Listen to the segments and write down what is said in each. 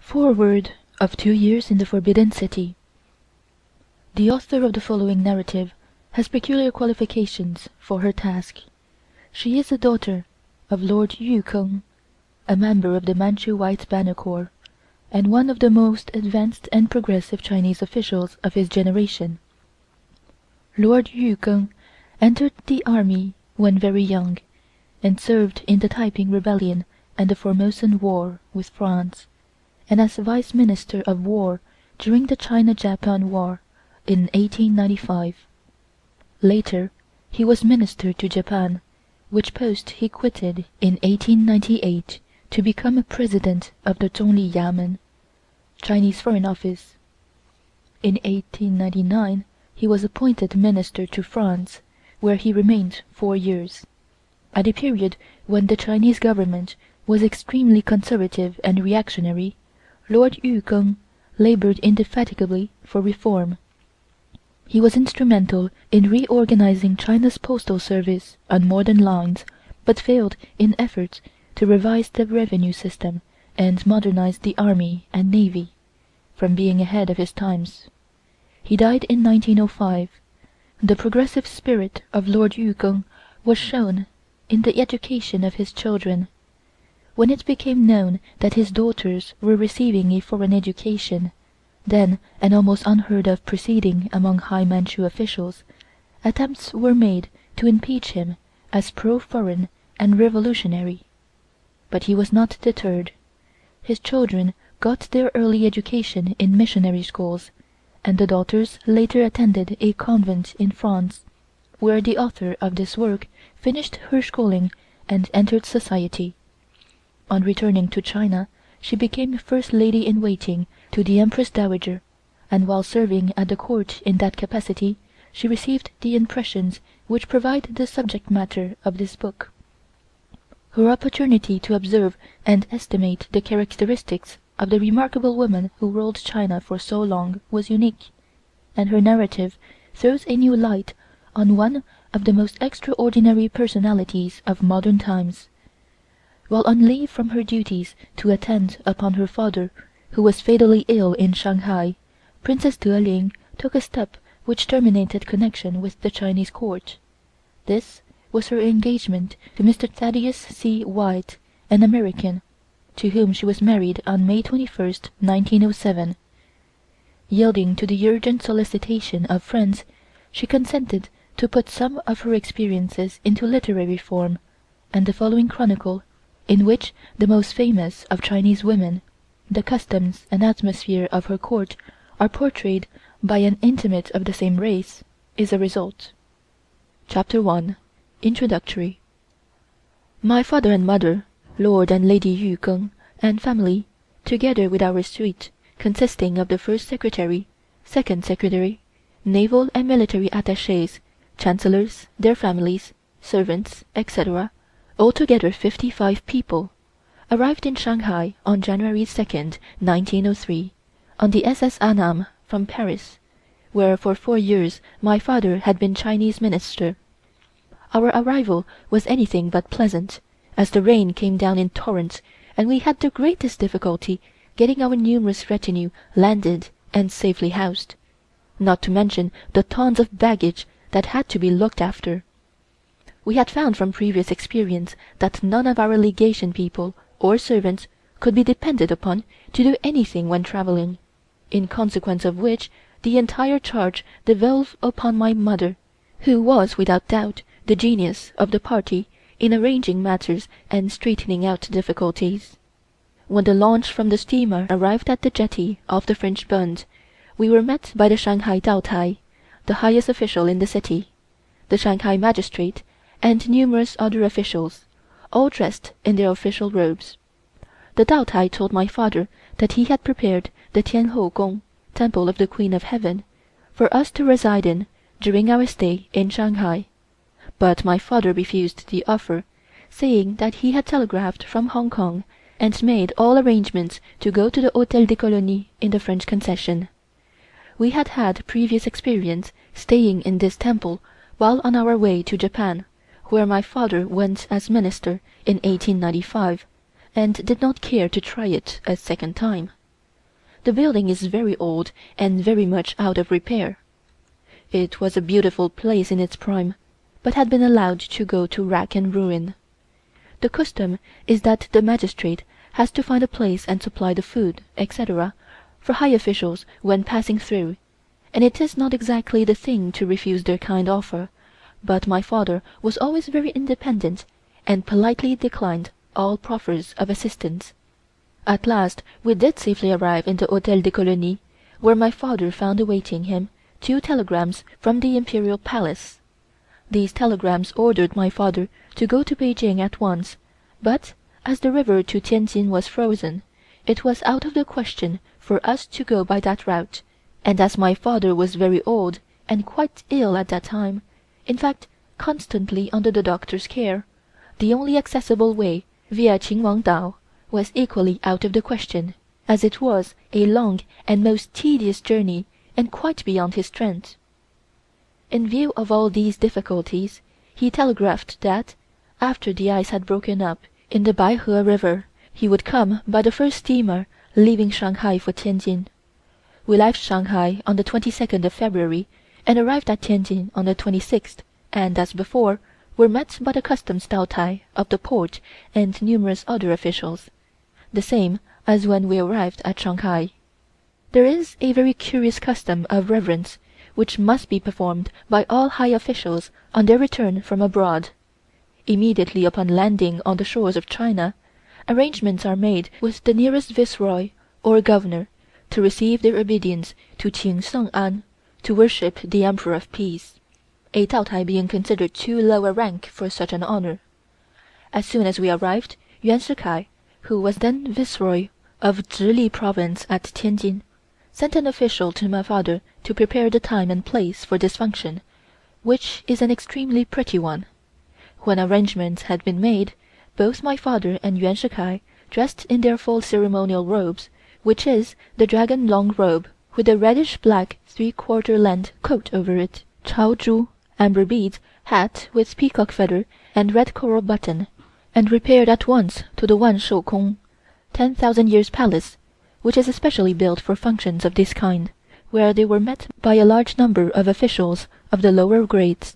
Foreword of 2 Years in the Forbidden City. The author of the following narrative has peculiar qualifications for her task. She is the daughter of Lord Yukon, a member of the Manchu White Banner Corps, and one of the most advanced and progressive Chinese officials of his generation. Lord Yukon entered the army when very young, and served in the Taiping Rebellion and the Formosan War with France, and as Vice Minister of War during the China-Japan War in 1895. Later he was Minister to Japan, which post he quitted in 1898 to become President of the Zhongli Yamen, Chinese Foreign Office. In 1899 he was appointed Minister to France, where he remained 4 years. At a period when the Chinese government was extremely conservative and reactionary, Lord Yukon labored indefatigably for reform. He was instrumental in reorganizing China's postal service on modern lines, but failed in efforts to revise the revenue system and modernize the army and navy, from being ahead of his times. He died in 1905. The progressive spirit of Lord Yukon was shown in the education of his children. When it became known that his daughters were receiving a foreign education, then an almost unheard of proceeding among high Manchu officials, attempts were made to impeach him as pro-foreign and revolutionary. But he was not deterred. His children got their early education in missionary schools, and the daughters later attended a convent in France, where the author of this work finished her schooling and entered society. On returning to China, she became First Lady-in-Waiting to the Empress Dowager, and while serving at the court in that capacity, she received the impressions which provide the subject matter of this book. Her opportunity to observe and estimate the characteristics of the remarkable woman who ruled China for so long was unique, and her narrative throws a new light on one of the most extraordinary personalities of modern times. While on leave from her duties to attend upon her father, who was fatally ill in Shanghai, Princess Ling took a step which terminated connection with the Chinese court. This was her engagement to Mr. Thaddeus C. White, an American, to whom she was married on May 21st, 1907. Yielding to the urgent solicitation of friends, she consented to put some of her experiences into literary form, and the following chronicle, in which the most famous of Chinese women, the customs and atmosphere of her court, are portrayed by an intimate of the same race, is a result. Chapter 1. Introductory. My father and mother, Lord and Lady Yukon, and family, together with our suite, consisting of the First Secretary, Second Secretary, naval and military attachés, chancellors, their families, servants, etc., altogether 55 people, arrived in Shanghai on January 2nd, 1903, on the SS Annam from Paris, where for 4 years my father had been Chinese Minister. Our arrival was anything but pleasant, as the rain came down in torrents, and we had the greatest difficulty getting our numerous retinue landed and safely housed, not to mention the tons of baggage that had to be looked after. We had found from previous experience that none of our legation people or servants could be depended upon to do anything when traveling, in consequence of which the entire charge devolved upon my mother, who was without doubt the genius of the party in arranging matters and straightening out difficulties. When the launch from the steamer arrived at the jetty off the French Bund, we were met by the Shanghai Taotai, the highest official in the city, the Shanghai magistrate, and numerous other officials, all dressed in their official robes. The Taotai told my father that he had prepared the Tianhou Gong, Temple of the Queen of Heaven, for us to reside in during our stay in Shanghai, but my father refused the offer, saying that he had telegraphed from Hong Kong and made all arrangements to go to the Hôtel des Colonies in the French concession. We had had previous experience staying in this temple while on our way to Japan, where my father went as minister in 1895, and did not care to try it a second time. the building is very old and very much out of repair. It was a beautiful place in its prime, but had been allowed to go to rack and ruin. The custom is that the magistrate has to find a place and supply the food, etc., for high officials when passing through, and it is not exactly the thing to refuse their kind offer, but my father was always very independent and politely declined all proffers of assistance. At last we did safely arrive in the Hôtel des Colonies, where my father found awaiting him 2 telegrams from the Imperial Palace. These telegrams ordered my father to go to Peking at once, but as the river to Tientsin was frozen, it was out of the question for us to go by that route, and as my father was very old and quite ill at that time, in fact constantly under the doctor's care, the only accessible way via Qingwangdao was equally out of the question, as it was a long and most tedious journey and quite beyond his strength. In view of all these difficulties, he telegraphed that, after the ice had broken up in the Baihe River, he would come by the first steamer leaving Shanghai for Tientsin. We left Shanghai on the 22nd of February and arrived at Tientsin on the 26th, and, as before, were met by the customs Taotai of the port and numerous other officials, the same as when we arrived at Shanghai. There is a very curious custom of reverence which must be performed by all high officials on their return from abroad. Immediately upon landing on the shores of China, arrangements are made with the nearest viceroy or governor to receive their obedience to Qing Seng An, to worship the Emperor of Peace, a Taotai being considered too low a rank for such an honor. As soon as we arrived, Yuan Shikai, who was then viceroy of Zhili province at Tientsin, sent an official to my father to prepare the time and place for this function, which is an extremely pretty one. When arrangements had been made, both my father and Yuan Shikai, dressed in their full ceremonial robes, which is the dragon long robe with a reddish-black 3/4 length coat over it, chao zhu, amber beads, hat with peacock feather and red coral button, and repaired at once to the Wan Shou Kong, 10,000 years palace, which is especially built for functions of this kind, where they were met by a large number of officials of the lower grades.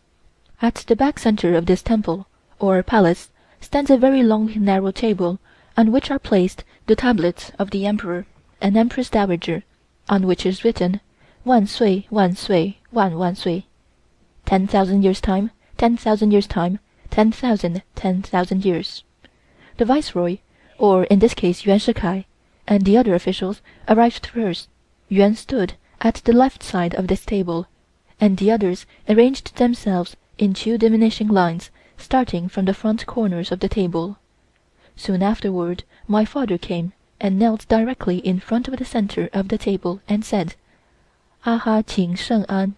At the back center of this temple, or palace, stands a very long narrow table, on which are placed the tablets of the Emperor and Empress Dowager, on which is written, "Wan Sui, Wan Sui, Wan Wan Sui," 10,000 years time, 10,000 years time, 10,000 years. The Viceroy, or in this case Yuan Shikai, and the other officials arrived first. Yuan stood at the left side of this table, and the others arranged themselves in 2 diminishing lines, starting from the front corners of the table. Soon afterward my father came and knelt directly in front of the center of the table and said, "Aha Qing Sheng An,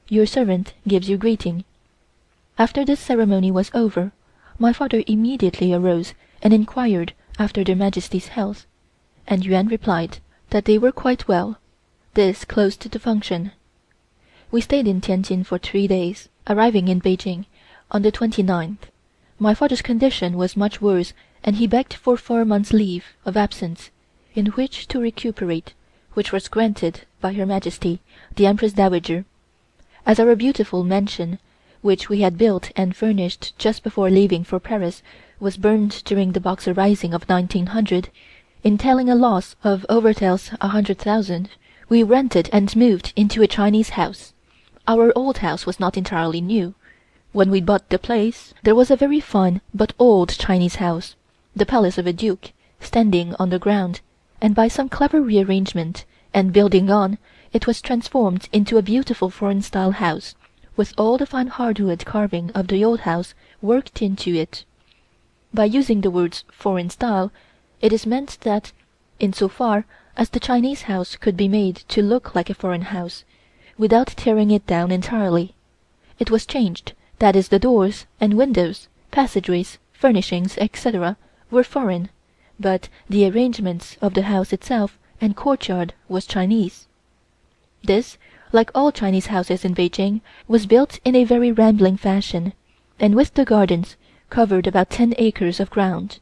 your servant gives you greeting." After this ceremony was over, my father immediately arose and inquired after their Majesties' health, and Yuan replied that they were quite well. This closed the function. We stayed in Tientsin for 3 days, arriving in Peking on the 29th. My father's condition was much worse, and he begged for 4 months' leave of absence, in which to recuperate, which was granted by Her Majesty, the Empress Dowager. As our beautiful mansion, which we had built and furnished just before leaving for Paris, was burned during the Boxer Rising of 1900, entailing a loss of overtails 100,000, we rented and moved into a Chinese house. Our old house was not entirely new. When we bought the place, there was a very fine but old Chinese house, the palace of a duke, standing on the ground, and by some clever rearrangement and building on, it was transformed into a beautiful foreign-style house, with all the fine hardwood carving of the old house worked into it. By using the words foreign style, it is meant that, in so far as the Chinese house could be made to look like a foreign house, without tearing it down entirely, it was changed, that is, the doors and windows, passageways, furnishings, etc., were foreign, but the arrangements of the house itself and courtyard was Chinese. This, like all Chinese houses in Peking, was built in a very rambling fashion, and with the gardens covered about 10 acres of ground.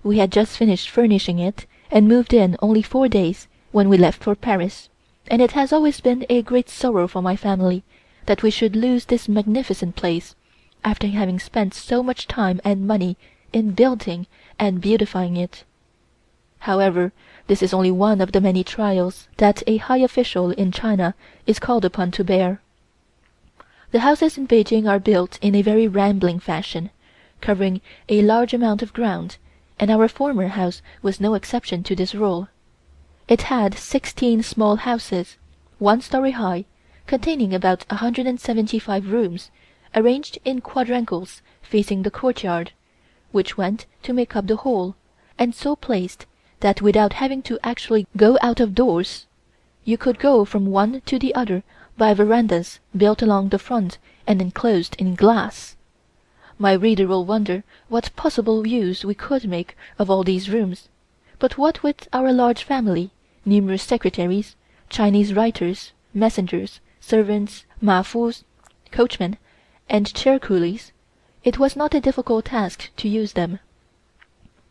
We had just finished furnishing it and moved in only 4 days when we left for Paris, and it has always been a great sorrow for my family that we should lose this magnificent place, after having spent so much time and money in building and beautifying it. However, this is only one of the many trials that a high official in China is called upon to bear. The houses in Peking are built in a very rambling fashion, covering a large amount of ground, and our former house was no exception to this rule. It had 16 small houses, 1 story high, containing about 175 rooms, arranged in quadrangles facing the courtyard, which went to make up the whole, and so placed that without having to actually go out of doors, you could go from one to the other by verandas built along the front and enclosed in glass. My reader will wonder what possible use we could make of all these rooms, but what with our large family, numerous secretaries, Chinese writers, messengers, servants, mafus, coachmen, and chair coolies, it was not a difficult task to use them.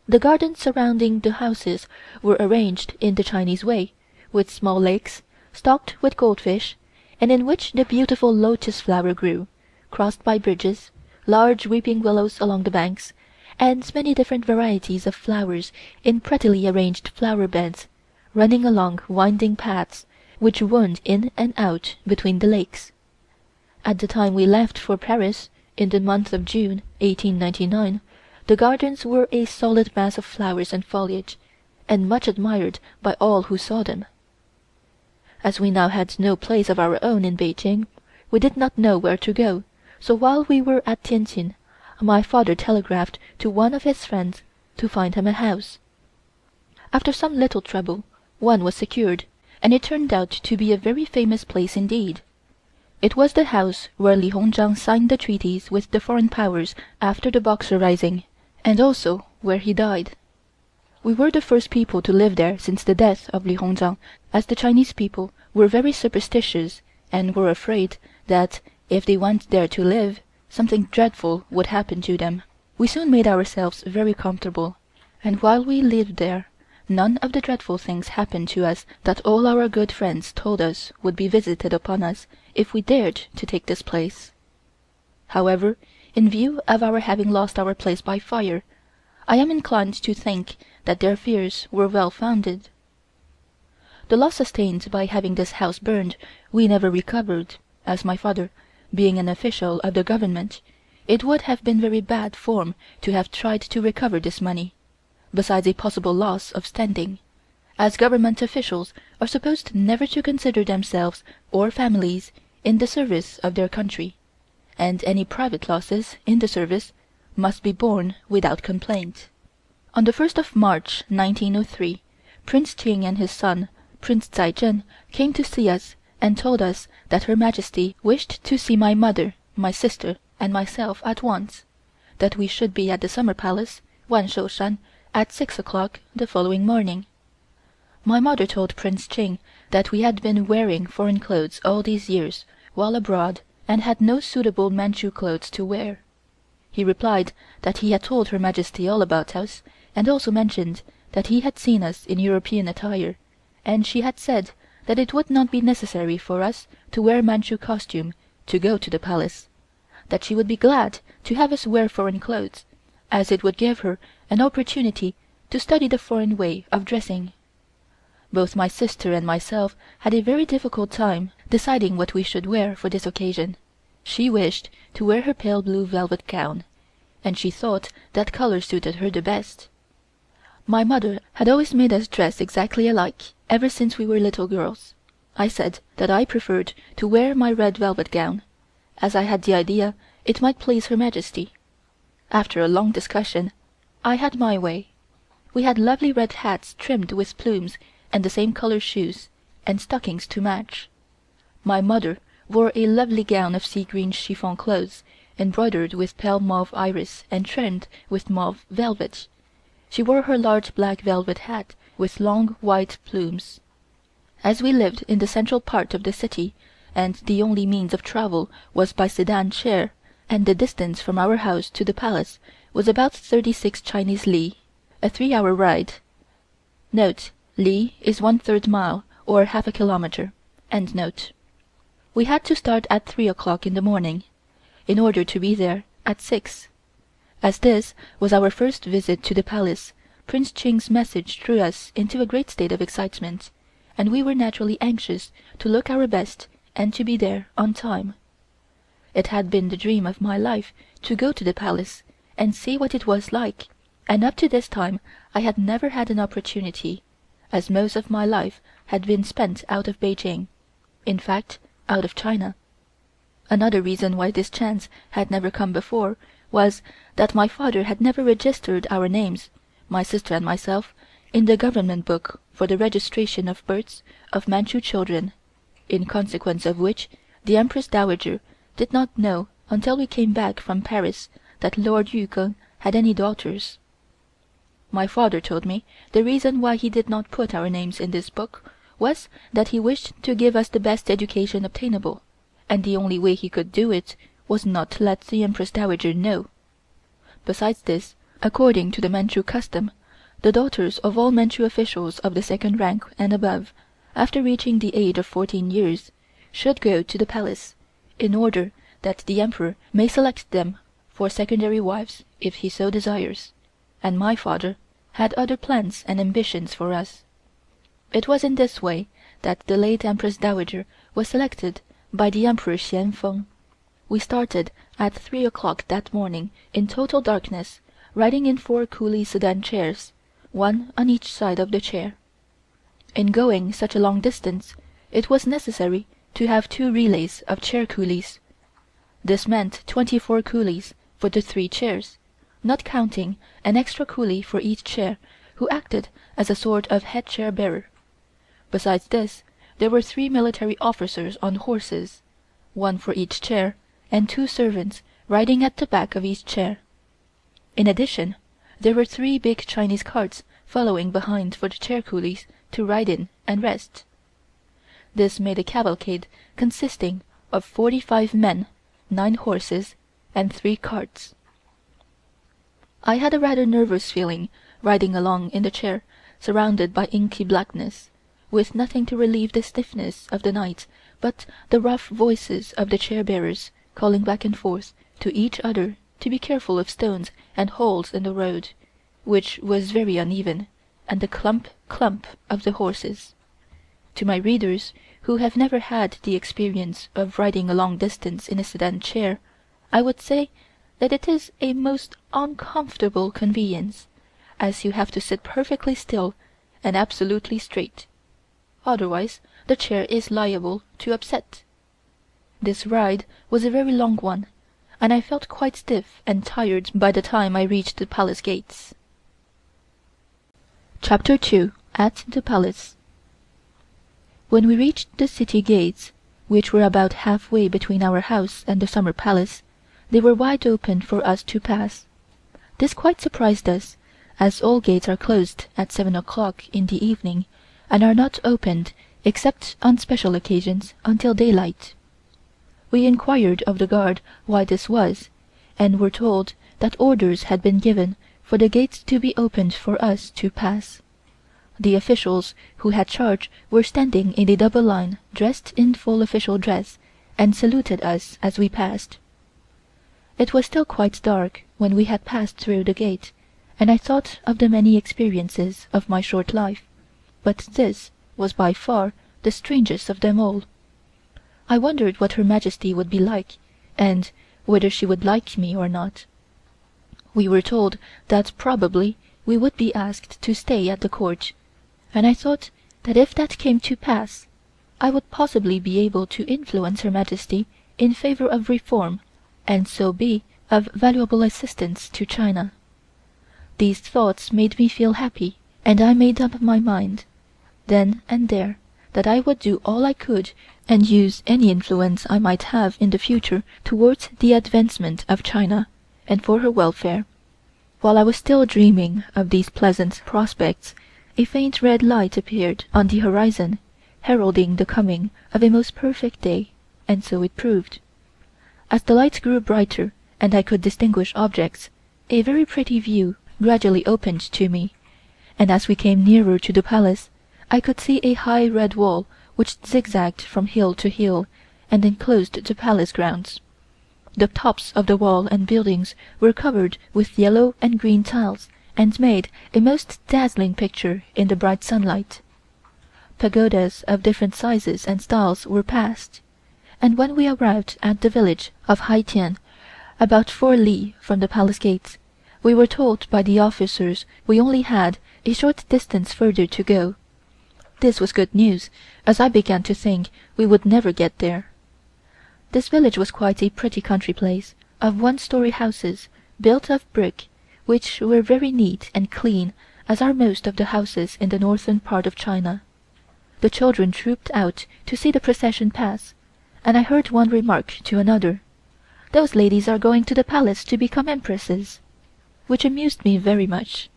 The gardens surrounding the houses were arranged in the Chinese way, with small lakes, stocked with goldfish, and in which the beautiful lotus flower grew, crossed by bridges, large weeping willows along the banks, and many different varieties of flowers in prettily arranged flower beds, running along winding paths which wound in and out between the lakes. At the time we left for Paris, in the month of June, 1899, the gardens were a solid mass of flowers and foliage, and much admired by all who saw them. As we now had no place of our own in Peking, we did not know where to go, so while we were at Tientsin, my father telegraphed to one of his friends to find him a house. After some little trouble, one was secured, and it turned out to be a very famous place indeed. It was the house where Li Hongzhang signed the treaties with the foreign powers after the Boxer Rising, and also where he died. We were the first people to live there since the death of Li Hongzhang, as the Chinese people were very superstitious and were afraid that if they went there to live, something dreadful would happen to them. We soon made ourselves very comfortable, and while we lived there, none of the dreadful things happened to us that all our good friends told us would be visited upon us if we dared to take this place. However, in view of our having lost our place by fire, I am inclined to think that their fears were well founded. The loss sustained by having this house burned we never recovered, as my father, being an official of the government, it would have been very bad form to have tried to recover this money, besides a possible loss of standing, as government officials are supposed never to consider themselves or families in the service of their country, and any private losses in the service must be borne without complaint. On the 1st of March, 1903, Prince Ching and his son, Prince Tsai Cheng, came to see us and told us that Her Majesty wished to see my mother, my sister, and myself at once, that we should be at the Summer Palace, Wanshou-shan, at 6 o'clock the following morning. My mother told Prince Ching that we had been wearing foreign clothes all these years while abroad and had no suitable Manchu clothes to wear. He replied that he had told Her Majesty all about us, and also mentioned that he had seen us in European attire, and she had said that it would not be necessary for us to wear Manchu costume to go to the palace, that she would be glad to have us wear foreign clothes, as it would give her an opportunity to study the foreign way of dressing. Both my sister and myself had a very difficult time deciding what we should wear for this occasion. She wished to wear her pale blue velvet gown, and she thought that color suited her the best. My mother had always made us dress exactly alike ever since we were little girls. I said that I preferred to wear my red velvet gown, as I had the idea it might please Her Majesty. After a long discussion, I had my way. We had lovely red hats trimmed with plumes and the same color shoes, and stockings to match. My mother wore a lovely gown of sea green chiffon cloth, embroidered with pale mauve iris and trimmed with mauve velvet. She wore her large black velvet hat with long white plumes. As we lived in the central part of the city, and the only means of travel was by sedan chair, and the distance from our house to the palace was about 36 Chinese li, a 3-hour ride. Note Li is 1/3 mile, or half a kilometer. We had to start at 3 o'clock in the morning, in order to be there at 6. As this was our first visit to the Palace, Prince Ching's message threw us into a great state of excitement, and we were naturally anxious to look our best and to be there on time. It had been the dream of my life to go to the Palace and see what it was like, and up to this time I had never had an opportunity, as most of my life had been spent out of Peking, in fact, out of China. Another reason why this chance had never come before was that my father had never registered our names, my sister and myself, in the government book for the registration of births of Manchu children, in consequence of which the Empress Dowager did not know until we came back from Paris that Lord Yukon had any daughters. My father told me the reason why he did not put our names in this book was that he wished to give us the best education obtainable, and the only way he could do it was not to let the Empress Dowager know. Besides this, according to the Manchu custom, the daughters of all Manchu officials of the second rank and above, after reaching the age of 14 years, should go to the Palace, in order that the Emperor may select them for secondary wives if he so desires, and my father had other plans and ambitions for us. It was in this way that the late Empress Dowager was selected by the Emperor Xianfeng. We started at 3 o'clock that morning in total darkness, riding in 4 coolie sedan chairs, one on each side of the chair. In going such a long distance, it was necessary to have 2 relays of chair coolies. This meant 24 coolies for the 3 chairs, not counting an extra coolie for each chair who acted as a sort of head chair bearer. Besides this, there were 3 military officers on horses, one for each chair, and 2 servants riding at the back of each chair. In addition, there were 3 big Chinese carts following behind for the chair coolies to ride in and rest. This made a cavalcade consisting of 45 men, 9 horses, and 3 carts. I had a rather nervous feeling riding along in the chair surrounded by inky blackness, with nothing to relieve the stiffness of the night but the rough voices of the chair-bearers calling back and forth to each other to be careful of stones and holes in the road, which was very uneven, and the clump of the horses. To my readers who have never had the experience of riding a long distance in a sedan chair, I would say that it is a most uncomfortable conveyance, as you have to sit perfectly still and absolutely straight. Otherwise the chair is liable to upset. This ride was a very long one, and I felt quite stiff and tired by the time I reached the Palace gates. Chapter 2. At the Palace. When we reached the city gates, which were about halfway between our house and the Summer Palace, they were wide open for us to pass. This quite surprised us, as all gates are closed at 7 o'clock in the evening, and are not opened except on special occasions until daylight. We inquired of the guard why this was, and were told that orders had been given for the gates to be opened for us to pass. The officials who had charge were standing in a double line dressed in full official dress, and saluted us as we passed. It was still quite dark when we had passed through the gate, and I thought of the many experiences of my short life, but this was by far the strangest of them all. I wondered what Her Majesty would be like, and whether she would like me or not. We were told that probably we would be asked to stay at the court, and I thought that if that came to pass, I would possibly be able to influence Her Majesty in favor of reform, and so be of valuable assistance to China. These thoughts made me feel happy, and I made up my mind, then and there, that I would do all I could and use any influence I might have in the future towards the advancement of China and for her welfare. While I was still dreaming of these pleasant prospects, a faint red light appeared on the horizon, heralding the coming of a most perfect day, and so it proved. As the light grew brighter and I could distinguish objects, a very pretty view gradually opened to me, and as we came nearer to the Palace, I could see a high red wall which zigzagged from hill to hill and enclosed the palace grounds. The tops of the wall and buildings were covered with yellow and green tiles and made a most dazzling picture in the bright sunlight. Pagodas of different sizes and styles were passed, and when we arrived at the village of Haitian, about 4 li from the palace gates, we were told by the officers we only had a short distance further to go. This was good news, as I began to think we would never get there. This village was quite a pretty country place, of one-story houses, built of brick, which were very neat and clean, as are most of the houses in the northern part of China. The children trooped out to see the procession pass, and I heard one remark to another, "Those ladies are going to the palace to become empresses," which amused me very much.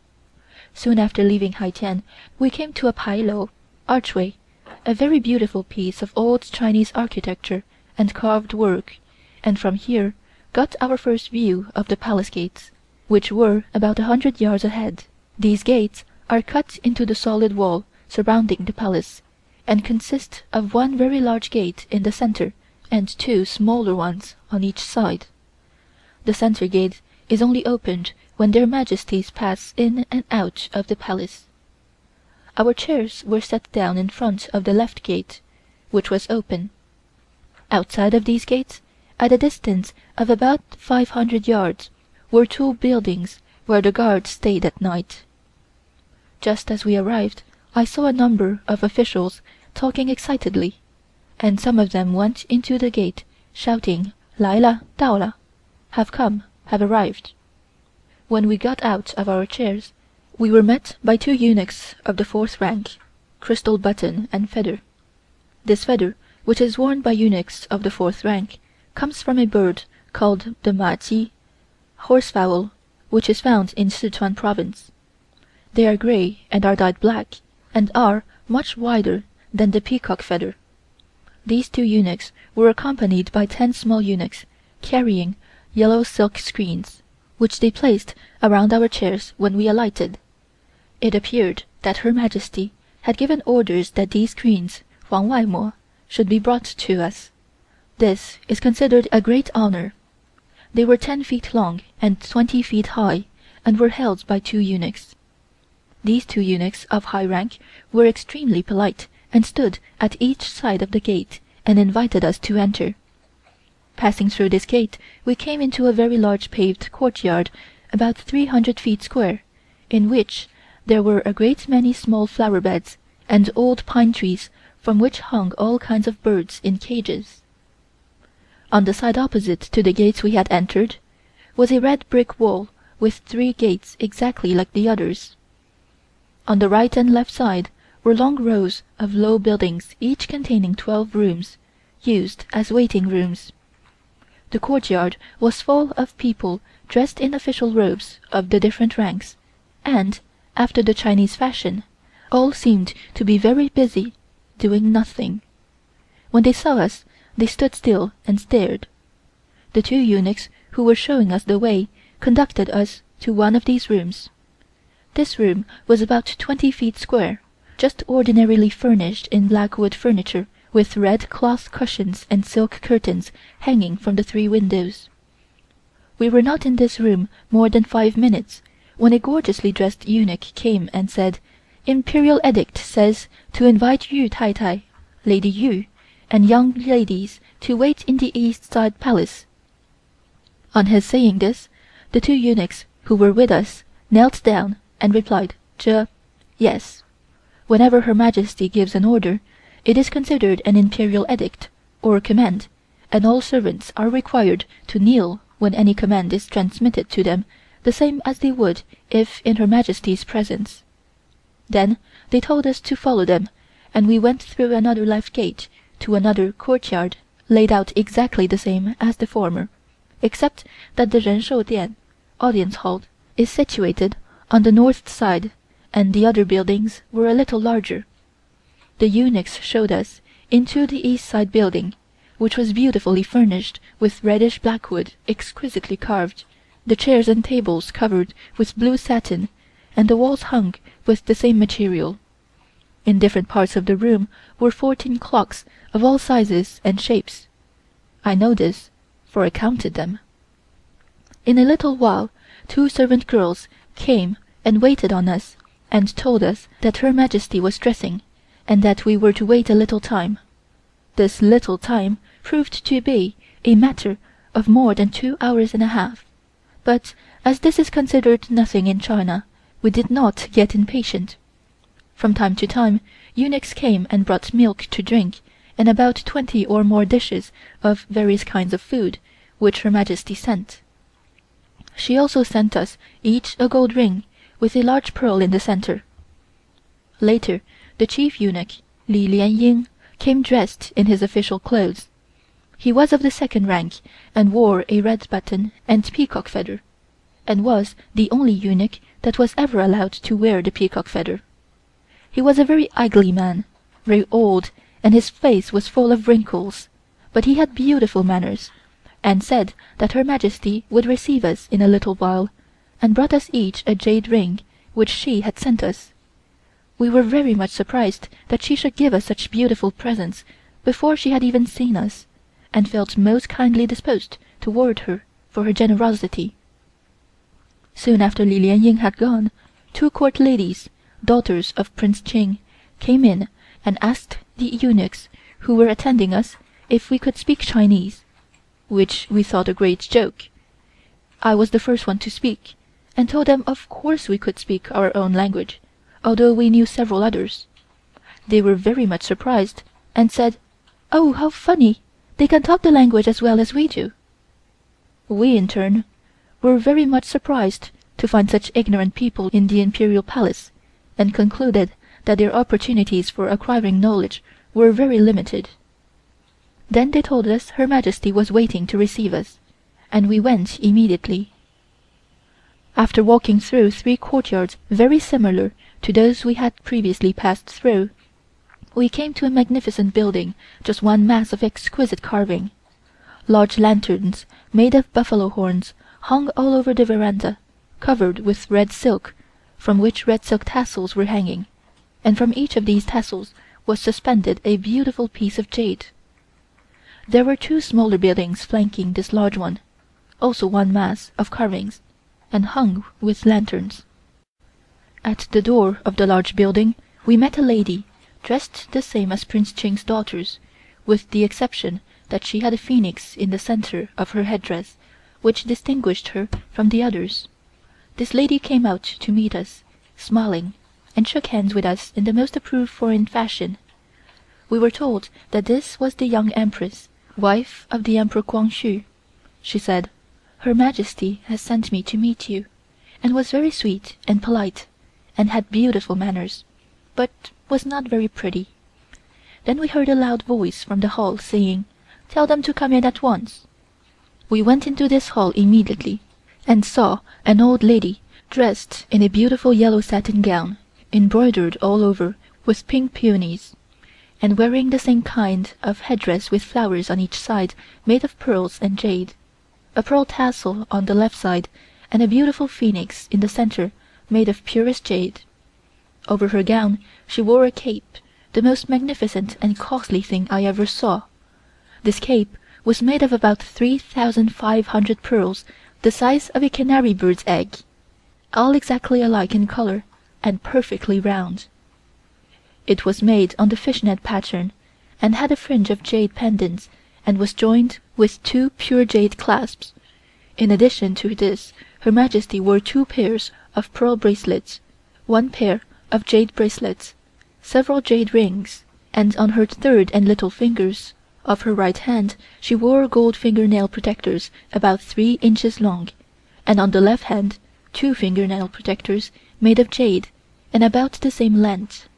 Soon after leaving Haitian, we came to a pailo archway, a very beautiful piece of old Chinese architecture and carved work, and from here got our first view of the palace gates, which were about 100 yards ahead. These gates are cut into the solid wall surrounding the palace, and consist of one very large gate in the center and 2 smaller ones on each side. The center gate is only opened when their Majesties pass in and out of the palace. Our chairs were set down in front of the left gate, which was open. Outside of these gates, at a distance of about 500 yards, were 2 buildings where the guards stayed at night. Just as we arrived, I saw a number of officials talking excitedly, and some of them went into the gate, shouting, "Lai la, dao la," have come, have arrived. When we got out of our chairs, we were met by 2 eunuchs of the 4th rank, crystal button and feather. This feather, which is worn by eunuchs of the 4th rank, comes from a bird called the maji, horsefowl, which is found in Sichuan province. They are gray and are dyed black, and are much wider than the peacock feather. These 2 eunuchs were accompanied by 10 small eunuchs, carrying yellow silk screens, which they placed around our chairs when we alighted. It appeared that Her Majesty had given orders that these screens, Huang Wai Mo, should be brought to us. This is considered a great honor. They were 10 feet long and 20 feet high, and were held by 2 eunuchs. These 2 eunuchs of high rank were extremely polite, and stood at each side of the gate and invited us to enter. Passing through this gate, we came into a very large paved courtyard, about 300 feet square, in which there were a great many small flower beds and old pine trees, from which hung all kinds of birds in cages. On the side opposite to the gates we had entered was a red brick wall with 3 gates exactly like the others. On the right and left side were long rows of low buildings, each containing 12 rooms, used as waiting rooms. The courtyard was full of people dressed in official robes of the different ranks, and, after the Chinese fashion, all seemed to be very busy, doing nothing. When they saw us, they stood still and stared. The 2 eunuchs who were showing us the way conducted us to one of these rooms. This room was about 20 feet square, just ordinarily furnished in black wood furniture, with red cloth cushions and silk curtains hanging from the 3 windows. We were not in this room more than 5 minutes, when a gorgeously dressed eunuch came and said, "Imperial edict says to invite Yu Tai Tai, Lady Yu, and young ladies to wait in the east side palace." On his saying this, the 2 eunuchs who were with us knelt down and replied, "Zhe," yes. Whenever Her Majesty gives an order, it is considered an imperial edict, or command, and all servants are required to kneel when any command is transmitted to them, the same as they would if in Her Majesty's presence. Then they told us to follow them, and we went through another left gate to another courtyard laid out exactly the same as the former, except that the Renshou Dian (audience hall) is situated on the north side, and the other buildings were a little larger. The eunuchs showed us into the east side building, which was beautifully furnished with reddish black wood exquisitely carved, the chairs and tables covered with blue satin, and the walls hung with the same material. In different parts of the room were 14 clocks of all sizes and shapes. I know this, for I counted them. In a little while 2 servant girls came and waited on us and told us that Her Majesty was dressing and that we were to wait a little time. This little time proved to be a matter of more than 2 hours and a half, but as this is considered nothing in China, we did not get impatient. From time to time eunuchs came and brought milk to drink and about 20 or more dishes of various kinds of food, which Her Majesty sent. She also sent us each a gold ring with a large pearl in the center. Later the chief eunuch, Li Lianying, came dressed in his official clothes. He was of the second rank and wore a red button and peacock feather, and was the only eunuch that was ever allowed to wear the peacock feather. He was a very ugly man, very old, and his face was full of wrinkles, but he had beautiful manners, and said that Her Majesty would receive us in a little while, and brought us each a jade ring which she had sent us. We were very much surprised that she should give us such beautiful presents before she had even seen us, and felt most kindly disposed toward her for her generosity. Soon after Li Lianying had gone, 2 court ladies, daughters of Prince Ching, came in and asked the eunuchs who were attending us if we could speak Chinese, which we thought a great joke. I was the first one to speak, and told them of course we could speak our own language, although we knew several others. They were very much surprised, and said, "Oh, how funny! They can talk the language as well as we do." We, in turn, were very much surprised to find such ignorant people in the Imperial Palace, and concluded that their opportunities for acquiring knowledge were very limited. Then they told us Her Majesty was waiting to receive us, and we went immediately. After walking through 3 courtyards very similar to those we had previously passed through, we came to a magnificent building, just one mass of exquisite carving. Large lanterns made of buffalo horns hung all over the veranda, covered with red silk, from which red silk tassels were hanging, and from each of these tassels was suspended a beautiful piece of jade. There were 2 smaller buildings flanking this large one, also one mass of carvings, and hung with lanterns. At the door of the large building we met a lady, dressed the same as Prince Ching's daughters, with the exception that she had a phoenix in the center of her headdress, which distinguished her from the others. This lady came out to meet us, smiling, and shook hands with us in the most approved foreign fashion. We were told that this was the young Empress, wife of the Emperor Guangxu. She said, "Her Majesty has sent me to meet you," and was very sweet and polite, and had beautiful manners, but was not very pretty. Then we heard a loud voice from the hall saying, "Tell them to come in at once." We went into this hall immediately, and saw an old lady dressed in a beautiful yellow satin gown, embroidered all over with pink peonies, and wearing the same kind of headdress with flowers on each side made of pearls and jade, a pearl tassel on the left side, and a beautiful phoenix in the center made of purest jade. Over her gown she wore a cape, the most magnificent and costly thing I ever saw. This cape was made of about 3,500 pearls the size of a canary bird's egg, all exactly alike in color and perfectly round. It was made on the fishnet pattern, and had a fringe of jade pendants, and was joined with 2 pure jade clasps. In addition to this, Her Majesty wore 2 pairs of pearl bracelets, 1 pair of jade bracelets, several jade rings, and on her third and little fingers of her right hand she wore gold fingernail protectors about 3 inches long, and on the left hand 2 fingernail protectors made of jade and about the same length.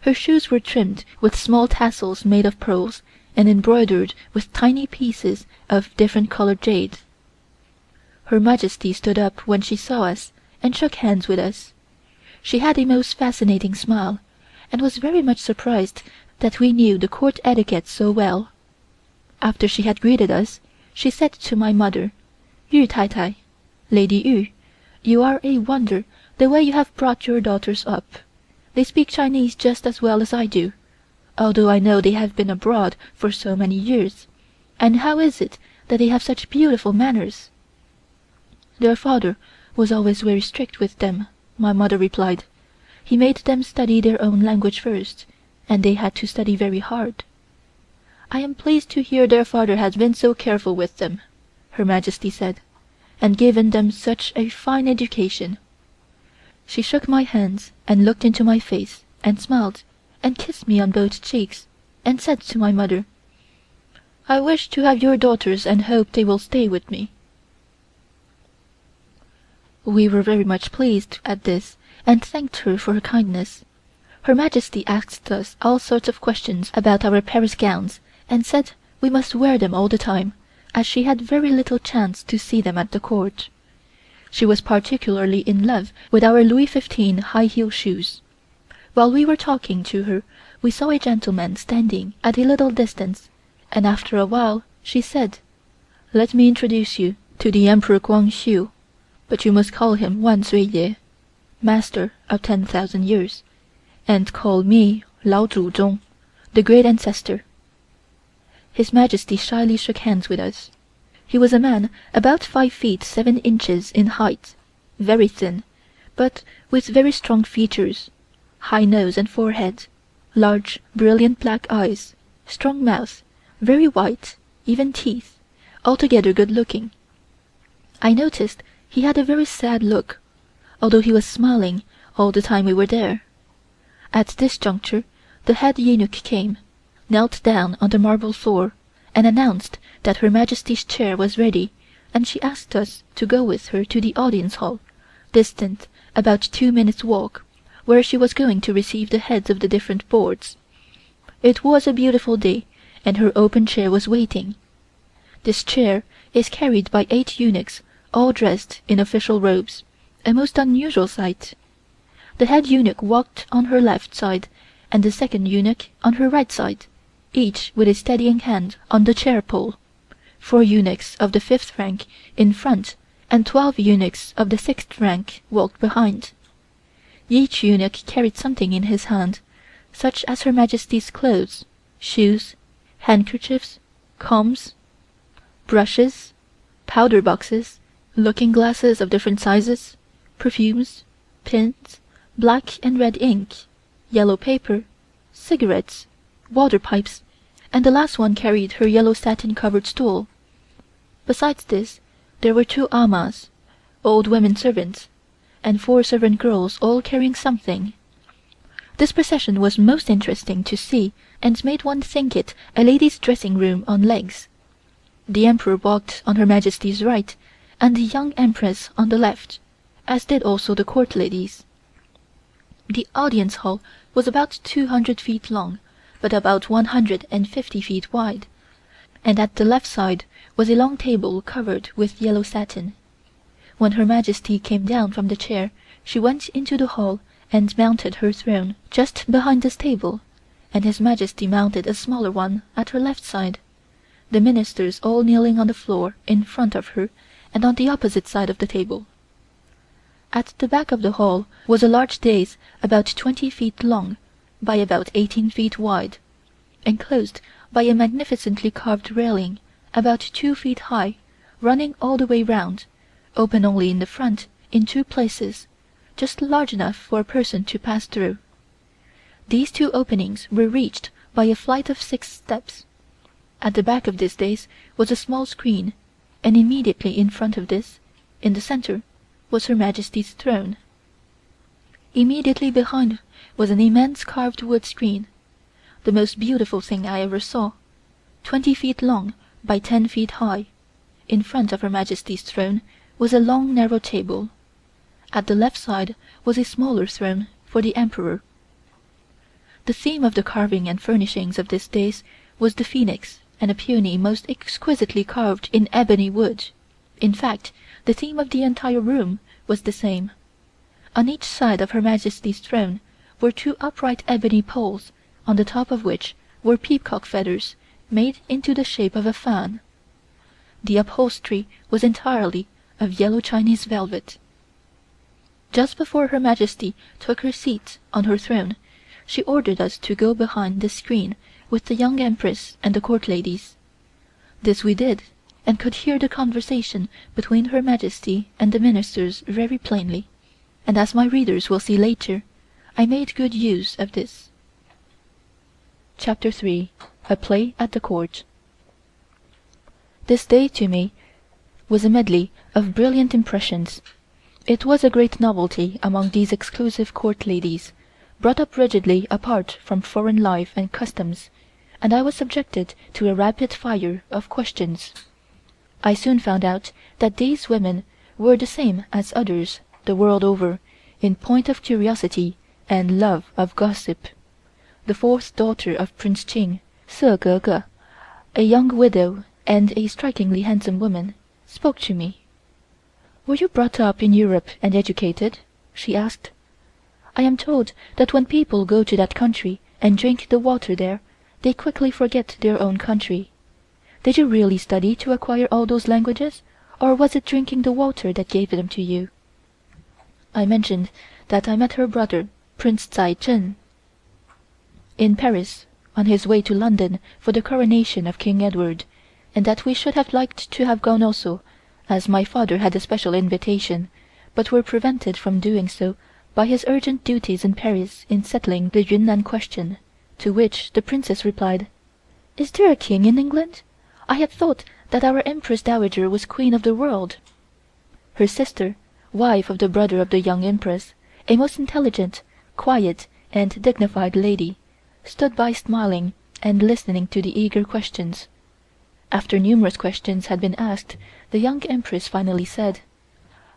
Her shoes were trimmed with small tassels made of pearls and embroidered with tiny pieces of different colored jade. Her Majesty stood up when she saw us and shook hands with us. She had a most fascinating smile, and was very much surprised that we knew the court etiquette so well. After she had greeted us, she said to my mother, "Yu Tai Tai, Lady Yu, you are a wonder the way you have brought your daughters up. They speak Chinese just as well as I do, although I know they have been abroad for so many years. And how is it that they have such beautiful manners?" "Their father was always very strict with them," my mother replied. "He made them study their own language first, and they had to study very hard." "I am pleased to hear their father has been so careful with them," Her Majesty said, "and given them such a fine education." She shook my hands and looked into my face and smiled and kissed me on both cheeks, and said to my mother, "I wish to have your daughters and hope they will stay with me." We were very much pleased at this and thanked her for her kindness. Her Majesty asked us all sorts of questions about our Paris gowns and said we must wear them all the time, as she had very little chance to see them at the court. She was particularly in love with our Louis XV high-heel shoes. While we were talking to her, we saw a gentleman standing at a little distance, and after a while she said, "Let me introduce you to the Emperor Kwang Hsu, but you must call him Wan Sui Ye, Master of 10,000 years, and call me Lao Zhu Zhong, the Great Ancestor." His Majesty shyly shook hands with us. He was a man about 5 feet 7 inches in height, very thin, but with very strong features, high nose and forehead, large brilliant black eyes, strong mouth, very white, even teeth, altogether good looking. I noticed he had a very sad look, although he was smiling all the time we were there. At this juncture the head eunuch came, knelt down on the marble floor, and announced that Her Majesty's chair was ready, and she asked us to go with her to the audience hall, distant about 2 minutes' walk, where she was going to receive the heads of the different boards. It was a beautiful day, and her open chair was waiting. This chair is carried by 8 eunuchs, all dressed in official robes, a most unusual sight. The head eunuch walked on her left side, and the second eunuch on her right side, each with a steadying hand on the chair pole. 4 eunuchs of the 5th rank in front and 12 eunuchs of the 6th rank walked behind. Each eunuch carried something in his hand, such as Her Majesty's clothes, shoes, handkerchiefs, combs, brushes, powder boxes, looking glasses of different sizes, perfumes, pins, black and red ink, yellow paper, cigarettes, water pipes, and the last one carried her yellow satin-covered stool. Besides this, there were 2 amahs, old women servants, and 4 servant girls all carrying something. This procession was most interesting to see and made one think it a lady's dressing room on legs. The Emperor walked on Her Majesty's right and the young Empress on the left, as did also the court ladies. The audience hall was about 200 feet long, but about 150 feet wide, and at the left side was a long table covered with yellow satin. When Her Majesty came down from the chair, she went into the hall and mounted her throne just behind this table, and His Majesty mounted a smaller one at her left side, the ministers all kneeling on the floor in front of her and on the opposite side of the table. At the back of the hall was a large dais about 20 feet long by about 18 feet wide, enclosed by a magnificently carved railing about 2 feet high, running all the way round, open only in the front in 2 places, just large enough for a person to pass through. These 2 openings were reached by a flight of 6 steps. At the back of this dais was a small screen, and immediately in front of this, in the center, was Her Majesty's throne. Immediately behind was an immense carved wood screen, the most beautiful thing I ever saw, 20 feet long by 10 feet high. In front of Her Majesty's throne was a long narrow table. At the left side was a smaller throne for the Emperor. The theme of the carving and furnishings of this dais was the phoenix and a peony most exquisitely carved in ebony wood. In fact, the theme of the entire room was the same. On each side of Her Majesty's throne were 2 upright ebony poles, on the top of which were peacock feathers made into the shape of a fan. The upholstery was entirely of yellow Chinese velvet. Just before Her Majesty took her seat on her throne, she ordered us to go behind this screen with the young Empress and the court ladies. This we did, and could hear the conversation between Her Majesty and the ministers very plainly, and as my readers will see later, I made good use of this. Chapter 3. A Play at the Court. This day to me was a medley of brilliant impressions. It was a great novelty among these exclusive court ladies, brought up rigidly apart from foreign life and customs, and I was subjected to a rapid fire of questions. I soon found out that these women were the same as others the world over in point of curiosity and love of gossip. The fourth daughter of Prince Ching, Se Gege, a young widow and a strikingly handsome woman, spoke to me. "Were you brought up in Europe and educated?" she asked. "I am told that when people go to that country and drink the water there, they quickly forget their own country. Did you really study to acquire all those languages, or was it drinking the water that gave them to you?" I mentioned that I met her brother, Prince Tsai Chen, in Paris on his way to London for the coronation of King Edward, and that we should have liked to have gone also, as my father had a special invitation, but were prevented from doing so by his urgent duties in Paris in settling the Yunnan question, to which the Princess replied, "Is there a king in England? I had thought that our Empress Dowager was queen of the world." Her sister, wife of the brother of the young Empress, a most intelligent, quiet and dignified lady, stood by smiling and listening to the eager questions. After numerous questions had been asked, the young Empress finally said,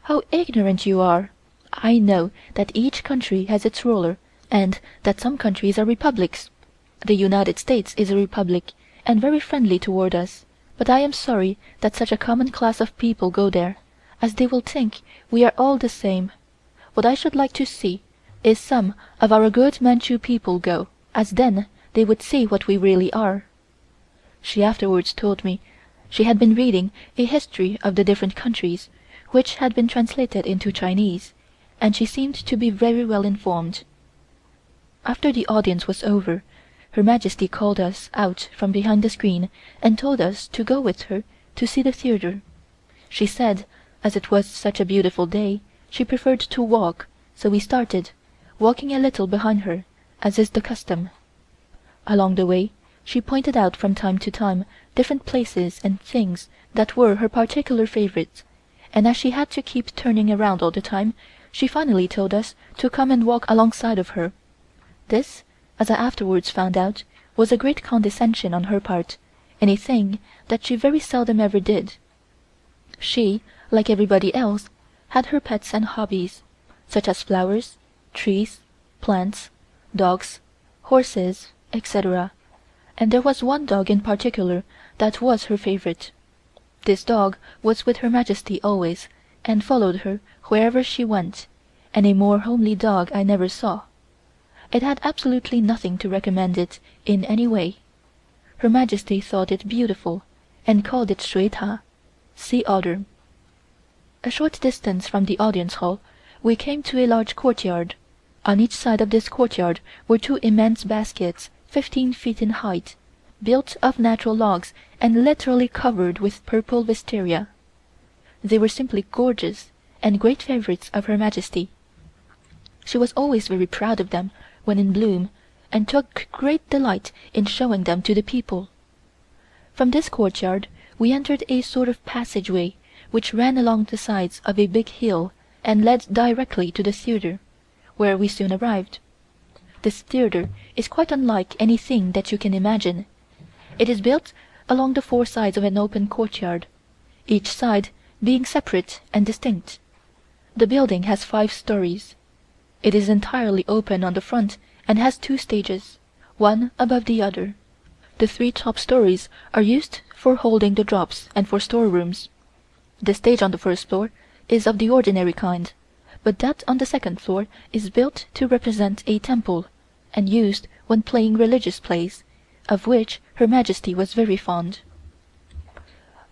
"How ignorant you are! I know that each country has its ruler, and that some countries are republics. The United States is a republic, and very friendly toward us, but I am sorry that such a common class of people go there, as they will think we are all the same. What I should like to see is some of our good Manchu people go, as then they would see what we really are." She afterwards told me she had been reading a history of the different countries, which had been translated into Chinese, and she seemed to be very well informed. After the audience was over, Her Majesty called us out from behind the screen and told us to go with her to see the theater. She said, as it was such a beautiful day, she preferred to walk, so we started, walking a little behind her, as is the custom. Along the way, she pointed out from time to time different places and things that were her particular favorites, and as she had to keep turning around all the time, she finally told us to come and walk alongside of her. This, as I afterwards found out, was a great condescension on her part, and a thing that she very seldom ever did. She, like everybody else, had her pets and hobbies, such as flowers, trees, plants, dogs, horses, etc., and there was one dog in particular that was her favorite. This dog was with Her Majesty always, and followed her wherever she went, and a more homely dog I never saw. It had absolutely nothing to recommend it in any way. Her Majesty thought it beautiful, and called it Shui Ta, sea otter. A short distance from the audience hall, we came to a large courtyard. On each side of this courtyard were two immense baskets, 15 feet in height, built of natural logs and literally covered with purple wisteria. They were simply gorgeous, and great favorites of Her Majesty. She was always very proud of them when in bloom, and took great delight in showing them to the people. From this courtyard we entered a sort of passageway which ran along the sides of a big hill and led directly to the theater, where we soon arrived. This theater is quite unlike anything that you can imagine. It is built along the four sides of an open courtyard, each side being separate and distinct. The building has 5 stories. It is entirely open on the front and has 2 stages, one above the other. The 3 top stories are used for holding the drops and for storerooms. The stage on the first floor is of the ordinary kind, but that on the second floor is built to represent a temple, and used when playing religious plays, of which Her Majesty was very fond.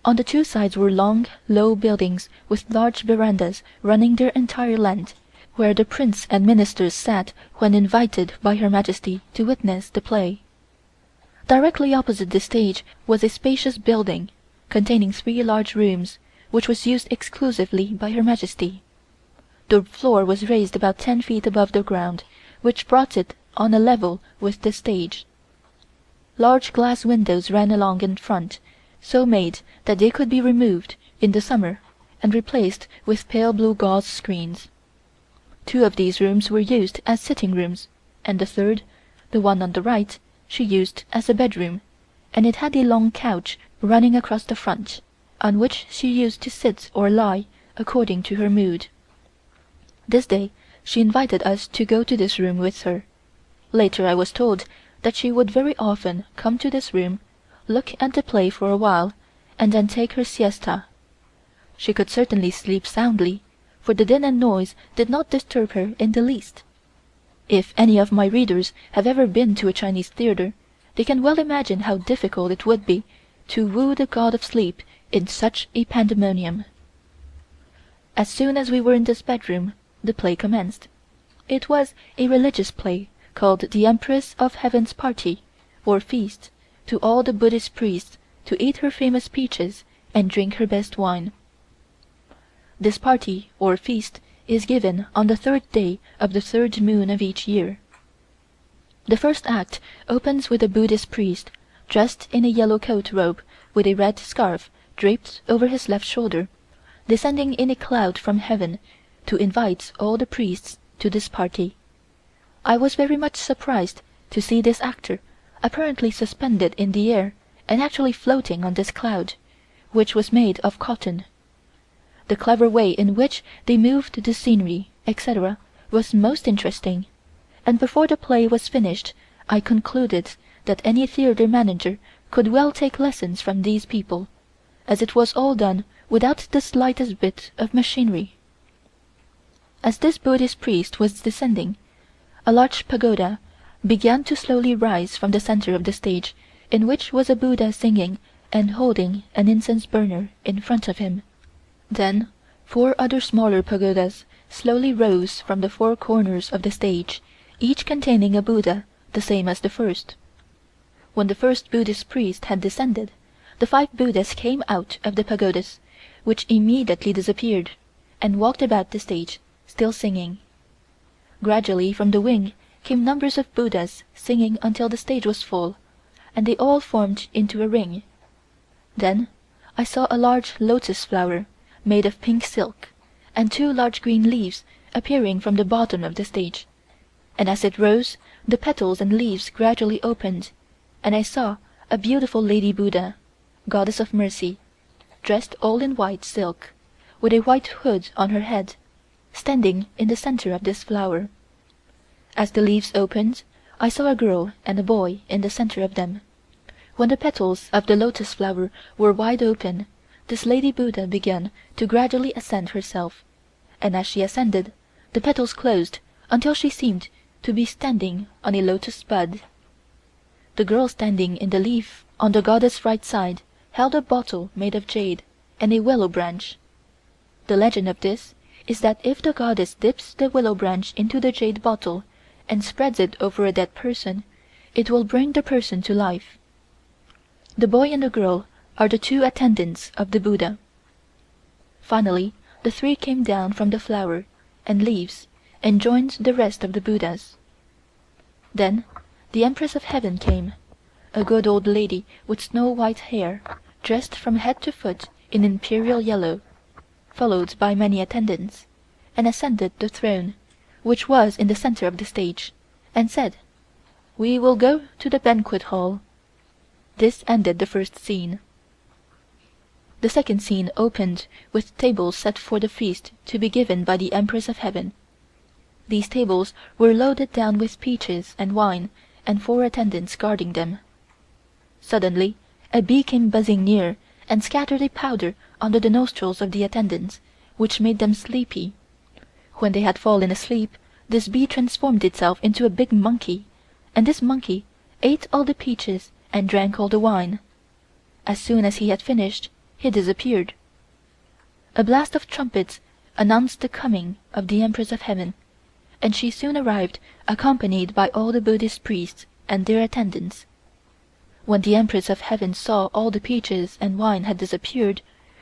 On the 2 sides were long, low buildings with large verandas running their entire length, where the prince and ministers sat when invited by Her Majesty to witness the play. Directly opposite the stage was a spacious building, containing 3 large rooms, which was used exclusively by Her Majesty. The floor was raised about 10 feet above the ground, which brought it on a level with the stage. Large glass windows ran along in front, so made that they could be removed in the summer and replaced with pale blue gauze screens. 2 of these rooms were used as sitting rooms, and the third, the one on the right, she used as a bedroom, and it had a long couch running across the front, on which she used to sit or lie according to her mood. This day she invited us to go to this room with her. Later I was told that she would very often come to this room, look at the play for a while, and then take her siesta. She could certainly sleep soundly, for the din and noise did not disturb her in the least. If any of my readers have ever been to a Chinese theater, they can well imagine how difficult it would be to woo the god of sleep in such a pandemonium. As soon as we were in this bedroom, the play commenced. It was a religious play called The Empress of Heaven's Party, or Feast, to all the Buddhist priests to eat her famous peaches and drink her best wine. This party, or feast, is given on the 3rd day of the 3rd moon of each year. The first act opens with a Buddhist priest, dressed in a yellow coat robe with a red scarf draped over his left shoulder, descending in a cloud from heaven to invite all the priests to this party. I was very much surprised to see this actor apparently suspended in the air and actually floating on this cloud, which was made of cotton. The clever way in which they moved the scenery, etc., was most interesting, and before the play was finished I concluded that any theater manager could well take lessons from these people, as it was all done without the slightest bit of machinery. As this Buddhist priest was descending, a large pagoda began to slowly rise from the center of the stage, in which was a Buddha singing and holding an incense burner in front of him. Then 4 other smaller pagodas slowly rose from the 4 corners of the stage, each containing a Buddha the same as the first. When the first Buddhist priest had descended, the 5 Buddhas came out of the pagodas, which immediately disappeared, and walked about the stage, still singing. Gradually from the wing came numbers of Buddhas singing until the stage was full, and they all formed into a ring. Then I saw a large lotus flower made of pink silk, and 2 large green leaves appearing from the bottom of the stage, and as it rose the petals and leaves gradually opened, and I saw a beautiful Lady Buddha, Goddess of Mercy, dressed all in white silk, with a white hood on her head, standing in the center of this flower. As the leaves opened, I saw a girl and a boy in the center of them. When the petals of the lotus flower were wide open, this Lady Buddha began to gradually ascend herself, and as she ascended, the petals closed until she seemed to be standing on a lotus bud. The girl standing in the leaf on the goddess' right side held a bottle made of jade and a willow branch. The legend of this is that if the goddess dips the willow branch into the jade bottle and spreads it over a dead person, it will bring the person to life. The boy and the girl are the 2 attendants of the Buddha. Finally, the 3 came down from the flower and leaves and joined the rest of the Buddhas. Then the Empress of Heaven came, a good old lady with snow-white hair, dressed from head to foot in imperial yellow, followed by many attendants, and ascended the throne, which was in the center of the stage, and said, "We will go to the banquet hall." This ended the first scene. The second scene opened with tables set for the feast to be given by the Empress of Heaven. These tables were loaded down with peaches and wine, and 4 attendants guarding them. Suddenly a bee came buzzing near and scattered a powder under the nostrils of the attendants, which made them sleepy. When they had fallen asleep, this bee transformed itself into a big monkey, and this monkey ate all the peaches and drank all the wine. As soon as he had finished, he disappeared. A blast of trumpets announced the coming of the Empress of Heaven, and she soon arrived accompanied by all the Buddhist priests and their attendants. When the Empress of Heaven saw all the peaches and wine had disappeared,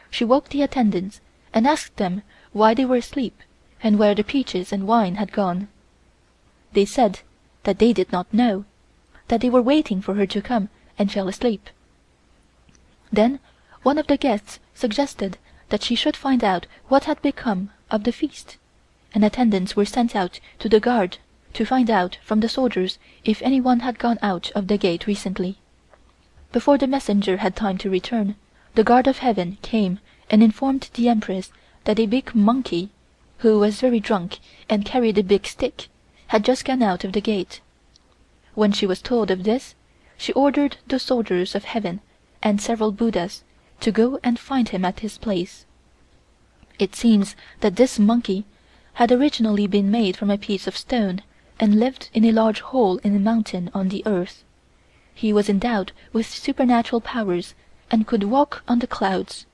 she woke the attendants and asked them why they were asleep and where the peaches and wine had gone. They said that they did not know, that they were waiting for her to come and fell asleep. Then one of the guests suggested that she should find out what had become of the feast, and attendants were sent out to the guard to find out from the soldiers if anyone had gone out of the gate recently. Before the messenger had time to return, the guard of heaven came and informed the Empress that a big monkey, who was very drunk and carried a big stick, had just gone out of the gate. When she was told of this, she ordered the soldiers of heaven and several Buddhas to go and find him at his place. It seems that this monkey had originally been made from a piece of stone and lived in a large hole in a mountain on the earth. He was endowed with supernatural powers and could walk on the clouds.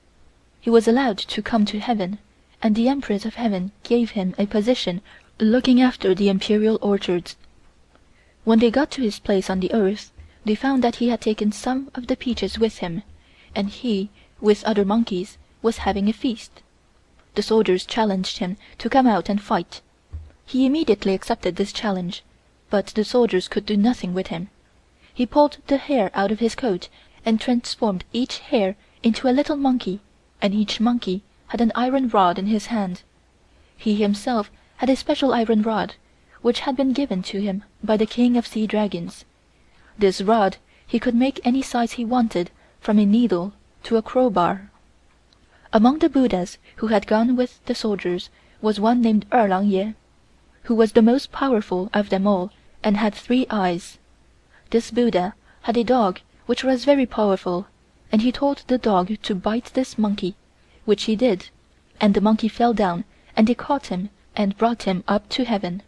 He was allowed to come to heaven, and the Empress of Heaven gave him a position looking after the imperial orchards. When they got to his place on the earth, they found that he had taken some of the peaches with him, and he, with other monkeys, was having a feast. The soldiers challenged him to come out and fight. He immediately accepted this challenge, but the soldiers could do nothing with him. He pulled the hair out of his coat and transformed each hair into a little monkey, and each monkey had an iron rod in his hand. He himself had a special iron rod, which had been given to him by the King of Sea Dragons. This rod he could make any size he wanted, from a needle to a crowbar. Among the Buddhas who had gone with the soldiers was one named Ye, who was the most powerful of them all and had 3 eyes. This Buddha had a dog which was very powerful, and he told the dog to bite this monkey, which he did, and the monkey fell down, and they caught him and brought him up to heaven.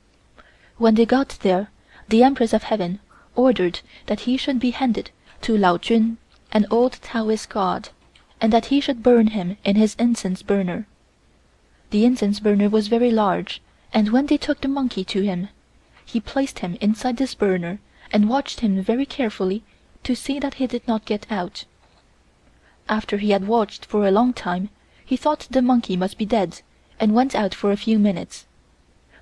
When they got there, the Empress of Heaven ordered that he should be handed to Luncheon, an old Taoist god, and that he should burn him in his incense burner. The incense burner was very large, and when they took the monkey to him, he placed him inside this burner and watched him very carefully to see that he did not get out. After he had watched for a long time, he thought the monkey must be dead and went out for a few minutes.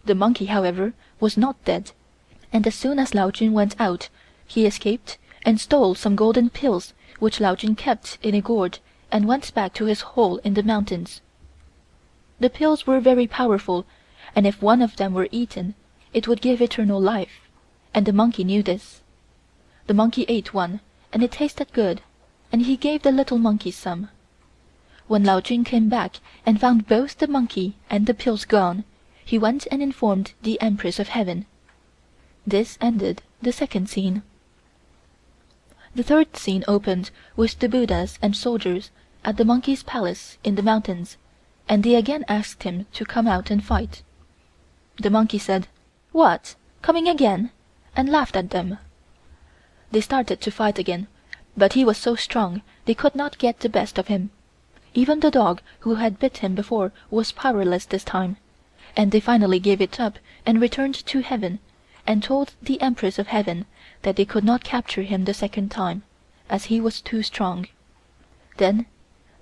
The monkey, however, was not dead, and as soon as Luncheon went out, he escaped and stole some golden pills which Luncheon kept in a gourd and went back to his hole in the mountains. The pills were very powerful, and if one of them were eaten, it would give eternal life, and the monkey knew this. The monkey ate one, and it tasted good, and he gave the little monkey some. When Luncheon came back and found both the monkey and the pills gone, he went and informed the Empress of Heaven. This ended the second scene. The third scene opened with the Buddhas and soldiers at the monkey's palace in the mountains, and they again asked him to come out and fight. The monkey said, "What? Coming again?" and laughed at them. They started to fight again, but he was so strong they could not get the best of him. Even the dog who had bit him before was powerless this time, and they finally gave it up and returned to heaven, and told the Empress of Heaven that they could not capture him the second time, as he was too strong. Then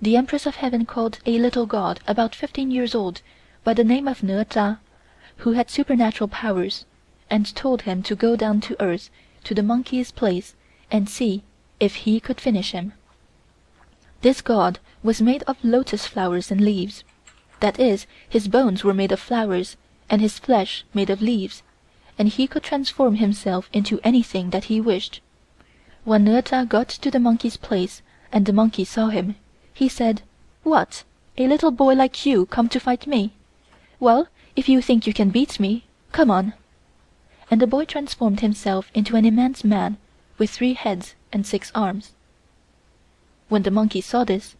the Empress of Heaven called a little god about 15 years old, by the name of哪, who had supernatural powers, and told him to go down to earth to the monkey's place and see if he could finish him. This god was made of lotus flowers and leaves. That is, his bones were made of flowers and his flesh made of leaves, and he could transform himself into anything that he wished. When哪got to the monkey's place and the monkey saw him, he said, "What? A little boy like you come to fight me? Well, if you think you can beat me, come on." And the boy transformed himself into an immense man with 3 heads and 6 arms. When the monkey saw this,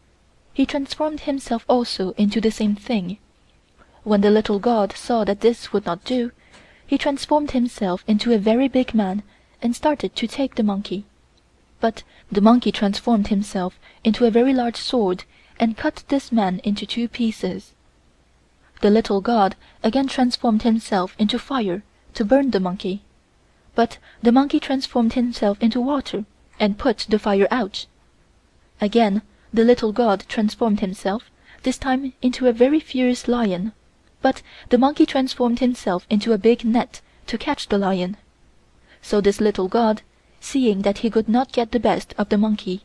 he transformed himself also into the same thing. When the little god saw that this would not do, he transformed himself into a very big man and started to take the monkey. But the monkey transformed himself into a very large sword and cut this man into 2 pieces. the little god again transformed himself into fire to burn the monkey, but the monkey transformed himself into water and put the fire out. Again the little god transformed himself, this time into a very fierce lion, but the monkey transformed himself into a big net to catch the lion. So this little god, seeing that he could not get the best of the monkey,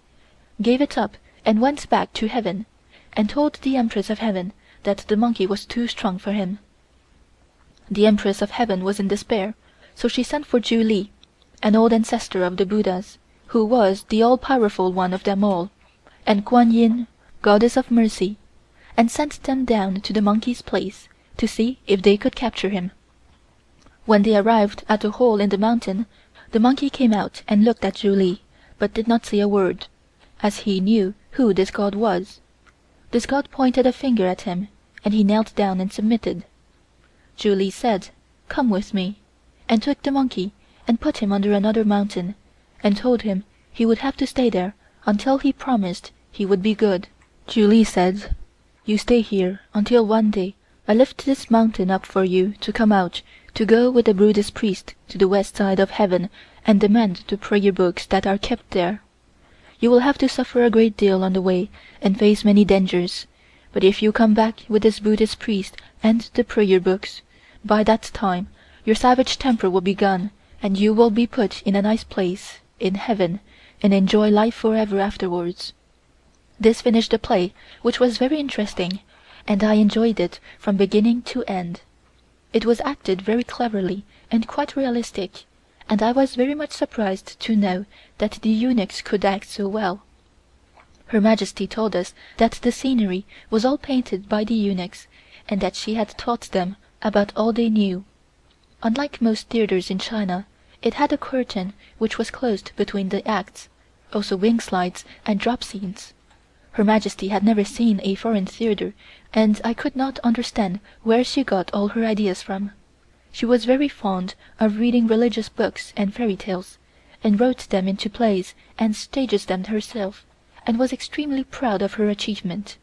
gave it up and went back to heaven, and told the Empress of Heaven that the monkey was too strong for him. The Empress of Heaven was in despair, so she sent for Ju Li, an old ancestor of the Buddhas, who was the all-powerful one of them all, and Kuan Yin, Goddess of Mercy, and sent them down to the monkey's place to see if they could capture him. When they arrived at a hole in the mountain, the monkey came out and looked at Ju Li, but did not say a word, as he knew who this god was. This god pointed a finger at him, and he knelt down and submitted. Ju Li said, "Come with me," and took the monkey and put him under another mountain, and told him he would have to stay there until he promised he would be good. Ju Li said, "You stay here until one day I lift this mountain up for you to come out to go with the Buddhist priest to the west side of heaven and demand the prayer books that are kept there. You will have to suffer a great deal on the way and face many dangers, but if you come back with this Buddhist priest and the prayer books, by that time your savage temper will be gone and you will be put in a nice place in heaven and enjoy life forever afterwards." This finished the play, which was very interesting, and I enjoyed it from beginning to end. It was acted very cleverly and quite realistic, and I was very much surprised to know that the eunuchs could act so well. Her Majesty told us that the scenery was all painted by the eunuchs, and that she had taught them about all they knew. Unlike most theaters in China, it had a curtain which was closed between the acts, also wing slides and drop scenes. Her Majesty had never seen a foreign theater, and I could not understand where she got all her ideas from. She was very fond of reading religious books and fairy tales, and wrote them into plays and stages them herself, and was extremely proud of her achievement.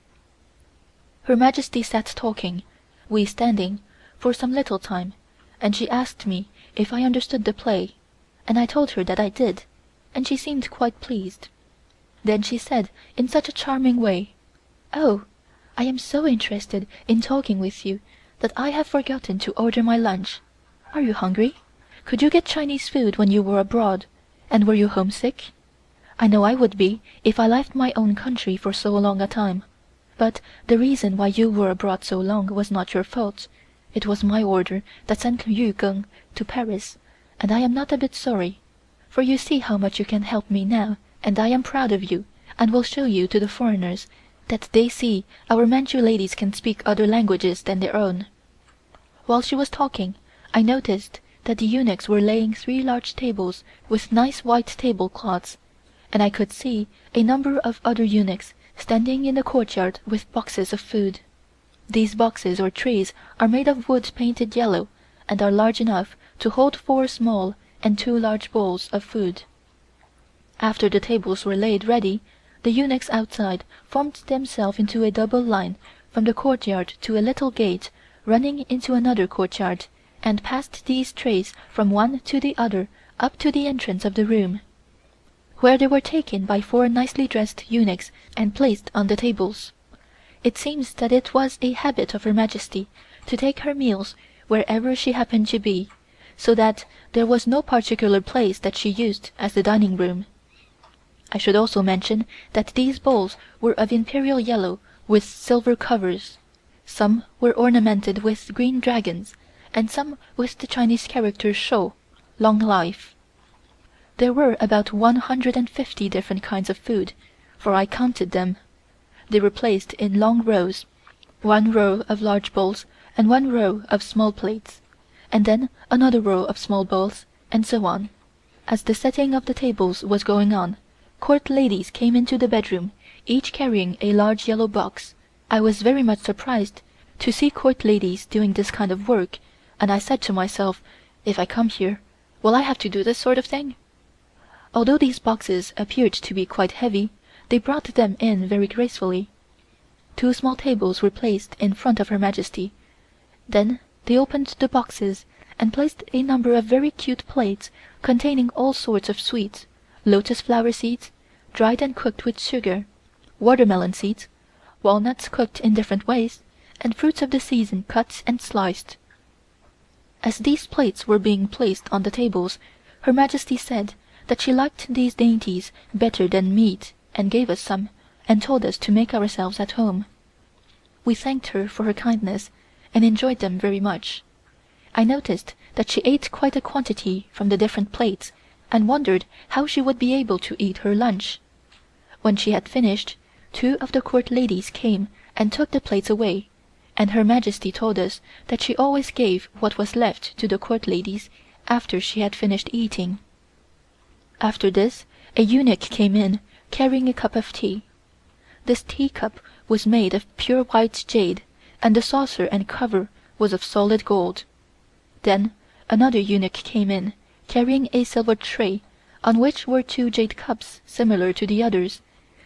Her Majesty sat talking, we standing, for some little time, and she asked me if I understood the play, and I told her that I did, and she seemed quite pleased. Then she said in such a charming way, "Oh, I am so interested in talking with you that I have forgotten to order my lunch. Are you hungry? Could you get Chinese food when you were abroad, and were you homesick? I know I would be if I left my own country for so long a time, but the reason why you were abroad so long was not your fault. It was my order that sent Yukon to Paris, and I am not a bit sorry, for you see how much you can help me now, and I am proud of you, and will show you to the foreigners, that they see our Manchu ladies can speak other languages than their own." While she was talking, I noticed that the eunuchs were laying 3 large tables with nice white tablecloths, and I could see a number of other eunuchs standing in the courtyard with boxes of food. These boxes or trays are made of wood painted yellow, and are large enough to hold 4 small and 2 large bowls of food. After the tables were laid ready, the eunuchs outside formed themselves into a double line from the courtyard to a little gate running into another courtyard, and passed these trays from one to the other up to the entrance of the room, where they were taken by 4 nicely dressed eunuchs and placed on the tables. It seems that it was a habit of Her Majesty to take her meals wherever she happened to be, so that there was no particular place that she used as the dining room. I should also mention that these bowls were of imperial yellow with silver covers. Some were ornamented with green dragons, and some with the Chinese character Shou, long life. There were about 150 different kinds of food, for I counted them. They were placed in long rows, 1 row of large bowls and 1 row of small plates, and then another row of small bowls, and so on. As the setting of the tables was going on, court ladies came into the bedroom, each carrying a large yellow box. I was very much surprised to see court ladies doing this kind of work, and I said to myself, if I come here, will I have to do this sort of thing? Although these boxes appeared to be quite heavy, they brought them in very gracefully. 2 small tables were placed in front of Her Majesty, Then they opened the boxes and placed a number of very cute plates containing all sorts of sweets, lotus flower seeds, dried and cooked with sugar, watermelon seeds, walnuts cooked in different ways, and fruits of the season cut and sliced. As these plates were being placed on the tables, Her Majesty said that she liked these dainties better than meat and gave us some, and told us to make ourselves at home. We thanked her for her kindness and enjoyed them very much. I noticed that she ate quite a quantity from the different plates, and wondered how she would be able to eat her lunch. When she had finished, 2 of the court ladies came and took the plates away, and Her Majesty told us that she always gave what was left to the court ladies after she had finished eating. After this a eunuch came in carrying a cup of tea. This teacup was made of pure white jade, and the saucer and cover was of solid gold. Then another eunuch came in carrying a silver tray on which were 2 jade cups similar to the others,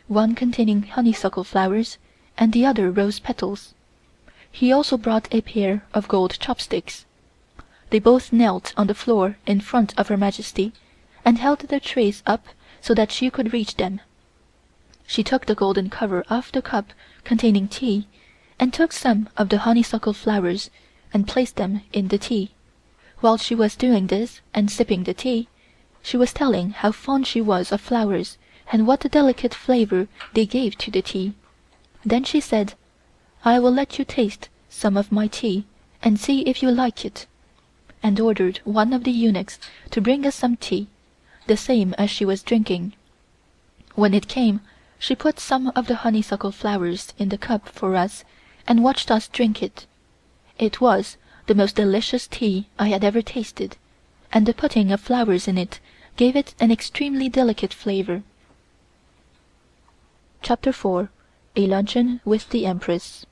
one containing honeysuckle flowers and the other rose petals. He also brought a pair of gold chopsticks. They both knelt on the floor in front of Her Majesty and held their trays up so that she could reach them. She took the golden cover off the cup containing tea and took some of the honeysuckle flowers and placed them in the tea. While she was doing this and sipping the tea, she was telling how fond she was of flowers and what a delicate flavor they gave to the tea. Then she said, "I will let you taste some of my tea and see if you like it," and ordered one of the eunuchs to bring us some tea, the same as she was drinking. When it came, she put some of the honeysuckle flowers in the cup for us and watched us drink it. It was the most delicious tea I had ever tasted, and the putting of flowers in it gave it an extremely delicate flavor. Chapter 4. A Luncheon with the Empress.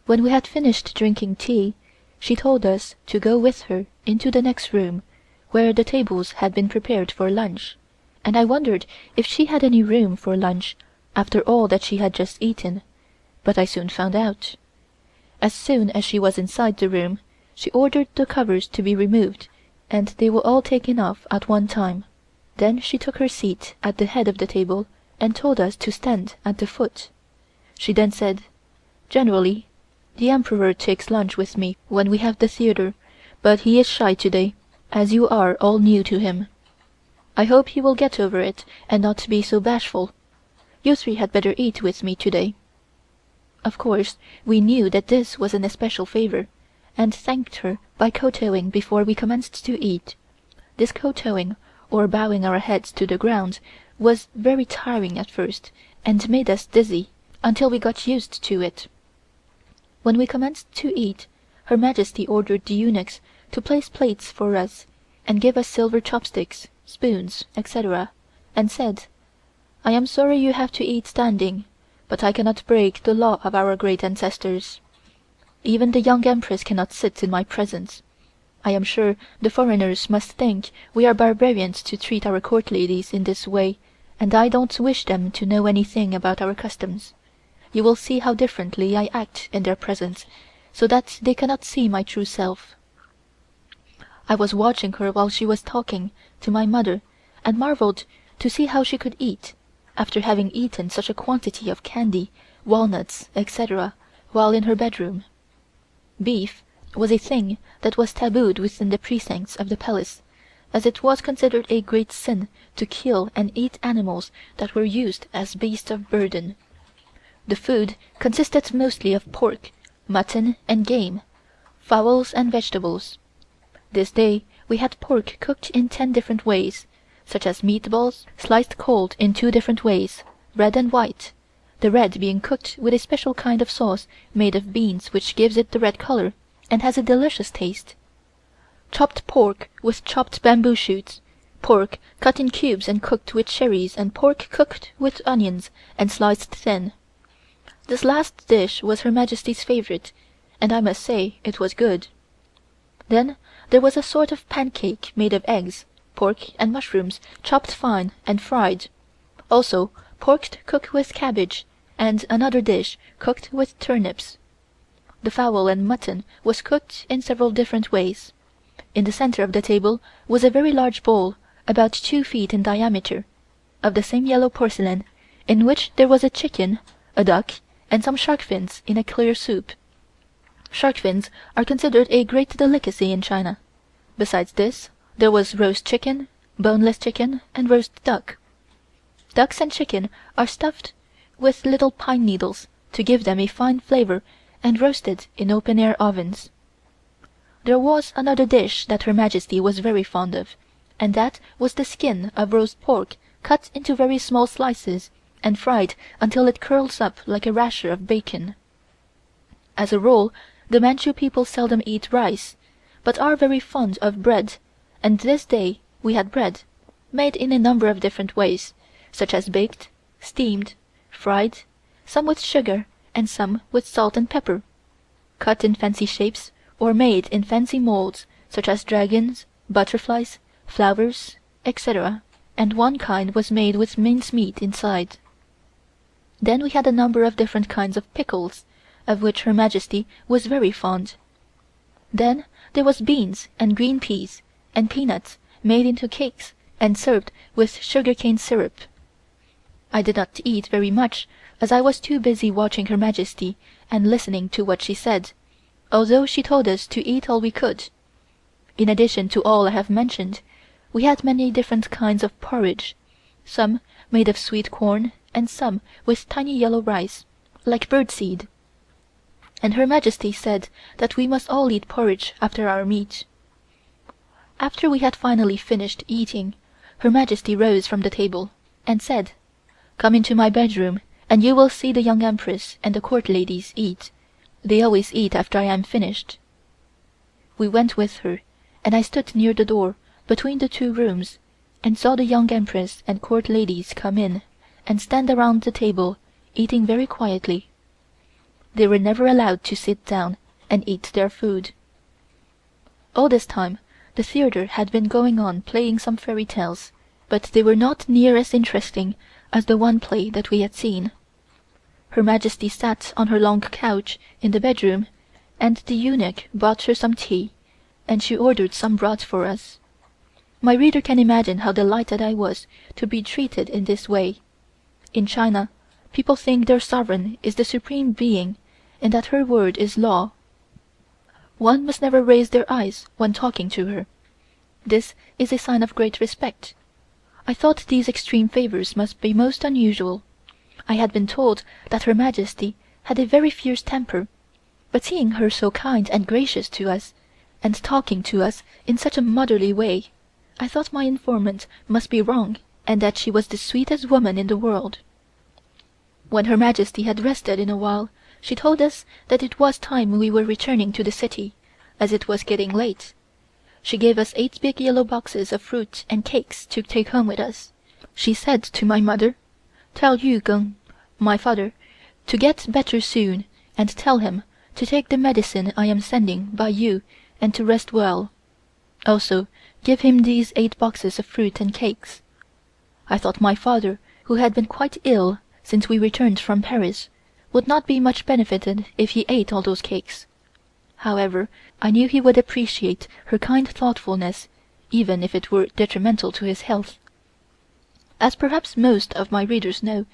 When we had finished drinking tea, she told us to go with her into the next room, where the tables had been prepared for lunch, and I wondered if she had any room for lunch after all that she had just eaten, but I soon found out. As soon as she was inside the room, she ordered the covers to be removed, and they were all taken off at one time. Then she took her seat at the head of the table and told us to stand at the foot. She then said, "Generally, the Emperor takes lunch with me when we have the theater, but he is shy today, as you are all new to him. I hope he will get over it and not be so bashful. You 3 had better eat with me today." Of course, we knew that this was an especial favor, and thanked her by kowtowing before we commenced to eat. This kowtowing, or bowing our heads to the ground, was very tiring at first, and made us dizzy until we got used to it. When we commenced to eat, Her Majesty ordered the eunuchs to place plates for us, and give us silver chopsticks, spoons, etc., and said, "I am sorry you have to eat standing, but I cannot break the law of our great ancestors. Even the young Empress cannot sit in my presence. I am sure the foreigners must think we are barbarians to treat our court ladies in this way, and I don't wish them to know anything about our customs. You will see how differently I act in their presence, so that they cannot see my true self." I was watching her while she was talking to my mother and marveled to see how she could eat, after having eaten such a quantity of candy, walnuts, etc., while in her bedroom. Beef was a thing that was tabooed within the precincts of the palace, as it was considered a great sin to kill and eat animals that were used as beasts of burden. The food consisted mostly of pork, mutton and game, fowls and vegetables. This day we had pork cooked in 10 different ways, such as meatballs sliced cold in 2 different ways, red and white, the red being cooked with a special kind of sauce made of beans which gives it the red color and has a delicious taste. Chopped pork with chopped bamboo shoots, pork cut in cubes and cooked with cherries, and pork cooked with onions and sliced thin. This last dish was Her Majesty's favorite, and I must say it was good. Then there was a sort of pancake made of eggs, pork and mushrooms chopped fine and fried, also pork cooked with cabbage, and another dish cooked with turnips. The fowl and mutton was cooked in several different ways. In the center of the table was a very large bowl, about 2 feet in diameter, of the same yellow porcelain, in which there was a chicken, a duck, and some shark fins in a clear soup. Shark fins are considered a great delicacy in China. Besides this, there was roast chicken, boneless chicken, and roast duck. Ducks and chicken are stuffed with little pine needles to give them a fine flavor and roasted in open-air ovens. There was another dish that Her Majesty was very fond of, and that was the skin of roast pork cut into very small slices and fried until it curls up like a rasher of bacon. As a rule, the Manchu people seldom eat rice, but are very fond of bread, and this day we had bread, made in a number of different ways, such as baked, steamed, fried, some with sugar and some with salt and pepper, cut in fancy shapes or made in fancy molds, such as dragons, butterflies, flowers, etc., and one kind was made with mincemeat inside. Then we had a number of different kinds of pickles, of which Her Majesty was very fond. Then there was beans and green peas and peanuts made into cakes and served with sugar-cane syrup. I did not eat very much, as I was too busy watching Her Majesty and listening to what she said, although she told us to eat all we could. In addition to all I have mentioned, we had many different kinds of porridge, some made of sweet corn and some with tiny yellow rice, like birdseed. And Her Majesty said that we must all eat porridge after our meat. After we had finally finished eating, Her Majesty rose from the table and said, "Come into my bedroom and you will see the young Empress and the court ladies eat. They always eat after I am finished." We went with her, and I stood near the door between the 2 rooms and saw the young Empress and court ladies come in and stand around the table eating very quietly. They were never allowed to sit down and eat their food. All this time the theater had been going on playing some fairy tales, but they were not near as interesting as the one play that we had seen. Her Majesty sat on her long couch in the bedroom, and the eunuch brought her some tea, and she ordered some broth for us. My reader can imagine how delighted I was to be treated in this way. In China, people think their sovereign is the supreme being and that her word is law. One must never raise their eyes when talking to her. This is a sign of great respect. I thought these extreme favors must be most unusual. I had been told that Her Majesty had a very fierce temper, but seeing her so kind and gracious to us, and talking to us in such a motherly way, I thought my informant must be wrong and that she was the sweetest woman in the world. When Her Majesty had rested in a while, she told us that it was time we were returning to the city, as it was getting late. She gave us 8 big yellow boxes of fruit and cakes to take home with us. She said to my mother, "Tell Yukon, my father, to get better soon, and tell him to take the medicine I am sending by you and to rest well. Also give him these 8 boxes of fruit and cakes." I thought my father, who had been quite ill since we returned from Paris, would not be much benefited if he ate all those cakes. However, I knew he would appreciate her kind thoughtfulness, even if it were detrimental to his health. As perhaps most of my readers know,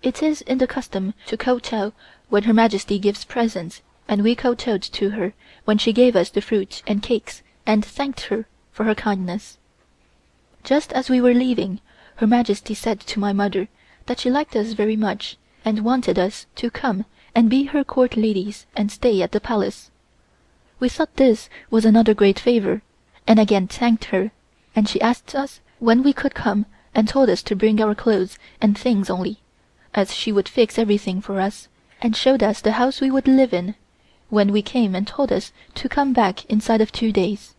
it is in the custom to kowtow when Her Majesty gives presents, and we kowtowed to her when she gave us the fruit and cakes and thanked her for her kindness. Just as we were leaving, Her Majesty said to my mother that she liked us very much and wanted us to come and be her court ladies and stay at the palace. We thought this was another great favor, and again thanked her, and she asked us when we could come and told us to bring our clothes and things only, as she would fix everything for us, and showed us the house we would live in, when we came and told us to come back inside of 2 days.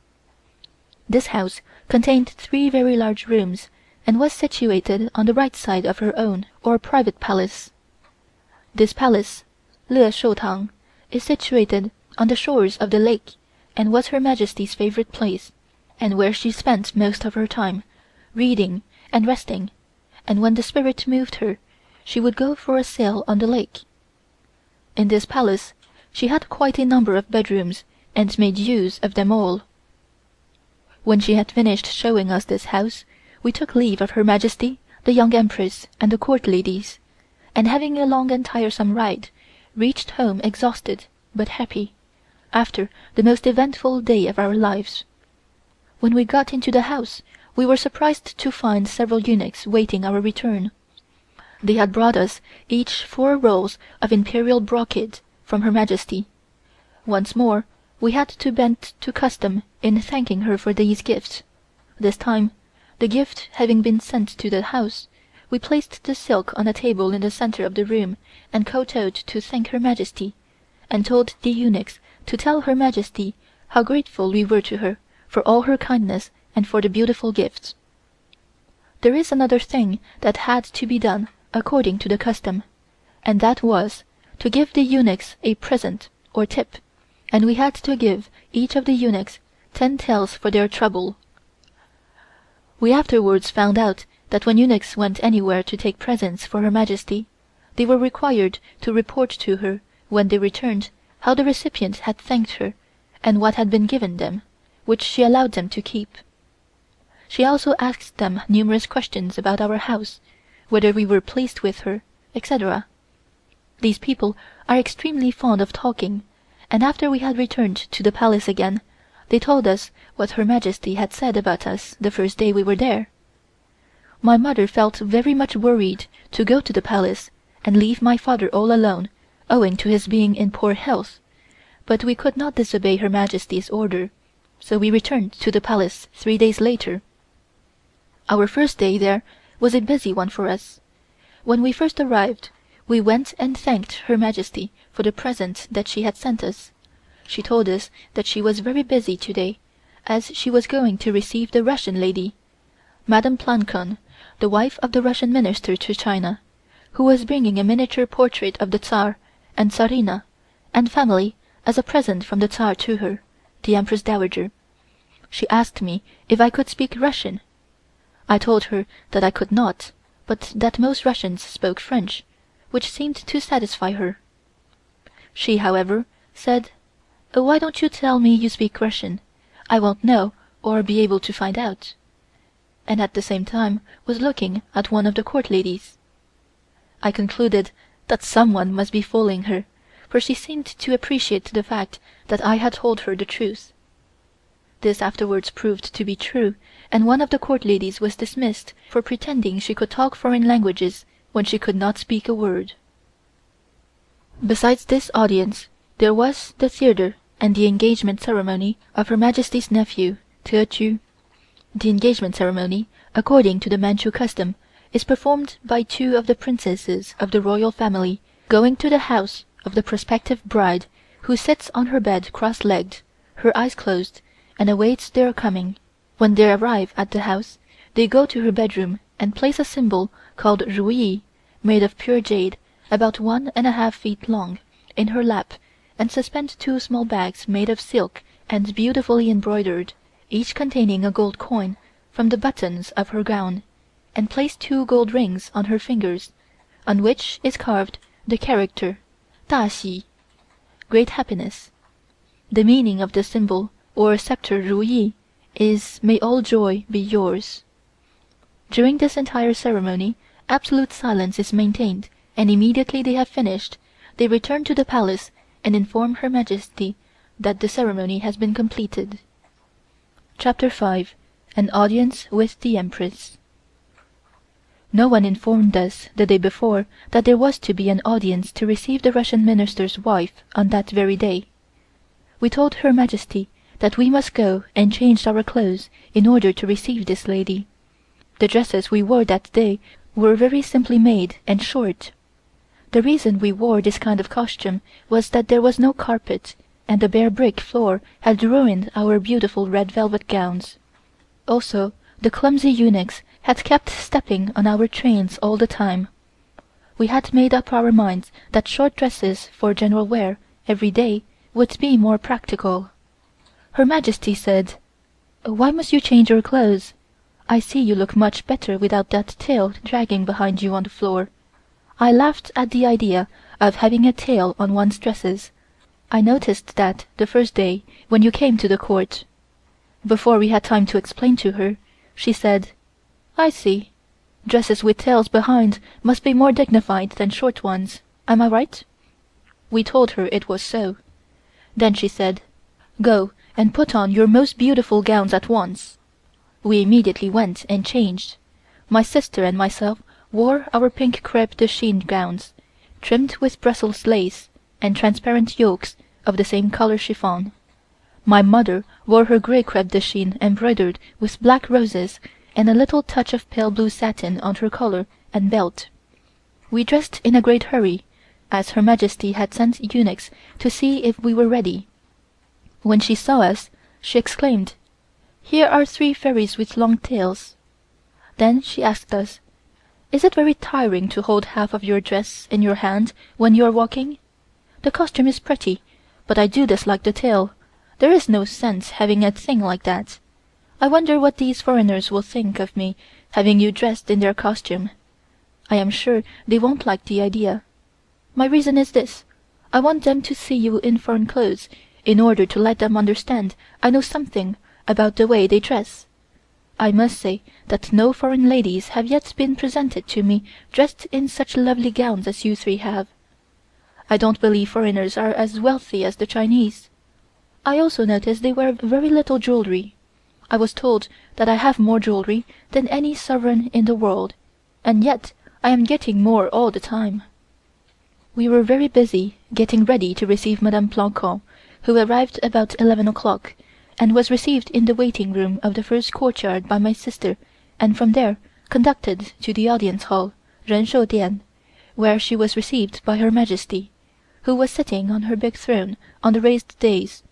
This house contained 3 very large rooms, and was situated on the right side of her own or private palace. This palace, Le Shou Tang, is situated on the shores of the lake, and was Her Majesty's favorite place, and where she spent most of her time, reading and resting, and when the spirit moved her, she would go for a sail on the lake. In this palace she had quite a number of bedrooms and made use of them all. When she had finished showing us this house, we took leave of Her Majesty, the young Empress, and the court ladies, and having a long and tiresome ride, reached home exhausted but happy, after the most eventful day of our lives. When we got into the house, we were surprised to find several eunuchs waiting our return. They had brought us each 4 rolls of imperial brocade from Her Majesty. Once more we had to bend to custom in thanking her for these gifts. This time, the gift having been sent to the house, we placed the silk on a table in the center of the room and kowtowed to thank Her Majesty, and told the eunuchs to tell Her Majesty how grateful we were to her for all her kindness and for the beautiful gifts. There is another thing that had to be done according to the custom, and that was to give the eunuchs a present or tip, and we had to give each of the eunuchs 10 taels for their trouble. We afterwards found out that when eunuchs went anywhere to take presents for Her Majesty, they were required to report to her when they returned how the recipient had thanked her and what had been given them, which she allowed them to keep. She also asked them numerous questions about our house, whether we were pleased with her, etc. These people are extremely fond of talking, and after we had returned to the Palace again, they told us what Her Majesty had said about us the first day we were there. My mother felt very much worried to go to the Palace and leave my father all alone, owing to his being in poor health, but we could not disobey Her Majesty's order, so we returned to the Palace 3 days later. Our first day there was a busy one for us. When we first arrived, we went and thanked Her Majesty for the present that she had sent us. She told us that she was very busy today, as she was going to receive the Russian lady, Madame Plancon, the wife of the Russian minister to China, who was bringing a miniature portrait of the Tsar and Tsarina and family as a present from the Tsar to her, the Empress Dowager. She asked me if I could speak Russian. I told her that I could not, but that most Russians spoke French, which seemed to satisfy her. She, however, said, "Why don't you tell me you speak Russian? I won't know or be able to find out," and at the same time was looking at one of the court ladies. I concluded that someone must be fooling her, for she seemed to appreciate the fact that I had told her the truth. This afterwards proved to be true, and one of the court ladies was dismissed for pretending she could talk foreign languages when she could not speak a word. Besides this audience, there was the theater and the engagement ceremony of Her Majesty's nephew, Te-Chu. The engagement ceremony, according to the Manchu custom, is performed by 2 of the princesses of the royal family going to the house of the prospective bride, who sits on her bed cross-legged, her eyes closed, and awaits their coming. When they arrive at the house, they go to her bedroom and place a symbol called Ruyi, made of pure jade, about 1½ feet long, in her lap, and suspend 2 small bags made of silk and beautifully embroidered, each containing a gold coin, from the buttons of her gown, and place 2 gold rings on her fingers, on which is carved the character Da Xi, great happiness. The meaning of the symbol, or scepter Ruyi, is "May all joy be yours." During this entire ceremony, absolute silence is maintained, and immediately they have finished, they return to the Palace and inform Her Majesty that the ceremony has been completed. Chapter 5. An Audience with the Empress. No one informed us the day before that there was to be an audience to receive the Russian minister's wife on that very day. We told Her Majesty that we must go and change our clothes in order to receive this lady. The dresses we wore that day were very simply made and short. The reason we wore this kind of costume was that there was no carpet, and the bare brick floor had ruined our beautiful red velvet gowns. Also, the clumsy eunuchs had kept stepping on our trains all the time. We had made up our minds that short dresses for general wear every day would be more practical. Her Majesty said, "Why must you change your clothes? I see you look much better without that tail dragging behind you on the floor." I laughed at the idea of having a tail on one's dresses. I noticed that the first day when you came to the court. Before we had time to explain to her, she said, 'I see. Dresses with tails behind must be more dignified than short ones. Am I right?' We told her it was so. Then she said, 'Go and put on your most beautiful gowns at once.' We immediately went and changed. My sister and myself wore our pink crêpe de chine gowns, trimmed with Brussels lace and transparent yokes of the same color chiffon. My mother wore her grey crêpe de chine embroidered with black roses and a little touch of pale blue satin on her collar and belt. We dressed in a great hurry, as Her Majesty had sent eunuchs to see if we were ready. When she saw us, she exclaimed, 'Here are 3 fairies with long tails.' Then she asked us, 'Is it very tiring to hold half of your dress in your hand when you are walking? The costume is pretty, but I do dislike the tail. There is no sense having a thing like that. I wonder what these foreigners will think of me having you dressed in their costume. I am sure they won't like the idea. My reason is this: I want them to see you in foreign clothes, in order to let them understand I know something about the way they dress. I must say that no foreign ladies have yet been presented to me dressed in such lovely gowns as you 3 have. I don't believe foreigners are as wealthy as the Chinese. I also notice they wear very little jewelry. I was told that I have more jewelry than any sovereign in the world, and yet I am getting more all the time." We were very busy getting ready to receive Madame Plancon, who arrived about 11 o'clock, and was received in the waiting room of the first courtyard by my sister, and from there conducted to the audience hall, Ren Shou Dian, where she was received by Her Majesty, who was sitting on her big throne on the raised dais.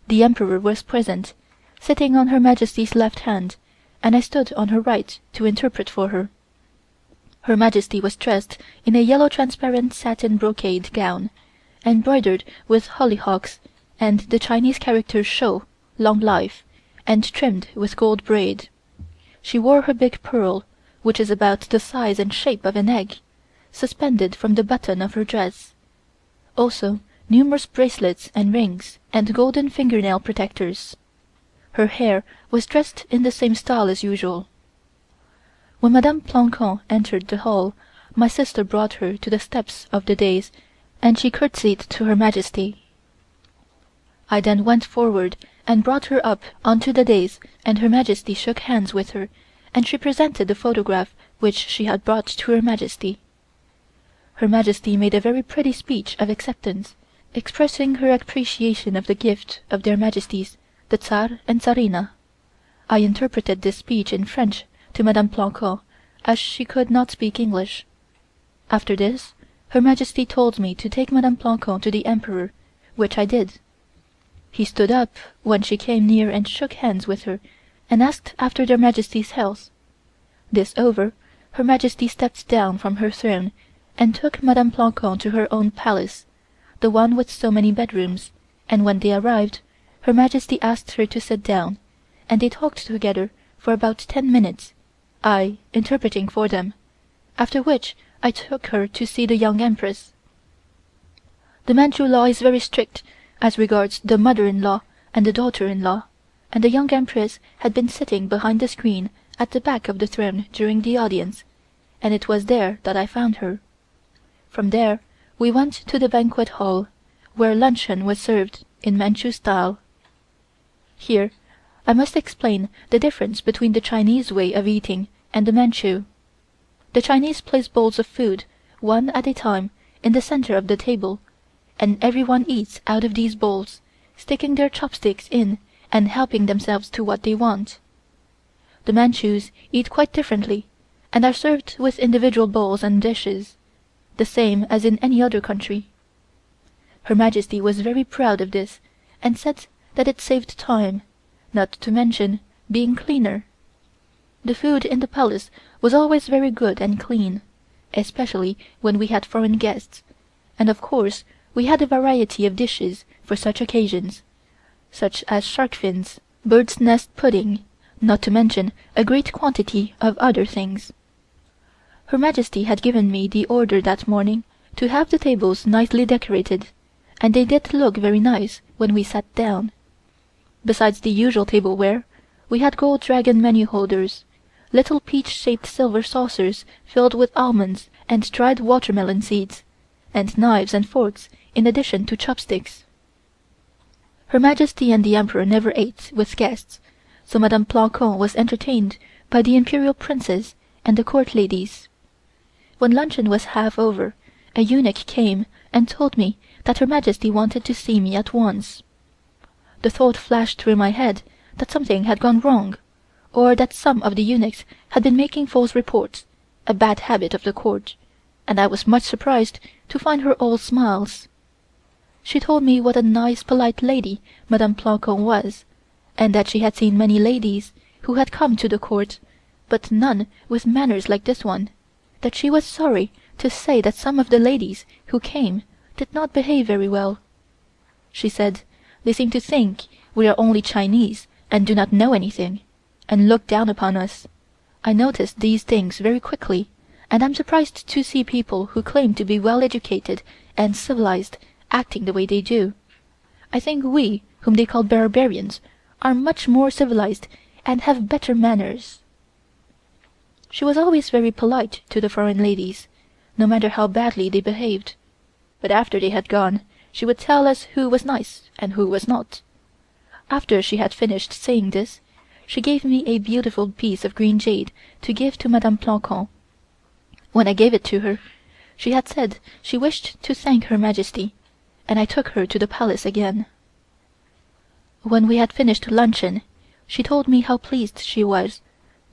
The Emperor was present, sitting on Her Majesty's left hand, and I stood on her right to interpret for her. Her Majesty was dressed in a yellow transparent satin brocade gown, embroidered with hollyhocks and the Chinese character Shou, long life, and trimmed with gold braid. She wore her big pearl, which is about the size and shape of an egg, suspended from the button of her dress. Also numerous bracelets and rings and golden fingernail protectors. Her hair was dressed in the same style as usual. When Madame Plancon entered the hall, my sister brought her to the steps of the dais, and she curtsied to Her Majesty. I then went forward and brought her up onto the dais, and Her Majesty shook hands with her, and she presented the photograph which she had brought to Her Majesty. Her Majesty made a very pretty speech of acceptance, expressing her appreciation of the gift of their Majesties, the Tsar and Tsarina. I interpreted this speech in French to Madame Plancon, as she could not speak English. After this, Her Majesty told me to take Madame Plancon to the Emperor, which I did. He stood up when she came near and shook hands with her, and asked after their Majesties' health. This over, Her Majesty stepped down from her throne and took Madame Plancon to her own palace, the one with so many bedrooms, and when they arrived, Her Majesty asked her to sit down, and they talked together for about 10 minutes, I interpreting for them, after which I took her to see the young Empress. The Manchu law is very strict as regards the mother-in-law and the daughter-in-law, and the young Empress had been sitting behind the screen at the back of the throne during the audience, and it was there that I found her. From there we went to the banquet hall, where luncheon was served in Manchu style. Here I must explain the difference between the Chinese way of eating and the Manchu. The Chinese place bowls of food, one at a time, in the center of the table, and everyone eats out of these bowls, sticking their chopsticks in and helping themselves to what they want. The Manchus eat quite differently, and are served with individual bowls and dishes, the same as in any other country. Her Majesty was very proud of this, and said that it saved time, not to mention being cleaner. The food in the palace was always very good and clean, especially when we had foreign guests, and of course we had a variety of dishes for such occasions, such as shark fins, bird's nest pudding, not to mention a great quantity of other things. Her Majesty had given me the order that morning to have the tables nicely decorated, and they did look very nice when we sat down. Besides the usual tableware, we had gold dragon menu holders, little peach-shaped silver saucers filled with almonds and dried watermelon seeds, and knives and forks in addition to chopsticks. Her Majesty and the Emperor never ate with guests, so Madame Plancon was entertained by the Imperial Princess and the court ladies. When luncheon was half over, a eunuch came and told me that Her Majesty wanted to see me at once. The thought flashed through my head that something had gone wrong, or that some of the eunuchs had been making false reports, a bad habit of the court, and I was much surprised to find her all smiles. She told me what a nice, polite lady Madame Plancon was, and that she had seen many ladies who had come to the court, but none with manners like this one, that she was sorry to say that some of the ladies who came did not behave very well. She said, "They seem to think we are only Chinese and do not know anything, and look down upon us." I noticed these things very quickly, and am surprised to see people who claim to be well educated and civilized acting the way they do. I think we, whom they call barbarians, are much more civilized and have better manners. She was always very polite to the foreign ladies, no matter how badly they behaved, but after they had gone she would tell us who was nice and who was not. After she had finished saying this, she gave me a beautiful piece of green jade to give to Madame Plancon. When I gave it to her, she had said she wished to thank Her Majesty, and I took her to the palace again. When we had finished luncheon, she told me how pleased she was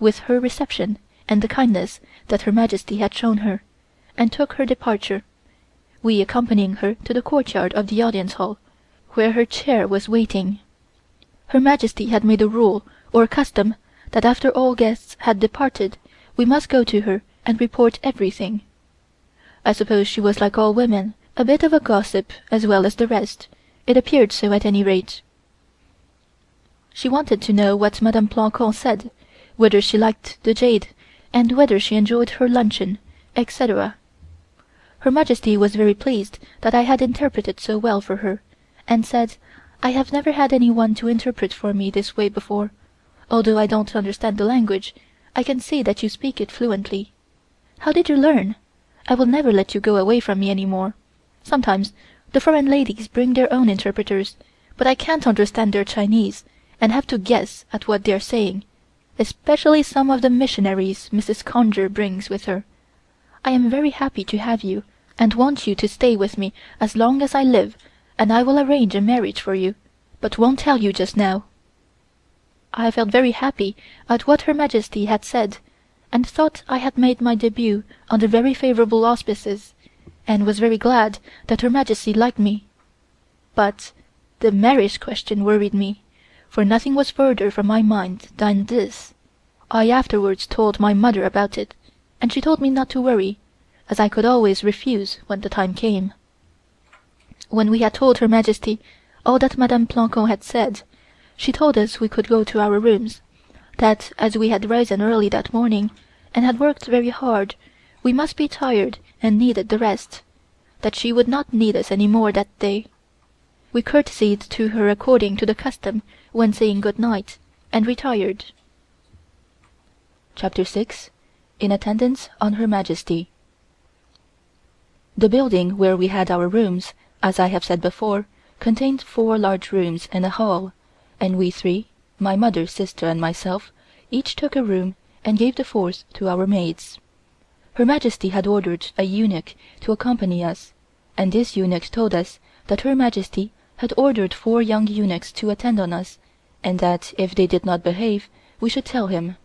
with her reception and the kindness that Her Majesty had shown her, and took her departure, we accompanying her to the courtyard of the audience hall, where her chair was waiting. Her Majesty had made a rule or custom that after all guests had departed we must go to her and report everything. I suppose she was like all women, a bit of a gossip as well as the rest. It appeared so at any rate. She wanted to know what Madame Plancon said, whether she liked the jade, and whether she enjoyed her luncheon, etc. Her Majesty was very pleased that I had interpreted so well for her, and said, "I have never had anyone to interpret for me this way before. Although I don't understand the language, I can see that you speak it fluently. How did you learn? I will never let you go away from me any more. Sometimes the foreign ladies bring their own interpreters, but I can't understand their Chinese, and have to guess at what they are saying, especially some of the missionaries Mrs. Conger brings with her. I am very happy to have you, and want you to stay with me as long as I live, and I will arrange a marriage for you, but won't tell you just now." I felt very happy at what Her Majesty had said, and thought I had made my debut under very favorable auspices, and was very glad that Her Majesty liked me. But the marriage question worried me, for nothing was further from my mind than this. I afterwards told my mother about it, and she told me not to worry, as I could always refuse when the time came. When we had told Her Majesty all that Madame Plancon had said, she told us we could go to our rooms, that as we had risen early that morning, and had worked very hard, we must be tired and needed the rest, that she would not need us any more that day. We courtesied to her according to the custom when saying good night, and retired. Chapter 6. In attendance on Her Majesty. The building where we had our rooms, as I have said before, contained 4 large rooms and a hall, and we 3, my mother, sister, and myself, each took a room and gave the 4th to our maids. Her Majesty had ordered a eunuch to accompany us, and this eunuch told us that Her Majesty had ordered 4 young eunuchs to attend on us, and that if they did not behave we should tell him.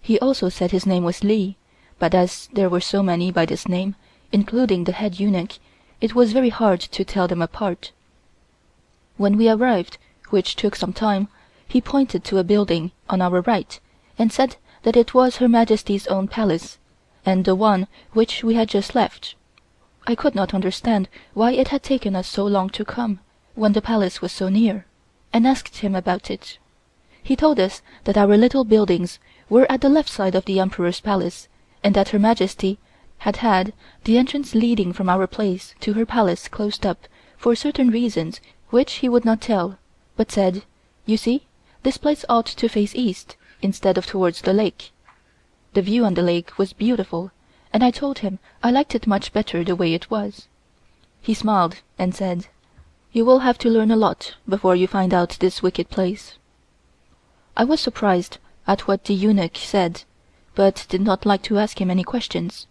He also said his name was Li, but as there were so many by this name, including the head eunuch, it was very hard to tell them apart. When we arrived, which took some time, he pointed to a building on our right, and said that it was Her Majesty's own palace, and the one which we had just left. I could not understand why it had taken us so long to come, when the palace was so near, and asked him about it. He told us that our little buildings were at the left side of the Emperor's palace, and that Her Majesty had had the entrance leading from our place to her palace closed up for certain reasons which he would not tell, but said, "You see, this place ought to face east, instead of towards the lake." The view on the lake was beautiful, and I told him I liked it much better the way it was. He smiled and said, "You will have to learn a lot before you find out this wicked place." I was surprised at what the eunuch said, but did not like to ask him any questions.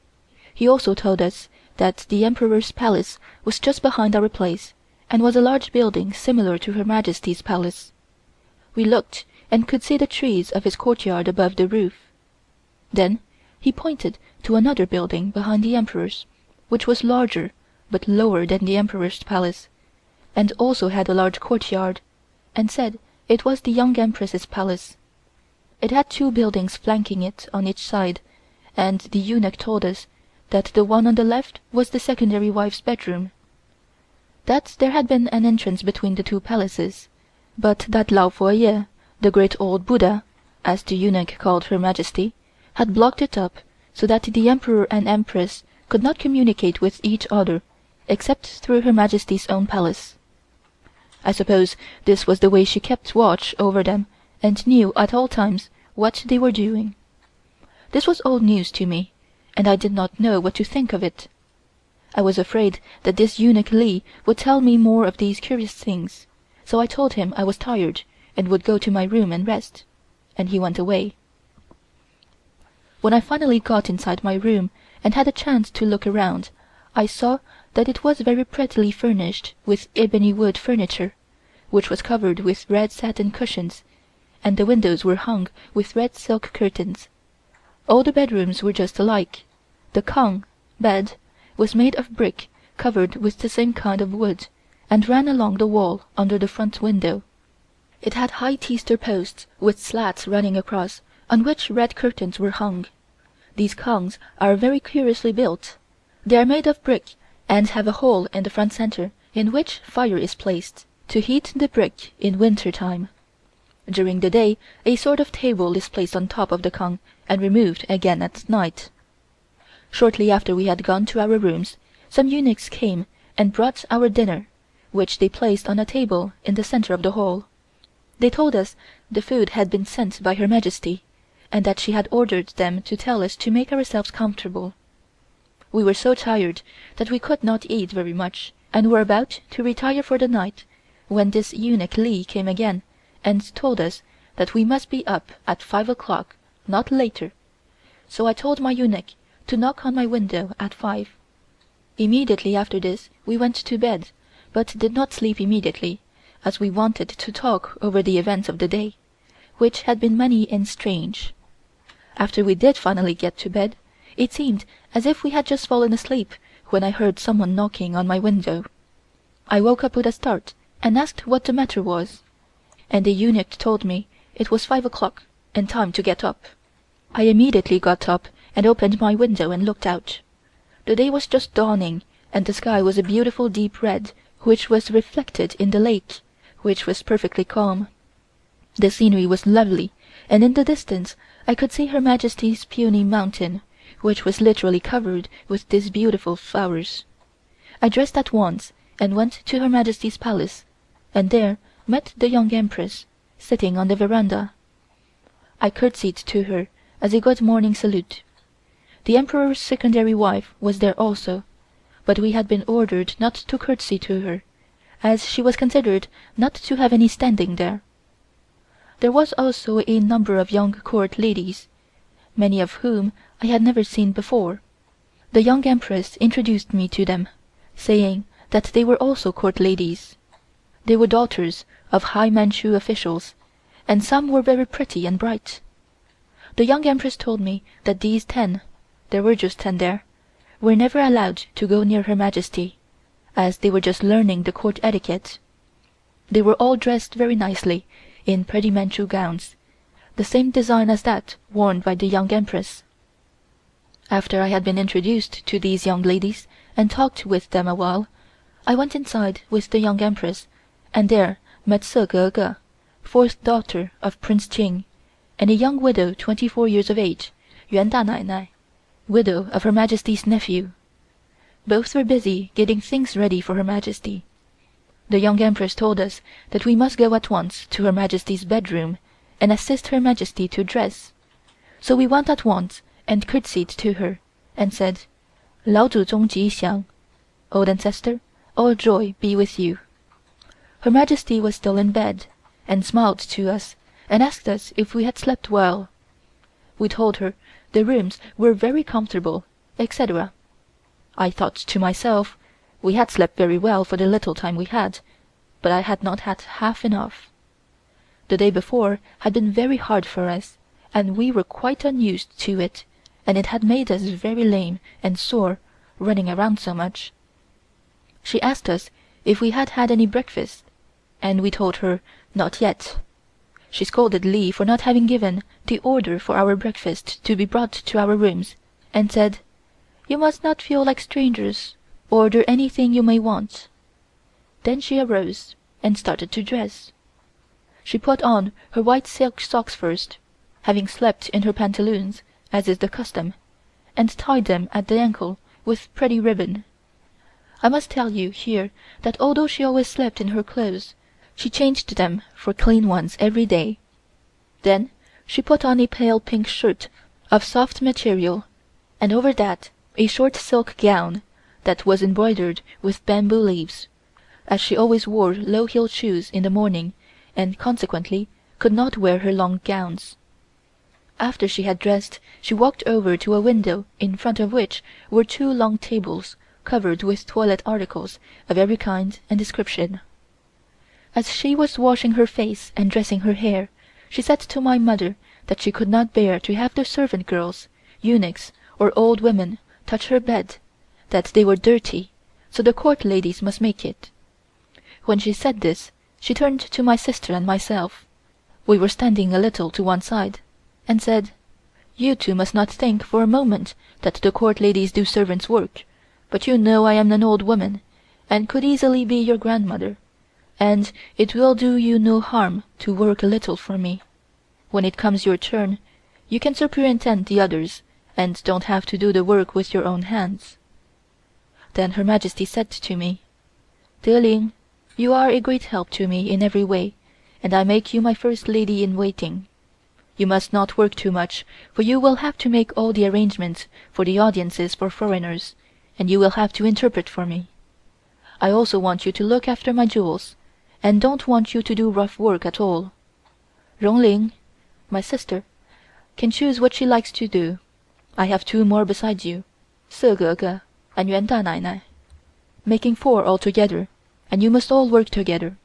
He also told us that the Emperor's palace was just behind our place, and was a large building similar to Her Majesty's palace. We looked and could see the trees of his courtyard above the roof. Then he pointed to another building behind the Emperor's, which was larger but lower than the Emperor's palace, and also had a large courtyard, and said it was the young Empress's palace. It had 2 buildings flanking it on each side, and the eunuch told us that the one on the left was the secondary wife's bedroom. That there had been an entrance between the 2 palaces, but that Lao Fo Ye, the great old Buddha, as the eunuch called Her Majesty, had blocked it up so that the Emperor and Empress could not communicate with each other except through Her Majesty's own palace. I suppose this was the way she kept watch over them and knew at all times what they were doing. This was old news to me, and I did not know what to think of it. I was afraid that this eunuch Li would tell me more of these curious things, so I told him I was tired and would go to my room and rest, and he went away. When I finally got inside my room and had a chance to look around, I saw that it was very prettily furnished with ebony wood furniture, which was covered with red satin cushions, and the windows were hung with red silk curtains. All the bedrooms were just alike. The kang bed was made of brick covered with the same kind of wood, and ran along the wall under the front window. It had high teaster posts with slats running across, on which red curtains were hung. These kangs are very curiously built. They are made of brick and have a hole in the front center in which fire is placed, to heat the brick in winter time. During the day a sort of table is placed on top of the kang and removed again at night. Shortly after we had gone to our rooms, some eunuchs came and brought our dinner, which they placed on a table in the center of the hall. They told us the food had been sent by Her Majesty, and that she had ordered them to tell us to make ourselves comfortable. We were so tired that we could not eat very much, and were about to retire for the night when this eunuch Li came again and told us that we must be up at 5 o'clock, not later. So I told my eunuch to knock on my window at 5. Immediately after this we went to bed, but did not sleep immediately, as we wanted to talk over the events of the day, which had been many and strange. After we did finally get to bed, it seemed as if we had just fallen asleep when I heard someone knocking on my window. I woke up with a start and asked what the matter was, and the eunuch told me it was 5 o'clock and time to get up. I immediately got up and opened my window and looked out. The day was just dawning, and the sky was a beautiful deep red, which was reflected in the lake, which was perfectly calm. The scenery was lovely, and in the distance I could see Her Majesty's puny mountain, which was literally covered with these beautiful flowers. I dressed at once and went to Her Majesty's palace, and there met the young Empress, sitting on the veranda. I curtsied to her as a good morning salute. The Emperor's secondary wife was there also, but we had been ordered not to curtsy to her, as she was considered not to have any standing there. There was also a number of young court ladies, many of whom I had never seen before. The young Empress introduced me to them, saying that they were also court ladies. They were daughters of high Manchu officials, and some were very pretty and bright. The young Empress told me that these 10, there were just 10 there, were never allowed to go near Her Majesty, as they were just learning the court etiquette. They were all dressed very nicely in pretty Manchu gowns, the same design as that worn by the young Empress. After I had been introduced to these young ladies and talked with them a while, I went inside with the young Empress, and there met Se Ge, 4th daughter of Prince Ching, and a young widow 24 years of age, Yuan Da Nai Nai, widow of Her Majesty's nephew. Both were busy getting things ready for Her Majesty, The young Empress told us that we must go at once to Her Majesty's bedroom and assist Her Majesty to dress. So we went at once and curtsied to her, and said, "Lao Zuzong Ji Xiang," Old Ancestor, all joy be with you. Her Majesty was still in bed, and smiled to us and asked us if we had slept well. We told her the rooms were very comfortable, etc. I thought to myself, we had slept very well for the little time we had, but I had not had half enough. The day before had been very hard for us, and we were quite unused to it, and it had made us very lame and sore, running around so much. She asked us if we had had any breakfast, and we told her not yet. She scolded Li for not having given the order for our breakfast to be brought to our rooms, and said, "You must not feel like strangers. Order anything you may want." Then she arose and started to dress. She put on her white silk socks first, having slept in her pantaloons, as is the custom, and tied them at the ankle with pretty ribbon. I must tell you here that although she always slept in her clothes, she changed them for clean ones every day. Then she put on a pale pink shirt of soft material, and over that a short silk gown that was embroidered with bamboo leaves, as she always wore low-heeled shoes in the morning and consequently could not wear her long gowns. After she had dressed, she walked over to a window in front of which were two long tables covered with toilet articles of every kind and description. As she was washing her face and dressing her hair, she said to my mother that she could not bear to have the servant girls, eunuchs, or old women touch her bed, that they were dirty, so the court ladies must make it. When she said this, she turned to my sister and myself, we were standing a little to one side, and said, "You two must not think for a moment that the court ladies do servants' work, but you know I am an old woman, and could easily be your grandmother, and it will do you no harm to work a little for me. When it comes your turn, you can superintend the others, and don't have to do the work with your own hands." Then Her Majesty said to me, "Dear Ling, you are a great help to me in every way, and I make you my first lady in waiting. You must not work too much, for you will have to make all the arrangements for the audiences for foreigners, and you will have to interpret for me. I also want you to look after my jewels, and don't want you to do rough work at all. Ling, my sister, can choose what she likes to do. I have two more besides you, Se Gege and Yuan Da Nai Nai, making four altogether, and you must all work together.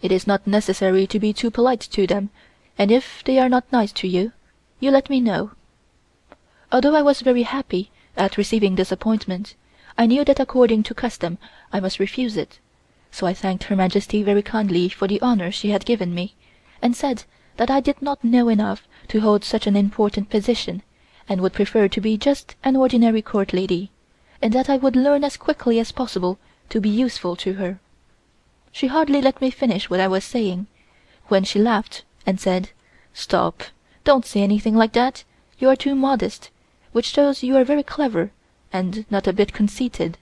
It is not necessary to be too polite to them, and if they are not nice to you, you let me know." Although I was very happy at receiving this appointment, I knew that according to custom I must refuse it, so I thanked Her Majesty very kindly for the honor she had given me, and said that I did not know enough to hold such an important position, and would prefer to be just an ordinary court lady, and that I would learn as quickly as possible to be useful to her. She hardly let me finish what I was saying, when she laughed and said, "Stop, don't say anything like that, you are too modest, which shows you are very clever and not a bit conceited.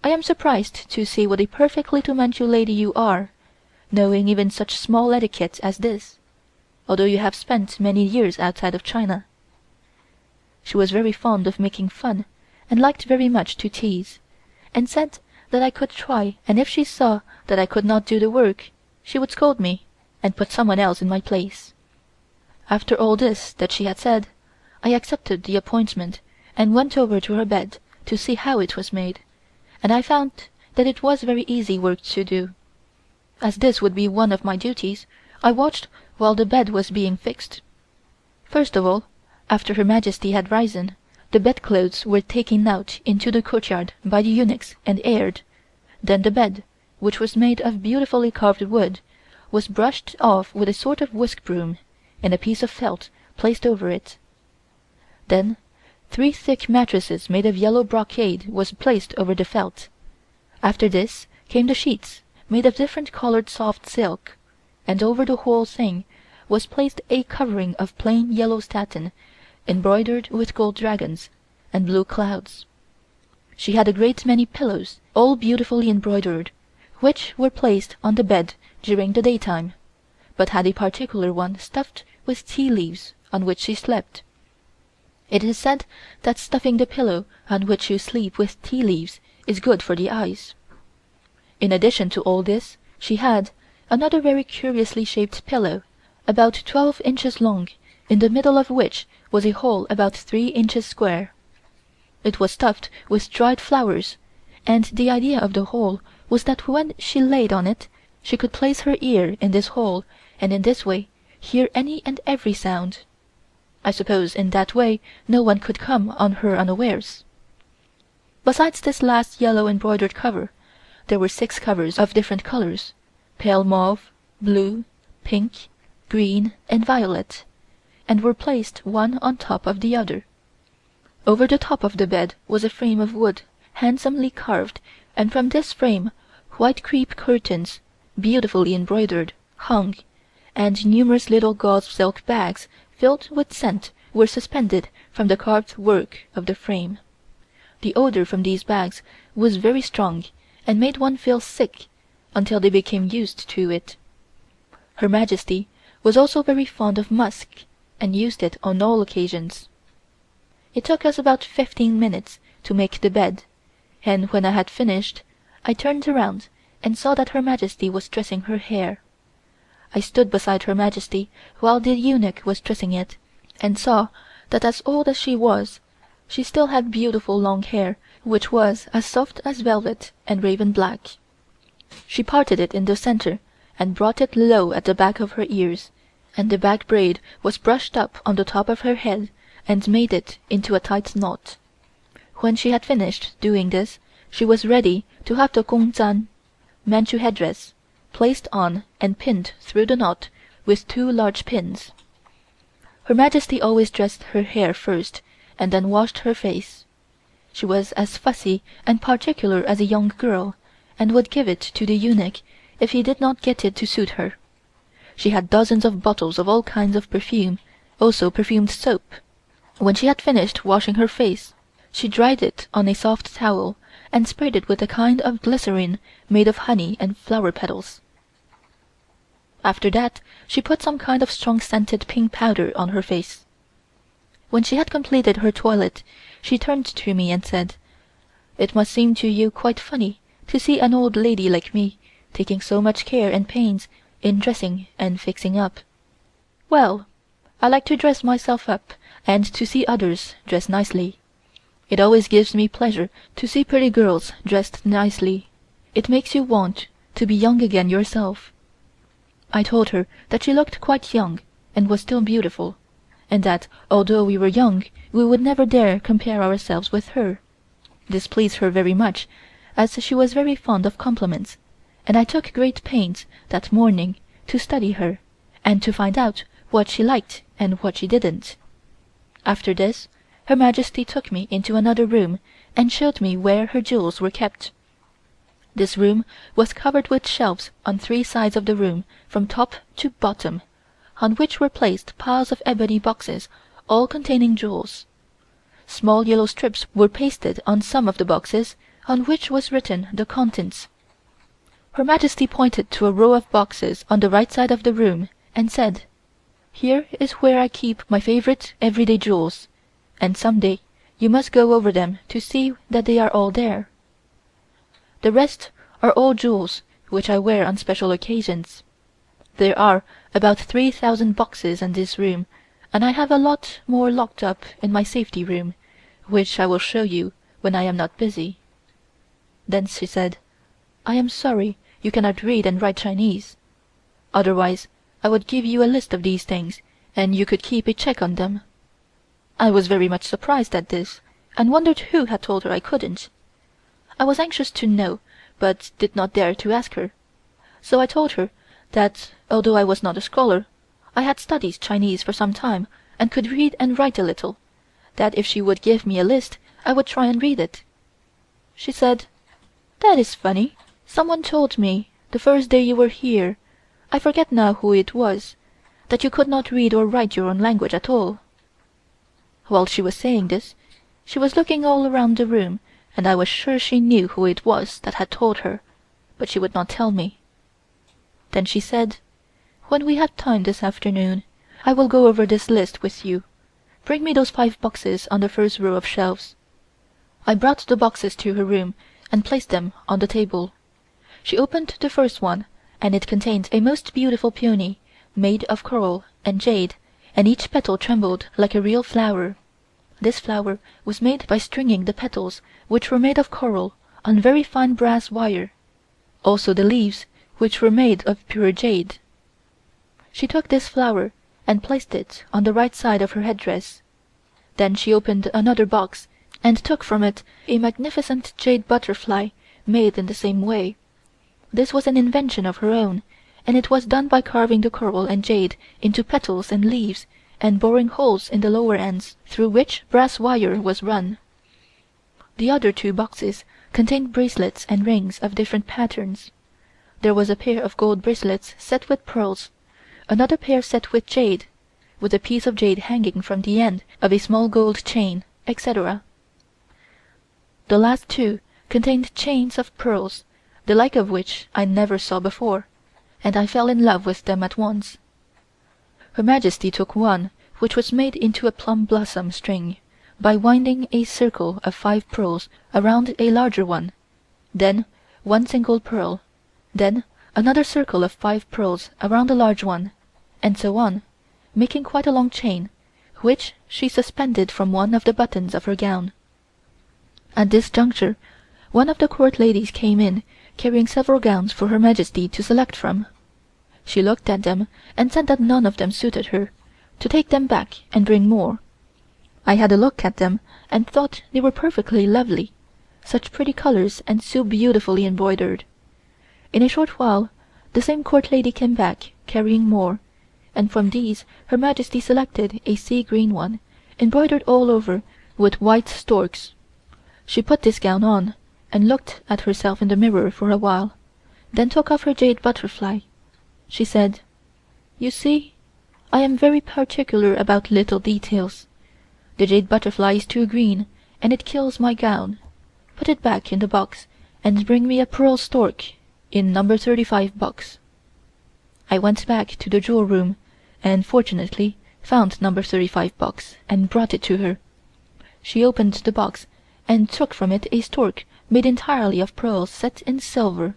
I am surprised to see what a perfect little Manchu lady you are, knowing even such small etiquette as this, although you have spent many years outside of China." She was very fond of making fun and liked very much to tease, and said that I could try, and if she saw that I could not do the work, she would scold me and put someone else in my place. After all this that she had said, I accepted the appointment and went over to her bed to see how it was made, and I found that it was very easy work to do. As this would be one of my duties, I watched while the bed was being fixed. First of all, after Her Majesty had risen, the bedclothes were taken out into the courtyard by the eunuchs and aired. Then the bed, which was made of beautifully carved wood, was brushed off with a sort of whisk broom, and a piece of felt placed over it. Then 3 thick mattresses made of yellow brocade was placed over the felt. After this came the sheets, made of different colored soft silk, and over the whole thing was placed a covering of plain yellow satin, embroidered with gold dragons and blue clouds. She had a great many pillows, all beautifully embroidered, which were placed on the bed during the daytime, but had a particular one stuffed with tea leaves, on which she slept. It is said that stuffing the pillow on which you sleep with tea leaves is good for the eyes. In addition to all this, she had another very curiously shaped pillow, about 12 inches long, in the middle of which was a hole about 3 inches square. It was stuffed with dried flowers, and the idea of the hole was that when she laid on it, she could place her ear in this hole and in this way hear any and every sound. I suppose in that way no one could come on her unawares. Besides this last yellow embroidered cover, there were 6 covers of different colors, pale mauve, blue, pink, green and violet, and were placed one on top of the other. Over the top of the bed was a frame of wood, handsomely carved, and from this frame white crepe curtains, beautifully embroidered, hung, and numerous little gauze silk bags filled with scent were suspended from the carved work of the frame. The odor from these bags was very strong and made one feel sick until they became used to it. Her Majesty was also very fond of musk and used it on all occasions. It took us about 15 minutes to make the bed, and when I had finished, I turned around and saw that Her Majesty was dressing her hair. I stood beside Her Majesty while the eunuch was dressing it, and saw that as old as she was, she still had beautiful long hair which was as soft as velvet and raven black. She parted it in the center and brought it low at the back of her ears, and the back braid was brushed up on the top of her head and made it into a tight knot. When she had finished doing this, she was ready to have the gongzan (Manchu headdress) placed on and pinned through the knot with 2 large pins. Her Majesty always dressed her hair first and then washed her face. She was as fussy and particular as a young girl, and would give it to the eunuch if he did not get it to suit her. She had dozens of bottles of all kinds of perfume, also perfumed soap. When she had finished washing her face, she dried it on a soft towel and sprayed it with a kind of glycerine made of honey and flower petals. After that she put some kind of strong scented pink powder on her face. When she had completed her toilet, she turned to me and said, "It must seem to you quite funny to see an old lady like me taking so much care and pains in dressing and fixing up. Well, I like to dress myself up and to see others dress nicely. It always gives me pleasure to see pretty girls dressed nicely. It makes you want to be young again yourself." I told her that she looked quite young and was still beautiful, and that although we were young we would never dare compare ourselves with her. This pleased her very much, as she was very fond of compliments, and I took great pains that morning to study her, and to find out what she liked and what she didn't. After this, Her Majesty took me into another room and showed me where her jewels were kept. This room was covered with shelves on 3 sides of the room from top to bottom, on which were placed piles of ebony boxes all containing jewels. Small yellow strips were pasted on some of the boxes on which was written the contents. Her Majesty pointed to a row of boxes on the right side of the room and said, "Here is where I keep my favorite everyday jewels, and some day you must go over them to see that they are all there. The rest are all jewels which I wear on special occasions. There are about 3,000 boxes in this room, and I have a lot more locked up in my safety room, which I will show you when I am not busy." Then she said, "I am sorry you cannot read and write Chinese. Otherwise I would give you a list of these things, and you could keep a check on them." I was very much surprised at this, and wondered who had told her I couldn't. I was anxious to know, but did not dare to ask her, so I told her that although I was not a scholar, I had studied Chinese for some time and could read and write a little, that if she would give me a list I would try and read it. She said, "That is funny. Someone told me the first day you were here, I forget now who it was, that you could not read or write your own language at all." While she was saying this, she was looking all around the room, and I was sure she knew who it was that had told her, but she would not tell me. Then she said, "When we have time this afternoon, I will go over this list with you. Bring me those 5 boxes on the first row of shelves." I brought the boxes to her room and placed them on the table. She opened the first one, and it contained a most beautiful peony, made of coral and jade, and each petal trembled like a real flower. This flower was made by stringing the petals, which were made of coral, on very fine brass wire, also the leaves, which were made of pure jade. She took this flower and placed it on the right side of her headdress. Then she opened another box and took from it a magnificent jade butterfly made in the same way. This was an invention of her own, and it was done by carving the coral and jade into petals and leaves and boring holes in the lower ends, through which brass wire was run. The other 2 boxes contained bracelets and rings of different patterns. There was a pair of gold bracelets set with pearls, another pair set with jade, with a piece of jade hanging from the end of a small gold chain, etc. The last 2 contained chains of pearls, the like of which I never saw before, and I fell in love with them at once. Her Majesty took one which was made into a plum blossom string, by winding a circle of 5 pearls around a larger one, then one single pearl, then another circle of 5 pearls around a large one, and so on, making quite a long chain, which she suspended from one of the buttons of her gown. At this juncture, one of the court ladies came in, carrying several gowns for Her Majesty to select from. She looked at them and said that none of them suited her, to take them back and bring more. I had a look at them and thought they were perfectly lovely, such pretty colors and so beautifully embroidered. In a short while the same court lady came back, carrying more, and from these Her Majesty selected a sea green one, embroidered all over with white storks. She put this gown on, and looked at herself in the mirror for a while, then took off her jade butterfly. She said, "You see, I am very particular about little details. The jade butterfly is too green, and it kills my gown. Put it back in the box, and bring me a pearl stork in number 35 box." I went back to the jewel room, and fortunately found number 35 box, and brought it to her. She opened the box and took from it a stork made entirely of pearls set in silver,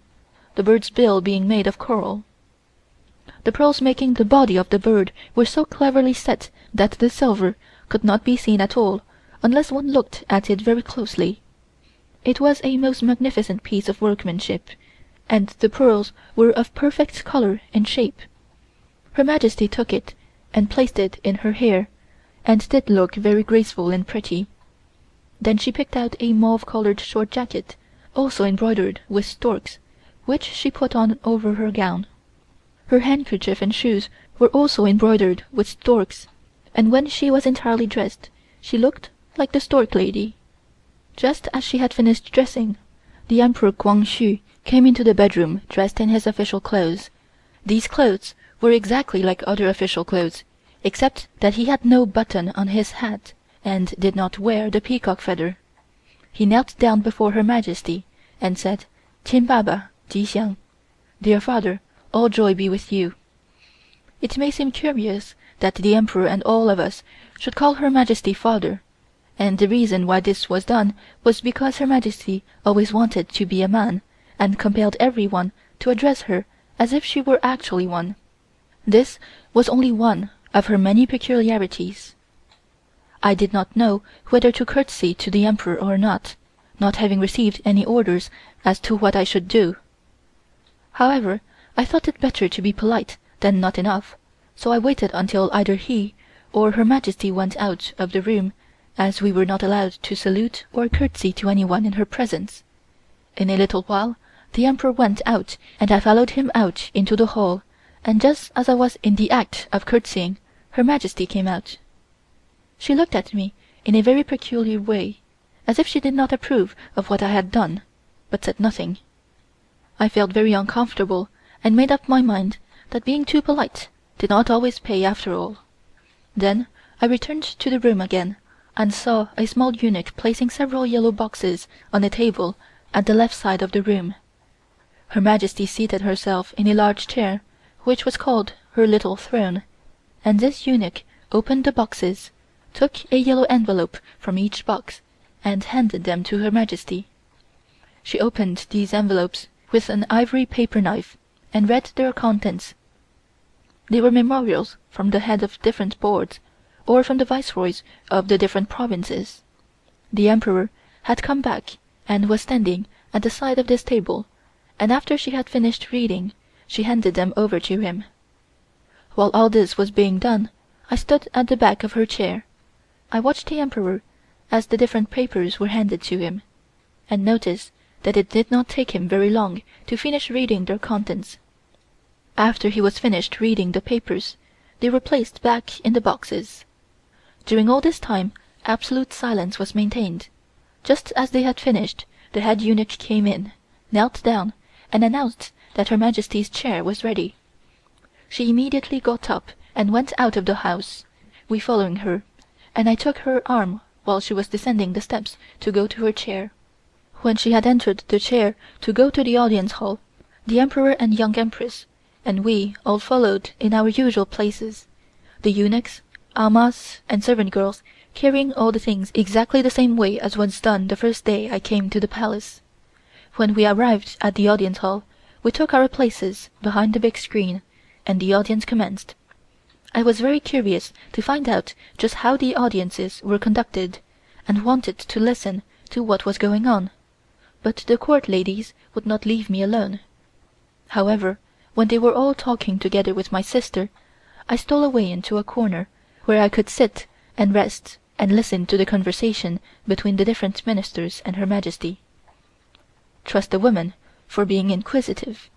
the bird's bill being made of coral. The pearls making the body of the bird were so cleverly set that the silver could not be seen at all unless one looked at it very closely. It was a most magnificent piece of workmanship, and the pearls were of perfect color and shape. Her Majesty took it and placed it in her hair, and did look very graceful and pretty. Then she picked out a mauve-colored short jacket, also embroidered with storks, which she put on over her gown. Her handkerchief and shoes were also embroidered with storks, and when she was entirely dressed, she looked like the stork lady. Just as she had finished dressing, the Emperor Kwang-hsu came into the bedroom dressed in his official clothes. These clothes were exactly like other official clothes, except that he had no button on his hat, and did not wear the peacock feather. He knelt down before Her Majesty, and said, "Qin Baba, Ji Xiang," dear father, all joy be with you. It may seem curious that the Emperor and all of us should call Her Majesty father, and the reason why this was done was because Her Majesty always wanted to be a man, and compelled everyone to address her as if she were actually one. This was only one of her many peculiarities. I did not know whether to curtsy to the Emperor or not having received any orders as to what I should do. However, I thought it better to be polite than not enough, so I waited until either he or Her Majesty went out of the room, as we were not allowed to salute or curtsy to anyone in her presence. In a little while the Emperor went out, and I followed him out into the hall, and just as I was in the act of curtsying, Her Majesty came out. She looked at me in a very peculiar way, as if she did not approve of what I had done, but said nothing. I felt very uncomfortable, and made up my mind that being too polite did not always pay after all. Then I returned to the room again, and saw a small eunuch placing several yellow boxes on a table at the left side of the room. Her Majesty seated herself in a large chair, which was called her little throne, and this eunuch opened the boxes, took a yellow envelope from each box, and handed them to Her Majesty. She opened these envelopes with an ivory paper knife and read their contents. They were memorials from the head of different boards, or from the viceroys of the different provinces. The Emperor had come back and was standing at the side of this table, and after she had finished reading, she handed them over to him. While all this was being done, I stood at the back of her chair. I watched the Emperor as the different papers were handed to him, and noticed that it did not take him very long to finish reading their contents. After he was finished reading the papers, they were placed back in the boxes. During all this time absolute silence was maintained. Just as they had finished, the head eunuch came in, knelt down, and announced that Her Majesty's chair was ready. She immediately got up and went out of the house, we following her, and I took her arm while she was descending the steps to go to her chair. When she had entered the chair to go to the audience hall, the Emperor and young Empress and we all followed in our usual places, the eunuchs, amahs, and servant girls carrying all the things exactly the same way as was done the first day I came to the palace. When we arrived at the audience hall, we took our places behind the big screen, and the audience commenced. I was very curious to find out just how the audiences were conducted, and wanted to listen to what was going on, but the court ladies would not leave me alone. However, when they were all talking together with my sister, I stole away into a corner where I could sit and rest and listen to the conversation between the different ministers and Her Majesty. Trust a woman for being inquisitive.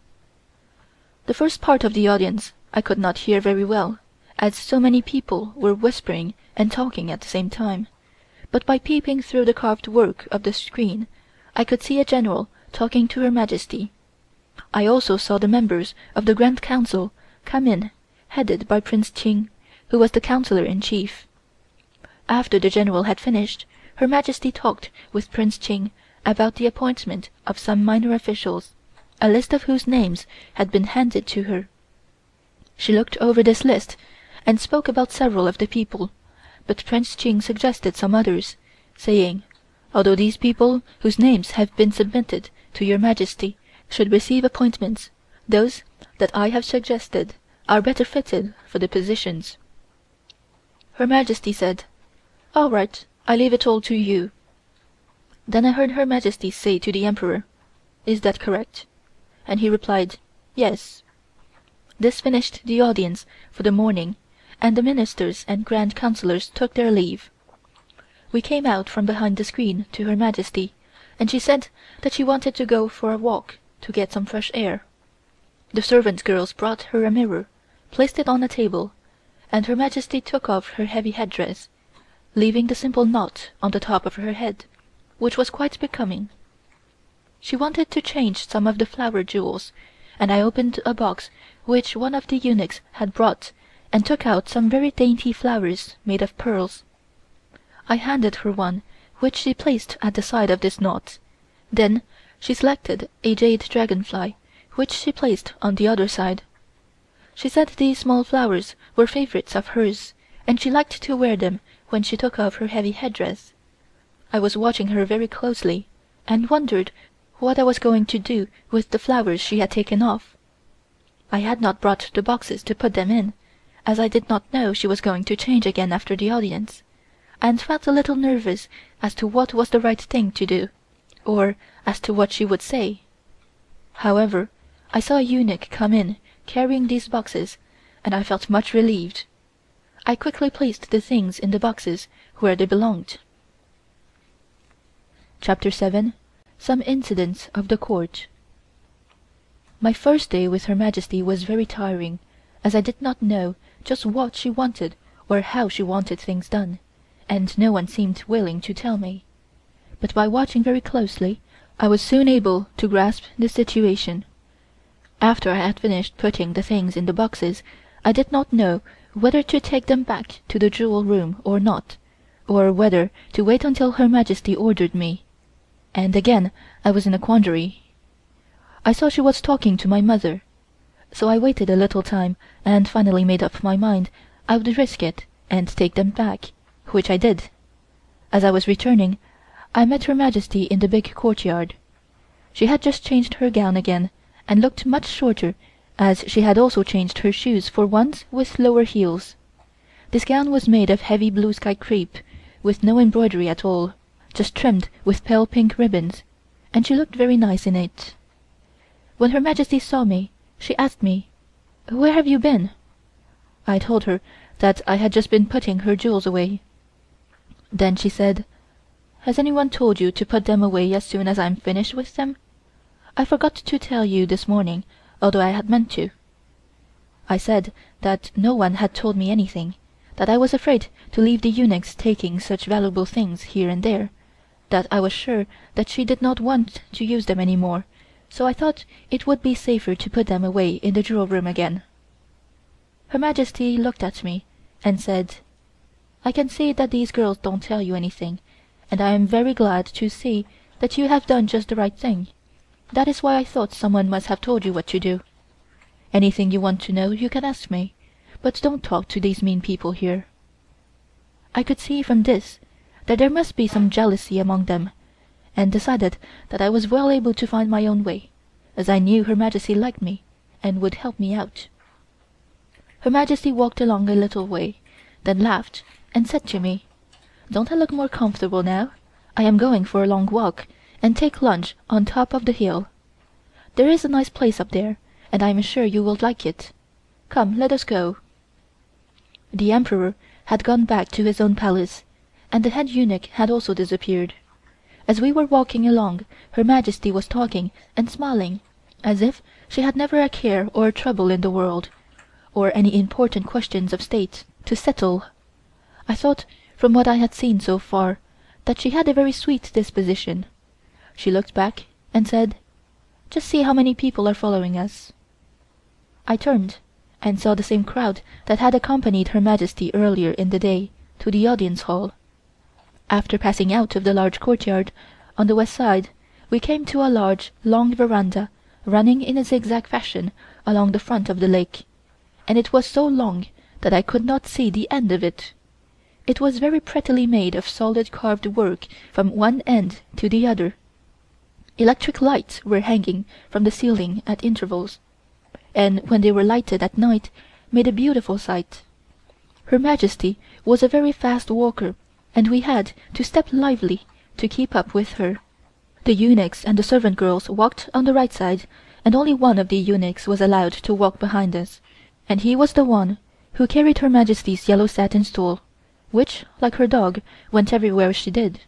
The first part of the audience I could not hear very well, as so many people were whispering and talking at the same time, but by peeping through the carved work of the screen, I could see a general talking to Her Majesty. I also saw the members of the Grand Council come in, headed by Prince Ching, who was the Counselor-in-Chief. After the general had finished, Her Majesty talked with Prince Ching about the appointment of some minor officials, a list of whose names had been handed to her. She looked over this list and spoke about several of the people, but Prince Ching suggested some others, saying, "Although these people whose names have been submitted to Your Majesty should receive appointments, those that I have suggested are better fitted for the positions." Her Majesty said, "All right, I leave it all to you." Then I heard Her Majesty say to the Emperor, "Is that correct?" And he replied, "Yes." This finished the audience for the morning, and the ministers and Grand Councillors took their leave. We came out from behind the screen to Her Majesty, and she said that she wanted to go for a walk to get some fresh air. The servant girls brought her a mirror, placed it on a table, and Her Majesty took off her heavy headdress, leaving the simple knot on the top of her head, which was quite becoming. She wanted to change some of the flower jewels, and I opened a box which one of the eunuchs had brought and took out some very dainty flowers made of pearls. I handed her one, which she placed at the side of this knot. Then she selected a jade dragonfly, which she placed on the other side. She said these small flowers were favorites of hers, and she liked to wear them when she took off her heavy headdress. I was watching her very closely, and wondered what I was going to do with the flowers she had taken off. I had not brought the boxes to put them in, as I did not know she was going to change again after the audience, and felt a little nervous as to what was the right thing to do, or as to what she would say. However, I saw a eunuch come in carrying these boxes, and I felt much relieved. I quickly placed the things in the boxes where they belonged. Chapter 7. Some Incidents of the Court. My first day with Her Majesty was very tiring, as I did not know just what she wanted or how she wanted things done, and no one seemed willing to tell me. But by watching very closely, I was soon able to grasp the situation. After I had finished putting the things in the boxes, I did not know whether to take them back to the jewel room or not, or whether to wait until Her Majesty ordered me. And again I was in a quandary. I saw she was talking to my mother, so I waited a little time and finally made up my mind I would risk it and take them back, which I did. As I was returning, I met Her Majesty in the big courtyard. She had just changed her gown again and looked much shorter, as she had also changed her shoes for ones with lower heels. This gown was made of heavy blue sky crepe, with no embroidery at all, just trimmed with pale pink ribbons, and she looked very nice in it. When Her Majesty saw me, she asked me, "Where have you been?" I told her that I had just been putting her jewels away. Then she said, "Has anyone told you to put them away as soon as I'm finished with them? I forgot to tell you this morning, although I had meant to." I said that no one had told me anything, that I was afraid to leave the eunuchs taking such valuable things here and there, that I was sure that she did not want to use them any more, so I thought it would be safer to put them away in the jewel room again. Her Majesty looked at me and said, "I can see that these girls don't tell you anything, and I am very glad to see that you have done just the right thing. That is why I thought someone must have told you what to do. Anything you want to know you can ask me, but don't talk to these mean people here." I could see from this that there must be some jealousy among them, and decided that I was well able to find my own way, as I knew Her Majesty liked me and would help me out. Her Majesty walked along a little way, then laughed and said to me, "Don't I look more comfortable now? I am going for a long walk and take lunch on top of the hill. There is a nice place up there, and I am sure you will like it. Come, let us go." The Emperor had gone back to his own palace, and the head eunuch had also disappeared. As we were walking along, Her Majesty was talking and smiling, as if she had never a care or trouble in the world, or any important questions of state to settle. I thought, from what I had seen so far, that she had a very sweet disposition. She looked back and said, "Just see how many people are following us." I turned and saw the same crowd that had accompanied Her Majesty earlier in the day to the audience hall. After passing out of the large courtyard on the west side, we came to a large, long veranda running in a zigzag fashion along the front of the lake, and it was so long that I could not see the end of it. It was very prettily made of solid carved work from one end to the other. Electric lights were hanging from the ceiling at intervals, and when they were lighted at night made a beautiful sight. Her Majesty was a very fast walker, and we had to step lively to keep up with her. The eunuchs and the servant girls walked on the right side, and only one of the eunuchs was allowed to walk behind us, and he was the one who carried Her Majesty's yellow satin stool, which, like her dog, went everywhere she did.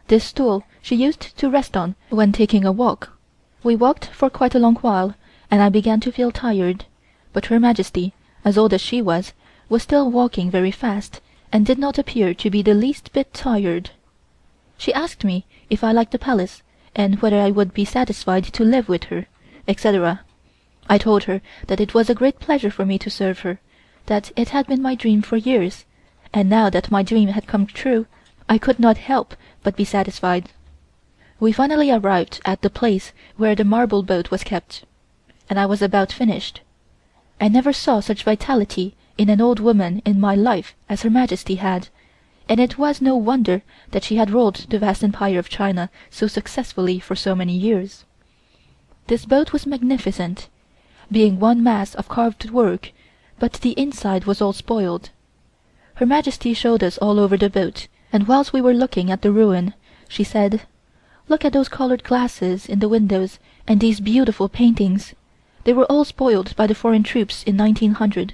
This stool she used to rest on when taking a walk. We walked for quite a long while, and I began to feel tired, but Her Majesty, as old as she was still walking very fast, and did not appear to be the least bit tired. She asked me if I liked the palace, and whether I would be satisfied to live with her, etc. I told her that it was a great pleasure for me to serve her, that it had been my dream for years, and now that my dream had come true, I could not help but be satisfied. We finally arrived at the place where the marble boat was kept, and I was about finished. I never saw such vitality in an old woman in my life as Her Majesty had, and it was no wonder that she had ruled the vast empire of China so successfully for so many years. This boat was magnificent, being one mass of carved work, but the inside was all spoiled. Her Majesty showed us all over the boat, and whilst we were looking at the ruin, she said, "Look at those colored glasses in the windows and these beautiful paintings. They were all spoiled by the foreign troops in 1900.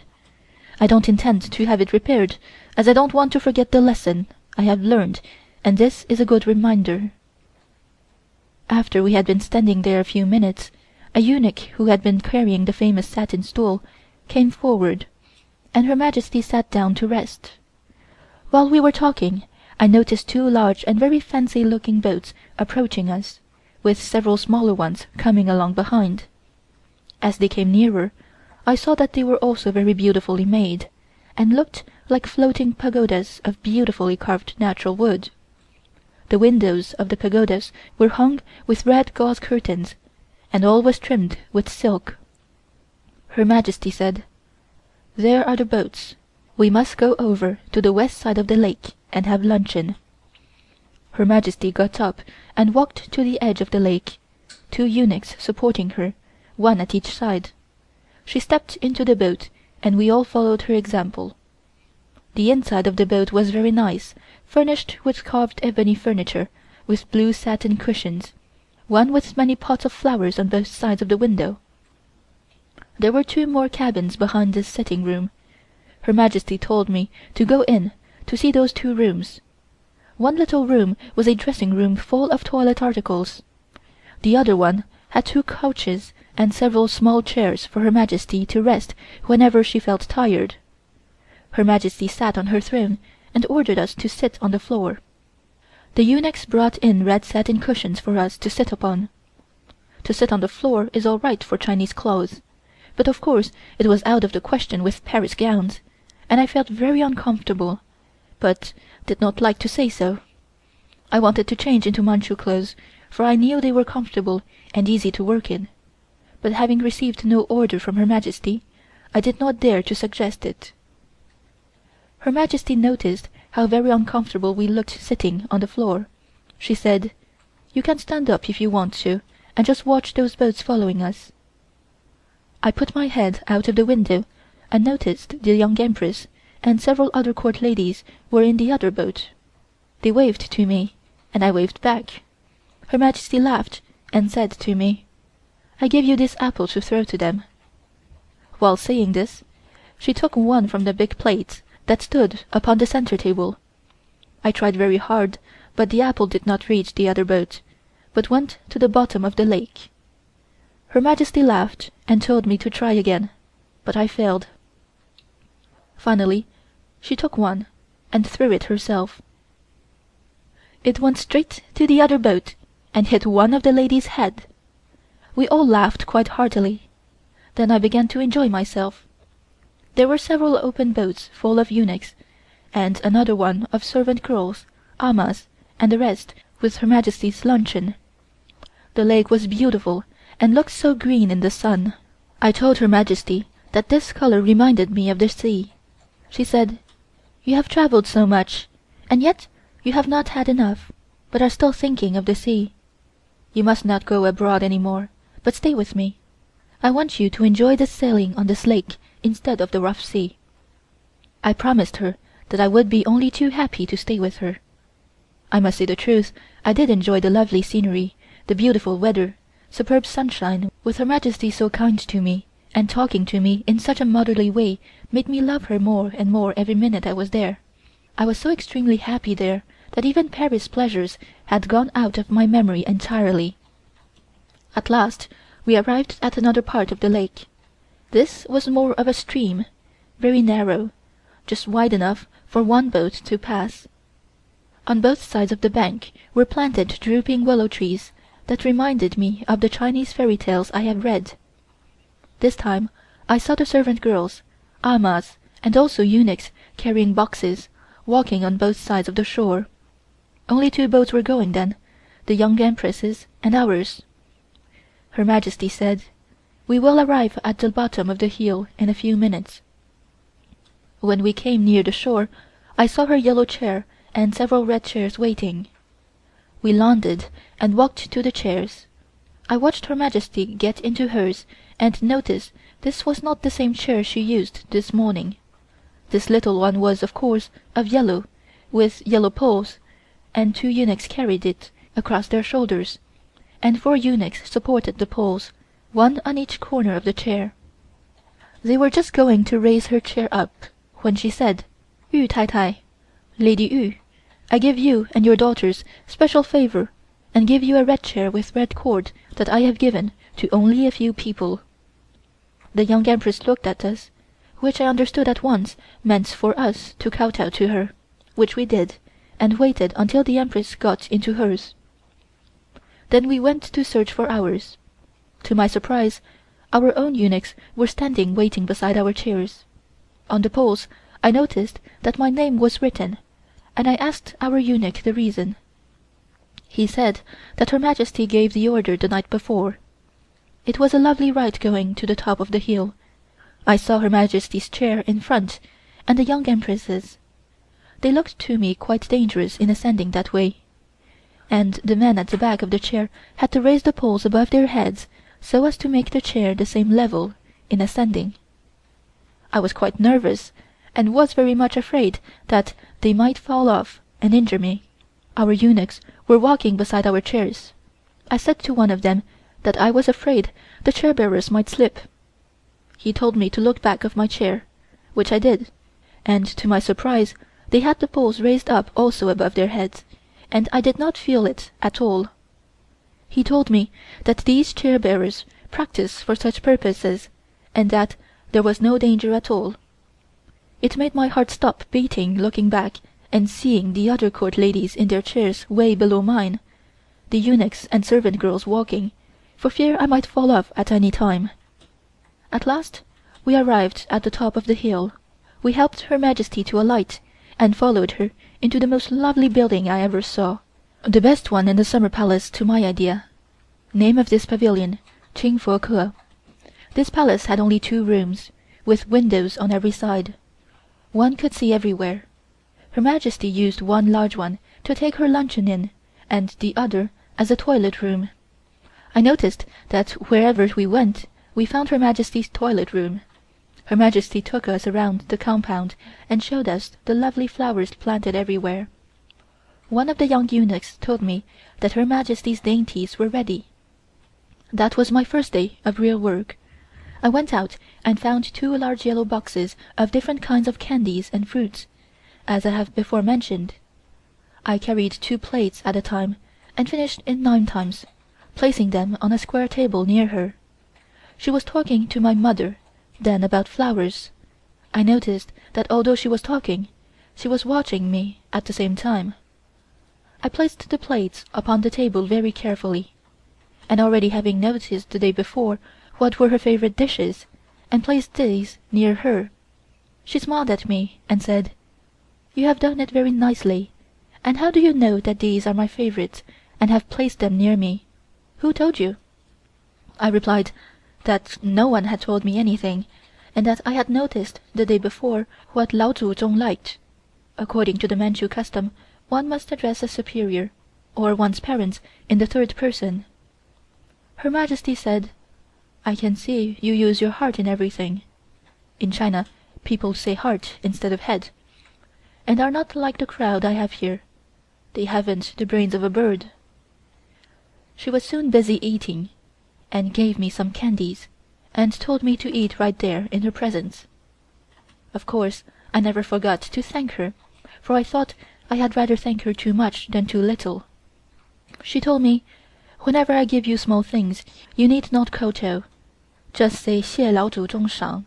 I don't intend to have it repaired, as I don't want to forget the lesson I have learned, and this is a good reminder." After we had been standing there a few minutes, a eunuch who had been carrying the famous satin stool came forward, and Her Majesty sat down to rest. While we were talking, I noticed two large and very fancy-looking boats approaching us, with several smaller ones coming along behind. As they came nearer, I saw that they were also very beautifully made, and looked like floating pagodas of beautifully carved natural wood. The windows of the pagodas were hung with red gauze curtains, and all was trimmed with silk. Her Majesty said, "There are the boats. We must go over to the west side of the lake and have luncheon." Her Majesty got up and walked to the edge of the lake, 2 eunuchs supporting her, 1 at each side. She stepped into the boat and we all followed her example. The inside of the boat was very nice, furnished with carved ebony furniture, with blue satin cushions, one with many pots of flowers on both sides of the window. There were 2 more cabins behind this sitting room. Her Majesty told me to go in to see those 2 rooms. One little room was a dressing room full of toilet articles. The other one had 2 couches and several small chairs for Her Majesty to rest whenever she felt tired. Her Majesty sat on her throne and ordered us to sit on the floor. The eunuchs brought in red satin cushions for us to sit upon. To sit on the floor is all right for Chinese clothes, but of course it was out of the question with Paris gowns, and I felt very uncomfortable, but did not like to say so. I wanted to change into Manchu clothes, for I knew they were comfortable and easy to work in, but having received no order from Her Majesty, I did not dare to suggest it. Her Majesty noticed how very uncomfortable we looked sitting on the floor. She said, "You can stand up if you want to, and just watch those boats following us." I put my head out of the window and noticed the young Empress and several other court ladies were in the other boat. They waved to me, and I waved back. Her Majesty laughed and said to me, "I give you this apple to throw to them." While saying this, she took one from the big plate that stood upon the center table. I tried very hard, but the apple did not reach the other boat, but went to the bottom of the lake. Her Majesty laughed and told me to try again, but I failed. Finally, she took one and threw it herself. It went straight to the other boat and hit one of the ladies' head. We all laughed quite heartily. Then I began to enjoy myself. There were several open boats full of eunuchs, and another one of servant girls, amas, and the rest with Her Majesty's luncheon. The lake was beautiful and looked so green in the sun. I told Her Majesty that this color reminded me of the sea. She said, "You have traveled so much, and yet you have not had enough, but are still thinking of the sea. You must not go abroad any more, but stay with me. I want you to enjoy the sailing on this lake instead of the rough sea." I promised her that I would be only too happy to stay with her. I must say the truth, I did enjoy the lovely scenery, the beautiful weather, superb sunshine, with Her Majesty so kind to me, and talking to me in such a motherly way made me love her more and more every minute I was there. I was so extremely happy there that even Paris pleasures had gone out of my memory entirely. At last we arrived at another part of the lake. This was more of a stream, very narrow, just wide enough for one boat to pass. On both sides of the bank were planted drooping willow trees that reminded me of the Chinese fairy tales I have read. This time I saw the servant girls, amas, and also eunuchs carrying boxes, walking on both sides of the shore. Only 2 boats were going then, the young Empress's and ours. Her Majesty said, "We will arrive at the bottom of the hill in a few minutes." When we came near the shore, I saw her yellow chair and several red chairs waiting. We landed and walked to the chairs. I watched Her Majesty get into hers and noticed this was not the same chair she used this morning. This little one was, of course, of yellow, with yellow poles, and 2 eunuchs carried it across their shoulders, and 4 eunuchs supported the poles, one on each corner of the chair. They were just going to raise her chair up when she said, "Yu Tai Tai, Lady Yu, I give you and your daughters special favor and give you a red chair with red cord that I have given to only a few people." The young Empress looked at us, which I understood at once meant for us to kowtow to her, which we did, and waited until the Empress got into hers. Then we went to search for ours. To my surprise, our own eunuchs were standing waiting beside our chairs. On the poles I noticed that my name was written, and I asked our eunuch the reason. He said that Her Majesty gave the order the night before. It was a lovely ride going to the top of the hill. I saw Her Majesty's chair in front, and the young Empresses. They looked to me quite dangerous in ascending that way, and the men at the back of the chair had to raise the poles above their heads so as to make the chair the same level in ascending. I was quite nervous, and was very much afraid that they might fall off and injure me. Our eunuchs were walking beside our chairs. I said to one of them that I was afraid the chair-bearers might slip. He told me to look back of my chair, which I did, and to my surprise they had the poles raised up also above their heads, and I did not feel it at all. He told me that these chair-bearers practice for such purposes, and that there was no danger at all. It made my heart stop beating looking back and seeing the other court ladies in their chairs way below mine, the eunuchs and servant girls walking, for fear I might fall off at any time. At last we arrived at the top of the hill. We helped Her Majesty to alight, and followed her into the most lovely building I ever saw, the best one in the summer palace to my idea. Name of this pavilion, Qingfo. This palace had only 2 rooms, with windows on every side. One could see everywhere. Her Majesty used one large one to take her luncheon in, and the other as a toilet room. I noticed that wherever we went, we found Her Majesty's toilet room. Her Majesty took us around the compound and showed us the lovely flowers planted everywhere. One of the young eunuchs told me that Her Majesty's dainties were ready. That was my first day of real work. I went out and found 2 large yellow boxes of different kinds of candies and fruits, as I have before mentioned. I carried 2 plates at a time and finished in 9 times, placing them on a square table near her. She was talking to my mother then about flowers. I noticed that although she was talking, she was watching me at the same time. I placed the plates upon the table very carefully, and already having noticed the day before what were her favorite dishes, and placed these near her, she smiled at me and said, "You have done it very nicely, and how do you know that these are my favorites and have placed them near me? Who told you?" I replied that no one had told me anything, and that I had noticed the day before what Lao Tzu Zong liked. According to the Manchu custom, one must address a superior, or one's parents, in the 3rd person. Her Majesty said, "I can see you use your heart in everything." In China, people say heart instead of head, and are not like the crowd I have here. They haven't the brains of a bird. She was soon busy eating, and gave me some candies, and told me to eat right there in her presence. Of course, I never forgot to thank her, for I thought I had rather thank her too much than too little. She told me, "Whenever I give you small things, you need not kowtow. Just say 谢老祖宗赏,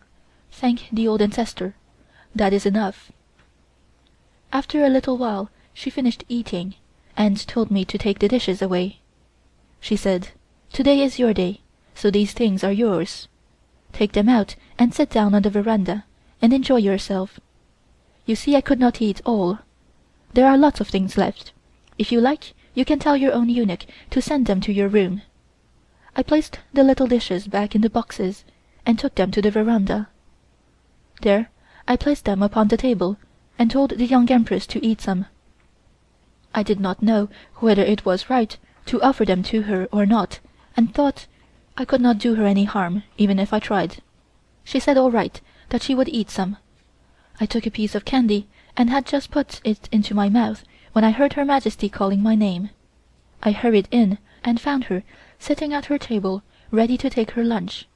thank the old ancestor. That is enough." After a little while she finished eating, and told me to take the dishes away. She said, "Today is your day, so these things are yours. Take them out and sit down on the veranda and enjoy yourself. You see I could not eat all. There are lots of things left. If you like, you can tell your own eunuch to send them to your room." I placed the little dishes back in the boxes and took them to the veranda. There I placed them upon the table and told the young Empress to eat some. I did not know whether it was right to offer them to her or not, and thought I could not do her any harm even if I tried. She said all right, that she would eat some. I took a piece of candy and had just put it into my mouth when I heard Her Majesty calling my name. I hurried in and found her sitting at her table ready to take her lunch.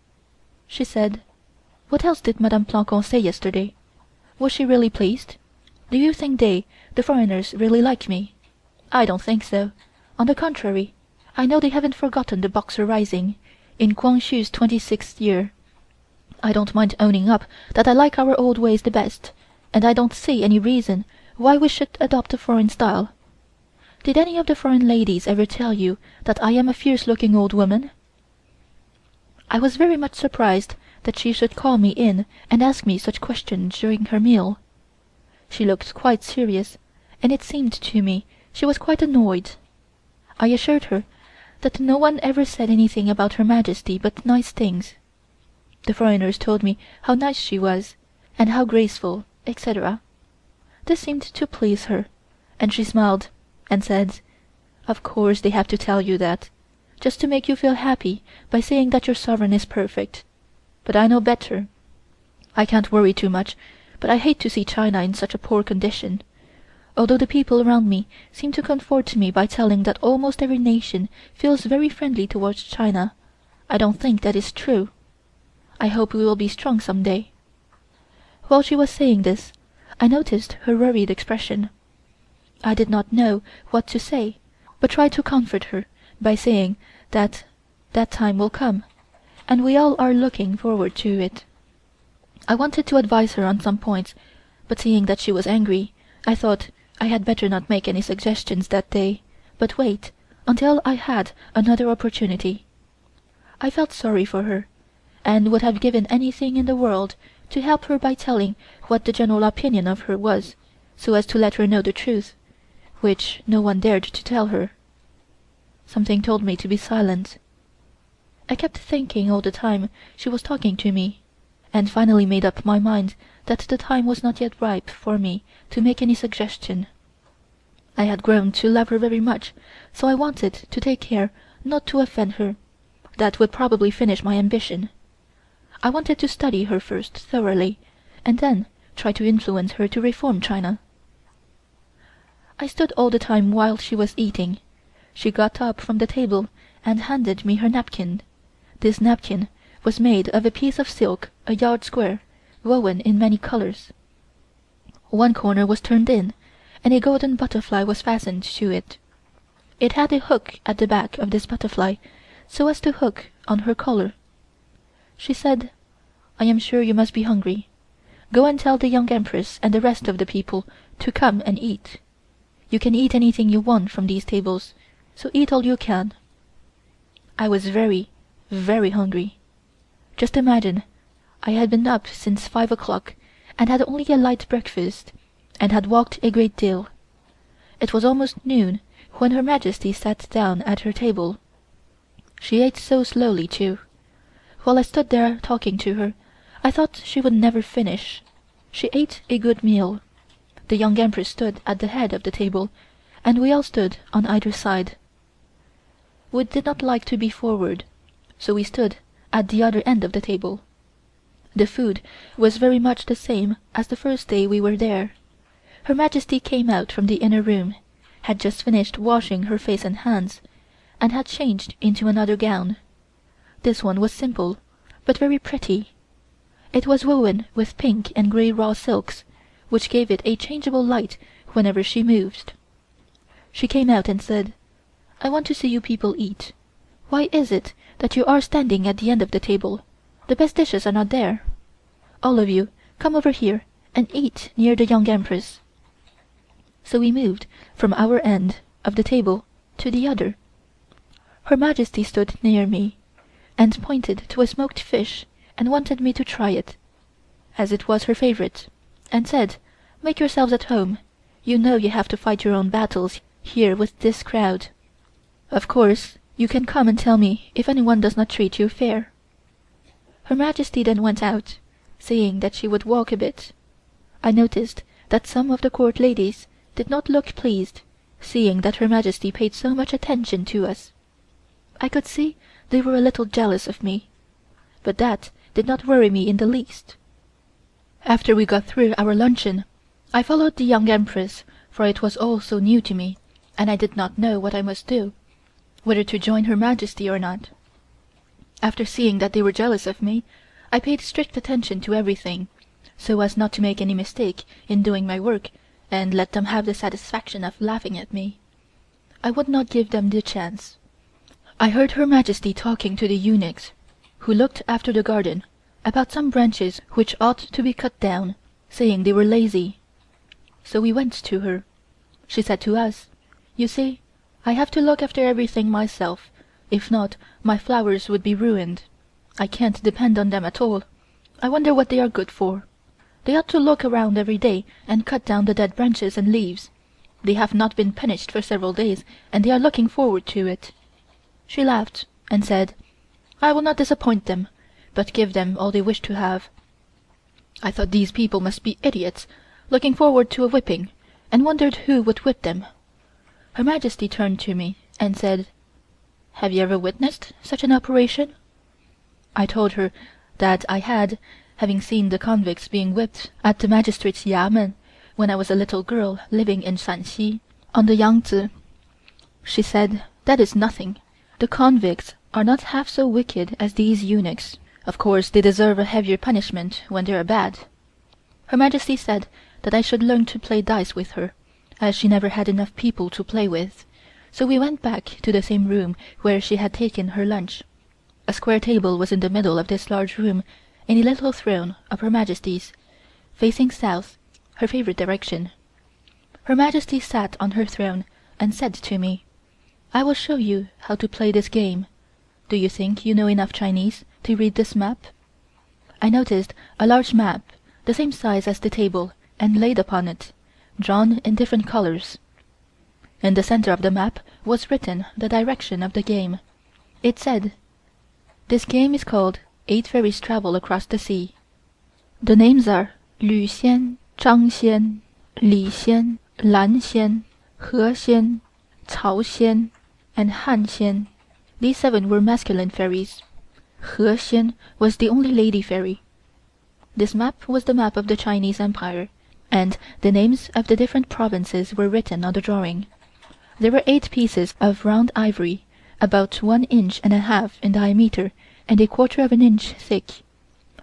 She said, "What else did Madame Plancon say yesterday? Was she really pleased? Do you think they, the foreigners, really like me? I don't think so. On the contrary, I know they haven't forgotten the Boxer Rising, in Kwang Xu's 26th year. I don't mind owning up that I like our old ways the best, and I don't see any reason why we should adopt a foreign style. Did any of the foreign ladies ever tell you that I am a fierce-looking old woman?" I was very much surprised that she should call me in and ask me such questions during her meal. She looked quite serious, and it seemed to me she was quite annoyed. I assured her that no one ever said anything about Her Majesty but nice things. The foreigners told me how nice she was, and how graceful, etc. This seemed to please her, and she smiled and said, "Of course they have to tell you that, just to make you feel happy by saying that your sovereign is perfect. But I know better. I can't worry too much, but I hate to see China in such a poor condition. Although the people around me seem to comfort me by telling that almost every nation feels very friendly towards China, I don't think that is true. I hope we will be strong some day." While she was saying this, I noticed her worried expression. I did not know what to say, but tried to comfort her by saying that time will come, and we all are looking forward to it. I wanted to advise her on some points, but seeing that she was angry, I thought I had better not make any suggestions that day, but wait until I had another opportunity. I felt sorry for her, and would have given anything in the world to help her by telling what the general opinion of her was, so as to let her know the truth, which no one dared to tell her. Something told me to be silent. I kept thinking all the time she was talking to me, and finally made up my mind that the time was not yet ripe for me to make any suggestion. I had grown to love her very much, so I wanted to take care not to offend her. That would probably finish my ambition. I wanted to study her first thoroughly, and then try to influence her to reform China. I stood all the time while she was eating. She got up from the table and handed me her napkin. This napkin was made of a piece of silk a yard square, woven in many colors. One corner was turned in, and a golden butterfly was fastened to it. It had a hook at the back of this butterfly, so as to hook on her collar. She said, "I am sure you must be hungry. Go and tell the young Empress and the rest of the people to come and eat. You can eat anything you want from these tables, so eat all you can." I was very, very hungry. Just imagine, I had been up since 5 o'clock, and had only a light breakfast, and had walked a great deal. It was almost noon when Her Majesty sat down at her table. She ate so slowly, too. While I stood there talking to her, I thought she would never finish. She ate a good meal. The young Empress stood at the head of the table, and we all stood on either side. We did not like to be forward, so we stood at the other end of the table. The food was very much the same as the first day we were there. Her Majesty came out from the inner room, had just finished washing her face and hands, and had changed into another gown. This one was simple, but very pretty. It was woven with pink and grey raw silks, which gave it a changeable light whenever she moved. She came out and said, "I want to see you people eat. Why is it that you are standing at the end of the table? The best dishes are not there. All of you, come over here and eat near the young Empress." So we moved from our end of the table to the other. Her Majesty stood near me, and pointed to a smoked fish and wanted me to try it, as it was her favorite, and said, "Make yourselves at home. You know you have to fight your own battles here with this crowd. Of course, you can come and tell me if anyone does not treat you fair." Her Majesty then went out, saying that she would walk a bit. I noticed that some of the court ladies did not look pleased, seeing that Her Majesty paid so much attention to us. I could see they were a little jealous of me, but that did not worry me in the least. After we got through our luncheon, I followed the young Empress, for it was all so new to me, and I did not know what I must do, whether to join Her Majesty or not. After seeing that they were jealous of me, I paid strict attention to everything, so as not to make any mistake in doing my work and let them have the satisfaction of laughing at me. I would not give them the chance. I heard Her Majesty talking to the eunuchs, who looked after the garden, about some branches which ought to be cut down, saying they were lazy. So we went to her. She said to us, "You see, I have to look after everything myself, if not my flowers would be ruined. I can't depend on them at all. I wonder what they are good for. They ought to look around every day and cut down the dead branches and leaves. They have not been punished for several days, and they are looking forward to it." She laughed and said, "I will not disappoint them, but give them all they wish to have." I thought these people must be idiots, looking forward to a whipping, and wondered who would whip them. Her Majesty turned to me and said, "Have you ever witnessed such an operation?" I told her that I had, having seen the convicts being whipped at the magistrate's Yamen when I was a little girl living in Shanxi, on the Yangtze. She said, "That is nothing. The convicts are not half so wicked as these eunuchs. Of course they deserve a heavier punishment when they are bad." Her Majesty said that I should learn to play dice with her, as she never had enough people to play with, so we went back to the same room where she had taken her lunch. A square table was in the middle of this large room, and a little throne of Her Majesty's, facing south, her favorite direction. Her Majesty sat on her throne and said to me, "I will show you how to play this game. Do you think you know enough Chinese to read this map?" I noticed a large map, the same size as the table and laid upon it, drawn in different colors. In the center of the map was written the direction of the game. It said, "This game is called 8 Fairies Travel Across the Sea." The names are Lü Xian, Zhang Xian, Li Xian, Lan Xian, He Xian, Cao Xian, and Han Xian. These 7 were masculine fairies. He Xian was the only lady fairy. This map was the map of the Chinese Empire, and the names of the different provinces were written on the drawing. There were 8 pieces of round ivory, about 1.5 inches in diameter and 1/4 inch thick.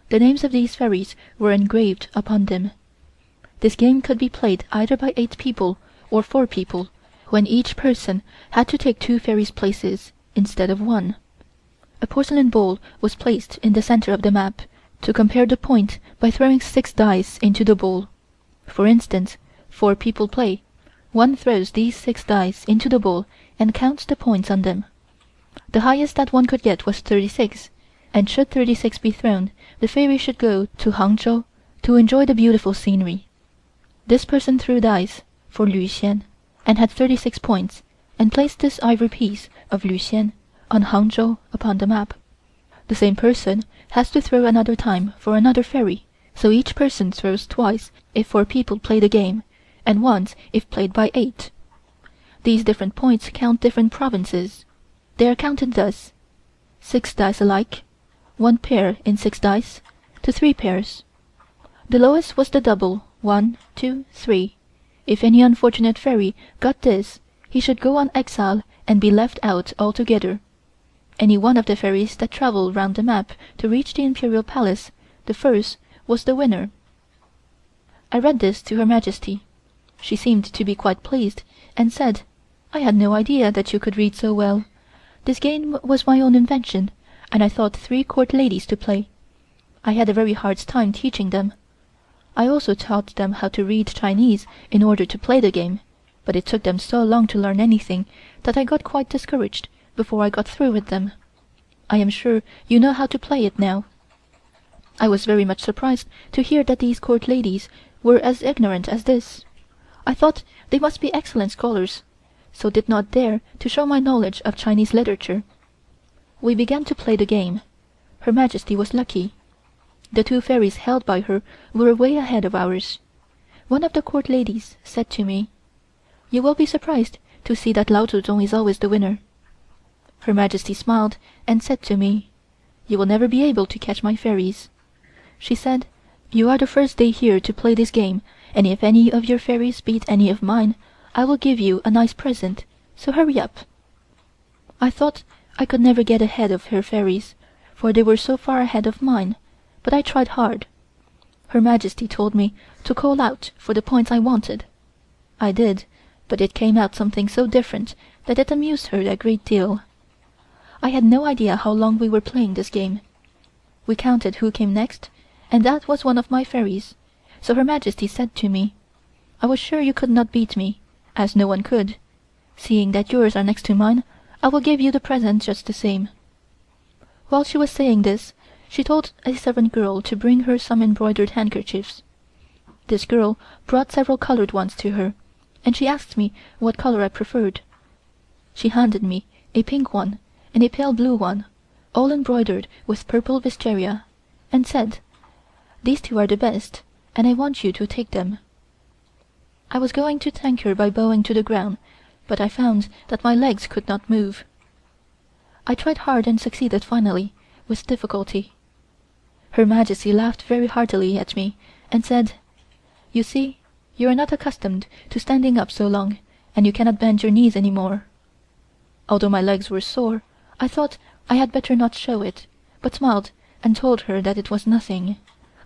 The names of these fairies were engraved upon them. This game could be played either by 8 people or 4 people, when each person had to take 2 fairies' places instead of 1. A porcelain bowl was placed in the center of the map, to compare the point by throwing 6 dice into the bowl. For instance, 4 people play. One throws these 6 dice into the bowl and counts the points on them. The highest that one could get was 36, and should 36 be thrown, the fairy should go to Hangzhou to enjoy the beautiful scenery. This person threw dice for Lü Xian and had 36 points, and placed this ivory piece of Lü Xian on Hangzhou upon the map. The same person has to throw another time for another fairy, so each person throws twice if 4 people play the game, and once if played by 8. These different points count different provinces. They are counted thus: 6 dice alike, 1 pair in 6 dice, to 3 pairs. The lowest was the double 1, 2, 3. If any unfortunate fairy got this, he should go on exile and be left out altogether. Any one of the fairies that traveled round the map to reach the Imperial Palace, the first, was the winner. I read this to Her Majesty. She seemed to be quite pleased, and said, "I had no idea that you could read so well. This game was my own invention, and I thought 3 court ladies to play. I had a very hard time teaching them. I also taught them how to read Chinese in order to play the game, but it took them so long to learn anything that I got quite discouraged before I got through with them. I am sure you know how to play it now." I was very much surprised to hear that these court ladies were as ignorant as this. I thought they must be excellent scholars, so did not dare to show my knowledge of Chinese literature. We began to play the game. Her Majesty was lucky. The 2 fairies held by her were way ahead of ours. One of the court ladies said to me, "You will be surprised to see that Lao Zuzong is always the winner." Her Majesty smiled and said to me, "You will never be able to catch my fairies." She said, "You are the first day here to play this game, and if any of your fairies beat any of mine, I will give you a nice present, so hurry up." I thought I could never get ahead of her fairies, for they were so far ahead of mine, but I tried hard. Her Majesty told me to call out for the points I wanted. I did, but it came out something so different that it amused her a great deal. I had no idea how long we were playing this game. We counted who came next, and that was one of my fairies, so Her Majesty said to me, "I was sure you could not beat me, as no one could. Seeing that yours are next to mine, I will give you the present just the same." While she was saying this, she told a servant girl to bring her some embroidered handkerchiefs. This girl brought several colored ones to her, and she asked me what color I preferred. She handed me a pink one and a pale blue one, all embroidered with purple wisteria, and said, "These two are the best, and I want you to take them." I was going to thank her by bowing to the ground, but I found that my legs could not move. I tried hard and succeeded finally, with difficulty. Her Majesty laughed very heartily at me, and said, "You see, you are not accustomed to standing up so long, and you cannot bend your knees any more." Although my legs were sore, I thought I had better not show it, but smiled and told her that it was nothing,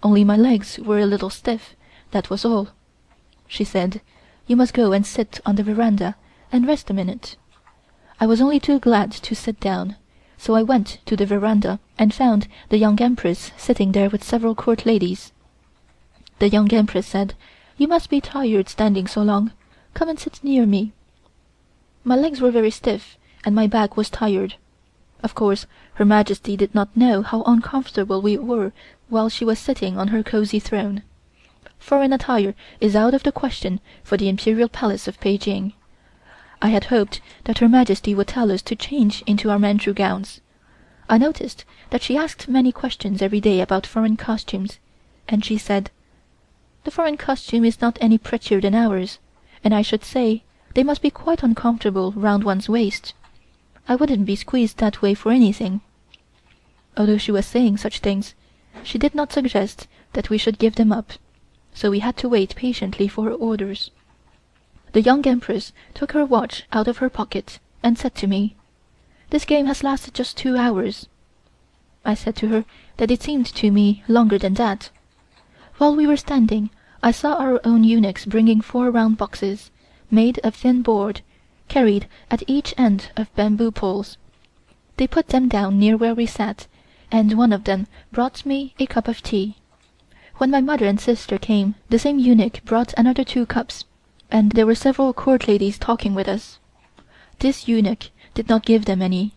only my legs were a little stiff, that was all. She said, "You must go and sit on the veranda and rest a minute." I was only too glad to sit down, so I went to the veranda and found the young Empress sitting there with several court ladies. The young Empress said, "You must be tired standing so long. Come and sit near me." My legs were very stiff, and my back was tired. Of course, Her Majesty did not know how uncomfortable we were while she was sitting on her cozy throne. Foreign attire is out of the question for the Imperial Palace of Peking. I had hoped that Her Majesty would tell us to change into our Manchu gowns. I noticed that she asked many questions every day about foreign costumes, and she said, "The foreign costume is not any prettier than ours, and I should say they must be quite uncomfortable round one's waist. I wouldn't be squeezed that way for anything." Although she was saying such things, she did not suggest that we should give them up, so we had to wait patiently for her orders. The young Empress took her watch out of her pocket and said to me, "This game has lasted just 2 hours." I said to her that it seemed to me longer than that. While we were standing, I saw our own eunuchs bringing 4 round boxes, made of thin board, carried at each end of bamboo poles. They put them down near where we sat, and one of them brought me a cup of tea. When my mother and sister came, the same eunuch brought another 2 cups, and there were several court ladies talking with us. This eunuch did not give them any.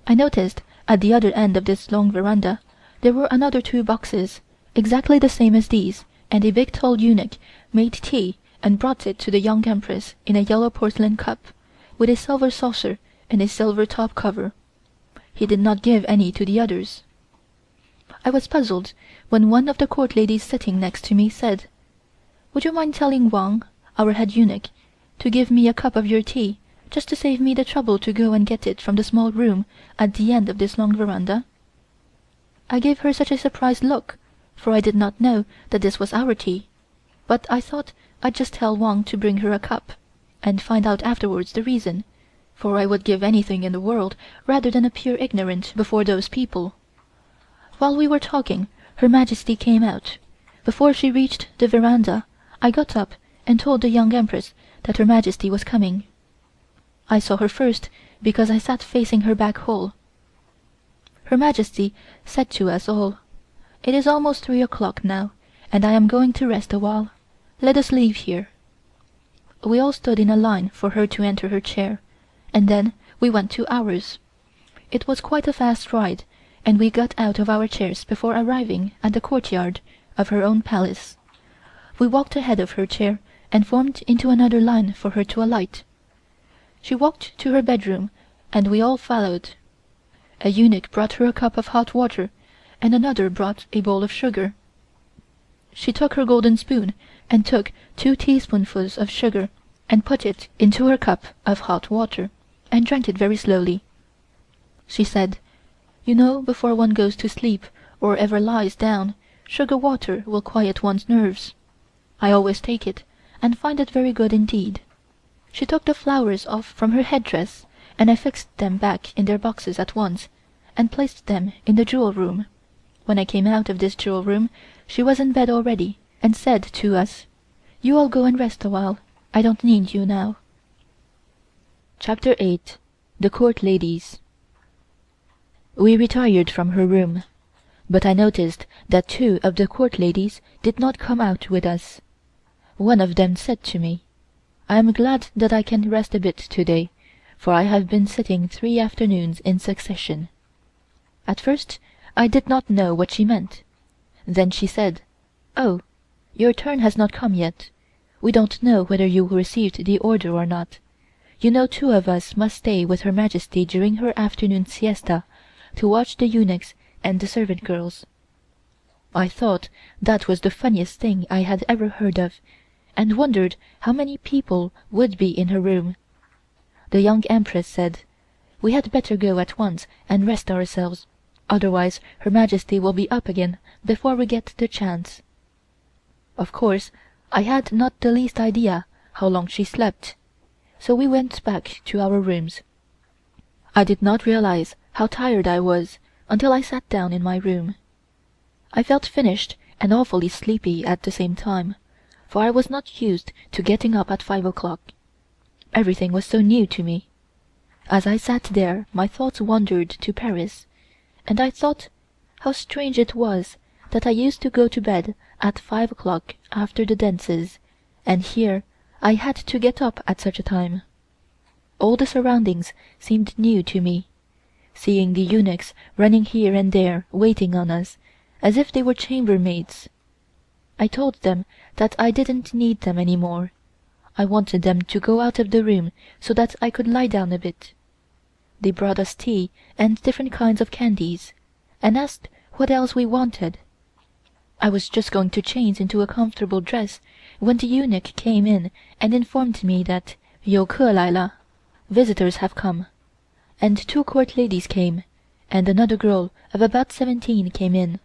I noticed at the other end of this long veranda there were another 2 boxes, exactly the same as these, and a big tall eunuch made tea and brought it to the young Empress in a yellow porcelain cup, with a silver saucer and a silver top cover. He did not give any to the others. I was puzzled when one of the court ladies sitting next to me said, "Would you mind telling Wang, our head eunuch, to give me a cup of your tea, just to save me the trouble to go and get it from the small room at the end of this long veranda?" I gave her such a surprised look, for I did not know that this was our tea, but I thought I'd just tell Wang to bring her a cup, and find out afterwards the reason, for I would give anything in the world rather than appear ignorant before those people. While we were talking, Her Majesty came out. Before she reached the veranda, I got up and told the young Empress that Her Majesty was coming. I saw her first because I sat facing her back hole. Her Majesty said to us all, "It is almost 3 o'clock now, and I am going to rest a while. Let us leave here." We all stood in a line for her to enter her chair, and then we went to ours. It was quite a fast ride, and we got out of our chairs before arriving at the courtyard of her own palace. We walked ahead of her chair and formed into another line for her to alight. She walked to her bedroom, and we all followed. A eunuch brought her a cup of hot water, and another brought a bowl of sugar. She took her golden spoon and took 2 teaspoonfuls of sugar and put it into her cup of hot water, and drank it very slowly. She said, "You know, before one goes to sleep or ever lies down, sugar water will quiet one's nerves. I always take it, and find it very good indeed." She took the flowers off from her headdress, and I fixed them back in their boxes at once, and placed them in the jewel room. When I came out of this jewel room, she was in bed already, and said to us, "You all go and rest a while. I don't need you now." Chapter 8. The Court Ladies. We retired from her room, but I noticed that 2 of the court ladies did not come out with us. One of them said to me, "I am glad that I can rest a bit today, for I have been sitting 3 afternoons in succession." At first I did not know what she meant. Then she said, "Oh, your turn has not come yet. We don't know whether you received the order or not. you know 2 of us must stay with Her Majesty during her afternoon siesta to watch the eunuchs and the servant girls." I thought that was the funniest thing I had ever heard of, and wondered how many people would be in her room. The young Empress said, "We had better go at once and rest ourselves, otherwise Her Majesty will be up again before we get the chance." Of course, I had not the least idea how long she slept, so we went back to our rooms. I did not realize how tired I was until I sat down in my room. I felt finished and awfully sleepy at the same time, for I was not used to getting up at 5 o'clock. Everything was so new to me. As I sat there my thoughts wandered to Paris, and I thought how strange it was that I used to go to bed at 5 o'clock after the dances, and here I had to get up at such a time. All the surroundings seemed new to me, seeing the eunuchs running here and there waiting on us, as if they were chambermaids. I told them that I didn't need them any more. I wanted them to go out of the room so that I could lie down a bit. They brought us tea and different kinds of candies, and asked what else we wanted. I was just going to change into a comfortable dress when the eunuch came in and informed me that 有客来了, visitors have come, and 2 court ladies came, and another girl of about 17 came in.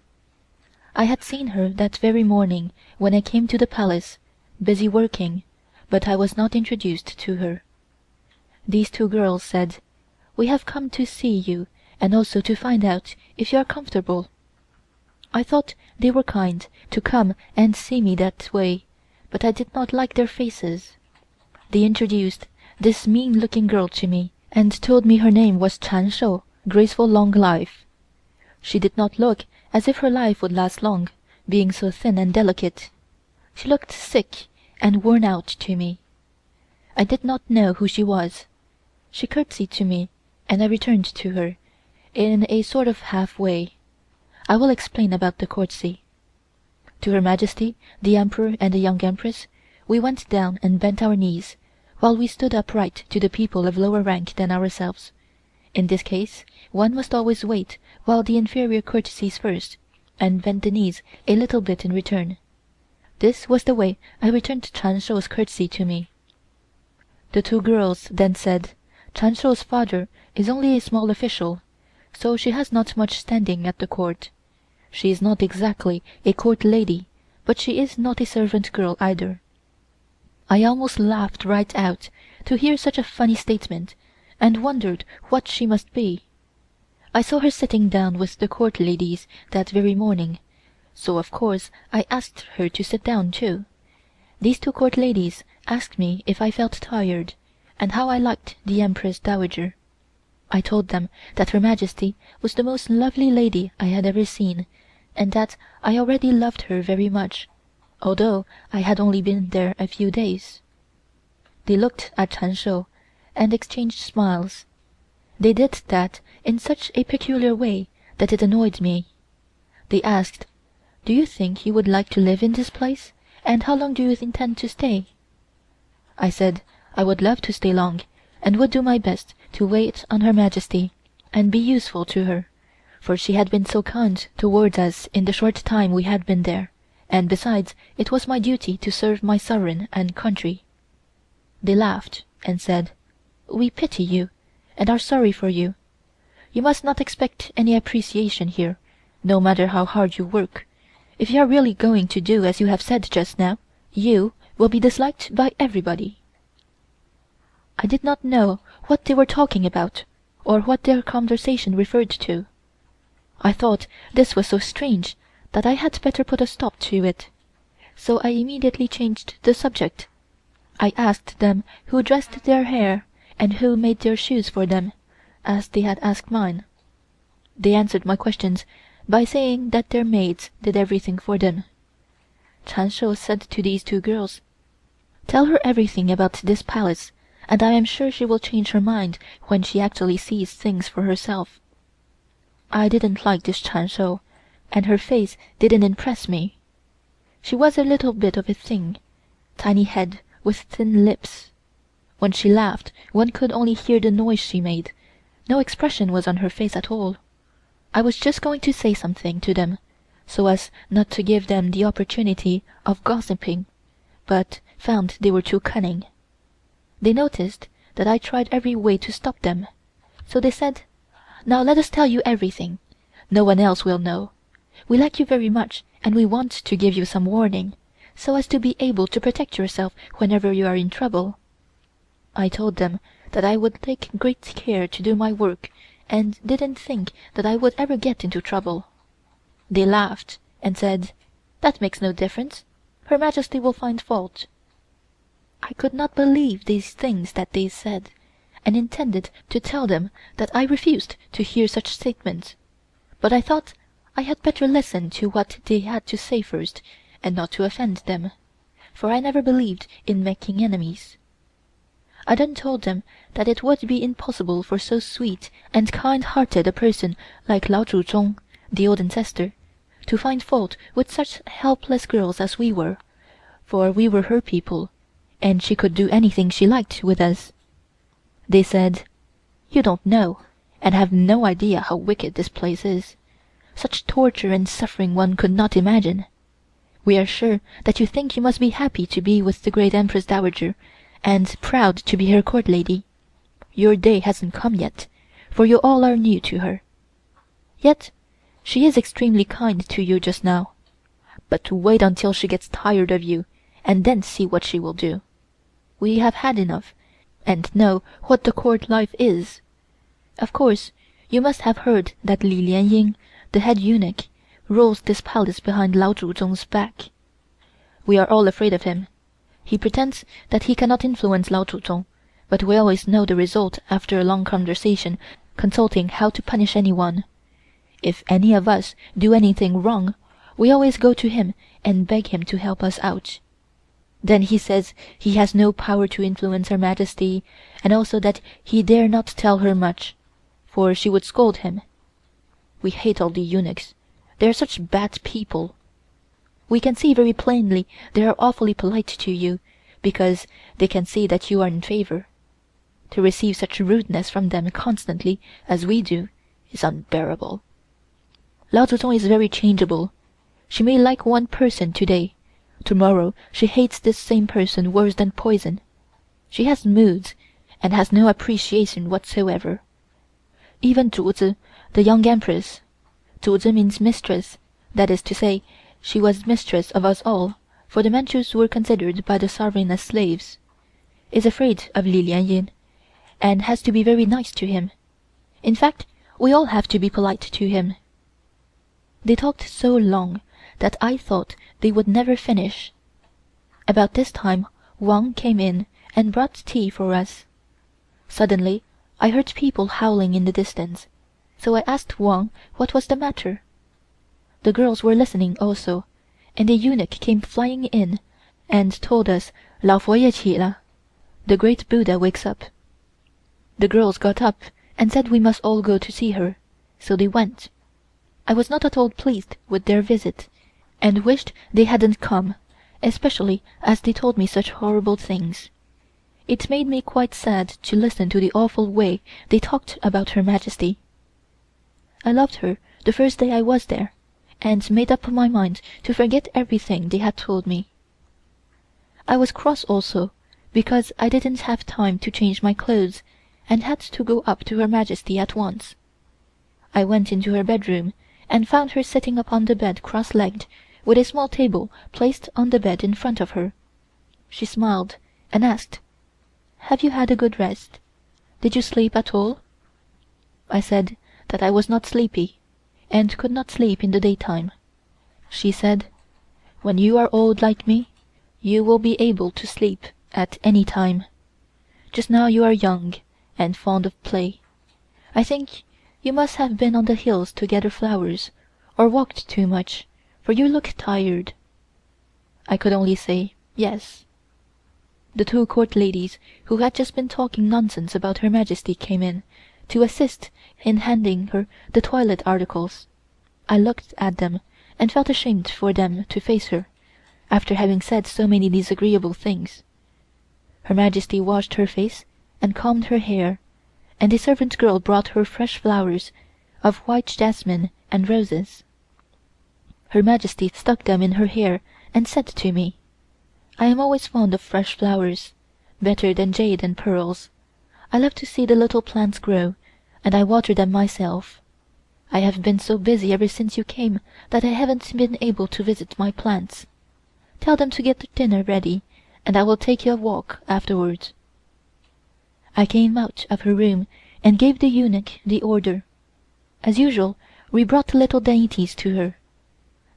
I had seen her that very morning when I came to the palace, busy working, but I was not introduced to her. These 2 girls said, "We have come to see you and also to find out if you are comfortable." I thought they were kind to come and see me that way, but I did not like their faces. They introduced this mean-looking girl to me and told me her name was Chan Shou, graceful long life. She did not look as if her life would last long, being so thin and delicate. She looked sick and worn out to me. I did not know who she was. She curtsied to me, and I returned to her, in a sort of half-way. I will explain about the courtesy. To Her Majesty, the Emperor and the young Empress, we went down and bent our knees, while we stood upright to the people of lower rank than ourselves. In this case, one must always wait while the inferior courtesies first, and bend the knees a little bit in return. This was the way I returned Chan Shou's courtesy to me. The 2 girls then said, "Chan Shou's father is only a small official, so she has not much standing at the court. She is not exactly a court lady, but she is not a servant girl either." I almost laughed right out to hear such a funny statement, and wondered what she must be. I saw her sitting down with the court ladies that very morning, so of course I asked her to sit down too. These 2 court ladies asked me if I felt tired, and how I liked the Empress Dowager. I told them that Her Majesty was the most lovely lady I had ever seen, and that I already loved her very much, although I had only been there a few days. They looked at Chan Shou and exchanged smiles. They did that in such a peculiar way that it annoyed me. They asked, "Do you think you would like to live in this place, and how long do you intend to stay?" I said I would love to stay long, and would do my best to wait on Her Majesty and be useful to her, for she had been so kind towards us in the short time we had been there, and besides it was my duty to serve my sovereign and country. They laughed and said, "We pity you, and are sorry for you. You must not expect any appreciation here, no matter how hard you work. If you are really going to do as you have said just now, you will be disliked by everybody." I did not know what they were talking about, or what their conversation referred to. I thought this was so strange that I had better put a stop to it, so I immediately changed the subject. I asked them who dressed their hair and who made their shoes for them, as they had asked mine. They answered my questions by saying that their maids did everything for them. Chan Shou said to these 2 girls, "Tell her everything about this palace, and I am sure she will change her mind when she actually sees things for herself." I didn't like this Chan Shou, and her face didn't impress me. She was a little bit of a thing, tiny head with thin lips. When she laughed, one could only hear the noise she made. No expression was on her face at all. I was just going to say something to them, so as not to give them the opportunity of gossiping, but found they were too cunning. They noticed that I tried every way to stop them, so they said, "Now let us tell you everything. No one else will know. We like you very much, and we want to give you some warning, so as to be able to protect yourself whenever you are in trouble." I told them that I would take great care to do my work, and didn't think that I would ever get into trouble. They laughed and said, "That makes no difference. Her Majesty will find fault." I could not believe these things that they said, and intended to tell them that I refused to hear such statements, but I thought I had better listen to what they had to say first, and not to offend them, for I never believed in making enemies. I then told them that it would be impossible for so sweet and kind-hearted a person like Lao Tzu Tsung, the old ancestor, to find fault with such helpless girls as we were, for we were her people, and she could do anything she liked with us. They said, "You don't know, and have no idea how wicked this place is. Such torture and suffering one could not imagine. We are sure that you think you must be happy to be with the great Empress Dowager, and proud to be her court lady. Your day hasn't come yet, for you all are new to her. Yet she is extremely kind to you just now. But wait until she gets tired of you, and then see what she will do. We have had enough, and know what the court life is. Of course, you must have heard that Li Lianying, the head eunuch, rules this palace behind Lao Tzu Tsung's back. We are all afraid of him. He pretends that he cannot influence Lao Tzu Tsung, but we always know the result after a long conversation consulting how to punish anyone. If any of us do anything wrong, we always go to him and beg him to help us out. Then he says he has no power to influence Her Majesty, and also that he dare not tell her much, for she would scold him. We hate all the eunuchs. They are such bad people. We can see very plainly they are awfully polite to you, because they can see that you are in favor. To receive such rudeness from them constantly, as we do, is unbearable. Lao Tzu Tsung is very changeable. She may like one person today. Tomorrow she hates this same person worse than poison. She has moods, and has no appreciation whatsoever. Even Zhuzi, the young empress, Zhuzi means mistress, that is to say, she was mistress of us all, for the Manchus were considered by the sovereign as slaves, is afraid of Li Lianyin, and has to be very nice to him. In fact, we all have to be polite to him. They talked so long that I thought they would never finish. About this time Wang came in and brought tea for us. Suddenly I heard people howling in the distance, so I asked Wang what was the matter. The girls were listening also, and the eunuch came flying in and told us "Lao Fo ye qi le," the great Buddha wakes up. The girls got up and said we must all go to see her, so they went. I was not at all pleased with their visit, and wished they hadn't come, especially as they told me such horrible things. It made me quite sad to listen to the awful way they talked about Her Majesty. I loved her the first day I was there, and made up my mind to forget everything they had told me. I was cross also because I didn't have time to change my clothes, and had to go up to Her Majesty at once. I went into her bedroom and found her sitting upon the bed cross-legged, with a small table placed on the bed in front of her. She smiled and asked, "Have you had a good rest? Did you sleep at all?" I said that I was not sleepy, and could not sleep in the daytime. She said, "When you are old like me, you will be able to sleep at any time. Just now you are young and fond of play. I think you must have been on the hills to gather flowers, or walked too much, for you look tired." I could only say yes. The two court ladies who had just been talking nonsense about Her Majesty came in, to assist in handing her the toilet articles. I looked at them and felt ashamed for them to face her, after having said so many disagreeable things. Her Majesty washed her face and combed her hair, and a servant girl brought her fresh flowers of white jasmine and roses. Her Majesty stuck them in her hair and said to me, "I am always fond of fresh flowers, better than jade and pearls. I love to see the little plants grow, and I water them myself. I have been so busy ever since you came that I haven't been able to visit my plants. Tell them to get dinner ready, and I will take you a walk afterwards." I came out of her room and gave the eunuch the order. As usual, we brought little dainties to her.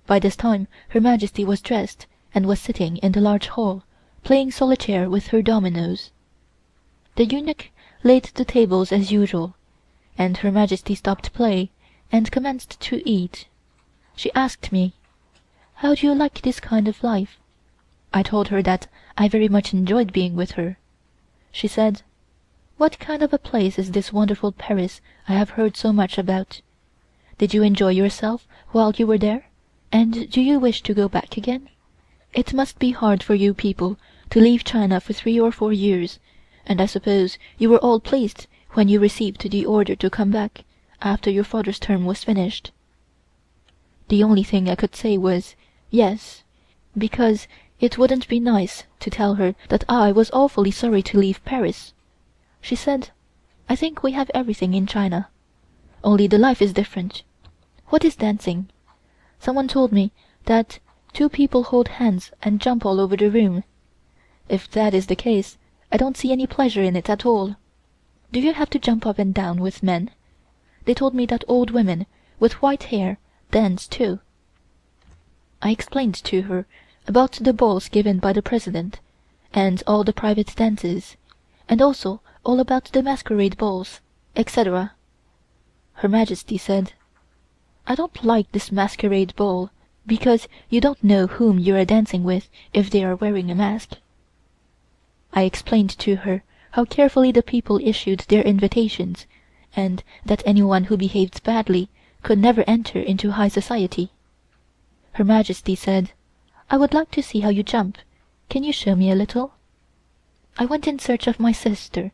By this time Her Majesty was dressed and was sitting in the large hall, playing solitaire with her dominoes. The eunuch laid the tables as usual, and Her Majesty stopped play and commenced to eat. She asked me, "How do you like this kind of life?" I told her that I very much enjoyed being with her. She said, "What kind of a place is this wonderful Paris I have heard so much about? Did you enjoy yourself while you were there, and do you wish to go back again? It must be hard for you people to leave China for 3 or 4 years, and I suppose you were all pleased when you received the order to come back after your father's term was finished." The only thing I could say was "yes," because it wouldn't be nice to tell her that I was awfully sorry to leave Paris. She said, "I think we have everything in China, only the life is different. What is dancing? Someone told me that 2 people hold hands and jump all over the room. If that is the case, I don't see any pleasure in it at all. Do you have to jump up and down with men? They told me that old women with white hair dance too." I explained to her about the balls given by the President, and all the private dances, and also all about the masquerade balls, etc. Her Majesty said, "I don't like this masquerade ball, because you don't know whom you are dancing with if they are wearing a mask." I explained to her how carefully the people issued their invitations, and that anyone who behaved badly could never enter into high society. Her Majesty said, "I would like to see how you jump. Can you show me a little?" I went in search of my sister,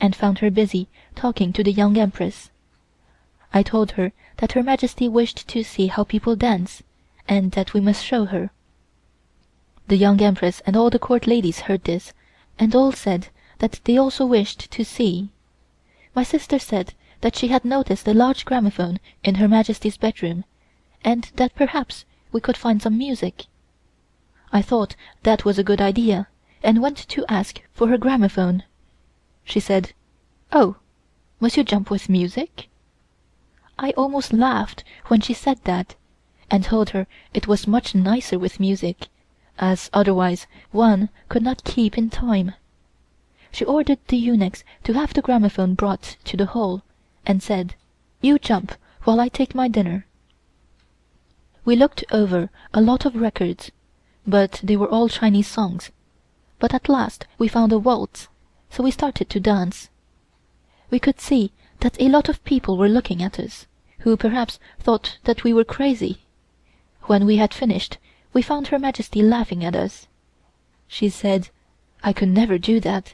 and found her busy talking to the young Empress. I told her that Her Majesty wished to see how people dance, and that we must show her. The young Empress and all the court ladies heard this, and all said that they also wished to see. My sister said that she had noticed a large gramophone in Her Majesty's bedroom, and that perhaps we could find some music. I thought that was a good idea, and went to ask for her gramophone. She said, "Oh, must you jump with music?" I almost laughed when she said that, and told her it was much nicer with music, as otherwise one could not keep in time. She ordered the eunuchs to have the gramophone brought to the hall, and said, "You jump while I take my dinner." We looked over a lot of records, but they were all Chinese songs, but at last we found a waltz, so we started to dance. We could see that a lot of people were looking at us, who perhaps thought that we were crazy. When we had finished, we found Her Majesty laughing at us. She said, "I could never do that.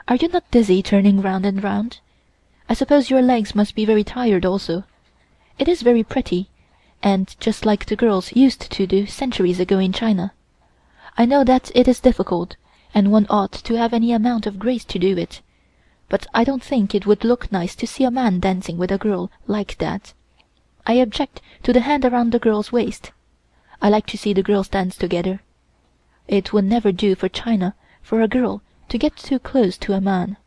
Are you not dizzy turning round and round? I suppose your legs must be very tired also. It is very pretty, and just like the girls used to do centuries ago in China. I know that it is difficult, and one ought to have any amount of grace to do it, but I don't think it would look nice to see a man dancing with a girl like that. I object to the hand around the girl's waist. I like to see the girls dance together. It would never do for China for a girl to get too close to a man.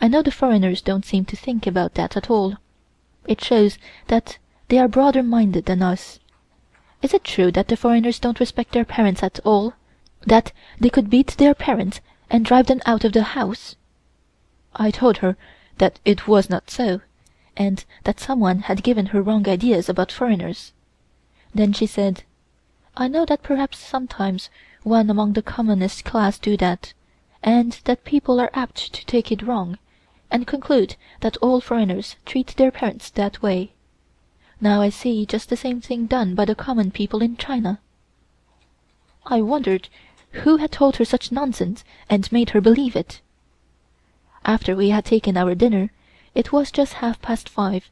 I know the foreigners don't seem to think about that at all. It shows that they are broader minded than us. Is it true that the foreigners don't respect their parents at all? That they could beat their parents and drive them out of the house?" I told her that it was not so, and that someone had given her wrong ideas about foreigners. Then she said, "I know that perhaps sometimes one among the commonest class do that, and that people are apt to take it wrong, and conclude that all foreigners treat their parents that way. Now I see just the same thing done by the common people in China." I wondered who had told her such nonsense and made her believe it? After we had taken our dinner, it was just 5:30,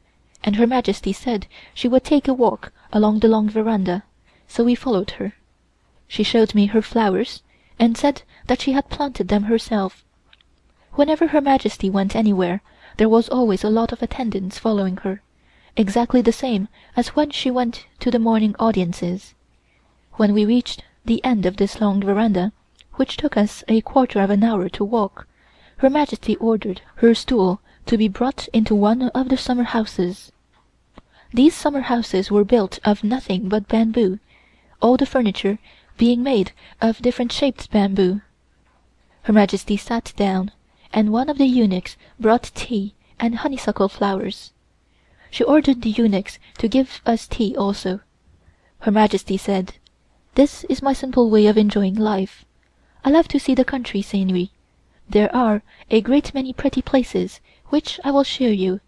and Her Majesty said she would take a walk along the long veranda, so we followed her. She showed me her flowers, and said that she had planted them herself. Whenever Her Majesty went anywhere, there was always a lot of attendants following her, exactly the same as when she went to the morning audiences. When we reached the end of this long veranda, which took us a quarter of an hour to walk, Her Majesty ordered her stool to be brought into one of the summer houses. These summer houses were built of nothing but bamboo, all the furniture being made of different shaped bamboo. Her Majesty sat down, and one of the eunuchs brought tea and honeysuckle flowers. She ordered the eunuchs to give us tea also. Her Majesty said, "This is my simple way of enjoying life. I love to see the country scenery. There are a great many pretty places which I will show you,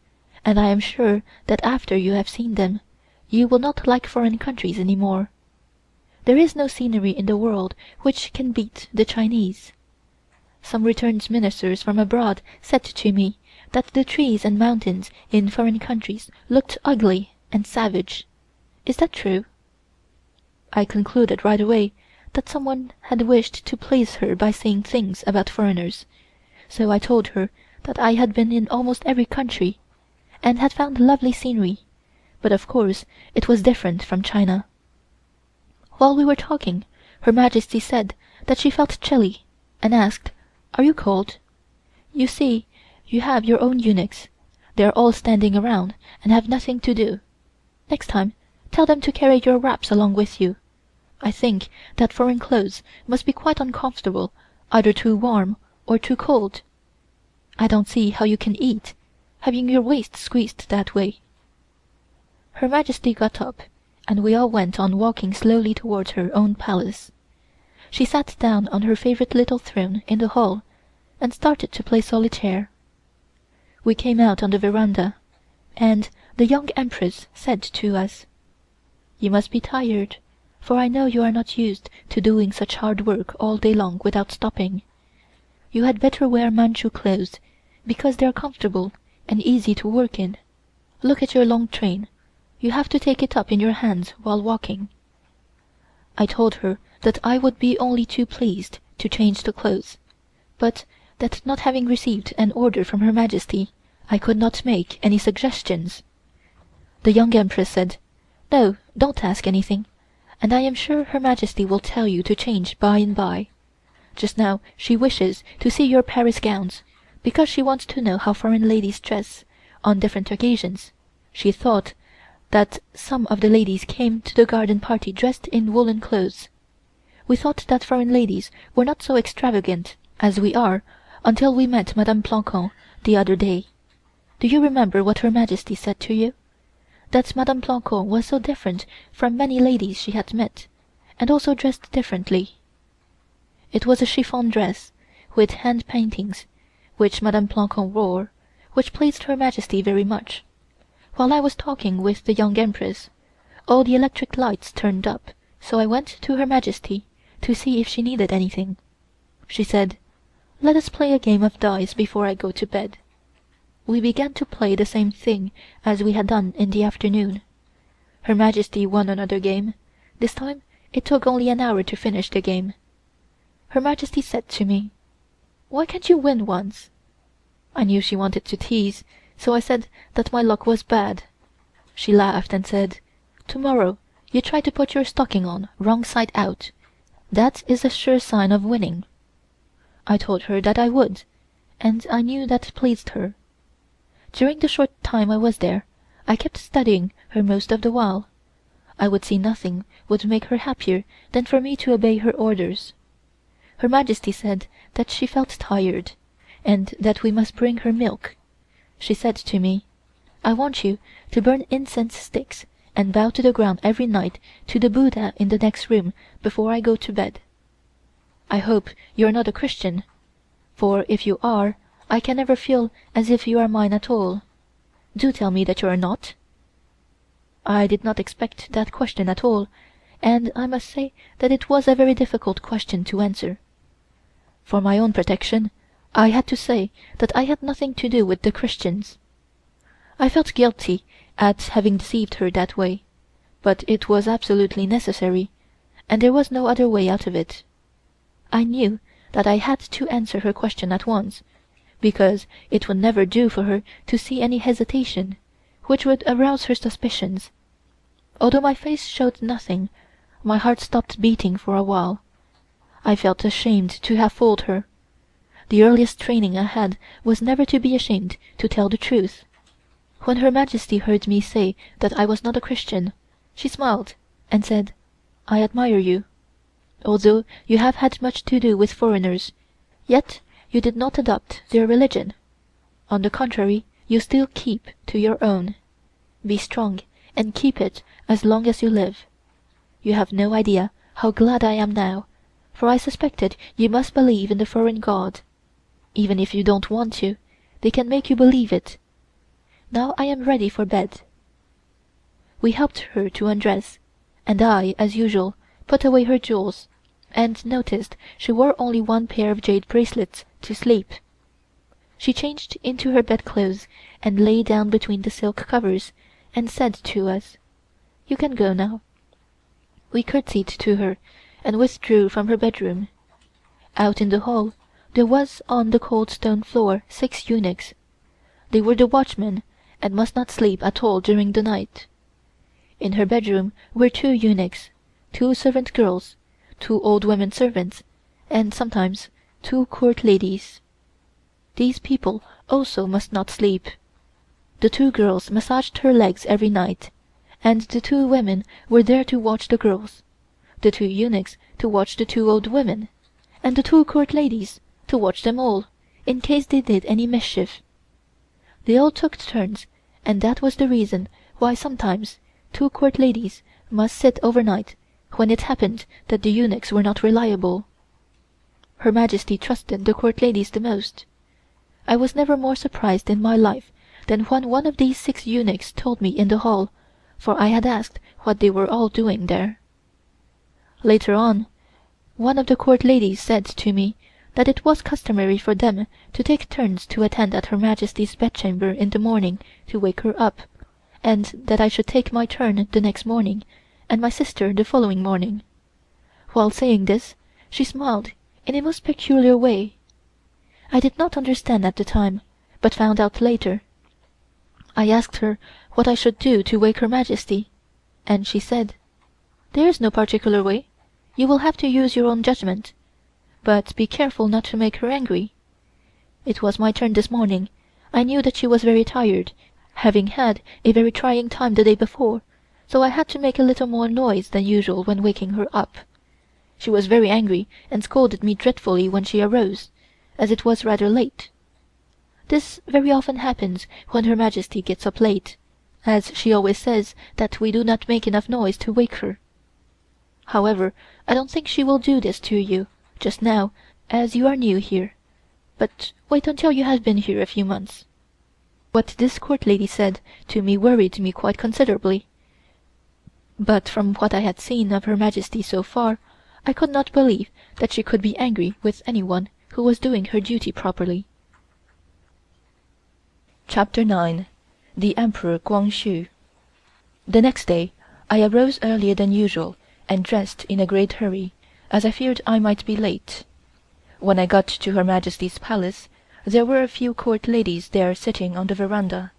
and I am sure that after you have seen them, you will not like foreign countries any more. There is no scenery in the world which can beat the Chinese. Some returned ministers from abroad said to me that the trees and mountains in foreign countries looked ugly and savage. Is that true?" I concluded right away that someone had wished to please her by saying things about foreigners, so I told her that I had been in almost every country, and had found lovely scenery, but of course it was different from China. While we were talking, Her Majesty said that she felt chilly, and asked, "Are you cold? You see, you have your own eunuchs. They are all standing around and have nothing to do. Next time, tell them to carry your wraps along with you. I think that foreign clothes must be quite uncomfortable, either too warm or too cold. I don't see how you can eat, having your waist squeezed that way." Her Majesty got up, and we all went on walking slowly towards her own palace. She sat down on her favorite little throne in the hall, and started to play solitaire. We came out on the veranda, and the young Empress said to us, "You must be tired, for I know you are not used to doing such hard work all day long without stopping. You had better wear Manchu clothes, because they are comfortable and easy to work in. Look at your long train. You have to take it up in your hands while walking." I told her that I would be only too pleased to change the clothes, but that not having received an order from Her Majesty, I could not make any suggestions. The young Empress said, "No, don't ask anything, and I am sure Her Majesty will tell you to change by and by. Just now she wishes to see your Paris gowns, because she wants to know how foreign ladies dress on different occasions. She thought that some of the ladies came to the garden party dressed in woolen clothes. We thought that foreign ladies were not so extravagant as we are until we met Madame Plancon the other day. Do you remember what Her Majesty said to you? That Madame Plancon was so different from many ladies she had met, and also dressed differently. It was a chiffon dress, with hand paintings, which Madame Plancon wore, which pleased Her Majesty very much. While I was talking with the young Empress, all the electric lights turned up, so I went to Her Majesty to see if she needed anything. She said, "Let us play a game of dice before I go to bed." We began to play the same thing as we had done in the afternoon. Her Majesty won another game. This time it took only an hour to finish the game. Her Majesty said to me, "Why can't you win once?" I knew she wanted to tease, so I said that my luck was bad. She laughed and said, "Tomorrow you try to put your stocking on wrong side out. That is a sure sign of winning." I told her that I would, and I knew that pleased her. During the short time I was there, I kept studying her most of the while. I would see nothing would make her happier than for me to obey her orders. Her Majesty said that she felt tired, and that we must bring her milk. She said to me, "I want you to burn incense sticks and bow to the ground every night to the Buddha in the next room before I go to bed. I hope you are not a Christian, for if you are, I can never feel as if you are mine at all. Do tell me that you are not." I did not expect that question at all, and I must say that it was a very difficult question to answer. For my own protection, I had to say that I had nothing to do with the Christians. I felt guilty at having deceived her that way, but it was absolutely necessary, and there was no other way out of it. I knew that I had to answer her question at once, because it would never do for her to see any hesitation, which would arouse her suspicions. Although my face showed nothing, my heart stopped beating for a while. I felt ashamed to have fooled her. The earliest training I had was never to be ashamed to tell the truth. When Her Majesty heard me say that I was not a Christian, she smiled and said, "I admire you. Although you have had much to do with foreigners, yet you did not adopt their religion. On the contrary, you still keep to your own. Be strong and keep it as long as you live. You have no idea how glad I am now, for I suspected you must believe in the foreign god. Even if you don't want to, they can make you believe it. Now I am ready for bed." We helped her to undress, and I, as usual, put away her jewels, and noticed she wore only one pair of jade bracelets to sleep. She changed into her bedclothes and lay down between the silk covers, and said to us, "You can go now." We curtsied to her and withdrew from her bedroom. Out in the hall there was on the cold stone floor 6 eunuchs. They were the watchmen, and must not sleep at all during the night. In her bedroom were 2 eunuchs, 2 servant girls, 2 old women servants, and sometimes 2 court ladies. These people also must not sleep. The 2 girls massaged her legs every night, and the 2 women were there to watch the girls, the 2 eunuchs to watch the 2 old women, and the 2 court ladies to watch them all, in case they did any mischief. They all took turns, and that was the reason why sometimes 2 court ladies must sit overnight when it happened that the eunuchs were not reliable. Her Majesty trusted the court ladies the most. I was never more surprised in my life than when one of these 6 eunuchs told me in the hall, for I had asked what they were all doing there. Later on, one of the court ladies said to me that it was customary for them to take turns to attend at Her Majesty's bedchamber in the morning to wake her up, and that I should take my turn the next morning, and my sister the following morning. While saying this, she smiled in a most peculiar way. I did not understand at the time, but found out later. I asked her what I should do to wake Her Majesty, and she said, "There is no particular way. You will have to use your own judgment, but be careful not to make her angry." It was my turn this morning. I knew that she was very tired, having had a very trying time the day before, so I had to make a little more noise than usual when waking her up. She was very angry and scolded me dreadfully when she arose, as it was rather late. This very often happens when Her Majesty gets up late, as she always says that we do not make enough noise to wake her. However, I don't think she will do this to you, just now, as you are new here, but wait until you have been here a few months. What this court lady said to me worried me quite considerably, but from what I had seen of Her Majesty so far, I could not believe that she could be angry with anyone who was doing her duty properly. Chapter 9. The Emperor Kwang Hsu. The next day I arose earlier than usual and dressed in a great hurry, as I feared I might be late. When I got to Her Majesty's palace, there were a few court ladies there sitting on the veranda.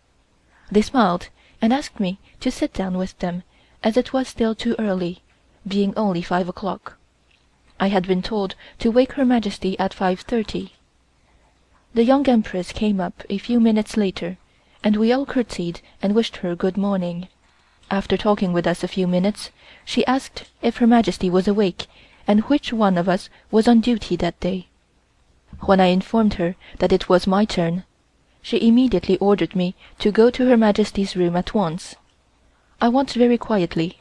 They smiled and asked me to sit down with them, as it was still too early, being only 5 o'clock. I had been told to wake Her Majesty at 5:30. The young Empress came up a few minutes later, and we all curtsied and wished her good morning. After talking with us a few minutes, she asked if Her Majesty was awake and which one of us was on duty that day. When I informed her that it was my turn, she immediately ordered me to go to Her Majesty's room at once. I went very quietly,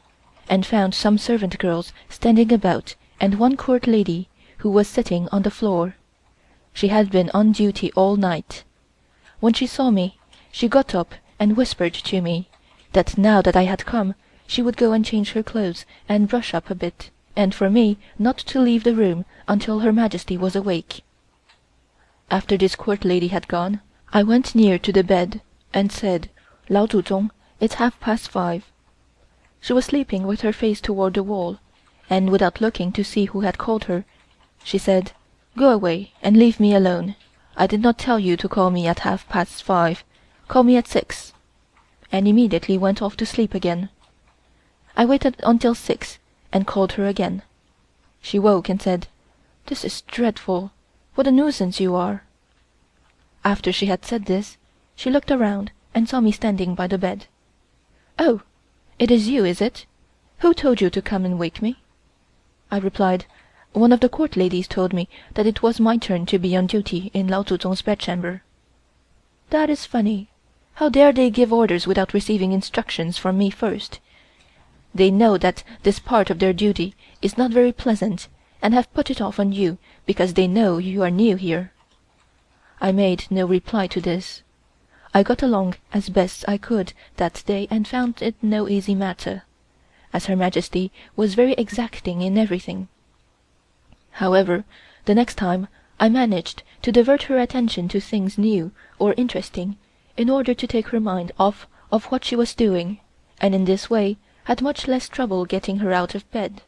and found some servant girls standing about and one court lady who was sitting on the floor. She had been on duty all night. When she saw me, she got up and whispered to me that now that I had come, she would go and change her clothes and brush up a bit, and for me not to leave the room until Her Majesty was awake. After this court lady had gone, I went near to the bed and said, "Lao Zu Zong, it's 5:30. She was sleeping with her face toward the wall, and without looking to see who had called her, she said, "Go away and leave me alone. I did not tell you to call me at 5:30. Call me at 6." And immediately went off to sleep again. I waited until 6 and called her again. She woke and said, "This is dreadful. What a nuisance you are." After she had said this, she looked around and saw me standing by the bed. "Oh, it is you, is it? Who told you to come and wake me?" I replied, "One of the court ladies told me that it was my turn to be on duty in Lao Zu Zong's bedchamber." "That is funny. How dare they give orders without receiving instructions from me first? They know that this part of their duty is not very pleasant, and have put it off on you because they know you are new here." I made no reply to this. I got along as best I could that day and found it no easy matter, as Her Majesty was very exacting in everything. However, the next time I managed to divert her attention to things new or interesting in order to take her mind off of what she was doing, and in this way had much less trouble getting her out of bed.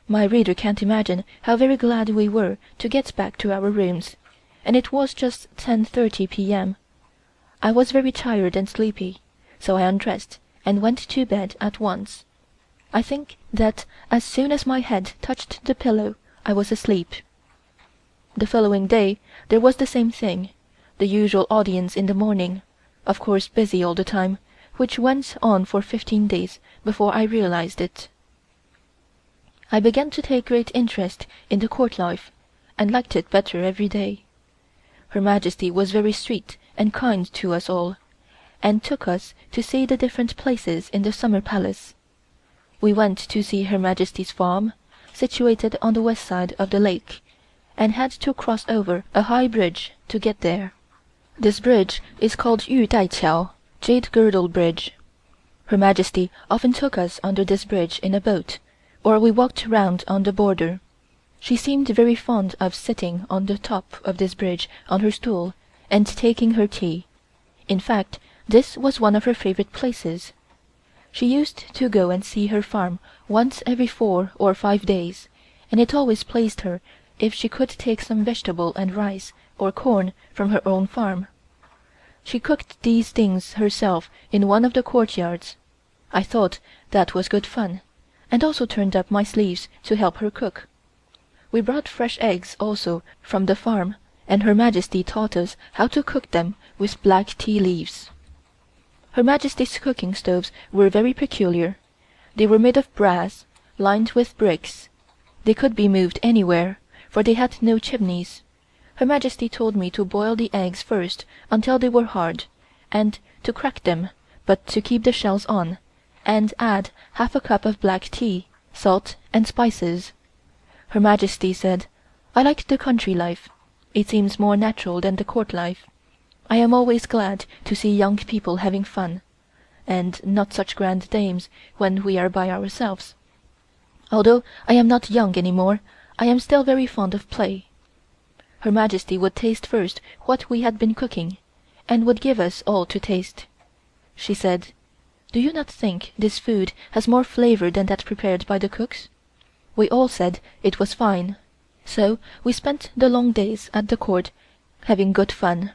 My reader can't imagine how very glad we were to get back to our rooms, and it was just 10:30 p.m. I was very tired and sleepy, so I undressed and went to bed at once. I think that as soon as my head touched the pillow I was asleep. The following day there was the same thing, the usual audience in the morning, of course busy all the time, which went on for 15 days before I realized it. I began to take great interest in the court life, and liked it better every day. Her Majesty was very sweet and kind to us all, and took us to see the different places in the Summer Palace. We went to see Her Majesty's farm, situated on the west side of the lake, and had to cross over a high bridge to get there. This bridge is called Yudaiqiao, Jade Girdle Bridge. Her Majesty often took us under this bridge in a boat, or we walked round on the border. She seemed very fond of sitting on the top of this bridge on her stool and taking her tea. In fact, this was one of her favorite places. She used to go and see her farm once every 4 or 5 days, and it always pleased her if she could take some vegetable and rice or corn from her own farm. She cooked these things herself in one of the courtyards. I thought that was good fun, and also turned up my sleeves to help her cook. We brought fresh eggs also from the farm, and Her Majesty taught us how to cook them with black tea leaves. Her Majesty's cooking stoves were very peculiar. They were made of brass, lined with bricks. They could be moved anywhere, for they had no chimneys. Her Majesty told me to boil the eggs first until they were hard, and to crack them, but to keep the shells on, and add half a cup of black tea, salt and spices. Her Majesty said, "I like the country life. It seems more natural than the court life. I am always glad to see young people having fun, and not such grand dames when we are by ourselves. Although I am not young any more, I am still very fond of play." Her Majesty would taste first what we had been cooking, and would give us all to taste. She said, "Do you not think this food has more flavor than that prepared by the cooks?" We all said it was fine. So we spent the long days at the court having good fun.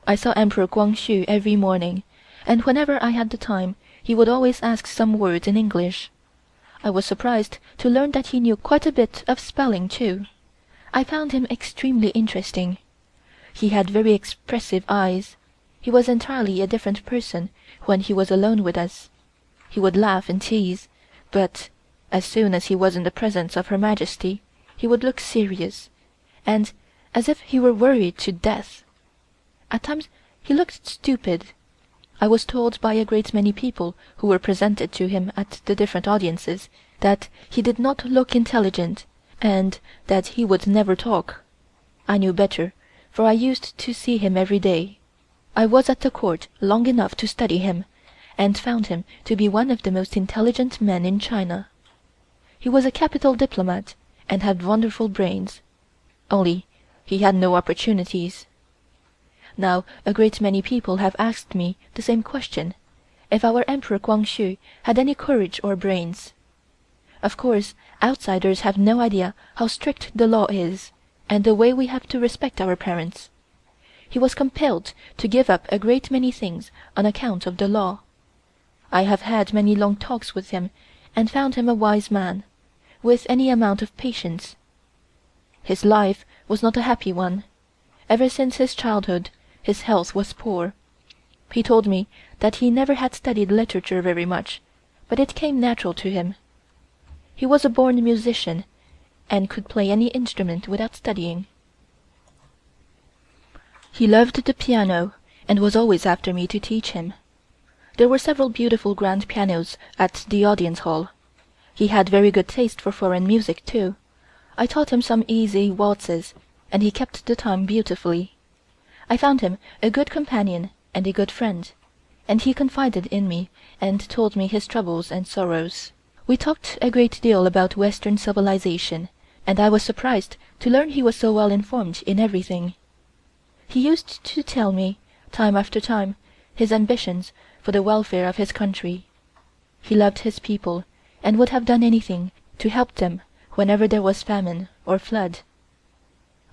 I saw Emperor Guangxu every morning, and whenever I had the time he would always ask some words in English. I was surprised to learn that he knew quite a bit of spelling too. I found him extremely interesting. He had very expressive eyes. He was entirely a different person when he was alone with us. He would laugh and tease, but as soon as he was in the presence of Her Majesty, he would look serious, and as if he were worried to death. At times he looked stupid. I was told by a great many people who were presented to him at the different audiences that he did not look intelligent, and that he would never talk. I knew better, for I used to see him every day. I was at the court long enough to study him, and found him to be one of the most intelligent men in China. He was a capital diplomat and had wonderful brains. Only he had no opportunities. Now a great many people have asked me the same question, if our Emperor Kwang-hsu had any courage or brains. Of course, outsiders have no idea how strict the law is, and the way we have to respect our parents. He was compelled to give up a great many things on account of the law. I have had many long talks with him and found him a wise man, with any amount of patience. His life was not a happy one. Ever since his childhood, his health was poor. He told me that he never had studied literature very much, but it came natural to him. He was a born musician, and could play any instrument without studying. He loved the piano, and was always after me to teach him. There were several beautiful grand pianos at the audience hall. He had very good taste for foreign music too. I taught him some easy waltzes, and he kept the time beautifully. I found him a good companion and a good friend, and he confided in me and told me his troubles and sorrows. We talked a great deal about Western civilization, and I was surprised to learn he was so well informed in everything. He used to tell me, time after time, his ambitions for the welfare of his country. He loved his people, and would have done anything to help them whenever there was famine or flood.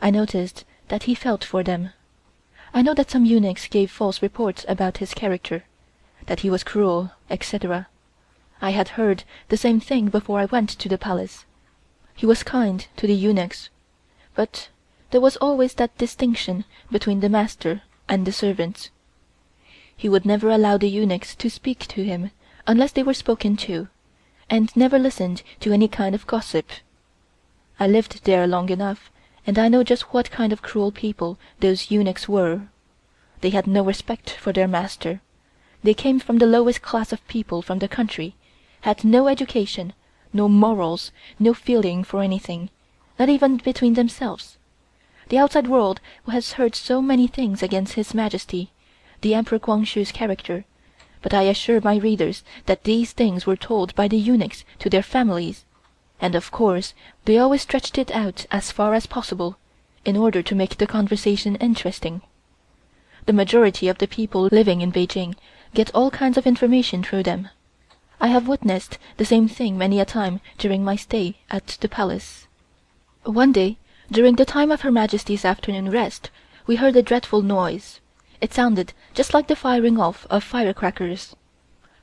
I noticed that he felt for them. I know that some eunuchs gave false reports about his character, that he was cruel, etc. I had heard the same thing before I went to the palace. He was kind to the eunuchs, but there was always that distinction between the master and the servants. He would never allow the eunuchs to speak to him unless they were spoken to, and never listened to any kind of gossip. I lived there long enough, and I know just what kind of cruel people those eunuchs were. They had no respect for their master. They came from the lowest class of people from the country, had no education, no morals, no feeling for anything, not even between themselves. The outside world has heard so many things against His Majesty, the Emperor Kwang-hsu's character, but I assure my readers that these things were told by the eunuchs to their families, and of course they always stretched it out as far as possible, in order to make the conversation interesting. The majority of the people living in Beijing get all kinds of information through them. I have witnessed the same thing many a time during my stay at the palace. One day, during the time of Her Majesty's afternoon rest, we heard a dreadful noise. It sounded just like the firing off of firecrackers.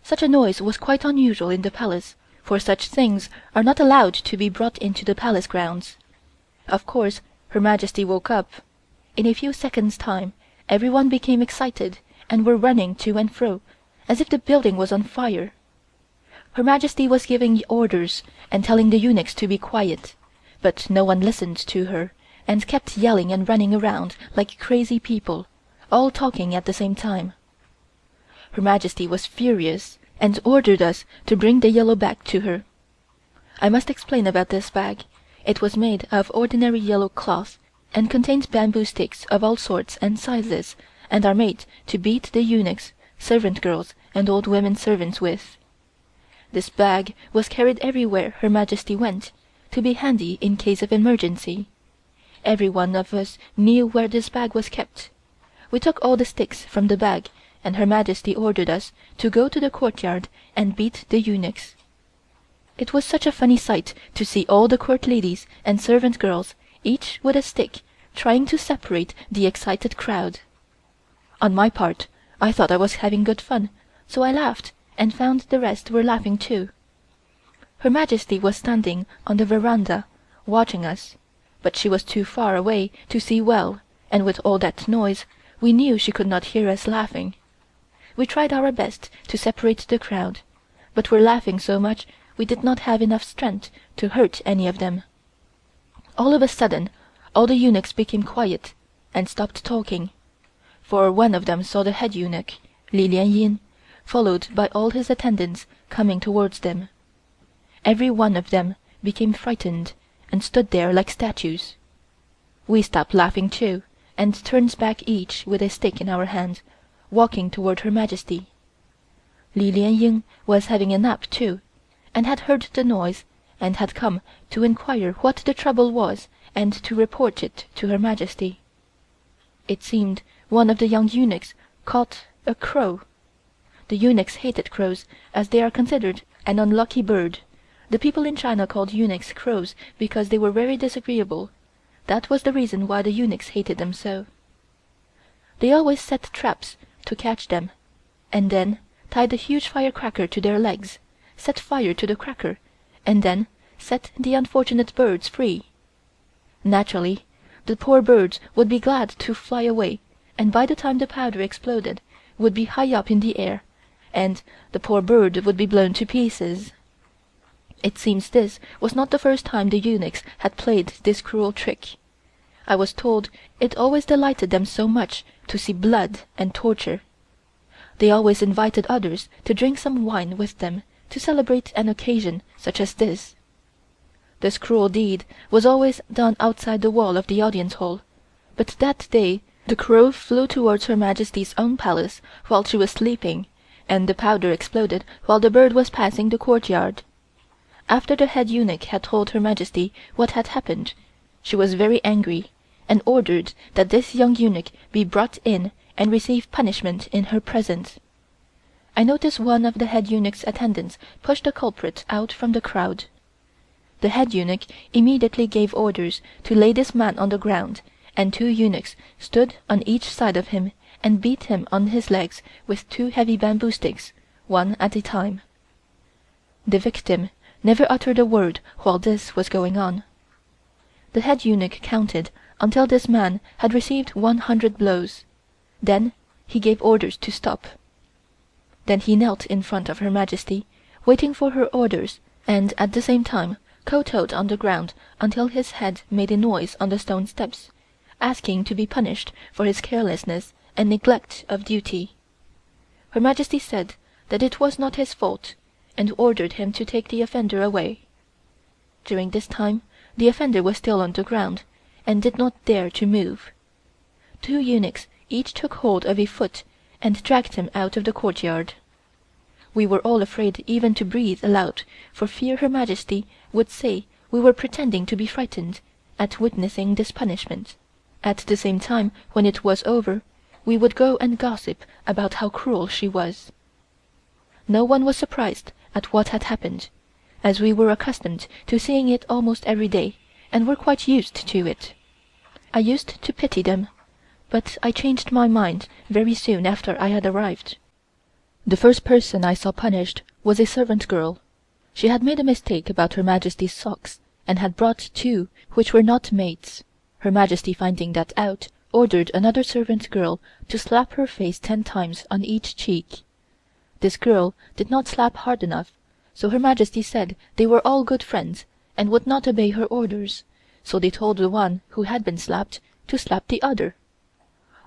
Such a noise was quite unusual in the palace, for such things are not allowed to be brought into the palace grounds. Of course, Her Majesty woke up. In a few seconds' time, everyone became excited and were running to and fro, as if the building was on fire. Her Majesty was giving orders and telling the eunuchs to be quiet, but no one listened to her, and kept yelling and running around like crazy people, all talking at the same time. Her Majesty was furious and ordered us to bring the yellow bag to her. I must explain about this bag. It was made of ordinary yellow cloth, and contains bamboo sticks of all sorts and sizes, and are made to beat the eunuchs, servant girls, and old women servants with. This bag was carried everywhere Her Majesty went, to be handy in case of emergency. Every one of us knew where this bag was kept. We took all the sticks from the bag, and Her Majesty ordered us to go to the courtyard and beat the eunuchs. It was such a funny sight to see all the court ladies and servant girls, each with a stick, trying to separate the excited crowd. On my part, I thought I was having good fun, so I laughed, and found the rest were laughing too. Her Majesty was standing on the veranda, watching us, but she was too far away to see well, and with all that noise, we knew she could not hear us laughing. We tried our best to separate the crowd, but were laughing so much we did not have enough strength to hurt any of them. All of a sudden, all the eunuchs became quiet and stopped talking, for one of them saw the head eunuch, Li Lianyin, followed by all his attendants, coming towards them. Every one of them became frightened and stood there like statues. We stopped laughing too, and turned back each with a stick in our hand, walking toward Her Majesty. Li Lianying was having a nap too, and had heard the noise and had come to inquire what the trouble was and to report it to Her Majesty. It seemed one of the young eunuchs caught a crow. The eunuchs hated crows, as they are considered an unlucky bird. The people in China called eunuchs crows because they were very disagreeable. That was the reason why the eunuchs hated them so. They always set traps to catch them, and then tied a huge firecracker to their legs, set fire to the cracker, and then set the unfortunate birds free. Naturally, the poor birds would be glad to fly away, and by the time the powder exploded, would be high up in the air, and the poor bird would be blown to pieces. It seems this was not the first time the eunuchs had played this cruel trick. I was told it always delighted them so much to see blood and torture. They always invited others to drink some wine with them to celebrate an occasion such as this. This cruel deed was always done outside the wall of the audience hall, but that day the crow flew towards Her Majesty's own palace while she was sleeping, and the powder exploded while the bird was passing the courtyard. After the head eunuch had told Her Majesty what had happened, she was very angry, and ordered that this young eunuch be brought in and receive punishment in her presence. I noticed one of the head eunuch's attendants push the culprit out from the crowd. The head eunuch immediately gave orders to lay this man on the ground, and 2 eunuchs stood on each side of him and beat him on his legs with 2 heavy bamboo sticks, one at a time. The victim never uttered a word while this was going on. The head eunuch counted until this man had received 100 blows. Then he gave orders to stop. Then he knelt in front of Her Majesty, waiting for her orders, and at the same time kowtowed on the ground until his head made a noise on the stone steps, asking to be punished for his carelessness and neglect of duty. Her Majesty said that it was not his fault, and ordered him to take the offender away. During this time the offender was still on the ground, and did not dare to move. 2 eunuchs each took hold of a foot and dragged him out of the courtyard. We were all afraid even to breathe aloud for fear Her Majesty would say we were pretending to be frightened at witnessing this punishment. At the same time, when it was over, we would go and gossip about how cruel she was. No one was surprised at what had happened, as we were accustomed to seeing it almost every day and were quite used to it. I used to pity them, but I changed my mind very soon after I had arrived. The first person I saw punished was a servant girl. She had made a mistake about Her Majesty's socks, and had brought 2 which were not mates. Her Majesty, finding that out, ordered another servant girl to slap her face 10 times on each cheek. This girl did not slap hard enough, so Her Majesty said they were all good friends and would not obey her orders, so they told the one who had been slapped to slap the other.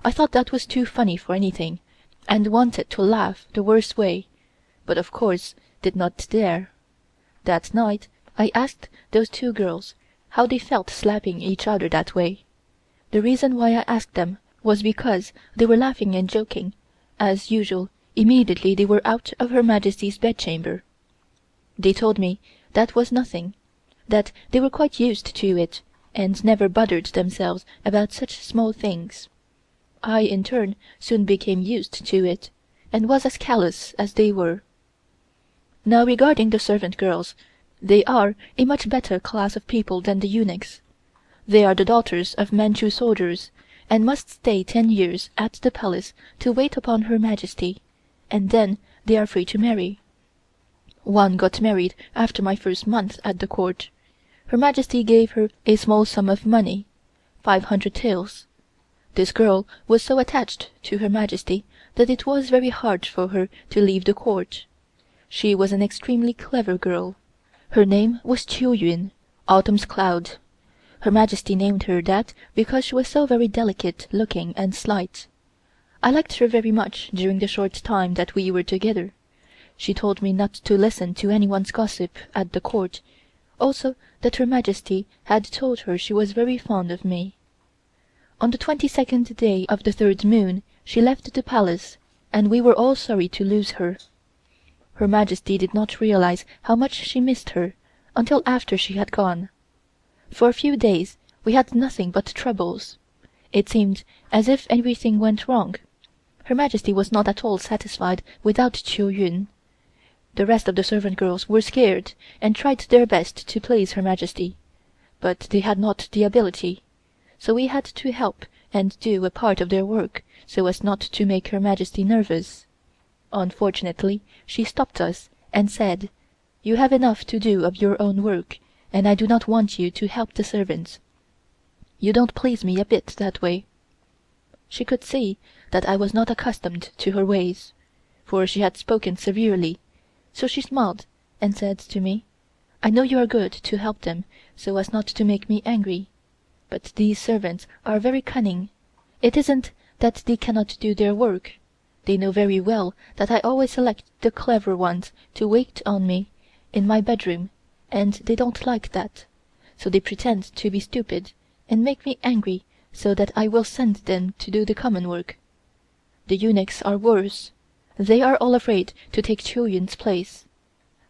I thought that was too funny for anything, and wanted to laugh the worst way, but of course did not dare. That night I asked those 2 girls how they felt slapping each other that way. The reason why I asked them was because they were laughing and joking, as usual, immediately they were out of Her Majesty's bedchamber. They told me that was nothing, that they were quite used to it, and never bothered themselves about such small things. I, in turn, soon became used to it, and was as callous as they were. Now regarding the servant girls, they are a much better class of people than the eunuchs. They are the daughters of Manchu soldiers, and must stay 10 years at the palace to wait upon Her Majesty, and then they are free to marry. One got married after my first month at the court. Her Majesty gave her a small sum of money, 500 taels. This girl was so attached to Her Majesty that it was very hard for her to leave the court. She was an extremely clever girl. Her name was Chiu Yun, Autumn's Cloud. Her Majesty named her that because she was so very delicate looking and slight. I liked her very much during the short time that we were together. She told me not to listen to anyone's gossip at the court, also that Her Majesty had told her she was very fond of me. On the 22nd day of the 3rd moon she left the palace, and we were all sorry to lose her. Her Majesty did not realize how much she missed her until after she had gone. For a few days we had nothing but troubles. It seemed as if everything went wrong. Her Majesty was not at all satisfied without Chiu Yun. The rest of the servant girls were scared and tried their best to please Her Majesty, but they had not the ability, so we had to help and do a part of their work so as not to make Her Majesty nervous. Unfortunately, she stopped us and said, "You have enough to do of your own work, and I do not want you to help the servants. You don't please me a bit that way." She could see that I was not accustomed to her ways, for she had spoken severely, so she smiled and said to me, "I know you are good to help them so as not to make me angry, but these servants are very cunning. It isn't that they cannot do their work. They know very well that I always select the clever ones to wait on me in my bedroom, and they don't like that, so they pretend to be stupid and make me angry so that I will send them to do the common work. The eunuchs are worse. They are all afraid to take Chiu Yun's place.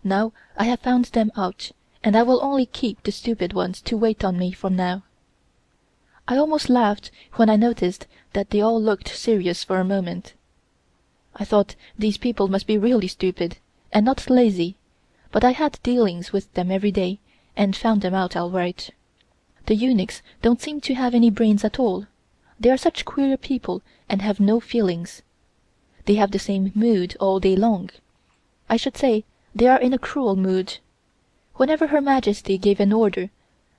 Now I have found them out, and I will only keep the stupid ones to wait on me from now." I almost laughed when I noticed that they all looked serious for a moment. I thought these people must be really stupid, and not lazy, but I had dealings with them every day, and found them out all right. The eunuchs don't seem to have any brains at all. They are such queer people and have no feelings. They have the same mood all day long. I should say they are in a cruel mood. Whenever Her Majesty gave an order,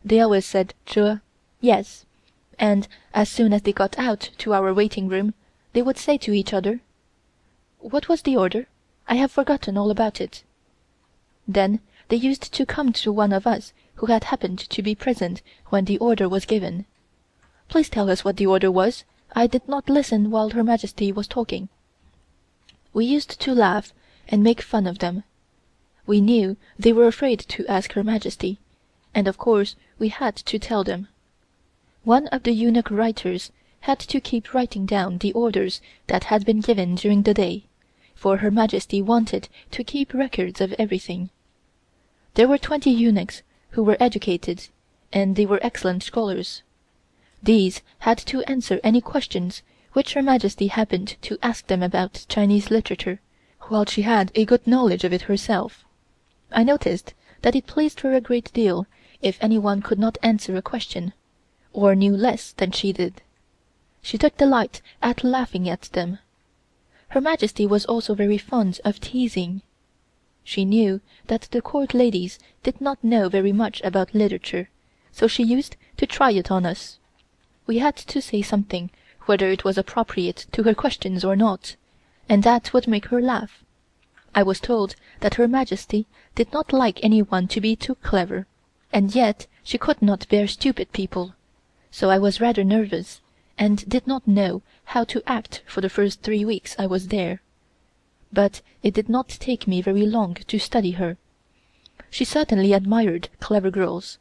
they always said "Zhe," yes, and as soon as they got out to our waiting room, they would say to each other, "What was the order? I have forgotten all about it." Then they used to come to one of us who had happened to be present when the order was given. "Please tell us what the order was. I did not listen while Her Majesty was talking." We used to laugh and make fun of them. We knew they were afraid to ask Her Majesty, and of course we had to tell them. One of the eunuch writers had to keep writing down the orders that had been given during the day, for Her Majesty wanted to keep records of everything. There were 20 eunuchs who were educated, and they were excellent scholars. These had to answer any questions which Her Majesty happened to ask them about Chinese literature, while she had a good knowledge of it herself. I noticed that it pleased her a great deal if anyone could not answer a question, or knew less than she did. She took delight at laughing at them. Her Majesty was also very fond of teasing. She knew that the court ladies did not know very much about literature, so she used to try it on us. We had to say something, whether it was appropriate to her questions or not, and that would make her laugh. I was told that Her Majesty did not like anyone to be too clever, and yet she could not bear stupid people, so I was rather nervous, and did not know how to act for the first 3 weeks I was there. But it did not take me very long to study her. She certainly admired clever girls,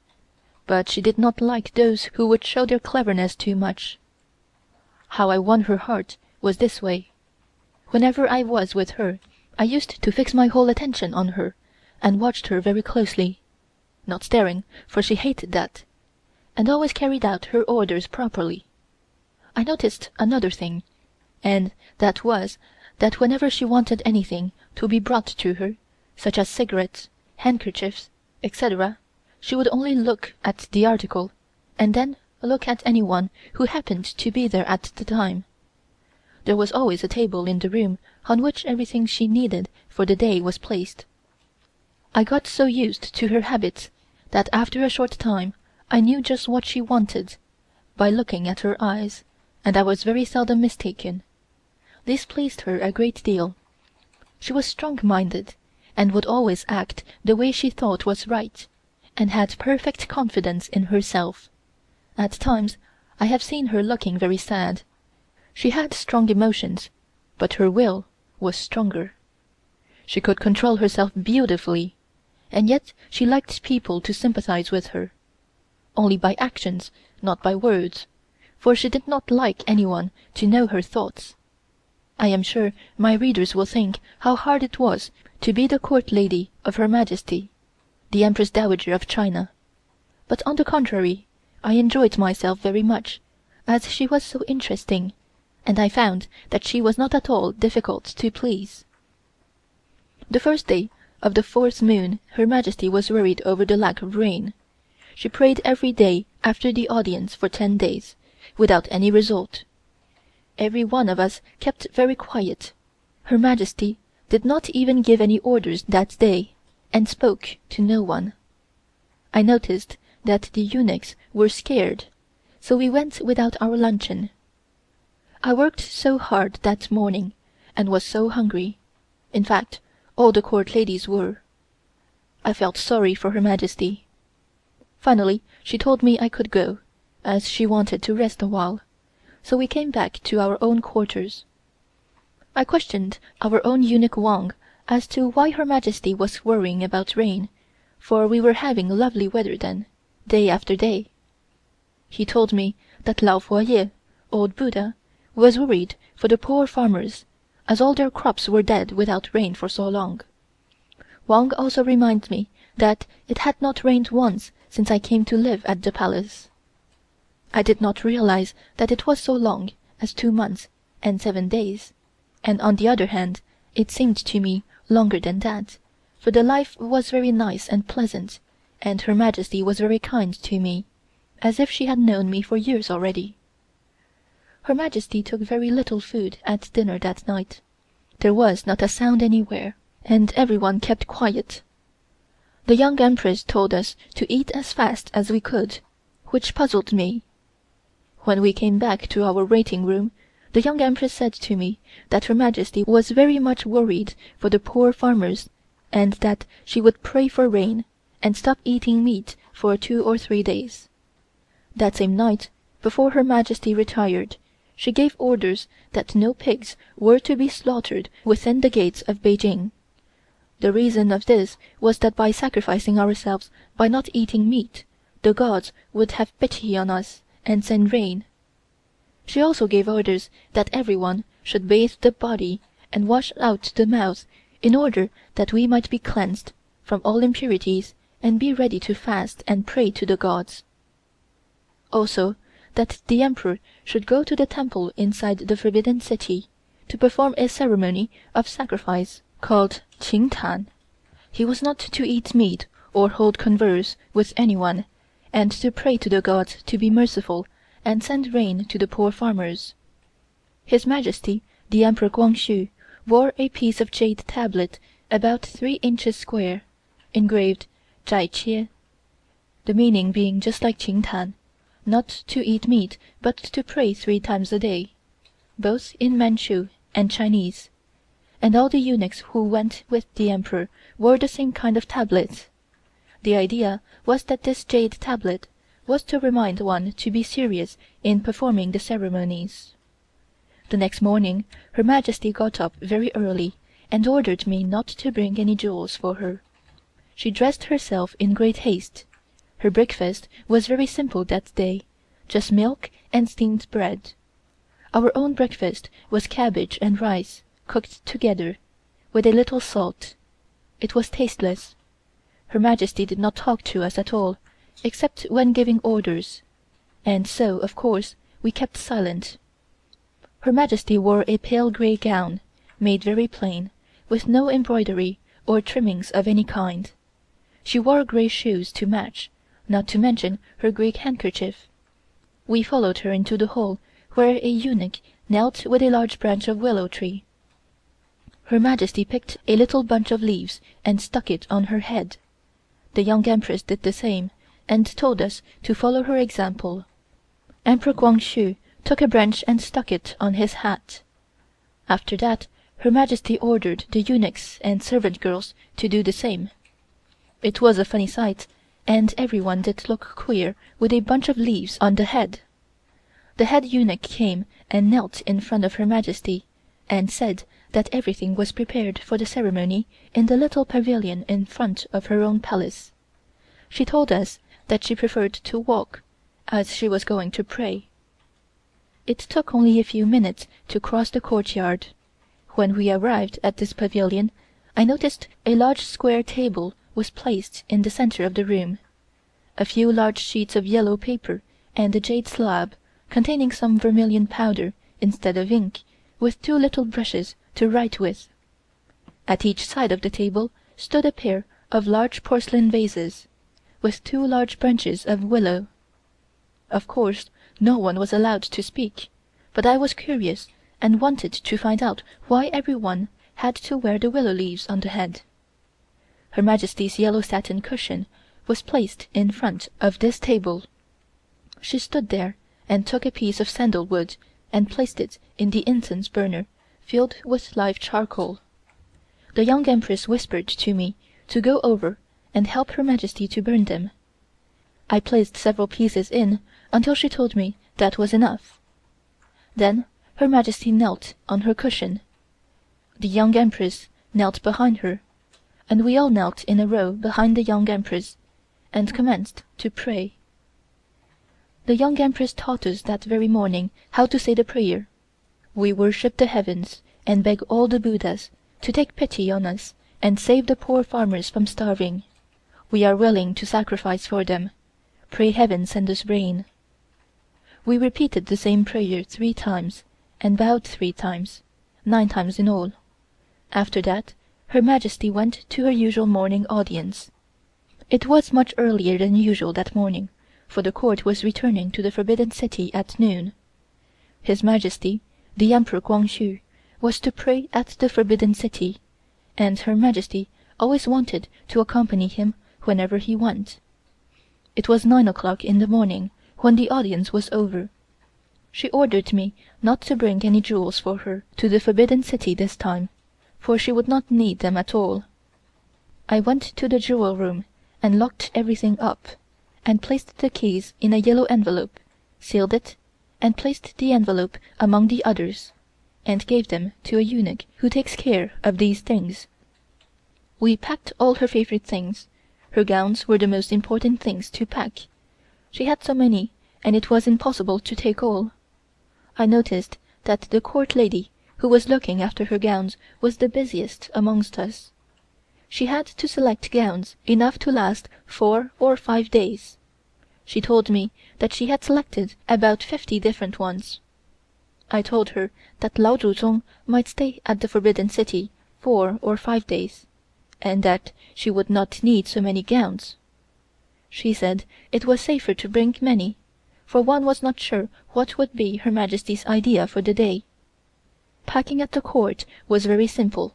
but she did not like those who would show their cleverness too much. How I won her heart was this way. Whenever I was with her, I used to fix my whole attention on her, and watched her very closely, not staring, for she hated that, and always carried out her orders properly. I noticed another thing, and that was that whenever she wanted anything to be brought to her, such as cigarettes, handkerchiefs, etc., she would only look at the article, and then look at anyone who happened to be there at the time. There was always a table in the room on which everything she needed for the day was placed. I got so used to her habits that after a short time I knew just what she wanted by looking at her eyes, and I was very seldom mistaken. This pleased her a great deal. She was strong-minded, and would always act the way she thought was right, and had perfect confidence in herself. At times I have seen her looking very sad. She had strong emotions, but her will was stronger. She could control herself beautifully, and yet she liked people to sympathize with her. Only by actions, not by words, for she did not like anyone to know her thoughts. I am sure my readers will think how hard it was to be the court lady of Her Majesty, the Empress Dowager of China, but on the contrary, I enjoyed myself very much, as she was so interesting, and I found that she was not at all difficult to please. The first day of the 4th moon Her Majesty was worried over the lack of rain. She prayed every day after the audience for 10 days, without any result. Every one of us kept very quiet. Her Majesty did not even give any orders that day, and spoke to no one. I noticed that the eunuchs were scared, so we went without our luncheon. I worked so hard that morning, and was so hungry. In fact, all the court ladies were. I felt sorry for Her Majesty. Finally, she told me I could go, as she wanted to rest a while, so we came back to our own quarters. I questioned our own eunuch Wang as to why Her Majesty was worrying about rain, for we were having lovely weather then, day after day. He told me that Lao Fo-Ye, old Buddha, was worried for the poor farmers, as all their crops were dead without rain for so long. Wang also reminded me that it had not rained once since I came to live at the palace. I did not realize that it was so long as 2 months and 7 days, and on the other hand, it seemed to me longer than that, for the life was very nice and pleasant, and Her Majesty was very kind to me, as if she had known me for years already. Her Majesty took very little food at dinner that night. There was not a sound anywhere, and everyone kept quiet. The young Empress told us to eat as fast as we could, which puzzled me. When we came back to our waiting room, the young Empress said to me that Her Majesty was very much worried for the poor farmers, and that she would pray for rain, and stop eating meat for 2 or 3 days. That same night, before Her Majesty retired, she gave orders that no pigs were to be slaughtered within the gates of Peking. The reason of this was that by sacrificing ourselves by not eating meat, the gods would have pity on us and send rain. She also gave orders that everyone should bathe the body and wash out the mouth in order that we might be cleansed from all impurities and be ready to fast and pray to the gods. Also, that the Emperor should go to the temple inside the Forbidden City to perform a ceremony of sacrifice called Qingtan. He was not to eat meat or hold converse with anyone, and to pray to the gods to be merciful and send rain to the poor farmers. His Majesty, the Emperor Guangxu, wore a piece of jade tablet about 3 inches square, engraved Zhai Qie, the meaning being just like Qingtan, not to eat meat but to pray 3 times a day, both in Manchu and Chinese, and all the eunuchs who went with the Emperor wore the same kind of tablet. The idea was that this jade tablet was to remind one to be serious in performing the ceremonies. The next morning Her Majesty got up very early and ordered me not to bring any jewels for her. She dressed herself in great haste. Her breakfast was very simple that day, just milk and steamed bread. Our own breakfast was cabbage and rice, cooked together, with a little salt. It was tasteless. Her Majesty did not talk to us at all, except when giving orders, and so, of course, we kept silent. Her Majesty wore a pale grey gown, made very plain, with no embroidery or trimmings of any kind. She wore grey shoes to match, not to mention her grey handkerchief. We followed her into the hall, where a eunuch knelt with a large branch of willow tree. Her Majesty picked a little bunch of leaves and stuck it on her head. The young Empress did the same, and told us to follow her example. Emperor Guangxu took a branch and stuck it on his hat. After that, Her Majesty ordered the eunuchs and servant girls to do the same. It was a funny sight, and everyone did look queer with a bunch of leaves on the head. The head eunuch came and knelt in front of Her Majesty, and said that everything was prepared for the ceremony in the little pavilion in front of her own palace. She told us that she preferred to walk, as she was going to pray. It took only a few minutes to cross the courtyard. When we arrived at this pavilion, I noticed a large square table was placed in the center of the room. A few large sheets of yellow paper and a jade slab containing some vermilion powder instead of ink, with 2 little brushes to write with. At each side of the table stood a pair of large porcelain vases, with 2 large branches of willow. Of course, no one was allowed to speak, but I was curious and wanted to find out why everyone had to wear the willow leaves on the head. Her Majesty's yellow satin cushion was placed in front of this table. She stood there and took a piece of sandalwood and placed it in the incense burner filled with live charcoal. The Young Empress whispered to me to go over and help Her Majesty to burn them. I placed several pieces in until she told me that was enough. Then Her Majesty knelt on her cushion. The Young Empress knelt behind her, and we all knelt in a row behind the Young Empress and commenced to pray. The Young Empress taught us that very morning how to say the prayer. We worship the heavens and beg all the Buddhas to take pity on us and save the poor farmers from starving. We are willing to sacrifice for them. Pray heaven send us rain. We repeated the same prayer 3 times and bowed 3 times, 9 times in all. After that, Her Majesty went to her usual morning audience. It was much earlier than usual that morning, for the court was returning to the Forbidden City at noon. His Majesty, the Emperor Kwang-hsu, was to pray at the Forbidden City, and Her Majesty always wanted to accompany him whenever he went. It was 9 o'clock in the morning when the audience was over. She ordered me not to bring any jewels for her to the Forbidden City this time, for she would not need them at all. I went to the jewel room and locked everything up, and placed the keys in a yellow envelope, sealed it, and placed the envelope among the others, and gave them to a eunuch who takes care of these things. We packed all her favorite things. Her gowns were the most important things to pack. She had so many, and it was impossible to take all. I noticed that the court lady who was looking after her gowns was the busiest amongst us. She had to select gowns enough to last 4 or 5 days. She told me that she had selected about 50 different ones. I told her that Lao Tzu might stay at the Forbidden City 4 or 5 days, and that she would not need so many gowns. She said it was safer to bring many, for one was not sure what would be Her Majesty's idea for the day. Packing at the court was very simple.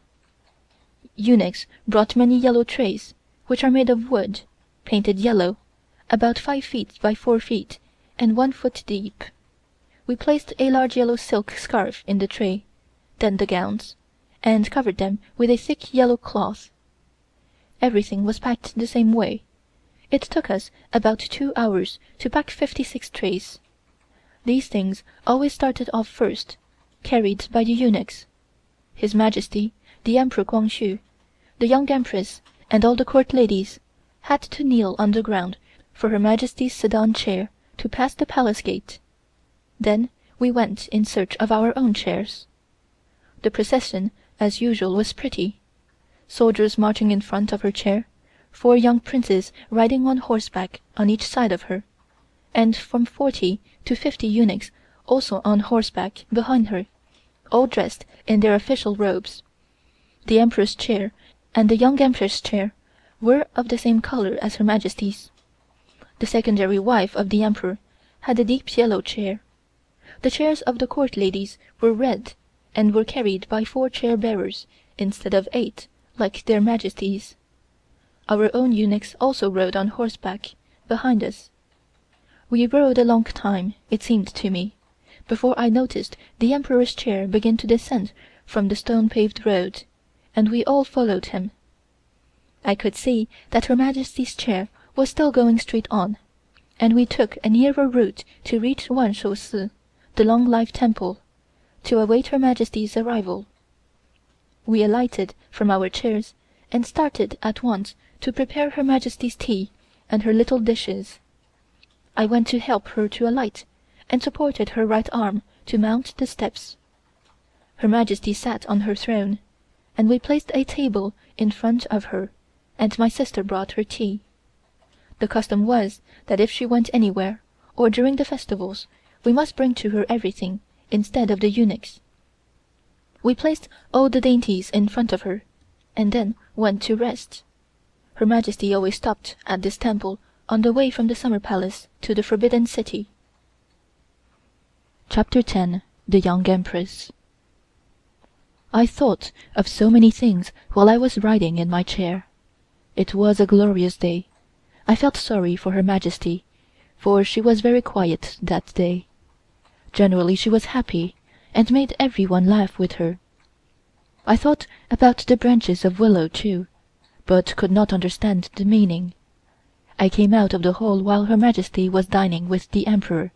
Eunuchs brought many yellow trays, which are made of wood, painted yellow, about 5 feet by 4 feet and 1 foot deep. We placed a large yellow silk scarf in the tray, then the gowns, and covered them with a thick yellow cloth. Everything was packed the same way. It took us about 2 hours to pack 56 trays. These things always started off first, carried by the eunuchs. His Majesty, the Emperor Kwang-hsu, the Young Empress, and all the court ladies had to kneel on the ground for Her Majesty's sedan chair to pass the palace gate. Then we went in search of our own chairs. The procession, as usual, was pretty. Soldiers marching in front of her chair, 4 young princes riding on horseback on each side of her, and from 40 to 50 eunuchs also on horseback behind her, all dressed in their official robes. The Emperor's chair and the Young Empress' chair were of the same color as Her Majesty's. The secondary wife of the Emperor had a deep yellow chair. The chairs of the court ladies were red and were carried by 4 chair-bearers instead of 8 like their Majesties. Our own eunuchs also rode on horseback behind us. We rode a long time, it seemed to me, before I noticed the Emperor's chair begin to descend from the stone-paved road, and we all followed him. I could see that Her Majesty's chair was still going straight on, and we took a nearer route to reach Wanshou-si, the Long-Life Temple, to await Her Majesty's arrival. We alighted from our chairs and started at once to prepare Her Majesty's tea and her little dishes. I went to help her to alight, and supported her right arm to mount the steps. Her Majesty sat on her throne. and we placed a table in front of her, and my sister brought her tea. The custom was that if she went anywhere, or during the festivals, we must bring to her everything, instead of the eunuchs. We placed all the dainties in front of her, and then went to rest. Her Majesty always stopped at this temple on the way from the Summer Palace to the Forbidden City. Chapter 10. The Young Empress. I thought of so many things while I was riding in my chair. It was a glorious day. I felt sorry for Her Majesty, for she was very quiet that day. Generally she was happy, and made everyone laugh with her. I thought about the branches of willow too, but could not understand the meaning. I came out of the hall while Her Majesty was dining with the Emperor,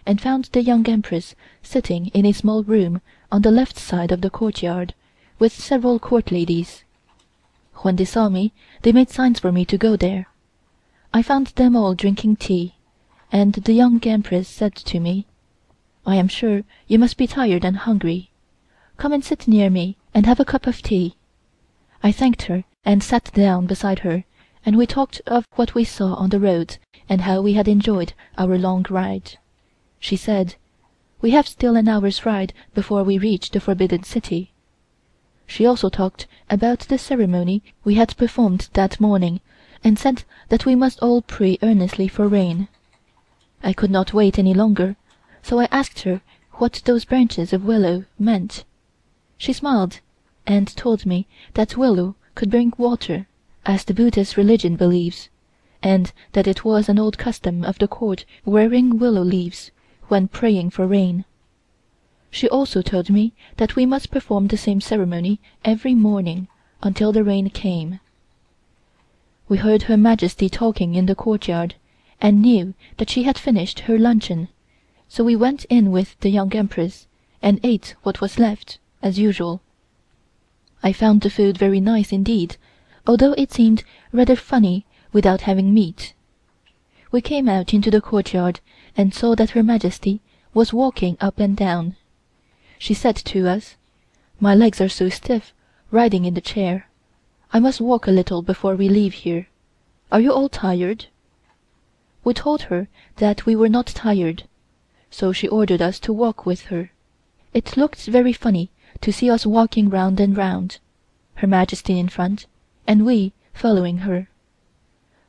and found the young Empress sitting in a small room on the left side of the courtyard, with several court ladies. When they saw me, they made signs for me to go there. I found them all drinking tea, and the young Empress said to me, "I am sure you must be tired and hungry. Come and sit near me and have a cup of tea." I thanked her and sat down beside her, and we talked of what we saw on the road and how we had enjoyed our long ride. She said, "We have still an hour's ride before we reach the Forbidden City." She also talked about the ceremony we had performed that morning, and said that we must all pray earnestly for rain. I could not wait any longer, so I asked her what those branches of willow meant. She smiled, and told me that willow could bring water, as the Buddhist religion believes, and that it was an old custom of the court wearing willow leaves when praying for rain. She also told me that we must perform the same ceremony every morning until the rain came. We heard Her Majesty talking in the courtyard, and knew that she had finished her luncheon, so we went in with the young Empress and ate what was left, as usual. I found the food very nice indeed, although it seemed rather funny without having meat. We came out into the courtyard and saw that Her Majesty was walking up and down. She said to us, "My legs are so stiff, riding in the chair. I must walk a little before we leave here. Are you all tired?" We told her that we were not tired, so she ordered us to walk with her. It looked very funny to see us walking round and round, Her Majesty in front, and we following her.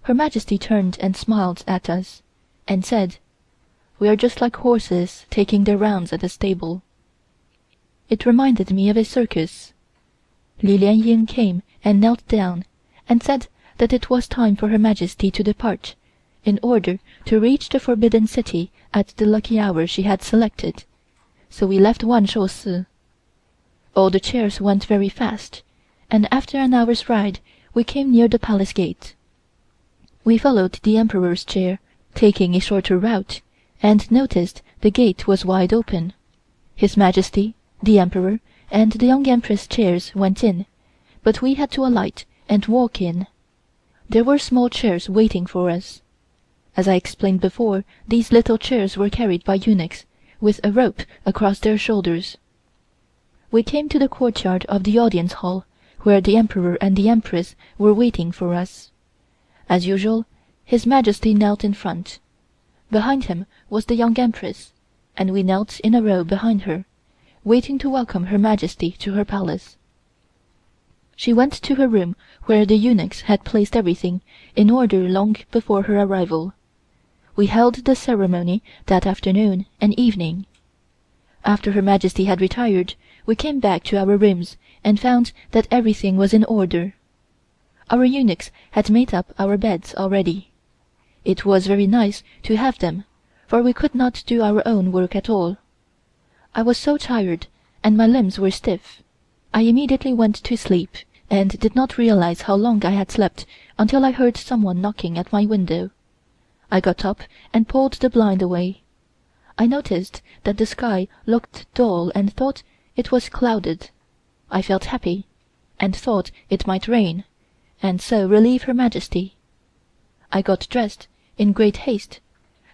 Her Majesty turned and smiled at us, and said, "We are just like horses taking their rounds at a stable." It reminded me of a circus. Li Lien came and knelt down, and said that it was time for Her Majesty to depart, in order to reach the Forbidden City at the lucky hour she had selected, so we left Wanshousi. All the chairs went very fast, and after an hour's ride we came near the palace gate. We followed the Emperor's chair, taking a shorter route, and noticed the gate was wide open. His Majesty, the Emperor, and the young Empress' chairs went in, but we had to alight and walk in. There were small chairs waiting for us. As I explained before, these little chairs were carried by eunuchs, with a rope across their shoulders. We came to the courtyard of the audience hall, where the Emperor and the Empress were waiting for us. As usual, His Majesty knelt in front. Behind him was the young Empress, and we knelt in a row behind her, waiting to welcome Her Majesty to her palace. She went to her room where the eunuchs had placed everything in order long before her arrival. We held the ceremony that afternoon and evening. After Her Majesty had retired, we came back to our rooms and found that everything was in order. Our eunuchs had made up our beds already. It was very nice to have them, for we could not do our own work at all. I was so tired, and my limbs were stiff. I immediately went to sleep, and did not realize how long I had slept until I heard someone knocking at my window. I got up and pulled the blind away. I noticed that the sky looked dull and thought it was clouded. I felt happy, and thought it might rain, and so relieve Her Majesty. I got dressed in great haste,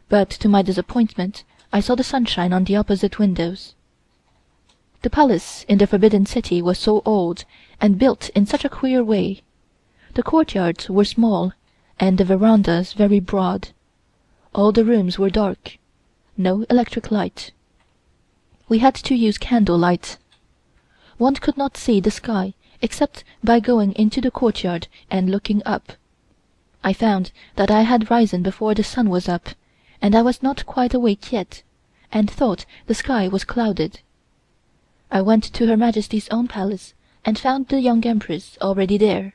but to my disappointment I saw the sunshine on the opposite windows. The palace in the Forbidden City was so old, and built in such a queer way. The courtyards were small, and the verandas very broad. All the rooms were dark. No electric light. We had to use candle light. One could not see the sky except by going into the courtyard and looking up. I found that I had risen before the sun was up, and I was not quite awake yet, and thought the sky was clouded. I went to Her Majesty's own palace and found the young Empress already there.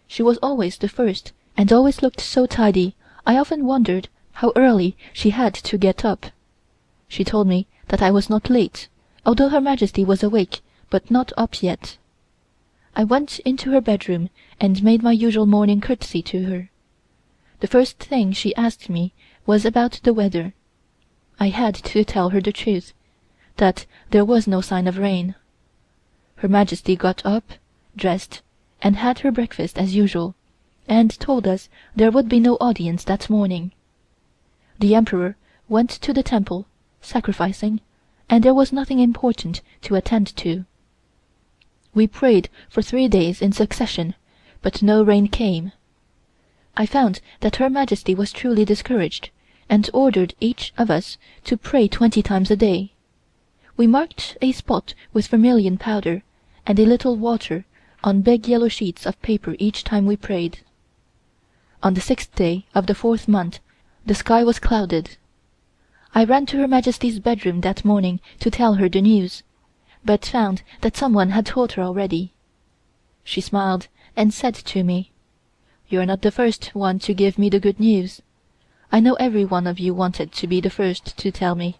She was always the first, and always looked so tidy I often wondered how early she had to get up. She told me that I was not late, although Her Majesty was awake but not up yet. I went into her bedroom and made my usual morning courtesy to her. The first thing she asked me was about the weather. I had to tell her the truth, that there was no sign of rain. Her Majesty got up, dressed, and had her breakfast as usual, and told us there would be no audience that morning. The Emperor went to the temple, sacrificing, and there was nothing important to attend to. We prayed for 3 days in succession, but no rain came. I found that Her Majesty was truly discouraged, and ordered each of us to pray 20 times a day. We marked a spot with vermilion powder and a little water on big yellow sheets of paper each time we prayed. On the 6th day of the 4th month the sky was clouded. I ran to Her Majesty's bedroom that morning to tell her the news, but found that someone had told her already. She smiled and said to me, "You are not the first one to give me the good news. I know every one of you wanted to be the first to tell me.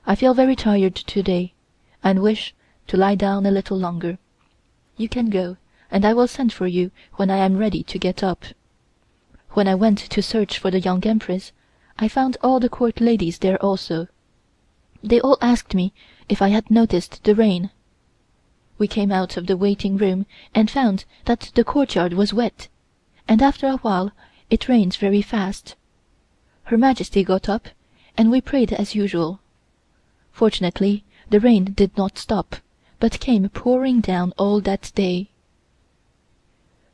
I feel very tired today, and wish to lie down a little longer. You can go, and I will send for you when I am ready to get up." When I went to search for the young Empress, I found all the court ladies there also. They all asked me if I had noticed the rain. We came out of the waiting room and found that the courtyard was wet, and after a while it rained very fast. Her Majesty got up, and we prayed as usual. Fortunately, the rain did not stop, but came pouring down all that day.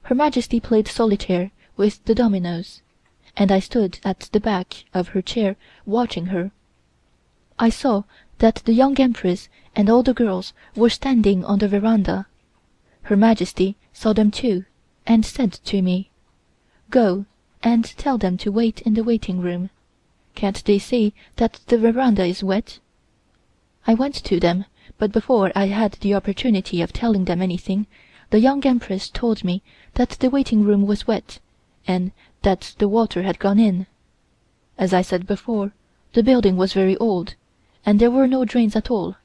Her Majesty played solitaire with the dominoes, and I stood at the back of her chair watching her. I saw that the young Empress and all the girls were standing on the veranda. Her Majesty saw them too, and said to me, "Go and tell them to wait in the waiting room. Can't they see that the veranda is wet?" I went to them, but before I had the opportunity of telling them anything, the young Empress told me that the waiting room was wet, and that the water had gone in. As I said before, the building was very old, and there were no drains at all.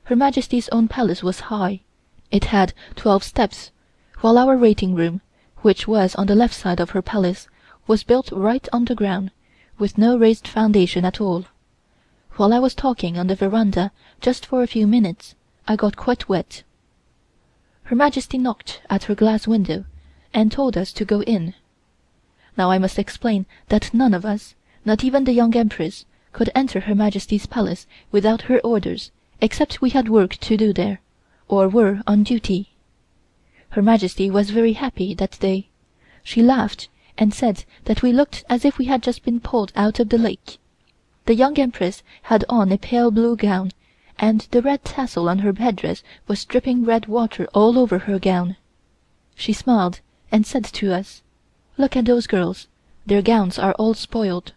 Her Majesty's own palace was high. It had 12 steps, while our waiting room, which was on the left side of her palace, was built right on the ground, with no raised foundation at all. While I was talking on the veranda just for a few minutes, I got quite wet. Her Majesty knocked at her glass window and told us to go in. Now I must explain that none of us, not even the young Empress, could enter Her Majesty's palace without her orders, except we had work to do there, or were on duty. Her Majesty was very happy that day. She laughed and said that we looked as if we had just been pulled out of the lake. The young Empress had on a pale blue gown, and the red tassel on her headdress was dripping red water all over her gown. She smiled and said to us, "Look at those girls, their gowns are all spoiled."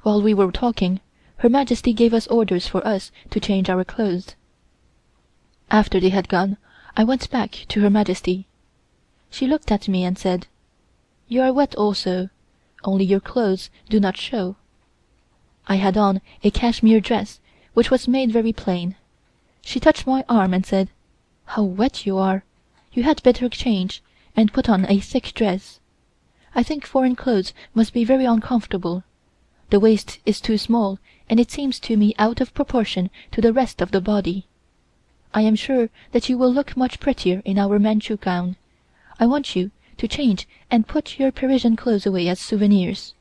While we were talking, Her Majesty gave us orders for us to change our clothes. After they had gone, I went back to Her Majesty. She looked at me and said, "You are wet also, only your clothes do not show." I had on a cashmere dress, which was made very plain. She touched my arm and said, "How wet you are! You had better change, and put on a thick dress. I think foreign clothes must be very uncomfortable. The waist is too small, and it seems to me out of proportion to the rest of the body. I am sure that you will look much prettier in our Manchu gown. I want you to change and put your Parisian clothes away as souvenirs.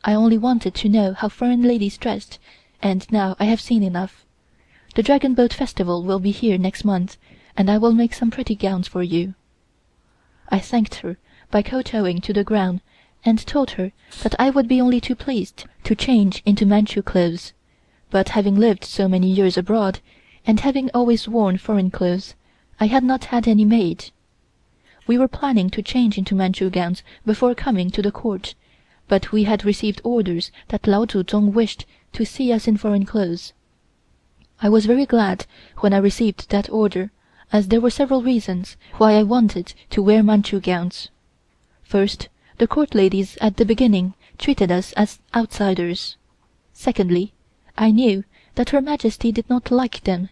I only wanted to know how foreign ladies dressed, and now I have seen enough. The Dragon Boat Festival will be here next month, and I will make some pretty gowns for you." I thanked her by kowtowing to the ground and told her that I would be only too pleased to change into Manchu clothes, but having lived so many years abroad, and having always worn foreign clothes, I had not had any made. We were planning to change into Manchu gowns before coming to the court, but we had received orders that Lao Tzu Tsung wished to see us in foreign clothes. I was very glad when I received that order, as there were several reasons why I wanted to wear Manchu gowns. First, the court ladies at the beginning treated us as outsiders. Secondly, I knew that Her Majesty did not like them,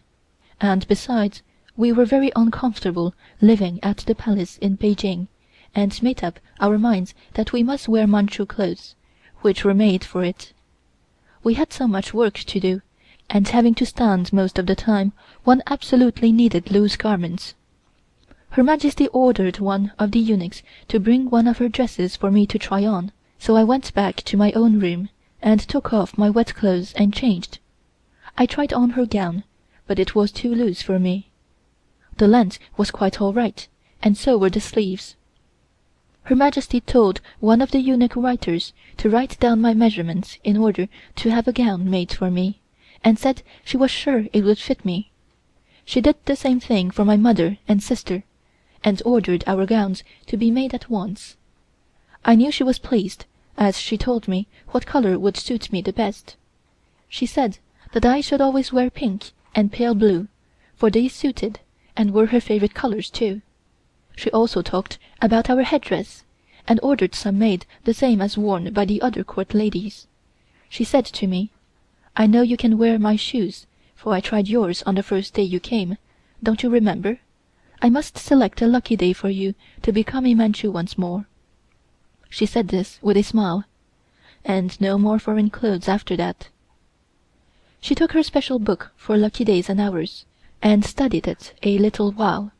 and besides, we were very uncomfortable living at the palace in Peking, and made up our minds that we must wear Manchu clothes, which were made for it. We had so much work to do, and having to stand most of the time, one absolutely needed loose garments. Her Majesty ordered one of the eunuchs to bring one of her dresses for me to try on, so I went back to my own room and took off my wet clothes and changed. I tried on her gown, but it was too loose for me. The length was quite all right, and so were the sleeves. Her Majesty told one of the eunuch writers to write down my measurements in order to have a gown made for me, and said she was sure it would fit me. She did the same thing for my mother and sister, and ordered our gowns to be made at once. I knew she was pleased, as she told me what color would suit me the best. She said that I should always wear pink and pale blue, for they suited and were her favorite colors too. She also talked about our headdress, and ordered some made the same as worn by the other court ladies. She said to me, "I know you can wear my shoes, for I tried yours on the first day you came. Don't you remember? I must select a lucky day for you to become a Manchu once more." She said this with a smile, and no more foreign clothes after that. She took her special book for lucky days and hours, and studied it a little while.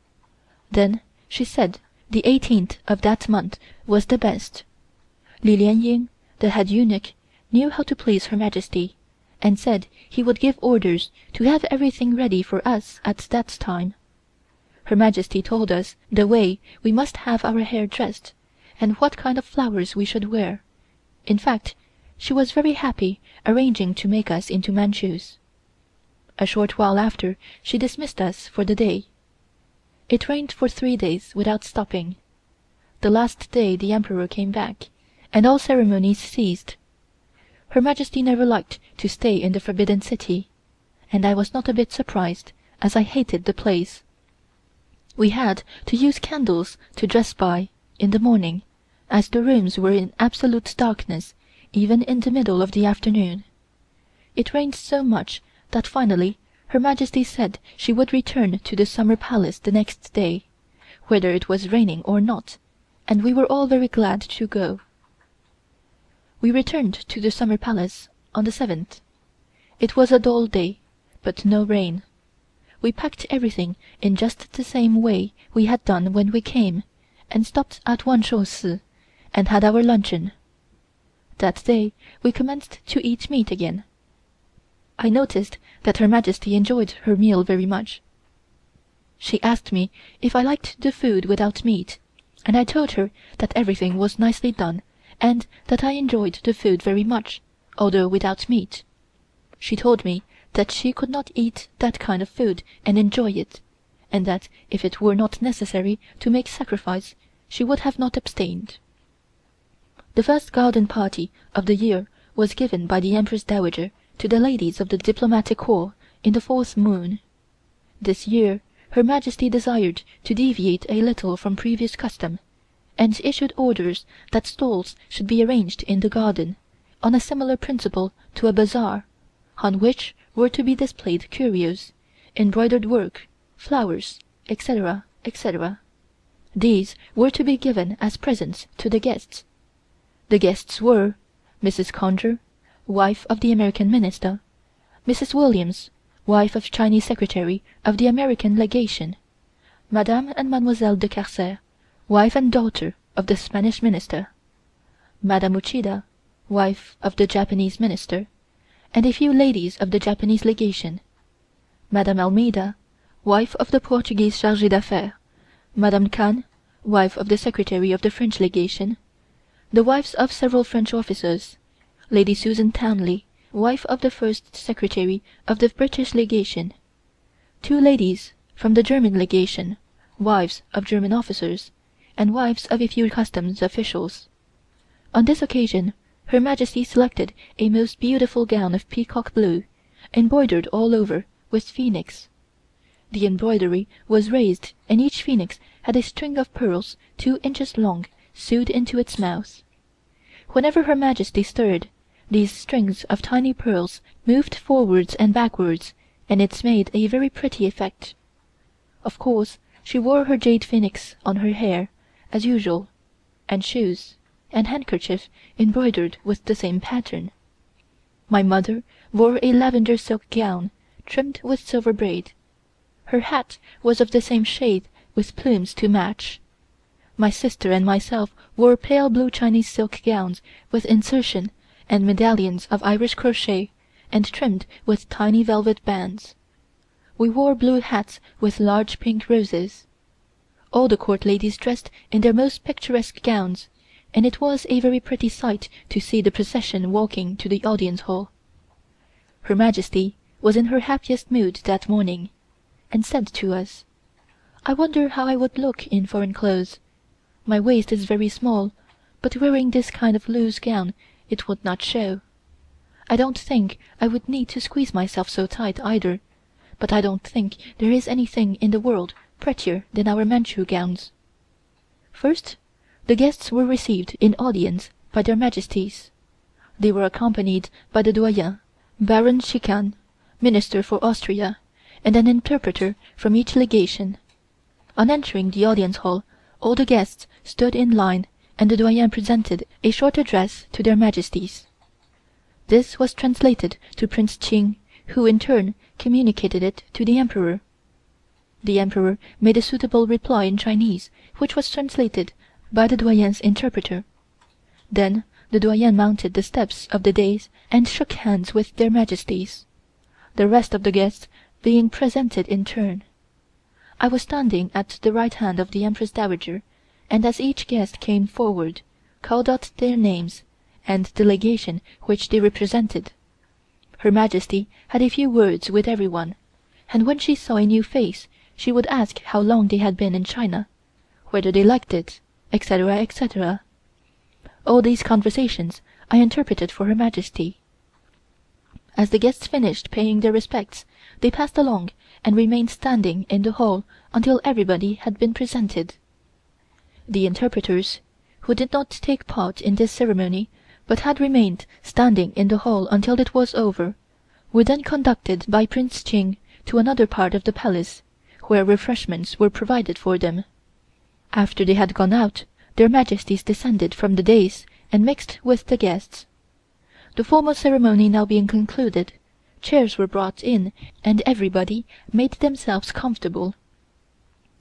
Then she said the 18th of that month was the best. Li Lien, the head eunuch, knew how to please Her Majesty, and said he would give orders to have everything ready for us at that time. Her Majesty told us the way we must have our hair dressed, and what kind of flowers we should wear. In fact, she was very happy arranging to make us into Manchus. A short while after she dismissed us for the day. It rained for 3 days without stopping. The last day the Emperor came back, and all ceremonies ceased. Her Majesty never liked to stay in the Forbidden City, and I was not a bit surprised, as I hated the place. We had to use candles to dress by in the morning, as the rooms were in absolute darkness even in the middle of the afternoon. It rained so much that finally Her Majesty said she would return to the Summer Palace the next day, whether it was raining or not, and we were all very glad to go. We returned to the Summer Palace on the 7th. It was a dull day, but no rain. We packed everything in just the same way we had done when we came, and stopped at Wanshou and had our luncheon. That day we commenced to eat meat again. I noticed that Her Majesty enjoyed her meal very much. She asked me if I liked the food without meat, and I told her that everything was nicely done and that I enjoyed the food very much, although without meat. She told me that she could not eat that kind of food and enjoy it, and that if it were not necessary to make sacrifice, she would have not abstained. The first garden party of the year was given by the Empress Dowager to the ladies of the Diplomatic Corps in the 4th moon. This year Her Majesty desired to deviate a little from previous custom, and issued orders that stalls should be arranged in the garden, on a similar principle to a bazaar, on which were to be displayed curios, embroidered work, flowers, etc., etc. These were to be given as presents to the guests. The guests were Mrs. Conger, wife of the American Minister; Mrs. Williams, wife of Chinese Secretary of the American Legation; Madame and Mademoiselle de Carcer, wife and daughter of the Spanish Minister; Madame Uchida, wife of the Japanese Minister, and a few ladies of the Japanese Legation; Madame Almeida, wife of the Portuguese chargé d'affaires, Madame Kahn, wife of the secretary of the French legation, the wives of several French officers, Lady Susan Townley, wife of the first secretary of the British legation, two ladies from the German legation, wives of German officers, and wives of a few customs officials. On this occasion Her Majesty selected a most beautiful gown of peacock blue, embroidered all over with phoenix. The embroidery was raised, and each phoenix had a string of pearls 2 inches long sewed into its mouth. Whenever Her Majesty stirred, these strings of tiny pearls moved forwards and backwards, and it made a very pretty effect. Of course, she wore her jade phoenix on her hair, as usual, and shoes, and handkerchief embroidered with the same pattern. My mother wore a lavender silk gown, trimmed with silver braid. Her hat was of the same shade, with plumes to match. My sister and myself wore pale blue Chinese silk gowns with insertion and medallions of Irish crochet, and trimmed with tiny velvet bands. We wore blue hats with large pink roses. All the court ladies dressed in their most picturesque gowns, and it was a very pretty sight to see the procession walking to the audience hall. Her Majesty was in her happiest mood that morning, and said to us, "I wonder how I would look in foreign clothes. My waist is very small, but wearing this kind of loose gown it would not show. I don't think I would need to squeeze myself so tight either, but I don't think there is anything in the world prettier than our Manchu gowns." First, the guests were received in audience by their Majesties. They were accompanied by the Doyen, Baron Yukon, Minister for Austria, and an interpreter from each legation. On entering the audience hall, all the guests stood in line, and the Doyen presented a short address to their Majesties. This was translated to Prince Ching, who in turn communicated it to the Emperor. The Emperor made a suitable reply in Chinese, which was translated by the Doyen's interpreter. Then the Doyen mounted the steps of the dais and shook hands with their Majesties, the rest of the guests being presented in turn. I was standing at the right hand of the Empress Dowager, and as each guest came forward, called out their names and the legation which they represented, Her Majesty had a few words with everyone, and when she saw a new face she would ask how long they had been in China, whether they liked it, etc., etc. All these conversations I interpreted for Her Majesty. As the guests finished paying their respects, they passed along and remained standing in the hall until everybody had been presented. The interpreters, who did not take part in this ceremony, but had remained standing in the hall until it was over, were then conducted by Prince Ching to another part of the palace, where refreshments were provided for them. After they had gone out, their Majesties descended from the dais and mixed with the guests. The formal ceremony now being concluded, chairs were brought in and everybody made themselves comfortable.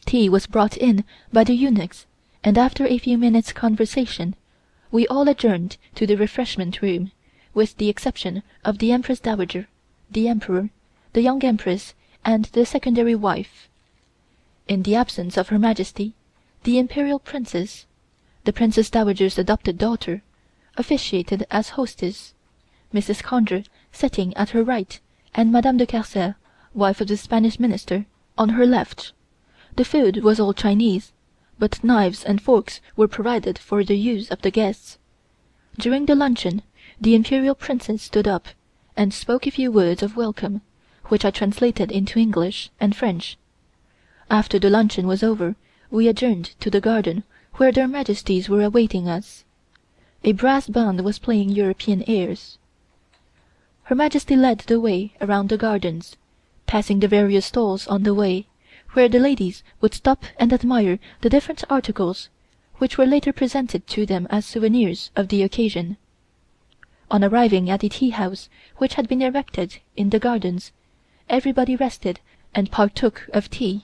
Tea was brought in by the eunuchs, and after a few minutes' conversation, we all adjourned to the refreshment room, with the exception of the Empress Dowager, the Emperor, the young Empress, and the secondary wife. In the absence of Her Majesty, the Imperial Princess, the Princess Dowager's adopted daughter, officiated as hostess, Mrs. Conger sitting at her right, and Madame de Carcer, wife of the Spanish Minister, on her left. The food was all Chinese, but knives and forks were provided for the use of the guests. During the luncheon, the Imperial Princess stood up and spoke a few words of welcome, which I translated into English and French. After the luncheon was over, we adjourned to the garden, where their Majesties were awaiting us. A brass band was playing European airs. Her Majesty led the way around the gardens, passing the various stalls on the way, where the ladies would stop and admire the different articles, which were later presented to them as souvenirs of the occasion. On arriving at a tea-house which had been erected in the gardens, everybody rested and partook of tea.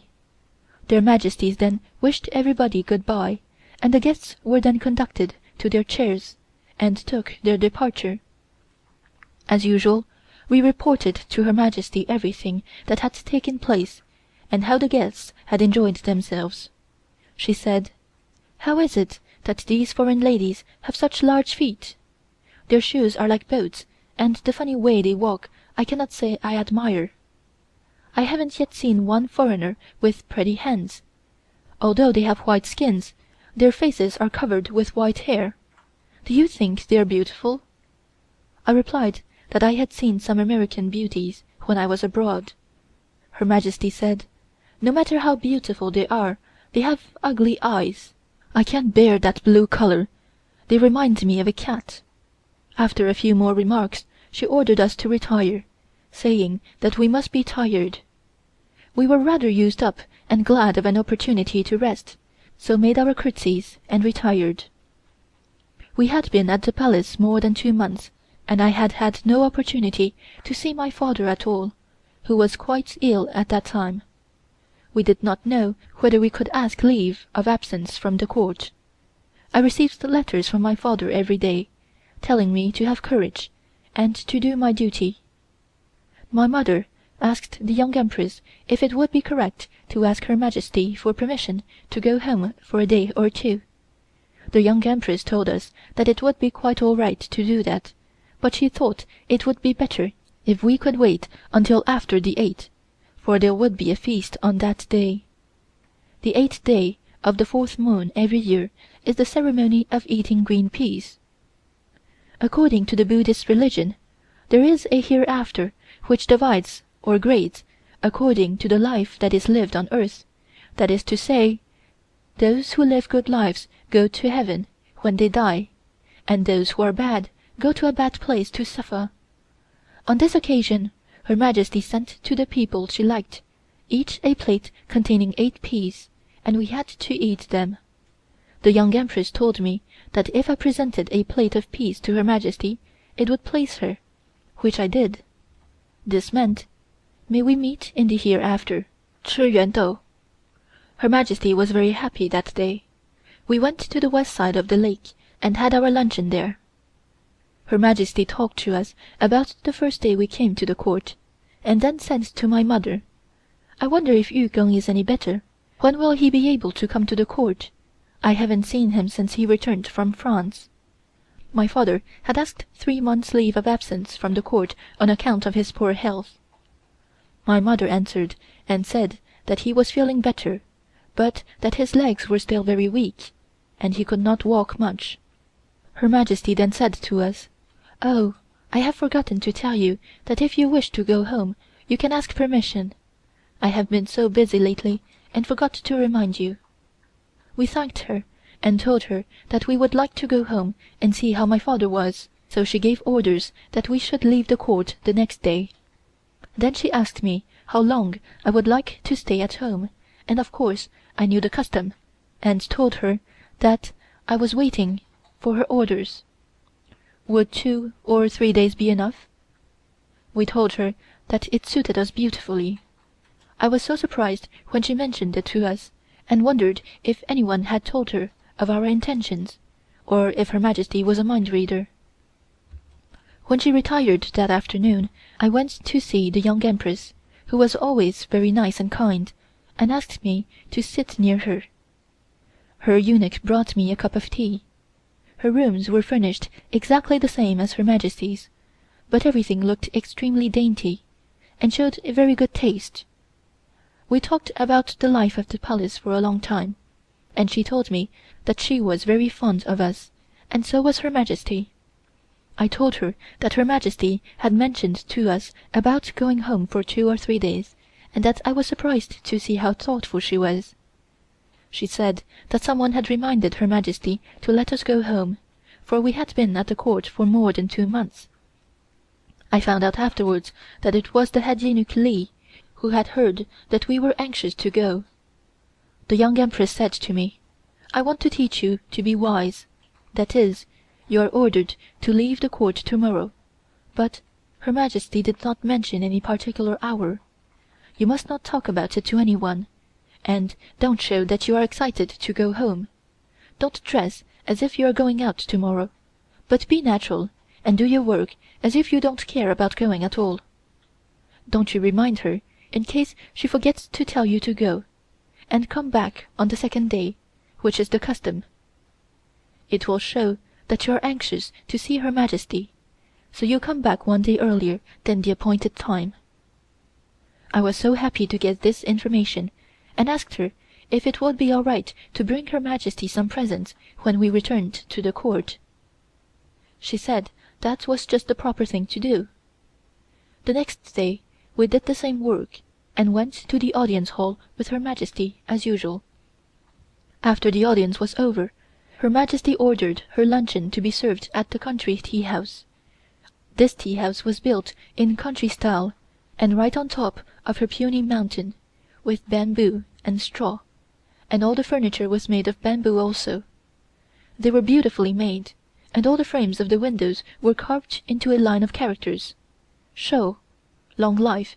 Their Majesties then wished everybody good-bye, and the guests were then conducted to their chairs and took their departure. As usual, we reported to Her Majesty everything that had taken place and how the guests had enjoyed themselves. She said, "How is it that these foreign ladies have such large feet? Their shoes are like boats, and the funny way they walk I cannot say I admire. I haven't yet seen one foreigner with pretty hands. Although they have white skins, their faces are covered with white hair. Do you think they are beautiful?" I replied that I had seen some American beauties when I was abroad. Her Majesty said, "No matter how beautiful they are, they have ugly eyes. I can't bear that blue color. They remind me of a cat." After a few more remarks, she ordered us to retire, saying that we must be tired. We were rather used up and glad of an opportunity to rest, so made our curtsies and retired. We had been at the Palace more than 2 months, and I had had no opportunity to see my father at all, who was quite ill at that time. We did not know whether we could ask leave of absence from the court. I received letters from my father every day, telling me to have courage, and to do my duty. My mother asked the Young Empress if it would be correct to ask Her Majesty for permission to go home for a day or 2. The Young Empress told us that it would be quite all right to do that, but she thought it would be better if we could wait until after the 8th, for there would be a feast on that day. The 8th day of the 4th moon every year is the ceremony of eating green peas. According to the Buddhist religion, there is a hereafter which divides or grades according to the life that is lived on earth, that is to say, those who live good lives go to heaven when they die, and those who are bad go to a bad place to suffer. On this occasion, Her Majesty sent to the people she liked, each a plate containing 8 peas, and we had to eat them. The Young Empress told me that if I presented a plate of peas to Her Majesty, it would please her, which I did. This meant, "May we meet in the hereafter." 吃元豆. Her Majesty was very happy that day. We went to the west side of the lake and had our luncheon there. Her Majesty talked to us about the first day we came to the court, and then said to my mother, "I wonder if Yukon is any better. When will he be able to come to the court? I haven't seen him since he returned from France." My father had asked 3 months' leave of absence from the court on account of his poor health. My mother answered and said that he was feeling better, but that his legs were still very weak, and he could not walk much. Her Majesty then said to us, "Oh, I have forgotten to tell you that if you wish to go home, you can ask permission. I have been so busy lately and forgot to remind you." We thanked her and told her that we would like to go home and see how my father was, so she gave orders that we should leave the court the next day. Then she asked me how long I would like to stay at home, and of course I knew the custom, and told her that I was waiting for her orders. Would 2 or 3 days be enough? We told her that it suited us beautifully. I was so surprised when she mentioned it to us, and wondered if anyone had told her of our intentions, or if Her Majesty was a mind reader. When she retired that afternoon, I went to see the Young Empress, who was always very nice and kind, and asked me to sit near her. Her eunuch brought me a cup of tea. Her rooms were furnished exactly the same as Her Majesty's, but everything looked extremely dainty, and showed a very good taste. We talked about the life of the Palace for a long time, and she told me that she was very fond of us, and so was Her Majesty. I told her that Her Majesty had mentioned to us about going home for 2 or 3 days, and that I was surprised to see how thoughtful she was. She said that someone had reminded Her Majesty to let us go home, for we had been at the court for more than 2 months. I found out afterwards that it was the head eunuch Li, who had heard that we were anxious to go. The Young Empress said to me, "I want to teach you to be wise. That is, you are ordered to leave the court tomorrow, but Her Majesty did not mention any particular hour. You must not talk about it to anyone, and don't show that you are excited to go home. Don't dress as if you are going out tomorrow, but be natural, and do your work as if you don't care about going at all. Don't you remind her, in case she forgets to tell you to go, and come back on the second day, which is the custom. It will show that you are anxious to see Her Majesty, so you come back one day earlier than the appointed time." I was so happy to get this information, and asked her if it would be all right to bring Her Majesty some presents when we returned to the court. She said that was just the proper thing to do. The next day we did the same work, and went to the audience hall with Her Majesty as usual. After the audience was over, Her Majesty ordered her luncheon to be served at the country tea house. This tea house was built in country style, and right on top of her puny mountain, with bamboo and straw, and all the furniture was made of bamboo also. They were beautifully made, and all the frames of the windows were carved into a line of characters: "Shou," "Long Life,"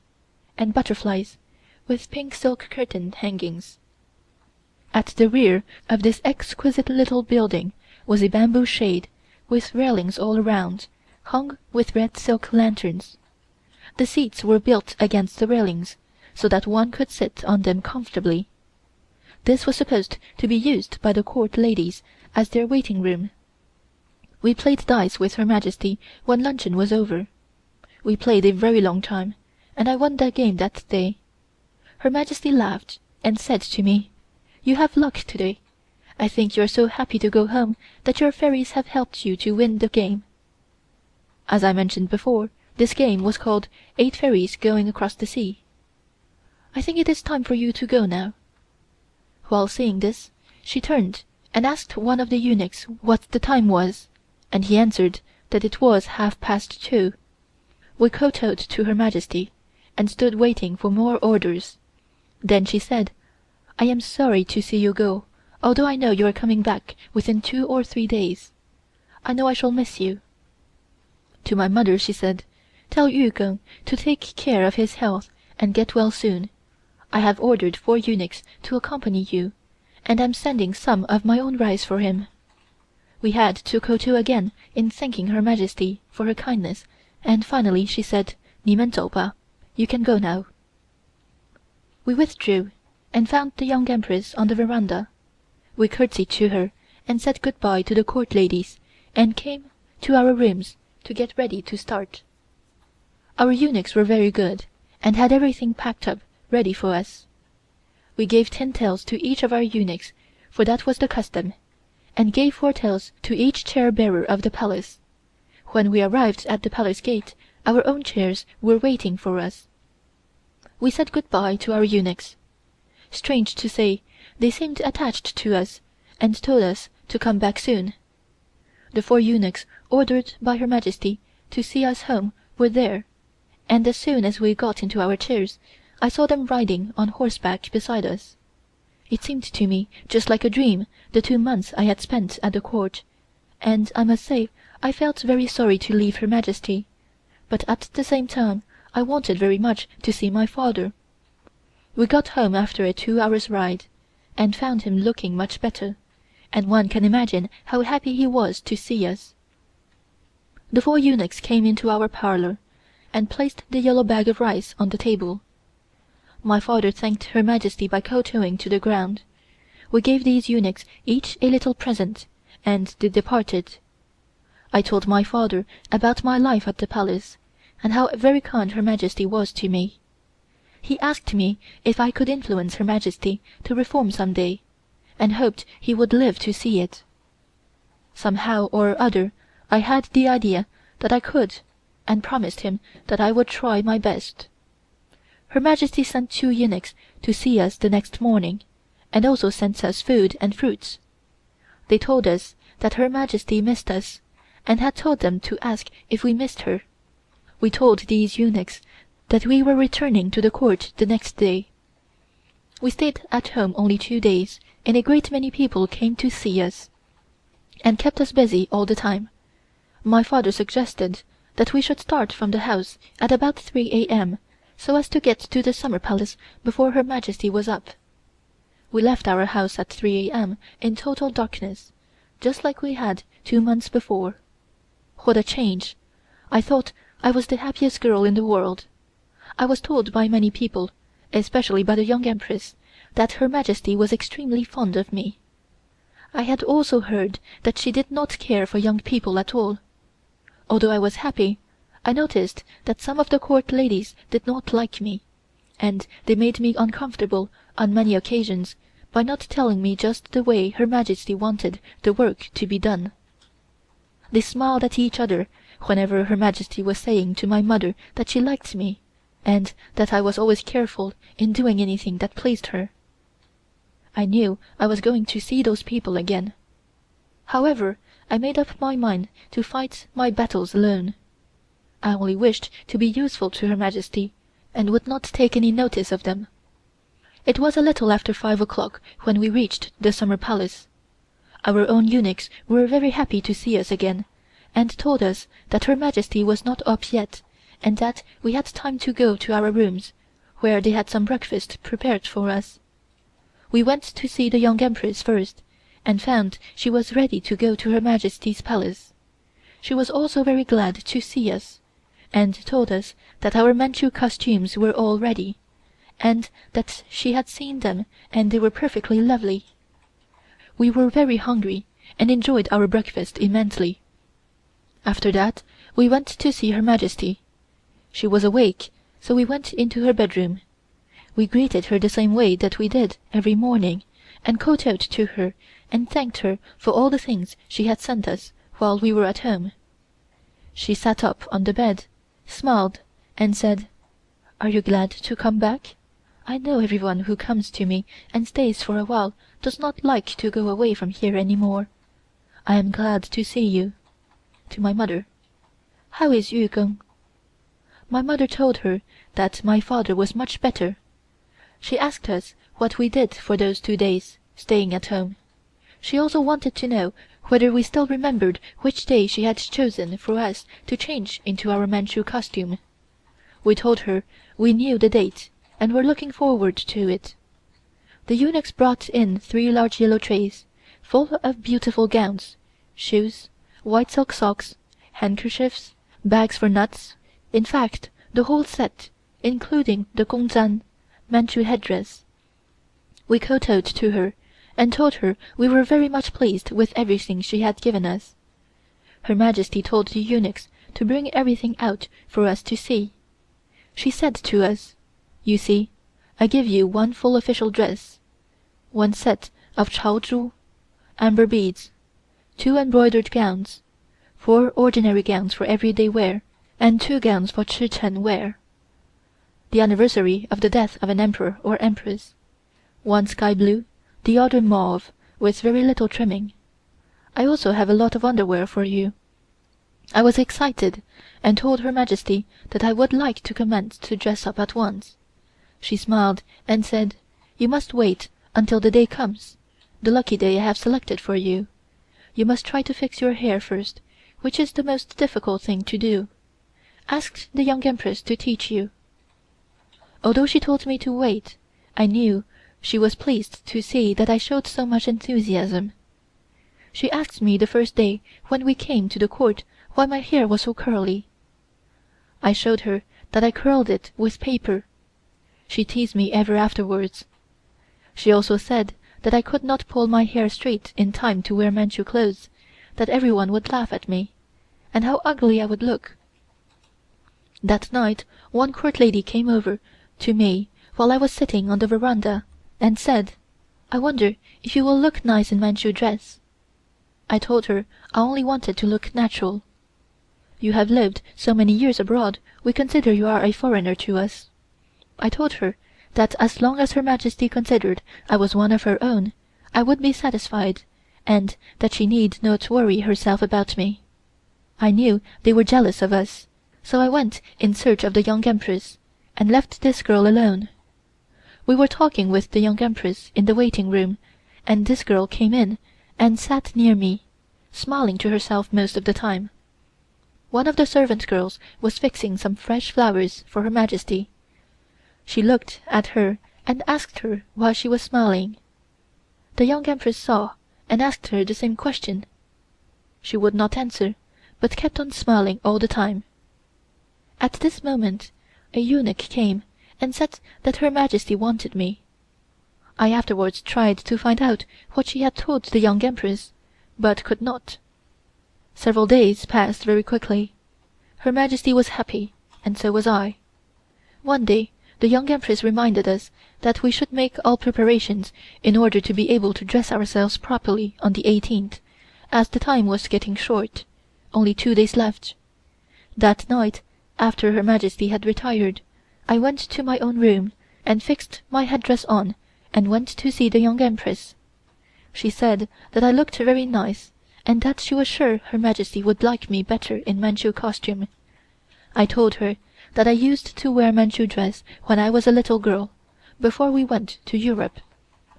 and butterflies, with pink silk curtain hangings. At the rear of this exquisite little building was a bamboo shade, with railings all around, hung with red silk lanterns. The seats were built against the railings, so that one could sit on them comfortably. This was supposed to be used by the court ladies as their waiting room. We played dice with Her Majesty when luncheon was over. We played a very long time, and I won the game that day. Her Majesty laughed and said to me, "You have luck today. I think you are so happy to go home that your fairies have helped you to win the game." As I mentioned before, this game was called 8 Fairies Going Across the Sea. "I think it is time for you to go now." While saying this, she turned and asked one of the eunuchs what the time was, and he answered that it was 2:30. We kowtowed to Her Majesty, and stood waiting for more orders. Then she said, "I am sorry to see you go, although I know you are coming back within 2 or 3 days. I know I shall miss you." To my mother she said, "Tell Yukon to take care of his health and get well soon. I have ordered 4 eunuchs to accompany you, and am sending some of my own rice for him." We had to kowtow again in thanking Her Majesty for her kindness, and finally she said, "你们走吧, you can go now." We withdrew, and found the young Empress on the veranda. We curtsied to her and said good-bye to the court ladies, and came to our rooms to get ready to start. Our eunuchs were very good, and had everything packed up ready for us. We gave 10 taels to each of our eunuchs, for that was the custom, and gave 4 taels to each chair-bearer of the palace. When we arrived at the palace gate, our own chairs were waiting for us. We said good-bye to our eunuchs. Strange to say, they seemed attached to us, and told us to come back soon. The 4 eunuchs ordered by Her Majesty to see us home were there, and as soon as we got into our chairs, I saw them riding on horseback beside us. It seemed to me just like a dream, the 2 months I had spent at the court, and I must say I felt very sorry to leave Her Majesty, but at the same time I wanted very much to see my father. We got home after a 2 hours' ride, and found him looking much better, and one can imagine how happy he was to see us. The 4 eunuchs came into our parlor, and placed the yellow bag of rice on the table. My father thanked Her Majesty by kowtowing to the ground. We gave these eunuchs each a little present, and they departed. I told my father about my life at the palace, and how very kind Her Majesty was to me. He asked me if I could influence Her Majesty to reform some day, and hoped he would live to see it. Somehow or other I had the idea that I could, and promised him that I would try my best. Her Majesty sent 2 eunuchs to see us the next morning, and also sent us food and fruits. They told us that Her Majesty missed us, and had told them to ask if we missed her. We told these eunuchs that we were returning to the court the next day. We stayed at home only 2 days, and a great many people came to see us, and kept us busy all the time. My father suggested that we should start from the house at about 3 a.m. so as to get to the summer palace before Her Majesty was up. We left our house at 3 a.m. in total darkness, just like we had 2 months before. What a change! I thought I was the happiest girl in the world. I was told by many people, especially by the young Empress, that Her Majesty was extremely fond of me. I had also heard that she did not care for young people at all. Although I was happy, I noticed that some of the court ladies did not like me, and they made me uncomfortable on many occasions by not telling me just the way Her Majesty wanted the work to be done. They smiled at each other whenever Her Majesty was saying to my mother that she liked me, and that I was always careful in doing anything that pleased her. I knew I was going to see those people again. However, I made up my mind to fight my battles alone. I only wished to be useful to Her Majesty, and would not take any notice of them. It was a little after 5 o'clock when we reached the Summer Palace. Our own eunuchs were very happy to see us again, and told us that Her Majesty was not up yet, and that we had time to go to our rooms, where they had some breakfast prepared for us. We went to see the young Empress first, and found she was ready to go to Her Majesty's palace. She was also very glad to see us, and told us that our Manchu costumes were all ready, and that she had seen them and they were perfectly lovely. We were very hungry and enjoyed our breakfast immensely. After that we went to see Her Majesty. She was awake, so we went into her bedroom. We greeted her the same way that we did every morning, and kowtowed to her and thanked her for all the things she had sent us while we were at home. She sat up on the bed, smiled, and said, "Are you glad to come back? I know everyone who comes to me and stays for a while does not like to go away from here any more. I am glad to see you." To my mother, "How is Yukon?" My mother told her that my father was much better. She asked us what we did for those 2 days, staying at home. She also wanted to know whether we still remembered which day she had chosen for us to change into our Manchu costume. We told her we knew the date and were looking forward to it. The eunuchs brought in 3 large yellow trays, full of beautiful gowns, shoes, white silk socks, handkerchiefs, bags for nuts, in fact the whole set, including the gongzan, Manchu headdress. We kowtowed to her and told her we were very much pleased with everything she had given us. Her Majesty told the eunuchs to bring everything out for us to see. She said to us, "You see, I give you 1 full official dress, 1 set of chaozhu, amber beads, 2 embroidered gowns, 4 ordinary gowns for everyday wear, and 2 gowns for Chichen wear, the anniversary of the death of an emperor or empress, 1 sky blue, the other mauve, with very little trimming. I also have a lot of underwear for you." I was excited and told Her Majesty that I would like to commence to dress up at once. She smiled and said, "You must wait until the day comes, the lucky day I have selected for you. You must try to fix your hair first, which is the most difficult thing to do. Ask the young Empress to teach you." Although she told me to wait, I knew she was pleased to see that I showed so much enthusiasm. She asked me the first day when we came to the court why my hair was so curly. I showed her that I curled it with paper. She teased me ever afterwards. She also said that I could not pull my hair straight in time to wear Manchu clothes, that everyone would laugh at me, and how ugly I would look. That night one court lady came over to me while I was sitting on the veranda and said, "I wonder if you will look nice in Manchu dress." I told her I only wanted to look natural. "You have lived so many years abroad, we consider you are a foreigner to us." I told her that as long as Her Majesty considered I was one of her own, I would be satisfied, and that she need not worry herself about me. I knew they were jealous of us, so I went in search of the young Empress, and left this girl alone. We were talking with the young Empress in the waiting room, and this girl came in and sat near me, smiling to herself most of the time. One of the servant girls was fixing some fresh flowers for Her Majesty. She looked at her and asked her why she was smiling. The young Empress saw and asked her the same question. She would not answer, but kept on smiling all the time. At this moment a eunuch came and said that Her Majesty wanted me. I afterwards tried to find out what she had told the young Empress, but could not. Several days passed very quickly. Her Majesty was happy, and so was I. One day the young Empress reminded us that we should make all preparations in order to be able to dress ourselves properly on the 18th, as the time was getting short, only 2 days left. That night, after Her Majesty had retired, I went to my own room and fixed my headdress on and went to see the young Empress. She said that I looked very nice, and that she was sure Her Majesty would like me better in Manchu costume. I told her that I used to wear Manchu dress when I was a little girl, before we went to Europe,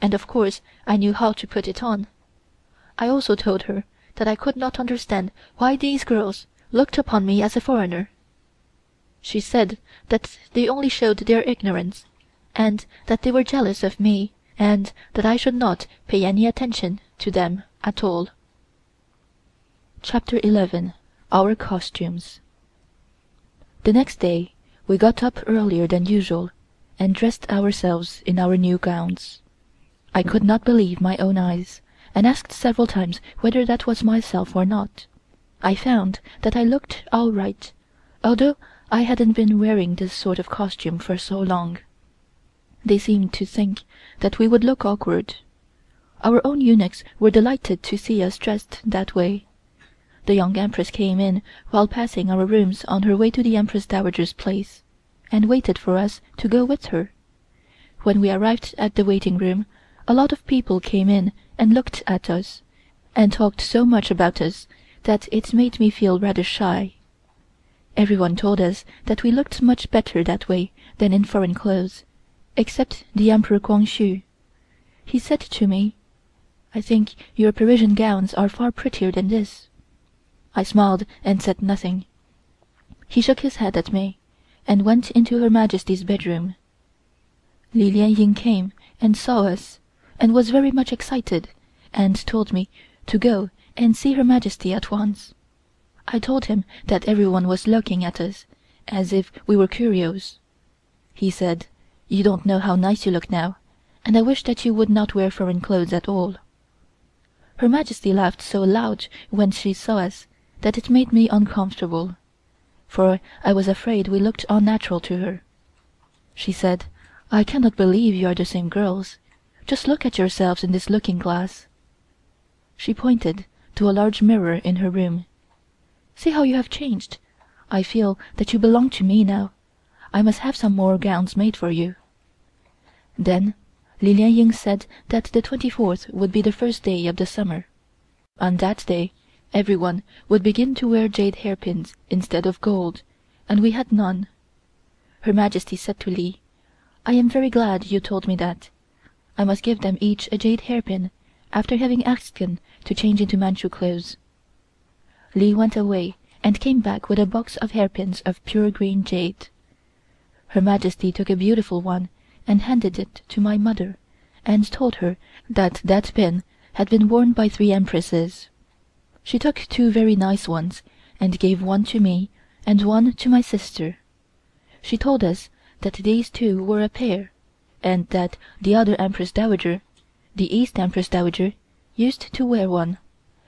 and of course I knew how to put it on. I also told her that I could not understand why these girls looked upon me as a foreigner. She said that they only showed their ignorance, and that they were jealous of me, and that I should not pay any attention to them at all. Chapter 11. Our Costumes. The next day we got up earlier than usual and dressed ourselves in our new gowns. I could not believe my own eyes, and asked several times whether that was myself or not. I found that I looked all right, although I hadn't been wearing this sort of costume for so long. They seemed to think that we would look awkward. Our own eunuchs were delighted to see us dressed that way. The young Empress came in while passing our rooms on her way to the Empress Dowager's place, and waited for us to go with her. When we arrived at the waiting room, a lot of people came in and looked at us, and talked so much about us that it made me feel rather shy. Everyone told us that we looked much better that way than in foreign clothes, except the Emperor Kwangshu. He said to me, "I think your Parisian gowns are far prettier than this." I smiled and said nothing. He shook his head at me, and went into Her Majesty's bedroom. Li Lianying came and saw us, and was very much excited, and told me to go and see Her Majesty at once. I told him that everyone was looking at us, as if we were curios. He said, "You don't know how nice you look now, and I wish that you would not wear foreign clothes at all." Her Majesty laughed so loud when she saw us that it made me uncomfortable, for I was afraid we looked unnatural to her. She said, "I cannot believe you are the same girls. Just look at yourselves in this looking-glass." She pointed to a large mirror in her room. "See how you have changed. I feel that you belong to me now. I must have some more gowns made for you." Then Li Lianying said that the 24th would be the first day of the summer. On that day everyone would begin to wear jade hairpins instead of gold, and we had none. Her Majesty said to Li, "I am very glad you told me that. I must give them each a jade hairpin, after having asked them to change into Manchu clothes." Li went away and came back with a box of hairpins of pure green jade. Her Majesty took a beautiful one and handed it to my mother, and told her that that pin had been worn by 3 empresses. She took 2 very nice ones, and gave one to me and one to my sister. She told us that these 2 were a pair, and that the other Empress Dowager, the East Empress Dowager, used to wear one,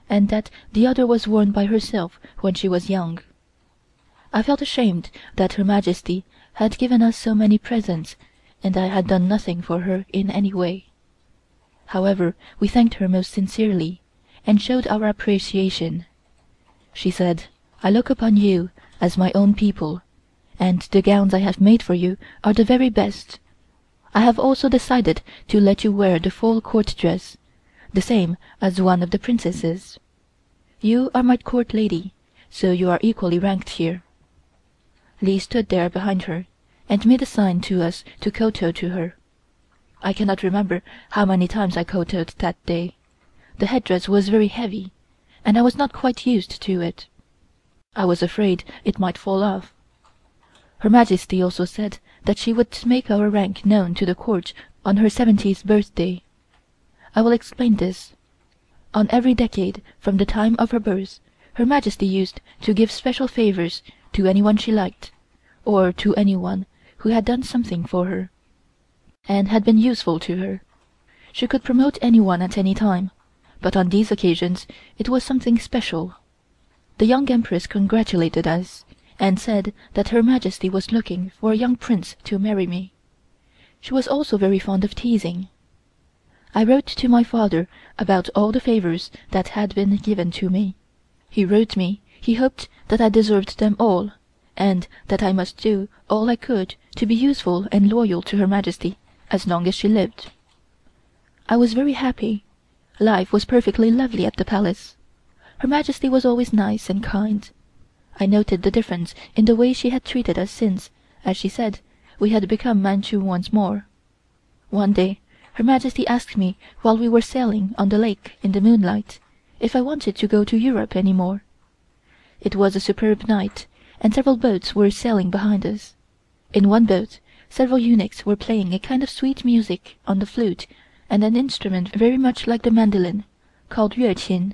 and that the other was worn by herself when she was young. I felt ashamed that Her Majesty had given us so many presents, and I had done nothing for her in any way. However, we thanked her most sincerely, and showed our appreciation. She said, "I look upon you as my own people, and the gowns I have made for you are the very best. I have also decided to let you wear the full court dress, the same as one of the princesses. You are my court lady, so you are equally ranked here." Li stood there behind her, and made a sign to us to kowtow to her. I cannot remember how many times I kowtowed that day. The headdress was very heavy, and I was not quite used to it. I was afraid it might fall off. Her Majesty also said that she would make our rank known to the court on her 70th birthday. I will explain this. On every decade from the time of her birth, Her Majesty used to give special favors to anyone she liked, or to anyone who had done something for her, and had been useful to her. She could promote anyone at any time, but on these occasions it was something special. The young Empress congratulated us, and said that Her Majesty was looking for a young prince to marry me. She was also very fond of teasing. I wrote to my father about all the favors that had been given to me. He wrote me he hoped that I deserved them all, and that I must do all I could to be useful and loyal to Her Majesty as long as she lived. I was very happy. Life was perfectly lovely at the palace. Her Majesty was always nice and kind. I noted the difference in the way she had treated us since, as she said, we had become Manchu once more. One day Her Majesty asked me while we were sailing on the lake in the moonlight if I wanted to go to Europe any more. It was a superb night, and several boats were sailing behind us. In one boat several eunuchs were playing a kind of sweet music on the flute and an instrument very much like the mandolin, called Yueqin,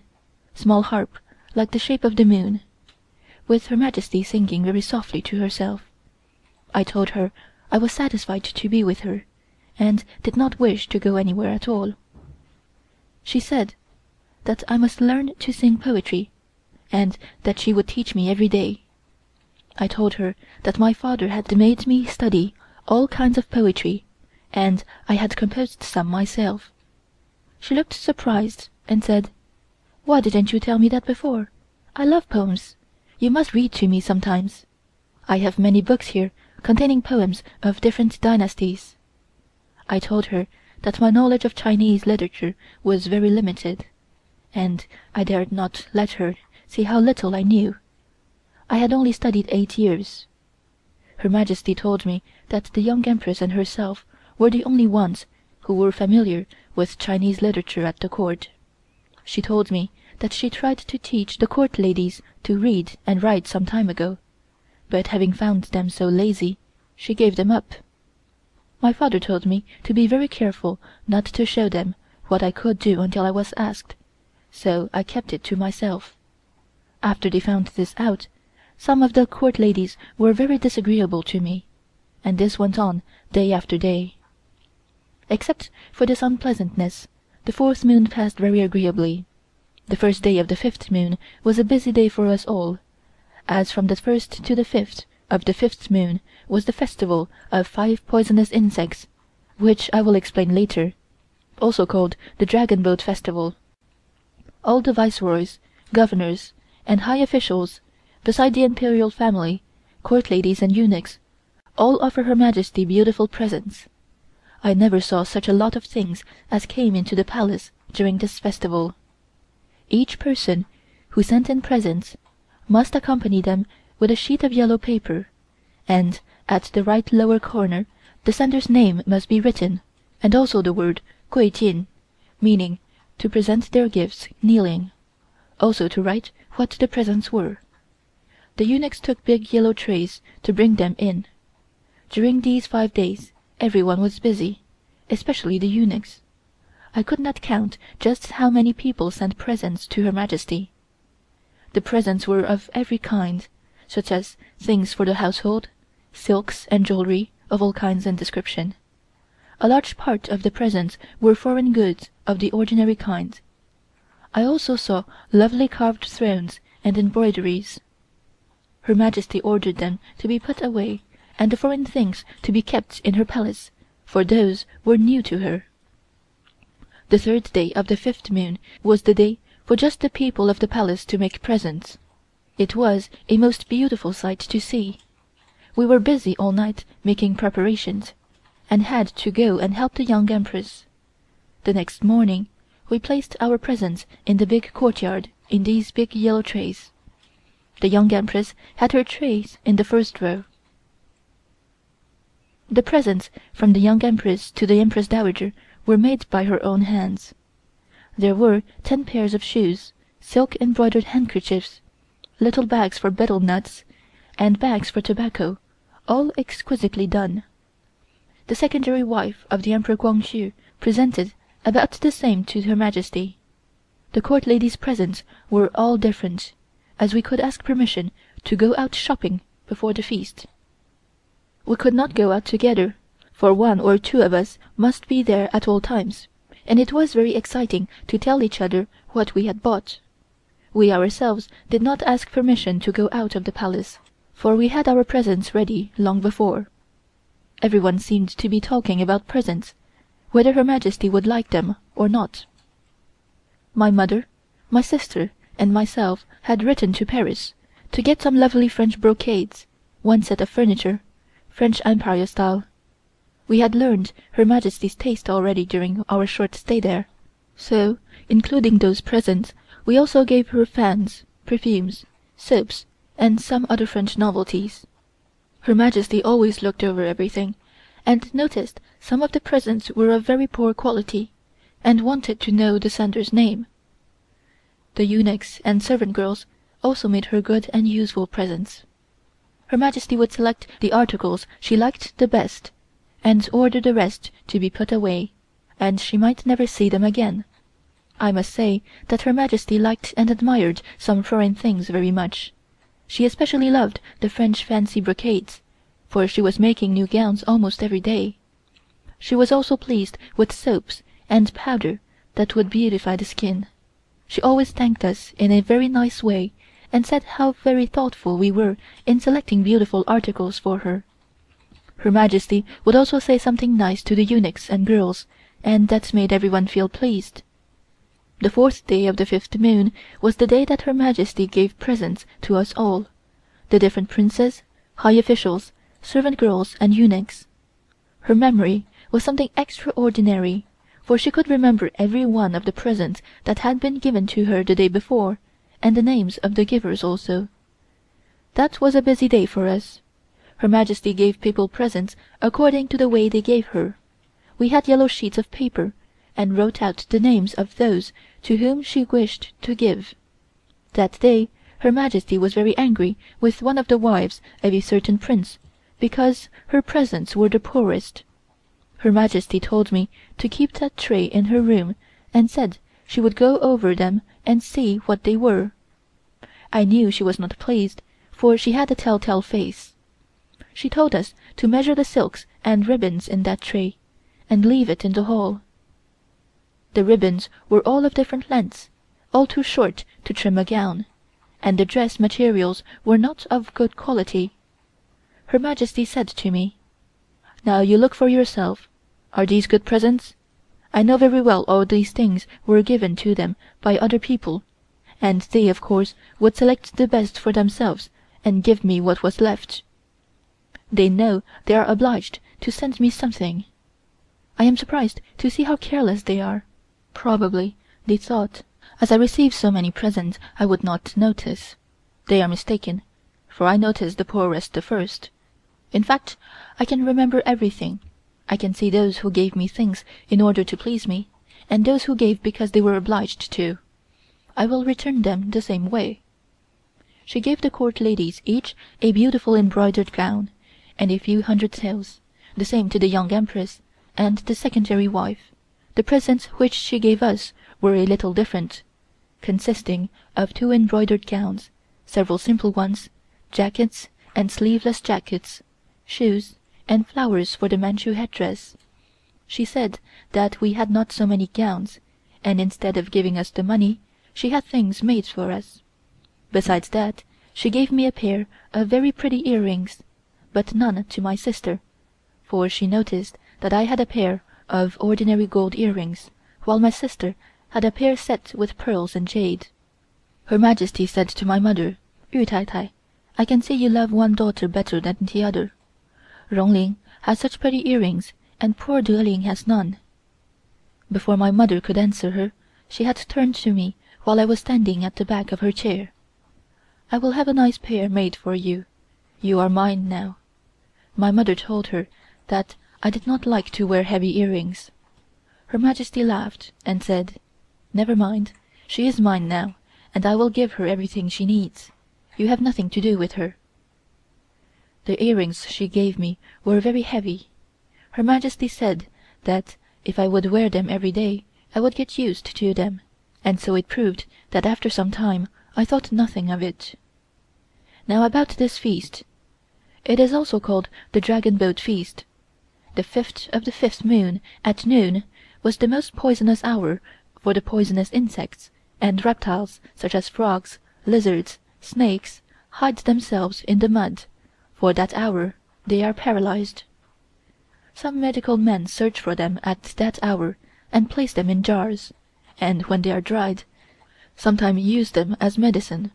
small harp like the shape of the moon, with Her Majesty singing very softly to herself. I told her I was satisfied to be with her, and did not wish to go anywhere at all. She said that I must learn to sing poetry, and that she would teach me every day. I told her that my father had made me study all kinds of poetry, and I had composed some myself. She looked surprised and said, "Why didn't you tell me that before? I love poems. You must read to me sometimes. I have many books here containing poems of different dynasties." I told her that my knowledge of Chinese literature was very limited, and I dared not let her see how little I knew. I had only studied 8 years. Her Majesty told me that the young Empress and herself were the only ones who were familiar with Chinese literature at the court. She told me that she tried to teach the court ladies to read and write some time ago, but having found them so lazy, she gave them up. My father told me to be very careful not to show them what I could do until I was asked, so I kept it to myself. After they found this out, some of the court ladies were very disagreeable to me, and this went on day after day. Except for this unpleasantness, the 4th moon passed very agreeably. The first day of the 5th moon was a busy day for us all, as from the 1st to the 5th of the 5th moon was the festival of 5 poisonous insects, which I will explain later, also called the Dragon Boat Festival. All the viceroys, governors, and high officials, beside the imperial family, court ladies and eunuchs, all offer Her Majesty beautiful presents. I never saw such a lot of things as came into the palace during this festival. Each person who sent in presents must accompany them with a sheet of yellow paper, and at the right lower corner the sender's name must be written, and also the word "Guijin," meaning to present their gifts kneeling, also to write what the presents were. The eunuchs took big yellow trays to bring them in. During these 5 days everyone was busy, especially the eunuchs. I could not count just how many people sent presents to Her Majesty. The presents were of every kind, such as things for the household, silks and jewelry of all kinds and description. A large part of the presents were foreign goods of the ordinary kind. I also saw lovely carved thrones and embroideries. Her Majesty ordered them to be put away and the foreign things to be kept in her palace, for those were new to her. The 3rd day of the 5th moon was the day for just the people of the palace to make presents. It was a most beautiful sight to see. We were busy all night making preparations, and had to go and help the young Empress. The next morning we placed our presents in the big courtyard in these big yellow trays. The young Empress had her trays in the first row. The presents from the young Empress to the Empress Dowager were made by her own hands. There were 10 pairs of shoes, silk embroidered handkerchiefs, little bags for betel nuts, and bags for tobacco, all exquisitely done. The secondary wife of the Emperor Guangxu presented about the same to Her Majesty. The court ladies' presents were all different, as we could ask permission to go out shopping before the feast. We could not go out together, for one or two of us must be there at all times, and it was very exciting to tell each other what we had bought. We ourselves did not ask permission to go out of the palace, for we had our presents ready long before. Everyone seemed to be talking about presents, whether Her Majesty would like them or not. My mother, my sister, and myself had written to Paris to get some lovely French brocades, one set of furniture, French Empire style. We had learned Her Majesty's taste already during our short stay there, so, including those presents, we also gave her fans, perfumes, soaps, and some other French novelties. Her Majesty always looked over everything, and noticed some of the presents were of very poor quality, and wanted to know the sender's name. The eunuchs and servant girls also made her good and useful presents. Her Majesty would select the articles she liked the best, and order the rest to be put away, and she might never see them again. I must say that Her Majesty liked and admired some foreign things very much. She especially loved the French fancy brocades, for she was making new gowns almost every day. She was also pleased with soaps and powder that would beautify the skin. She always thanked us in a very nice way, and said how very thoughtful we were in selecting beautiful articles for her. Her Majesty would also say something nice to the eunuchs and girls, and that made everyone feel pleased. The 4th day of the 5th moon was the day that Her Majesty gave presents to us all, the different princes, high officials, servant girls and eunuchs. Her memory was something extraordinary, for she could remember every one of the presents that had been given to her the day before, and the names of the givers also. That was a busy day for us. Her Majesty gave people presents according to the way they gave her. We had yellow sheets of paper, and wrote out the names of those to whom she wished to give. That day Her Majesty was very angry with one of the wives of a certain prince, because her presents were the poorest. Her Majesty told me to keep that tray in her room, and said she would go over them and see what they were. I knew she was not pleased, for she had a telltale face. She told us to measure the silks and ribbons in that tray, and leave it in the hall. The ribbons were all of different lengths, all too short to trim a gown, and the dress materials were not of good quality. Her Majesty said to me, "Now you look for yourself. Are these good presents? I know very well all these things were given to them by other people, and they of course would select the best for themselves and give me what was left. They know they are obliged to send me something. I am surprised to see how careless they are. Probably they thought, as I received so many presents, I would not notice. They are mistaken, for I noticed the poorest the first. In fact, I can remember everything. I can see those who gave me things in order to please me, and those who gave because they were obliged to. I will return them the same way." She gave the court ladies each a beautiful embroidered gown, and a few hundred taels, the same to the young Empress and the secondary wife. The presents which she gave us were a little different, consisting of 2 embroidered gowns, several simple ones, jackets and sleeveless jackets, shoes, and flowers for the Manchu headdress. She said that we had not so many gowns, and instead of giving us the money, she had things made for us. Besides that, she gave me a pair of very pretty earrings, but none to my sister, for she noticed that I had a pair of ordinary gold earrings, while my sister had a pair set with pearls and jade. Her Majesty said to my mother, "Yu Tai Tai, I can see you love one daughter better than the other. Ling has such pretty earrings, and poor Ling has none." Before my mother could answer her, she had turned to me while I was standing at the back of her chair. "I will have a nice pair made for you. You are mine now." My mother told her that I did not like to wear heavy earrings. Her Majesty laughed and said, "Never mind, she is mine now, and I will give her everything she needs. You have nothing to do with her." The earrings she gave me were very heavy. Her Majesty said that if I would wear them every day I would get used to them, and so it proved that after some time I thought nothing of it. Now about this feast. It is also called the Dragon Boat Feast. The 5th of the 5th moon at noon was the most poisonous hour, for the poisonous insects and reptiles such as frogs, lizards, snakes hide themselves in the mud. For that hour they are paralyzed. Some medical men search for them at that hour and place them in jars, and when they are dried, sometimes use them as medicine.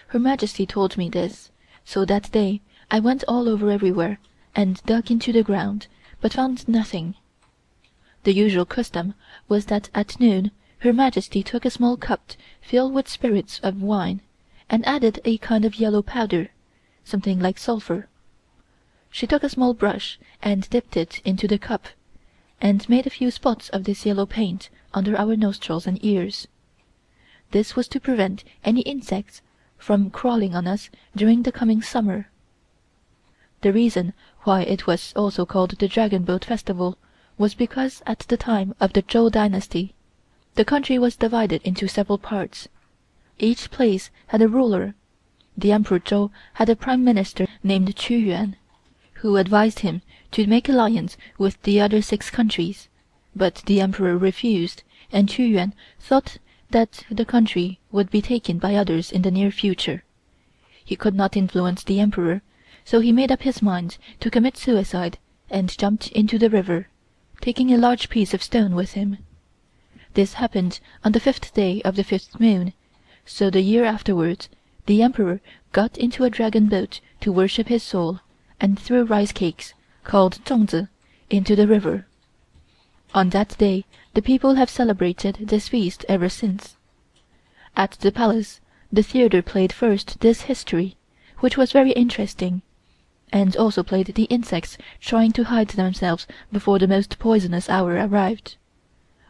Her Majesty told me this, so that day I went all over everywhere and dug into the ground, but found nothing. The usual custom was that at noon Her Majesty took a small cup filled with spirits of wine, and added a kind of yellow powder, something like sulphur. She took a small brush and dipped it into the cup, and made a few spots of this yellow paint under our nostrils and ears. This was to prevent any insects from crawling on us during the coming summer. The reason why it was also called the Dragon Boat Festival was because at the time of the Zhou dynasty, the country was divided into several parts. Each place had a ruler. The Emperor Zhou had a prime minister named Qu Yuan, who advised him to make alliance with the other 6 countries, but the Emperor refused, and Qu Yuan thought that the country would be taken by others in the near future. He could not influence the Emperor, so he made up his mind to commit suicide and jumped into the river, taking a large piece of stone with him. This happened on the 5th day of the 5th moon, so the year afterwards the Emperor got into a dragon boat to worship his soul, and threw rice cakes, called zongzi, into the river. On that day the people have celebrated this feast ever since. At the palace the theater played first this history, which was very interesting, and also played the insects trying to hide themselves before the most poisonous hour arrived.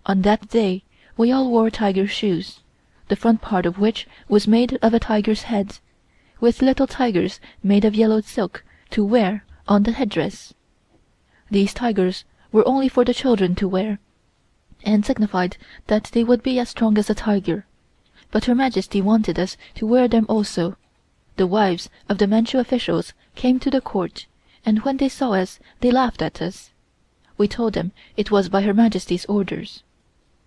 On that day we all wore tiger shoes, the front part of which was made of a tiger's head, with little tigers made of yellow silk to wear on the headdress. These tigers were only for the children to wear, and signified that they would be as strong as a tiger, but Her Majesty wanted us to wear them also. The wives of the Manchu officials came to the court, and when they saw us they laughed at us. We told them it was by Her Majesty's orders.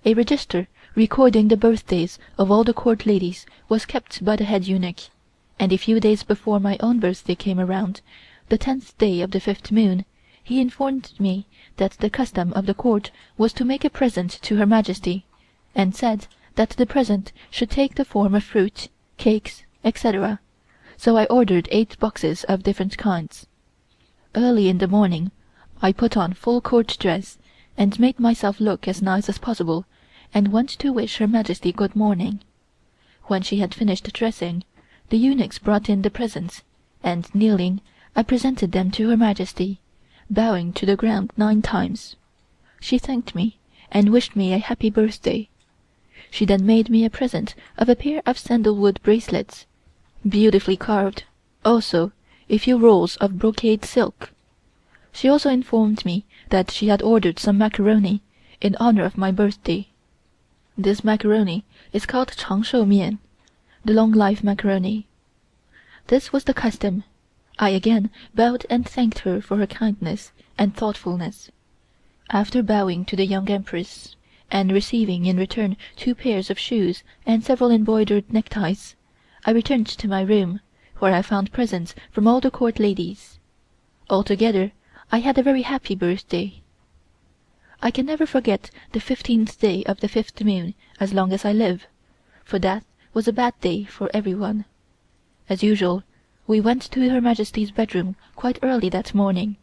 A register recording the birthdays of all the court ladies was kept by the head eunuch, and a few days before my own birthday came around, the 10th day of the 5th moon, he informed me that the custom of the court was to make a present to Her Majesty, and said that the present should take the form of fruit, cakes, etc. So I ordered 8 boxes of different kinds. Early in the morning I put on full court dress and made myself look as nice as possible, and went to wish Her Majesty good morning. When she had finished dressing, the eunuchs brought in the presents, and kneeling, I presented them to Her Majesty, bowing to the ground 9 times. She thanked me and wished me a happy birthday. She then made me a present of a pair of sandalwood bracelets, beautifully carved, also a few rolls of brocade silk. She also informed me that she had ordered some macaroni in honor of my birthday. This macaroni is called Changshou Mian, the long life macaroni. This was the custom. I again bowed and thanked her for her kindness and thoughtfulness. After bowing to the young Empress, and receiving in return 2 pairs of shoes and several embroidered neckties, I returned to my room, where I found presents from all the court ladies. Altogether I had a very happy birthday. I can never forget the 15th day of the 5th moon as long as I live, for that was a bad day for everyone. As usual, we went to Her Majesty's bedroom quite early that morning.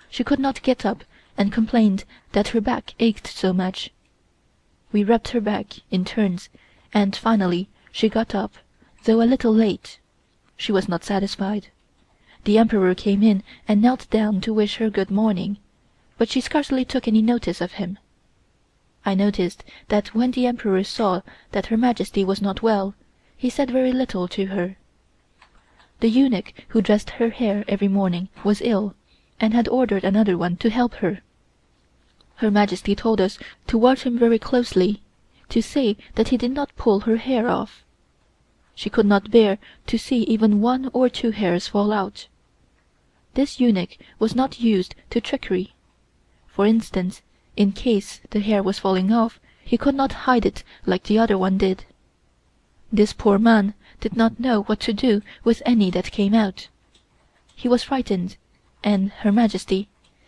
She could not get up and complained that her back ached so much. We rubbed her back in turns, and finally she got up, though a little late. She was not satisfied. The Emperor came in and knelt down to wish her good morning, but she scarcely took any notice of him. I noticed that when the Emperor saw that Her Majesty was not well, he said very little to her. The eunuch who dressed her hair every morning was ill, and had ordered another one to help her. Her Majesty told us to watch him very closely, to say that he did not pull her hair off. She could not bear to see even 1 or 2 hairs fall out. This eunuch was not used to trickery. For instance, in case the hair was falling off, he could not hide it like the other one did. This poor man did not know what to do with any that came out. He was frightened, and Her Majesty,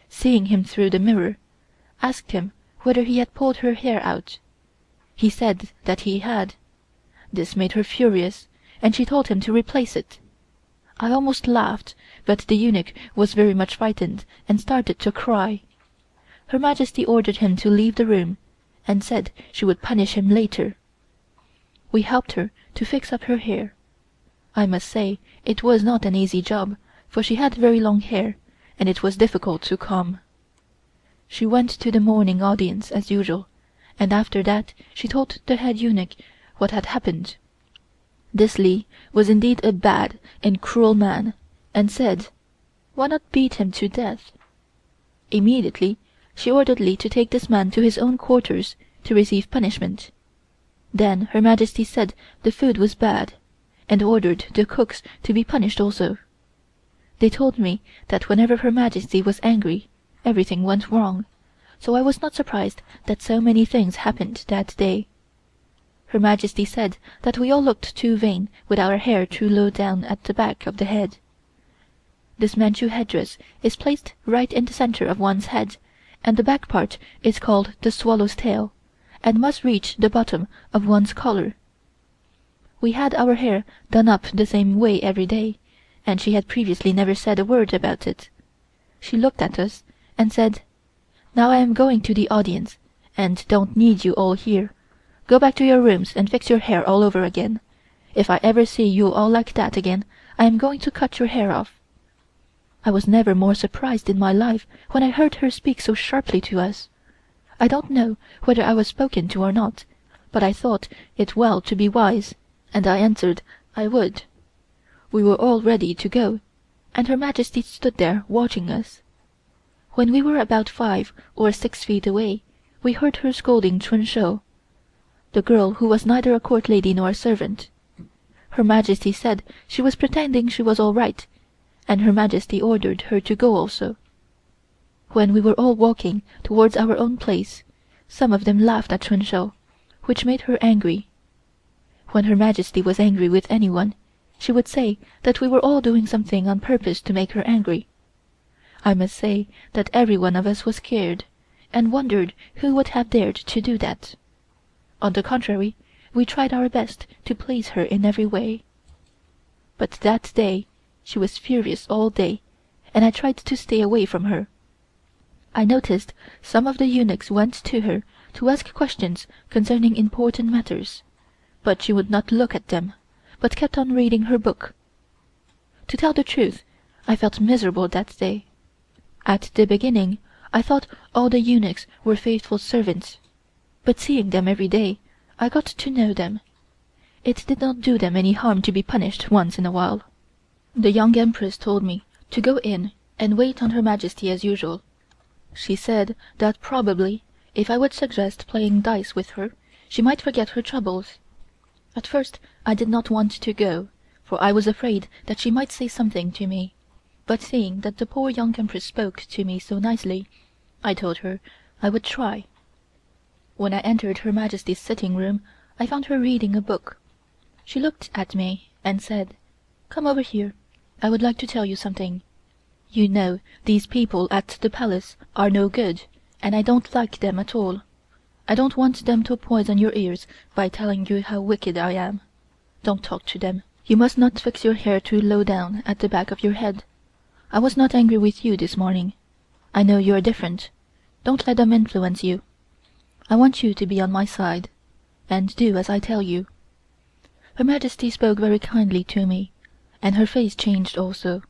seeing him through the mirror, asked him whether he had pulled her hair out. He said that he had. This made her furious, and she told him to replace it. I almost laughed, but the eunuch was very much frightened and started to cry. Her Majesty ordered him to leave the room, and said she would punish him later. We helped her to fix up her hair. I must say it was not an easy job, for she had very long hair, and it was difficult to comb. She went to the morning audience as usual, and after that she told the head eunuch what had happened. This Li was indeed a bad and cruel man, and said, "Why not beat him to death?" Immediately she ordered Li to take this man to his own quarters to receive punishment. Then Her Majesty said the food was bad, and ordered the cooks to be punished also. They told me that whenever Her Majesty was angry, everything went wrong, so I was not surprised that so many things happened that day. Her Majesty said that we all looked too vain with our hair too low down at the back of the head. This Manchu headdress is placed right in the center of one's head, and the back part is called the swallow's tail, and must reach the bottom of one's collar. We had our hair done up the same way every day, and she had previously never said a word about it. She looked at us and said, "Now I am going to the audience, and don't need you all here. Go back to your rooms and fix your hair all over again. If I ever see you all like that again, I am going to cut your hair off." I was never more surprised in my life when I heard her speak so sharply to us. I don't know whether I was spoken to or not, but I thought it well to be wise, and I answered I would. We were all ready to go, and Her Majesty stood there watching us. When we were about 5 or 6 feet away, we heard her scolding Chun-Shou, the girl who was neither a court lady nor a servant. Her Majesty said she was pretending she was all right, and Her Majesty ordered her to go also. When we were all walking towards our own place, some of them laughed at Chun-Shou, which made her angry. When Her Majesty was angry with anyone, she would say that we were all doing something on purpose to make her angry. I must say that every one of us was scared, and wondered who would have dared to do that. On the contrary, we tried our best to please her in every way. But that day she was furious all day, and I tried to stay away from her. I noticed some of the eunuchs went to her to ask questions concerning important matters, but she would not look at them, but kept on reading her book. To tell the truth, I felt miserable that day. At the beginning I thought all the eunuchs were faithful servants, but seeing them every day, I got to know them. It did not do them any harm to be punished once in a while. The young Empress told me to go in and wait on Her Majesty as usual. She said that probably, if I would suggest playing dice with her, she might forget her troubles. At first I did not want to go, for I was afraid that she might say something to me, but seeing that the poor young Empress spoke to me so nicely, I told her I would try. When I entered Her Majesty's sitting room, I found her reading a book. She looked at me and said, "Come over here. I would like to tell you something. You know these people at the palace are no good, and I don't like them at all. I don't want them to poison your ears by telling you how wicked I am. Don't talk to them. You must not fix your hair too low down at the back of your head. I was not angry with you this morning. I know you are different. Don't let them influence you. I want you to be on my side, and do as I tell you." Her Majesty spoke very kindly to me, and her face changed also.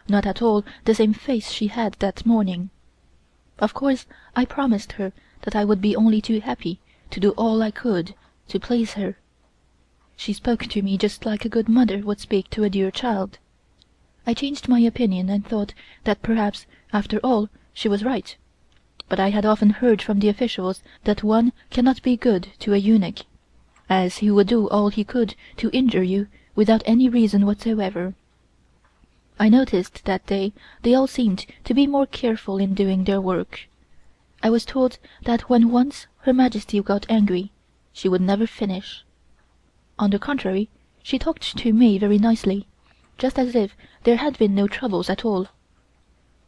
Not at all the same face she had that morning. Of course I promised her that I would be only too happy to do all I could to please her. She spoke to me just like a good mother would speak to a dear child. I changed my opinion and thought that perhaps, after all, she was right. But I had often heard from the officials that one cannot be good to a eunuch. as he would do all he could to injure you without any reason whatsoever. I noticed that day they all seemed to be more careful in doing their work. I was told that when once Her Majesty got angry, she would never finish. On the contrary, she talked to me very nicely, just as if there had been no troubles at all.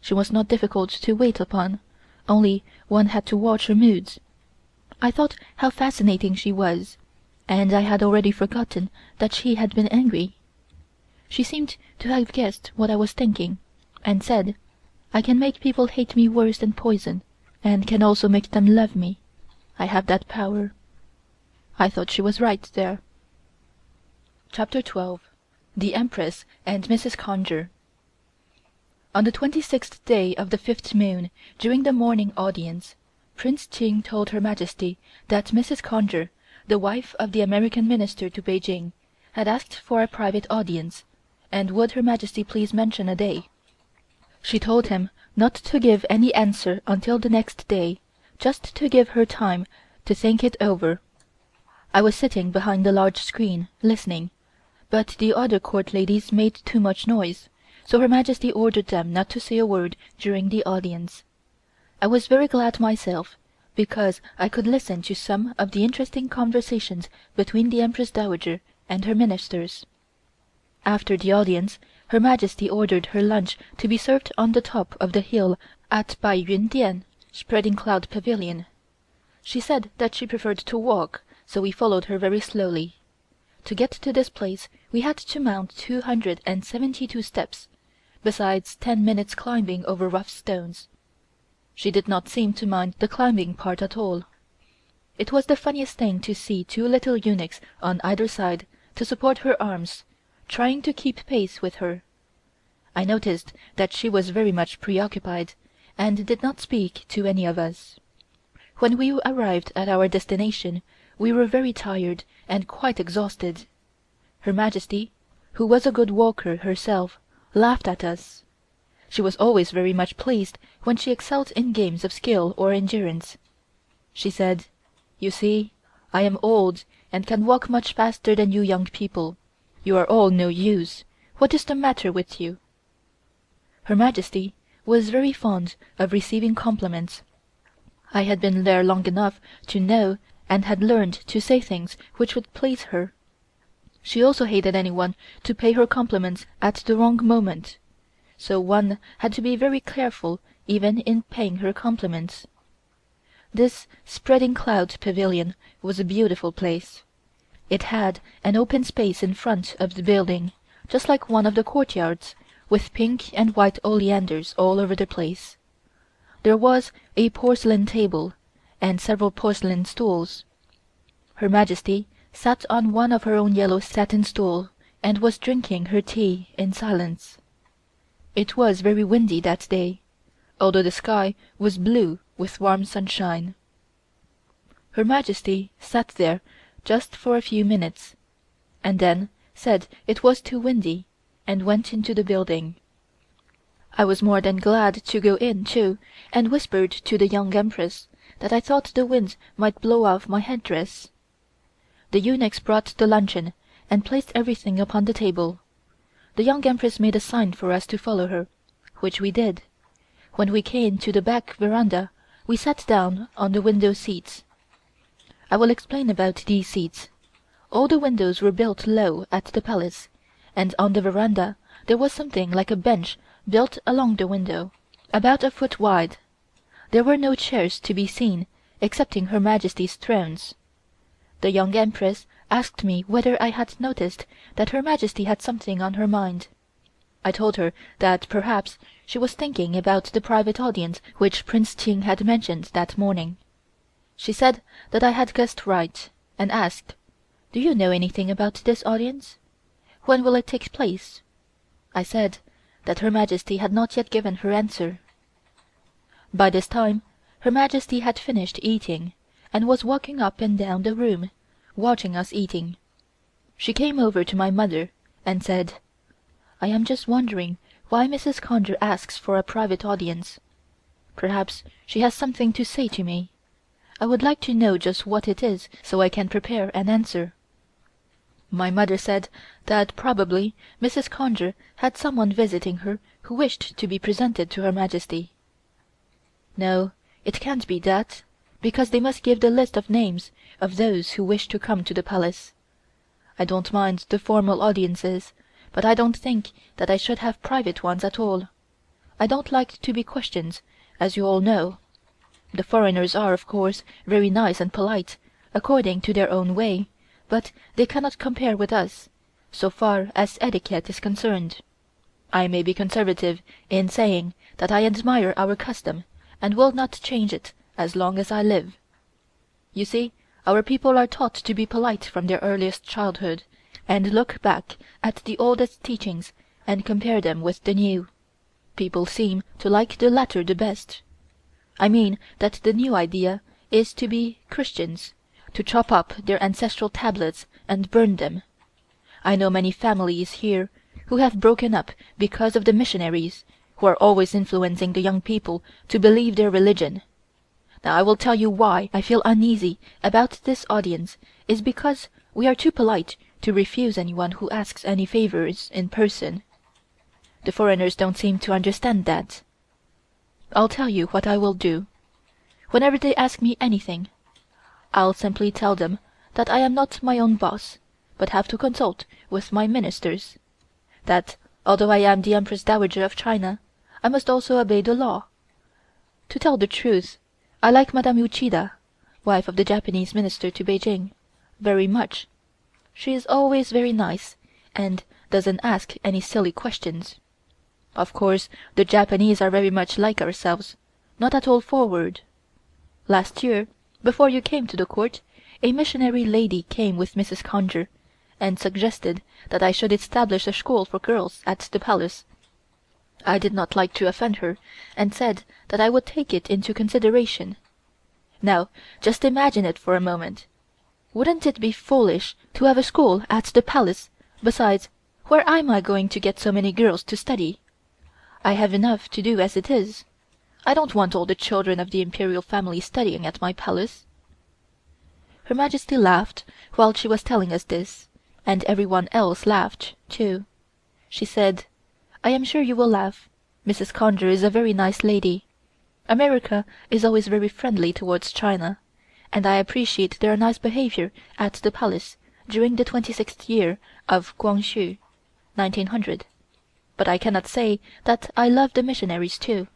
She was not difficult to wait upon, only one had to watch her moods. I thought how fascinating she was, and I had already forgotten that she had been angry. She seemed to have guessed what I was thinking, and said, "I can make people hate me worse than poison, and can also make them love me. I have that power." I thought she was right there. Chapter 12. The Empress and Mrs. Conger. On the 26th day of the 5th moon, during the morning audience, Prince Ching told Her Majesty that Mrs. Conger, the wife of the American minister to Peking, had asked for a private audience, and would Her Majesty please mention a day. She told him not to give any answer until the next day, just to give her time to think it over. I was sitting behind the large screen, listening, but the other court ladies made too much noise, so Her Majesty ordered them not to say a word during the audience. I was very glad myself, because I could listen to some of the interesting conversations between the Empress Dowager and her ministers. After the audience, Her Majesty ordered her lunch to be served on the top of the hill at Bai Yun Dian, Spreading Cloud Pavilion. She said that she preferred to walk, so we followed her very slowly. To get to this place we had to mount 272 steps, besides 10 minutes climbing over rough stones. She did not seem to mind the climbing part at all. It was the funniest thing to see two little eunuchs on either side to support her arms, trying to keep pace with her. I noticed that she was very much preoccupied, and did not speak to any of us. When we arrived at our destination, we were very tired and quite exhausted. Her Majesty, who was a good walker herself, laughed at us. She was always very much pleased when she excelled in games of skill or endurance. She said, "You see, I am old and can walk much faster than you young people. You are all no use. What is the matter with you?" Her Majesty was very fond of receiving compliments. I had been there long enough to know and had learned to say things which would please her. She also hated anyone to pay her compliments at the wrong moment, so one had to be very careful even in paying her compliments. This Spreading Cloud Pavilion was a beautiful place. It had an open space in front of the building, just like one of the courtyards, with pink and white oleanders all over the place. There was a porcelain table and several porcelain stools. Her Majesty sat on one of her own yellow satin stool and was drinking her tea in silence. It was very windy that day, although the sky was blue with warm sunshine. Her Majesty sat there just for a few minutes, and then said it was too windy, and went into the building. I was more than glad to go in too, and whispered to the young Empress that I thought the wind might blow off my headdress. The eunuchs brought the luncheon and placed everything upon the table. The young Empress made a sign for us to follow her, which we did. When we came to the back veranda, we sat down on the window seats. I will explain about these seats. All the windows were built low at the palace, and on the veranda there was something like a bench built along the window, about a foot wide. There were no chairs to be seen, excepting Her Majesty's thrones. The young Empress asked me whether I had noticed that Her Majesty had something on her mind. I told her that perhaps she was thinking about the private audience which Prince Ching had mentioned that morning. She said that I had guessed right, and asked, "Do you know anything about this audience? When will it take place?" I said that Her Majesty had not yet given her answer. By this time Her Majesty had finished eating, and was walking up and down the room, watching us eating. She came over to my mother and said, "I am just wondering why Mrs. Conger asks for a private audience. Perhaps she has something to say to me. I would like to know just what it is so I can prepare an answer." My mother said that probably Mrs. Conger had someone visiting her who wished to be presented to Her Majesty. "No, it can't be that, because they must give the list of names of those who wish to come to the Palace. I don't mind the formal audiences, but I don't think that I should have private ones at all. I don't like to be questioned, as you all know. The foreigners are, of course, very nice and polite, according to their own way, but they cannot compare with us, so far as etiquette is concerned. I may be conservative in saying that I admire our custom and will not change it as long as I live. You see, our people are taught to be polite from their earliest childhood, and look back at the oldest teachings and compare them with the new. People seem to like the latter the best. I mean that the new idea is to be Christians, to chop up their ancestral tablets and burn them. I know many families here who have broken up because of the missionaries, who are always influencing the young people to believe their religion. Now I will tell you why I feel uneasy about this audience is because we are too polite to refuse anyone who asks any favors in person. The foreigners don't seem to understand that. I'll tell you what I will do. Whenever they ask me anything, I'll simply tell them that I am not my own boss, but have to consult with my ministers. That, although I am the Empress Dowager of China, I must also obey the law. To tell the truth, I like Madame Uchida, wife of the Japanese minister to Beijing, very much. She is always very nice, and doesn't ask any silly questions. Of course, the Japanese are very much like ourselves, not at all forward. Last year, before you came to the court, a missionary lady came with Mrs. Conger, and suggested that I should establish a school for girls at the Palace. I did not like to offend her, and said that I would take it into consideration. Now, just imagine it for a moment. Wouldn't it be foolish to have a school at the Palace? Besides, where am I going to get so many girls to study? I have enough to do as it is. I don't want all the children of the imperial family studying at my palace." Her Majesty laughed while she was telling us this, and everyone else laughed, too. She said, "I am sure you will laugh. Mrs. Conger is a very nice lady. America is always very friendly towards China, and I appreciate their nice behavior at the Palace during the 26th year of Guangxu, 1900. But I cannot say that I love the missionaries too.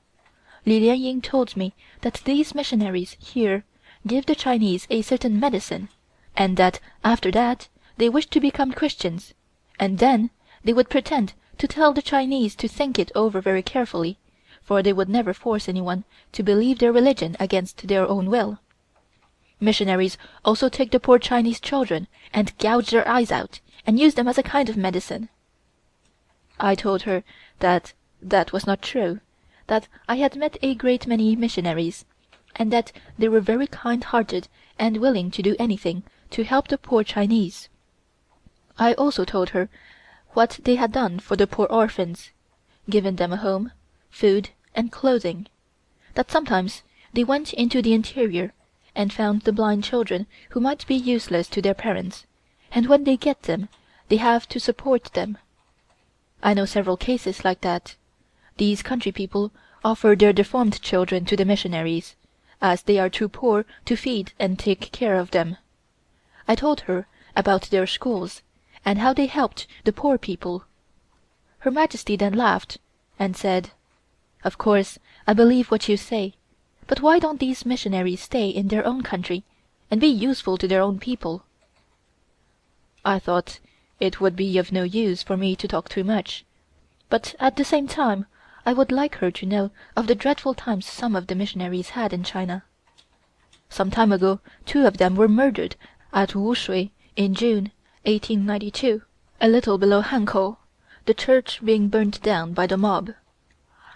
Li Lianying told me that these missionaries here give the Chinese a certain medicine, and that after that they wish to become Christians, and then they would pretend to tell the Chinese to think it over very carefully, for they would never force anyone to believe their religion against their own will. Missionaries also take the poor Chinese children and gouge their eyes out and use them as a kind of medicine." I told her that that was not true, that I had met a great many missionaries, and that they were very kind-hearted and willing to do anything to help the poor Chinese. I also told her what they had done for the poor orphans, given them a home, food and clothing, that sometimes they went into the interior and found the blind children who might be useless to their parents, and when they get them, they have to support them. I know several cases like that. These country people offer their deformed children to the missionaries, as they are too poor to feed and take care of them. I told her about their schools, and how they helped the poor people. Her Majesty then laughed, and said, "Of course, I believe what you say, but why don't these missionaries stay in their own country, and be useful to their own people?" I thought it would be of no use for me to talk too much, but at the same time I would like her to know of the dreadful times some of the missionaries had in China. Some time ago 2 of them were murdered at Wushui in June, 1892, a little below Hankou, the church being burnt down by the mob.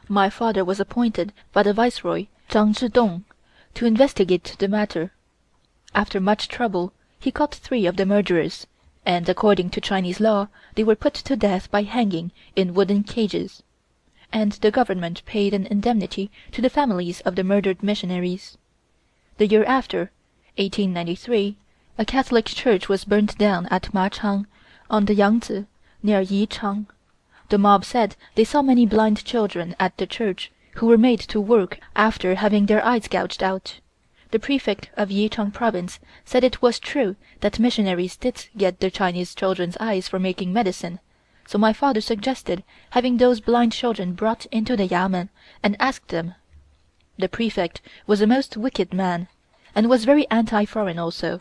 My father was appointed by the Viceroy, Zhang Zhidong, to investigate the matter. After much trouble, he caught 3 of the murderers, and according to Chinese law they were put to death by hanging in wooden cages, and the government paid an indemnity to the families of the murdered missionaries. The year after, 1893, a Catholic church was burnt down at Machang, on the Yangtze, near Yichang. The mob said they saw many blind children at the church who were made to work after having their eyes gouged out. The prefect of Yichang province said it was true that missionaries did get the Chinese children's eyes for making medicine, so my father suggested having those blind children brought into the yamen and asked them. The prefect was a most wicked man, and was very anti-foreign also.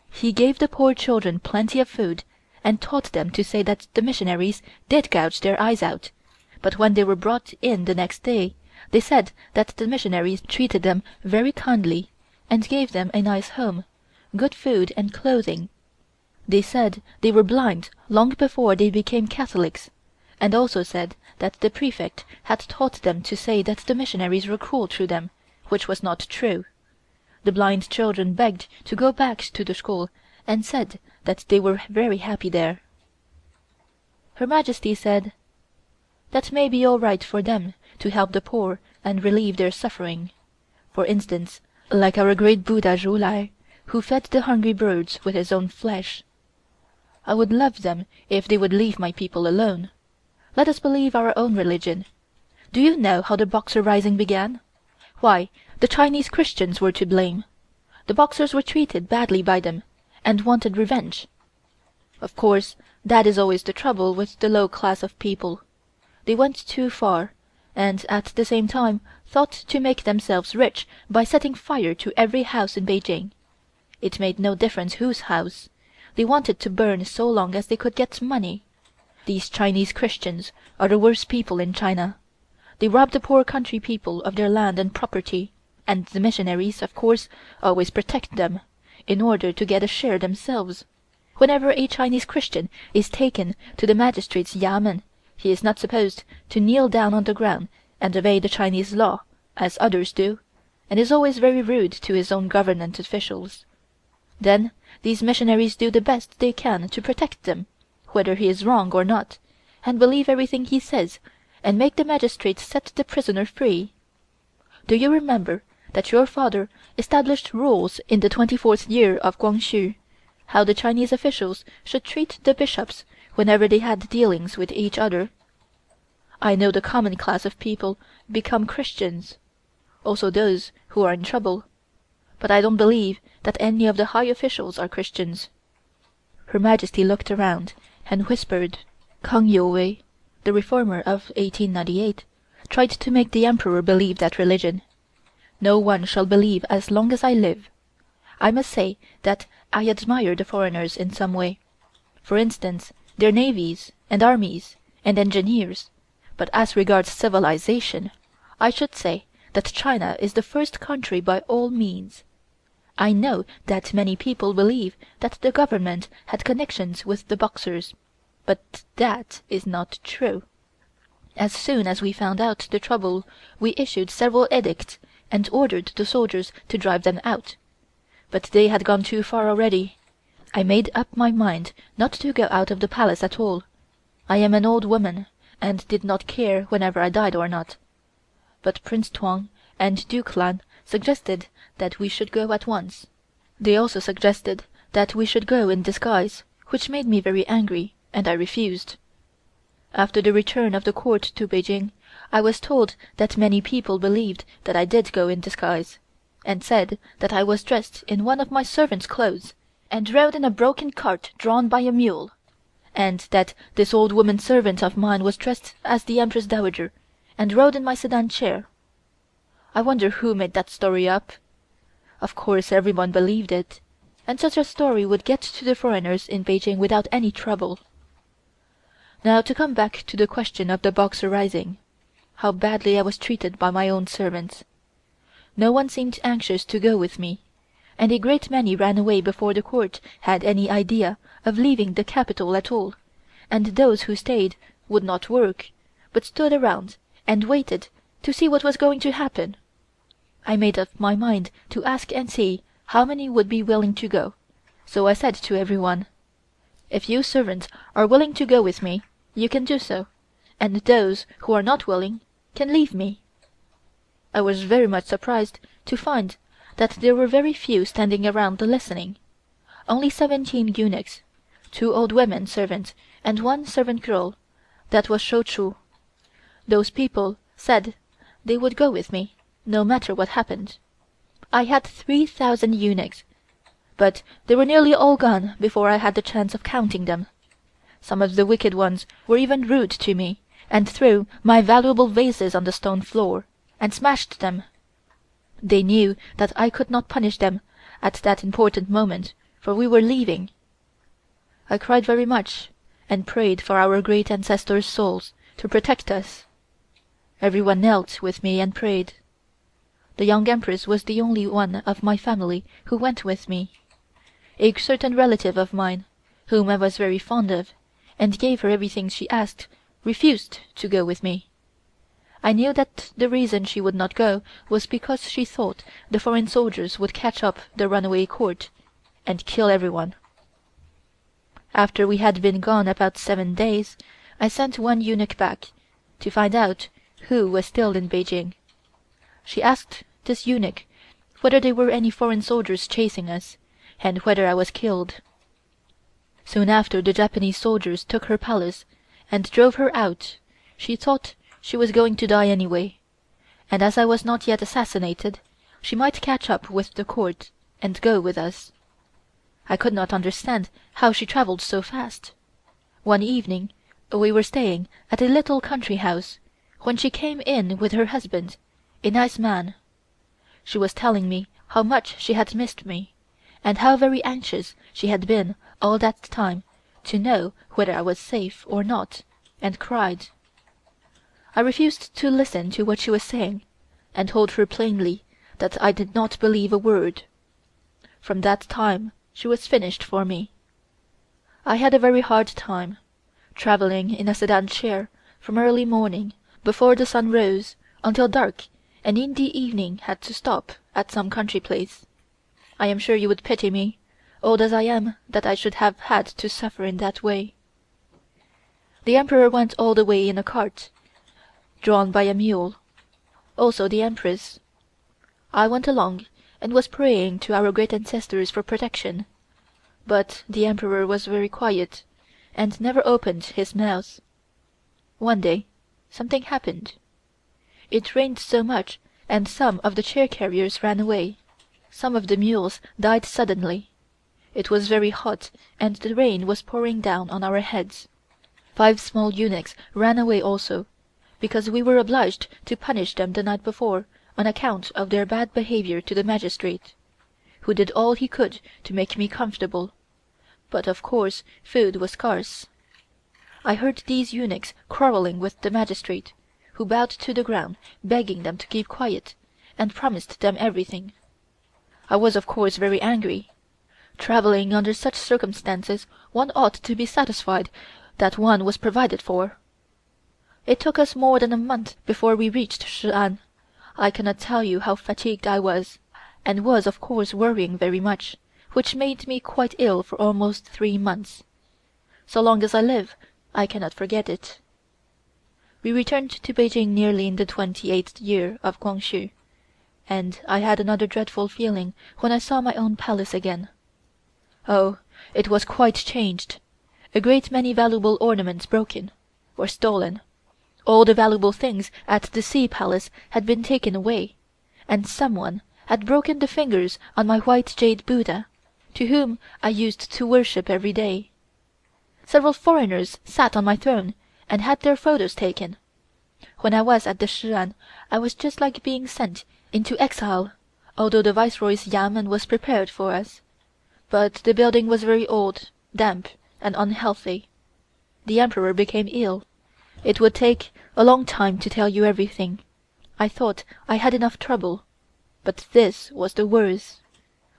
He gave the poor children plenty of food, and taught them to say that the missionaries did gouge their eyes out, but when they were brought in the next day, they said that the missionaries treated them very kindly, and gave them a nice home, good food and clothing. They said they were blind long before they became Catholics, and also said that the prefect had taught them to say that the missionaries were cruel to them, which was not true. The blind children begged to go back to the school, and said that they were very happy there. Her Majesty said, "That may be all right for them to help the poor and relieve their suffering. For instance, like our great Buddha如来, who fed the hungry birds with his own flesh. I would love them if they would leave my people alone. Let us believe our own religion. Do you know how the Boxer rising began? Why, the Chinese Christians were to blame. The Boxers were treated badly by them, and wanted revenge. Of course, that is always the trouble with the low class of people. They went too far, and at the same time thought to make themselves rich by setting fire to every house in Beijing. It made no difference whose house. They wanted to burn so long as they could get money. These Chinese Christians are the worst people in China. They rob the poor country people of their land and property, and the missionaries, of course, always protect them, in order to get a share themselves. Whenever a Chinese Christian is taken to the magistrate's yamen, he is not supposed to kneel down on the ground and obey the Chinese law, as others do, and is always very rude to his own government officials. Then these missionaries do the best they can to protect them, whether he is wrong or not, and believe everything he says, and make the magistrate set the prisoner free. Do you remember that your father established rules in the 24th year of Guangxu, how the Chinese officials should treat the bishops whenever they had dealings with each other? I know the common class of people become Christians, also those who are in trouble, but I don't believe that any of the high officials are Christians." Her Majesty looked around and whispered. Kang You-wei, the reformer of 1898, tried to make the Emperor believe that religion. No one shall believe as long as I live. I must say that I admire the foreigners in some way. For instance, their navies and armies and engineers, but as regards civilization, I should say that China is the first country by all means. I know that many people believe that the government had connections with the Boxers, but that is not true. As soon as we found out the trouble, we issued several edicts and ordered the soldiers to drive them out. But they had gone too far already. I made up my mind not to go out of the palace at all. I am an old woman, and did not care whenever I died or not. But Prince Tuang and Duke Lan suggested that we should go at once. They also suggested that we should go in disguise, which made me very angry, and I refused. After the return of the court to Beijing, I was told that many people believed that I did go in disguise, and said that I was dressed in one of my servant's clothes, and rode in a broken cart drawn by a mule, and that this old woman servant of mine was dressed as the Empress Dowager, and rode in my sedan chair. I wonder who made that story up. Of course everyone believed it, and such a story would get to the foreigners in Beijing without any trouble. Now to come back to the question of the Boxer rising. How badly I was treated by my own servants. No one seemed anxious to go with me, and a great many ran away before the court had any idea of leaving the capital at all, and those who stayed would not work, but stood around and waited to see what was going to happen. I made up my mind to ask and see how many would be willing to go, so I said to everyone, "If you servants are willing to go with me, you can do so, and those who are not willing can leave me." I was very much surprised to find that there were very few standing around listening. Only 17 eunuchs, 2 old women servants and 1 servant girl, that was Shou-Chu. Those people said they would go with me, no matter what happened. I had 3,000 eunuchs, but they were nearly all gone before I had the chance of counting them. Some of the wicked ones were even rude to me, and threw my valuable vases on the stone floor, and smashed them. They knew that I could not punish them at that important moment, for we were leaving. I cried very much, and prayed for our great ancestors' souls to protect us. Everyone knelt with me and prayed. The young Empress was the only one of my family who went with me. A certain relative of mine, whom I was very fond of, and gave her everything she asked, refused to go with me. I knew that the reason she would not go was because she thought the foreign soldiers would catch up the runaway court, and kill everyone. After we had been gone about 7 days, I sent 1 eunuch back, to find out who was still in Beijing. She asked this eunuch whether there were any foreign soldiers chasing us, and whether I was killed. Soon after the Japanese soldiers took her palace, and drove her out, she thought she was going to die anyway, and as I was not yet assassinated, she might catch up with the court, and go with us. I could not understand how she travelled so fast. One evening, we were staying at a little country house, when she came in with her husband, a nice man. She was telling me how much she had missed me, and how very anxious she had been all that time to know whether I was safe or not, and cried. I refused to listen to what she was saying, and told her plainly that I did not believe a word. From that time she was finished for me. I had a very hard time, travelling in a sedan chair from early morning, before the sun rose, until dark, and in the evening had to stop at some country place. I am sure you would pity me, old as I am, that I should have had to suffer in that way. The Emperor went all the way in a cart, drawn by a mule, also the Empress. I went along and was praying to our great ancestors for protection, but the Emperor was very quiet, and never opened his mouth. One day something happened. It rained so much, and some of the chair carriers ran away. Some of the mules died suddenly. It was very hot, and the rain was pouring down on our heads. 5 small eunuchs ran away also, because we were obliged to punish them the night before on account of their bad behavior to the magistrate, who did all he could to make me comfortable, but of course food was scarce. I heard these eunuchs quarreling with the magistrate, who bowed to the ground, begging them to keep quiet, and promised them everything. I was of course very angry. Travelling under such circumstances, one ought to be satisfied that one was provided for. It took us more than a month before we reached Shi'an. I cannot tell you how fatigued I was, and was of course worrying very much, which made me quite ill for almost 3 months. So long as I live, I cannot forget it. We returned to Beijing nearly in the 28th year of Kwangxu, and I had another dreadful feeling when I saw my own palace again. Oh, it was quite changed. A great many valuable ornaments broken, or stolen. All the valuable things at the Sea Palace had been taken away, and someone had broken the fingers on my white jade Buddha, to whom I used to worship every day. Several foreigners sat on my throne and had their photos taken. When I was at the Shi'an, I was just like being sent into exile, although the Viceroy's yamen was prepared for us. But the building was very old, damp, and unhealthy. The Emperor became ill. It would take a long time to tell you everything. I thought I had enough trouble, but this was the worst.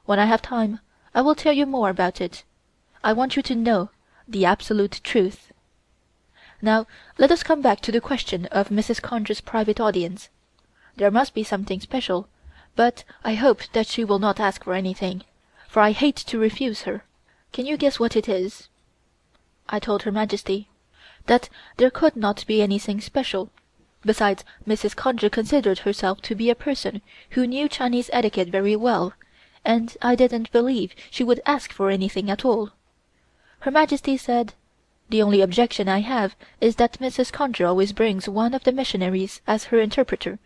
When I have time, I will tell you more about it. I want you to know the absolute truth. Now let us come back to the question of Mrs. Conger's private audience. There must be something special, but I hope that she will not ask for anything, for I hate to refuse her. Can you guess what it is? I told Her Majesty that there could not be anything special, Besides, Mrs. Conger considered herself to be a person who knew Chinese etiquette very well, and I didn't believe she would ask for anything at all. Her Majesty said, "The only objection I have is that Mrs. Conger always brings one of the missionaries as her interpreter,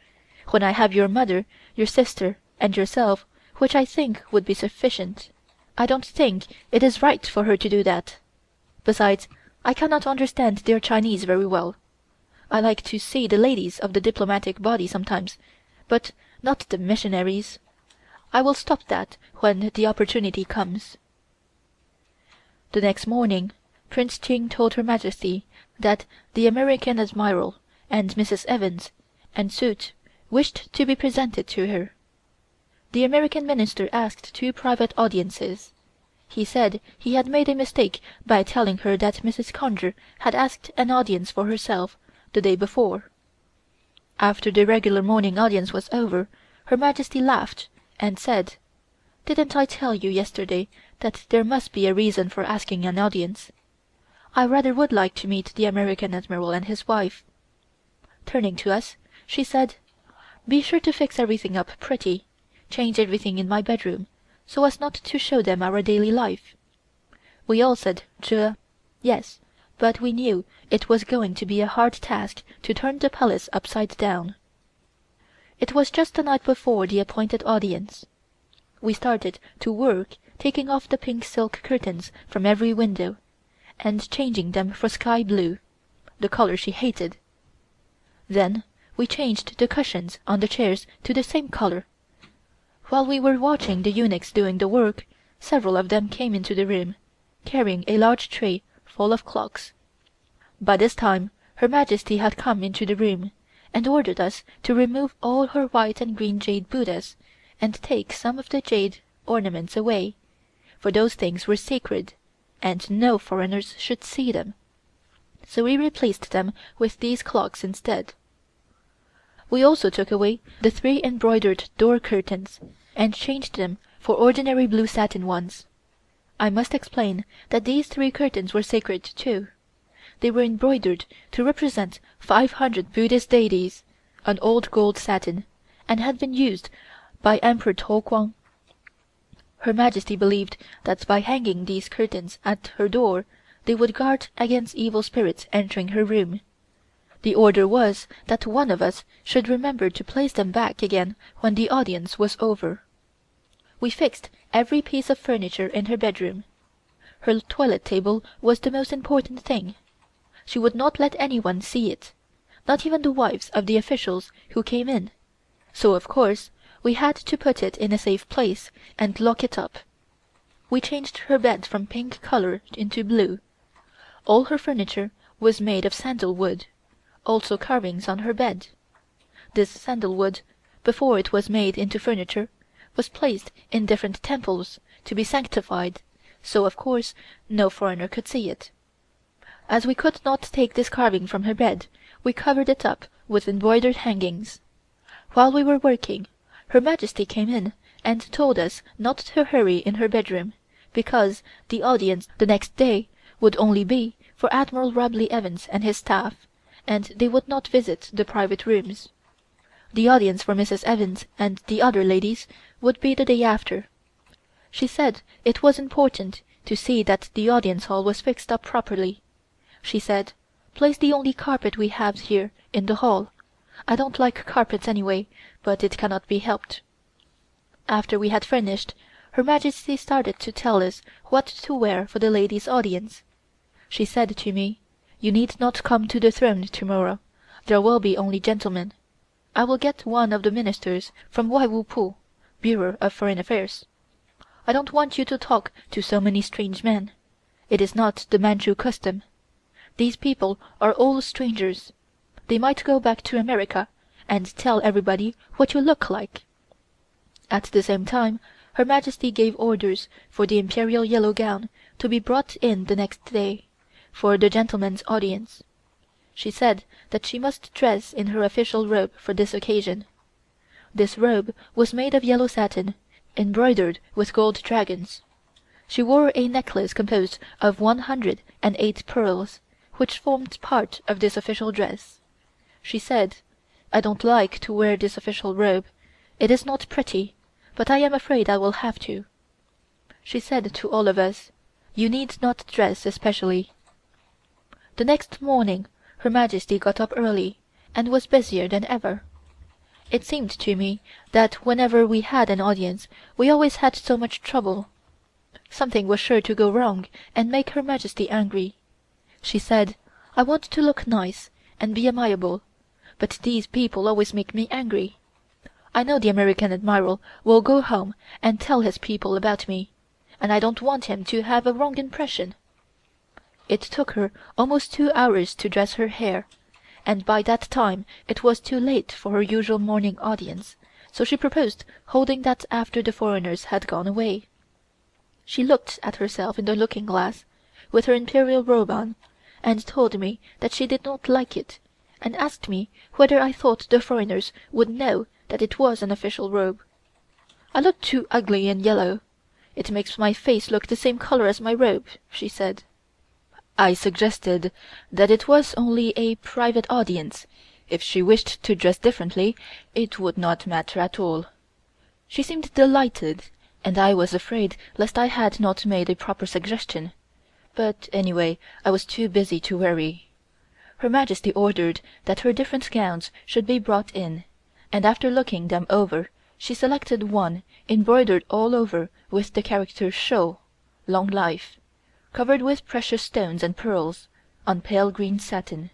when I have your mother, your sister, and yourself, which I think would be sufficient. I don't think it is right for her to do that. Besides, I cannot understand their Chinese very well. I like to see the ladies of the diplomatic body sometimes, but not the missionaries. I will stop that when the opportunity comes." The next morning, Prince Ching told Her Majesty that the American Admiral and Mrs. Evans and suite wished to be presented to her. The American Minister asked 2 private audiences. He said he had made a mistake by telling her that Mrs. Conger had asked an audience for herself the day before. After the regular morning audience was over, Her Majesty laughed and said, "Didn't I tell you yesterday that there must be a reason for asking an audience? I rather would like to meet the American Admiral and his wife." Turning to us, she said, "Be sure to fix everything up pretty, change everything in my bedroom, so as not to show them our daily life." We all said yes, but we knew it was going to be a hard task to turn the palace upside down. It was just the night before the appointed audience. We started to work taking off the pink silk curtains from every window, and changing them for sky blue, the color she hated. Then we changed the cushions on the chairs to the same color. While we were watching the eunuchs doing the work, several of them came into the room, carrying a large tray full of clocks. By this time Her Majesty had come into the room, and ordered us to remove all her white and green jade Buddhas, and take some of the jade ornaments away, for those things were sacred, and no foreigners should see them. So we replaced them with these clocks instead. We also took away the 3 embroidered door curtains, and changed them for ordinary blue satin ones. I must explain that these 3 curtains were sacred too. They were embroidered to represent 500 Buddhist deities, on old gold satin, and had been used by Emperor Toguang. Her Majesty believed that by hanging these curtains at her door they would guard against evil spirits entering her room. The order was that one of us should remember to place them back again when the audience was over. We fixed every piece of furniture in her bedroom. Her toilet table was the most important thing. She would not let anyone see it, not even the wives of the officials who came in, so of course we had to put it in a safe place and lock it up. We changed her bed from pink color into blue. All her furniture was made of sandalwood, also carvings on her bed. This sandalwood, before it was made into furniture, was placed in different temples to be sanctified, so of course no foreigner could see it. As we could not take this carving from her bed, we covered it up with embroidered hangings. While we were working, Her Majesty came in and told us not to hurry in her bedroom, because the audience the next day would only be for Admiral Robley Evans and his staff, and they would not visit the private rooms. The audience for Mrs. Evans and the other ladies would be the day after. She said it was important to see that the audience hall was fixed up properly. She said, "Place the only carpet we have here in the hall. I don't like carpets anyway, but it cannot be helped." After we had finished, Her Majesty started to tell us what to wear for the ladies' audience. She said to me, "You need not come to the throne tomorrow. There will be only gentlemen. I will get one of the ministers from Waiwupu, Bureau of Foreign Affairs. I don't want you to talk to so many strange men. It is not the Manchu custom. These people are all strangers. They might go back to America and tell everybody what you look like." At the same time, Her Majesty gave orders for the imperial yellow gown to be brought in the next day, for the gentlemen's audience. She said that she must dress in her official robe for this occasion. This robe was made of yellow satin, embroidered with gold dragons. She wore a necklace composed of 108 pearls, which formed part of this official dress. She said, I don't like to wear this official robe. It is not pretty, but I am afraid I will have to." She said to all of us, "You need not dress especially." The next morning Her Majesty got up early, and was busier than ever. It seemed to me that whenever we had an audience we always had so much trouble. Something was sure to go wrong and make Her Majesty angry. She said, "I want to look nice and be amiable, but these people always make me angry. I know the American Admiral will go home and tell his people about me, and I don't want him to have a wrong impression." It took her almost 2 hours to dress her hair, and by that time it was too late for her usual morning audience, so she proposed holding that after the foreigners had gone away. She looked at herself in the looking-glass, with her imperial robe on, and told me that she did not like it, and asked me whether I thought the foreigners would know that it was an official robe. "I look too ugly in yellow. It makes my face look the same color as my robe," she said. I suggested that it was only a private audience. If she wished to dress differently, it would not matter at all. She seemed delighted, and I was afraid lest I had not made a proper suggestion, but anyway I was too busy to worry. Her Majesty ordered that her different gowns should be brought in, and after looking them over she selected one embroidered all over with the character Shou, long life, covered with precious stones and pearls, on pale green satin.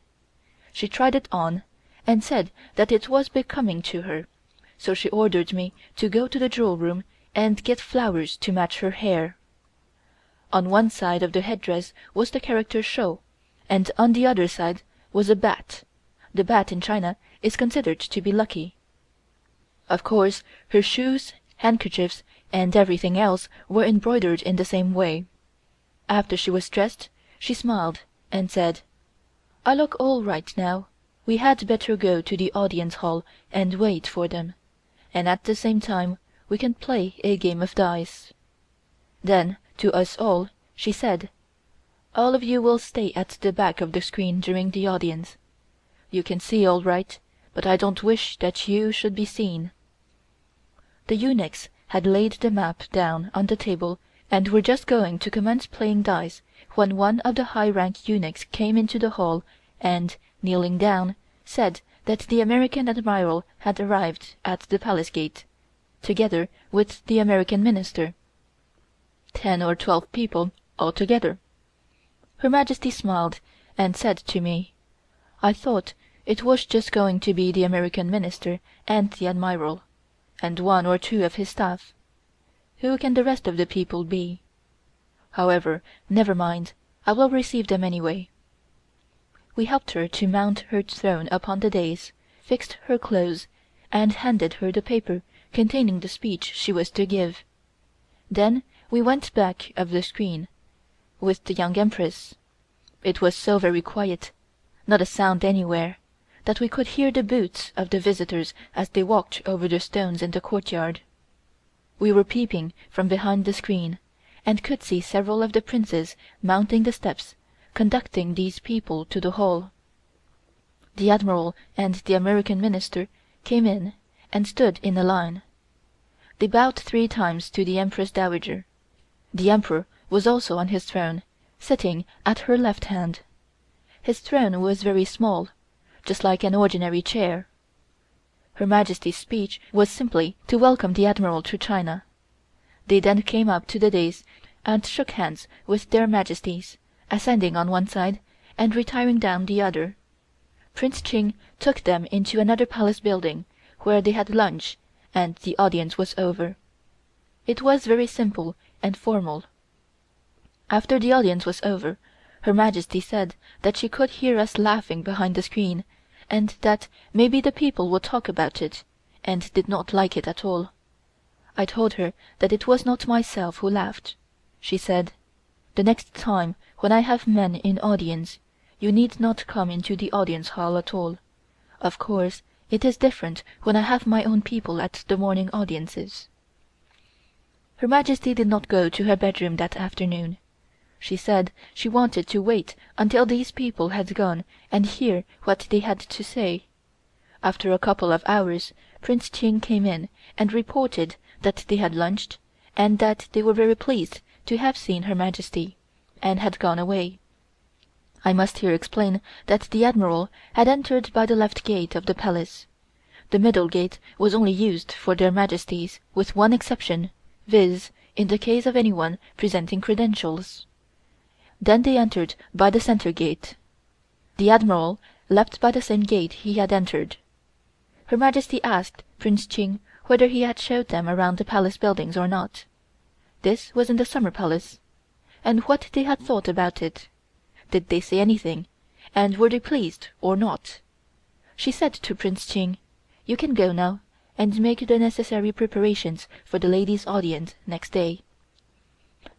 She tried it on, and said that it was becoming to her, so she ordered me to go to the jewel room and get flowers to match her hair. On one side of the headdress was the character Shou, and on the other side was a bat. The bat in China is considered to be lucky. Of course her shoes, handkerchiefs, and everything else were embroidered in the same way. After she was dressed, she smiled and said, "I look all right now. We had better go to the audience hall and wait for them, and at the same time we can play a game of dice." Then, to us all, she said, "All of you will stay at the back of the screen during the audience. You can see all right, but I don't wish that you should be seen." The eunuchs had laid the map down on the table and were just going to commence playing dice when one of the high-rank eunuchs came into the hall and, kneeling down, said that the American Admiral had arrived at the palace gate, together with the American Minister. 10 or 12 people altogether. Her Majesty smiled and said to me, "I thought it was just going to be the American Minister and the Admiral, and 1 or 2 of his staff. Who can the rest of the people be? However, never mind, I will receive them anyway." We helped her to mount her throne upon the dais, fixed her clothes, and handed her the paper containing the speech she was to give. Then we went back of the screen, with the Young Empress. It was so very quiet, not a sound anywhere, that we could hear the boots of the visitors as they walked over the stones in the courtyard. We were peeping from behind the screen, and could see several of the princes mounting the steps, conducting these people to the hall. The Admiral and the American Minister came in and stood in a line. They bowed 3 times to the Empress Dowager. The Emperor was also on his throne, sitting at her left hand. His throne was very small, just like an ordinary chair. Her Majesty's speech was simply to welcome the Admiral to China. They then came up to the dais and shook hands with their Majesties, ascending on one side and retiring down the other. Prince Ching took them into another palace building, where they had lunch, and the audience was over. It was very simple and formal. After the audience was over, Her Majesty said that she could hear us laughing behind the screen, and that maybe the people would talk about it, and did not like it at all. I told her that it was not myself who laughed. She said, "The next time when I have men in audience, you need not come into the audience hall at all. Of course, it is different when I have my own people at the morning audiences." Her Majesty did not go to her bedroom that afternoon. She said she wanted to wait until these people had gone and hear what they had to say. After a couple of hours Prince Ching came in and reported that they had lunched, and that they were very pleased to have seen Her Majesty, and had gone away. I must here explain that the Admiral had entered by the left gate of the Palace. The middle gate was only used for their Majesties, with one exception, viz., in the case of anyone presenting credentials. Then they entered by the center gate. The Admiral left by the same gate he had entered. Her Majesty asked Prince Ching whether he had showed them around the Palace buildings or not. This was in the Summer Palace, and what they had thought about it. Did they say anything, and were they pleased or not? She said to Prince Ching, "You can go now, and make the necessary preparations for the ladies' audience next day."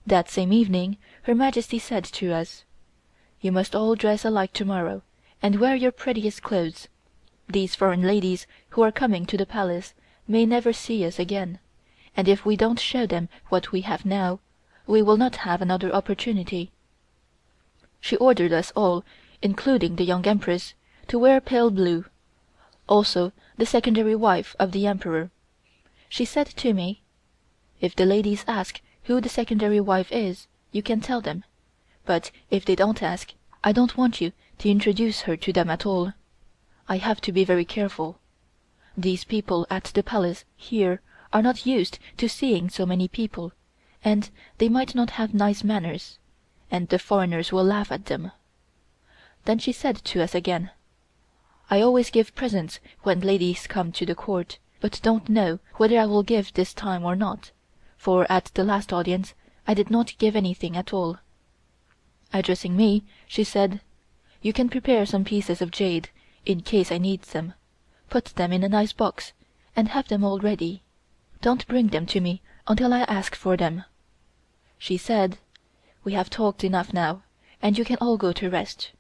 That same evening Her Majesty said to us, "You must all dress alike tomorrow, and wear your prettiest clothes. These foreign ladies who are coming to the Palace may never see us again, and if we don't show them what we have now, we will not have another opportunity." She ordered us all, including the Young Empress, to wear pale blue, also the secondary wife of the Emperor. She said to me, "If the ladies ask who the secondary wife is, you can tell them, but if they don't ask, I don't want you to introduce her to them at all. I have to be very careful. These people at the Palace here are not used to seeing so many people, and they might not have nice manners, and the foreigners will laugh at them." Then she said to us again, "I always give presents when ladies come to the court, but don't know whether I will give this time or not, for at the last audience I did not give anything at all." Addressing me, she said, "You can prepare some pieces of jade, in case I need them, put them in a nice box, and have them all ready. Don't bring them to me until I ask for them." She said, "We have talked enough now, and you can all go to rest."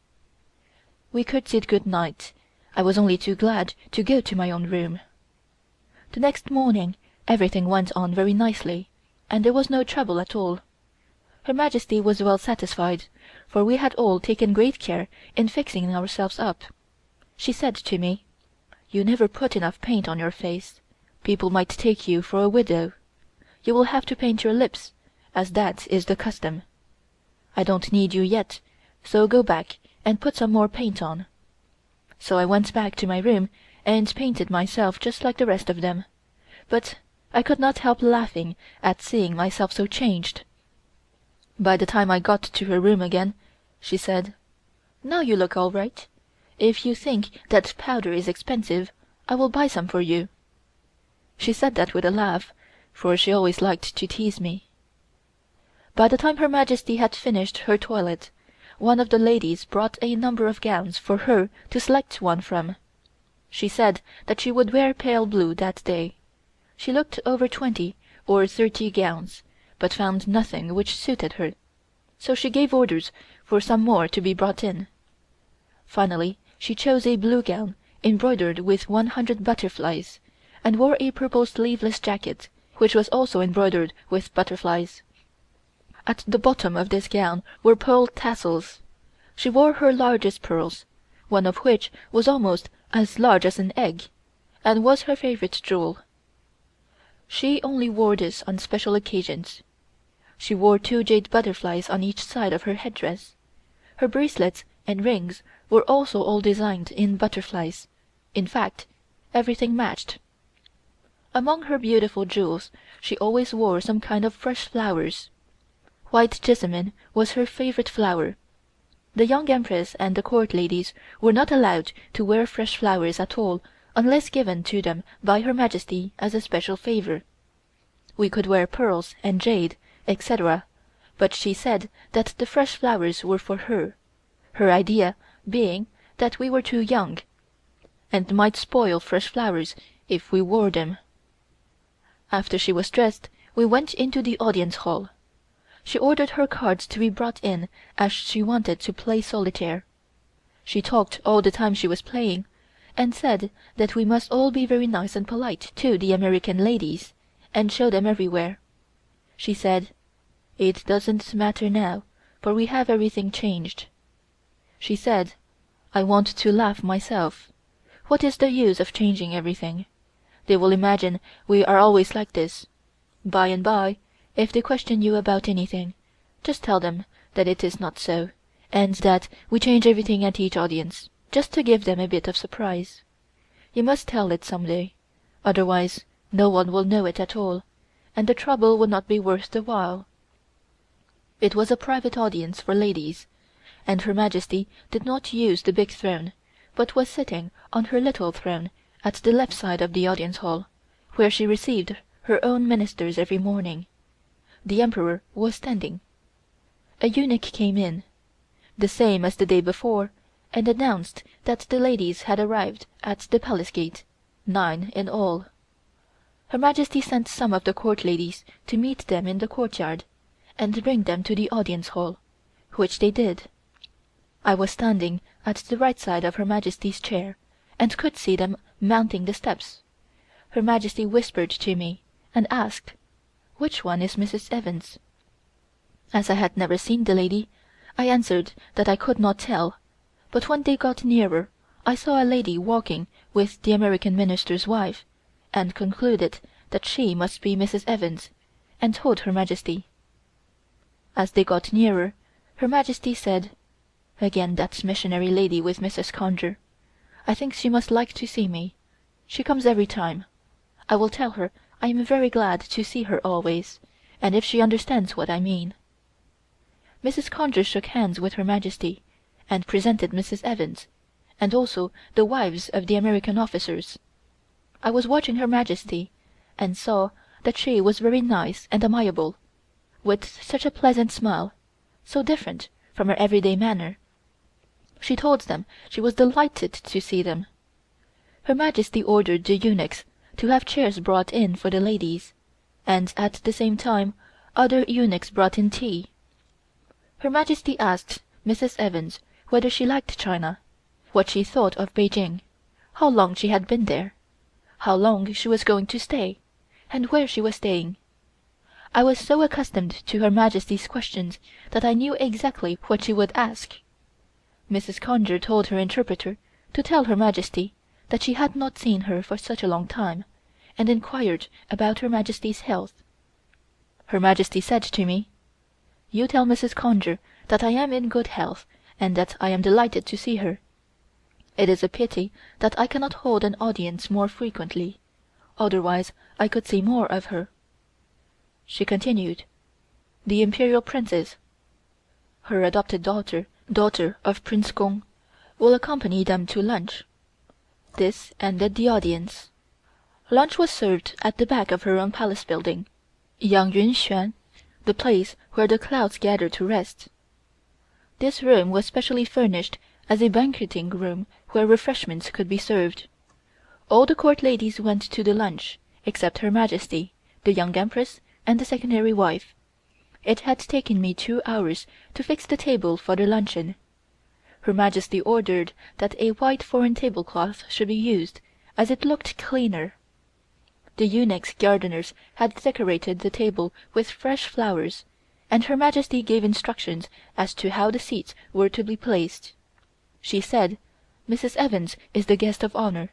We curtsied good night. I was only too glad to go to my own room. The next morning everything went on very nicely, and there was no trouble at all. Her Majesty was well satisfied, for we had all taken great care in fixing ourselves up. She said to me, "You never put enough paint on your face. People might take you for a widow. You will have to paint your lips, as that is the custom. I don't need you yet, so go back and put some more paint on." So I went back to my room and painted myself just like the rest of them, but I could not help laughing at seeing myself so changed. By the time I got to her room again, she said, "Now you look all right. If you think that powder is expensive, I will buy some for you." She said that with a laugh, for she always liked to tease me. By the time Her Majesty had finished her toilet, one of the ladies brought a number of gowns for her to select one from. She said that she would wear pale blue that day. She looked over 20 or 30 gowns, but found nothing which suited her, so she gave orders for some more to be brought in. Finally she chose a blue gown embroidered with 100 butterflies, and wore a purple sleeveless jacket, which was also embroidered with butterflies. At the bottom of this gown were pearl tassels. She wore her largest pearls, one of which was almost as large as an egg, and was her favorite jewel. She only wore this on special occasions. She wore 2 jade butterflies on each side of her headdress. Her bracelets and rings were also all designed in butterflies. In fact, everything matched. Among her beautiful jewels she always wore some kind of fresh flowers. White jessamine was her favorite flower. The Young Empress and the court ladies were not allowed to wear fresh flowers at all unless given to them by Her Majesty as a special favor. We could wear pearls and jade, etc., but she said that the fresh flowers were for her idea being that we were too young, and might spoil fresh flowers if we wore them. After she was dressed, we went into the audience hall. She ordered her cards to be brought in, as she wanted to play solitaire. She talked all the time she was playing, and said that we must all be very nice and polite to the American ladies, and show them everywhere. She said, "It doesn't matter now, for we have everything changed." She said, "I want to laugh myself. What is the use of changing everything? They will imagine we are always like this. By and by, if they question you about anything, just tell them that it is not so, and that we change everything at each audience, just to give them a bit of surprise. You must tell it some day, otherwise no one will know it at all, and the trouble will not be worth the while." It was a private audience for ladies, and Her Majesty did not use the big throne, but was sitting on her little throne at the left side of the audience hall, where she received her own ministers every morning. The Emperor was standing. A eunuch came in, the same as the day before, and announced that the ladies had arrived at the palace gate, 9 in all. Her Majesty sent some of the court ladies to meet them in the courtyard, and bring them to the audience hall, which they did. I was standing at the right side of Her Majesty's chair, and could see them mounting the steps. Her Majesty whispered to me, and asked, "Which one is Mrs. Evans?" As I had never seen the lady, I answered that I could not tell, but when they got nearer, I saw a lady walking with the American minister's wife, and concluded that she must be Mrs. Evans, and told Her Majesty. As they got nearer, Her Majesty said, "Again that missionary lady with Mrs. Conger. I think she must like to see me. She comes every time. I will tell her I am very glad to see her always, and if she understands what I mean." Mrs. Conger shook hands with Her Majesty, and presented Mrs. Evans, and also the wives of the American officers. I was watching Her Majesty, and saw that she was very nice and amiable, with such a pleasant smile, so different from her everyday manner. She told them she was delighted to see them. Her Majesty ordered the eunuchs to have chairs brought in for the ladies, and at the same time other eunuchs brought in tea. Her Majesty asked Mrs. Evans whether she liked China, what she thought of Peking, how long she had been there, how long she was going to stay, and where she was staying. I was so accustomed to Her Majesty's questions that I knew exactly what she would ask. Mrs. Conger told her interpreter to tell Her Majesty that she had not seen her for such a long time, and inquired about Her Majesty's health. Her Majesty said to me, "You tell Mrs. Conger that I am in good health, and that I am delighted to see her. It is a pity that I cannot hold an audience more frequently, otherwise I could see more of her." She continued, "The Imperial Princess, her adopted daughter of Prince Kung, will accompany them to lunch." This ended the audience. Lunch was served at the back of her own palace building, Yang Yun Xuan, the place where the clouds gather to rest. This room was specially furnished as a banqueting room where refreshments could be served. All the court ladies went to the lunch, except Her Majesty, the Young Empress, and the secondary wife. It had taken me 2 hours to fix the table for the luncheon. Her Majesty ordered that a white foreign tablecloth should be used, as it looked cleaner. The eunuchs gardeners had decorated the table with fresh flowers, and Her Majesty gave instructions as to how the seats were to be placed. She said, "Mrs. Evans is the guest of honor.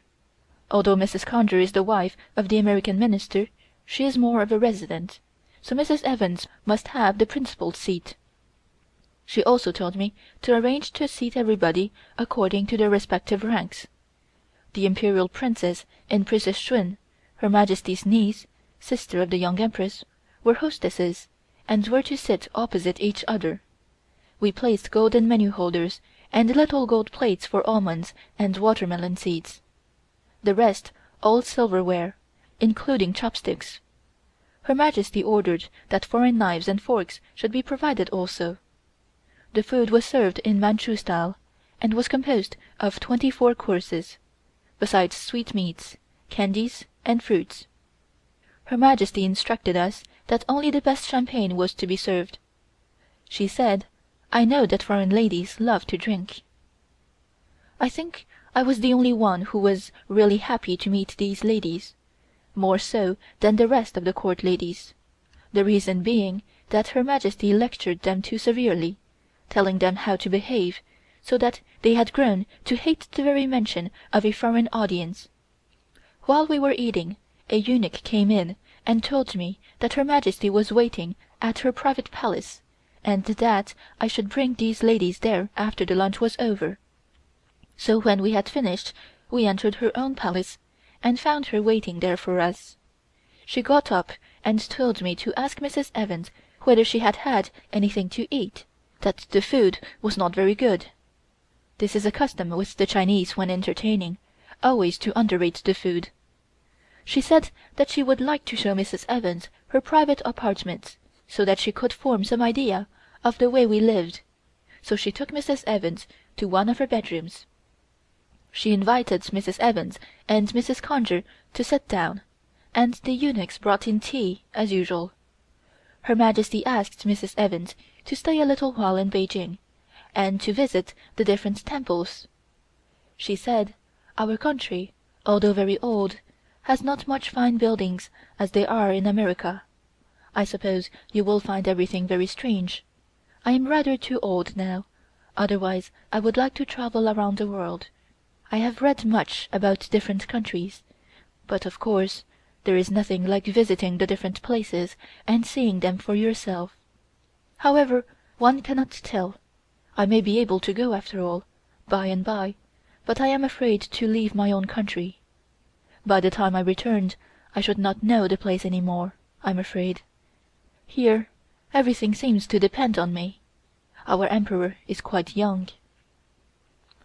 Although Mrs. Conger is the wife of the American minister, she is more of a resident, so Mrs. Evans must have the principal seat." She also told me to arrange to seat everybody according to their respective ranks. The Imperial Princess and Princess Shun, Her Majesty's niece, sister of the Young Empress, were hostesses, and were to sit opposite each other. We placed golden menu holders and little gold plates for almonds and watermelon seeds. The rest all silverware, including chopsticks. Her Majesty ordered that foreign knives and forks should be provided also. The food was served in Manchu style, and was composed of 24 courses, besides sweetmeats, candies, and fruits. Her Majesty instructed us that only the best champagne was to be served. She said, "I know that foreign ladies love to drink." I think I was the only one who was really happy to meet these ladies, more so than the rest of the court ladies, the reason being that Her Majesty lectured them too severely, telling them how to behave, so that they had grown to hate the very mention of a foreign audience. While we were eating, a eunuch came in and told me that Her Majesty was waiting at her private palace, and that I should bring these ladies there after the lunch was over. So when we had finished, we entered her own palace, and found her waiting there for us. She got up and told me to ask Mrs. Evans whether she had had anything to eat, that the food was not very good. This is a custom with the Chinese when entertaining, always to underrate the food. She said that she would like to show Mrs. Evans her private apartments, so that she could form some idea of the way we lived, so she took Mrs. Evans to one of her bedrooms. She invited Mrs. Evans and Mrs. Conger to sit down, and the eunuchs brought in tea, as usual. Her Majesty asked Mrs. Evans to stay a little while in Beijing, and to visit the different temples. She said, "Our country, although very old, has not much fine buildings as they are in America. I suppose you will find everything very strange. I am rather too old now, otherwise I would like to travel around the world. I have read much about different countries, but of course there is nothing like visiting the different places and seeing them for yourself. However, one cannot tell. I may be able to go after all, by and by, but I am afraid to leave my own country. By the time I returned, I should not know the place any more, I'm afraid. Here everything seems to depend on me. Our Emperor is quite young."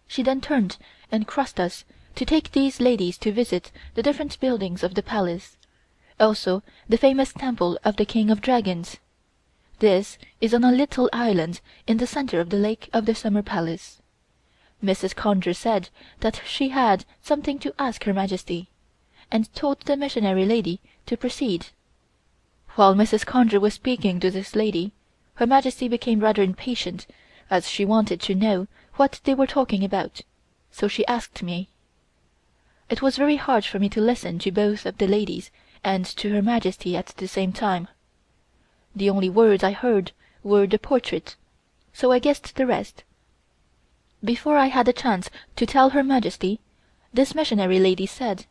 She then turned and crossed us to take these ladies to visit the different buildings of the palace, also the famous temple of the King of Dragons. This is on a little island in the center of the lake of the Summer Palace. Mrs. Conger said that she had something to ask Her Majesty, and told the missionary lady to proceed. While Mrs. Conger was speaking to this lady, Her Majesty became rather impatient, as she wanted to know what they were talking about, so she asked me. It was very hard for me to listen to both of the ladies and to Her Majesty at the same time. The only words I heard were the portrait, so I guessed the rest. Before I had a chance to tell Her Majesty, this missionary lady said,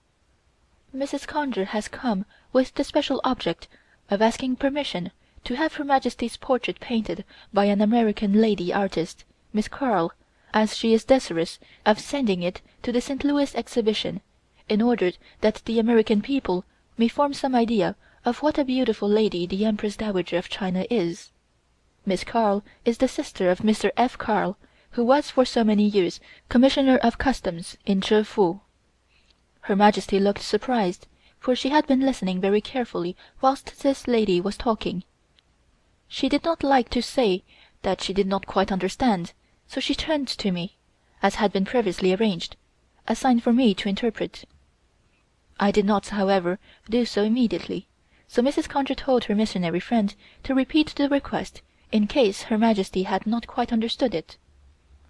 "Mrs. Conger has come with the special object of asking permission to have Her Majesty's portrait painted by an American lady artist, Miss Carl, as she is desirous of sending it to the St. Louis exhibition, in order that the American people may form some idea of what a beautiful lady the Empress Dowager of China is. Miss Carl is the sister of Mr. F. Carl, who was for so many years Commissioner of Customs in Chefoo." Her Majesty looked surprised, for she had been listening very carefully whilst this lady was talking. She did not like to say that she did not quite understand, so she turned to me, as had been previously arranged, a sign for me to interpret. I did not, however, do so immediately, so Mrs. Conger told her missionary friend to repeat the request in case Her Majesty had not quite understood it.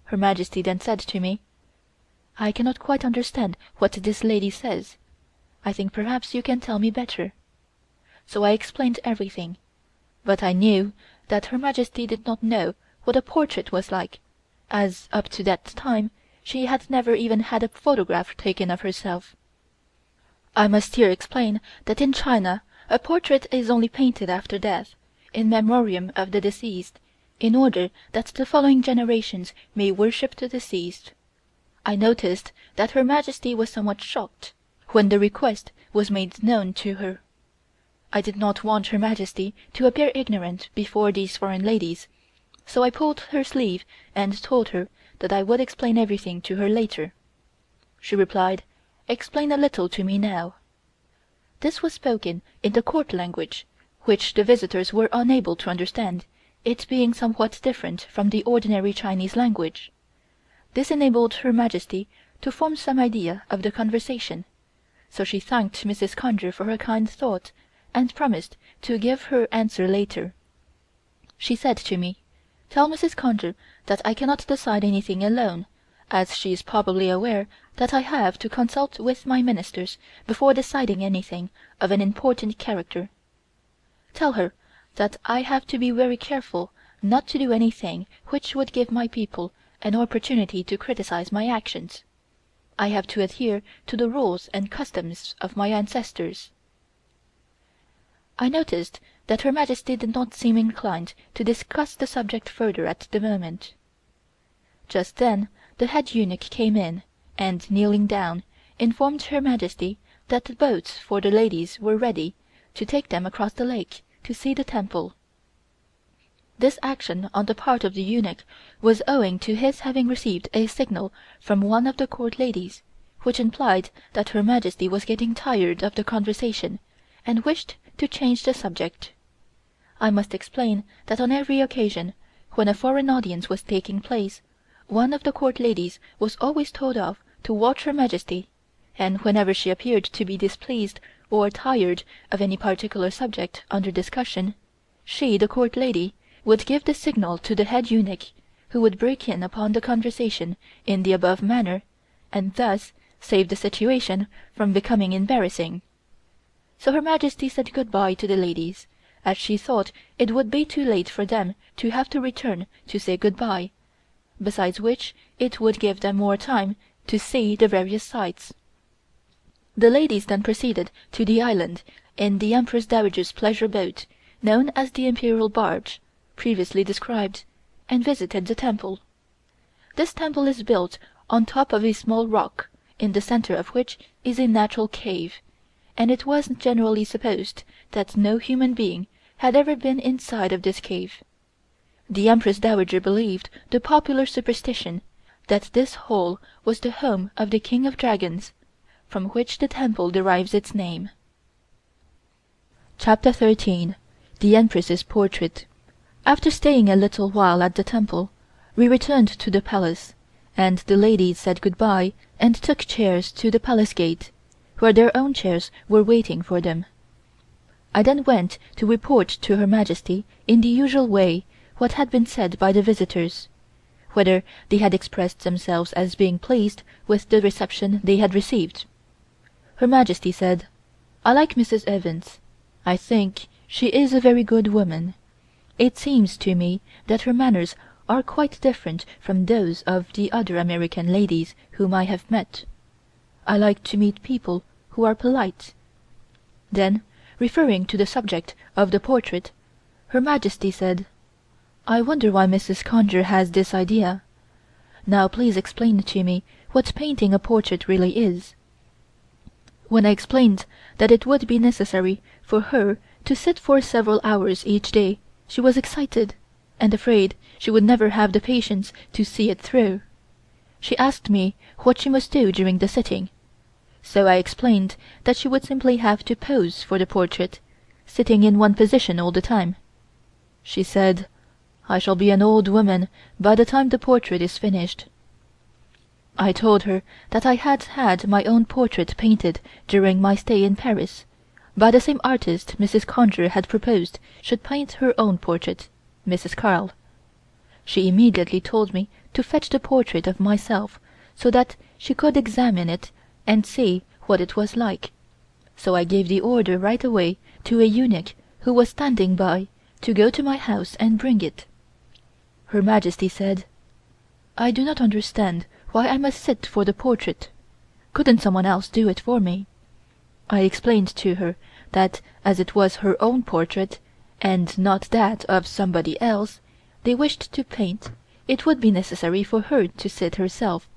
Her Majesty then said to me, "I cannot quite understand what this lady says. I think perhaps you can tell me better." So I explained everything, but I knew that Her Majesty did not know what a portrait was like, as up to that time she had never even had a photograph taken of herself. I must here explain that in China a portrait is only painted after death, in memoriam of the deceased, in order that the following generations may worship the deceased. I noticed that Her Majesty was somewhat shocked when the request was made known to her. I did not want Her Majesty to appear ignorant before these foreign ladies, so I pulled her sleeve and told her that I would explain everything to her later. She replied, "Explain a little to me now." This was spoken in the court language, which the visitors were unable to understand, it being somewhat different from the ordinary Chinese language. This enabled Her Majesty to form some idea of the conversation, so she thanked Mrs. Conger for her kind thought, and promised to give her answer later. She said to me, "Tell Mrs. Conger that I cannot decide anything alone, as she is probably aware that I have to consult with my ministers before deciding anything of an important character. Tell her that I have to be very careful not to do anything which would give my people an opportunity to criticize my actions. I have to adhere to the rules and customs of my ancestors." I noticed that Her Majesty did not seem inclined to discuss the subject further at the moment. Just then the head eunuch came in, and, kneeling down, informed Her Majesty that the boats for the ladies were ready to take them across the lake to see the temple. This action on the part of the eunuch was owing to his having received a signal from one of the court ladies, which implied that Her Majesty was getting tired of the conversation and wished to change the subject. I must explain that on every occasion when a foreign audience was taking place, one of the court ladies was always told off to watch Her Majesty, and whenever she appeared to be displeased or tired of any particular subject under discussion, she, the court lady, would give the signal to the head eunuch, who would break in upon the conversation in the above manner, and thus save the situation from becoming embarrassing. So Her Majesty said good-bye to the ladies, as she thought it would be too late for them to have to return to say good-bye, besides which it would give them more time to see the various sights. The ladies then proceeded to the island in the Empress Dowager's pleasure boat, known as the Imperial Barge, previously described, and visited the temple. This temple is built on top of a small rock, in the center of which is a natural cave, and it was generally supposed that no human being had ever been inside of this cave. The Empress Dowager believed the popular superstition that this hole was the home of the King of Dragons, from which the temple derives its name. Chapter 13. The Empress's Portrait. After staying a little while at the temple, we returned to the palace, and the ladies said good-bye and took chairs to the palace gate, where their own chairs were waiting for them. I then went to report to Her Majesty in the usual way what had been said by the visitors, whether they had expressed themselves as being pleased with the reception they had received. Her Majesty said, "I like Mrs. Evans. I think she is a very good woman. It seems to me that her manners are quite different from those of the other American ladies whom I have met. I like to meet people who are polite." Then, referring to the subject of the portrait, Her Majesty said, "I wonder why Mrs. Conger has this idea. Now please explain to me what painting a portrait really is." When I explained that it would be necessary for her to sit for several hours each day, she was excited, and afraid she would never have the patience to see it through. She asked me what she must do during the sitting, so I explained that she would simply have to pose for the portrait, sitting in one position all the time. She said, "I shall be an old woman by the time the portrait is finished." I told her that I had had my own portrait painted during my stay in Paris, by the same artist Mrs. Conger had proposed should paint her own portrait, Mrs. Carl. She immediately told me to fetch the portrait of myself, so that she could examine it and see what it was like, so I gave the order right away to a eunuch who was standing by to go to my house and bring it. Her Majesty said, "I do not understand why I must sit for the portrait. Couldn't someone else do it for me?" I explained to her that as it was her own portrait, and not that of somebody else, they wished to paint, it would be necessary for her to sit herself.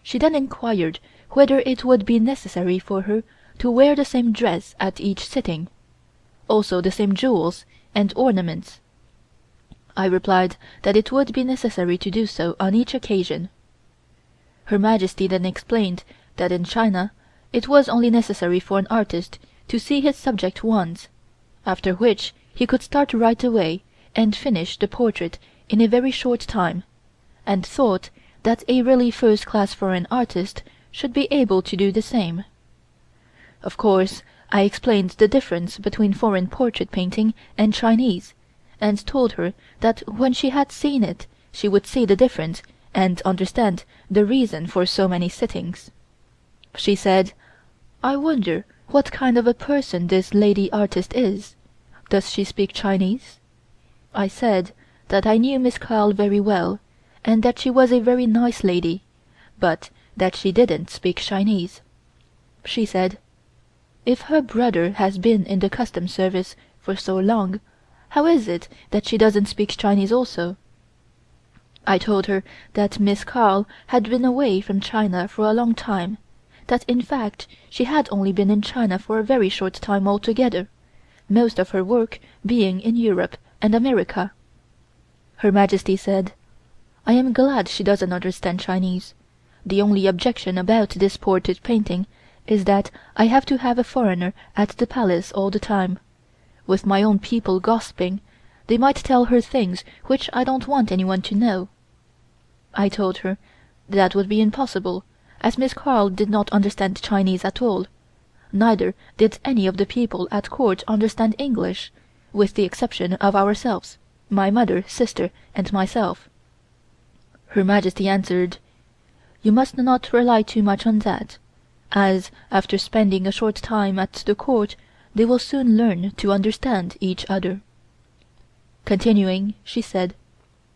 She then inquired whether it would be necessary for her to wear the same dress at each sitting, also the same jewels and ornaments. I replied that it would be necessary to do so on each occasion. Her Majesty then explained that in China it was only necessary for an artist to see his subject once, after which he could start right away and finish the portrait in a very short time, and thought that a really first-class foreign artist should be able to do the same. Of course, I explained the difference between foreign portrait painting and Chinese, and told her that when she had seen it she would see the difference and understand the reason for so many sittings. She said, "I wonder what kind of a person this lady artist is. Does she speak Chinese?" I said that I knew Miss Carl very well, and that she was a very nice lady, but that she didn't speak Chinese. She said, "If her brother has been in the customs service for so long, how is it that she doesn't speak Chinese also?" I told her that Miss Carl had been away from China for a long time, that in fact she had only been in China for a very short time altogether, most of her work being in Europe and America. Her Majesty said, "I am glad she doesn't understand Chinese. The only objection about this portrait painting is that I have to have a foreigner at the Palace all the time. With my own people gossiping, they might tell her things which I don't want anyone to know." I told her that would be impossible, as Miss Carl did not understand Chinese at all, neither did any of the people at court understand English, with the exception of ourselves, my mother, sister, and myself. Her Majesty answered, "You must not rely too much on that, as after spending a short time at the court they will soon learn to understand each other." Continuing, she said,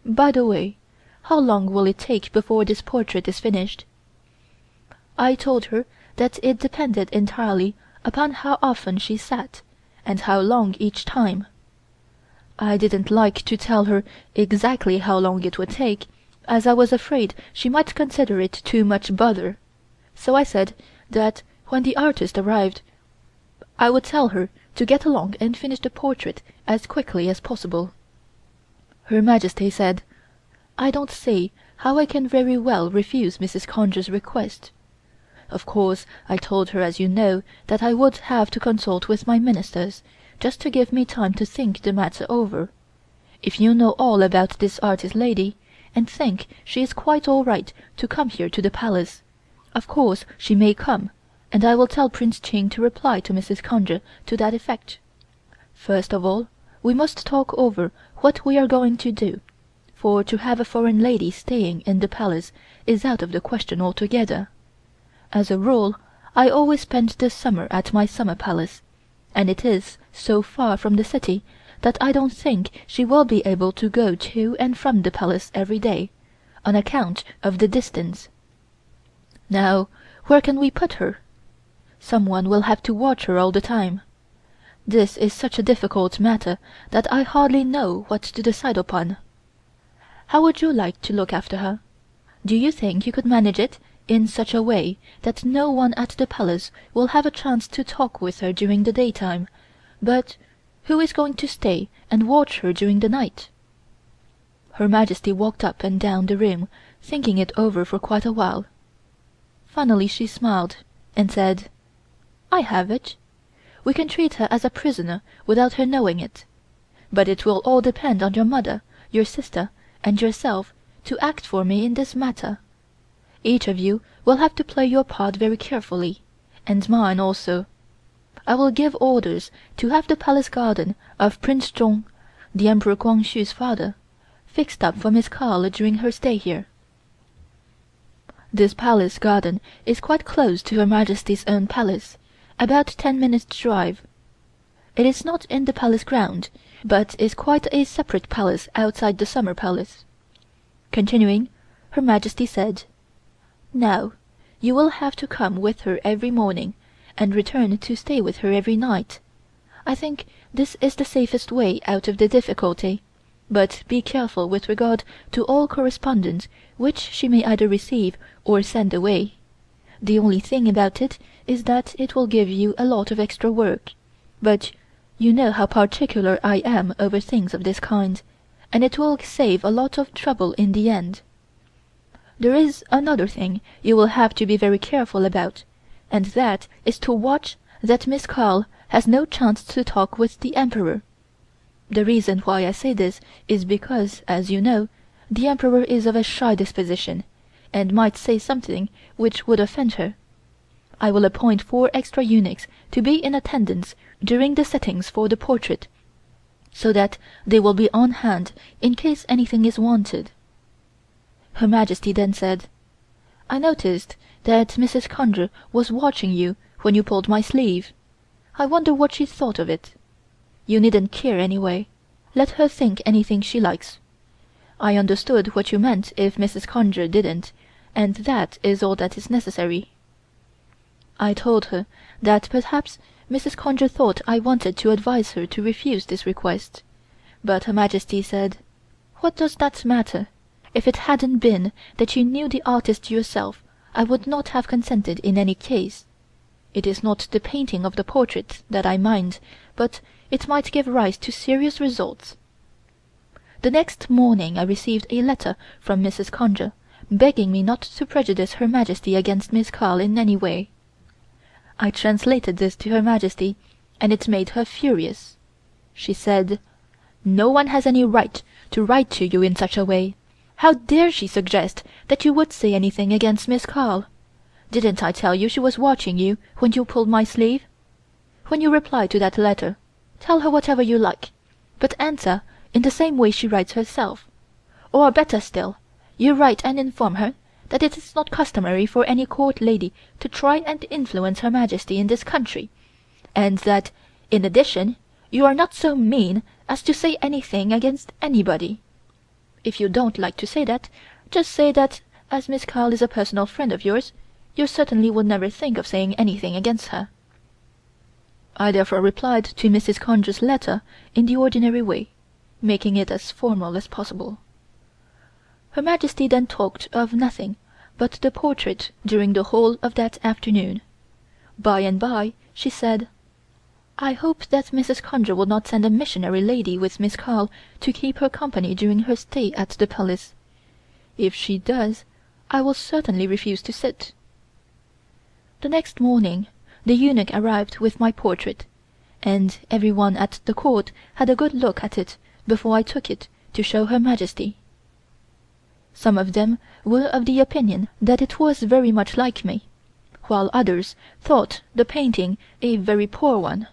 "By the way, how long will it take before this portrait is finished?" I told her that it depended entirely upon how often she sat, and how long each time. I didn't like to tell her exactly how long it would take, as I was afraid she might consider it too much bother, so I said that when the artist arrived I would tell her to get along and finish the portrait as quickly as possible. Her Majesty said, "I don't see how I can very well refuse Mrs. Conger's request. Of course I told her, as you know, that I would have to consult with my ministers, just to give me time to think the matter over. If you know all about this artist lady, and think she is quite all right to come here to the Palace, of course she may come, and I will tell Prince Ching to reply to Mrs. Conger to that effect. First of all, we must talk over what we are going to do, for to have a foreign lady staying in the Palace is out of the question altogether. As a rule, I always spend the summer at my summer palace, and it is so far from the city that I don't think she will be able to go to and from the Palace every day, on account of the distance. Now, where can we put her? Someone will have to watch her all the time. This is such a difficult matter that I hardly know what to decide upon. How would you like to look after her? Do you think you could manage it in such a way that no one at the Palace will have a chance to talk with her during the daytime, but who is going to stay and watch her during the night?" Her Majesty walked up and down the room, thinking it over for quite a while. Finally she smiled and said, "I have it. We can treat her as a prisoner without her knowing it, but it will all depend on your mother, your sister, and yourself to act for me in this matter. Each of you will have to play your part very carefully, and mine also. I will give orders to have the palace garden of Prince Chung, the Emperor Kwang Hsu's father, fixed up for Miss Carl during her stay here. This palace garden is quite close to Her Majesty's own palace, about 10 minutes' drive. It is not in the palace ground, but is quite a separate palace outside the summer palace." Continuing, Her Majesty said, "Now, you will have to come with her every morning, and return to stay with her every night. I think this is the safest way out of the difficulty, but be careful with regard to all correspondence which she may either receive or send away. The only thing about it is that it will give you a lot of extra work, but you know how particular I am over things of this kind, and it will save a lot of trouble in the end. There is another thing you will have to be very careful about, and that is to watch that Miss Carl has no chance to talk with the Emperor. The reason why I say this is because, as you know, the Emperor is of a shy disposition, and might say something which would offend her. I will appoint 4 extra eunuchs to be in attendance during the settings for the portrait, so that they will be on hand in case anything is wanted." Her Majesty then said, "I noticed that Mrs. Conger was watching you when you pulled my sleeve. I wonder what she thought of it. You needn't care anyway. Let her think anything she likes. I understood what you meant if Mrs. Conger didn't, and that is all that is necessary." I told her that perhaps Mrs. Conger thought I wanted to advise her to refuse this request, but Her Majesty said, "What does that matter? If it hadn't been that you knew the artist yourself, I would not have consented in any case. It is not the painting of the portrait that I mind, but it might give rise to serious results." The next morning I received a letter from Mrs. Conger, begging me not to prejudice Her Majesty against Miss Carl in any way. I translated this to Her Majesty, and it made her furious. She said, "No one has any right to write to you in such a way. How dare she suggest that you would say anything against Miss Carl? Didn't I tell you she was watching you when you pulled my sleeve? When you reply to that letter, tell her whatever you like, but answer in the same way she writes herself. Or better still, you write and inform her that it is not customary for any court lady to try and influence Her Majesty in this country, and that, in addition, you are not so mean as to say anything against anybody. If you don't like to say that, just say that, as Miss Carl is a personal friend of yours, you certainly would never think of saying anything against her." I therefore replied to Mrs. Conger's letter in the ordinary way, making it as formal as possible. Her Majesty then talked of nothing but the portrait during the whole of that afternoon. By and by she said, "I hope that Mrs. Conger will not send a missionary lady with Miss Carl to keep her company during her stay at the Palace. If she does, I will certainly refuse to sit." The next morning the eunuch arrived with my portrait, and everyone at the court had a good look at it before I took it to show Her Majesty. Some of them were of the opinion that it was very much like me, while others thought the painting a very poor one.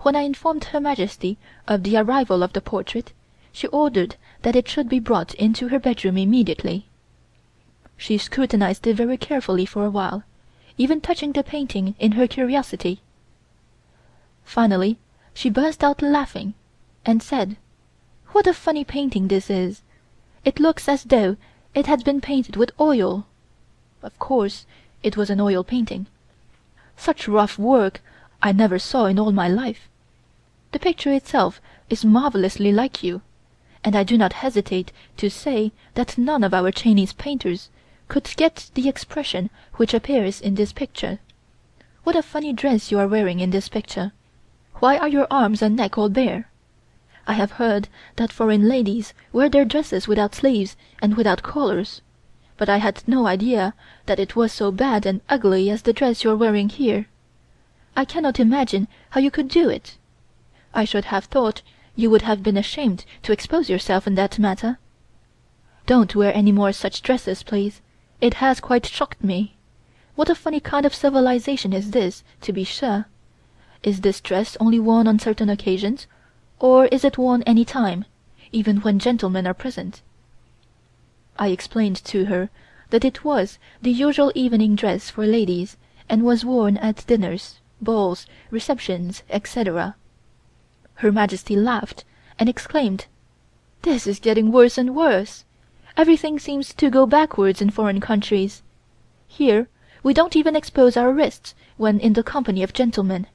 When I informed Her Majesty of the arrival of the portrait, she ordered that it should be brought into her bedroom immediately. She scrutinized it very carefully for a while, even touching the painting in her curiosity. Finally she burst out laughing, and said, "What a funny painting this is! It looks as though it had been painted with oil." Of course it was an oil painting. Such rough work I never saw in all my life. The picture itself is marvelously like you, and I do not hesitate to say that none of our Chinese painters could get the expression which appears in this picture. What a funny dress you are wearing in this picture! Why are your arms and neck all bare? I have heard that foreign ladies wear their dresses without sleeves and without collars, but I had no idea that it was so bad and ugly as the dress you are wearing here. I cannot imagine how you could do it. I should have thought you would have been ashamed to expose yourself in that matter. Don't wear any more such dresses, please. It has quite shocked me. What a funny kind of civilization is this, to be sure. Is this dress only worn on certain occasions, or is it worn any time, even when gentlemen are present?" I explained to her that it was the usual evening dress for ladies, and was worn at dinners, balls, receptions, etc. Her Majesty laughed and exclaimed, "This is getting worse and worse. Everything seems to go backwards in foreign countries. Here we don't even expose our wrists when in the company of gentlemen,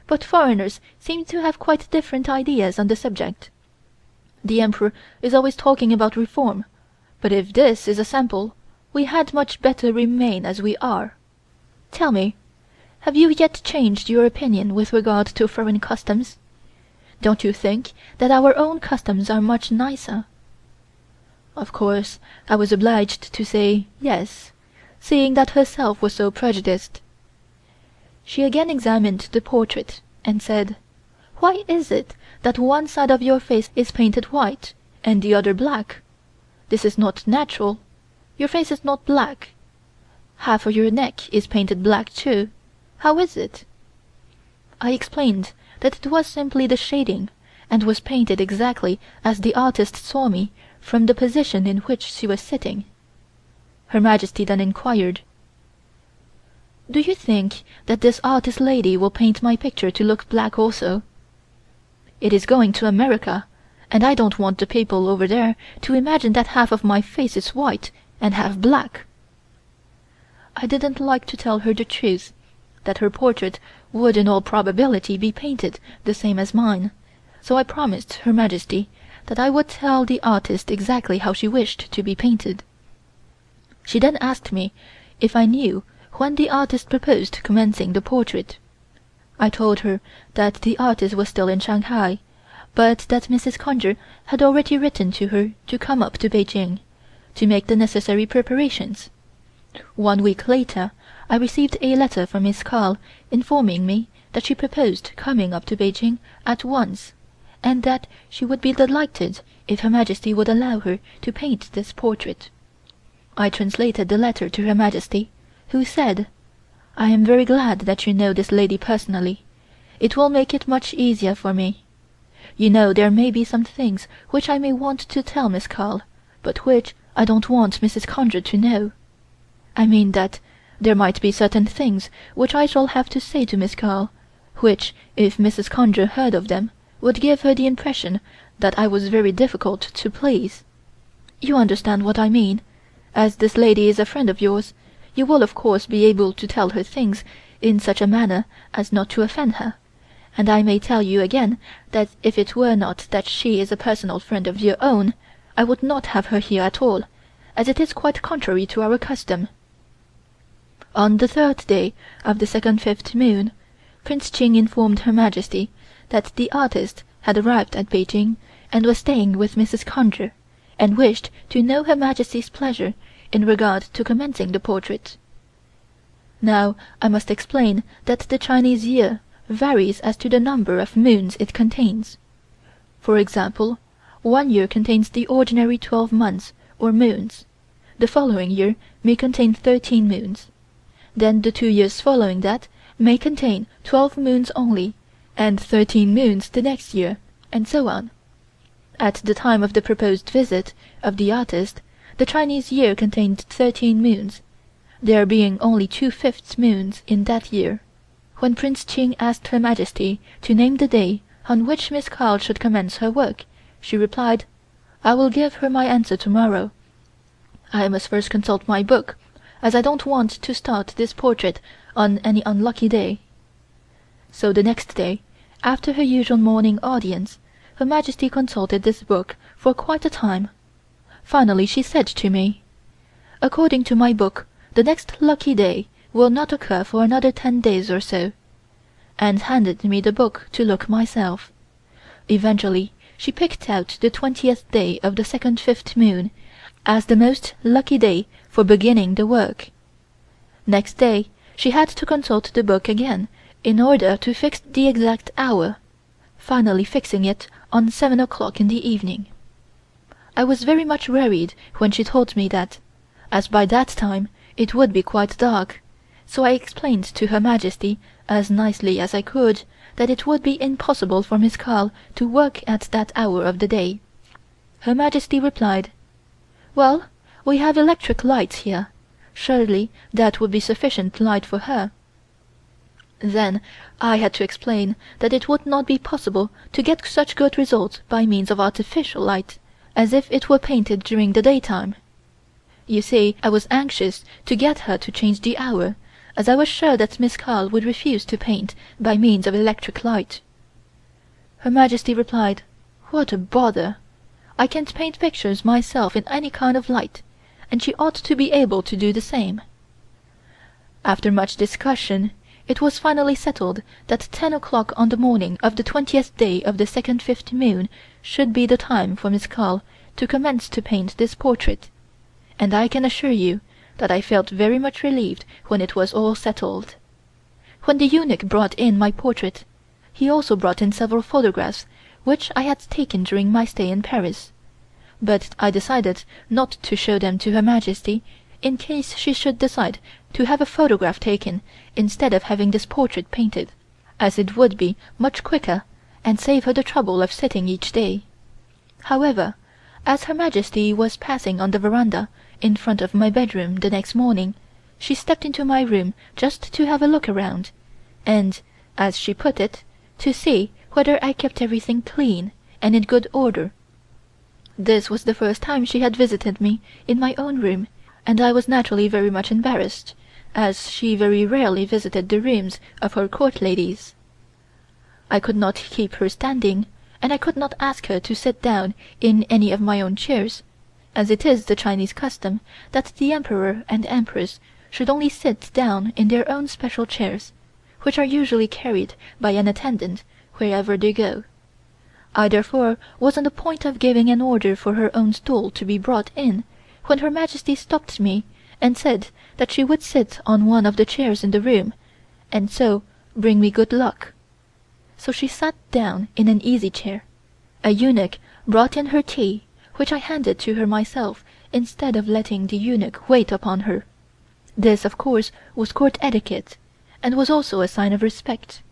but foreigners seem to have quite different ideas on the subject. The Emperor is always talking about reform, but if this is a sample, we had much better remain as we are. Tell me, have you yet changed your opinion with regard to foreign customs? Don't you think that our own customs are much nicer?" Of course I was obliged to say yes, seeing that herself was so prejudiced. She again examined the portrait and said, "Why is it that one side of your face is painted white and the other black? This is not natural. Your face is not black. Half of your neck is painted black too. How is it?" I explained that it was simply the shading, and was painted exactly as the artist saw me from the position in which she was sitting. Her Majesty then inquired, "Do you think that this artist lady will paint my picture to look black also? It is going to America, and I don't want the people over there to imagine that half of my face is white and half black." I didn't like to tell her the truth, that her portrait would in all probability be painted the same as mine, so I promised Her Majesty that I would tell the artist exactly how she wished to be painted. She then asked me if I knew when the artist proposed commencing the portrait. I told her that the artist was still in Shanghai, but that Mrs. Conger had already written to her to come up to Peking, to make the necessary preparations. 1 week later I received a letter from Miss Carl informing me that she proposed coming up to Peking at once, and that she would be delighted if Her Majesty would allow her to paint this portrait. I translated the letter to Her Majesty, who said, "I am very glad that you know this lady personally. It will make it much easier for me. You know there may be some things which I may want to tell Miss Carl, but which I don't want Mrs. Conger to know. I mean that there might be certain things which I shall have to say to Miss Carl, which, if Mrs. Conger heard of them, would give her the impression that I was very difficult to please. You understand what I mean. As this lady is a friend of yours, you will of course be able to tell her things in such a manner as not to offend her, and I may tell you again that if it were not that she is a personal friend of your own, I would not have her here at all, as it is quite contrary to our custom." On the 3rd day of the 2nd 5th moon, Prince Ching informed Her Majesty that the artist had arrived at Peking and was staying with Mrs. Conger, and wished to know Her Majesty's pleasure in regard to commencing the portrait. Now I must explain that the Chinese year varies as to the number of moons it contains. For example, one year contains the ordinary 12 months or moons. The following year may contain 13 moons. Then the 2 years following that may contain 12 moons only, and 13 moons the next year, and so on. At the time of the proposed visit of the artist, the Chinese year contained 13 moons, there being only 2/5 moons in that year. When Prince Ching asked Her Majesty to name the day on which Miss Carl should commence her work, she replied, "I will give her my answer tomorrow. I must first consult my book, as I don't want to start this portrait on any unlucky day." So the next day, after her usual morning audience, Her Majesty consulted this book for quite a time. Finally she said to me, "According to my book, the next lucky day will not occur for another 10 days or so," and handed me the book to look myself. Eventually she picked out the 20th day of the 2nd 5th moon as the most lucky day for beginning the work. Next day she had to consult the book again in order to fix the exact hour, finally fixing it on 7 o'clock in the evening. I was very much worried when she told me that, as by that time it would be quite dark, so I explained to Her Majesty as nicely as I could that it would be impossible for Miss Carl to work at that hour of the day. Her Majesty replied, "Well, we have electric lights here. Surely that would be sufficient light for her." Then I had to explain that it would not be possible to get such good results by means of artificial light, as if it were painted during the daytime. You see, I was anxious to get her to change the hour, as I was sure that Miss Carl would refuse to paint by means of electric light. Her Majesty replied, "What a bother! I can't paint pictures myself in any kind of light, and she ought to be able to do the same." After much discussion, it was finally settled that 10 o'clock on the morning of the 20th day of the 2nd 5th moon should be the time for Miss Carl to commence to paint this portrait, and I can assure you that I felt very much relieved when it was all settled. When the eunuch brought in my portrait, he also brought in several photographs which I had taken during my stay in Paris, but I decided not to show them to Her Majesty in case she should decide to have a photograph taken instead of having this portrait painted, as it would be much quicker and save her the trouble of sitting each day. However, as Her Majesty was passing on the veranda in front of my bedroom the next morning, she stepped into my room just to have a look around, and, as she put it, to see whether I kept everything clean and in good order This was the first time she had visited me in my own room, and I was naturally very much embarrassed, as she very rarely visited the rooms of her court ladies. I could not keep her standing, and I could not ask her to sit down in any of my own chairs, as it is the Chinese custom that the Emperor and Empress should only sit down in their own special chairs, which are usually carried by an attendant wherever they go. I therefore was on the point of giving an order for her own stool to be brought in, when Her Majesty stopped me and said that she would sit on one of the chairs in the room, and so bring me good luck. So she sat down in an easy chair. A eunuch brought in her tea, which I handed to her myself instead of letting the eunuch wait upon her. This, of course, was court etiquette, and was also a sign of respect.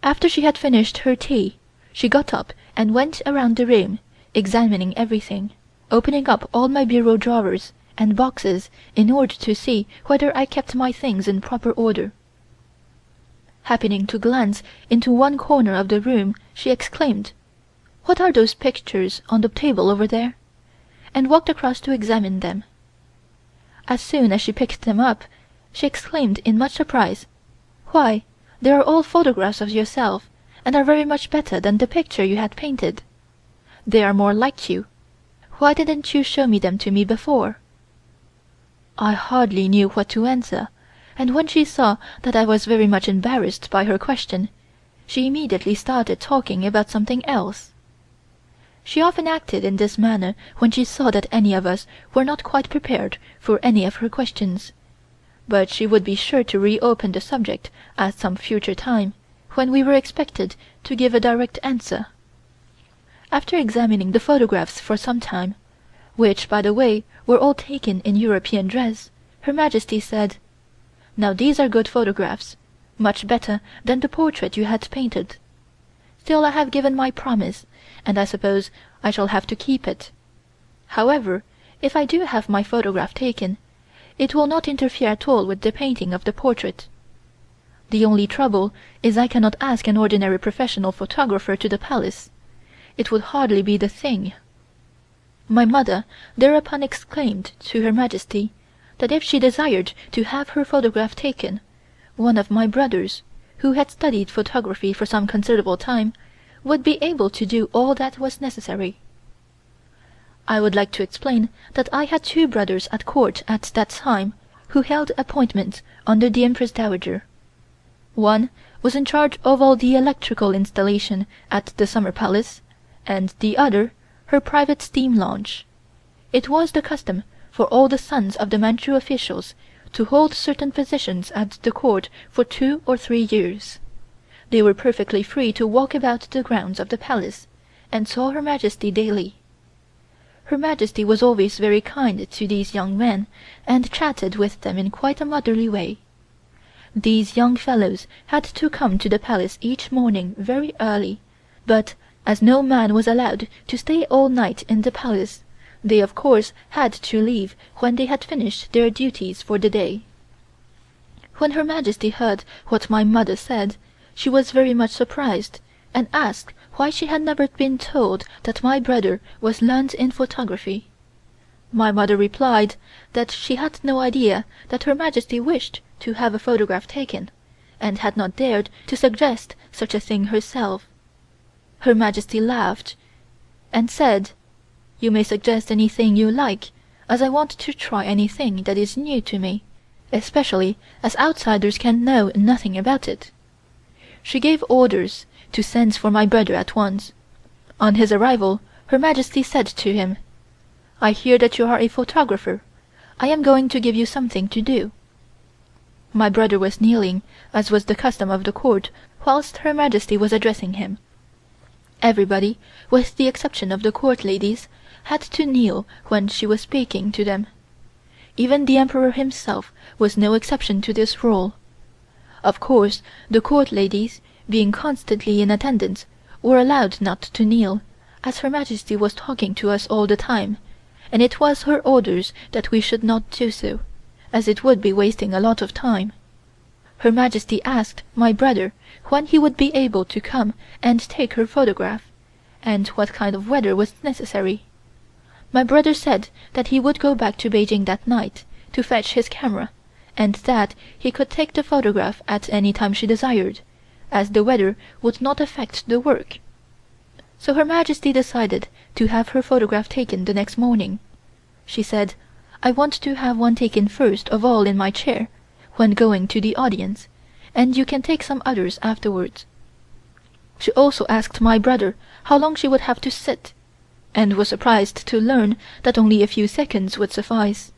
After she had finished her tea, she got up and went around the room, examining everything, opening up all my bureau drawers and boxes in order to see whether I kept my things in proper order. Happening to glance into one corner of the room, she exclaimed, "What are those pictures on the table over there?" and walked across to examine them. As soon as she picked them up, she exclaimed in much surprise, "Why, they are all photographs of yourself, and are very much better than the picture you had painted. They are more like you. Why didn't you show them to me before?" I hardly knew what to answer, and when she saw that I was very much embarrassed by her question, she immediately started talking about something else. She often acted in this manner when she saw that any of us were not quite prepared for any of her questions, but she would be sure to reopen the subject at some future time, when we were expected to give a direct answer. After examining the photographs for some time, which, by the way, were all taken in European dress, Her Majesty said, "Now these are good photographs, much better than the portrait you had painted. Still, I have given my promise, and I suppose I shall have to keep it. However, if I do have my photograph taken, it will not interfere at all with the painting of the portrait. The only trouble is I cannot ask an ordinary professional photographer to the Palace. It would hardly be the thing." My mother thereupon exclaimed to Her Majesty that if she desired to have her photograph taken, one of my brothers, who had studied photography for some considerable time, would be able to do all that was necessary. I would like to explain that I had two brothers at court at that time who held appointments under the Empress Dowager. One was in charge of all the electrical installation at the Summer Palace, and the other her private steam launch. It was the custom for all the sons of the Manchu officials to hold certain positions at the court for 2 or 3 years. They were perfectly free to walk about the grounds of the Palace, and saw Her Majesty daily. Her Majesty was always very kind to these young men, and chatted with them in quite a motherly way. These young fellows had to come to the Palace each morning very early, but as no man was allowed to stay all night in the Palace, they of course had to leave when they had finished their duties for the day. When Her Majesty heard what my mother said, she was very much surprised, and asked why she had never been told that my brother was learned in photography. My mother replied that she had no idea that Her Majesty wished to have a photograph taken, and had not dared to suggest such a thing herself. Her Majesty laughed, and said, "You may suggest anything you like, as I want to try anything that is new to me, especially as outsiders can know nothing about it." She gave orders to send for my brother at once. On his arrival, Her Majesty said to him, "I hear that you are a photographer. I am going to give you something to do." My brother was kneeling, as was the custom of the court, whilst Her Majesty was addressing him. Everybody, with the exception of the court ladies, had to kneel when she was speaking to them. Even the Emperor himself was no exception to this rule. Of course, the court ladies, being constantly in attendance, were allowed not to kneel, as Her Majesty was talking to us all the time, and it was her orders that we should not do so, as it would be wasting a lot of time. Her Majesty asked my brother when he would be able to come and take her photograph, and what kind of weather was necessary. My brother said that he would go back to Beijing that night to fetch his camera, and that he could take the photograph at any time she desired, as the weather would not affect the work. So Her Majesty decided to have her photograph taken the next morning. She said, "I want to have one taken first of all in my chair, when going to the audience, and you can take some others afterwards." She also asked my brother how long she would have to sit, and was surprised to learn that only a few seconds would suffice.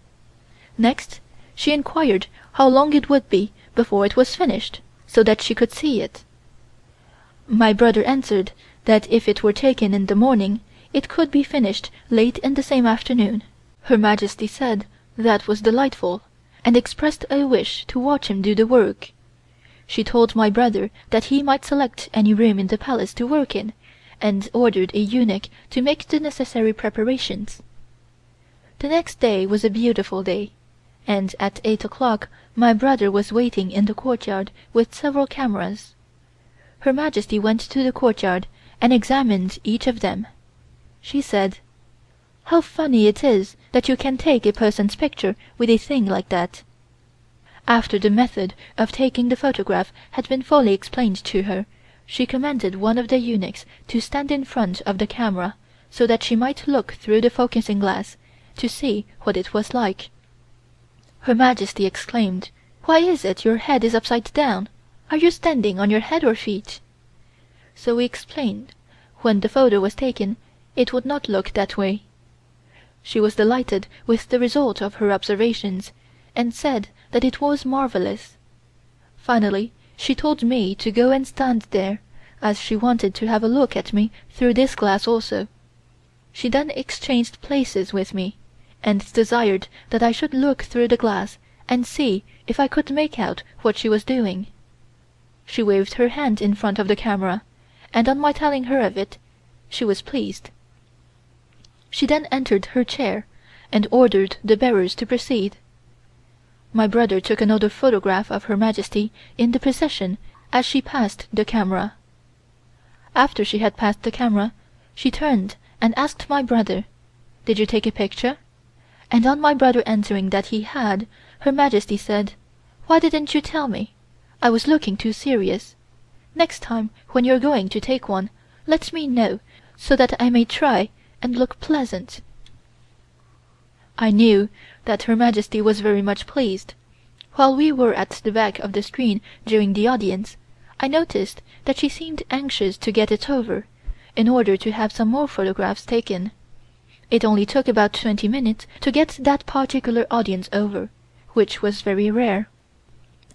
Next, she inquired how long it would be before it was finished, so that she could see it. My brother answered that if it were taken in the morning, it could be finished late in the same afternoon. Her Majesty said that was delightful, and expressed a wish to watch him do the work. She told my brother that he might select any room in the palace to work in, and ordered a eunuch to make the necessary preparations. The next day was a beautiful day, and at 8 o'clock my brother was waiting in the courtyard with several cameras. Her Majesty went to the courtyard and examined each of them. She said, "How funny it is that you can take a person's picture with a thing like that." After the method of taking the photograph had been fully explained to her, she commanded one of the eunuchs to stand in front of the camera so that she might look through the focusing glass to see what it was like. Her Majesty exclaimed, "Why is it your head is upside down? Are you standing on your head or feet?" So we explained. When the photo was taken, it would not look that way. She was delighted with the result of her observations, and said that it was marvelous. Finally, she told me to go and stand there, as she wanted to have a look at me through this glass also. She then exchanged places with me, and desired that I should look through the glass and see if I could make out what she was doing. She waved her hand in front of the camera, and on my telling her of it, she was pleased. She then entered her chair and ordered the bearers to proceed. My brother took another photograph of Her Majesty in the procession as she passed the camera. After she had passed the camera, she turned and asked my brother, "Did you take a picture?" And on my brother answering that he had, Her Majesty said, "Why didn't you tell me? I was looking too serious. Next time when you're going to take one, let me know so that I may try and look pleasant." I knew that Her Majesty was very much pleased. While we were at the back of the screen during the audience, I noticed that she seemed anxious to get it over, in order to have some more photographs taken. It only took about 20 minutes to get that particular audience over, which was very rare.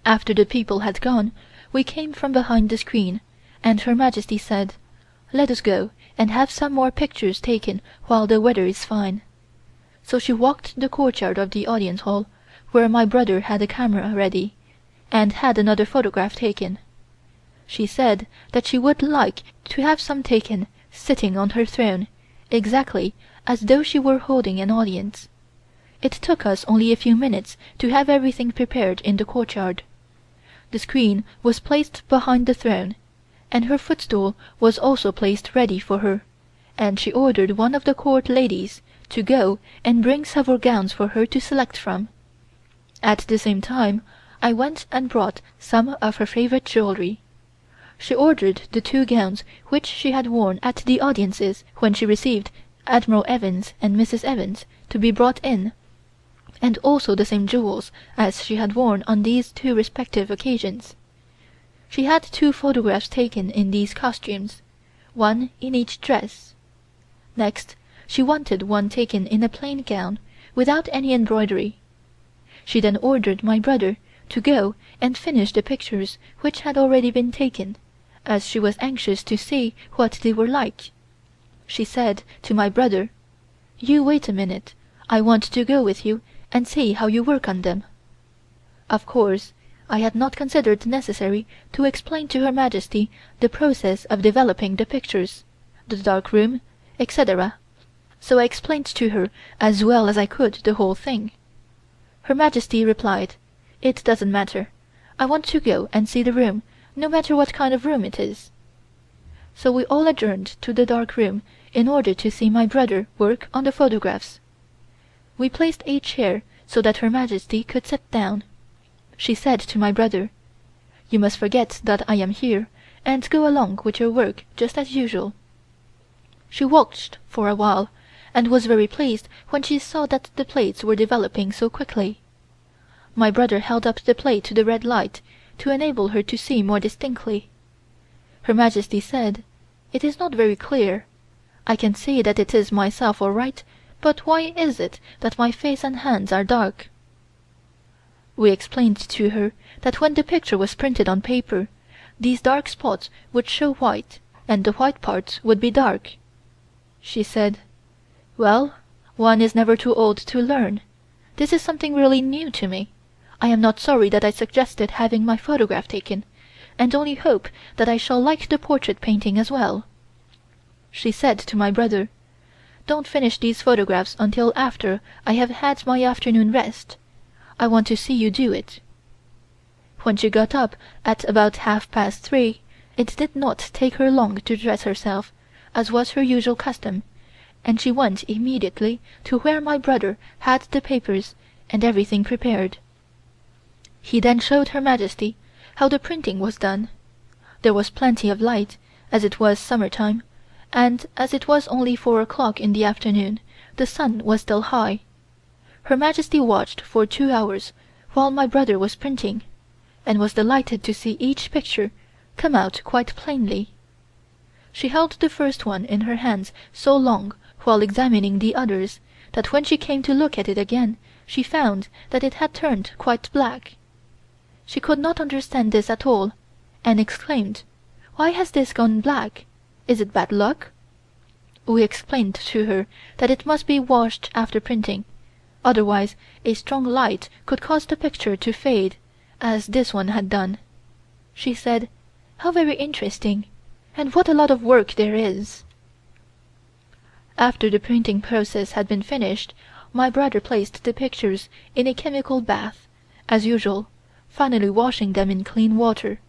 After the people had gone, we came from behind the screen, and Her Majesty said, "Let us go and have some more pictures taken while the weather is fine." So she walked the courtyard of the audience hall, where my brother had a camera ready, and had another photograph taken. She said that she would like to have some taken sitting on her throne, exactly as though she were holding an audience. It took us only a few minutes to have everything prepared in the courtyard. The screen was placed behind the throne, and her footstool was also placed ready for her, and she ordered one of the court ladies to go and bring several gowns for her to select from. At the same time, I went and brought some of her favorite jewelry. She ordered the 2 gowns which she had worn at the audiences when she received Admiral Evans and Mrs. Evans to be brought in, and also the same jewels as she had worn on these 2 respective occasions. She had 2 photographs taken in these costumes, one in each dress. Next, she wanted one taken in a plain gown, without any embroidery. She then ordered my brother to go and finish the pictures which had already been taken, as she was anxious to see what they were like. She said to my brother, "You wait a minute, I want to go with you and see how you work on them." Of course, I had not considered necessary to explain to Her Majesty the process of developing the pictures, the dark room, etc., so I explained to her as well as I could the whole thing. Her Majesty replied, "It doesn't matter. I want to go and see the room, no matter what kind of room it is." so we all adjourned to the dark room in order to see my brother work on the photographs. We placed a chair so that Her Majesty could sit down. She said to my brother, "You must forget that I am here, and go along with your work just as usual." She watched for a while, and was very pleased when she saw that the plates were developing so quickly. My brother held up the plate to the red light to enable her to see more distinctly. Her Majesty said, "It is not very clear. I can see that it is myself all right, but why is it that my face and hands are dark?" We explained to her that when the picture was printed on paper, these dark spots would show white, and the white parts would be dark. She said, "Well, one is never too old to learn. This is something really new to me. I am not sorry that I suggested having my photograph taken, and only hope that I shall like the portrait painting as well." She said to my brother, "Don't finish these photographs until after I have had my afternoon rest. I want to see you do it." When she got up at about 3:30, it did not take her long to dress herself, as was her usual custom, and she went immediately to where my brother had the papers and everything prepared. He then showed Her Majesty how the printing was done. There was plenty of light, as it was summer time, and as it was only 4 o'clock in the afternoon, the sun was still high. Her Majesty watched for 2 hours while my brother was printing, and was delighted to see each picture come out quite plainly. She held the first one in her hands so long while examining the others that when she came to look at it again she found that it had turned quite black. She could not understand this at all, and exclaimed, "Why has this gone black? Is it bad luck?" We explained to her that it must be washed after printing, otherwise a strong light could cause the picture to fade, as this one had done. She said, "How very interesting, and what a lot of work there is." After the printing process had been finished, my brother placed the pictures in a chemical bath, as usual, finally washing them in clean water.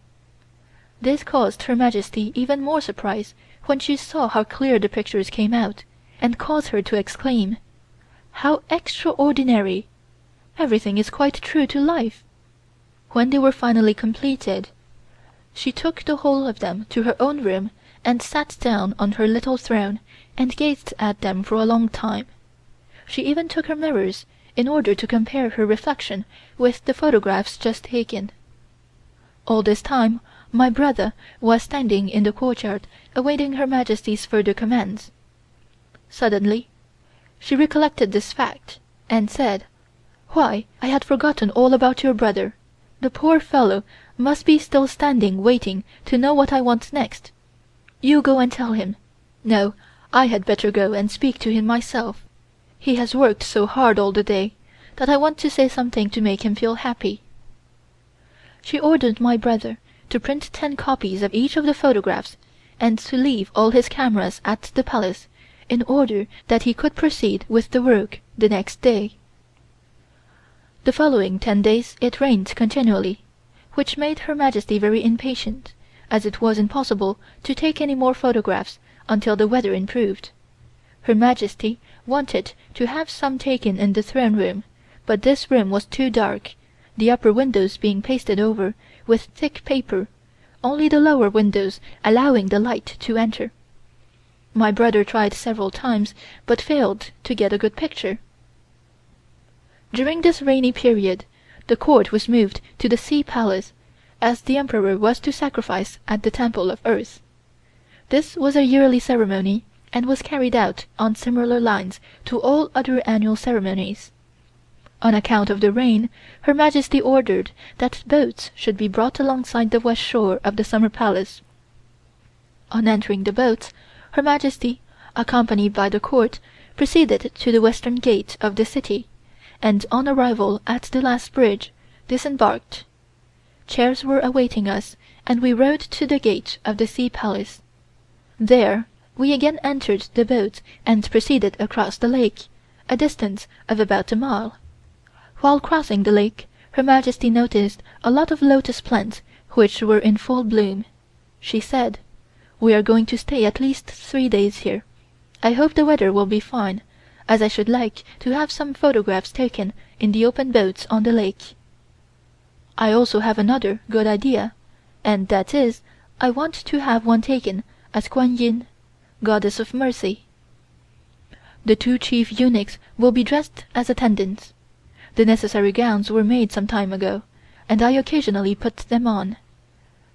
This caused Her Majesty even more surprise when she saw how clear the pictures came out, and caused her to exclaim, "How extraordinary! Everything is quite true to life." When they were finally completed, she took the whole of them to her own room and sat down on her little throne and gazed at them for a long time. She even took her mirrors in order to compare her reflection with the photographs just taken. All this time my brother was standing in the courtyard awaiting Her Majesty's further commands. Suddenly she recollected this fact, and said, "Why, I had forgotten all about your brother. The poor fellow must be still standing waiting to know what I want next. You go and tell him. No, I had better go and speak to him myself. He has worked so hard all the day that I want to say something to make him feel happy." She ordered my brother to print 10 copies of each of the photographs, and to leave all his cameras at the Palace in order that he could proceed with the work the next day. The following 10 days it rained continually, which made Her Majesty very impatient, as it was impossible to take any more photographs until the weather improved. Her Majesty wanted to have some taken in the throne room, but this room was too dark, the upper windows being pasted over with thick paper, only the lower windows allowing the light to enter. My brother tried several times, but failed to get a good picture. During this rainy period, the court was moved to the Sea Palace, as the Emperor was to sacrifice at the Temple of Earth. This was a yearly ceremony, and was carried out on similar lines to all other annual ceremonies. On account of the rain, Her Majesty ordered that boats should be brought alongside the west shore of the Summer Palace. On entering the boats, Her Majesty, accompanied by the court, proceeded to the western gate of the city, and on arrival at the last bridge, disembarked. Chairs were awaiting us, and we rode to the gate of the Sea Palace. There we again entered the boat and proceeded across the lake, a distance of about a mile. While crossing the lake, Her Majesty noticed a lot of lotus plants which were in full bloom. She said, We are going to stay at least 3 days here. I hope the weather will be fine, as I should like to have some photographs taken in the open boats on the lake. I also have another good idea, and that is, I want to have one taken as Kuan Yin, Goddess of Mercy. The 2 chief eunuchs will be dressed as attendants. The necessary gowns were made some time ago, and I occasionally put them on.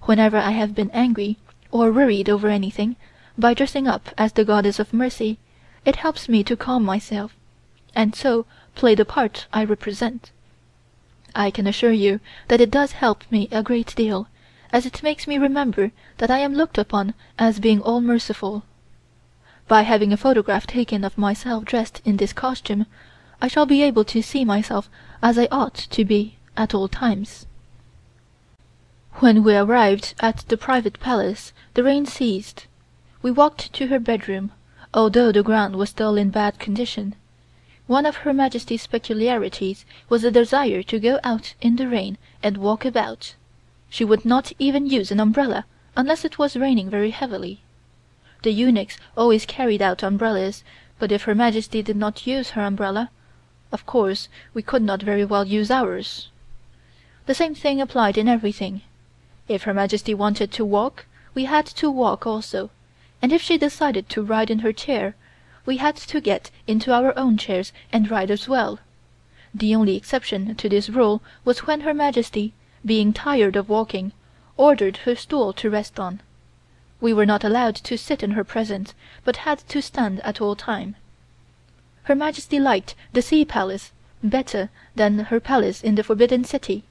Whenever I have been angry or worried over anything, by dressing up as the Goddess of Mercy, it helps me to calm myself, and so play the part I represent. I can assure you that it does help me a great deal, as it makes me remember that I am looked upon as being all-merciful. By having a photograph taken of myself dressed in this costume, I shall be able to see myself as I ought to be at all times. When we arrived at the private palace, the rain ceased. We walked to her bedroom, although the ground was still in bad condition. One of Her Majesty's peculiarities was a desire to go out in the rain and walk about. She would not even use an umbrella unless it was raining very heavily. The eunuchs always carried out umbrellas, but if Her Majesty did not use her umbrella, of course we could not very well use ours. The same thing applied in everything. If Her Majesty wanted to walk, we had to walk also, and if she decided to ride in her chair, we had to get into our own chairs and ride as well. The only exception to this rule was when Her Majesty, being tired of walking, ordered her stool to rest on. We were not allowed to sit in her presence, but had to stand at all time. Her Majesty liked the Sea Palace better than her palace in the Forbidden City.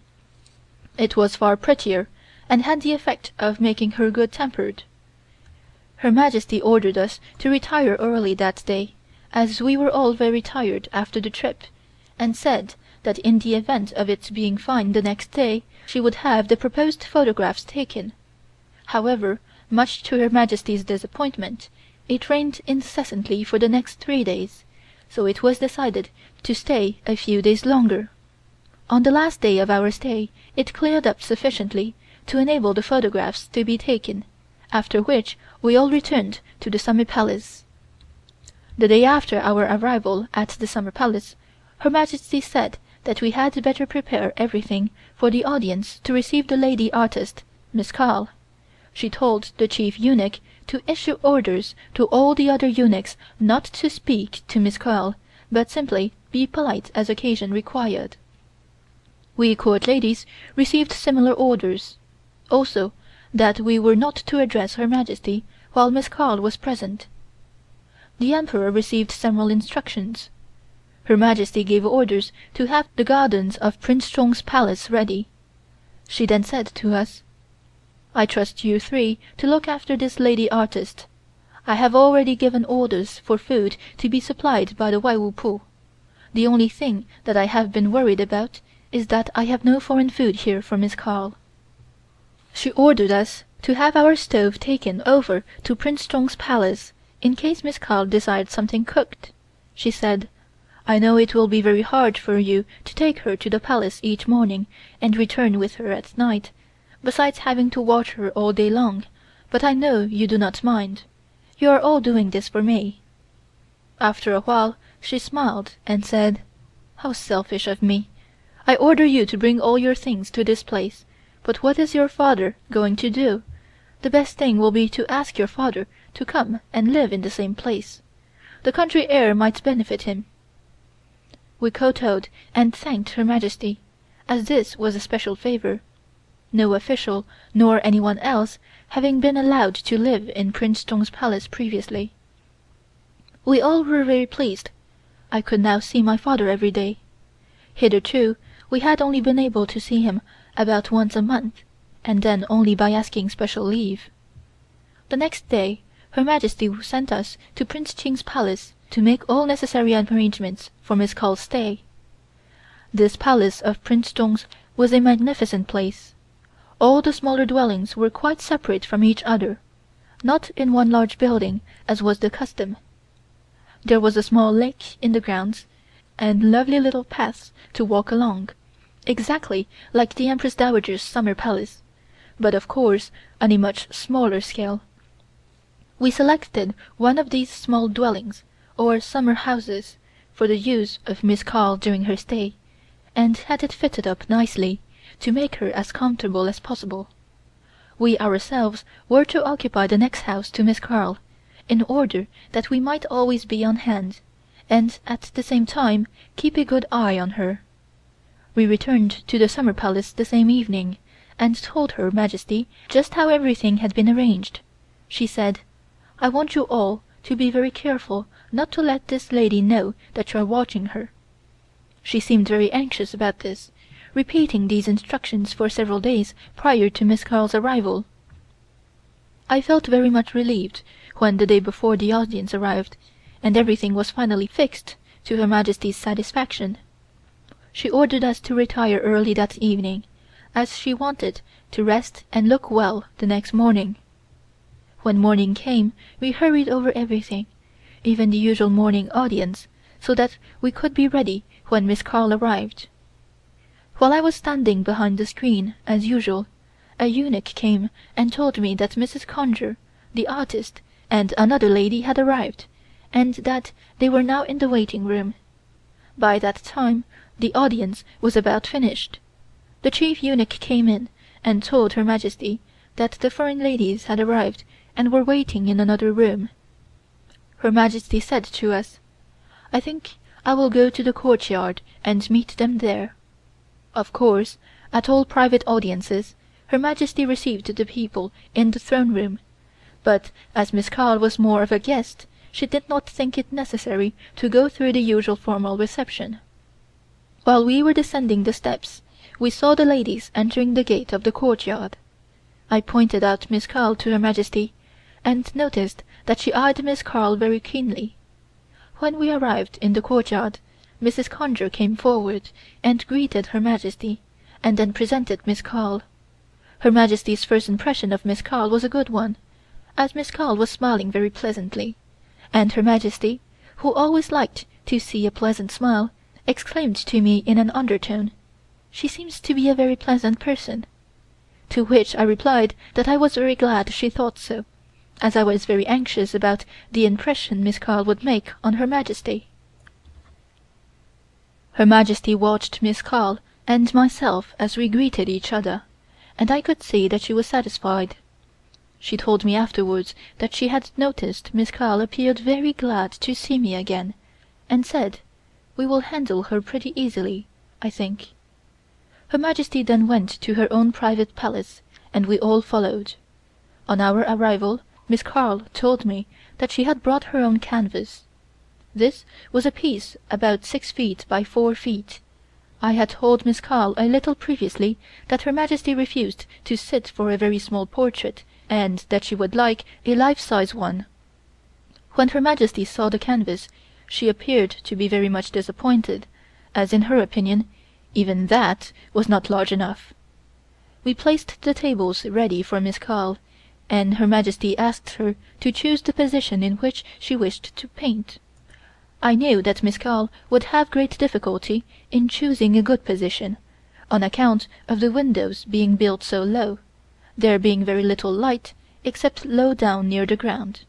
It was far prettier, and had the effect of making her good-tempered. Her Majesty ordered us to retire early that day, as we were all very tired after the trip, and said that in the event of its being fine the next day, she would have the proposed photographs taken. However, much to Her Majesty's disappointment, it rained incessantly for the next 3 days, so it was decided to stay a few days longer. On the last day of our stay it cleared up sufficiently to enable the photographs to be taken, after which we all returned to the Summer Palace. The day after our arrival at the Summer Palace, Her Majesty said that we had better prepare everything for the audience to receive the lady artist, Miss Carl. She told the chief eunuch to issue orders to all the other eunuchs not to speak to Miss Carl, but simply be polite as occasion required. We court ladies received similar orders, also that we were not to address Her Majesty while Miss Carl was present. The Emperor received several instructions. Her Majesty gave orders to have the gardens of Prince Chung's palace ready. She then said to us, "I trust you 3 to look after this lady artist. I have already given orders for food to be supplied by the Wai Wu Pu. The only thing that I have been worried about is that I have no foreign food here for Miss Carl." She ordered us to have our stove taken over to Prince Chung's palace in case Miss Carl desired something cooked. She said, "I know it will be very hard for you to take her to the palace each morning and return with her at night, besides having to watch her all day long, but I know you do not mind. You are all doing this for me." After a while she smiled and said, "How selfish of me. I order you to bring all your things to this place, but what is your father going to do? The best thing will be to ask your father to come and live in the same place. The country air might benefit him." We kowtowed and thanked Her Majesty, as this was a special favor, no official nor anyone else having been allowed to live in Prince Chung's palace previously. We all were very pleased. I could now see my father every day. Hitherto we had only been able to see him about once a month, and then only by asking special leave. The next day Her Majesty sent us to Prince Ching's palace to make all necessary arrangements for Miss Carl's stay. This palace of Prince Chung's was a magnificent place. All the smaller dwellings were quite separate from each other, not in one large building as was the custom. There was a small lake in the grounds, and lovely little paths to walk along, exactly like the Empress Dowager's summer palace, but of course on a much smaller scale. We selected one of these small dwellings, or summer houses, for the use of Miss Carl during her stay, and had it fitted up nicely, to make her as comfortable as possible. We ourselves were to occupy the next house to Miss Carl, in order that we might always be on hand, and at the same time keep a good eye on her. We returned to the summer palace the same evening, and told Her Majesty just how everything had been arranged. She said, "I want you all to be very careful not to let this lady know that you are watching her." She seemed very anxious about this, repeating these instructions for several days prior to Miss Carl's arrival. I felt very much relieved when the day before the audience arrived, and everything was finally fixed to Her Majesty's satisfaction. She ordered us to retire early that evening, as she wanted to rest and look well the next morning. When morning came, we hurried over everything, even the usual morning audience, so that we could be ready when Miss Carl arrived. While I was standing behind the screen, as usual, a eunuch came and told me that Mrs. Conger, the artist, and another lady had arrived, and that they were now in the waiting room. By that time the audience was about finished. The chief eunuch came in and told Her Majesty that the foreign ladies had arrived and were waiting in another room. Her Majesty said to us, "I think I will go to the courtyard and meet them there." Of course, at all private audiences, Her Majesty received the people in the throne room, but as Miss Carl was more of a guest, she did not think it necessary to go through the usual formal reception. While we were descending the steps, we saw the ladies entering the gate of the courtyard. I pointed out Miss Carl to Her Majesty, and noticed that she eyed Miss Carl very keenly. When we arrived in the courtyard, Mrs. Conger came forward and greeted Her Majesty, and then presented Miss Carl. Her Majesty's first impression of Miss Carl was a good one, as Miss Carl was smiling very pleasantly, and Her Majesty, who always liked to see a pleasant smile, exclaimed to me in an undertone, "She seems to be a very pleasant person," to which I replied that I was very glad she thought so, as I was very anxious about the impression Miss Carl would make on Her Majesty. Her Majesty watched Miss Carl and myself as we greeted each other, and I could see that she was satisfied. She told me afterwards that she had noticed Miss Carl appeared very glad to see me again, and said, "We will handle her pretty easily, I think." Her Majesty then went to her own private palace, and we all followed. On our arrival, Miss Carl told me that she had brought her own canvas. This was a piece about 6 feet by 4 feet. I had told Miss Carl a little previously that Her Majesty refused to sit for a very small portrait, and that she would like a life-size one. When Her Majesty saw the canvas, she appeared to be very much disappointed, as in her opinion even that was not large enough. We placed the tables ready for Miss Carl, and Her Majesty asked her to choose the position in which she wished to paint. I knew that Miss Carl would have great difficulty in choosing a good position, on account of the windows being built so low, there being very little light except low down near the ground.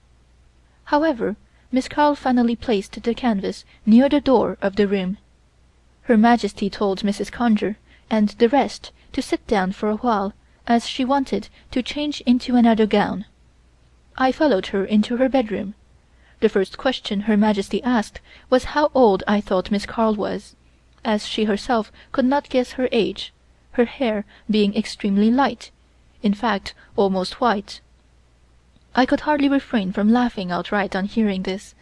However, Miss Carl finally placed the canvas near the door of the room. Her Majesty told Mrs. Conger and the rest to sit down for a while, as she wanted to change into another gown. I followed her into her bedroom. The first question Her Majesty asked was how old I thought Miss Carl was, as she herself could not guess her age, her hair being extremely light, in fact almost white. I could hardly refrain from laughing outright on hearing this,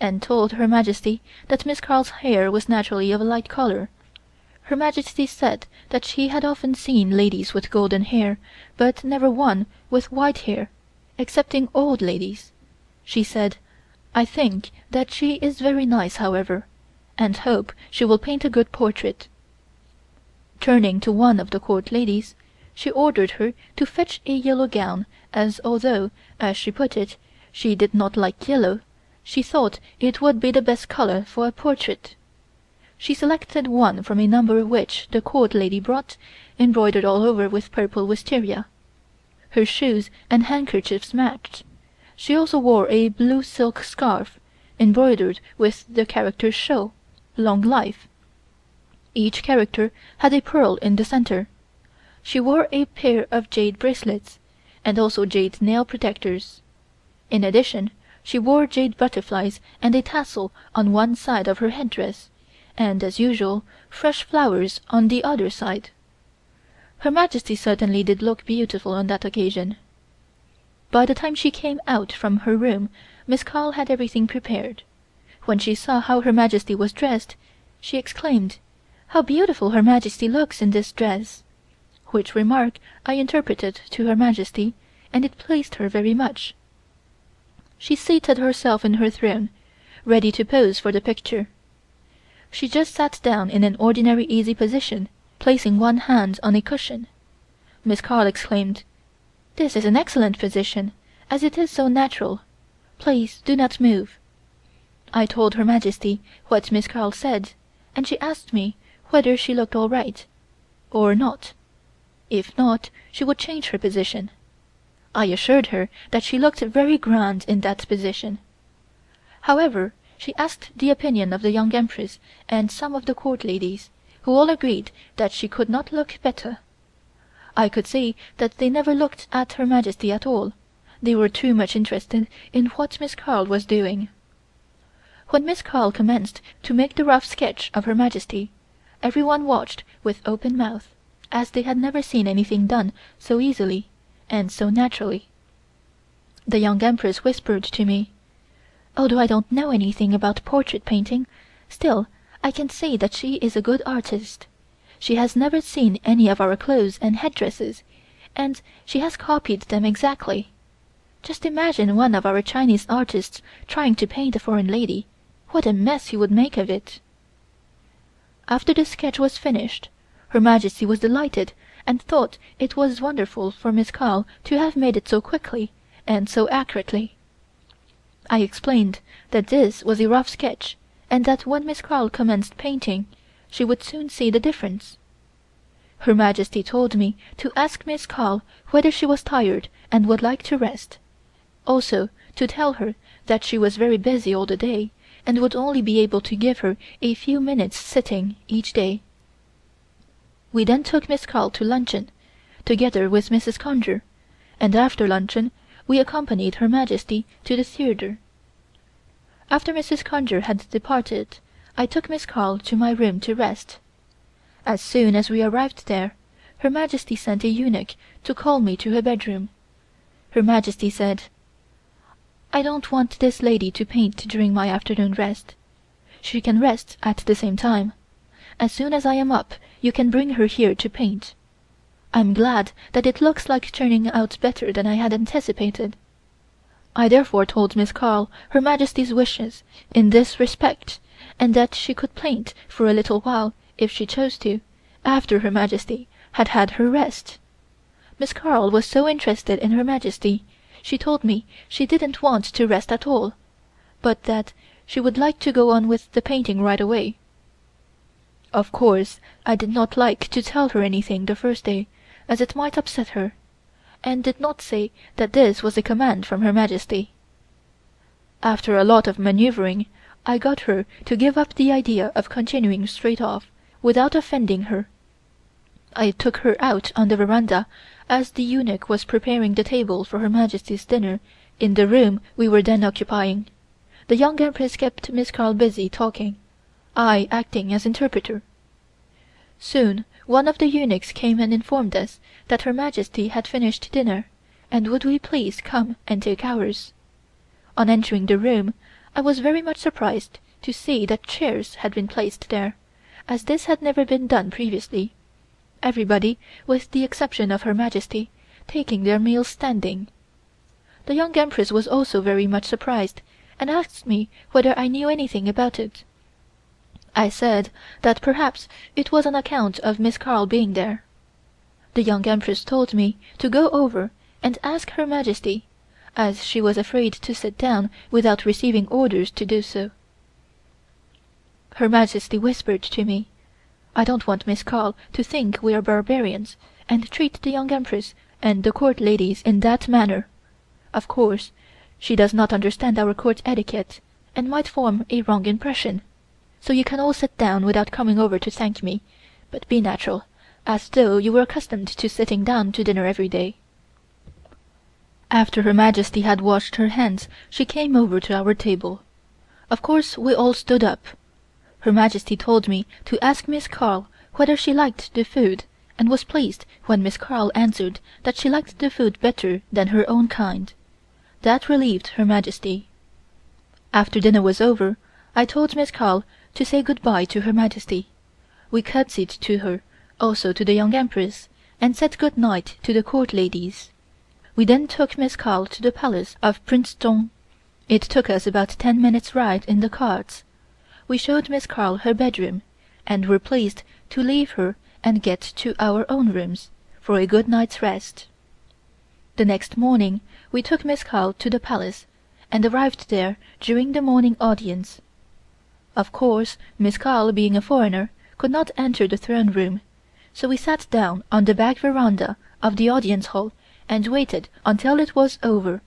and told Her Majesty that Miss Carl's hair was naturally of a light color. Her Majesty said that she had often seen ladies with golden hair, but never one with white hair, excepting old ladies. She said, "I think that she is very nice, however, and hope she will paint a good portrait." Turning to one of the court ladies, she ordered her to fetch a yellow gown, as although, as she put it, she did not like yellow, she thought it would be the best color for a portrait. She selected one from a number which the court lady brought, embroidered all over with purple wisteria. Her shoes and handkerchiefs matched. She also wore a blue silk scarf, embroidered with the character Shou, long life. Each character had a pearl in the center. She wore a pair of jade bracelets, and also jade nail protectors. In addition, she wore jade butterflies and a tassel on one side of her headdress, and, as usual, fresh flowers on the other side. Her Majesty certainly did look beautiful on that occasion. By the time she came out from her room, Miss Carl had everything prepared. When she saw how Her Majesty was dressed, she exclaimed, "How beautiful Her Majesty looks in this dress," which remark I interpreted to Her Majesty, and it pleased her very much. She seated herself in her throne, ready to pose for the picture. She just sat down in an ordinary easy position, placing one hand on a cushion. Miss Carl exclaimed, "This is an excellent position, as it is so natural. Please do not move." I told Her Majesty what Miss Carl said, and she asked me whether she looked all right, or not. If not, she would change her position. I assured her that she looked very grand in that position. However, she asked the opinion of the Young Empress and some of the Court ladies, who all agreed that she could not look better. I could see that they never looked at Her Majesty at all. They were too much interested in what Miss Carl was doing. When Miss Carl commenced to make the rough sketch of Her Majesty, everyone watched with open mouth, as they had never seen anything done so easily and so naturally. The Young Empress whispered to me, "Although I don't know anything about portrait painting, still I can say that she is a good artist. She has never seen any of our clothes and headdresses, and she has copied them exactly. Just imagine one of our Chinese artists trying to paint a foreign lady, what a mess he would make of it." After the sketch was finished, Her Majesty was delighted and thought it was wonderful for Miss Carl to have made it so quickly and so accurately. I explained that this was a rough sketch, and that when Miss Carl commenced painting, she would soon see the difference. Her Majesty told me to ask Miss Carl whether she was tired and would like to rest, also to tell her that she was very busy all the day and would only be able to give her a few minutes sitting each day. We then took Miss Carl to luncheon, together with Mrs. Conger, and after luncheon we accompanied Her Majesty to the theatre. After Mrs. Conger had departed, I took Miss Carl to my room to rest. As soon as we arrived there, Her Majesty sent a eunuch to call me to her bedroom. Her Majesty said, "I don't want this lady to paint during my afternoon rest. She can rest at the same time. As soon as I am up, you can bring her here to paint. I'm glad that it looks like turning out better than I had anticipated." I therefore told Miss Carl Her Majesty's wishes in this respect, and that she could paint for a little while, if she chose to, after Her Majesty had had her rest. Miss Carl was so interested in Her Majesty, she told me she didn't want to rest at all, but that she would like to go on with the painting right away. Of course, I did not like to tell her anything the first day, as it might upset her, and did not say that this was a command from Her Majesty. After a lot of maneuvering, I got her to give up the idea of continuing straight off, without offending her. I took her out on the veranda as the eunuch was preparing the table for Her Majesty's dinner in the room we were then occupying. The Young Empress kept Miss Carl busy talking, I acting as interpreter. Soon one of the eunuchs came and informed us that Her Majesty had finished dinner, and would we please come and take ours. On entering the room, I was very much surprised to see that chairs had been placed there, as this had never been done previously, everybody, with the exception of Her Majesty, taking their meals standing. The Young Empress was also very much surprised, and asked me whether I knew anything about it. I said that perhaps it was on account of Miss Carl being there. The Young Empress told me to go over and ask Her Majesty, as she was afraid to sit down without receiving orders to do so. Her Majesty whispered to me, "I don't want Miss Carl to think we are barbarians, and treat the Young Empress and the Court ladies in that manner. Of course, She does not understand our court etiquette, and might form a wrong impression. So you can all sit down without coming over to thank me, but be natural, as though you were accustomed to sitting down to dinner every day." After Her Majesty had washed her hands, she came over to our table. Of course we all stood up. Her Majesty told me to ask Miss Carl whether she liked the food, and was pleased when Miss Carl answered that she liked the food better than her own kind. That relieved Her Majesty. After dinner was over, I told Miss Carl to say good-bye to Her Majesty. We curtsied to her, also to the young Empress, and said good night to the court ladies. We then took Miss Carl to the palace of Prince Tong. It took us about 10 minutes' ride in the carts. We showed Miss Carl her bedroom, and were pleased to leave her and get to our own rooms for a good night's rest. The next morning we took Miss Carl to the palace, and arrived there during the morning audience. Of course, Miss Carl, being a foreigner, could not enter the throne room, so we sat down on the back veranda of the audience hall and waited until it was over.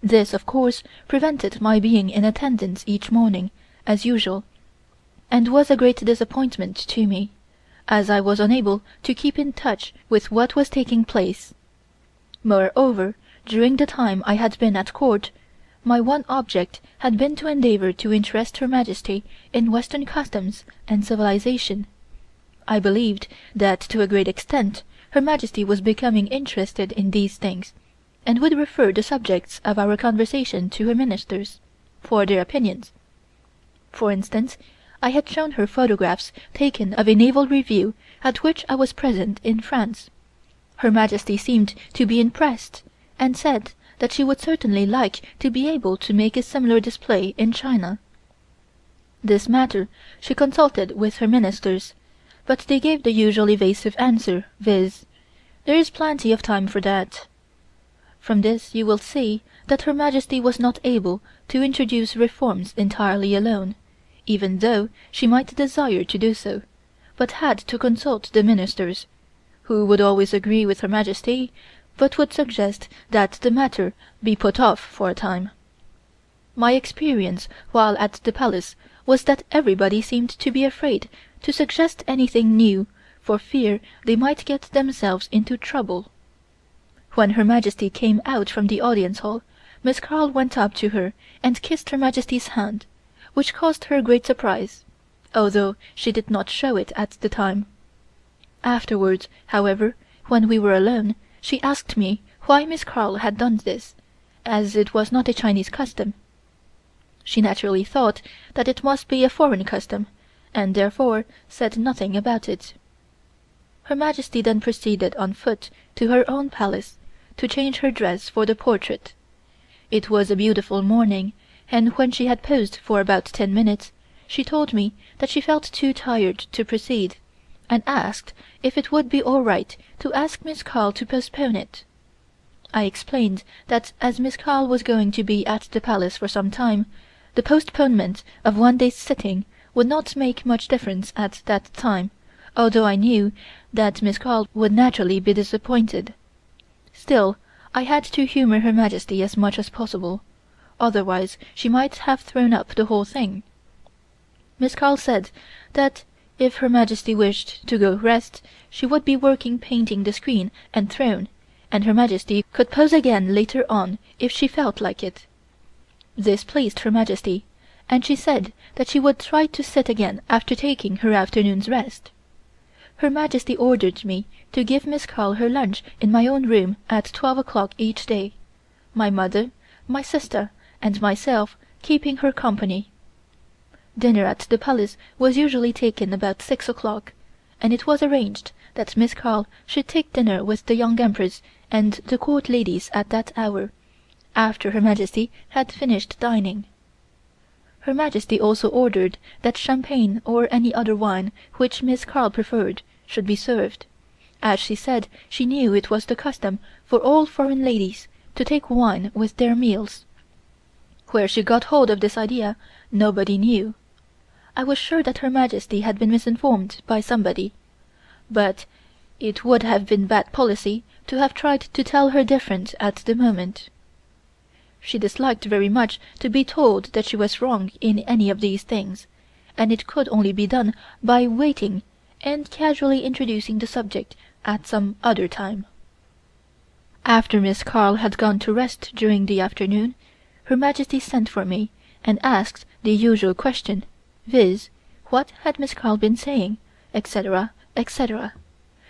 This, of course, prevented my being in attendance each morning, as usual, and was a great disappointment to me, as I was unable to keep in touch with what was taking place. Moreover, during the time I had been at court, my one object had been to endeavor to interest Her Majesty in Western customs and civilization. I believed that to a great extent Her Majesty was becoming interested in these things, and would refer the subjects of our conversation to her ministers, for their opinions. For instance, I had shown her photographs taken of a naval review at which I was present in France. Her Majesty seemed to be impressed, and said that she would certainly like to be able to make a similar display in China. This matter she consulted with her ministers, but they gave the usual evasive answer, viz., "There is plenty of time for that." From this you will see that Her Majesty was not able to introduce reforms entirely alone, even though she might desire to do so, but had to consult the ministers, who would always agree with Her Majesty, but would suggest that the matter be put off for a time. My experience while at the palace was that everybody seemed to be afraid to suggest anything new, for fear they might get themselves into trouble. When Her Majesty came out from the audience hall, Miss Carl went up to her and kissed Her Majesty's hand, which caused her great surprise, although she did not show it at the time. Afterwards, however, when we were alone, she asked me why Miss Carl had done this, as it was not a Chinese custom. She naturally thought that it must be a foreign custom, and therefore said nothing about it. Her Majesty then proceeded on foot to her own palace, to change her dress for the portrait. It was a beautiful morning, and when she had posed for about 10 minutes, she told me that she felt too tired to proceed, and asked if it would be all right to ask Miss Carl to postpone it. I explained that as Miss Carl was going to be at the palace for some time, the postponement of one day's sitting would not make much difference at that time, although I knew that Miss Carl would naturally be disappointed. Still, I had to humor Her Majesty as much as possible, otherwise she might have thrown up the whole thing. Miss Carl said that if Her Majesty wished to go rest, she would be working painting the screen and throne, and Her Majesty could pose again later on if she felt like it. This pleased Her Majesty, and she said that she would try to sit again after taking her afternoon's rest. Her Majesty ordered me to give Miss Carl her lunch in my own room at 12 o'clock each day, my mother, my sister, and myself keeping her company. Dinner at the palace was usually taken about 6 o'clock, and it was arranged that Miss Carl should take dinner with the young Empress and the court ladies at that hour, after Her Majesty had finished dining. Her Majesty also ordered that champagne or any other wine which Miss Carl preferred should be served, as she said she knew it was the custom for all foreign ladies to take wine with their meals. Where she got hold of this idea nobody knew. I was sure that Her Majesty had been misinformed by somebody, but it would have been bad policy to have tried to tell her different at the moment. She disliked very much to be told that she was wrong in any of these things, and it could only be done by waiting and casually introducing the subject at some other time. After Miss Carl had gone to rest during the afternoon, Her Majesty sent for me and asked the usual question, viz., what had Miss Carl been saying, etc., etc.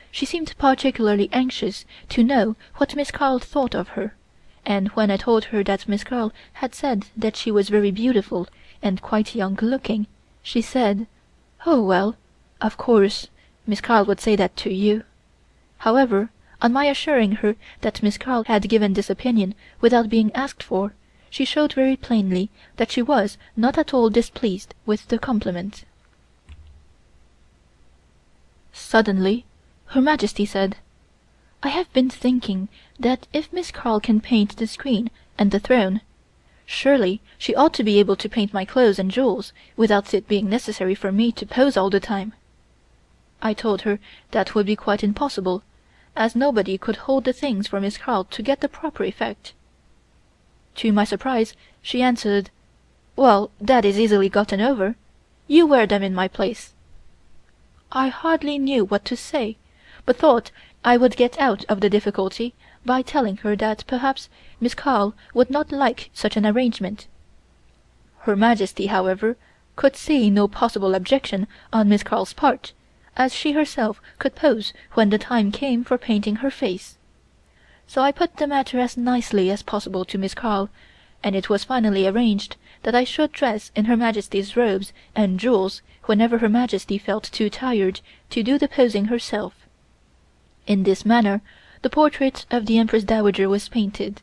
She seemed particularly anxious to know what Miss Carl thought of her, and when I told her that Miss Carl had said that she was very beautiful and quite young-looking, she said, "Oh, well, of course, Miss Carl would say that to you." However, on my assuring her that Miss Carl had given this opinion without being asked for, she showed very plainly that she was not at all displeased with the compliment. Suddenly, Her Majesty said, "I have been thinking that if Miss Carl can paint the screen and the throne, surely she ought to be able to paint my clothes and jewels without it being necessary for me to pose all the time." I told her that would be quite impossible, as nobody could hold the things for Miss Carl to get the proper effect. To my surprise, she answered, "Well, that is easily gotten over. You wear them in my place." I hardly knew what to say, but thought I would get out of the difficulty by telling her that perhaps Miss Carl would not like such an arrangement. Her Majesty, however, could see no possible objection on Miss Carl's part, as she herself could pose when the time came for painting her face. So I put the matter as nicely as possible to Miss Carl, and it was finally arranged that I should dress in Her Majesty's robes and jewels whenever Her Majesty felt too tired to do the posing herself. In this manner the portrait of the Empress Dowager was painted,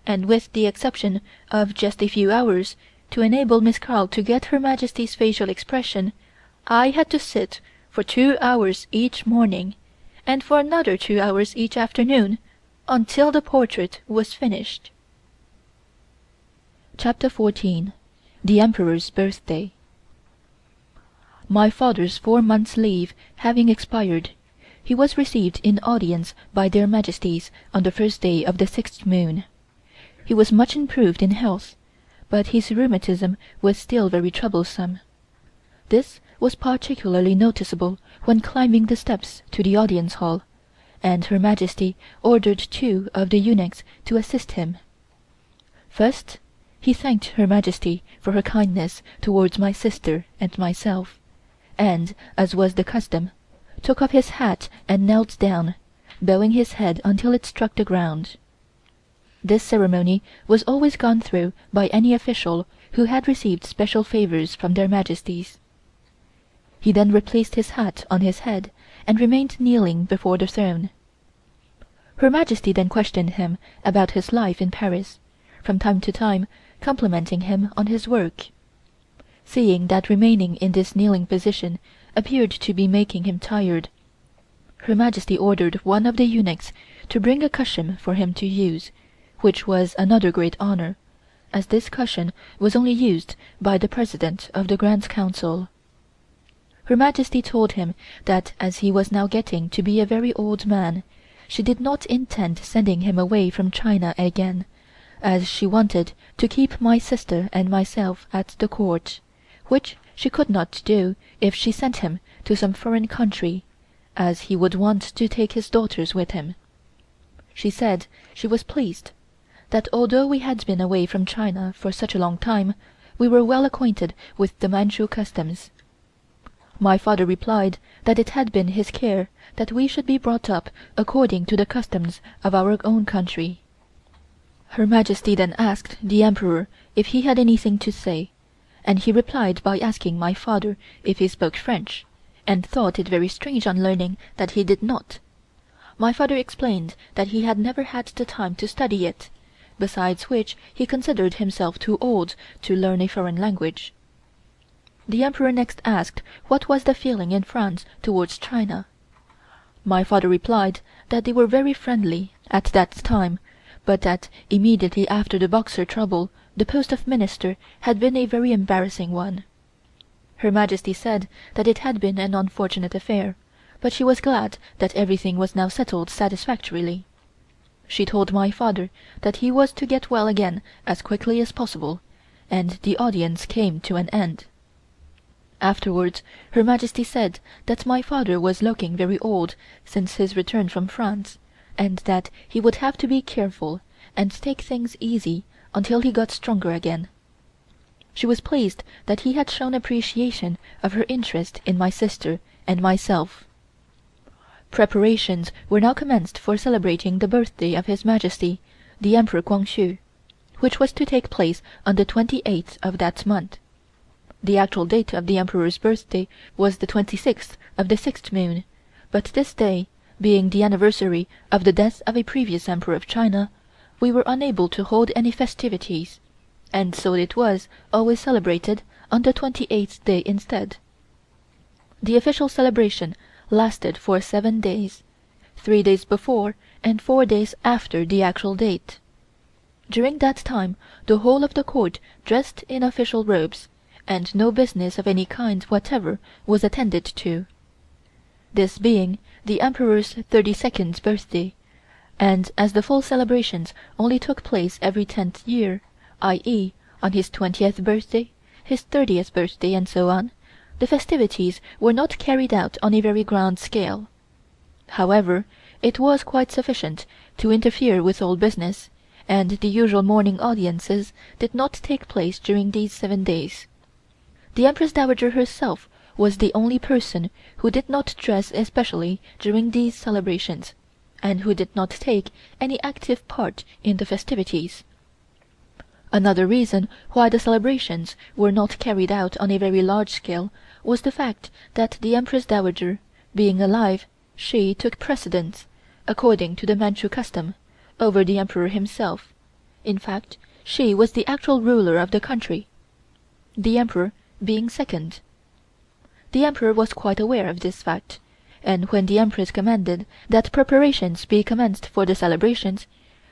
and with the exception of just a few hours to enable Miss Carl to get Her Majesty's facial expression, I had to sit for 2 hours each morning, and for another 2 hours each afternoon, until the portrait was finished. Chapter 14. The Emperor's Birthday. My father's 4 months' leave having expired, he was received in audience by their Majesties on the first day of the 6th moon. He was much improved in health, but his rheumatism was still very troublesome. This was particularly noticeable when climbing the steps to the audience hall, and Her Majesty ordered 2 of the eunuchs to assist him. First, he thanked Her Majesty for her kindness towards my sister and myself, and, as was the custom, took off his hat and knelt down, bowing his head until it struck the ground. This ceremony was always gone through by any official who had received special favors from their Majesties. He then replaced his hat on his head and remained kneeling before the throne. Her Majesty then questioned him about his life in Paris, from time to time complimenting him on his work. Seeing that remaining in this kneeling position appeared to be making him tired, Her Majesty ordered one of the eunuchs to bring a cushion for him to use, which was another great honor, as this cushion was only used by the President of the Grand Council. Her Majesty told him that as he was now getting to be a very old man, she did not intend sending him away from China again, as she wanted to keep my sister and myself at the court, which she could not do if she sent him to some foreign country, as he would want to take his daughters with him. She said she was pleased, that although we had been away from China for such a long time, we were well acquainted with the Manchu customs. My father replied that it had been his care that we should be brought up according to the customs of our own country. Her Majesty then asked the Emperor if he had anything to say, and he replied by asking my father if he spoke French, and thought it very strange on learning that he did not. My father explained that he had never had the time to study it, besides which he considered himself too old to learn a foreign language. The Emperor next asked what was the feeling in France towards China. My father replied that they were very friendly at that time, but that immediately after the Boxer trouble the post of Minister had been a very embarrassing one. Her Majesty said that it had been an unfortunate affair, but she was glad that everything was now settled satisfactorily. She told my father that he was to get well again as quickly as possible, and the audience came to an end. Afterwards Her Majesty said that my father was looking very old since his return from France, and that he would have to be careful and take things easy until he got stronger again. She was pleased that he had shown appreciation of her interest in my sister and myself. Preparations were now commenced for celebrating the birthday of His Majesty, the Emperor Kwangxu, which was to take place on the 28th of that month. The actual date of the Emperor's birthday was the 26th of the 6th moon, but this day, being the anniversary of the death of a previous Emperor of China, we were unable to hold any festivities, and so it was always celebrated on the 28th day instead. The official celebration lasted for 7 days, 3 days before and 4 days after the actual date. During that time the whole of the court dressed in official robes, and no business of any kind whatever was attended to. This being the Emperor's 32nd birthday, and as the full celebrations only took place every 10th year, i.e., on his 20th birthday, his 30th birthday, and so on, the festivities were not carried out on a very grand scale. However, it was quite sufficient to interfere with all business, and the usual morning audiences did not take place during these 7 days. The Empress Dowager herself was the only person who did not dress especially during these celebrations, and who did not take any active part in the festivities. Another reason why the celebrations were not carried out on a very large scale was the fact that the Empress Dowager, being alive, she took precedence, according to the Manchu custom, over the Emperor himself. In fact, she was the actual ruler of the country, the Emperor being second. The Emperor was quite aware of this fact, and when the Empress commanded that preparations be commenced for the celebrations,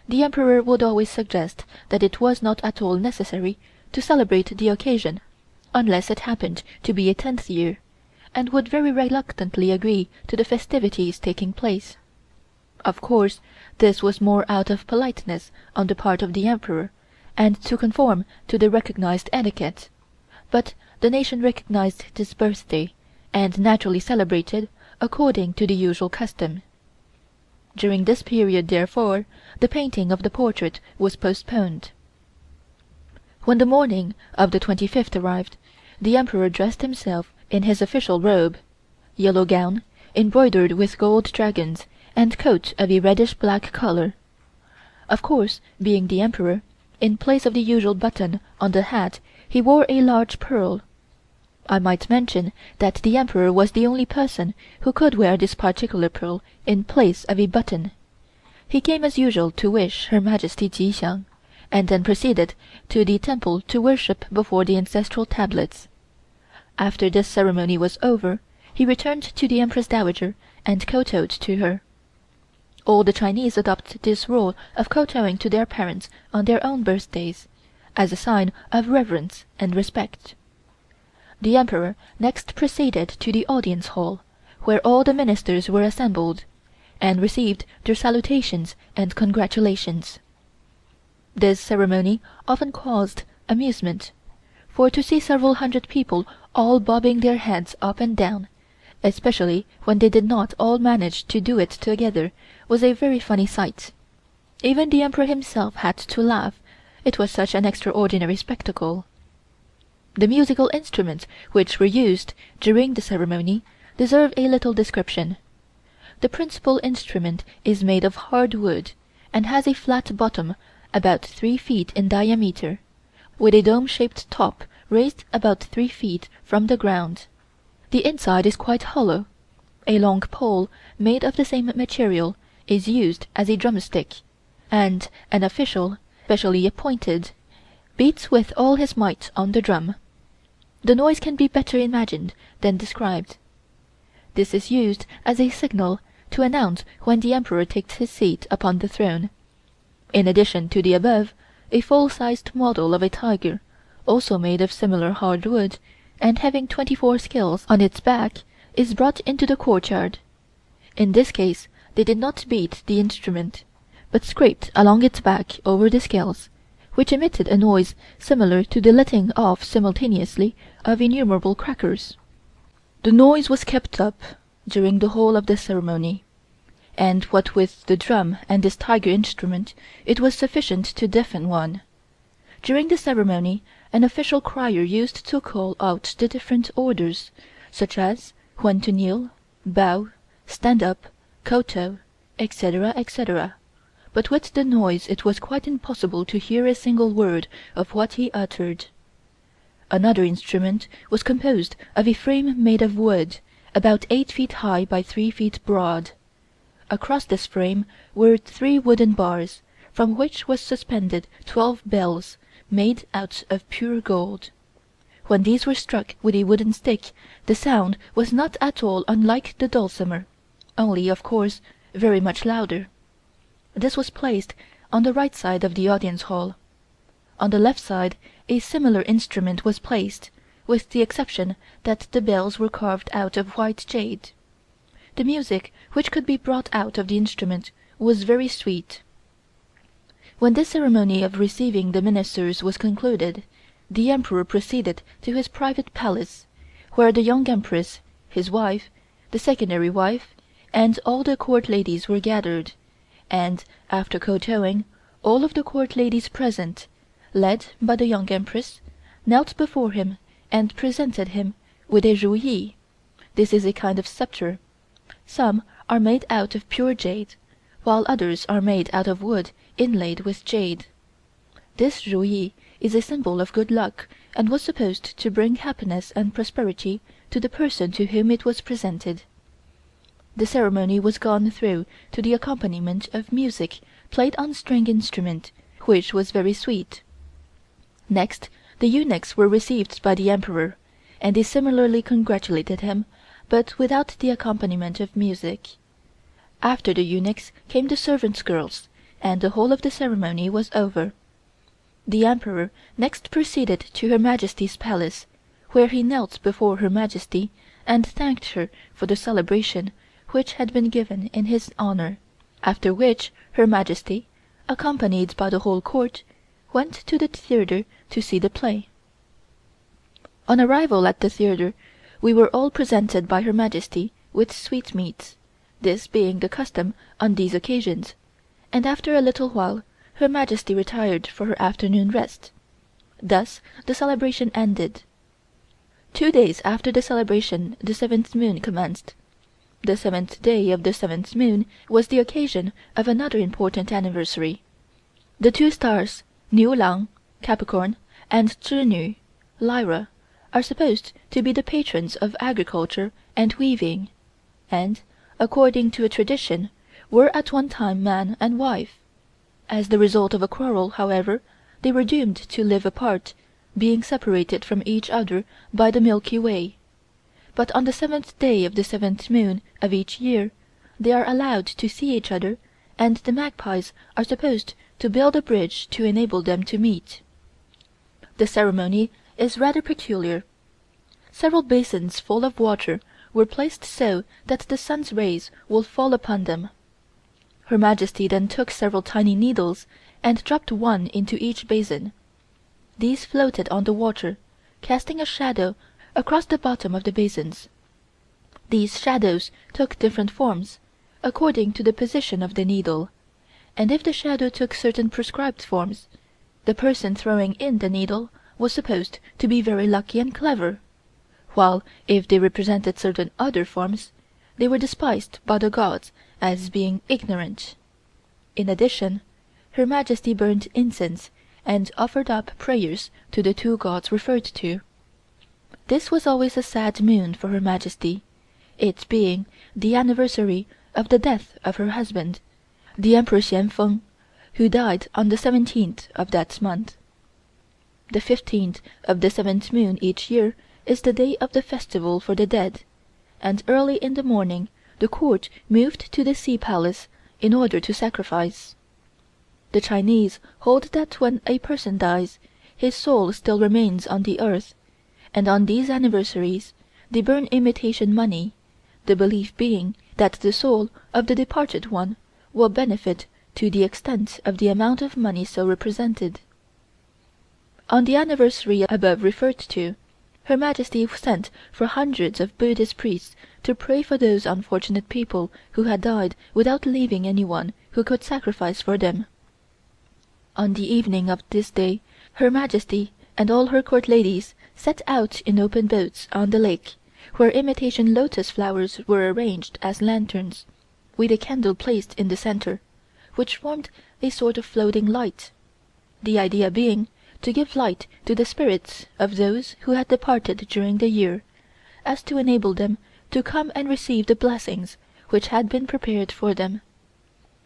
the Emperor would always suggest that it was not at all necessary to celebrate the occasion, unless it happened to be a 10th year, and would very reluctantly agree to the festivities taking place. Of course, this was more out of politeness on the part of the Emperor, and to conform to the recognized etiquette, but the nation recognized this birthday, and naturally celebrated according to the usual custom. During this period, therefore, the painting of the portrait was postponed. When the morning of the 25th arrived, the Emperor dressed himself in his official robe, yellow gown embroidered with gold dragons, and coat of a reddish-black color. Of course, being the Emperor, in place of the usual button on the hat he wore a large pearl. I might mention that the Emperor was the only person who could wear this particular pearl in place of a button. He came as usual to wish Her Majesty Jixiang, and then proceeded to the temple to worship before the ancestral tablets. After this ceremony was over, he returned to the Empress Dowager and kowtowed to her. All the Chinese adopt this rule of kowtowing to their parents on their own birthdays, as a sign of reverence and respect. The Emperor next proceeded to the audience hall, where all the ministers were assembled, and received their salutations and congratulations. This ceremony often caused amusement, for to see several hundred people all bobbing their heads up and down, especially when they did not all manage to do it together, was a very funny sight. Even the Emperor himself had to laugh, it was such an extraordinary spectacle. The musical instruments which were used during the ceremony deserve a little description. The principal instrument is made of hard wood, and has a flat bottom about 3 feet in diameter, with a dome-shaped top raised about 3 feet from the ground. The inside is quite hollow. A long pole made of the same material is used as a drumstick, and an official, specially appointed, beats with all his might on the drum. The noise can be better imagined than described. This is used as a signal to announce when the Emperor takes his seat upon the throne. In addition to the above, a full-sized model of a tiger, also made of similar hard wood, and having 24 scales on its back, is brought into the courtyard. In this case they did not beat the instrument, but scraped along its back over the scales, which emitted a noise similar to the letting off simultaneously of innumerable crackers. The noise was kept up during the whole of the ceremony, and what with the drum and this tiger instrument, it was sufficient to deafen one. During the ceremony an official crier used to call out the different orders, such as when to kneel, bow, stand up, kowtow, etc., etc., but with the noise it was quite impossible to hear a single word of what he uttered. Another instrument was composed of a frame made of wood, about 8 feet high by 3 feet broad. Across this frame were 3 wooden bars, from which was suspended 12 bells, made out of pure gold. When these were struck with a wooden stick, the sound was not at all unlike the dulcimer, only, of course, very much louder. This was placed on the right side of the audience hall. On the left side a similar instrument was placed, with the exception that the bells were carved out of white jade. The music which could be brought out of the instrument was very sweet. When this ceremony of receiving the ministers was concluded, the Emperor proceeded to his private palace, where the young Empress, his wife, the secondary wife, and all the court ladies were gathered, and, after kowtowing, all of the court ladies present, led by the young Empress, knelt before him and presented him with a rouilly. This is a kind of sceptre. Some are made out of pure jade, while others are made out of wood inlaid with jade. This rouilly is a symbol of good luck, and was supposed to bring happiness and prosperity to the person to whom it was presented. The ceremony was gone through to the accompaniment of music played on string instrument, which was very sweet. Next the eunuchs were received by the Emperor, and they similarly congratulated him, but without the accompaniment of music. After the eunuchs came the servants' girls, and the whole of the ceremony was over. The Emperor next proceeded to Her Majesty's palace, where he knelt before Her Majesty and thanked her for the celebration which had been given in his honor, after which Her Majesty, accompanied by the whole court, went to the theater to see the play. On arrival at the theater, we were all presented by Her Majesty with sweetmeats, this being the custom on these occasions, and after a little while Her Majesty retired for her afternoon rest. Thus the celebration ended. 2 days after the celebration the 7th moon commenced. The 7th day of the 7th moon was the occasion of another important anniversary. The 2 stars, Niu Lang, Capricorn, and Zhi Nu, Lyra, are supposed to be the patrons of agriculture and weaving, and, according to a tradition, were at one time man and wife. As the result of a quarrel, however, they were doomed to live apart, being separated from each other by the Milky Way. But on the 7th day of the 7th moon of each year, they are allowed to see each other, and the magpies are supposed to build a bridge to enable them to meet. The ceremony is rather peculiar. Several basins full of water were placed so that the sun's rays will fall upon them. Her Majesty then took several tiny needles and dropped one into each basin. These floated on the water, casting a shadow across the bottom of the basins. These shadows took different forms, according to the position of the needle, and if the shadow took certain prescribed forms, the person throwing in the needle was supposed to be very lucky and clever, while if they represented certain other forms, they were despised by the gods as being ignorant. In addition, Her Majesty burned incense and offered up prayers to the 2 gods referred to. This was always a sad moon for Her Majesty, it being the anniversary of the death of her husband, the Emperor Xianfeng, who died on the 17th of that month. The 15th of the 7th moon each year is the day of the festival for the dead, and early in the morning the court moved to the Sea Palace in order to sacrifice. The Chinese hold that when a person dies, his soul still remains on the earth, and on these anniversaries they burn imitation money, the belief being that the soul of the departed one will benefit to the extent of the amount of money so represented. On the anniversary above referred to, Her Majesty sent for hundreds of Buddhist priests to pray for those unfortunate people who had died without leaving anyone who could sacrifice for them. On the evening of this day, Her Majesty and all her court ladies set out in open boats on the lake, where imitation lotus flowers were arranged as lanterns, with a candle placed in the center, which formed a sort of floating light, the idea being to give light to the spirits of those who had departed during the year, as to enable them to come and receive the blessings which had been prepared for them.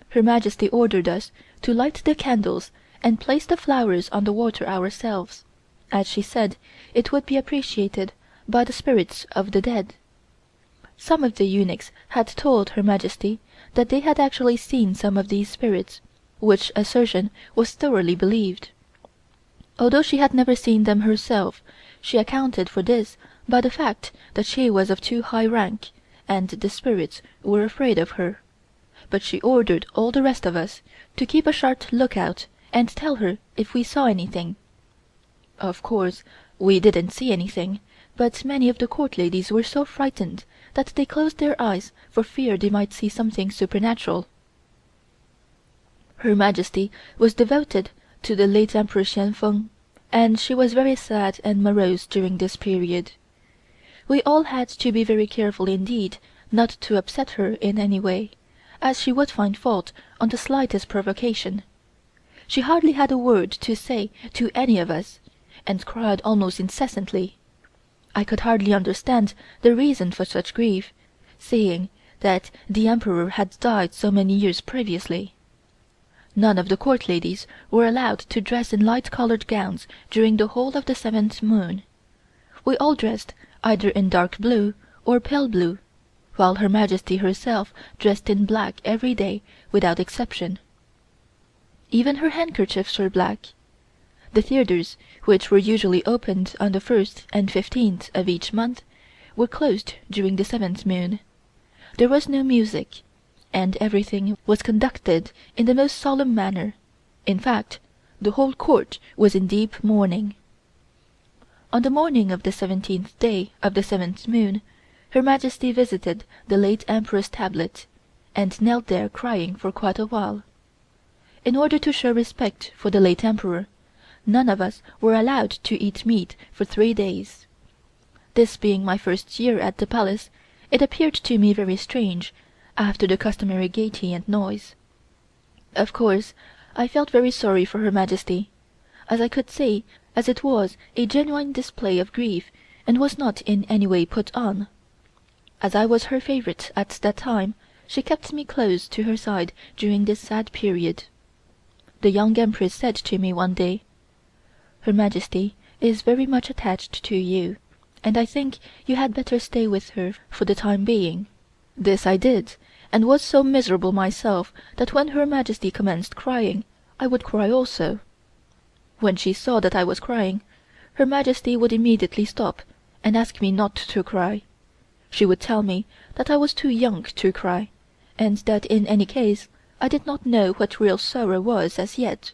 Her Majesty ordered us to light the candles and place the flowers on the water ourselves, as she said it would be appreciated by the spirits of the dead. Some of the eunuchs had told Her Majesty that they had actually seen some of these spirits, which assertion was thoroughly believed. Although she had never seen them herself, she accounted for this by the fact that she was of too high rank, and the spirits were afraid of her. But she ordered all the rest of us to keep a sharp lookout and tell her if we saw anything. Of course, we didn't see anything, but many of the court ladies were so frightened that they closed their eyes for fear they might see something supernatural. Her Majesty was devoted to the late Emperor Xianfeng, and she was very sad and morose during this period. We all had to be very careful indeed not to upset her in any way, as she would find fault on the slightest provocation. She hardly had a word to say to any of us, and cried almost incessantly. I could hardly understand the reason for such grief, seeing that the Emperor had died so many years previously. None of the court ladies were allowed to dress in light-colored gowns during the whole of the 7th moon. We all dressed either in dark blue or pale blue, while Her Majesty herself dressed in black every day without exception. Even her handkerchiefs were black. The theaters, which were usually opened on the 1st and 15th of each month, were closed during the 7th moon. There was no music, and everything was conducted in the most solemn manner. In fact, the whole court was in deep mourning. On the morning of the 17th day of the 7th moon, Her Majesty visited the late Emperor's tablet, and knelt there crying for quite a while. In order to show respect for the late Emperor, none of us were allowed to eat meat for 3 days. This being my first year at the Palace, it appeared to me very strange, after the customary gaiety and noise. Of course, I felt very sorry for Her Majesty, as I could see as it was a genuine display of grief and was not in any way put on. As I was her favorite at that time, she kept me close to her side during this sad period. The young Empress said to me one day, "Her Majesty is very much attached to you, and I think you had better stay with her for the time being." This I did, and was so miserable myself that when Her Majesty commenced crying, I would cry also. When she saw that I was crying, Her Majesty would immediately stop and ask me not to cry. She would tell me that I was too young to cry, and that in any case I did not know what real sorrow was as yet.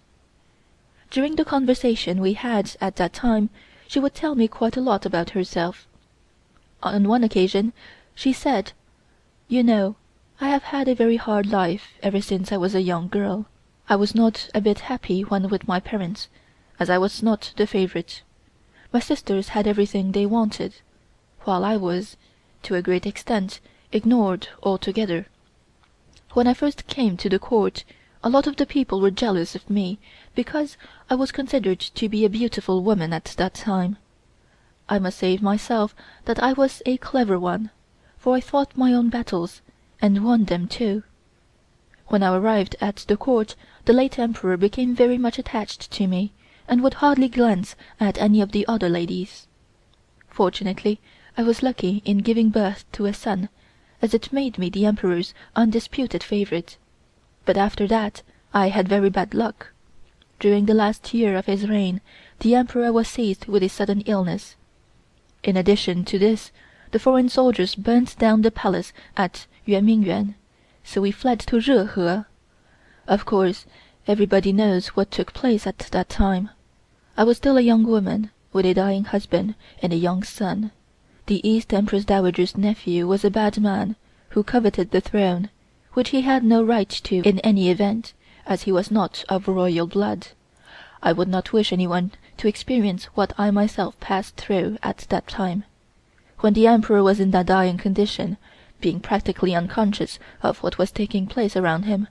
During the conversation we had at that time, she would tell me quite a lot about herself. On one occasion she said, "You know, I have had a very hard life ever since I was a young girl. I was not a bit happy when with my parents, as I was not the favorite. My sisters had everything they wanted, while I was, to a great extent, ignored altogether. When I first came to the court, a lot of the people were jealous of me because I was considered to be a beautiful woman at that time. I must say myself that I was a clever one, for I fought my own battles, and won them too. When I arrived at the court, the late Emperor became very much attached to me, and would hardly glance at any of the other ladies. Fortunately, I was lucky in giving birth to a son, as it made me the Emperor's undisputed favorite. But after that I had very bad luck. During the last year of his reign, the Emperor was seized with a sudden illness. In addition to this, the foreign soldiers burnt down the palace at Yuanmingyuan, so we fled to Rehe. Of course, everybody knows what took place at that time. I was still a young woman, with a dying husband and a young son. The East Empress Dowager's nephew was a bad man, who coveted the throne, which he had no right to in any event, as he was not of royal blood. I would not wish anyone to experience what I myself passed through at that time. When the Emperor was in that dying condition, being practically unconscious of what was taking place around him,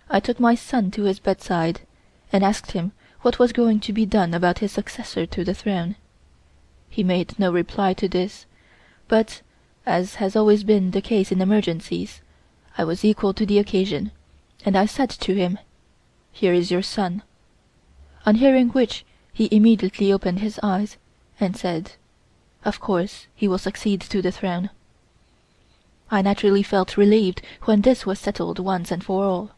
I took my son to his bedside, and asked him what was going to be done about his successor to the throne. He made no reply to this, but, as has always been the case in emergencies, I was equal to the occasion, and I said to him, "Here is your son." On hearing which, he immediately opened his eyes, and said, "Of course he will succeed to the throne." I naturally felt relieved when this was settled once and for all.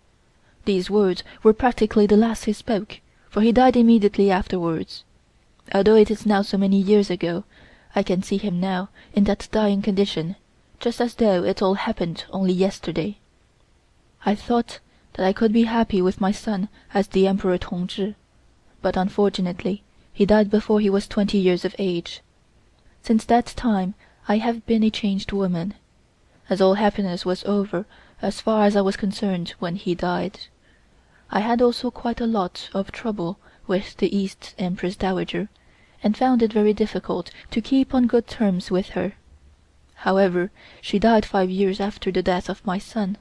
These words were practically the last he spoke, for he died immediately afterwards. Although it is now so many years ago, I can see him now in that dying condition, just as though it all happened only yesterday. I thought that I could be happy with my son as the Emperor Tongzhi, but unfortunately he died before he was 20 years of age. Since that time I have been a changed woman, as all happiness was over as far as I was concerned when he died. I had also quite a lot of trouble with the East Empress Dowager, and found it very difficult to keep on good terms with her. However, she died 5 years after the death of my son.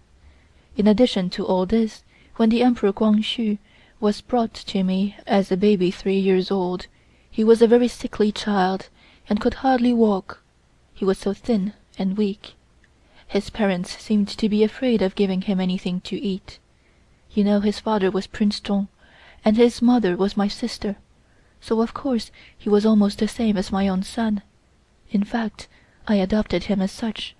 In addition to all this, when the Emperor Guangxu was brought to me as a baby 3 years old, he was a very sickly child, and could hardly walk. He was so thin and weak. His parents seemed to be afraid of giving him anything to eat. You know his father was Prince Chung, and his mother was my sister, so of course he was almost the same as my own son. In fact, I adopted him as such.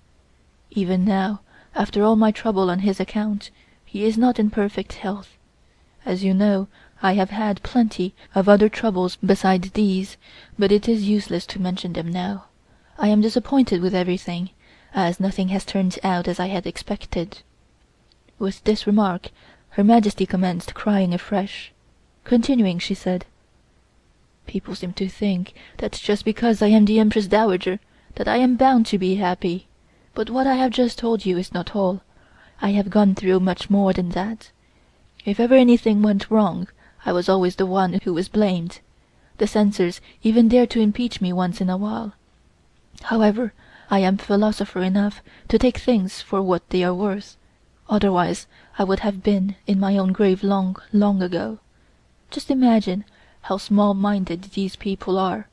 Even now, after all my trouble on his account, he is not in perfect health. As you know, I have had plenty of other troubles besides these, but it is useless to mention them now. I am disappointed with everything, as nothing has turned out as I had expected." With this remark, Her Majesty commenced crying afresh. Continuing, she said, "People seem to think that just because I am the Empress Dowager, that I am bound to be happy, but what I have just told you is not all. I have gone through much more than that. If ever anything went wrong, I was always the one who was blamed. The censors even dared to impeach me once in a while. However, I am philosopher enough to take things for what they are worth, otherwise I would have been in my own grave long, long ago. Just imagine how small-minded these people are.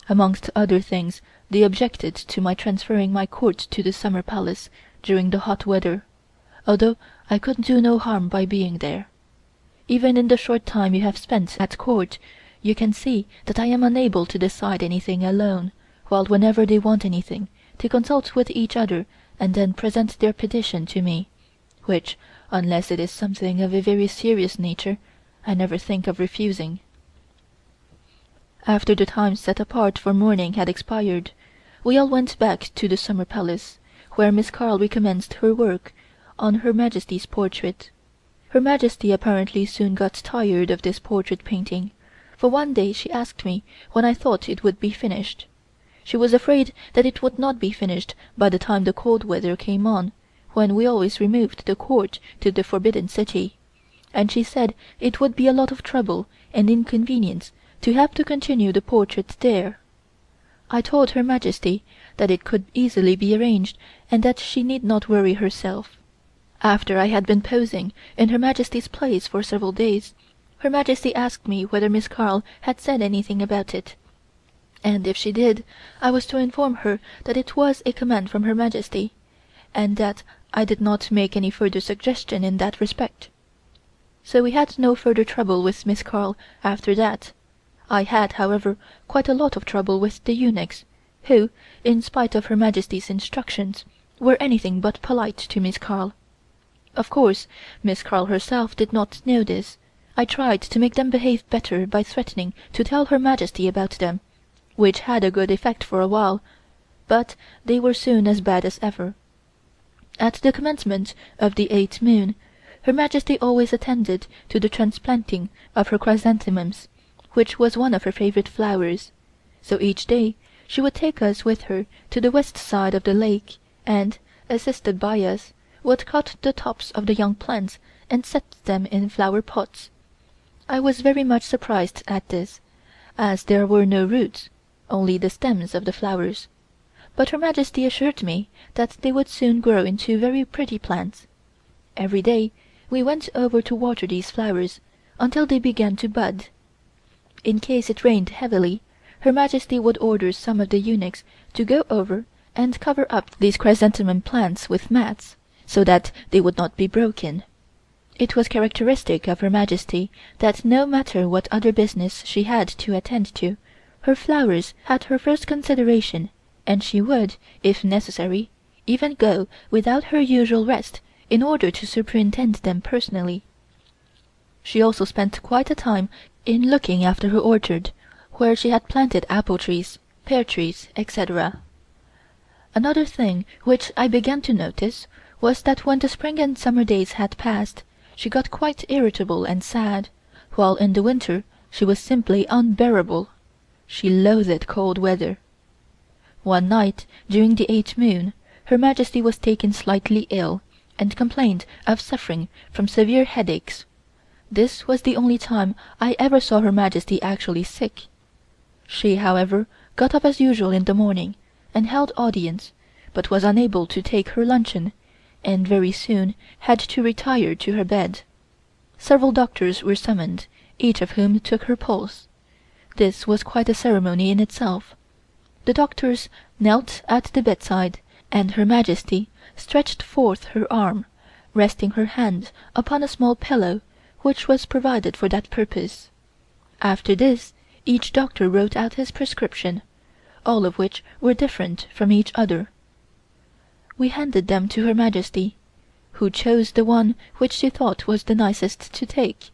Amongst other things, they objected to my transferring my court to the summer palace during the hot weather, although I could do no harm by being there. Even in the short time you have spent at court, you can see that I am unable to decide anything alone, while whenever they want anything, they consult with each other and then present their petition to me, which, unless it is something of a very serious nature, I never think of refusing." After the time set apart for mourning had expired, we all went back to the summer palace, where Miss Carl recommenced her work on Her Majesty's portrait. Her Majesty apparently soon got tired of this portrait painting, for one day she asked me when I thought it would be finished. She was afraid that it would not be finished by the time the cold weather came on, when we always removed the court to the Forbidden City, and she said it would be a lot of trouble and inconvenience to have to continue the portrait there. I told Her Majesty that it could easily be arranged and that she need not worry herself. After I had been posing in Her Majesty's place for several days, Her Majesty asked me whether Miss Carl had said anything about it, and if she did, I was to inform her that it was a command from Her Majesty, and that I did not make any further suggestion in that respect. So we had no further trouble with Miss Carl after that. I had, however, quite a lot of trouble with the eunuchs, who, in spite of Her Majesty's instructions, were anything but polite to Miss Carl. Of course, Miss Carl herself did not know this. I tried to make them behave better by threatening to tell Her Majesty about them, which had a good effect for a while, but they were soon as bad as ever. At the commencement of the 8th moon, Her Majesty always attended to the transplanting of her chrysanthemums, which was one of her favorite flowers, so each day she would take us with her to the west side of the lake and, assisted by us, would cut the tops of the young plants and set them in flower pots. I was very much surprised at this, as there were no roots, only the stems of the flowers, but Her Majesty assured me that they would soon grow into very pretty plants. Every day we went over to water these flowers until they began to bud. In case it rained heavily, Her Majesty would order some of the eunuchs to go over and cover up these chrysanthemum plants with mats, so that they would not be broken. It was characteristic of Her Majesty that no matter what other business she had to attend to, her flowers had her first consideration, and she would, if necessary, even go without her usual rest in order to superintend them personally. She also spent quite a time in looking after her orchard, where she had planted apple trees, pear trees, etc. Another thing which I began to notice was that when the spring and summer days had passed, she got quite irritable and sad, while in the winter she was simply unbearable. She loathed cold weather. One night during the 8th moon, Her Majesty was taken slightly ill, and complained of suffering from severe headaches. This was the only time I ever saw Her Majesty actually sick. She, however, got up as usual in the morning, and held audience, but was unable to take her luncheon, and very soon had to retire to her bed. Several doctors were summoned, each of whom took her pulse. This was quite a ceremony in itself. The doctors knelt at the bedside, and Her Majesty stretched forth her arm, resting her hand upon a small pillow which was provided for that purpose. After this each doctor wrote out his prescription, all of which were different from each other. We handed them to Her Majesty, who chose the one which she thought was the nicest to take,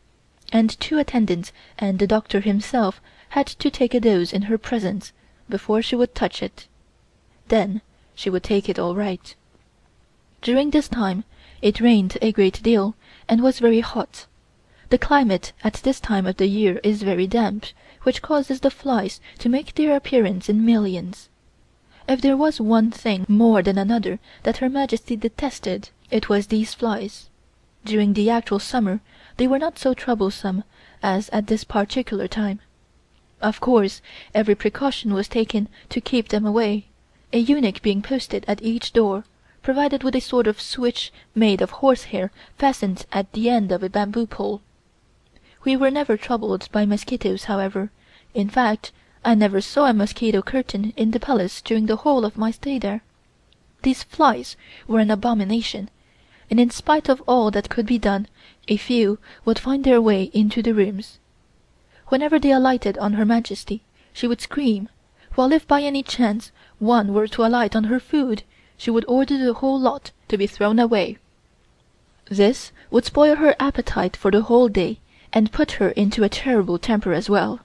and 2 attendants and the doctor himself had to take a dose in her presence before she would touch it. Then she would take it all right. During this time it rained a great deal and was very hot. The climate at this time of the year is very damp, which causes the flies to make their appearance in millions. If there was one thing more than another that Her Majesty detested, it was these flies. During the actual summer they were not so troublesome as at this particular time. Of course, every precaution was taken to keep them away, a eunuch being posted at each door, provided with a sort of switch made of horsehair fastened at the end of a bamboo pole. We were never troubled by mosquitoes, however. In fact, I never saw a mosquito curtain in the palace during the whole of my stay there. These flies were an abomination, and in spite of all that could be done, a few would find their way into the rooms. Whenever they alighted on Her Majesty, she would scream, while if by any chance one were to alight on her food, she would order the whole lot to be thrown away. This would spoil her appetite for the whole day and put her into a terrible temper as well.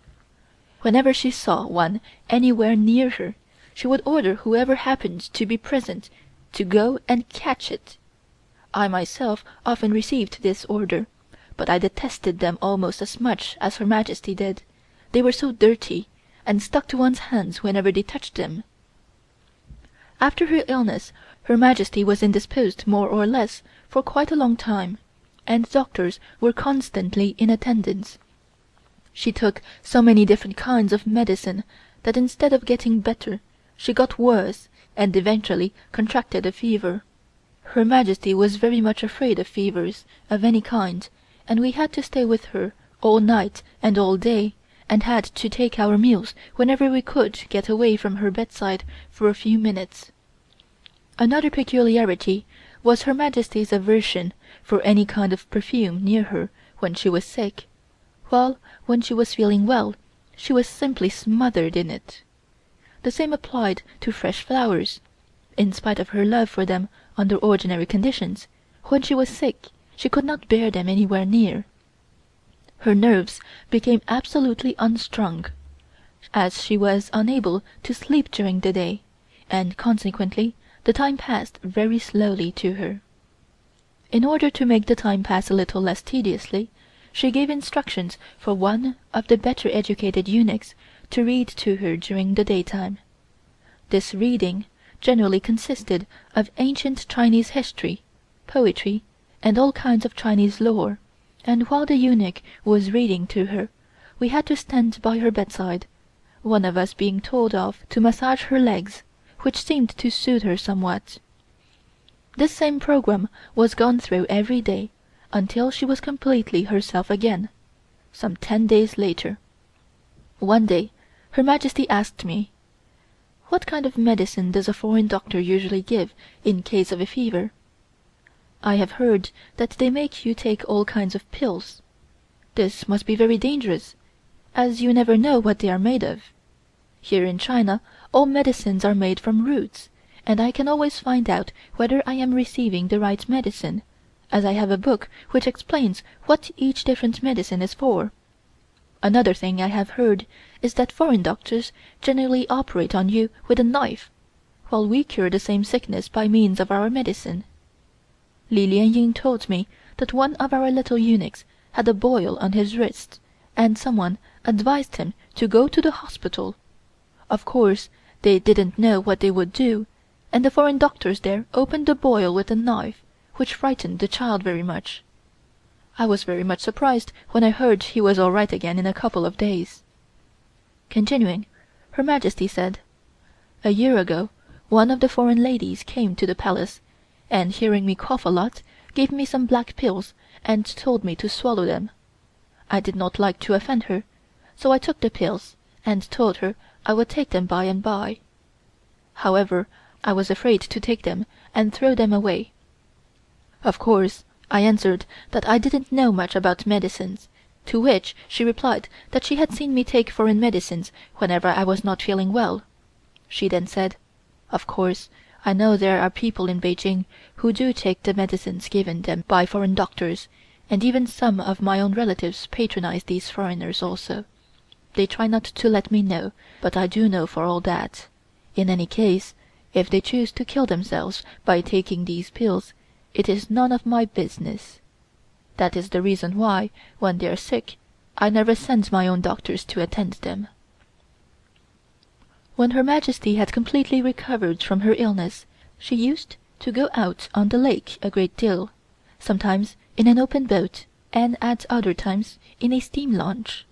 Whenever she saw one anywhere near her, she would order whoever happened to be present to go and catch it. I myself often received this order, but I detested them almost as much as Her Majesty did. They were so dirty, and stuck to one's hands whenever they touched them. After her illness, Her Majesty was indisposed more or less for quite a long time, and doctors were constantly in attendance. She took so many different kinds of medicine that instead of getting better, she got worse and eventually contracted a fever. Her Majesty was very much afraid of fevers of any kind, and we had to stay with her all night and all day, and had to take our meals whenever we could get away from her bedside for a few minutes. Another peculiarity was Her Majesty's aversion for any kind of perfume near her when she was sick, while when she was feeling well, she was simply smothered in it. The same applied to fresh flowers. In spite of her love for them under ordinary conditions, when she was sick she could not bear them anywhere near. Her nerves became absolutely unstrung, as she was unable to sleep during the day, and consequently the time passed very slowly to her. In order to make the time pass a little less tediously, she gave instructions for one of the better educated eunuchs to read to her during the daytime. This reading generally consisted of ancient Chinese history, poetry, and all kinds of Chinese lore, and while the eunuch was reading to her, we had to stand by her bedside, one of us being told off to massage her legs, which seemed to soothe her somewhat. This same program was gone through every day until she was completely herself again, some 10 days later. One day Her Majesty asked me, "What kind of medicine does a foreign doctor usually give in case of a fever?" "I have heard that they make you take all kinds of pills. This must be very dangerous, as you never know what they are made of. Here in China all medicines are made from roots, and I can always find out whether I am receiving the right medicine, as I have a book which explains what each different medicine is for. Another thing I have heard is that foreign doctors generally operate on you with a knife, while we cure the same sickness by means of our medicine. Li Lien told me that one of our little eunuchs had a boil on his wrist, and someone advised him to go to the hospital. Of course, they didn't know what they would do, and the foreign doctors there opened the boil with a knife, which frightened the child very much. I was very much surprised when I heard he was all right again in a couple of days." Continuing, Her Majesty said, "A year ago one of the foreign ladies came to the Palace, and hearing me cough a lot, gave me some black pills and told me to swallow them. I did not like to offend her, so I took the pills and told her I would take them by and by. However, I was afraid to take them and throw them away. Of course, I answered that I didn't know much about medicines, to which she replied that she had seen me take foreign medicines whenever I was not feeling well. She then said, 'Of course, I know there are people in Peking who do take the medicines given them by foreign doctors, and even some of my own relatives patronize these foreigners also. They try not to let me know, but I do know for all that. In any case, if they choose to kill themselves by taking these pills, it is none of my business. That is the reason why, when they are sick, I never send my own doctors to attend them.'" When Her Majesty had completely recovered from her illness, she used to go out on the lake a great deal, sometimes in an open boat and at other times in a steam launch.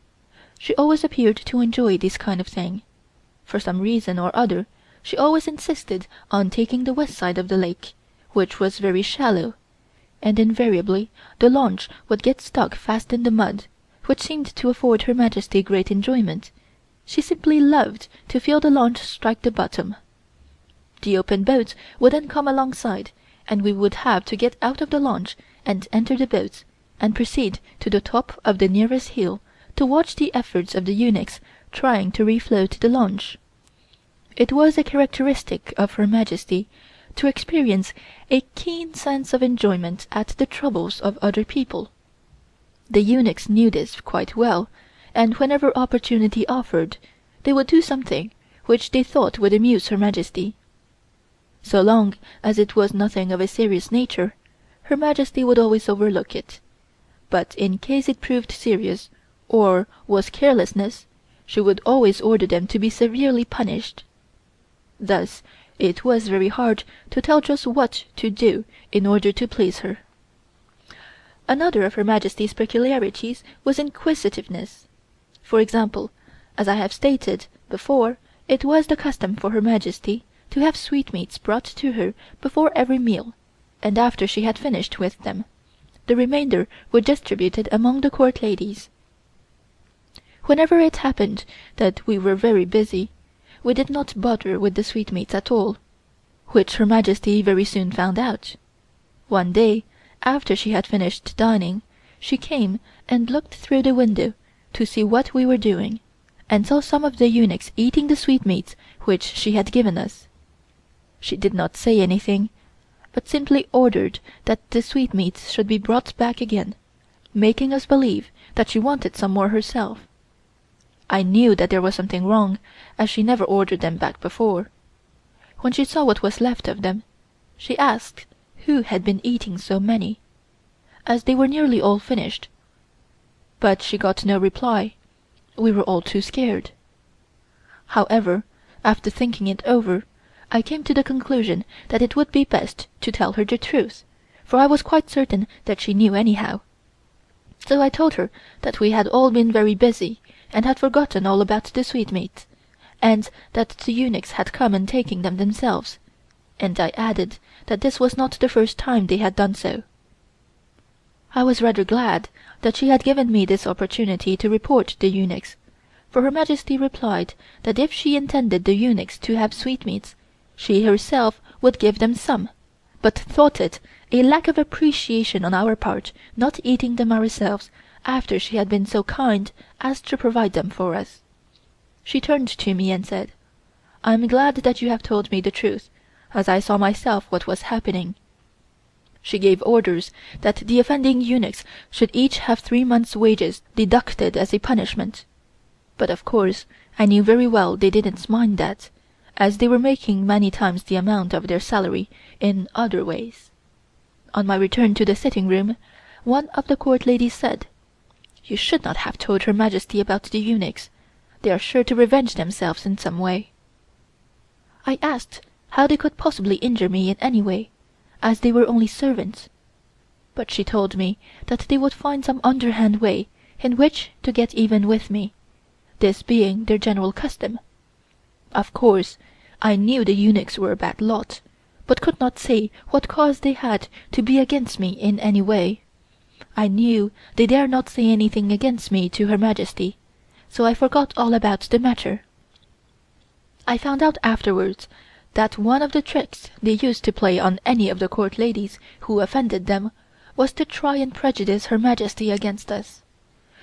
She always appeared to enjoy this kind of thing. For some reason or other, she always insisted on taking the west side of the lake, which was very shallow, and invariably the launch would get stuck fast in the mud, which seemed to afford Her Majesty great enjoyment. She simply loved to feel the launch strike the bottom. The open boat would then come alongside, and we would have to get out of the launch and enter the boat, and proceed to the top of the nearest hill to watch the efforts of the eunuchs trying to refloat the launch. It was a characteristic of Her Majesty to experience a keen sense of enjoyment at the troubles of other people. The eunuchs knew this quite well, and whenever opportunity offered, they would do something which they thought would amuse Her Majesty. So long as it was nothing of a serious nature, Her Majesty would always overlook it, but in case it proved serious, or was carelessness, she would always order them to be severely punished. Thus it was very hard to tell just what to do in order to please her. Another of Her Majesty's peculiarities was inquisitiveness. For example, as I have stated before, it was the custom for Her Majesty to have sweetmeats brought to her before every meal, and after she had finished with them, the remainder were distributed among the court ladies. Whenever it happened that we were very busy, we did not bother with the sweetmeats at all, which Her Majesty very soon found out. One day, after she had finished dining, she came and looked through the window to see what we were doing, and saw some of the eunuchs eating the sweetmeats which she had given us. She did not say anything, but simply ordered that the sweetmeats should be brought back again, making us believe that she wanted some more herself. I knew that there was something wrong, as she never ordered them back before. When she saw what was left of them, she asked who had been eating so many, as they were nearly all finished. But she got no reply. We were all too scared. However, after thinking it over, I came to the conclusion that it would be best to tell her the truth, for I was quite certain that she knew anyhow. So I told her that we had all been very busy and had forgotten all about the sweetmeats, and that the eunuchs had come and taken them themselves, and I added that this was not the first time they had done so. I was rather glad that she had given me this opportunity to report the eunuchs, for Her Majesty replied that if she intended the eunuchs to have sweetmeats, she herself would give them some, but thought it a lack of appreciation on our part not eating them ourselves after she had been so kind as to provide them for us. She turned to me and said, "I am glad that you have told me the truth, as I saw myself what was happening." She gave orders that the offending eunuchs should each have 3 months' wages deducted as a punishment, but of course I knew very well they didn't mind that, as they were making many times the amount of their salary in other ways. On my return to the sitting room, one of the court ladies said, "You should not have told Her Majesty about the eunuchs. They are sure to revenge themselves in some way." I asked how they could possibly injure me in any way, as they were only servants, but she told me that they would find some underhand way in which to get even with me, this being their general custom. Of course, I knew the eunuchs were a bad lot, but could not say what cause they had to be against me in any way. I knew they dare not say anything against me to Her Majesty, so I forgot all about the matter. I found out afterwards that one of the tricks they used to play on any of the court ladies who offended them was to try and prejudice Her Majesty against us.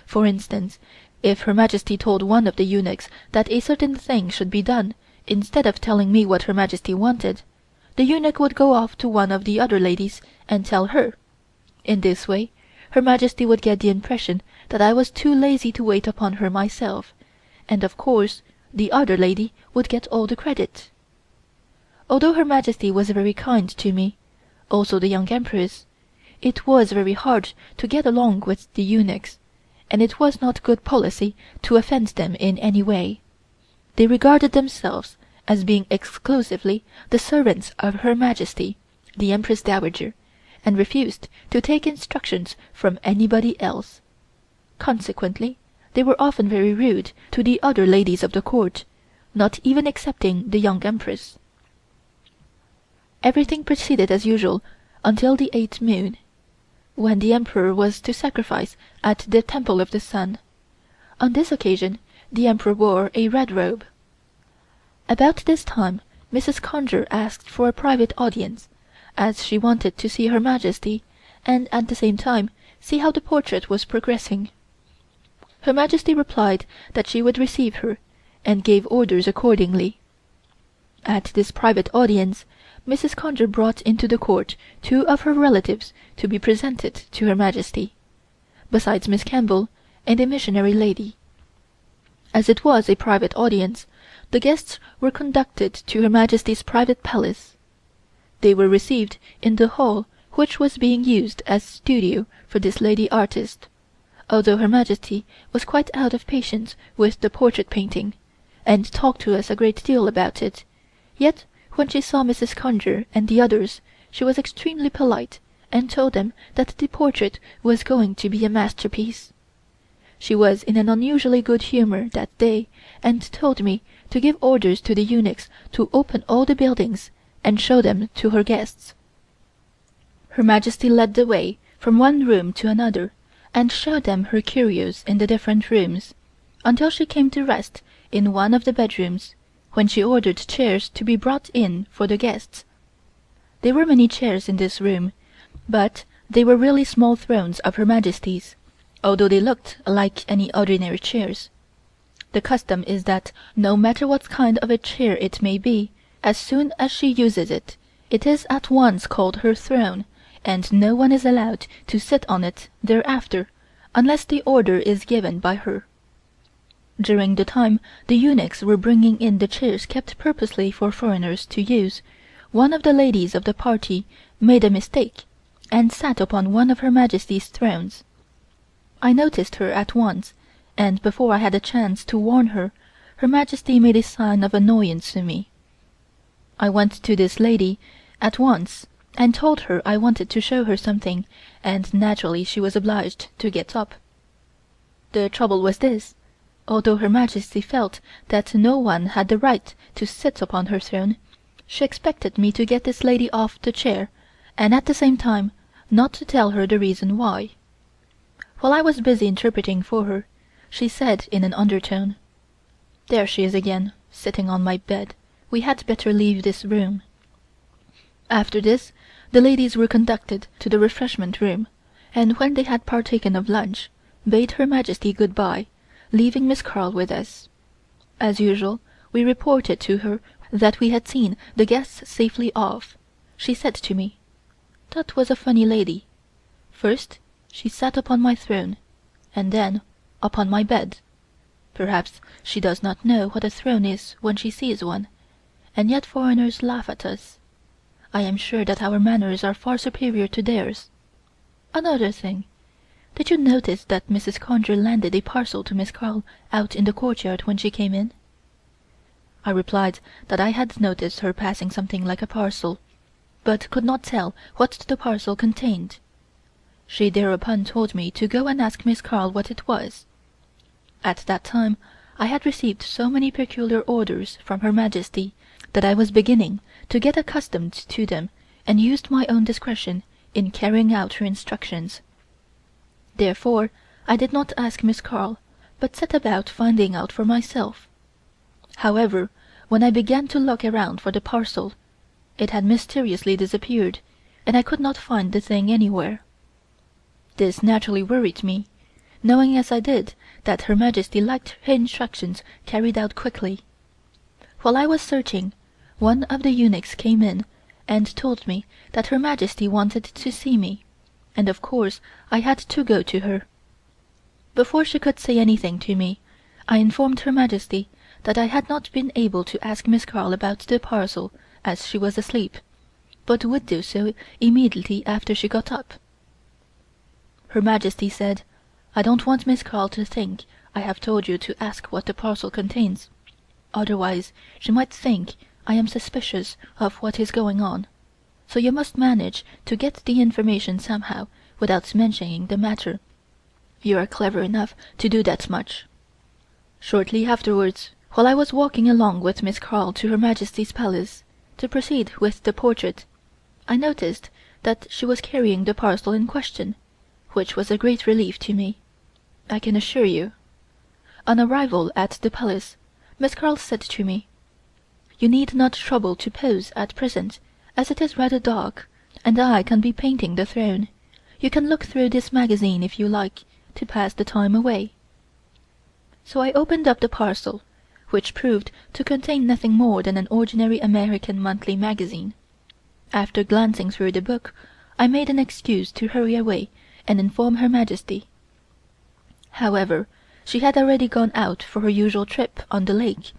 For instance, if Her Majesty told one of the eunuchs that a certain thing should be done, instead of telling me what Her Majesty wanted, the eunuch would go off to one of the other ladies and tell her. In this way, Her Majesty would get the impression that I was too lazy to wait upon her myself, and of course the other lady would get all the credit. Although Her Majesty was very kind to me, also the young Empress, it was very hard to get along with the eunuchs, and it was not good policy to offend them in any way. They regarded themselves as being exclusively the servants of Her Majesty, the Empress Dowager, and refused to take instructions from anybody else. Consequently, they were often very rude to the other ladies of the court, not even excepting the young Empress. Everything proceeded as usual until the 8th moon, when the Emperor was to sacrifice at the Temple of the Sun. On this occasion the Emperor wore a red robe. About this time Mrs. Conger asked for a private audience, as she wanted to see Her Majesty and at the same time see how the portrait was progressing. Her Majesty replied that she would receive her, and gave orders accordingly. At this private audience Mrs. Conger brought into the court 2 of her relatives to be presented to Her Majesty, besides Miss Campbell and a missionary lady. As it was a private audience, the guests were conducted to Her Majesty's private palace. They were received in the hall which was being used as studio for this lady artist, although Her Majesty was quite out of patience with the portrait painting, and talked to us a great deal about it, yet when she saw Mrs. Conger and the others she was extremely polite and told them that the portrait was going to be a masterpiece. She was in an unusually good humor that day and told me to give orders to the eunuchs to open all the buildings and show them to her guests. Her Majesty led the way from one room to another and showed them her curios in the different rooms, until she came to rest in one of the bedrooms, when she ordered chairs to be brought in for the guests. There were many chairs in this room, but they were really small thrones of Her Majesty's, although they looked like any ordinary chairs. The custom is that no matter what kind of a chair it may be, as soon as she uses it, it is at once called her throne, and no one is allowed to sit on it thereafter, unless the order is given by her. During the time the eunuchs were bringing in the chairs kept purposely for foreigners to use, one of the ladies of the party made a mistake, and sat upon one of Her Majesty's thrones. I noticed her at once, and before I had a chance to warn her, Her Majesty made a sign of annoyance to me. I went to this lady at once and told her I wanted to show her something, and naturally she was obliged to get up. The trouble was this: although Her Majesty felt that no one had the right to sit upon her throne, she expected me to get this lady off the chair, and at the same time not to tell her the reason why. While I was busy interpreting for her, she said in an undertone, "There she is again, sitting on my bed. We had better leave this room." After this, the ladies were conducted to the refreshment room, and when they had partaken of lunch, bade Her Majesty good-bye, leaving Miss Carl with us. As usual, we reported to her that we had seen the guests safely off. She said to me, "That was a funny lady. First she sat upon my throne, and then upon my bed. Perhaps she does not know what a throne is when she sees one, and yet foreigners laugh at us. I am sure that our manners are far superior to theirs. Another thing, did you notice that Mrs. Conger landed a parcel to Miss Carl out in the courtyard when she came in?" I replied that I had noticed her passing something like a parcel, but could not tell what the parcel contained. She thereupon told me to go and ask Miss Carl what it was. At that time I had received so many peculiar orders from Her Majesty that I was beginning to get accustomed to them, and used my own discretion in carrying out her instructions. Therefore I did not ask Miss Carl, but set about finding out for myself. However, when I began to look around for the parcel, it had mysteriously disappeared, and I could not find the thing anywhere. This naturally worried me, knowing as I did that Her Majesty liked her instructions carried out quickly. While I was searching, one of the eunuchs came in and told me that Her Majesty wanted to see me, and of course I had to go to her. Before she could say anything to me, I informed Her Majesty that I had not been able to ask Miss Carl about the parcel as she was asleep, but would do so immediately after she got up. Her Majesty said, "I don't want Miss Carl to think I have told you to ask what the parcel contains. Otherwise she might think I am suspicious of what is going on, so you must manage to get the information somehow without mentioning the matter. You are clever enough to do that much." Shortly afterwards, while I was walking along with Miss Carl to Her Majesty's palace, to proceed with the portrait, I noticed that she was carrying the parcel in question, which was a great relief to me, I can assure you. On arrival at the palace, Miss Carl said to me, "You need not trouble to pose at present, as it is rather dark, and I can be painting the throne. You can look through this magazine if you like, to pass the time away." So I opened up the parcel, which proved to contain nothing more than an ordinary American monthly magazine. After glancing through the book, I made an excuse to hurry away and inform Her Majesty. However, she had already gone out for her usual trip on the lake,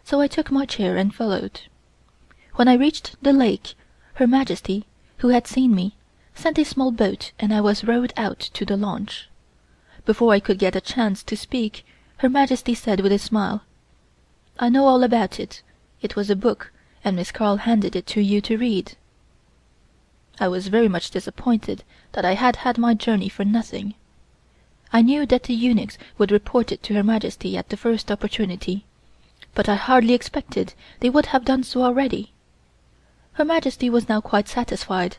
so I took my chair and followed. When I reached the lake, Her Majesty, who had seen me, sent a small boat and I was rowed out to the launch. Before I could get a chance to speak, Her Majesty said with a smile, "I know all about it. It was a book, and Miss Carl handed it to you to read." I was very much disappointed that I had had my journey for nothing. I knew that the eunuchs would report it to Her Majesty at the first opportunity, but I hardly expected they would have done so already. Her Majesty was now quite satisfied,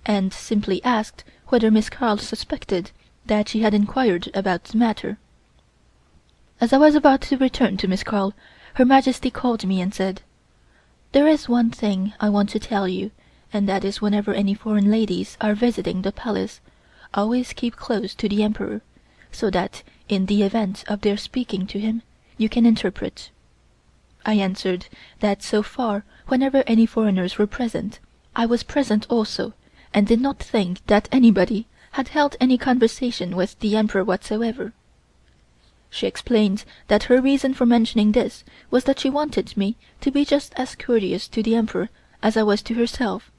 and simply asked whether Miss Carl suspected that she had inquired about the matter. As I was about to return to Miss Carl, Her Majesty called me and said, "There is one thing I want to tell you, and that is whenever any foreign ladies are visiting the palace, always keep close to the Emperor, so that, in the event of their speaking to him, you can interpret." I answered that so far, whenever any foreigners were present, I was present also, and did not think that anybody had held any conversation with the Emperor whatsoever. She explained that her reason for mentioning this was that she wanted me to be just as courteous to the Emperor as I was to herself,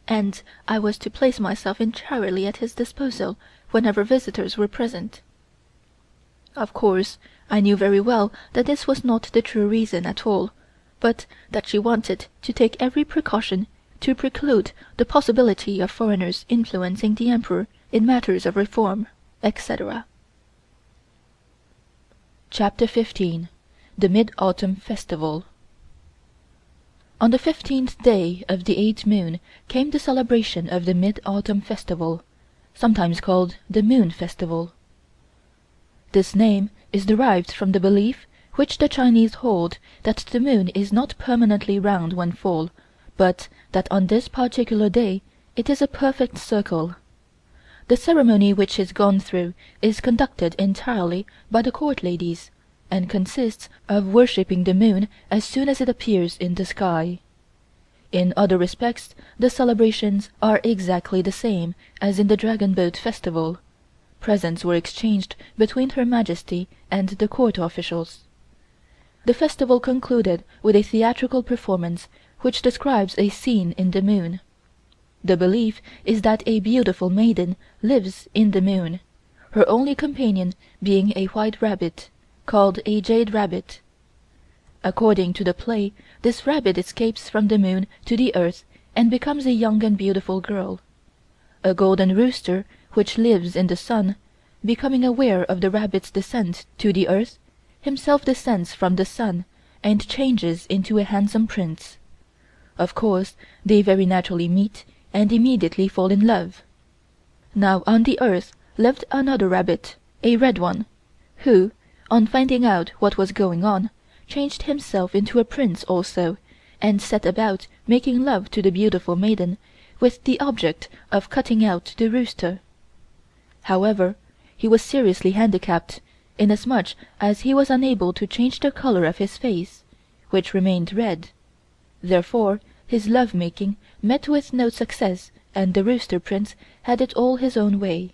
and I was to place myself entirely at his disposal whenever visitors were present. Of course, I knew very well that this was not the true reason at all, but that she wanted to take every precaution to preclude the possibility of foreigners influencing the Emperor in matters of reform, etc. Chapter 15. The Mid-Autumn Festival. On the 15th day of the 8th moon came the celebration of the Mid-Autumn Festival, sometimes called the Moon Festival. This name is derived from the belief which the Chinese hold that the moon is not permanently round when full, but that on this particular day it is a perfect circle. The ceremony which is gone through is conducted entirely by the court ladies, and consists of worshipping the moon as soon as it appears in the sky. In other respects the celebrations are exactly the same as in the Dragon Boat Festival. Presents were exchanged between Her Majesty and the court officials. The festival concluded with a theatrical performance which describes a scene in the moon. The belief is that a beautiful maiden lives in the moon, her only companion being a white rabbit, called a jade rabbit. According to the play, this rabbit escapes from the moon to the earth and becomes a young and beautiful girl. A golden rooster, which lives in the sun, becoming aware of the rabbit's descent to the earth, himself descends from the sun and changes into a handsome prince. Of course, they very naturally meet and immediately fall in love. Now on the earth lived another rabbit, a red one, who, on finding out what was going on, changed himself into a prince also, and set about making love to the beautiful maiden, with the object of cutting out the rooster. However, he was seriously handicapped, inasmuch as he was unable to change the color of his face, which remained red. Therefore his love-making met with no success, and the rooster prince had it all his own way.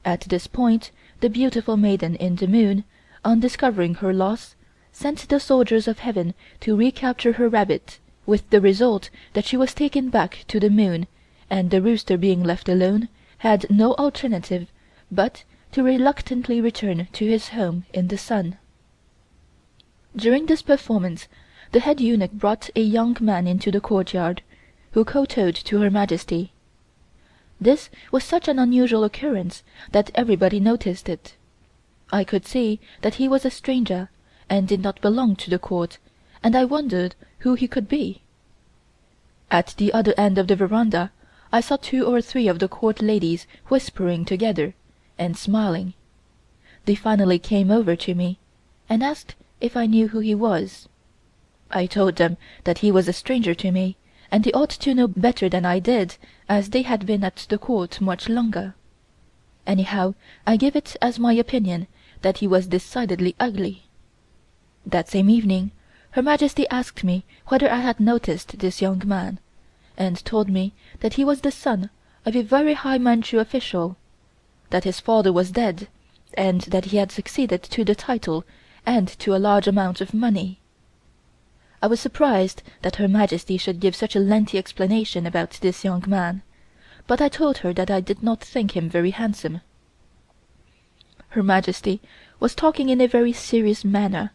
At this point the beautiful maiden in the moon, on discovering her loss, sent the soldiers of heaven to recapture her rabbit, with the result that she was taken back to the moon, and the rooster, being left alone, had no alternative but to reluctantly return to his home in the sun. During this performance the head eunuch brought a young man into the courtyard, who kowtowed to Her Majesty. This was such an unusual occurrence that everybody noticed it. I could see that he was a stranger, and did not belong to the court, and I wondered who he could be. At the other end of the veranda I saw 2 or 3 of the court ladies whispering together, and smiling. They finally came over to me, and asked if I knew who he was. I told them that he was a stranger to me, and they ought to know better than I did, as they had been at the court much longer. Anyhow, I give it as my opinion that he was decidedly ugly. That same evening Her Majesty asked me whether I had noticed this young man, and told me that he was the son of a very high Manchu official, that his father was dead, and that he had succeeded to the title and to a large amount of money. I was surprised that Her Majesty should give such a lengthy explanation about this young man, but I told her that I did not think him very handsome. Her Majesty was talking in a very serious manner,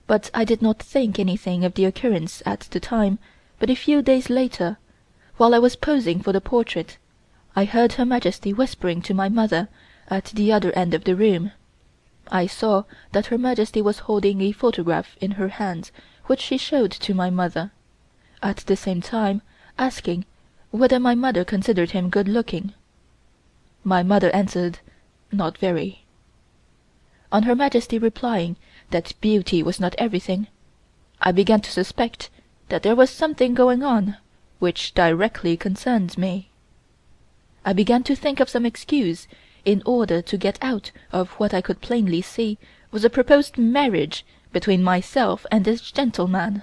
but I did not think anything of the occurrence at the time, but a few days later, while I was posing for the portrait, I heard Her Majesty whispering to my mother at the other end of the room. I saw that Her Majesty was holding a photograph in her hands, which she showed to my mother, at the same time asking whether my mother considered him good-looking. My mother answered, "Not very." On Her Majesty replying that beauty was not everything, I began to suspect that there was something going on which directly concerned me. I began to think of some excuse in order to get out of what I could plainly see was a proposed marriage between myself and this gentleman.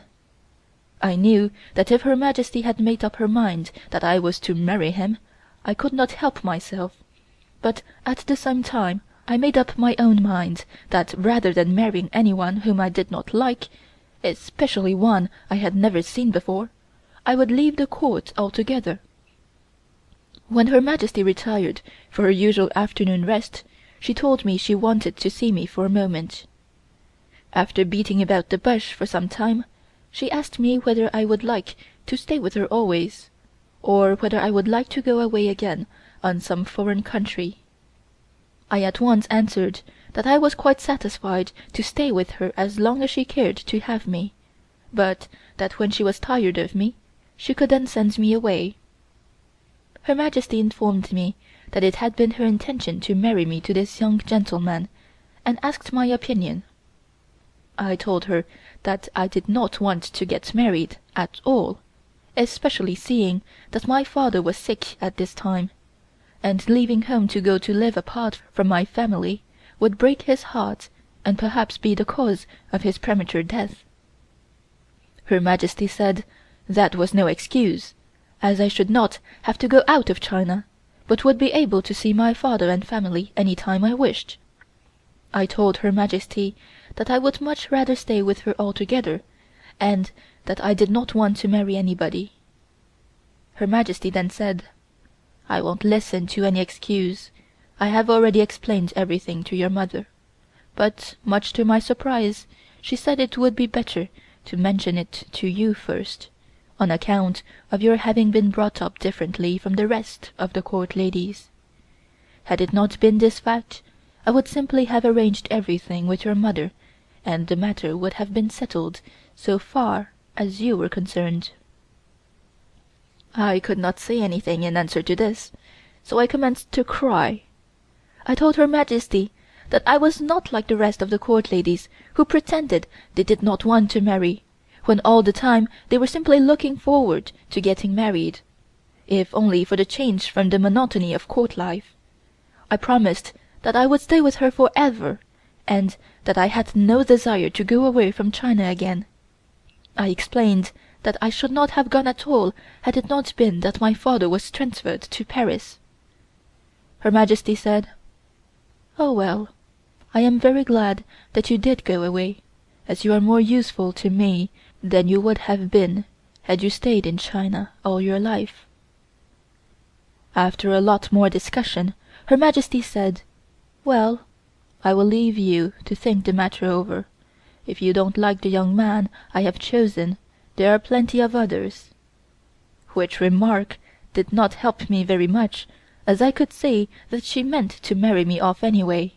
I knew that if Her Majesty had made up her mind that I was to marry him, I could not help myself, but at the same time I made up my own mind that rather than marrying anyone whom I did not like, especially one I had never seen before, I would leave the court altogether, When Her Majesty retired for her usual afternoon rest, she told me she wanted to see me for a moment. After beating about the bush for some time, she asked me whether I would like to stay with her always, or whether I would like to go away again on some foreign country. I at once answered that I was quite satisfied to stay with her as long as she cared to have me, but that when she was tired of me, she could then send me away. Her Majesty informed me that it had been her intention to marry me to this young gentleman, and asked my opinion. I told her that I did not want to get married at all, especially seeing that my father was sick at this time, and leaving home to go to live apart from my family would break his heart and perhaps be the cause of his premature death. Her Majesty said that was no excuse, as I should not have to go out of China, but would be able to see my father and family any time I wished. I told Her Majesty that I would much rather stay with her altogether, and that I did not want to marry anybody. Her Majesty then said, "I won't listen to any excuse. I have already explained everything to your mother," but, much to my surprise, she said it would be better to mention it to you first, on account of your having been brought up differently from the rest of the court ladies. Had it not been this fact, I would simply have arranged everything with your mother, and the matter would have been settled so far as you were concerned. I could not say anything in answer to this, so I commenced to cry. I told Her Majesty that I was not like the rest of the court ladies who pretended they did not want to marry, when all the time they were simply looking forward to getting married, if only for the change from the monotony of court life. I promised that I would stay with her for ever, and that I had no desire to go away from China again. I explained that I should not have gone at all had it not been that my father was transferred to Paris. Her Majesty said, "Oh well, I am very glad that you did go away, as you are more useful to me than you would have been had you stayed in China all your life." After a lot more discussion, Her Majesty said, "Well, I will leave you to think the matter over. If you don't like the young man I have chosen, there are plenty of others," which remark did not help me very much, as I could see that she meant to marry me off anyway.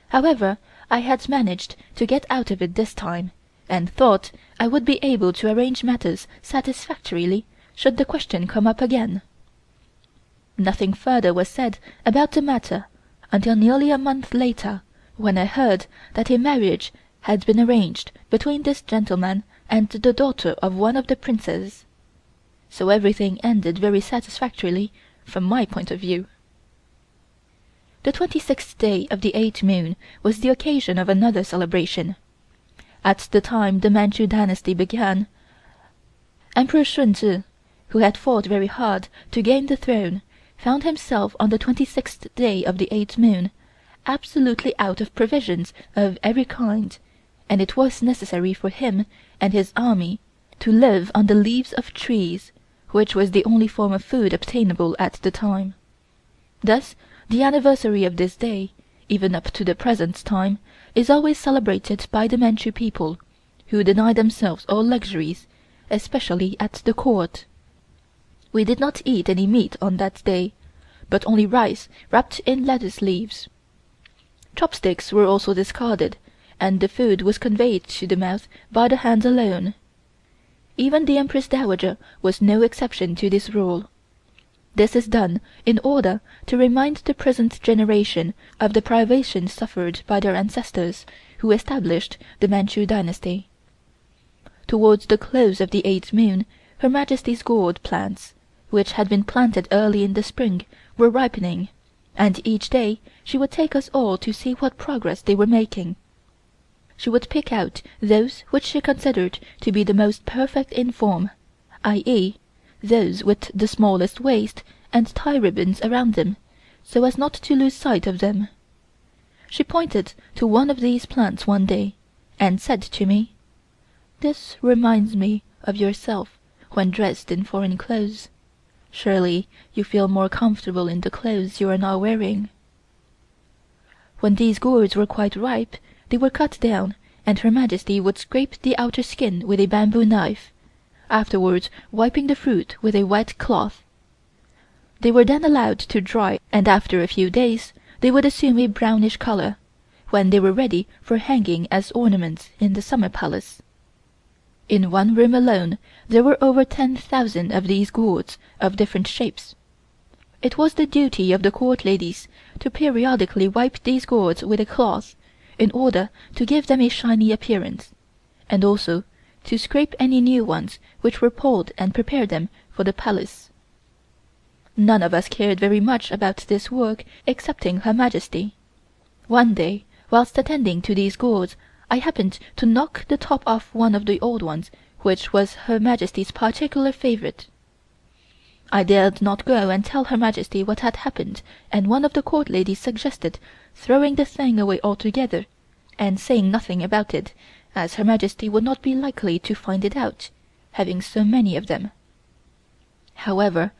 However, I had managed to get out of it this time, and thought I would be able to arrange matters satisfactorily should the question come up again. Nothing further was said about the matter until nearly a month later, when I heard that a marriage had been arranged between this gentleman and the daughter of one of the princes. So everything ended very satisfactorily from my point of view. The 26th day of the 8th moon was the occasion of another celebration. At the time the Manchu dynasty began, Emperor Shunzhi, who had fought very hard to gain the throne, found himself on the 26th day of the 8th moon absolutely out of provisions of every kind, and it was necessary for him and his army to live on the leaves of trees, which was the only form of food obtainable at the time. Thus the anniversary of this day, even up to the present time, is always celebrated by the Manchu people, who deny themselves all luxuries, especially at the court. We did not eat any meat on that day, but only rice wrapped in lettuce leaves. Chopsticks were also discarded, and the food was conveyed to the mouth by the hand alone. Even the Empress Dowager was no exception to this rule. This is done in order to remind the present generation of the privations suffered by their ancestors who established the Manchu dynasty. Towards the close of the 8th moon, Her Majesty's gourd plants, which had been planted early in the spring, were ripening, and each day she would take us all to see what progress they were making. She would pick out those which she considered to be the most perfect in form, i.e., those with the smallest waist, and tie ribbons around them, so as not to lose sight of them. She pointed to one of these plants one day, and said to me, "This reminds me of yourself when dressed in foreign clothes. Surely you feel more comfortable in the clothes you are now wearing." When these gourds were quite ripe, they were cut down, and Her Majesty would scrape the outer skin with a bamboo knife, afterwards wiping the fruit with a wet cloth. They were then allowed to dry, and after a few days they would assume a brownish color, when they were ready for hanging as ornaments in the summer palace. In one room alone there were over 10,000 of these gourds of different shapes. It was the duty of the court ladies to periodically wipe these gourds with a cloth, in order to give them a shiny appearance, and also to scrape any new ones which were pulled and prepare them for the palace. None of us cared very much about this work excepting Her Majesty. One day, whilst attending to these gourds, I happened to knock the top off one of the old ones, which was Her Majesty's particular favorite. I dared not go and tell Her Majesty what had happened, and one of the court ladies suggested throwing the thing away altogether, and saying nothing about it, as Her Majesty would not be likely to find it out, having so many of them. However,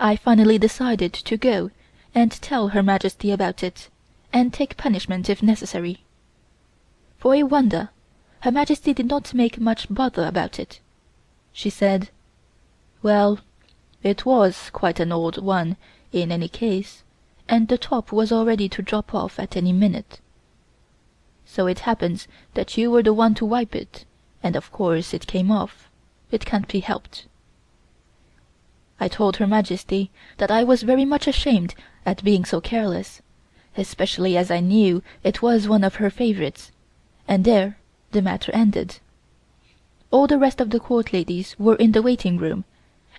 I finally decided to go and tell Her Majesty about it, and take punishment if necessary. For a wonder, Her Majesty did not make much bother about it. She said, "Well, it was quite an old one in any case, and the top was all ready to drop off at any minute. So it happens that you were the one to wipe it, and of course it came off. It can't be helped." I told Her Majesty that I was very much ashamed at being so careless, especially as I knew it was one of her favorites, and there the matter ended. All the rest of the court ladies were in the waiting room,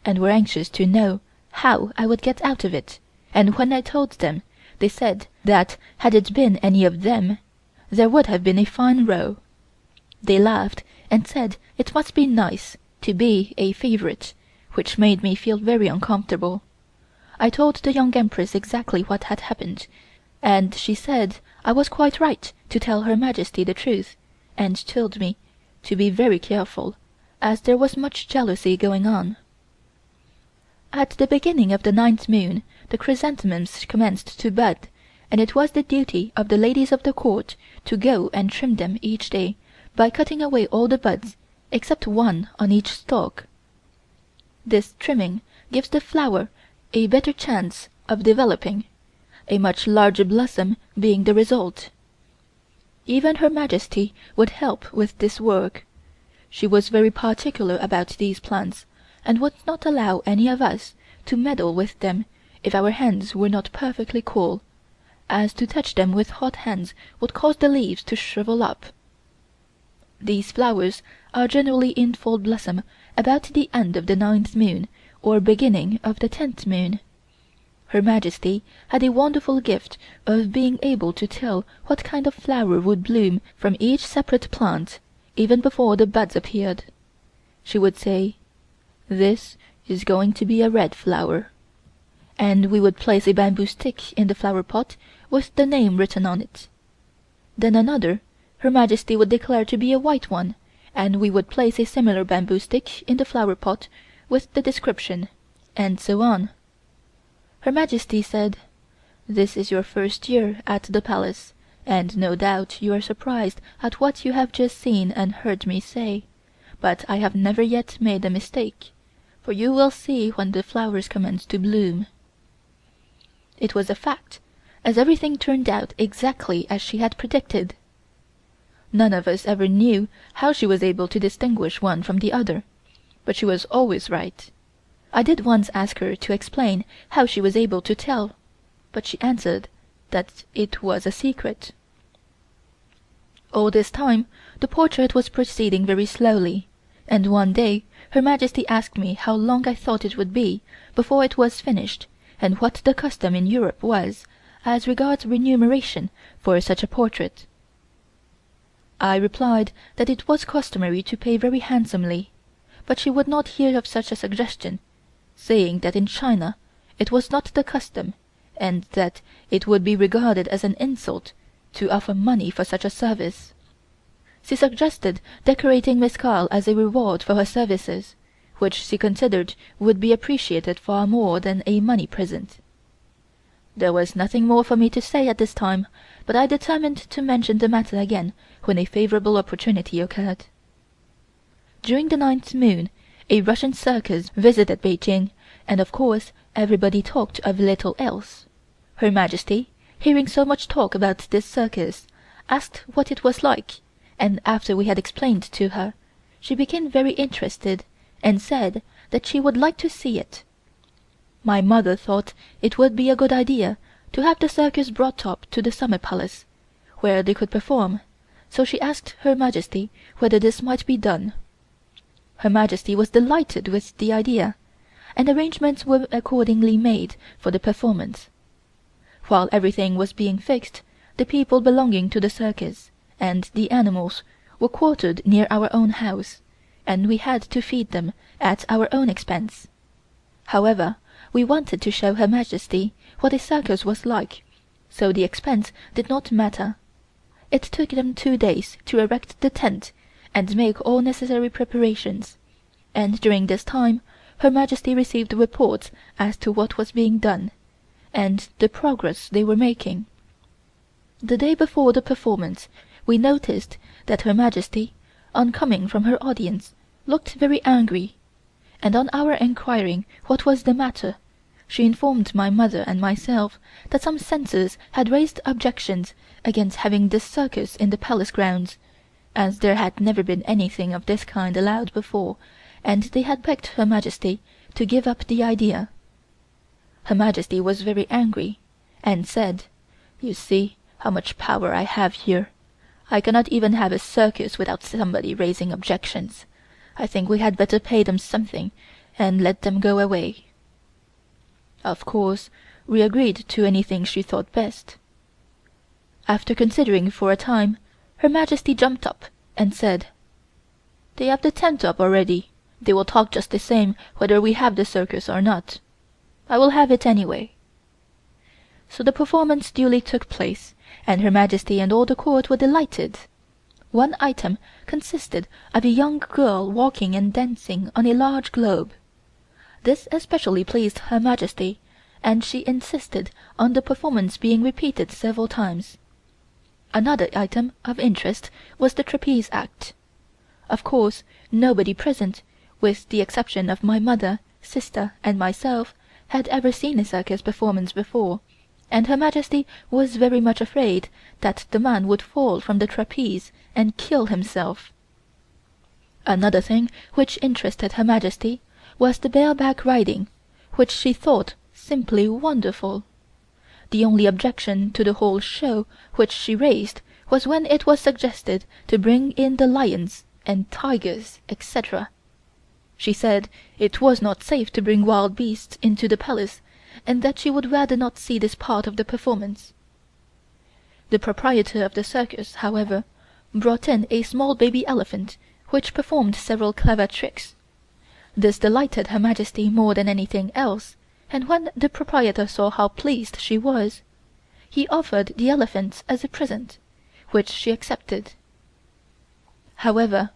and were anxious to know how I would get out of it, and when I told them, they said that had it been any of them, there would have been a fine row. They laughed and said it must be nice to be a favorite, which made me feel very uncomfortable. I told the young Empress exactly what had happened, and she said I was quite right to tell Her Majesty the truth, and told me to be very careful, as there was much jealousy going on. At the beginning of the 9th moon the chrysanthemums commenced to bud, and it was the duty of the ladies of the court to go and trim them each day by cutting away all the buds except one on each stalk. This trimming gives the flower a better chance of developing, a much larger blossom being the result. Even Her Majesty would help with this work. She was very particular about these plants, and would not allow any of us to meddle with them if our hands were not perfectly cool, as to touch them with hot hands would cause the leaves to shrivel up. These flowers are generally in full blossom about the end of the 9th moon or beginning of the 10th moon. Her Majesty had a wonderful gift of being able to tell what kind of flower would bloom from each separate plant, even before the buds appeared. She would say, "This is going to be a red flower," and we would place a bamboo stick in the flower pot with the name written on it. Then another Her Majesty would declare to be a white one, and we would place a similar bamboo stick in the flower pot with the description, and so on. Her Majesty said, "This is your first year at the palace, and no doubt you are surprised at what you have just seen and heard me say, but I have never yet made a mistake, for you will see when the flowers commence to bloom." It was a fact, as everything turned out exactly as she had predicted. None of us ever knew how she was able to distinguish one from the other, but she was always right. I did once ask her to explain how she was able to tell, but she answered that it was a secret. All this time the portrait was proceeding very slowly, and one day Her Majesty asked me how long I thought it would be before it was finished, and what the custom in Europe was as regards remuneration for such a portrait. I replied that it was customary to pay very handsomely, but she would not hear of such a suggestion, saying that in China it was not the custom, and that it would be regarded as an insult to offer money for such a service. She suggested decorating Miss Carl as a reward for her services, which she considered would be appreciated far more than a money present. There was nothing more for me to say at this time, but I determined to mention the matter again when a favorable opportunity occurred. During the 9th moon, a Russian circus visited Peking, and of course everybody talked of little else. Her Majesty, hearing so much talk about this circus, asked what it was like, and after we had explained to her, she became very interested and said that she would like to see it. My mother thought it would be a good idea to have the circus brought up to the Summer Palace, where they could perform, so she asked Her Majesty whether this might be done. Her Majesty was delighted with the idea, and arrangements were accordingly made for the performance. While everything was being fixed, the people belonging to the circus and the animals were quartered near our own house, and we had to feed them at our own expense. However, we wanted to show Her Majesty what a circus was like, so the expense did not matter. It took them 2 days to erect the tent and make all necessary preparations, and during this time Her Majesty received reports as to what was being done, and the progress they were making. The day before the performance, we noticed that Her Majesty, on coming from her audience, looked very angry, and on our inquiring what was the matter, she informed my mother and myself that some censors had raised objections against having this circus in the palace grounds, as there had never been anything of this kind allowed before, and they had begged Her Majesty to give up the idea. Her Majesty was very angry, and said, "You see how much power I have here. I cannot even have a circus without somebody raising objections. I think we had better pay them something and let them go away." Of course, we agreed to anything she thought best. After considering for a time, Her Majesty jumped up and said, "They have the tent up already. They will talk just the same whether we have the circus or not. I will have it anyway." So the performance duly took place, and Her Majesty and all the court were delighted. One item consisted of a young girl walking and dancing on a large globe. This especially pleased Her Majesty, and she insisted on the performance being repeated several times. Another item of interest was the trapeze act. Of course, nobody present, with the exception of my mother, sister and myself, had ever seen a circus performance before, and Her Majesty was very much afraid that the man would fall from the trapeze and kill himself. Another thing which interested Her Majesty was the bareback riding, which she thought simply wonderful. The only objection to the whole show which she raised was when it was suggested to bring in the lions and tigers, etc. She said it was not safe to bring wild beasts into the palace, and that she would rather not see this part of the performance. The proprietor of the circus, however, brought in a small baby elephant which performed several clever tricks. This delighted Her Majesty more than anything else, and when the proprietor saw how pleased she was, he offered the elephant as a present, which she accepted. However,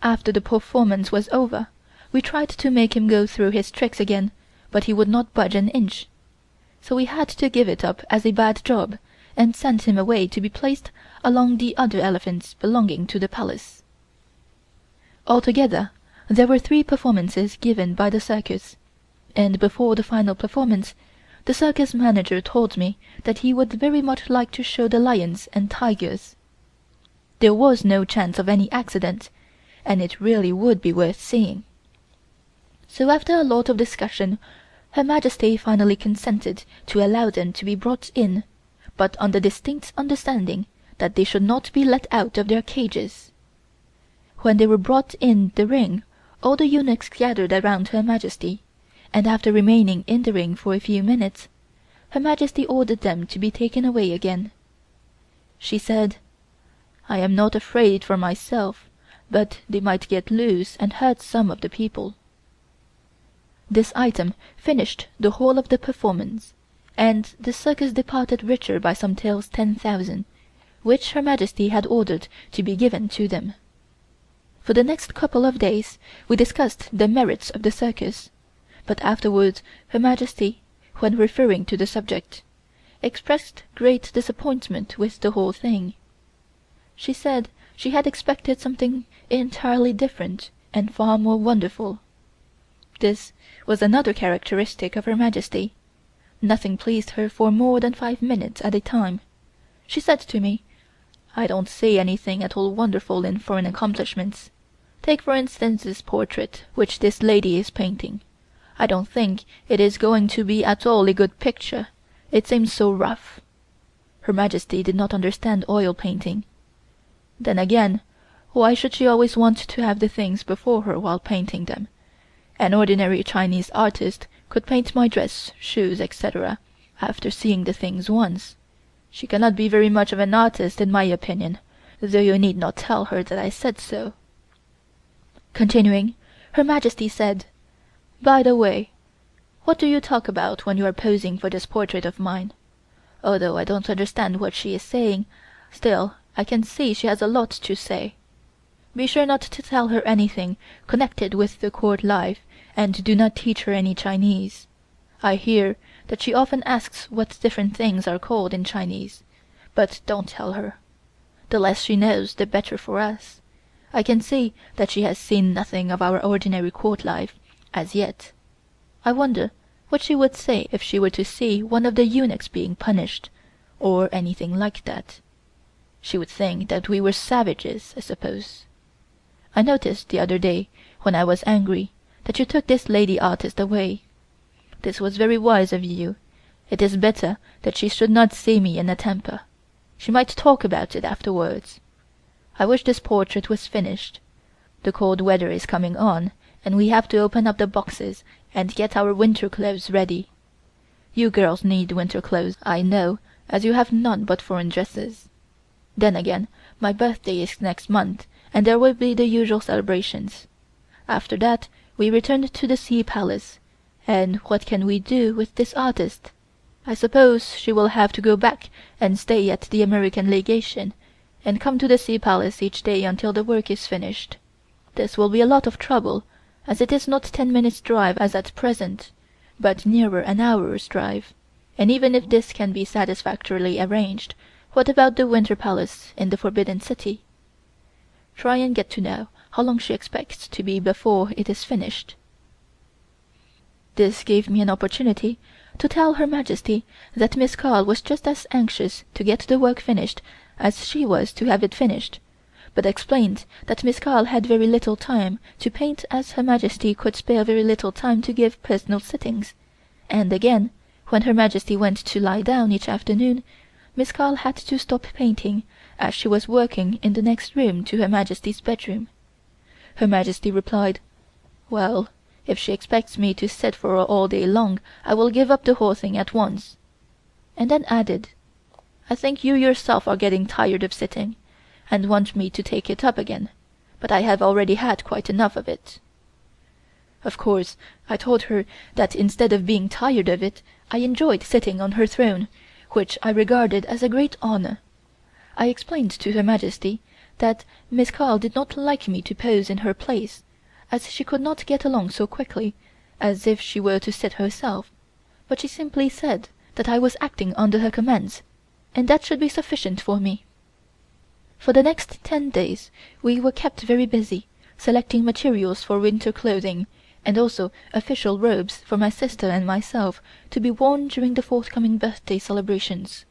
after the performance was over, we tried to make him go through his tricks again, but he would not budge an inch, so we had to give it up as a bad job, and send him away to be placed along the other elephants belonging to the palace. Altogether, there were 3 performances given by the circus, and before the final performance, the circus manager told me that he would very much like to show the lions and tigers. There was no chance of any accident, and it really would be worth seeing. So after a lot of discussion, Her Majesty finally consented to allow them to be brought in, but on the distinct understanding that they should not be let out of their cages. When they were brought in the ring, all the eunuchs gathered around Her Majesty, and after remaining in the ring for a few minutes, Her Majesty ordered them to be taken away again. She said, "I am not afraid for myself, but they might get loose and hurt some of the people." This item finished the whole of the performance, and the circus departed richer by some taels 10,000, which Her Majesty had ordered to be given to them. For the next couple of days we discussed the merits of the circus, but afterwards Her Majesty, when referring to the subject, expressed great disappointment with the whole thing. She said she had expected something entirely different and far more wonderful. This was another characteristic of Her Majesty. Nothing pleased her for more than 5 minutes at a time. She said to me, "I don't see anything at all wonderful in foreign accomplishments. Take for instance this portrait which this lady is painting. I don't think it is going to be at all a good picture. It seems so rough." Her Majesty did not understand oil painting. Then again, why should she always want to have the things before her while painting them? An ordinary Chinese artist could paint my dress, shoes, etc., after seeing the things once. She cannot be very much of an artist in my opinion, though you need not tell her that I said so. Continuing, Her Majesty said, "By the way, what do you talk about when you are posing for this portrait of mine? Although I don't understand what she is saying, still I can see she has a lot to say. Be sure not to tell her anything connected with the court life, and do not teach her any Chinese. I hear that she often asks what different things are called in Chinese, but don't tell her. The less she knows the better for us. I can see that she has seen nothing of our ordinary court life as yet. I wonder what she would say if she were to see one of the eunuchs being punished, or anything like that. She would think that we were savages, I suppose. I noticed the other day, when I was angry, that you took this lady artist away. This was very wise of you. It is better that she should not see me in a temper. She might talk about it afterwards. I wish this portrait was finished. The cold weather is coming on, and we have to open up the boxes and get our winter clothes ready. You girls need winter clothes, I know, as you have none but foreign dresses. Then again, my birthday is next month, and there will be the usual celebrations. After that we return to the Sea Palace, and what can we do with this artist? I suppose she will have to go back and stay at the American Legation, and come to the Sea Palace each day until the work is finished. This will be a lot of trouble, as it is not 10 minutes' drive as at present, but nearer an hour's drive, and even if this can be satisfactorily arranged, what about the Winter Palace in the Forbidden City? Try and get to know how long she expects to be before it is finished." This gave me an opportunity to tell Her Majesty that Miss Carl was just as anxious to get the work finished as she was to have it finished, but explained that Miss Carl had very little time to paint as Her Majesty could spare very little time to give personal sittings, and again, when Her Majesty went to lie down each afternoon, Miss Carl had to stop painting, as she was working in the next room to Her Majesty's bedroom. Her Majesty replied, "Well, if she expects me to sit for her all day long, I will give up the whole thing at once," and then added, "I think you yourself are getting tired of sitting, and want me to take it up again, but I have already had quite enough of it." Of course, I told her that instead of being tired of it, I enjoyed sitting on her throne, which I regarded as a great honor. I explained to Her Majesty that Miss Carl did not like me to pose in her place, as she could not get along so quickly as if she were to sit herself, but she simply said that I was acting under her commands, and that should be sufficient for me. For the next 10 days we were kept very busy, selecting materials for winter clothing, and also official robes for my sister and myself to be worn during the forthcoming birthday celebrations.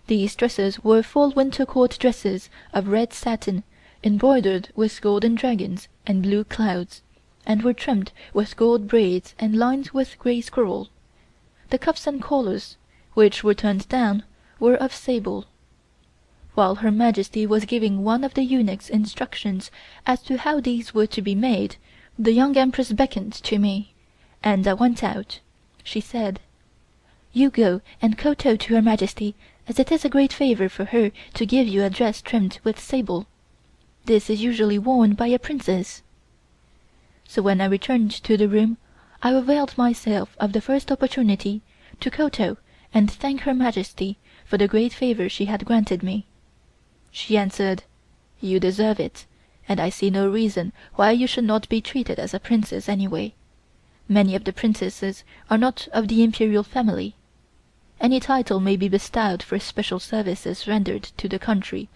These dresses were full winter court dresses of red satin, embroidered with golden dragons and blue clouds, and were trimmed with gold braids and lined with grey squirrel. The cuffs and collars, which were turned down, were of sable. While Her Majesty was giving one of the eunuchs instructions as to how these were to be made, the young Empress beckoned to me, and I went out. She said, "You go and kowtow to Her Majesty, as it is a great favor for her to give you a dress trimmed with sable. This is usually worn by a princess." So when I returned to the room, I availed myself of the first opportunity to kowtow and thank Her Majesty for the great favor she had granted me. She answered, "You deserve it, and I see no reason why you should not be treated as a princess anyway. Many of the princesses are not of the imperial family. Any title may be bestowed for special services rendered to the country,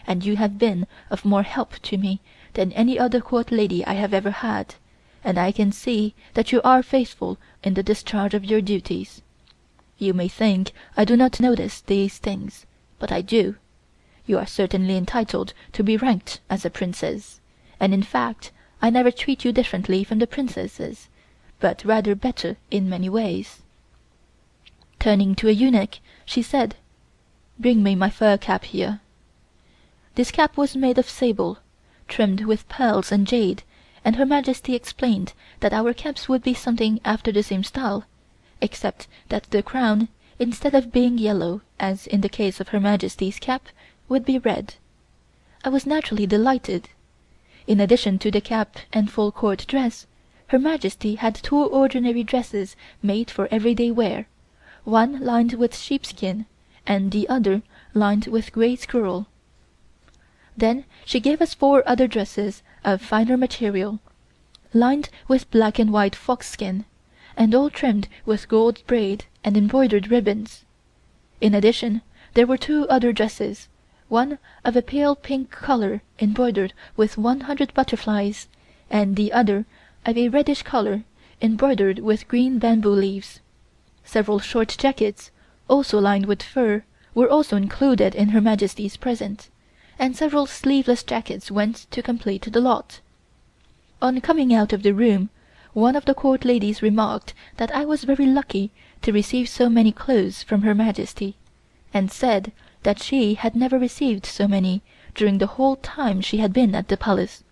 and you have been of more help to me than any other court lady I have ever had, and I can see that you are faithful in the discharge of your duties. You may think I do not notice these things, but I do. You are certainly entitled to be ranked as a princess, and in fact I never treat you differently from the princesses, but rather better in many ways." Turning to a eunuch, she said, "Bring me my fur cap here." This cap was made of sable, trimmed with pearls and jade, and Her Majesty explained that our caps would be something after the same style, except that the crown, instead of being yellow as in the case of Her Majesty's cap, would be red. I was naturally delighted. In addition to the cap and full court dress, Her Majesty had two ordinary dresses made for everyday wear, one lined with sheepskin and the other lined with gray squirrel. Then she gave us 4 other dresses of finer material, lined with black and white fox-skin, and all trimmed with gold braid and embroidered ribbons. In addition, there were 2 other dresses, one of a pale pink color embroidered with 100 butterflies, and the other of a reddish color embroidered with green bamboo leaves. Several short jackets, also lined with fur, were also included in Her Majesty's present, and several sleeveless jackets went to complete the lot. On coming out of the room, one of the court ladies remarked that I was very lucky to receive so many clothes from Her Majesty, and said that she had never received so many during the whole time she had been at the palace,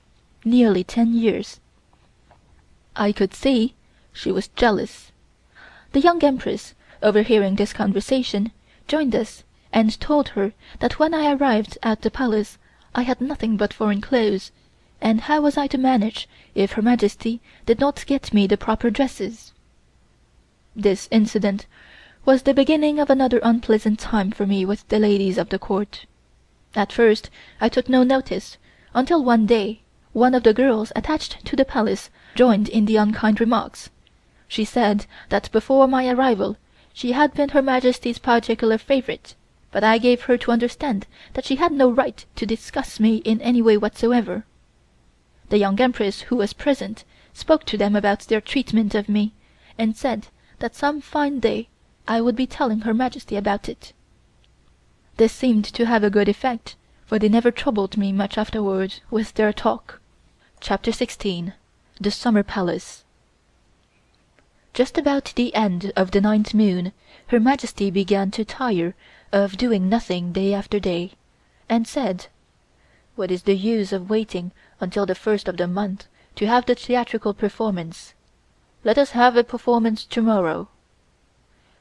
nearly 10 years. I could see she was jealous. The young Empress, overhearing this conversation, joined us and told her that when I arrived at the palace I had nothing but foreign clothes, and how was I to manage if Her Majesty did not get me the proper dresses? This incident was the beginning of another unpleasant time for me with the ladies of the court. At first I took no notice, until one day one of the girls attached to the palace joined in the unkind remarks. She said that before my arrival she had been Her Majesty's particular favorite, but I gave her to understand that she had no right to discuss me in any way whatsoever. The young Empress, who was present, spoke to them about their treatment of me, and said that some fine day I would be telling Her Majesty about it. This seemed to have a good effect, for they never troubled me much afterwards with their talk. Chapter 16. The Summer Palace. Just about the end of the 9th moon, Her Majesty began to tire of doing nothing day after day, and said, "What is the use of waiting until the 1st of the month to have the theatrical performance? Let us have a performance tomorrow."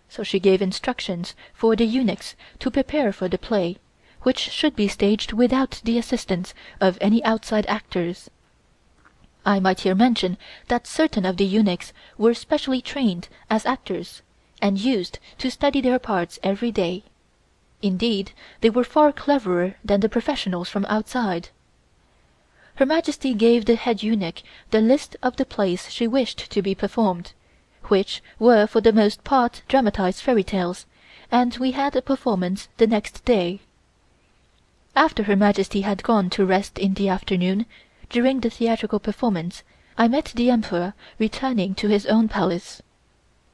So she gave instructions for the eunuchs to prepare for the play, which should be staged without the assistance of any outside actors. I might here mention that certain of the eunuchs were specially trained as actors, and used to study their parts every day. Indeed, they were far cleverer than the professionals from outside. Her Majesty gave the head eunuch the list of the plays she wished to be performed, which were for the most part dramatized fairy tales, and we had a performance the next day. After Her Majesty had gone to rest in the afternoon, during the theatrical performance, I met the Emperor returning to his own palace.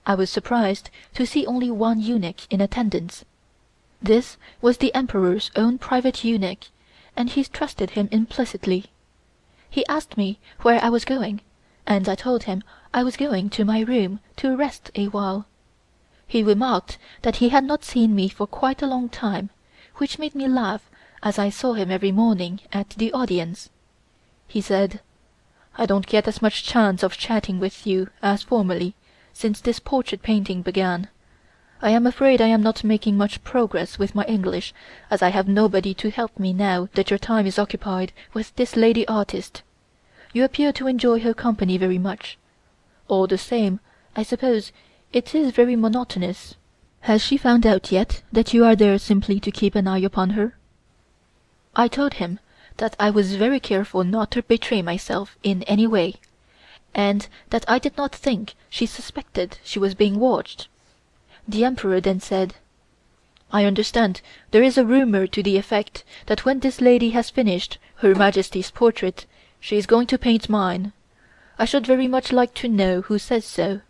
I was surprised to see only one eunuch in attendance. This was the Emperor's own private eunuch, and he trusted him implicitly. He asked me where I was going, and I told him I was going to my room to rest a while. He remarked that he had not seen me for quite a long time, which made me laugh, as I saw him every morning at the audience. He said, "I don't get as much chance of chatting with you as formerly, since this portrait painting began. I am afraid I am not making much progress with my English, as I have nobody to help me now that your time is occupied with this lady artist. You appear to enjoy her company very much. All the same, I suppose it is very monotonous. Has she found out yet that you are there simply to keep an eye upon her?" I told him that I was very careful not to betray myself in any way, and that I did not think she suspected she was being watched. The Emperor then said: "I understand there is a rumor to the effect that when this lady has finished Her Majesty's portrait, she is going to paint mine. I should very much like to know who says so."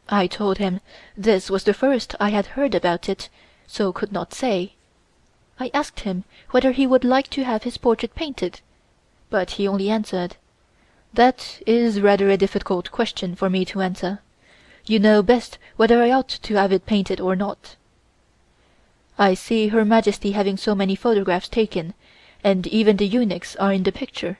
I told him this was the first I had heard about it, so could not say. I asked him whether he would like to have his portrait painted, but he only answered: "That is rather a difficult question for me to answer. You know best whether I ought to have it painted or not. I see Her Majesty having so many photographs taken, and even the eunuchs are in the picture."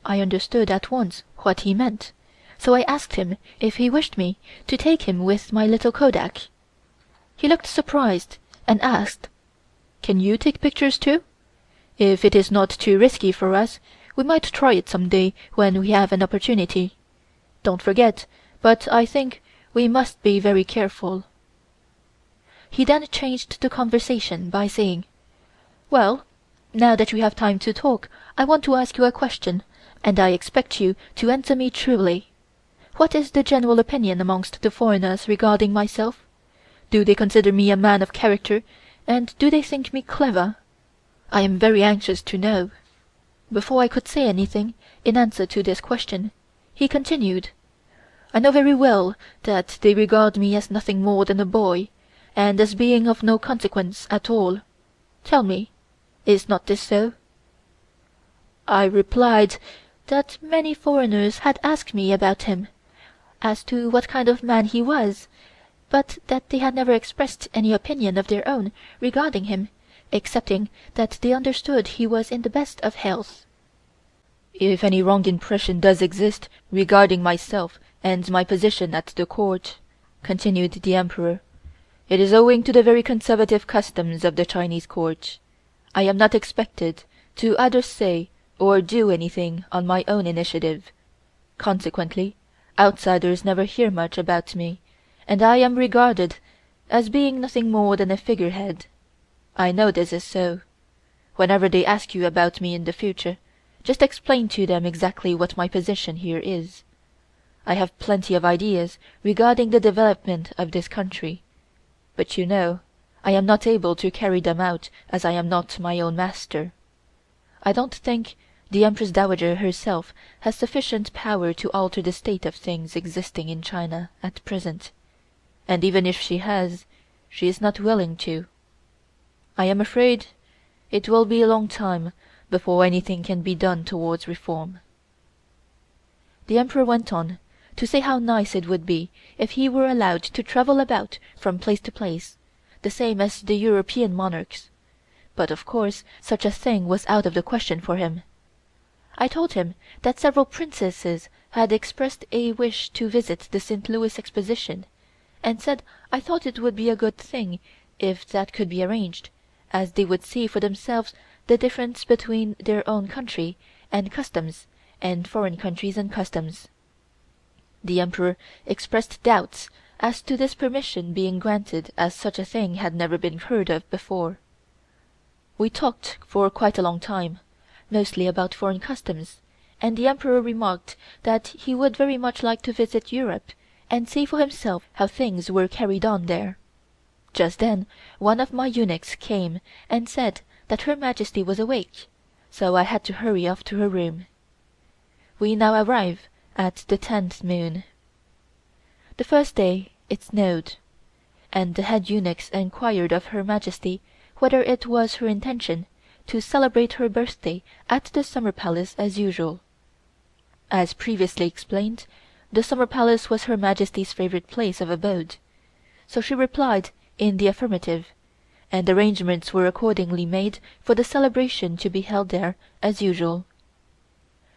I understood at once what he meant, so I asked him if he wished me to take him with my little kodak. He looked surprised and asked: "Can you take pictures too? If it is not too risky for us, we might try it some day when we have an opportunity. Don't forget, but I think we must be very careful." He then changed the conversation by saying: "Well, now that we have time to talk, I want to ask you a question, and I expect you to answer me truly. What is the general opinion amongst the foreigners regarding myself? Do they consider me a man of character, and do they think me clever? I am very anxious to know." Before I could say anything in answer to this question, he continued: "I know very well that they regard me as nothing more than a boy, and as being of no consequence at all. Tell me, is not this so?" I replied that many foreigners had asked me about him, as to what kind of man he was, but that they had never expressed any opinion of their own regarding him, excepting that they understood he was in the best of health. "If any wrong impression does exist regarding myself and my position at the court," continued the Emperor, "it is owing to the very conservative customs of the Chinese court. I am not expected to either say or do anything on my own initiative. Consequently, outsiders never hear much about me, and I am regarded as being nothing more than a figurehead. I know this is so. Whenever they ask you about me in the future, just explain to them exactly what my position here is. I have plenty of ideas regarding the development of this country, but you know I am not able to carry them out as I am not my own master. I don't think the Empress Dowager herself has sufficient power to alter the state of things existing in China at present, and even if she has, she is not willing to. I am afraid it will be a long time before anything can be done towards reform." The Emperor went on to say how nice it would be if he were allowed to travel about from place to place, the same as the European monarchs, but of course such a thing was out of the question for him. I told him that several princesses had expressed a wish to visit the St. Louis Exposition, and said I thought it would be a good thing if that could be arranged, as they would see for themselves the difference between their own country and customs and foreign countries and customs. The Emperor expressed doubts as to this permission being granted, as such a thing had never been heard of before. We talked for quite a long time, mostly about foreign customs, and the Emperor remarked that he would very much like to visit Europe and see for himself how things were carried on there. Just then one of my eunuchs came and said that Her Majesty was awake, so I had to hurry off to her room. We now arrive at the 10th moon. The first day it snowed, and the head eunuchs enquired of Her Majesty whether it was her intention to celebrate her birthday at the Summer Palace as usual. As previously explained, the Summer Palace was Her Majesty's favorite place of abode, so she replied in the affirmative, and arrangements were accordingly made for the celebration to be held there as usual.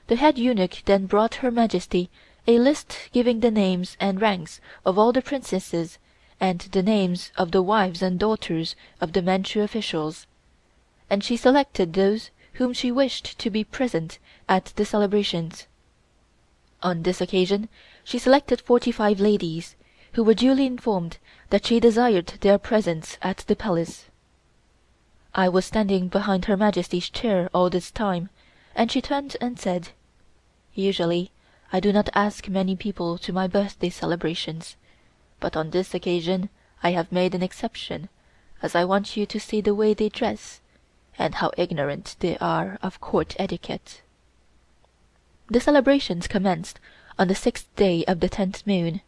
The head eunuch then brought Her Majesty a list giving the names and ranks of all the princesses and the names of the wives and daughters of the Manchu officials, and she selected those whom she wished to be present at the celebrations. On this occasion she selected 45 ladies, who were duly informed that she desired their presence at the palace. I was standing behind Her Majesty's chair all this time, and she turned and said, "Usually I do not ask many people to my birthday celebrations, but on this occasion I have made an exception, as I want you to see the way they dress, and how ignorant they are of court etiquette." The celebrations commenced on the 6th day of the 10th moon.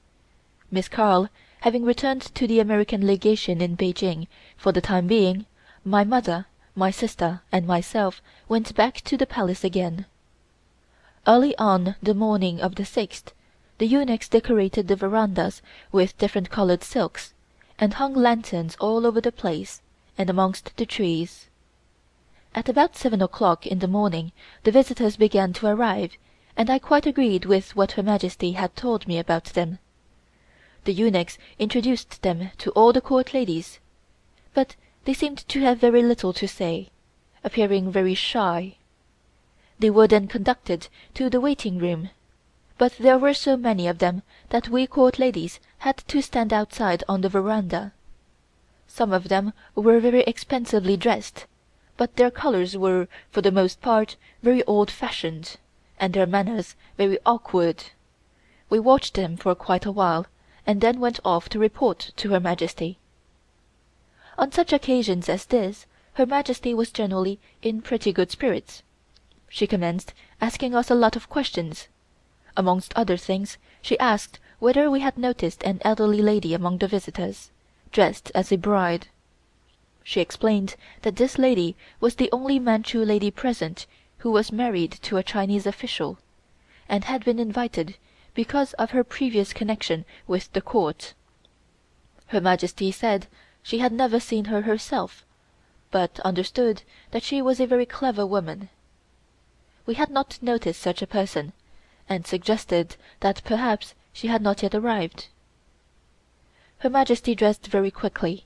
Miss Carl having returned to the American legation in Peking for the time being, my mother, my sister and myself went back to the Palace again. Early on the morning of the 6th, the eunuchs decorated the verandas with different colored silks, and hung lanterns all over the place and amongst the trees. At about 7 o'clock in the morning the visitors began to arrive, and I quite agreed with what Her Majesty had told me about them. The eunuchs introduced them to all the court ladies, but they seemed to have very little to say, appearing very shy. They were then conducted to the waiting room, but there were so many of them that we court ladies had to stand outside on the veranda. Some of them were very expensively dressed, but their colors were, for the most part, very old-fashioned, and their manners very awkward. We watched them for quite a while, and then went off to report to Her Majesty. On such occasions as this, Her Majesty was generally in pretty good spirits. She commenced asking us a lot of questions. Amongst other things, she asked whether we had noticed an elderly lady among the visitors, dressed as a bride. She explained that this lady was the only Manchu lady present who was married to a Chinese official, and had been invited because of her previous connection with the court. Her Majesty said she had never seen her herself, but understood that she was a very clever woman. We had not noticed such a person, and suggested that perhaps she had not yet arrived. Her Majesty dressed very quickly,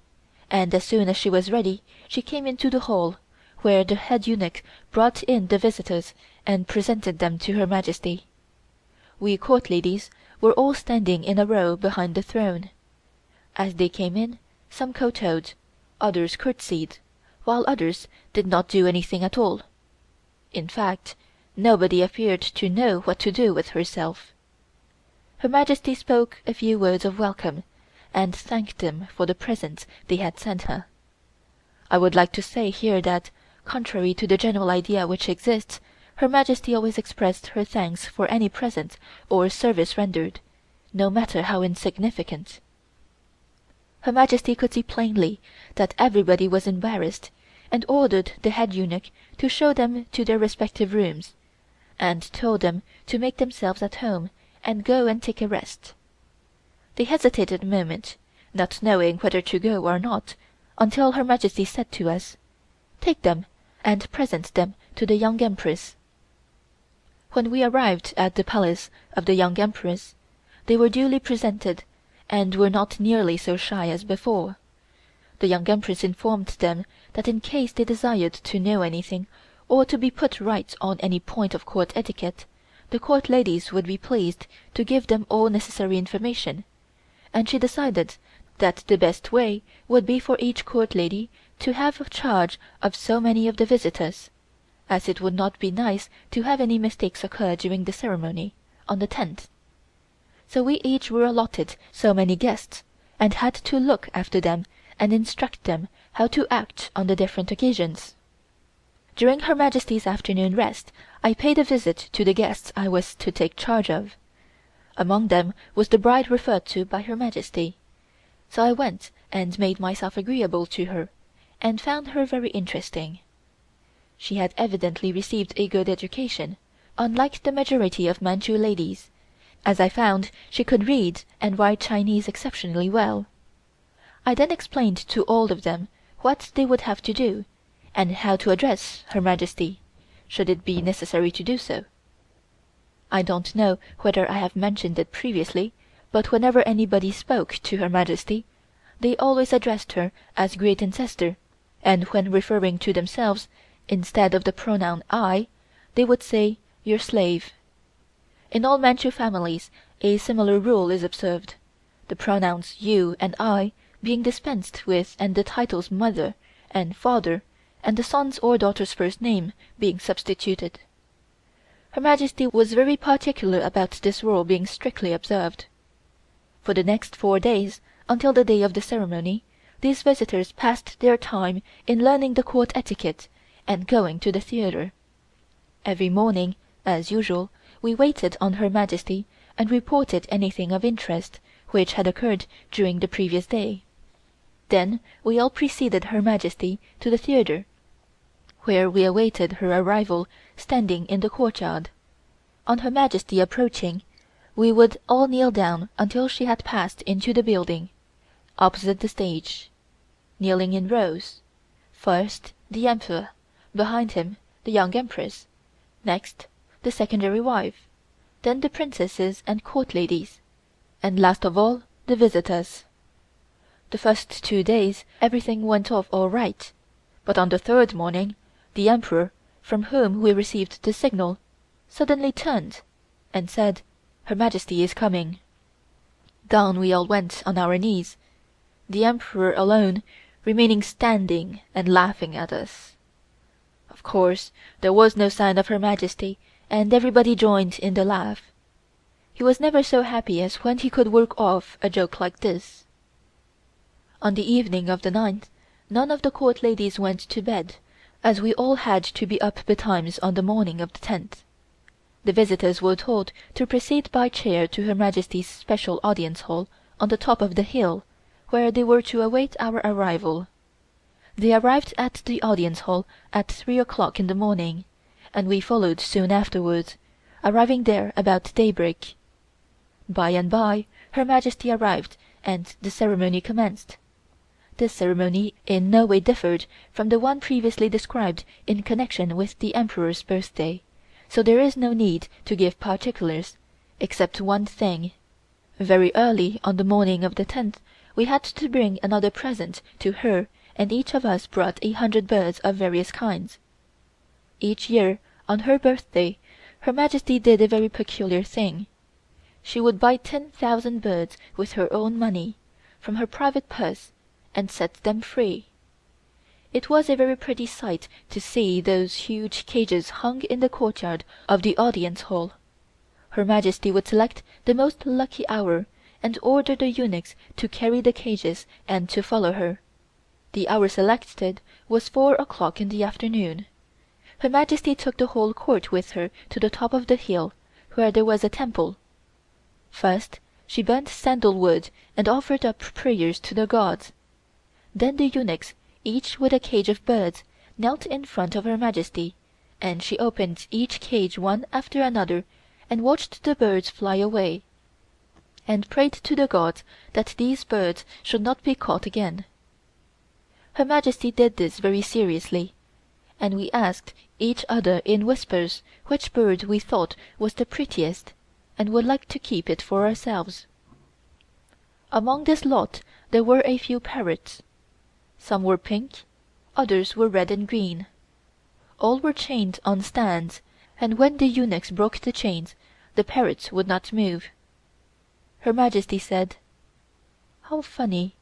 and as soon as she was ready she came into the hall, where the head eunuch brought in the visitors and presented them to Her Majesty. We court ladies were all standing in a row behind the throne. As they came in, some kowtowed, others curtsied, while others did not do anything at all. In fact, nobody appeared to know what to do with herself. Her Majesty spoke a few words of welcome, and thanked them for the presents they had sent her. I would like to say here that, contrary to the general idea which exists, Her Majesty always expressed her thanks for any present or service rendered, no matter how insignificant. Her Majesty could see plainly that everybody was embarrassed, and ordered the head eunuch to show them to their respective rooms, and told them to make themselves at home and go and take a rest. They hesitated a moment, not knowing whether to go or not, until Her Majesty said to us, "Take them and present them to the Young Empress." When we arrived at the palace of the Young Empress, they were duly presented, and were not nearly so shy as before. The Young Empress informed them that in case they desired to know anything, or to be put right on any point of court etiquette, the court ladies would be pleased to give them all necessary information, and she decided that the best way would be for each court lady to have charge of so many of the visitors, as it would not be nice to have any mistakes occur during the ceremony, on the 10th. So we each were allotted so many guests, and had to look after them and instruct them how to act on the different occasions. During Her Majesty's afternoon rest, I paid a visit to the guests I was to take charge of. Among them was the bride referred to by Her Majesty, so I went and made myself agreeable to her, and found her very interesting. She had evidently received a good education, unlike the majority of Manchu ladies, as I found she could read and write Chinese exceptionally well. I then explained to all of them what they would have to do, and how to address Her Majesty, should it be necessary to do so. I don't know whether I have mentioned it previously, but whenever anybody spoke to Her Majesty, they always addressed her as Great Ancestor, and when referring to themselves, instead of the pronoun I, they would say your slave. In all Manchu families a similar rule is observed, the pronouns you and I being dispensed with and the titles mother and father and the son's or daughter's first name being substituted. Her Majesty was very particular about this rule being strictly observed. For the next 4 days, until the day of the ceremony, these visitors passed their time in learning the court etiquette and going to the theatre. Every morning, as usual, we waited on Her Majesty and reported anything of interest which had occurred during the previous day. Then we all preceded Her Majesty to the theatre, where we awaited her arrival standing in the courtyard. On Her Majesty approaching, we would all kneel down until she had passed into the building, opposite the stage, kneeling in rows. First the Emperor, behind him the young Empress, next the secondary wife, then the princesses and court ladies, and last of all the visitors. The first 2 days everything went off all right, but on the third morning the Emperor, from whom we received the signal, suddenly turned and said, "Her Majesty is coming." Down we all went on our knees, the Emperor alone remaining standing and laughing at us. Of course there was no sign of Her Majesty, and everybody joined in the laugh. He was never so happy as when he could work off a joke like this. On the evening of the 9th, none of the court ladies went to bed, as we all had to be up betimes on the morning of the 10th. The visitors were told to proceed by chair to Her Majesty's special audience hall on the top of the hill, where they were to await our arrival. They arrived at the audience hall at 3 o'clock in the morning, and we followed soon afterwards, arriving there about daybreak. By and by Her Majesty arrived and the ceremony commenced. This ceremony in no way differed from the one previously described in connection with the Emperor's birthday, so there is no need to give particulars, except one thing. Very early on the morning of the 10th we had to bring another present to her, and each of us brought 100 birds of various kinds. Each year, on her birthday, Her Majesty did a very peculiar thing. She would buy 10,000 birds with her own money, from her private purse, and set them free. It was a very pretty sight to see those huge cages hung in the courtyard of the audience hall. Her Majesty would select the most lucky hour and order the eunuchs to carry the cages and to follow her. The hour selected was 4 o'clock in the afternoon. Her Majesty took the whole court with her to the top of the hill, where there was a temple. First she burnt sandalwood and offered up prayers to the gods. Then the eunuchs, each with a cage of birds, knelt in front of Her Majesty, and she opened each cage one after another and watched the birds fly away, and prayed to the gods that these birds should not be caught again. Her Majesty did this very seriously, and we asked each other in whispers which bird we thought was the prettiest, and would like to keep it for ourselves. Among this lot there were a few parrots. Some were pink, others were red and green. All were chained on stands, and when the eunuchs broke the chains, the parrots would not move. Her Majesty said, "How funny!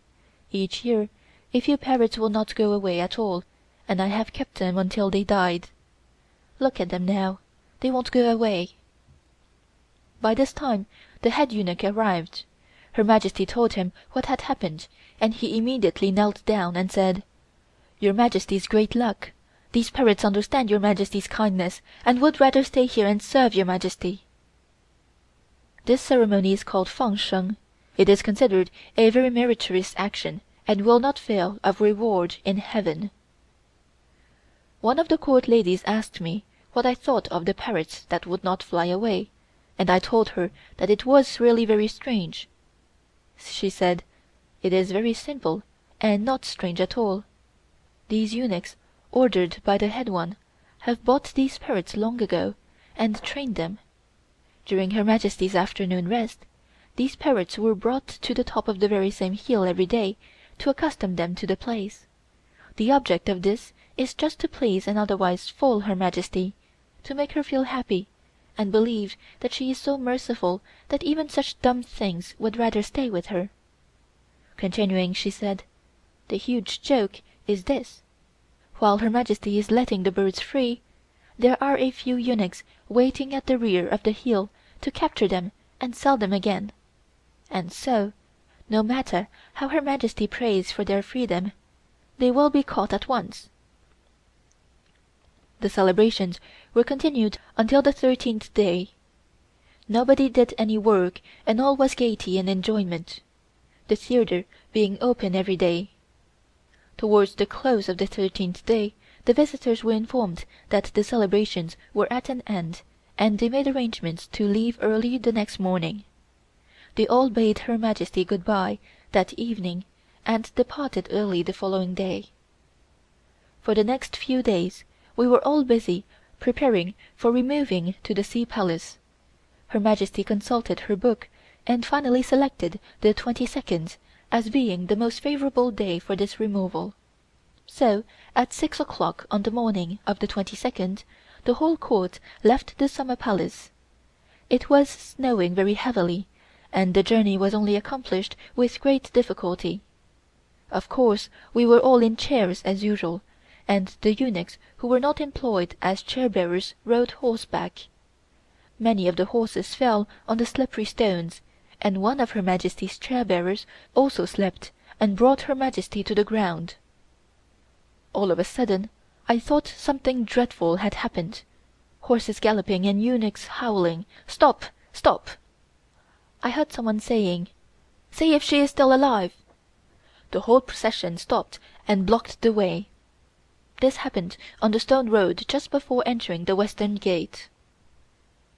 Each year a few parrots will not go away at all, and I have kept them until they died. Look at them now, they won't go away." By this time the head eunuch arrived. Her Majesty told him what had happened, and he immediately knelt down and said, "Your Majesty's great luck. These parrots understand Your Majesty's kindness, and would rather stay here and serve Your Majesty." This ceremony is called Fangsheng. It is considered a very meritorious action, and will not fail of reward in heaven. One of the court ladies asked me what I thought of the parrots that would not fly away, and I told her that it was really very strange. She said, "It is very simple, and not strange at all. These eunuchs, ordered by the head one, have bought these parrots long ago, and trained them. During Her Majesty's afternoon rest, these parrots were brought to the top of the very same hill every day, to accustom them to the place. The object of this is just to please and otherwise fool Her Majesty, to make her feel happy, and believe that she is so merciful that even such dumb things would rather stay with her." Continuing, she said, "The huge joke is this. while Her Majesty is letting the birds free, there are a few eunuchs waiting at the rear of the hill to capture them and sell them again, and so, no matter how Her Majesty prays for their freedom, they will be caught at once. The celebrations were continued until the 13th day. Nobody did any work and all was gaiety and enjoyment, the theatre being open every day. Towards the close of the 13th day the visitors were informed that the celebrations were at an end, and they made arrangements to leave early the next morning. They all bade Her Majesty good-bye that evening and departed early the following day. For the next few days we were all busy preparing for removing to the Sea Palace. Her Majesty consulted her book and finally selected the 22nd as being the most favorable day for this removal. So, at 6 o'clock on the morning of the 22nd, the whole court left the summer palace. It was snowing very heavily, and the journey was only accomplished with great difficulty. Of course, we were all in chairs as usual, and the eunuchs who were not employed as chair-bearers rode horseback. Many of the horses fell on the slippery stones, and one of Her Majesty's chair-bearers also slipped and brought Her Majesty to the ground. All of a sudden I thought something dreadful had happened. Horses galloping and eunuchs howling, "Stop! Stop!" I heard someone saying, "See if she is still alive." The whole procession stopped and blocked the way. This happened on the stone road just before entering the western gate.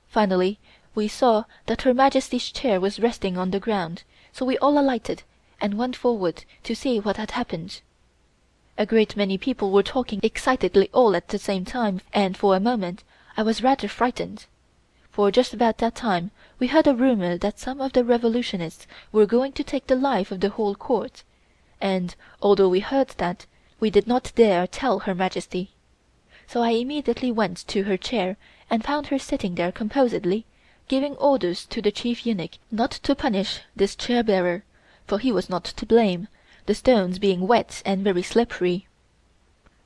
Finally we saw that Her Majesty's chair was resting on the ground, so we all alighted and went forward to see what had happened. A great many people were talking excitedly all at the same time, and for a moment I was rather frightened, for just about that time we heard a rumor that some of the revolutionists were going to take the life of the whole court, and although we heard that, we did not dare tell Her Majesty. So I immediately went to her chair and found her sitting there composedly, giving orders to the chief eunuch not to punish this chair-bearer, for he was not to blame, the stones being wet and very slippery.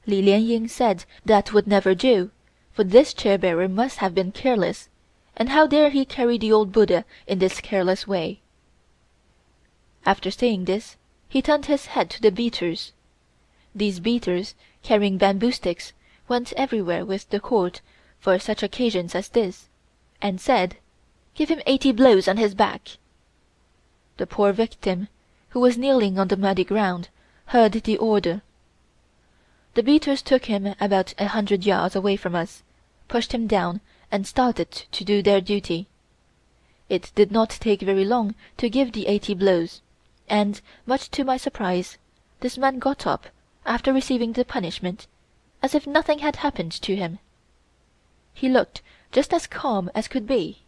Li Lien-ying said that would never do, for this chair-bearer must have been careless, and how dare he carry the old Buddha in this careless way? After saying this, he turned his head to the beaters. These beaters, carrying bamboo sticks, went everywhere with the court for such occasions as this, and said, "Give him 80 blows on his back." The poor victim, who was kneeling on the muddy ground, heard the order. The beaters took him about 100 yards away from us, pushed him down and started to do their duty. It did not take very long to give the 80 blows, and, much to my surprise, this man got up, after receiving the punishment, as if nothing had happened to him. He looked just as calm as could be.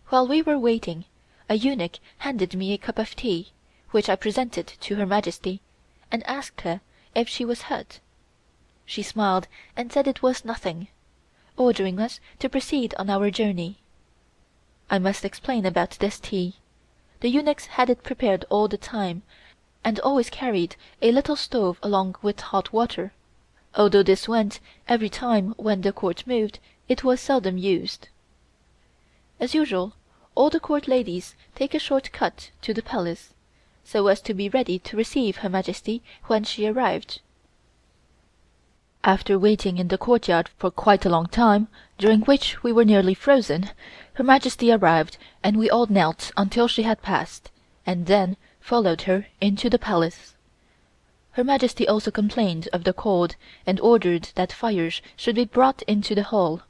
While we were waiting, a eunuch handed me a cup of tea, which I presented to Her Majesty, and asked her if she was hurt. She smiled and said it was nothing, ordering us to proceed on our journey. I must explain about this tea. The eunuchs had it prepared all the time, and always carried a little stove along with hot water. Although this went every time when the court moved, it was seldom used. As usual, all the court ladies take a short cut to the palace, so as to be ready to receive Her Majesty when she arrived. After waiting in the courtyard for quite a long time, during which we were nearly frozen, Her Majesty arrived and we all knelt until she had passed, and then followed her into the palace. Her Majesty also complained of the cold and ordered that fires should be brought into the hall.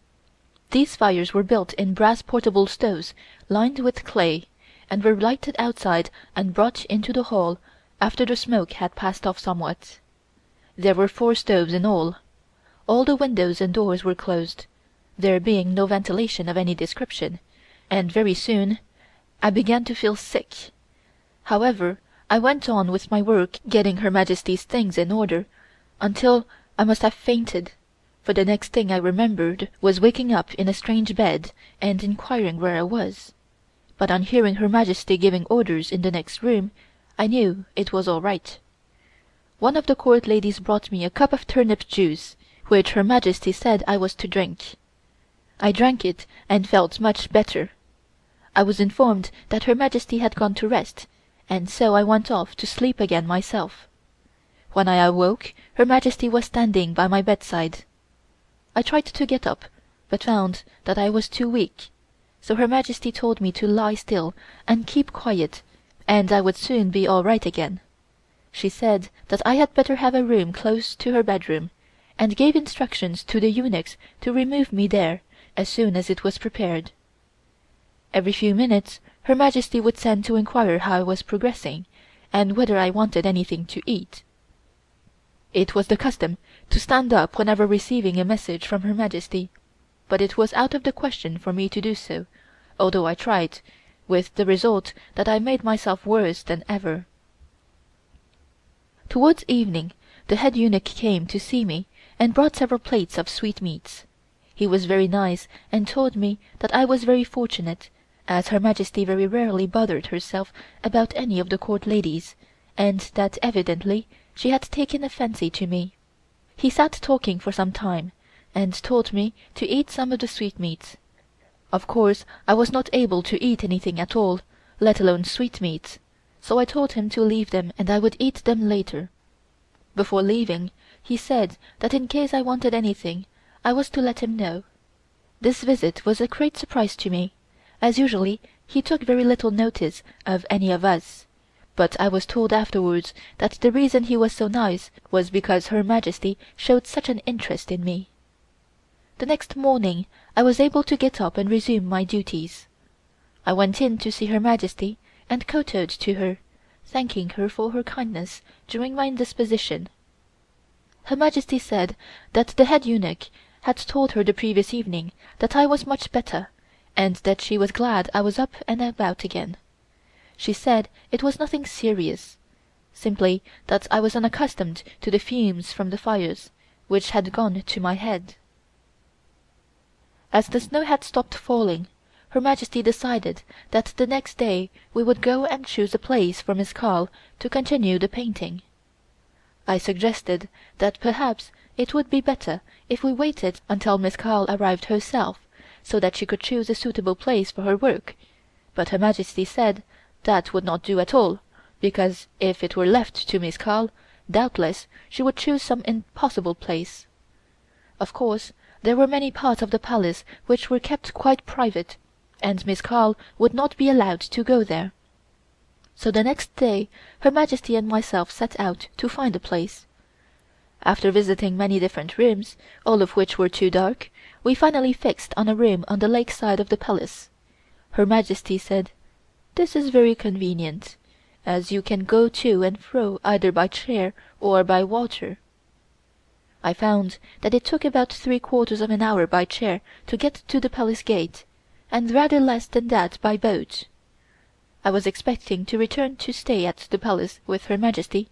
These fires were built in brass portable stoves lined with clay, and were lighted outside and brought into the hall after the smoke had passed off somewhat. There were 4 stoves in all. All the windows and doors were closed, there being no ventilation of any description, and very soon I began to feel sick. However, I went on with my work getting Her Majesty's things in order, until I must have fainted, for the next thing I remembered was waking up in a strange bed and inquiring where I was. But on hearing Her Majesty giving orders in the next room, I knew it was all right. one of the court ladies brought me a cup of turnip juice, which Her Majesty said I was to drink. I drank it and felt much better. I was informed that Her Majesty had gone to rest, and so I went off to sleep again myself. When I awoke, Her Majesty was standing by my bedside. I tried to get up, but found that I was too weak, so Her Majesty told me to lie still and keep quiet, and I would soon be all right again. She said that I had better have a room close to her bedroom, and gave instructions to the eunuchs to remove me there as soon as it was prepared. Every few minutes Her Majesty would send to inquire how I was progressing, and whether I wanted anything to eat. It was the custom to stand up whenever receiving a message from Her Majesty, but it was out of the question for me to do so, although I tried, with the result that I made myself worse than ever. Towards evening the head eunuch came to see me and brought several plates of sweetmeats. He was very nice and told me that I was very fortunate, as Her Majesty very rarely bothered herself about any of the court ladies, and that evidently she had taken a fancy to me. He sat talking for some time, and told me to eat some of the sweetmeats. Of course I was not able to eat anything at all, let alone sweetmeats, so I told him to leave them and I would eat them later. Before leaving, he said that in case I wanted anything, I was to let him know. This visit was a great surprise to me, as usually he took very little notice of any of us, but I was told afterwards that the reason he was so nice was because Her Majesty showed such an interest in me. The next morning I was able to get up and resume my duties. I went in to see Her Majesty and kowtowed to her, thanking her for her kindness during my indisposition. Her Majesty said that the head eunuch had told her the previous evening that I was much better, and that she was glad I was up and about again. She said it was nothing serious, simply that I was unaccustomed to the fumes from the fires, which had gone to my head. As the snow had stopped falling, Her Majesty decided that the next day we would go and choose a place for Miss Carl to continue the painting. I suggested that perhaps it would be better if we waited until Miss Carl arrived herself, so that she could choose a suitable place for her work, but Her Majesty said that would not do at all, because if it were left to Miss Carl, doubtless she would choose some impossible place. Of course, there were many parts of the palace which were kept quite private, and Miss Carl would not be allowed to go there. So the next day Her Majesty and myself set out to find a place. After visiting many different rooms, all of which were too dark, we finally fixed on a room on the lake side of the palace. Her Majesty said, "This is very convenient, as you can go to and fro either by chair or by water." I found that it took about 3/4 of an hour by chair to get to the palace gate, and rather less than that by boat. I was expecting to return to stay at the palace with Her Majesty,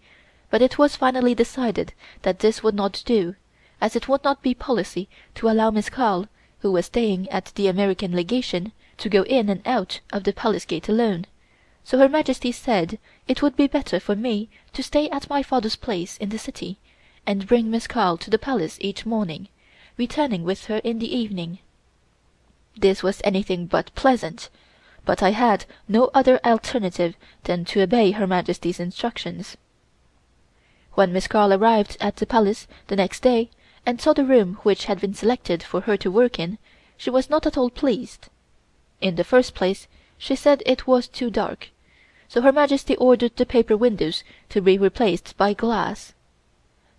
but it was finally decided that this would not do, as it would not be policy to allow Miss Carl, who was staying at the American Legation, to go in and out of the palace gate alone, so Her Majesty said it would be better for me to stay at my father's place in the city, and bring Miss Carl to the palace each morning, returning with her in the evening. This was anything but pleasant, but I had no other alternative than to obey Her Majesty's instructions. When Miss Carl arrived at the palace the next day, and saw the room which had been selected for her to work in, she was not at all pleased. In the first place, she said it was too dark, so Her Majesty ordered the paper windows to be replaced by glass.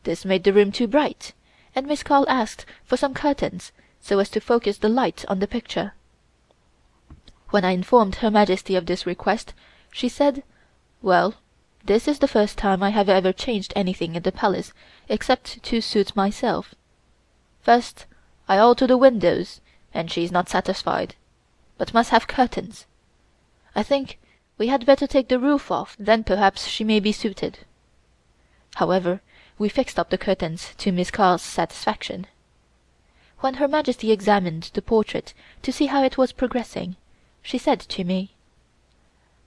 This made the room too bright, and Miss Carl asked for some curtains so as to focus the light on the picture. When I informed Her Majesty of this request, she said, "Well, this is the first time I have ever changed anything in the palace except to suit myself. First, I alter the windows, and she is not satisfied, but must have curtains. I think we had better take the roof off, then perhaps she may be suited." However, we fixed up the curtains to Miss Carl's satisfaction. When Her Majesty examined the portrait to see how it was progressing, she said to me,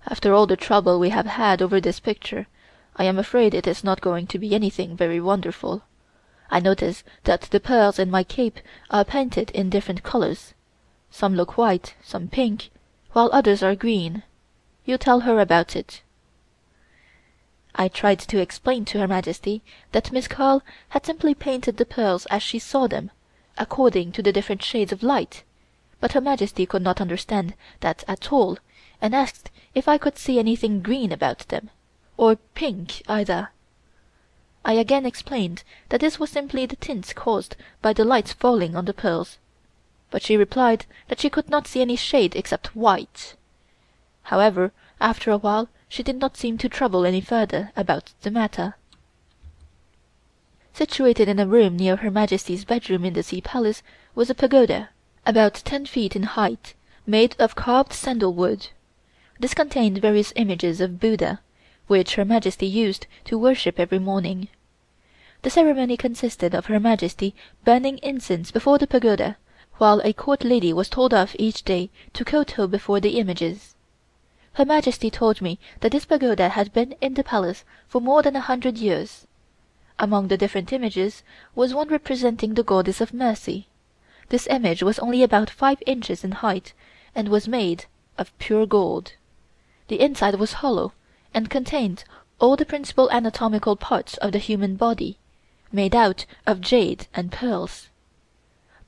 "After all the trouble we have had over this picture, I am afraid it is not going to be anything very wonderful. I notice that the pearls in my cape are painted in different colors. Some look white, some pink, while others are green. You tell her about it." I tried to explain to Her Majesty that Miss Carl had simply painted the pearls as she saw them, according to the different shades of light, but Her Majesty could not understand that at all, and asked if I could see anything green about them, or pink either. I again explained that this was simply the tints caused by the lights falling on the pearls, but she replied that she could not see any shade except white. However, after a while she did not seem to trouble any further about the matter. Situated in a room near Her Majesty's bedroom in the Sea Palace was a pagoda, about 10 feet in height, made of carved sandalwood. This contained various images of Buddha, which Her Majesty used to worship every morning. The ceremony consisted of Her Majesty burning incense before the pagoda, while a court lady was told off each day to kowtow before the images. Her Majesty told me that this pagoda had been in the palace for more than 100 years. Among the different images was one representing the Goddess of Mercy. This image was only about 5 inches in height and was made of pure gold. The inside was hollow and contained all the principal anatomical parts of the human body, made out of jade and pearls.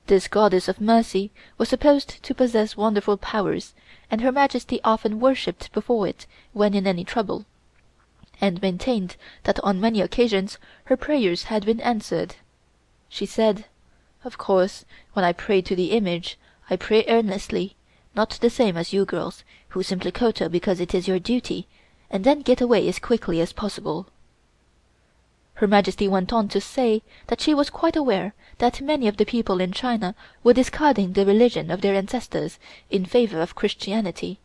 This Goddess of Mercy was supposed to possess wonderful powers, and Her Majesty often worshipped before it when in any trouble, and maintained that on many occasions her prayers had been answered. She said, "Of course, when I pray to the image, I pray earnestly, not the same as you girls, who simply kowtow because it is your duty, and then get away as quickly as possible." Her Majesty went on to say that she was quite aware that many of the people in China were discarding the religion of their ancestors in favor of Christianity,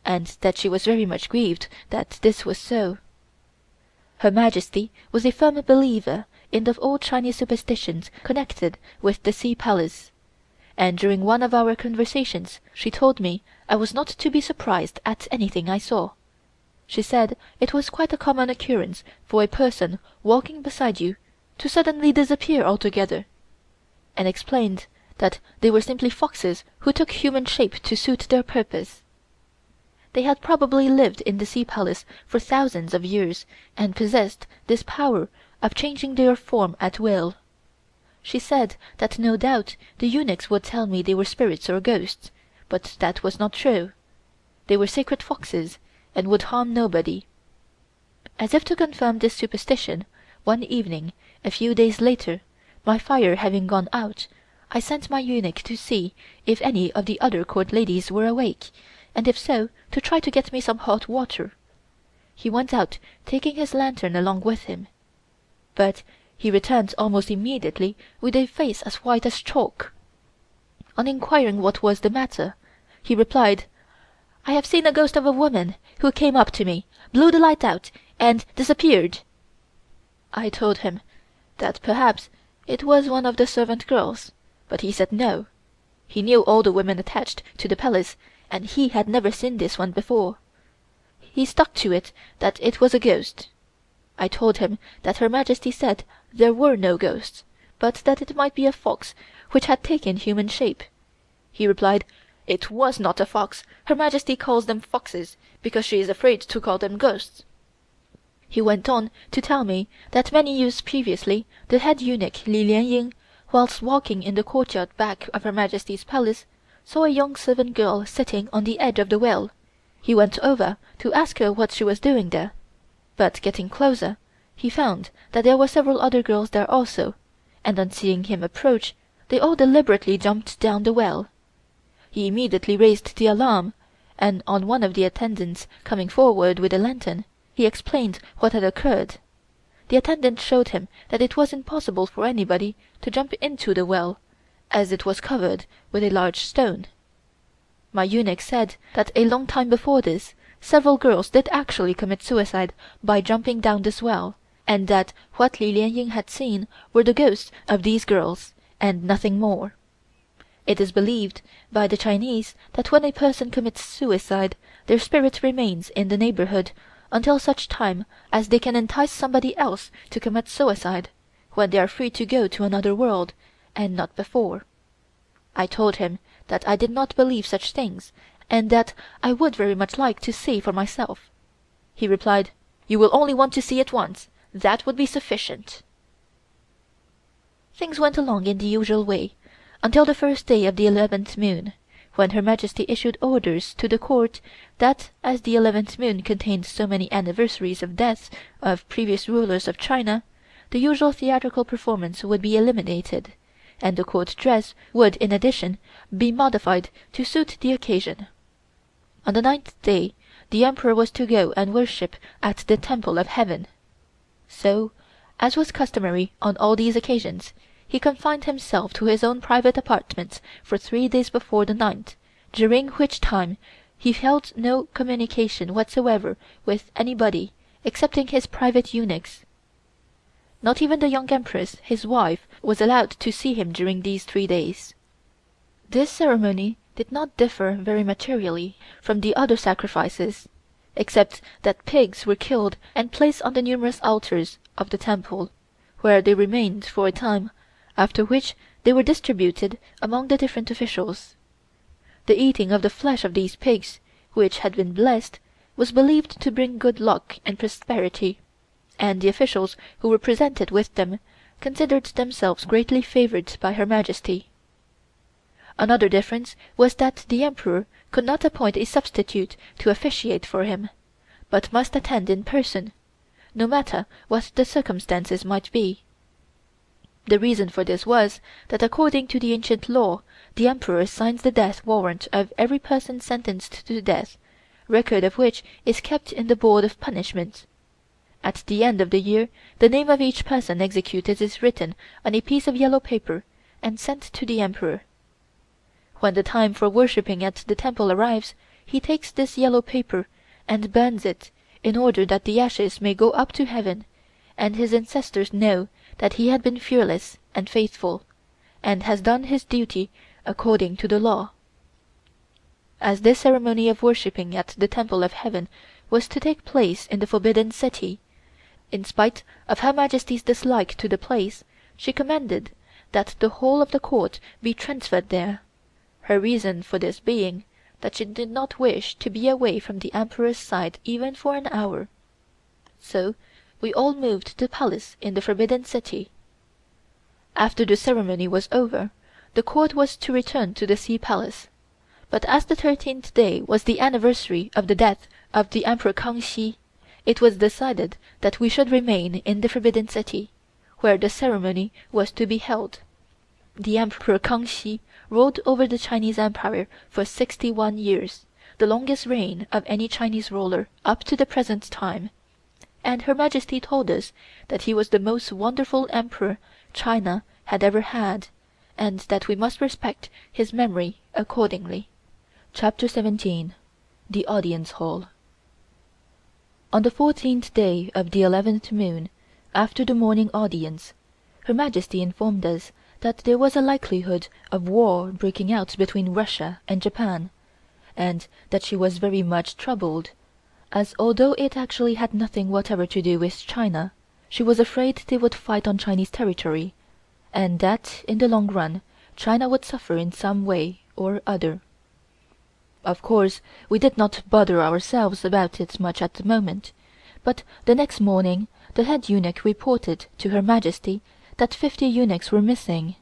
and that she was very much grieved that this was so. Her Majesty was a firm believer in the old Chinese superstitions connected with the Sea Palace, and during one of our conversations she told me I was not to be surprised at anything I saw. She said it was quite a common occurrence for a person walking beside you to suddenly disappear altogether, and explained that they were simply foxes who took human shape to suit their purpose. They had probably lived in the Sea Palace for thousands of years and possessed this power of changing their form at will. She said that no doubt the eunuchs would tell me they were spirits or ghosts, but that was not true. They were sacred foxes and would harm nobody. As if to confirm this superstition, one evening, a few days later, my fire having gone out, I sent my eunuch to see if any of the other court ladies were awake, and if so, to try to get me some hot water. He went out, taking his lantern along with him, but he returned almost immediately with a face as white as chalk. On inquiring what was the matter, he replied, "I have seen a ghost of a woman who came up to me, blew the light out, and disappeared." I told him that perhaps it was one of the servant girls, but he said no. He knew all the women attached to the palace, and he had never seen this one before. He stuck to it that it was a ghost. I told him that Her Majesty said there were no ghosts, but that it might be a fox which had taken human shape. He replied, "It was not a fox. Her Majesty calls them foxes because she is afraid to call them ghosts." He went on to tell me that many years previously the head eunuch Li Lianying, whilst walking in the courtyard back of Her Majesty's palace, saw a young servant girl sitting on the edge of the well. He went over to ask her what she was doing there, but getting closer, he found that there were several other girls there also, and on seeing him approach, they all deliberately jumped down the well. He immediately raised the alarm, and on one of the attendants coming forward with a lantern, he explained what had occurred. The attendant showed him that it was impossible for anybody to jump into the well, as it was covered with a large stone. My eunuch said that a long time before this, several girls did actually commit suicide by jumping down this well, and that what Li Lianying had seen were the ghosts of these girls, and nothing more. It is believed by the Chinese that when a person commits suicide, their spirit remains in the neighborhood until such time as they can entice somebody else to commit suicide, when they are free to go to another world, and not before. I told him that I did not believe such things, and that I would very much like to see for myself. He replied, "You will only want to see it once. That would be sufficient." Things went along in the usual way, until the first day of the 11th moon, when Her Majesty issued orders to the court that, as the 11th moon contained so many anniversaries of deaths of previous rulers of China, the usual theatrical performance would be eliminated, and the court dress would in addition be modified to suit the occasion. On the 9th day the Emperor was to go and worship at the Temple of Heaven. So, as was customary on all these occasions, he confined himself to his own private apartments for 3 days before the 9th, during which time he held no communication whatsoever with anybody excepting his private eunuchs. Not even the young Empress, his wife, was allowed to see him during these 3 days. This ceremony did not differ very materially from the other sacrifices, except that pigs were killed and placed on the numerous altars of the temple, where they remained for a time, after which they were distributed among the different officials. The eating of the flesh of these pigs, which had been blessed, was believed to bring good luck and prosperity, and the officials who were presented with them considered themselves greatly favored by Her Majesty. Another difference was that the Emperor could not appoint a substitute to officiate for him, but must attend in person, no matter what the circumstances might be. The reason for this was that according to the ancient law the Emperor signs the death warrant of every person sentenced to death, record of which is kept in the Board of Punishment. At the end of the year the name of each person executed is written on a piece of yellow paper and sent to the Emperor. When the time for worshipping at the temple arrives, he takes this yellow paper and burns it in order that the ashes may go up to heaven, and his ancestors know that he had been fearless and faithful, and has done his duty according to the law. As this ceremony of worshipping at the Temple of Heaven was to take place in the Forbidden City, in spite of Her Majesty's dislike to the place, she commanded that the whole of the court be transferred there, her reason for this being that she did not wish to be away from the Emperor's side even for an hour. So we all moved to the palace in the Forbidden City. After the ceremony was over, the court was to return to the Sea Palace, but as the 13th day was the anniversary of the death of the Emperor Kangxi, it was decided that we should remain in the Forbidden City, where the ceremony was to be held. The Emperor Kangxi ruled over the Chinese Empire for 61 years, the longest reign of any Chinese ruler up to the present time, and Her Majesty told us that he was the most wonderful emperor China had ever had, and that we must respect his memory accordingly. Chapter 17. The Audience Hall. On the 14th day of the 11th moon, after the morning audience, Her Majesty informed us that there was a likelihood of war breaking out between Russia and Japan, and that she was very much troubled, as although it actually had nothing whatever to do with China, she was afraid they would fight on Chinese territory, and that in the long run China would suffer in some way or other. Of course, we did not bother ourselves about it much at the moment, but the next morning the head eunuch reported to Her Majesty that 50 eunuchs were missing.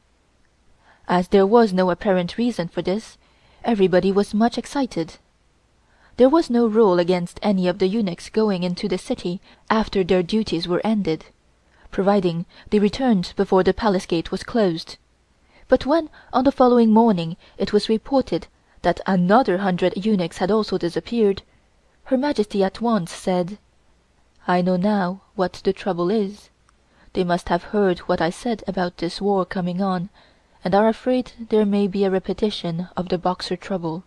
As there was no apparent reason for this, everybody was much excited. There was no rule against any of the eunuchs going into the city after their duties were ended, providing they returned before the palace gate was closed. But when on the following morning it was reported that another 100 eunuchs had also disappeared, Her Majesty at once said, "I know now what the trouble is. They must have heard what I said about this war coming on, and are afraid there may be a repetition of the Boxer trouble,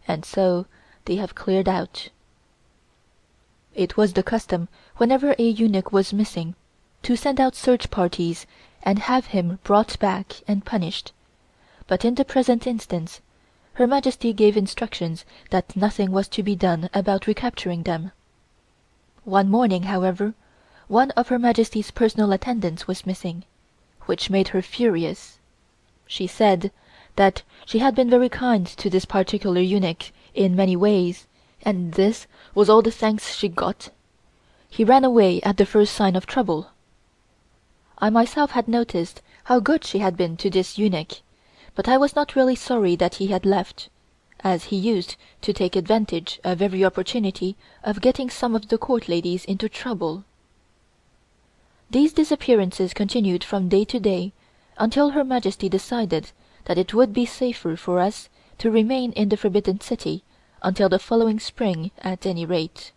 and so they have cleared out." It was the custom, whenever a eunuch was missing, to send out search parties and have him brought back and punished, but in the present instance Her Majesty gave instructions that nothing was to be done about recapturing them. One morning, however, one of Her Majesty's personal attendants was missing, which made her furious. She said that she had been very kind to this particular eunuch in many ways, and this was all the thanks she got. He ran away at the first sign of trouble. I myself had noticed how good she had been to this eunuch, but I was not really sorry that he had left, as he used to take advantage of every opportunity of getting some of the court ladies into trouble. These disappearances continued from day to day until Her Majesty decided that it would be safer for us to remain in the Forbidden City until the following spring at any rate.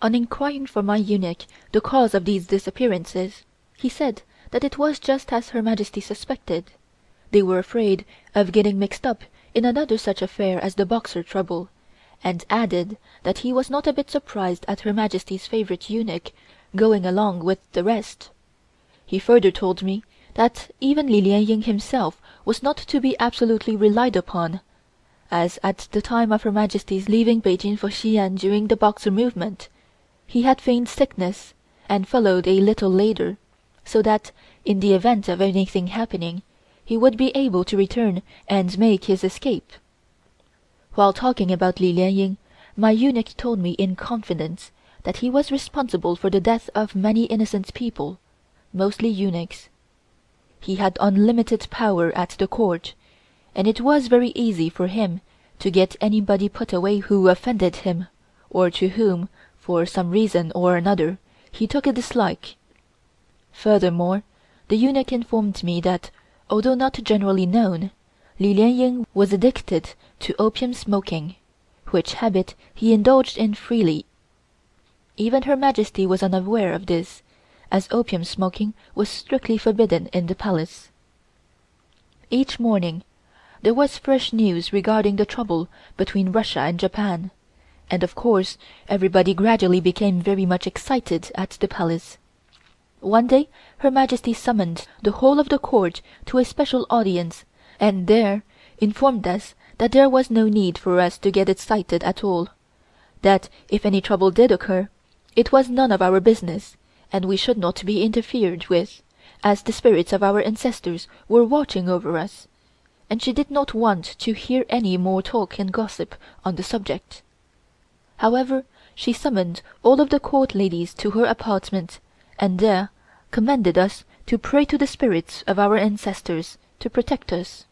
On inquiring from my eunuch the cause of these disappearances, he said that it was just as Her Majesty suspected. They were afraid of getting mixed up in another such affair as the Boxer trouble, and added that he was not a bit surprised at Her Majesty's favorite eunuch going along with the rest. He further told me that even Li Lien himself was not to be absolutely relied upon, as at the time of Her Majesty's leaving Peking for Xi'an during the Boxer movement, he had feigned sickness and followed a little later, so that in the event of anything happening, he would be able to return and make his escape. While talking about Li Lien, my eunuch told me in confidence that he was responsible for the death of many innocent people, mostly eunuchs. He had unlimited power at the court, and it was very easy for him to get anybody put away who offended him, or to whom, for some reason or another, he took a dislike. Furthermore, the eunuch informed me that, although not generally known, Li Lien was addicted to opium smoking, which habit he indulged in freely. Even Her Majesty was unaware of this, as opium smoking was strictly forbidden in the Palace. Each morning there was fresh news regarding the trouble between Russia and Japan, and of course everybody gradually became very much excited at the Palace. One day Her Majesty summoned the whole of the court to a special audience, and there informed us that there was no need for us to get excited at all, that if any trouble did occur, it was none of our business, and we should not be interfered with, as the spirits of our ancestors were watching over us, and she did not want to hear any more talk and gossip on the subject. However, she summoned all of the court ladies to her apartment, and there commanded us to pray to the spirits of our ancestors to protect us,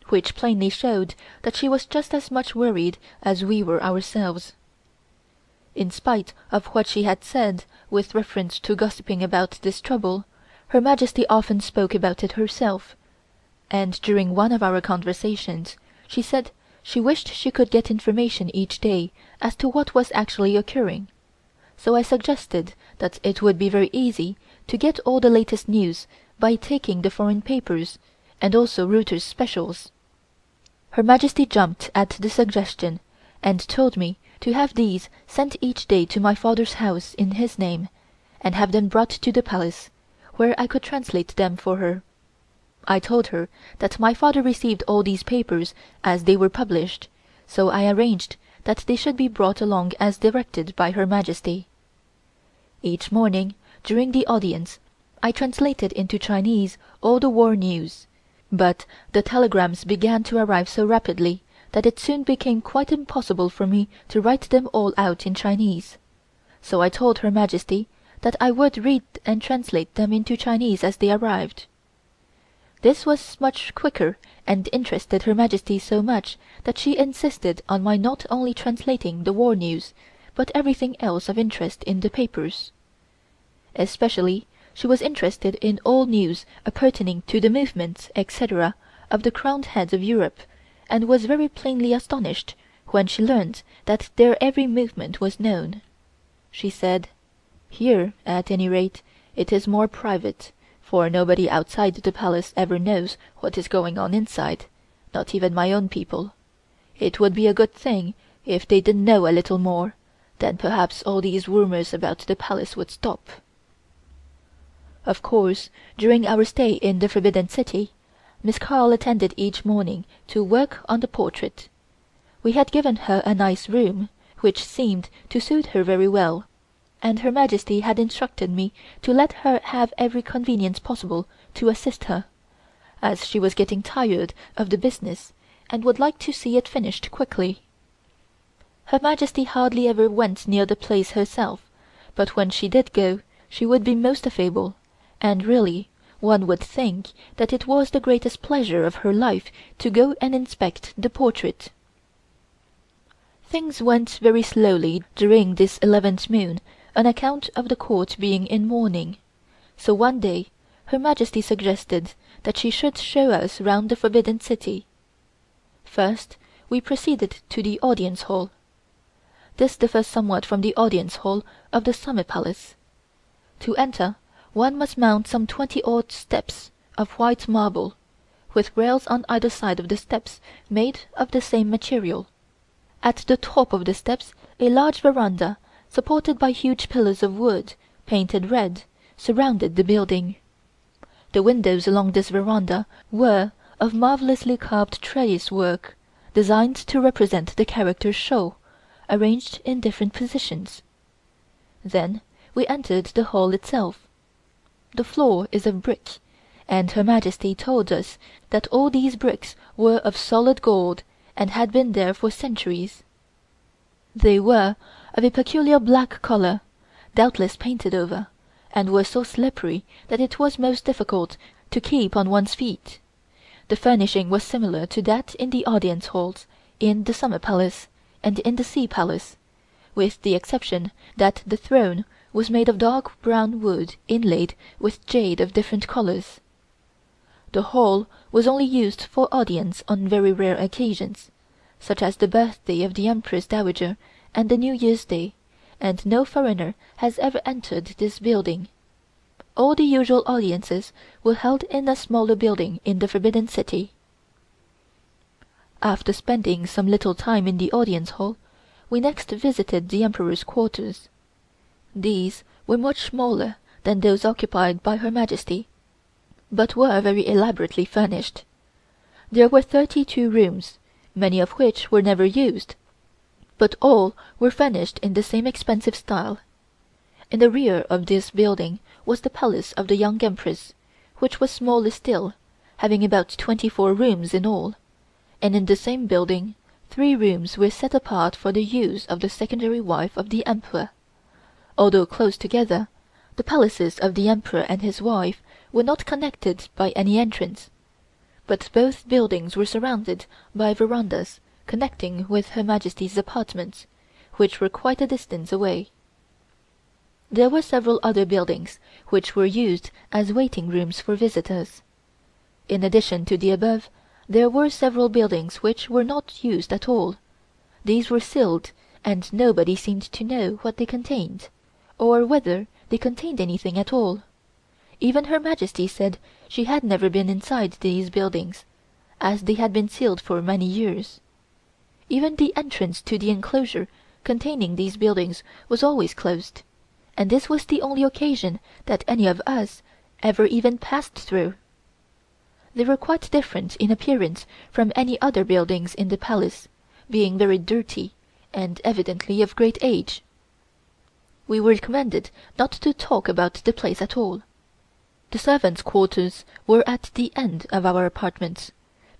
which plainly showed that she was just as much worried as we were ourselves. In spite of what she had said with reference to gossiping about this trouble, Her Majesty often spoke about it herself, and during one of our conversations she said she wished she could get information each day as to what was actually occurring, so I suggested that it would be very easy to get all the latest news by taking the foreign papers, and also Reuter's specials. Her Majesty jumped at the suggestion, and told me to have these sent each day to my father's house in his name, and have them brought to the Palace, where I could translate them for her. I told her that my father received all these papers as they were published, so I arranged that they should be brought along as directed by Her Majesty. Each morning, during the audience, I translated into Chinese all the war news, but the telegrams began to arrive so rapidly that it soon became quite impossible for me to write them all out in Chinese, so I told Her Majesty that I would read and translate them into Chinese as they arrived. This was much quicker and interested Her Majesty so much that she insisted on my not only translating the war news, but everything else of interest in the papers. Especially she was interested in all news appertaining to the movements, etc., of the crowned heads of Europe, and was very plainly astonished when she learned that their every movement was known. She said, "Here, at any rate, it is more private, for nobody outside the Palace ever knows what is going on inside, not even my own people. It would be a good thing if they did know a little more, then perhaps all these rumors about the Palace would stop." Of course, during our stay in the Forbidden City, Miss Carl attended each morning to work on the portrait. We had given her a nice room, which seemed to suit her very well, and Her Majesty had instructed me to let her have every convenience possible to assist her, as she was getting tired of the business and would like to see it finished quickly. Her Majesty hardly ever went near the place herself, but when she did go she would be most affable, and really one would think that it was the greatest pleasure of her life to go and inspect the portrait. Things went very slowly during this 11th moon on account of the court being in mourning, so one day Her Majesty suggested that she should show us round the Forbidden City. First we proceeded to the audience hall. This differs somewhat from the audience hall of the Summer Palace. To enter, one must mount some 20-odd steps of white marble, with rails on either side of the steps made of the same material. At the top of the steps a large veranda, supported by huge pillars of wood, painted red, surrounded the building. The windows along this veranda were of marvelously carved trellis work, designed to represent the characters Shou, arranged in different positions. Then we entered the hall itself. The floor is of brick, and Her Majesty told us that all these bricks were of solid gold and had been there for centuries. They were of a peculiar black color, doubtless painted over, and were so slippery that it was most difficult to keep on one's feet. The furnishing was similar to that in the audience halls, in the Summer Palace, and in the Sea Palace, with the exception that the throne was made of dark brown wood inlaid with jade of different colors. The hall was only used for audience on very rare occasions, such as the birthday of the Empress Dowager and the New Year's Day, and no foreigner has ever entered this building. All the usual audiences were held in a smaller building in the Forbidden City. After spending some little time in the audience hall, we next visited the Emperor's quarters. These were much smaller than those occupied by Her Majesty, but were very elaborately furnished. There were 32 rooms, many of which were never used, but all were furnished in the same expensive style. In the rear of this building was the palace of the young Empress, which was smaller still, having about 24 rooms in all, and in the same building 3 rooms were set apart for the use of the secondary wife of the Emperor. Although close together, the palaces of the Emperor and his wife were not connected by any entrance, but both buildings were surrounded by verandas connecting with Her Majesty's apartments, which were quite a distance away. There were several other buildings which were used as waiting rooms for visitors. In addition to the above, there were several buildings which were not used at all. These were sealed, and nobody seemed to know what they contained, or whether they contained anything at all. Even Her Majesty said she had never been inside these buildings, as they had been sealed for many years. Even the entrance to the enclosure containing these buildings was always closed, and this was the only occasion that any of us ever even passed through. They were quite different in appearance from any other buildings in the palace, being very dirty and evidently of great age. We were commanded not to talk about the place at all. The servants' quarters were at the end of our apartments,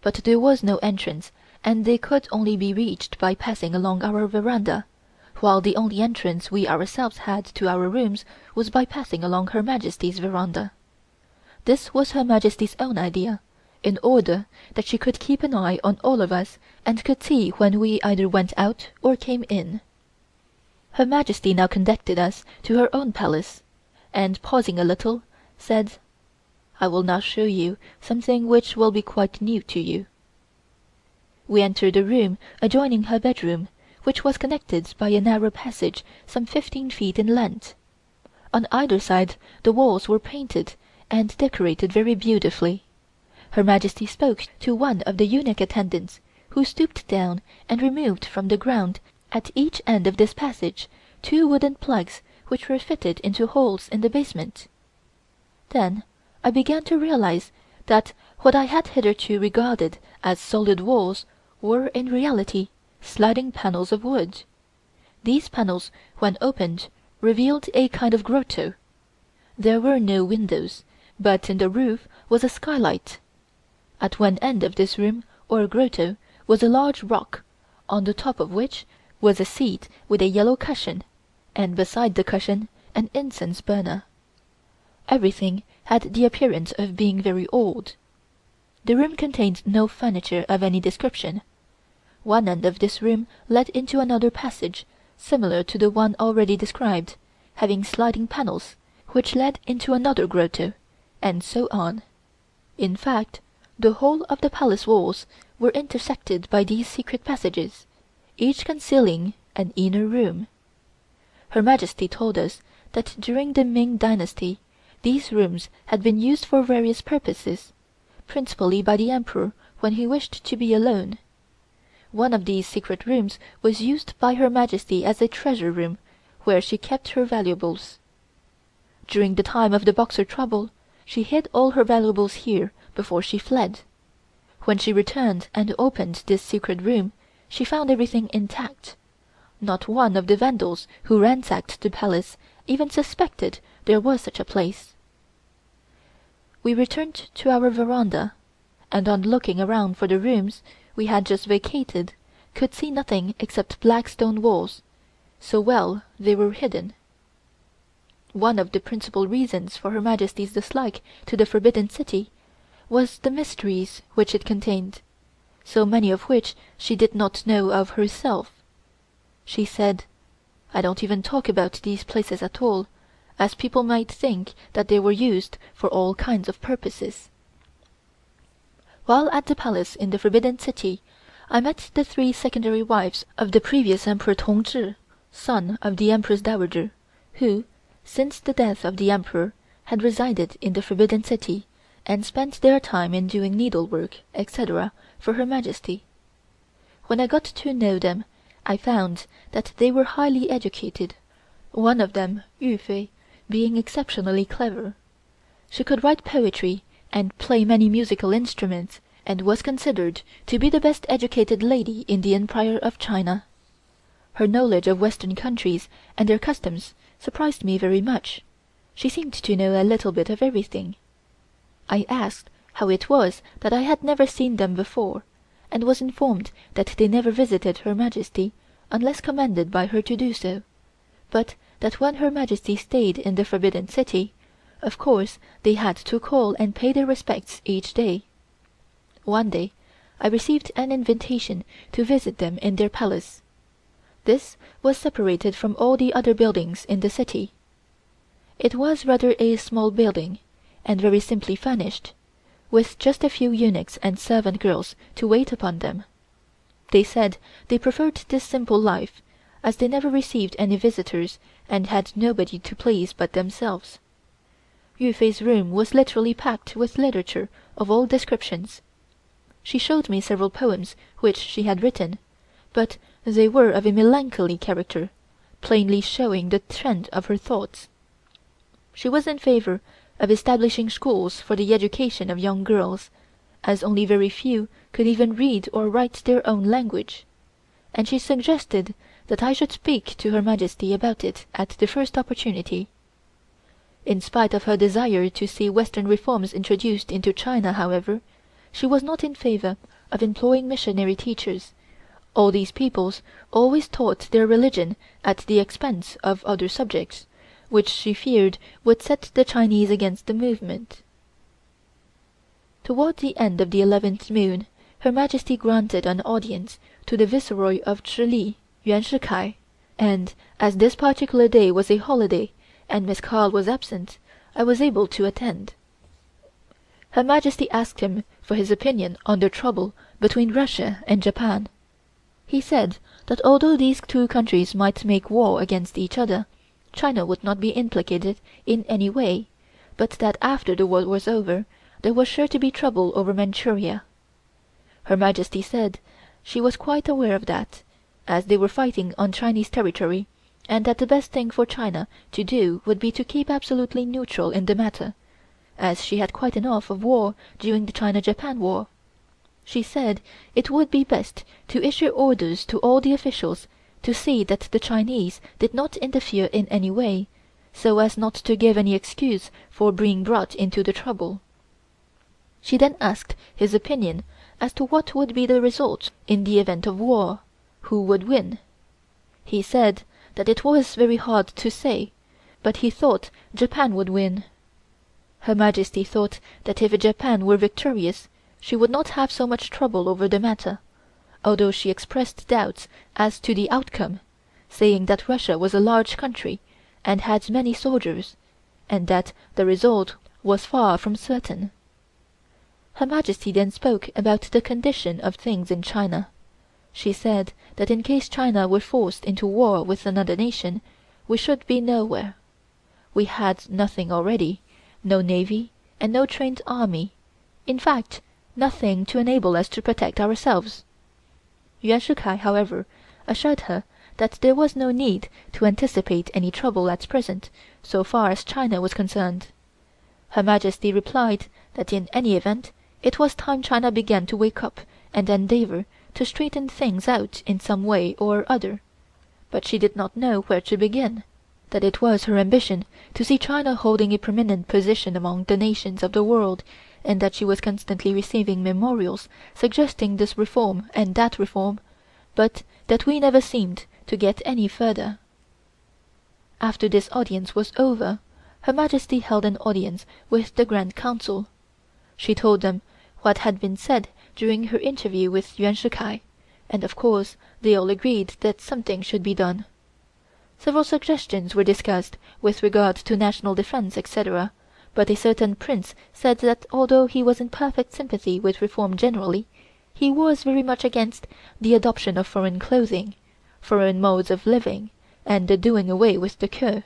but there was no entrance, and they could only be reached by passing along our veranda, while the only entrance we ourselves had to our rooms was by passing along Her Majesty's veranda. This was Her Majesty's own idea, in order that she could keep an eye on all of us and could see when we either went out or came in. Her Majesty now conducted us to her own palace, and pausing a little, said, "I will now show you something which will be quite new to you." We entered a room adjoining her bedroom, which was connected by a narrow passage some 15 feet in length. On either side the walls were painted and decorated very beautifully. Her Majesty spoke to one of the eunuch attendants, who stooped down and removed from the ground at each end of this passage 2 wooden plugs which were fitted into holes in the basement. Then I began to realize that what I had hitherto regarded as solid walls were in reality sliding panels of wood. These panels, when opened, revealed a kind of grotto. There were no windows, but in the roof was a skylight. At one end of this room or grotto was a large rock, on the top of which was a seat with a yellow cushion, and beside the cushion an incense burner. Everything had the appearance of being very old. The room contained no furniture of any description. One end of this room led into another passage, similar to the one already described, having sliding panels, which led into another grotto, and so on. In fact, the whole of the palace walls were intersected by these secret passages, each concealing an inner room. Her Majesty told us that during the Ming dynasty these rooms had been used for various purposes, principally by the Emperor when he wished to be alone. One of these secret rooms was used by Her Majesty as a treasure room, where she kept her valuables. During the time of the Boxer trouble, she hid all her valuables here before she fled. When she returned and opened this secret room, she found everything intact. Not one of the vandals who ransacked the palace even suspected there was such a place. We returned to our veranda, and on looking around for the rooms we had just vacated, could see nothing except black stone walls, so well they were hidden. One of the principal reasons for Her Majesty's dislike to the Forbidden City was the mysteries which it contained, so many of which she did not know of herself. She said, "I don't even talk about these places at all, as people might think that they were used for all kinds of purposes." While at the palace in the Forbidden City, I met the 3 secondary wives of the previous Emperor Tongzhi, son of the Empress Dowager, who, since the death of the Emperor, had resided in the Forbidden City and spent their time in doing needlework, etc., for Her Majesty. When I got to know them, I found that they were highly educated, one of them, Yufei, being exceptionally clever. She could write poetry and play many musical instruments, and was considered to be the best educated lady in the Empire of China. Her knowledge of Western countries and their customs surprised me very much. She seemed to know a little bit of everything. I asked how it was that I had never seen them before, and was informed that they never visited Her Majesty unless commanded by her to do so, but that when Her Majesty stayed in the Forbidden City, of course they had to call and pay their respects each day. One day I received an invitation to visit them in their palace. This was separated from all the other buildings in the city. It was rather a small building, and very simply furnished, with just a few eunuchs and servant girls to wait upon them. They said they preferred this simple life, as they never received any visitors and had nobody to please but themselves. Yufei's room was literally packed with literature of all descriptions. She showed me several poems which she had written, but they were of a melancholy character, plainly showing the trend of her thoughts. She was in favor of establishing schools for the education of young girls, as only very few could even read or write their own language, and she suggested that I should speak to Her Majesty about it at the first opportunity. In spite of her desire to see Western reforms introduced into China, however, she was not in favor of employing missionary teachers. All these peoples always taught their religion at the expense of other subjects, which she feared would set the Chinese against the movement. Toward the end of the 11th moon, Her Majesty granted an audience to the Viceroy of Chili, Yuan Shikai, and as this particular day was a holiday and Miss Carl was absent, I was able to attend. Her Majesty asked him for his opinion on the trouble between Russia and Japan. He said that although these two countries might make war against each other, China would not be implicated in any way, but that after the war was over, there was sure to be trouble over Manchuria. Her Majesty said she was quite aware of that, as they were fighting on Chinese territory, and that the best thing for China to do would be to keep absolutely neutral in the matter, as she had quite enough of war during the China-Japan war. She said it would be best to issue orders to all the officials to see that the Chinese did not interfere in any way, so as not to give any excuse for being brought into the trouble. She then asked his opinion as to what would be the result in the event of war, who would win. He said that it was very hard to say, but he thought Japan would win. Her Majesty thought that if Japan were victorious, she would not have so much trouble over the matter, although she expressed doubts as to the outcome, saying that Russia was a large country and had many soldiers, and that the result was far from certain. Her Majesty then spoke about the condition of things in China. She said that in case China were forced into war with another nation, we should be nowhere. We had nothing already, no navy and no trained army, in fact, nothing to enable us to protect ourselves. Yuan Shikai, however, assured her that there was no need to anticipate any trouble at present, so far as China was concerned. Her Majesty replied that in any event it was time China began to wake up and endeavor to straighten things out in some way or other, but she did not know where to begin, that it was her ambition to see China holding a prominent position among the nations of the world, and that she was constantly receiving memorials suggesting this reform and that reform, but that we never seemed to get any further. After this audience was over, Her Majesty held an audience with the Grand Council. She told them what had been said during her interview with Yuan Shikai, and of course they all agreed that something should be done. Several suggestions were discussed with regard to national defense, etc., but a certain prince said that although he was in perfect sympathy with reform generally, he was very much against the adoption of foreign clothing, foreign modes of living, and the doing away with the queue.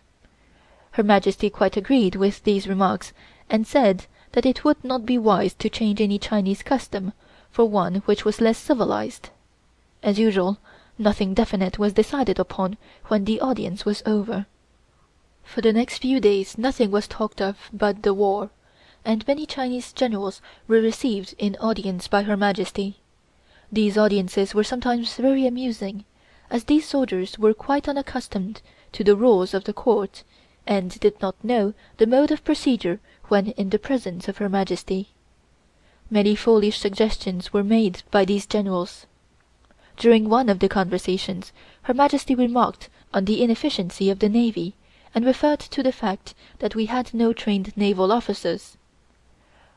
Her Majesty quite agreed with these remarks, and said that it would not be wise to change any Chinese custom for one which was less civilized. As usual, nothing definite was decided upon when the audience was over. For the next few days nothing was talked of but the war, and many Chinese generals were received in audience by Her Majesty. These audiences were sometimes very amusing, as these soldiers were quite unaccustomed to the rules of the court, and did not know the mode of procedure when in the presence of Her Majesty. Many foolish suggestions were made by these generals. During one of the conversations, Her Majesty remarked on the inefficiency of the navy, and referred to the fact that we had no trained naval officers.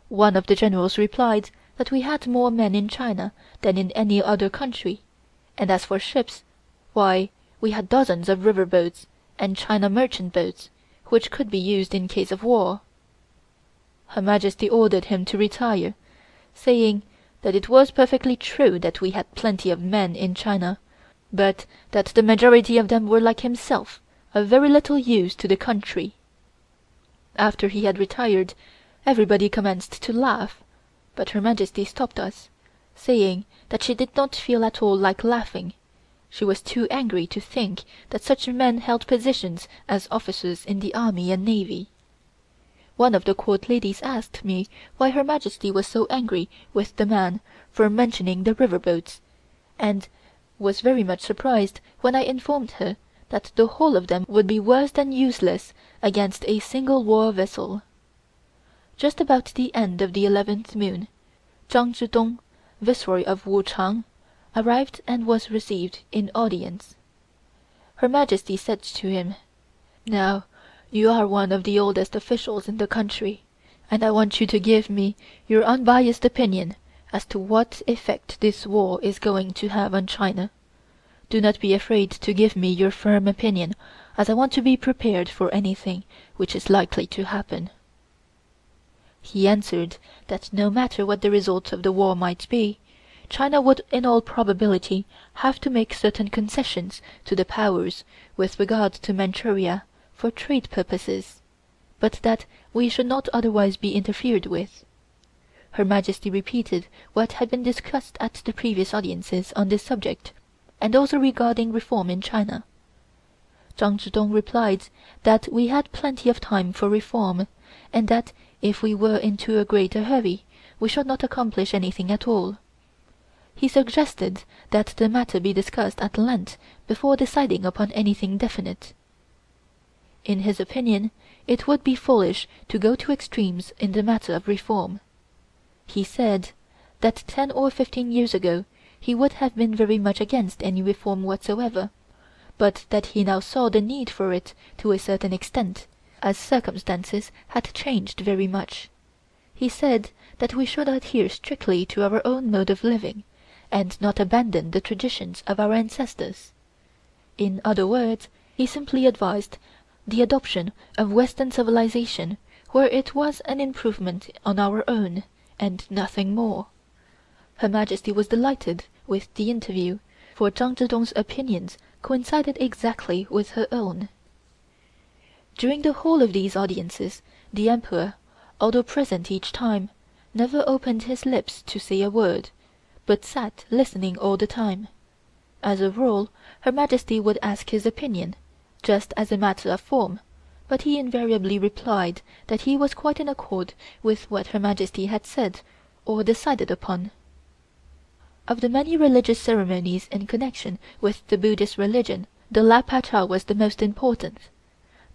One of the generals replied that we had more men in China than in any other country, and as for ships, why, we had dozens of river boats and China merchant boats, which could be used in case of war. Her Majesty ordered him to retire, saying that it was perfectly true that we had plenty of men in China, but that the majority of them were like himself, of very little use to the country. After he had retired, everybody commenced to laugh, but Her Majesty stopped us, saying that she did not feel at all like laughing. She was too angry to think that such men held positions as officers in the army and navy. One of the court ladies asked me why Her Majesty was so angry with the man for mentioning the river boats, and was very much surprised when I informed her that the whole of them would be worse than useless against a single war vessel. Just about the end of the 11th moon, Zhang Zhidong, Viceroy of Wuchang, arrived and was received in audience. Her Majesty said to him, "Now, you are one of the oldest officials in the country, and I want you to give me your unbiased opinion as to what effect this war is going to have on China. Do not be afraid to give me your firm opinion, as I want to be prepared for anything which is likely to happen." He answered that no matter what the result of the war might be, China would in all probability have to make certain concessions to the powers with regard to Manchuria for trade purposes, but that we should not otherwise be interfered with. Her Majesty repeated what had been discussed at the previous audiences on this subject, and also regarding reform in China. Zhang Zhidong replied that we had plenty of time for reform, and that if we were into a greater hurry, we should not accomplish anything at all. he suggested that the matter be discussed at length before deciding upon anything definite. In his opinion, it would be foolish to go to extremes in the matter of reform. He said that 10 or 15 years ago he would have been very much against any reform whatsoever, but that he now saw the need for it to a certain extent, as circumstances had changed very much. He said that we should adhere strictly to our own mode of living, and not abandon the traditions of our ancestors. In other words, he simply advised the adoption of Western civilization where it was an improvement on our own, and nothing more. Her Majesty was delighted with the interview, for Zhang Zhidong's opinions coincided exactly with her own. During the whole of these audiences, the Emperor, although present each time, never opened his lips to say a word, but sat listening all the time. As a rule, Her Majesty would ask his opinion, just as a matter of form, but he invariably replied that he was quite in accord with what Her Majesty had said or decided upon. Of the many religious ceremonies in connection with the Buddhist religion, the La Pa Chao was the most important.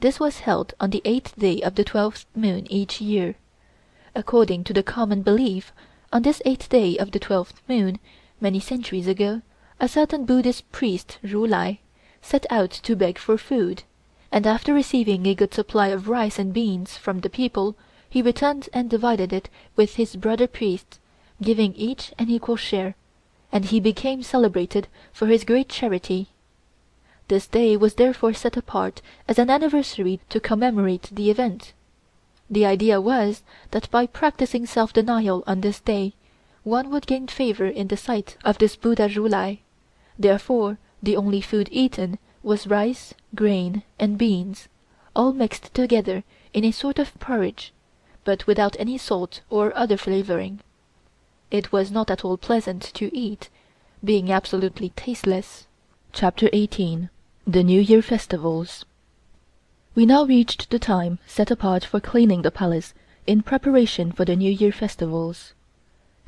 This was held on the 8th day of the 12th moon each year. According to the common belief, on this 8th day of the 12th moon, many centuries ago, a certain Buddhist priest, Ru Lai, set out to beg for food, and after receiving a good supply of rice and beans from the people, he returned and divided it with his brother priests, giving each an equal share, and he became celebrated for his great charity. This day was therefore set apart as an anniversary to commemorate the event. The idea was that by practicing self-denial on this day, one would gain favor in the sight of this Buddha Ru Lai. Therefore, the only food eaten was rice, grain, and beans, all mixed together in a sort of porridge, but without any salt or other flavoring. It was not at all pleasant to eat, being absolutely tasteless. Chapter 18. The New Year Festivals. We now reached the time set apart for cleaning the palace in preparation for the New Year festivals.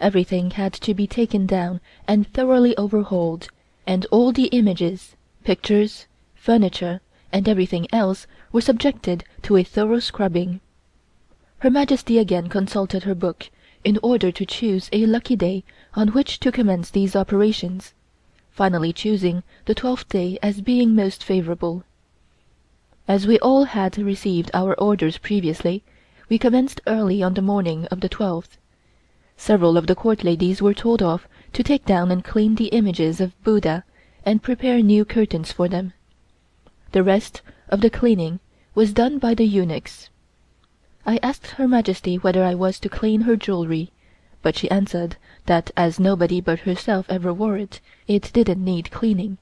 Everything had to be taken down and thoroughly overhauled, and all the images, pictures, furniture, and everything else were subjected to a thorough scrubbing. Her Majesty again consulted her book in order to choose a lucky day on which to commence these operations, finally choosing the 12th day as being most favorable. As we all had received our orders previously, we commenced early on the morning of the 12th. Several of the court ladies were told off to take down and clean the images of Buddha and prepare new curtains for them. The rest of the cleaning was done by the eunuchs. I asked Her Majesty whether I was to clean her jewelry, but she answered that as nobody but herself ever wore it, it didn't need cleaning.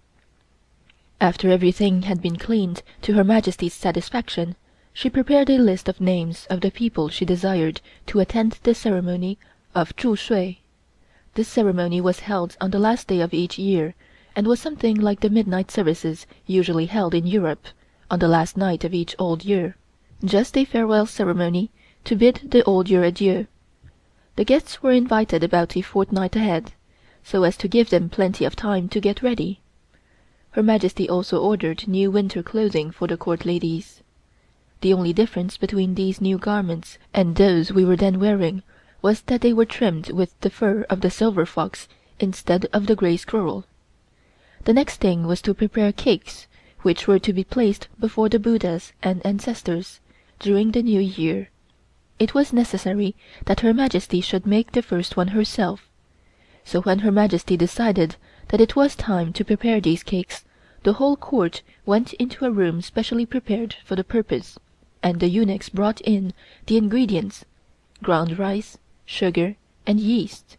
After everything had been cleaned to Her Majesty's satisfaction, she prepared a list of names of the people she desired to attend the ceremony of Zhu Shui. This ceremony was held on the last day of each year, and was something like the midnight services usually held in Europe on the last night of each old year, just a farewell ceremony to bid the old year adieu. The guests were invited about a fortnight ahead, so as to give them plenty of time to get ready. Her Majesty also ordered new winter clothing for the court ladies. The only difference between these new garments and those we were then wearing was that they were trimmed with the fur of the silver fox instead of the grey squirrel. The next thing was to prepare cakes, which were to be placed before the Buddhas and ancestors during the new year. It was necessary that Her Majesty should make the first one herself. So when Her Majesty decided that it was time to prepare these cakes, the whole court went into a room specially prepared for the purpose, and the eunuchs brought in the ingredients: ground rice, sugar, and yeast.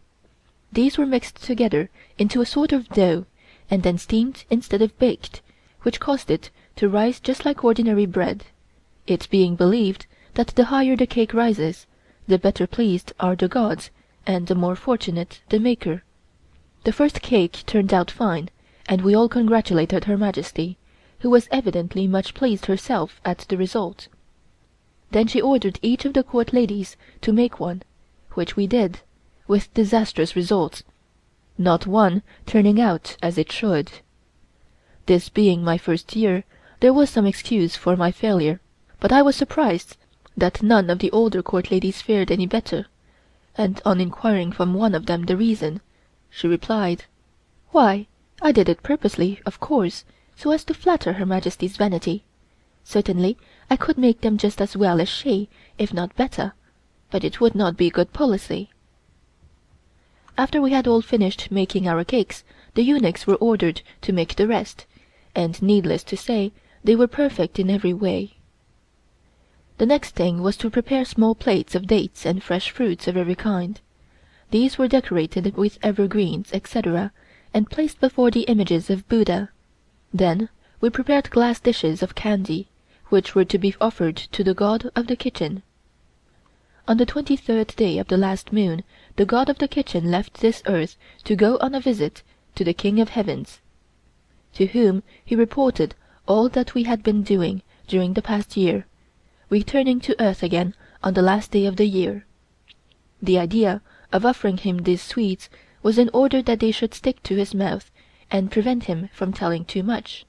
These were mixed together into a sort of dough, and then steamed instead of baked, which caused it to rise just like ordinary bread, it being believed that the higher the cake rises, the better pleased are the gods, and the more fortunate the maker. The first cake turned out fine, and we all congratulated Her Majesty, who was evidently much pleased herself at the result. Then she ordered each of the court ladies to make one, which we did, with disastrous results. not one turning out as it should. This being my first year, there was some excuse for my failure, but I was surprised that none of the older court ladies fared any better, and on inquiring from one of them the reason, she replied, "Why, I did it purposely, of course, so as to flatter Her Majesty's vanity. Certainly I could make them just as well as she, if not better, but it would not be good policy." After we had all finished making our cakes, the eunuchs were ordered to make the rest, and needless to say, they were perfect in every way. The next thing was to prepare small plates of dates and fresh fruits of every kind. These were decorated with evergreens, etc., and placed before the images of Buddha. Then we prepared glass dishes of candy, which were to be offered to the god of the kitchen. On the 23rd day of the last moon, the god of the kitchen left this earth to go on a visit to the King of Heavens, to whom he reported all that we had been doing during the past year, returning to earth again on the last day of the year. The idea of offering him these sweets was in order that they should stick to his mouth and prevent him from telling too much.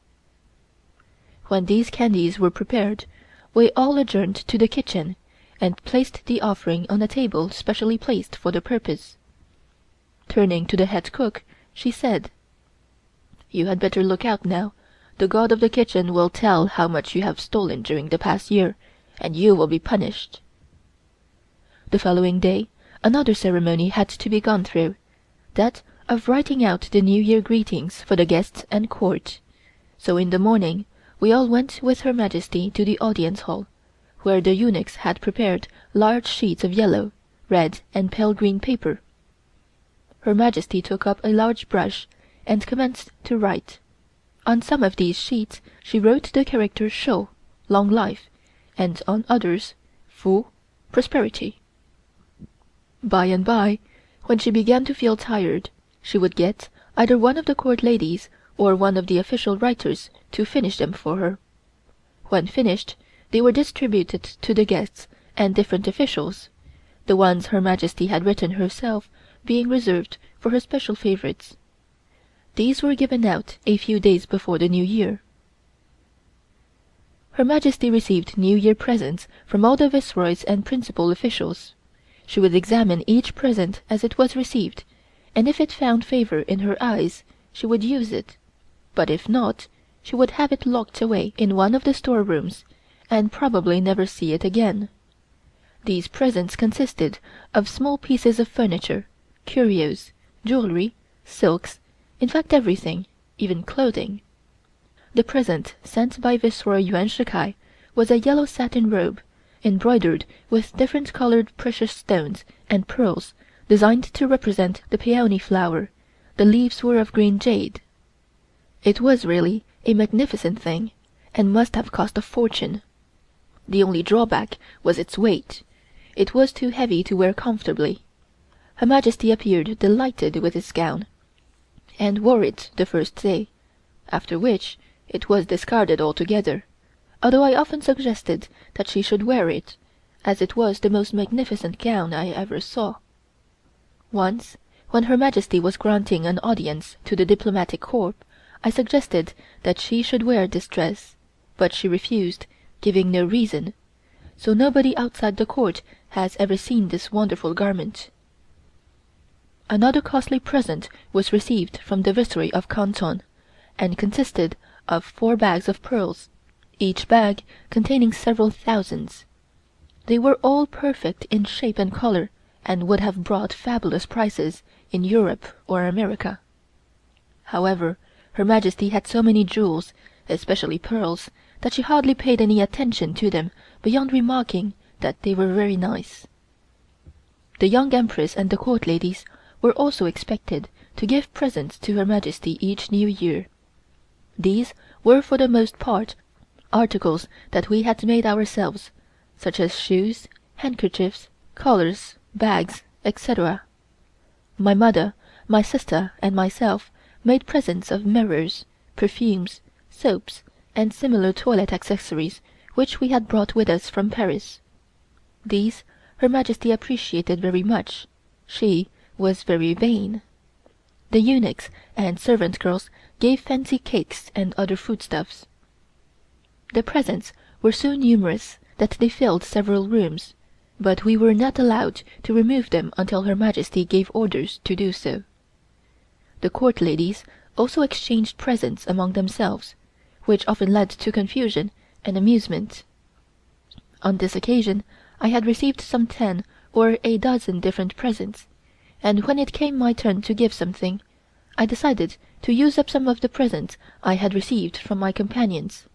When these candies were prepared, we all adjourned to the kitchen and placed the offering on a table specially placed for the purpose. Turning to the head cook, she said, "You had better look out now. The god of the kitchen will tell how much you have stolen during the past year, and you will be punished." The following day another ceremony had to be gone through, that of writing out the New Year greetings for the guests and court. So in the morning we all went with Her Majesty to the audience hall, where the eunuchs had prepared large sheets of yellow, red and pale green paper. Her Majesty took up a large brush and commenced to write. On some of these sheets she wrote the character Shou, long life, and on others Fu, prosperity. By and by, when she began to feel tired, she would get either one of the court ladies or one of the official writers to finish them for her. When finished, they were distributed to the guests and different officials, the ones Her Majesty had written herself being reserved for her special favorites. These were given out a few days before the New Year. Her Majesty received New Year presents from all the viceroys and principal officials. She would examine each present as it was received, and if it found favor in her eyes, she would use it, but if not, she would have it locked away in one of the storerooms, and probably never see it again. These presents consisted of small pieces of furniture, curios, jewelry, silks, in fact everything, even clothing. The present sent by Viceroy Yuan Shikai was a yellow satin robe, embroidered with different colored precious stones and pearls designed to represent the peony flower. The leaves were of green jade. It was really a magnificent thing, and must have cost a fortune. The only drawback was its weight. It was too heavy to wear comfortably. Her Majesty appeared delighted with this gown, and wore it the first day, after which it was discarded altogether, although I often suggested that she should wear it, as it was the most magnificent gown I ever saw. Once, when Her Majesty was granting an audience to the diplomatic corps, I suggested that she should wear this dress, but she refused, giving no reason, so nobody outside the court has ever seen this wonderful garment. Another costly present was received from the Viceroy of Canton, and consisted of 4 bags of pearls, each bag containing several thousands. They were all perfect in shape and color, and would have brought fabulous prices in Europe or America. However, Her Majesty had so many jewels, especially pearls, that she hardly paid any attention to them beyond remarking that they were very nice. The young Empress and the court ladies were also expected to give presents to Her Majesty each New Year. These were for the most part articles that we had made ourselves, such as shoes, handkerchiefs, collars, bags, etc. My mother, my sister and myself made presents of mirrors, perfumes, soaps, and similar toilet accessories which we had brought with us from Paris. These Her Majesty appreciated very much. She was very vain. the eunuchs and servant girls gave fancy cakes and other foodstuffs. The presents were so numerous that they filled several rooms, but we were not allowed to remove them until Her Majesty gave orders to do so. The court ladies also exchanged presents among themselves, which often led to confusion and amusement. On this occasion I had received some 10 or a dozen different presents, and when it came my turn to give something, I decided to use up some of the presents I had received from my companions.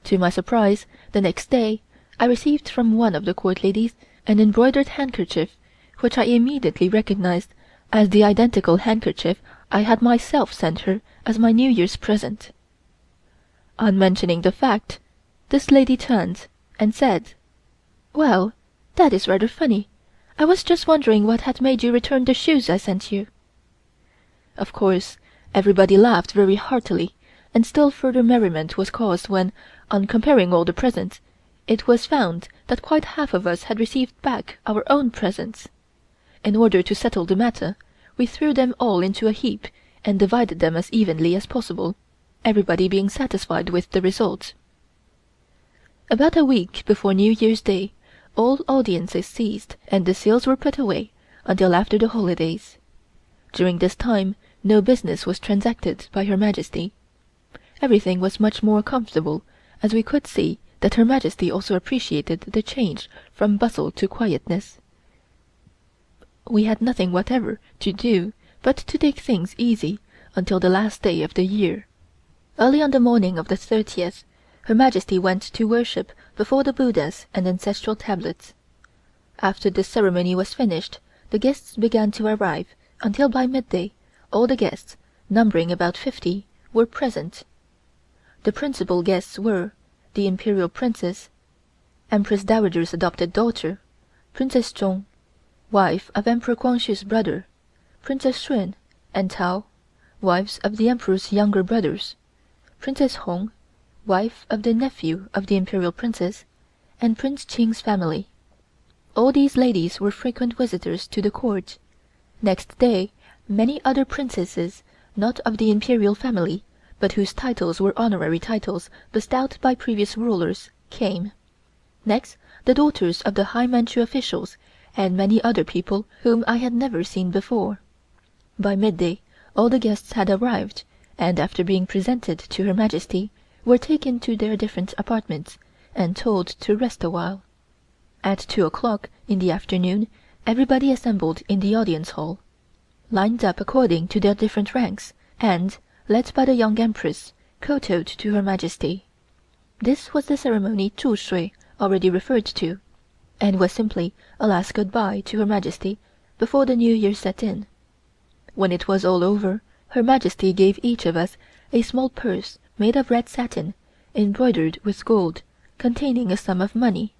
To my surprise, the next day, I received from one of the court ladies an embroidered handkerchief, which I immediately recognized as the identical handkerchief I had myself sent her as my New Year's present. On mentioning the fact, this lady turned and said, "Well, that is rather funny. I was just wondering what had made you return the shoes I sent you." Of course, everybody laughed very heartily, and still further merriment was caused when, on comparing all the presents, it was found that quite half of us had received back our own presents. In order to settle the matter, we threw them all into a heap and divided them as evenly as possible, everybody being satisfied with the result. About a week before New Year's Day, all audiences ceased and the seals were put away until after the holidays. During this time no business was transacted by Her Majesty. Everything was much more comfortable, as we could see that Her Majesty also appreciated the change from bustle to quietness. We had nothing whatever to do but to take things easy until the last day of the year. Early on the morning of the 30th, Her Majesty went to worship before the Buddhas and ancestral tablets. After this ceremony was finished, the guests began to arrive, until by midday all the guests, numbering about 50, were present. The principal guests were the Imperial Princess, Empress Dowager's adopted daughter, Princess Chung, wife of Emperor Guangxu's brother, Princess Shun and Tao, wives of the Emperor's younger brothers, Princess Hong, wife of the nephew of the Imperial Princess, and Prince Qing's family. All these ladies were frequent visitors to the court. Next day, many other princesses, not of the Imperial family, but whose titles were honorary titles bestowed by previous rulers, came. Next, the daughters of the high Manchu officials and many other people whom I had never seen before. By midday all the guests had arrived, and after being presented to Her Majesty, were taken to their different apartments and told to rest a while. At 2 o'clock in the afternoon everybody assembled in the audience hall, lined up according to their different ranks, and, led by the young Empress, kowtowed to Her Majesty. This was the ceremony Zhu Shui already referred to, and was simply a last goodbye to Her Majesty before the New Year set in. When it was all over, Her Majesty gave each of us a small purse made of red satin, embroidered with gold, containing a sum of money.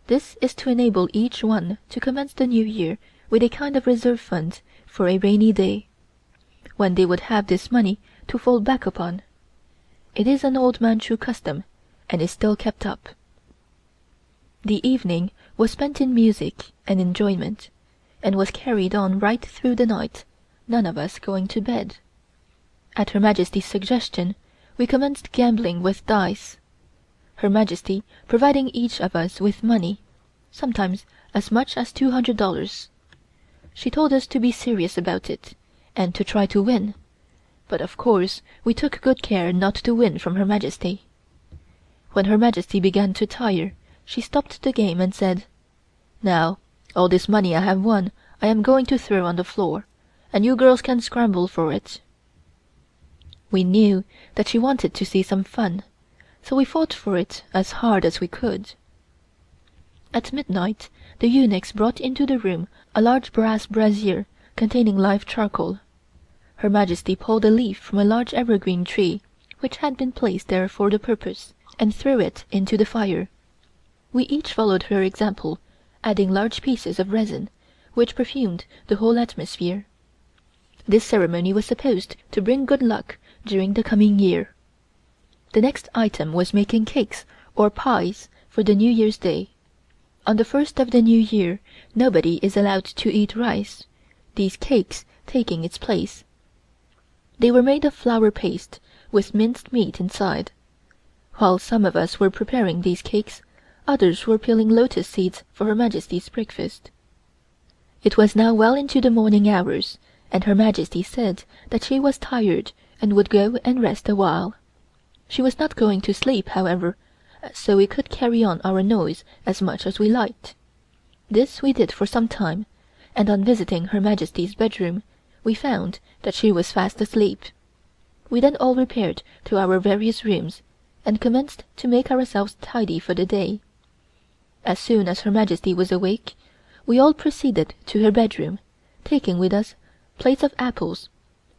This is to enable each one to commence the new year with a kind of reserve fund for a rainy day, when they would have this money to fall back upon. It is an old Manchu custom, and is still kept up. The evening was spent in music and enjoyment, and was carried on right through the night, none of us going to bed. At Her Majesty's suggestion, we commenced gambling with dice, Her Majesty providing each of us with money, sometimes as much as $200. She told us to be serious about it, and to try to win, but of course we took good care not to win from Her Majesty. When Her Majesty began to tire, she stopped the game and said, "Now, all this money I have won I am going to throw on the floor, and you girls can scramble for it." We knew that she wanted to see some fun, so we fought for it as hard as we could. At midnight the eunuchs brought into the room a large brass brazier containing live charcoal. Her Majesty pulled a leaf from a large evergreen tree which had been placed there for the purpose, and threw it into the fire. We each followed her example, adding large pieces of resin, which perfumed the whole atmosphere. This ceremony was supposed to bring good luck during the coming year. The next item was making cakes or pies for the New Year's Day. On the first of the new year nobody is allowed to eat rice, these cakes taking its place. They were made of flour paste, with minced meat inside. While some of us were preparing these cakes, others were peeling lotus seeds for Her Majesty's breakfast. It was now well into the morning hours, and Her Majesty said that she was tired and would go and rest a while. She was not going to sleep, however, so we could carry on our noise as much as we liked. This we did for some time, and on visiting Her Majesty's bedroom, we found that she was fast asleep. We then all repaired to our various rooms, and commenced to make ourselves tidy for the day. As soon as Her Majesty was awake, we all proceeded to her bedroom, taking with us plates of apples,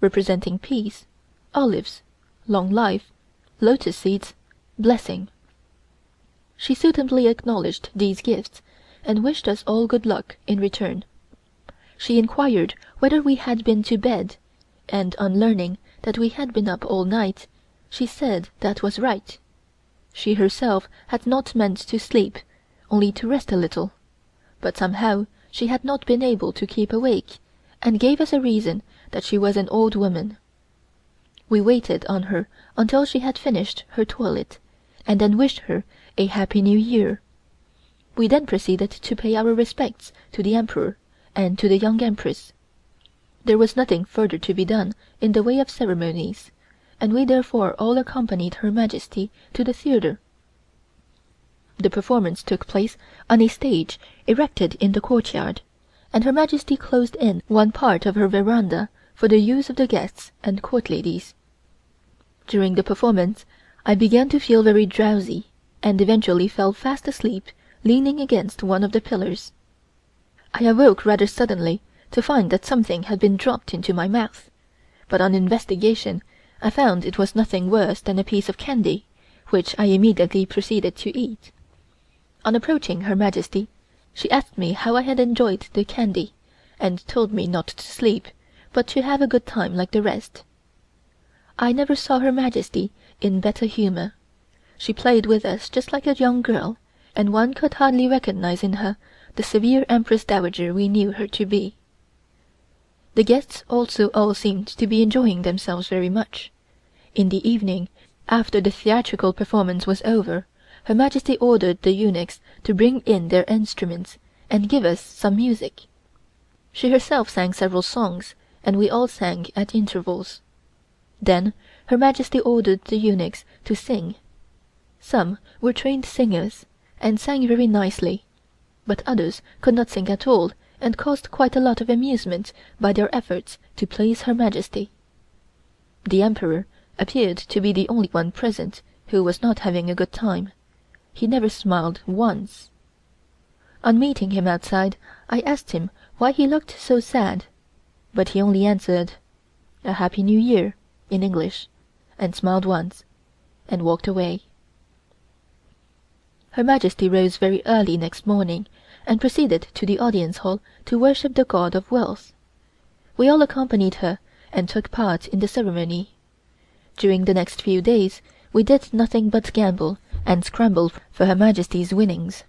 representing peace, olives, long life, lotus seeds, blessing. She suitably acknowledged these gifts, and wished us all good luck in return. She inquired whether we had been to bed, and on learning that we had been up all night, she said that was right. She herself had not meant to sleep, only to rest a little, but somehow she had not been able to keep awake, and gave us a reason that she was an old woman. We waited on her until she had finished her toilet, and then wished her a Happy New Year. We then proceeded to pay our respects to the Emperor and to the young Empress. There was nothing further to be done in the way of ceremonies, and we therefore all accompanied Her Majesty to the theatre. The performance took place on a stage erected in the courtyard, and Her Majesty closed in one part of her veranda for the use of the guests and court ladies. During the performance I began to feel very drowsy, and eventually fell fast asleep leaning against one of the pillars. I awoke rather suddenly to find that something had been dropped into my mouth, but on investigation I found it was nothing worse than a piece of candy, which I immediately proceeded to eat. On approaching Her Majesty, she asked me how I had enjoyed the candy, and told me not to sleep, but to have a good time like the rest. I never saw Her Majesty in better humor. She played with us just like a young girl, and one could hardly recognize in her the severe Empress Dowager we knew her to be. The guests also all seemed to be enjoying themselves very much. In the evening, after the theatrical performance was over, Her Majesty ordered the eunuchs to bring in their instruments and give us some music. She herself sang several songs, and we all sang at intervals. Then Her Majesty ordered the eunuchs to sing. Some were trained singers, and sang very nicely, but others could not sing at all and caused quite a lot of amusement by their efforts to please Her Majesty. The Emperor appeared to be the only one present who was not having a good time. He never smiled once. On meeting him outside, I asked him why he looked so sad, but he only answered, "A Happy New Year," in English, and smiled once, and walked away. Her Majesty rose very early next morning, and proceeded to the audience hall to worship the god of wealth. We all accompanied her and took part in the ceremony. During the next few days we did nothing but gamble and scramble for Her Majesty's winnings.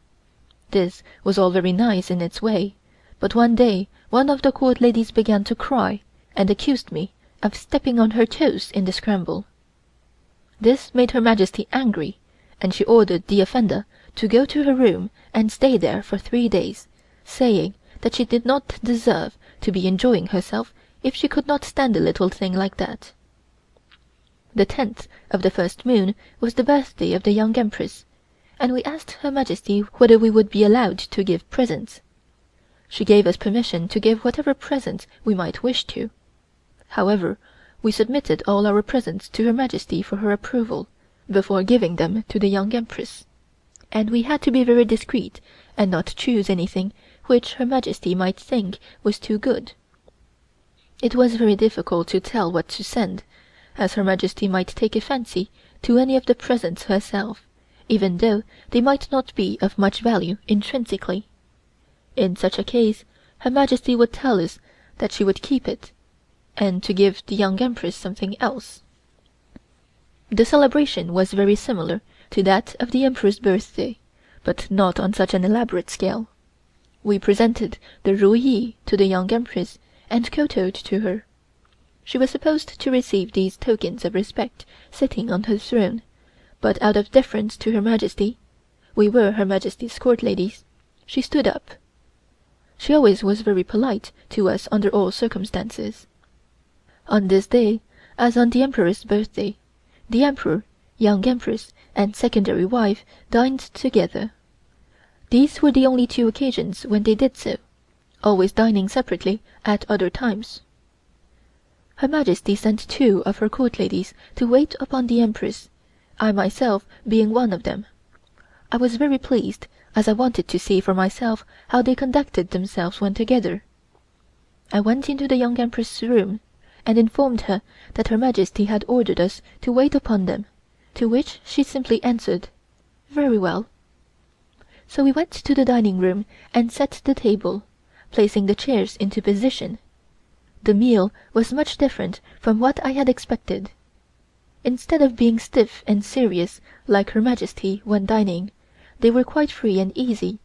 This was all very nice in its way, but one day one of the court ladies began to cry, and accused me of stepping on her toes in the scramble. This made Her Majesty angry, and she ordered the offender to go to her room and stay there for 3 days, saying that she did not deserve to be enjoying herself if she could not stand a little thing like that. The 10th of the first moon was the birthday of the young Empress, and we asked Her Majesty whether we would be allowed to give presents. She gave us permission to give whatever presents we might wish to. However, we submitted all our presents to Her Majesty for her approval, before giving them to the young Empress, and we had to be very discreet and not choose anything which Her Majesty might think was too good. It was very difficult to tell what to send, as Her Majesty might take a fancy to any of the presents herself, even though they might not be of much value intrinsically. In such a case, Her Majesty would tell us that she would keep it, and to give the young Empress something else. The celebration was very similar to that of the Emperor's birthday, but not on such an elaborate scale. We presented the Ru Yi to the young Empress, and kowtowed to her. She was supposed to receive these tokens of respect sitting on her throne, but out of deference to Her Majesty (we were Her Majesty's court ladies), she stood up. She always was very polite to us under all circumstances. On this day, as on the Emperor's birthday, the Emperor, Young Empress, and secondary wife dined together. These were the only two occasions when they did so, always dining separately at other times. Her Majesty sent two of her court ladies to wait upon the Empress, I myself being one of them. I was very pleased, as I wanted to see for myself how they conducted themselves when together. I went into the Young Empress's room, and informed her that Her Majesty had ordered us to wait upon them, to which she simply answered, "Very well." So we went to the dining room and set the table, placing the chairs into position. The meal was much different from what I had expected. Instead of being stiff and serious like Her Majesty when dining, they were quite free and easy,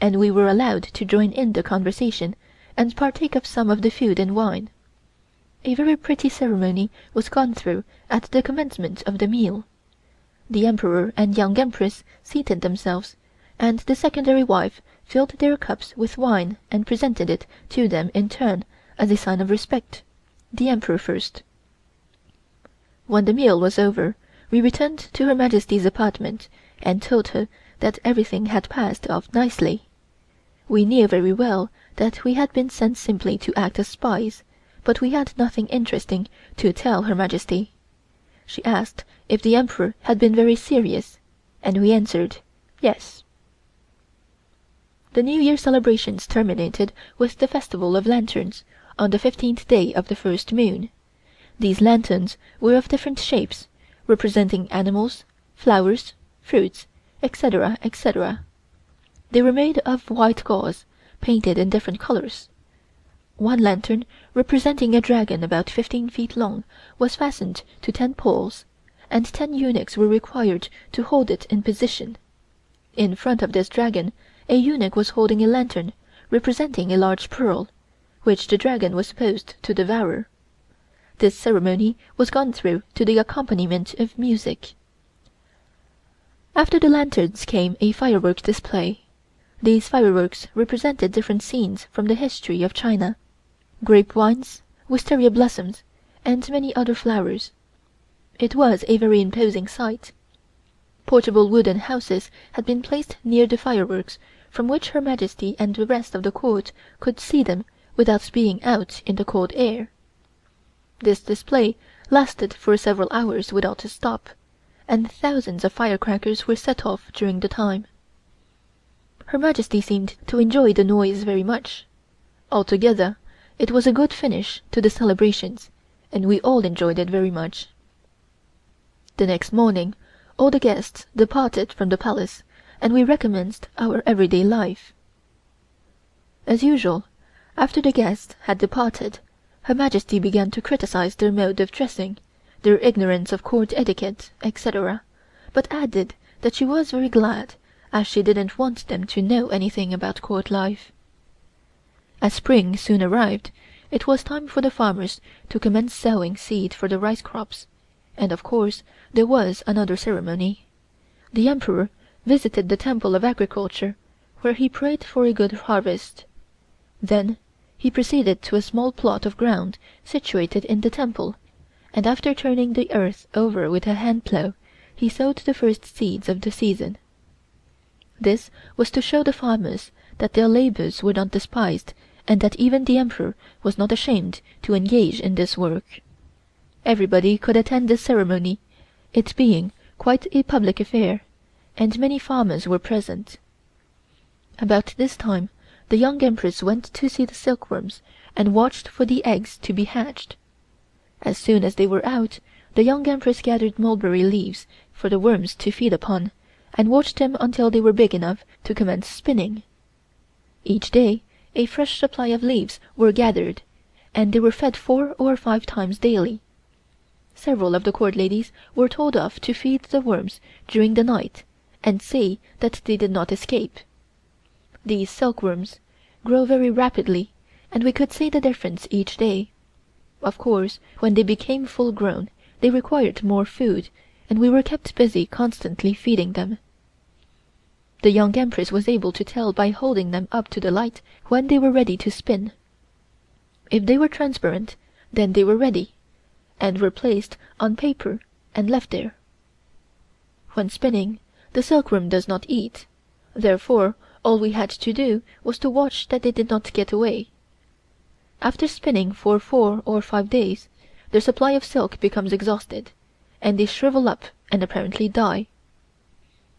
and we were allowed to join in the conversation and partake of some of the food and wine. A very pretty ceremony was gone through at the commencement of the meal. The Emperor and Young Empress seated themselves, and the secondary wife filled their cups with wine and presented it to them in turn as a sign of respect, the Emperor first. When the meal was over, we returned to Her Majesty's apartment and told her that everything had passed off nicely. We knew very well that we had been sent simply to act as spies, but we had nothing interesting to tell Her Majesty. She asked if the Emperor had been very serious, and we answered, yes. The New Year celebrations terminated with the Festival of Lanterns, on the 15th day of the first moon. These lanterns were of different shapes, representing animals, flowers, fruits, etc., etc. They were made of white gauze, painted in different colors. One lantern, representing a dragon about 15 feet long, was fastened to 10 poles, and 10 eunuchs were required to hold it in position. In front of this dragon, a eunuch was holding a lantern representing a large pearl, which the dragon was supposed to devour. This ceremony was gone through to the accompaniment of music. After the lanterns came a fireworks display. These fireworks represented different scenes from the history of China: grape vines, wisteria blossoms, and many other flowers. It was a very imposing sight. Portable wooden houses had been placed near the fireworks, from which Her Majesty and the rest of the court could see them without being out in the cold air. This display lasted for several hours without a stop, and thousands of firecrackers were set off during the time. Her Majesty seemed to enjoy the noise very much. Altogether, it was a good finish to the celebrations, and we all enjoyed it very much. The next morning all the guests departed from the Palace, and we recommenced our everyday life. As usual, after the guests had departed, Her Majesty began to criticize their mode of dressing, their ignorance of court etiquette, etc., but added that she was very glad, as she didn't want them to know anything about court life. As spring soon arrived, it was time for the farmers to commence sowing seed for the rice crops, and of course there was another ceremony. The Emperor visited the Temple of Agriculture, where he prayed for a good harvest. Then he proceeded to a small plot of ground situated in the temple, and after turning the earth over with a hand plough, he sowed the first seeds of the season. This was to show the farmers that their labors were not despised, and that even the Emperor was not ashamed to engage in this work. Everybody could attend this ceremony, it being quite a public affair, and many farmers were present. About this time the Young Empress went to see the silkworms and watched for the eggs to be hatched. As soon as they were out, the Young Empress gathered mulberry leaves for the worms to feed upon, and watched them until they were big enough to commence spinning. Each day a fresh supply of leaves were gathered, and they were fed 4 or 5 times daily. Several of the court ladies were told off to feed the worms during the night, and see that they did not escape. These silkworms grow very rapidly, and we could see the difference each day. Of course, when they became full grown, they required more food, and we were kept busy constantly feeding them. The young Empress was able to tell by holding them up to the light when they were ready to spin. If they were transparent, then they were ready, and were placed on paper and left there. When spinning, the silkworm does not eat, therefore all we had to do was to watch that they did not get away. After spinning for 4 or 5 days, their supply of silk becomes exhausted, and they shrivel up and apparently die.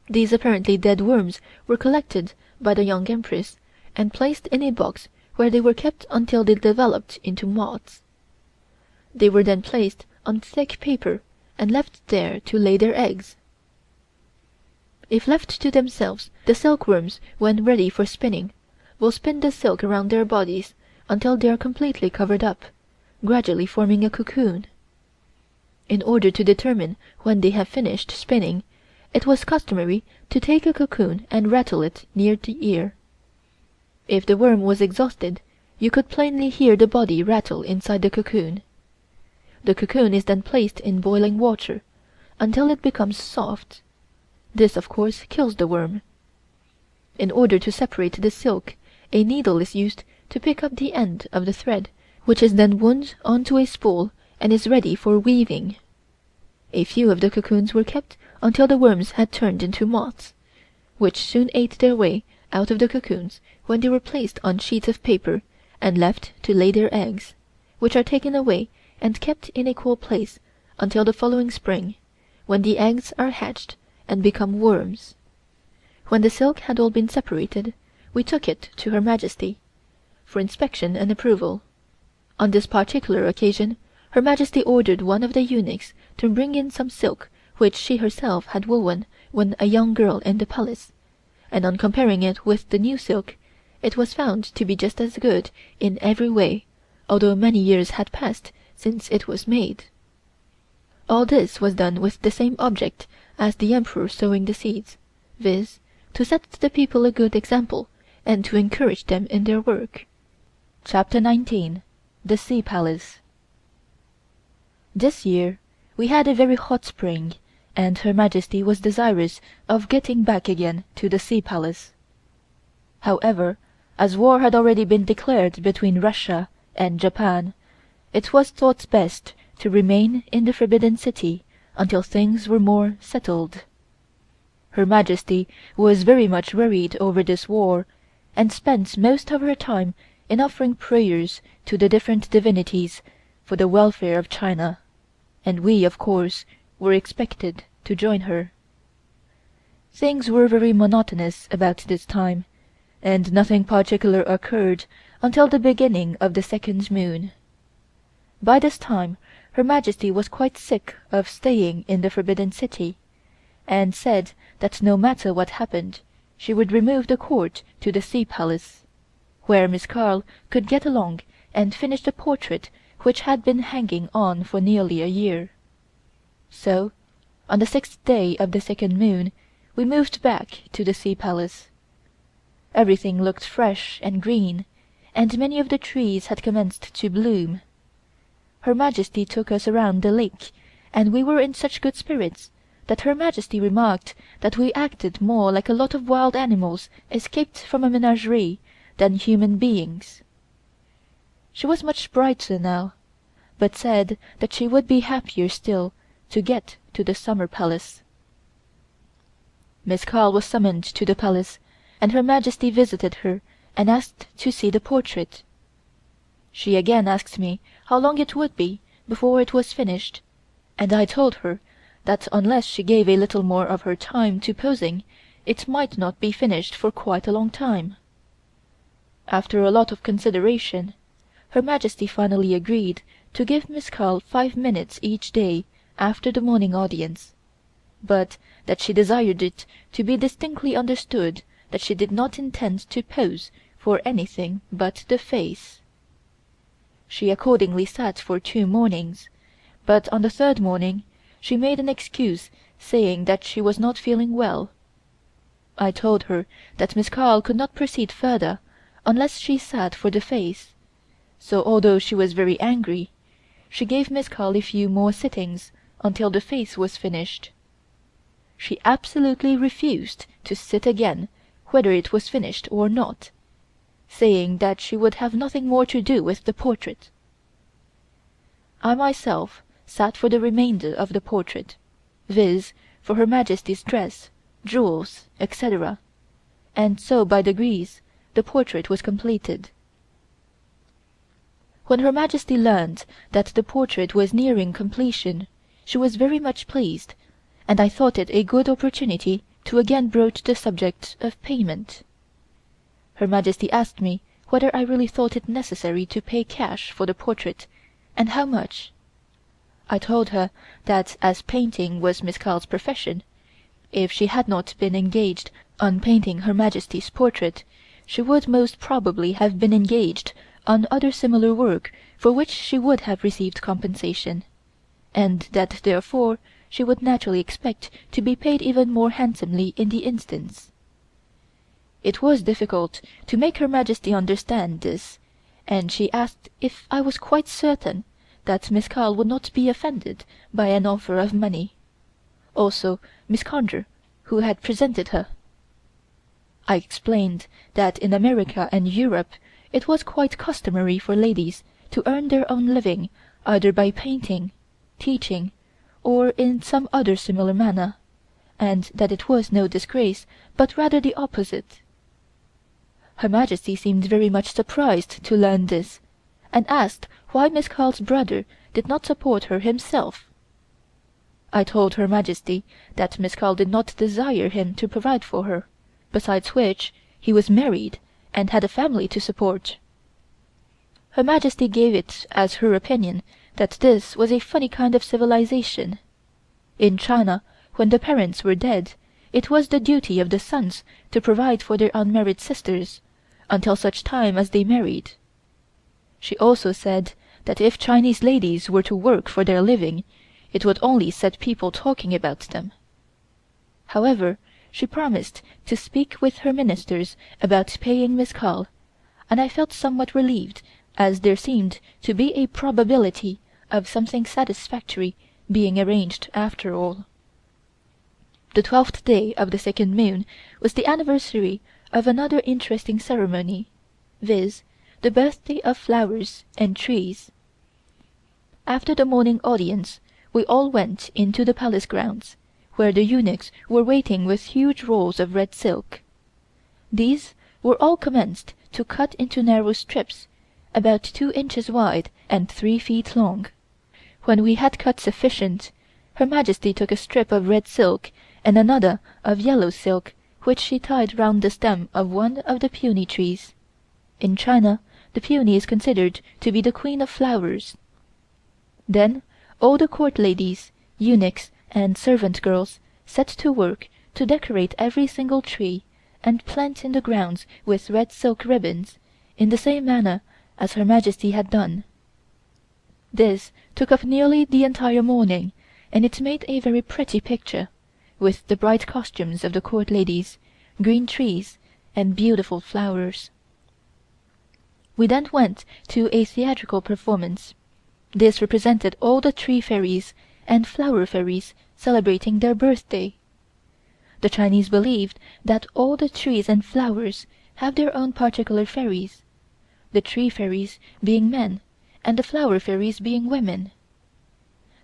These apparently dead worms were collected by the young Empress and placed in a box where they were kept until they developed into moths. They were then placed on thick paper and left there to lay their eggs. If left to themselves, the silkworms, when ready for spinning, will spin the silk around their bodies until they are completely covered up, gradually forming a cocoon. In order to determine when they have finished spinning, it was customary to take a cocoon and rattle it near the ear. If the worm was exhausted, you could plainly hear the body rattle inside the cocoon. The cocoon is then placed in boiling water until it becomes soft. This, of course, kills the worm. In order to separate the silk, a needle is used to pick up the end of the thread, which is then wound onto a spool and is ready for weaving. A few of the cocoons were kept until the worms had turned into moths, which soon ate their way out of the cocoons when they were placed on sheets of paper and left to lay their eggs, which are taken away and kept in a cool place until the following spring, when the eggs are hatched and become worms. When the silk had all been separated, we took it to Her Majesty for inspection and approval. On this particular occasion, Her Majesty ordered one of the eunuchs to bring in some silk which she herself had woven when a young girl in the palace, and on comparing it with the new silk, it was found to be just as good in every way, although many years had passed since it was made. All this was done with the same object as the Emperor sowing the seeds, viz., to set the people a good example and to encourage them in their work. Chapter 19. The Sea Palace. This year we had a very hot spring, and Her Majesty was desirous of getting back again to the Sea Palace. However, as war had already been declared between Russia and Japan, it was thought best to remain in the Forbidden City until things were more settled. Her Majesty was very much worried over this war, and spent most of her time in offering prayers to the different divinities for the welfare of China, and we, of course, were expected to join her. Things were very monotonous about this time, and nothing particular occurred until the beginning of the second moon. By this time Her Majesty was quite sick of staying in the Forbidden City, and said that no matter what happened, she would remove the court to the Sea Palace, where Miss Carl could get along and finish the portrait which had been hanging on for nearly a year. So, on the 6th day of the second moon, we moved back to the Sea Palace. Everything looked fresh and green, and many of the trees had commenced to bloom. Her Majesty took us around the lake, and we were in such good spirits that Her Majesty remarked that we acted more like a lot of wild animals escaped from a menagerie than human beings. She was much brighter now, but said that she would be happier still to get to the Summer Palace. Miss Carl was summoned to the palace, and Her Majesty visited her and asked to see the portrait. She again asked me how long it would be before it was finished, and I told her that unless she gave a little more of her time to posing, it might not be finished for quite a long time. After a lot of consideration, Her Majesty finally agreed to give Miss Carl 5 minutes each day after the morning audience, but that she desired it to be distinctly understood that she did not intend to pose for anything but the face. She accordingly sat for 2 mornings, but on the 3rd morning she made an excuse, saying that she was not feeling well. I told her that Miss Carl could not proceed further unless she sat for the face, so although she was very angry, she gave Miss Carl a few more sittings until the face was finished. She absolutely refused to sit again whether it was finished or not, saying that she would have nothing more to do with the portrait. I myself sat for the remainder of the portrait, viz., for Her Majesty's dress, jewels, etc., and so by degrees the portrait was completed. When Her Majesty learned that the portrait was nearing completion, she was very much pleased, and I thought it a good opportunity to again broach the subject of payment. Her Majesty asked me whether I really thought it necessary to pay cash for the portrait, and how much. I told her that as painting was Miss Carl's profession, if she had not been engaged on painting Her Majesty's portrait, she would most probably have been engaged on other similar work for which she would have received compensation, and that therefore she would naturally expect to be paid even more handsomely in the instance. It was difficult to make Her Majesty understand this, and she asked if I was quite certain that Miss Carl would not be offended by an offer of money, also Miss Conger, who had presented her. I explained that in America and Europe it was quite customary for ladies to earn their own living either by painting, teaching, or in some other similar manner, and that it was no disgrace, but rather the opposite. Her Majesty seemed very much surprised to learn this, and asked why Miss Carl's brother did not support her himself. I told Her Majesty that Miss Carl did not desire him to provide for her, besides which he was married and had a family to support. Her Majesty gave it as her opinion that this was a funny kind of civilization. In China, when the parents were dead, it was the duty of the sons to provide for their unmarried sisters, until such time as they married. She also said that if Chinese ladies were to work for their living, it would only set people talking about them. However, she promised to speak with her ministers about paying Miss Carl, and I felt somewhat relieved, as there seemed to be a probability of something satisfactory being arranged after all. The 12th day of the second moon was the anniversary of another interesting ceremony, viz., the birthday of flowers and trees. After the morning audience, we all went into the palace grounds, where the eunuchs were waiting with huge rolls of red silk. These were all commenced to cut into narrow strips, about 2 inches wide and 3 feet long. When we had cut sufficient, Her Majesty took a strip of red silk and another of yellow silk, which she tied round the stem of one of the peony trees. In China, the peony is considered to be the queen of flowers. Then all the court ladies, eunuchs, and servant girls set to work to decorate every single tree and plant in the grounds with red silk ribbons, in the same manner as Her Majesty had done. This took up nearly the entire morning, and it made a very pretty picture, with the bright costumes of the court ladies, green trees, and beautiful flowers. We then went to a theatrical performance. This represented all the tree fairies and flower fairies celebrating their birthday. The Chinese believed that all the trees and flowers have their own particular fairies, the tree fairies being men and the flower fairies being women.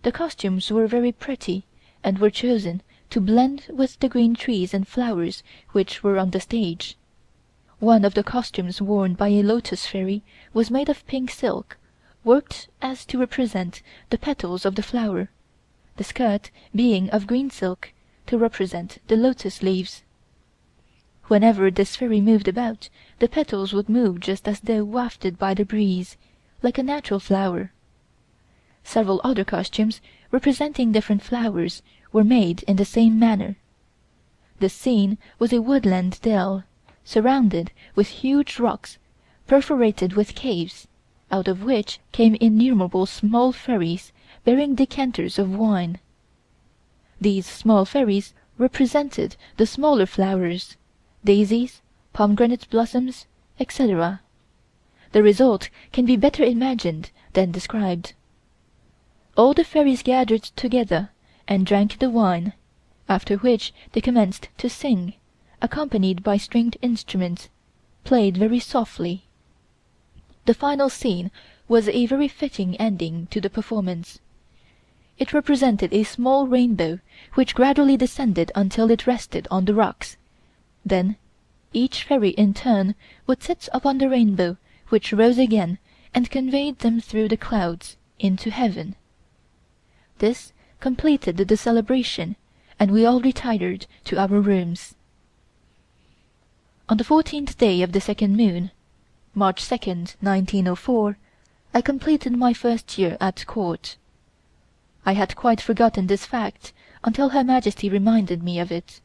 The costumes were very pretty, and were chosen to blend with the green trees and flowers which were on the stage. One of the costumes worn by a lotus fairy was made of pink silk, worked as to represent the petals of the flower, the skirt being of green silk to represent the lotus leaves. Whenever this fairy moved about, the petals would move just as though wafted by the breeze, like a natural flower. Several other costumes representing different flowers were made in the same manner. The scene was a woodland dell, surrounded with huge rocks, perforated with caves, out of which came innumerable small fairies bearing decanters of wine. These small fairies represented the smaller flowers, daisies, pomegranate blossoms, etc. the result can be better imagined than described. All the fairies gathered together and drank the wine, after which they commenced to sing, accompanied by stringed instruments, played very softly. The final scene was a very fitting ending to the performance. It represented a small rainbow which gradually descended until it rested on the rocks. Then each fairy in turn would sit upon the rainbow, which rose again and conveyed them through the clouds into heaven. This completed the celebration, and we all retired to our rooms. On the 14th day of the second moon, March 2nd, 1904, I completed my first year at court. I had quite forgotten this fact until Her Majesty reminded me of it.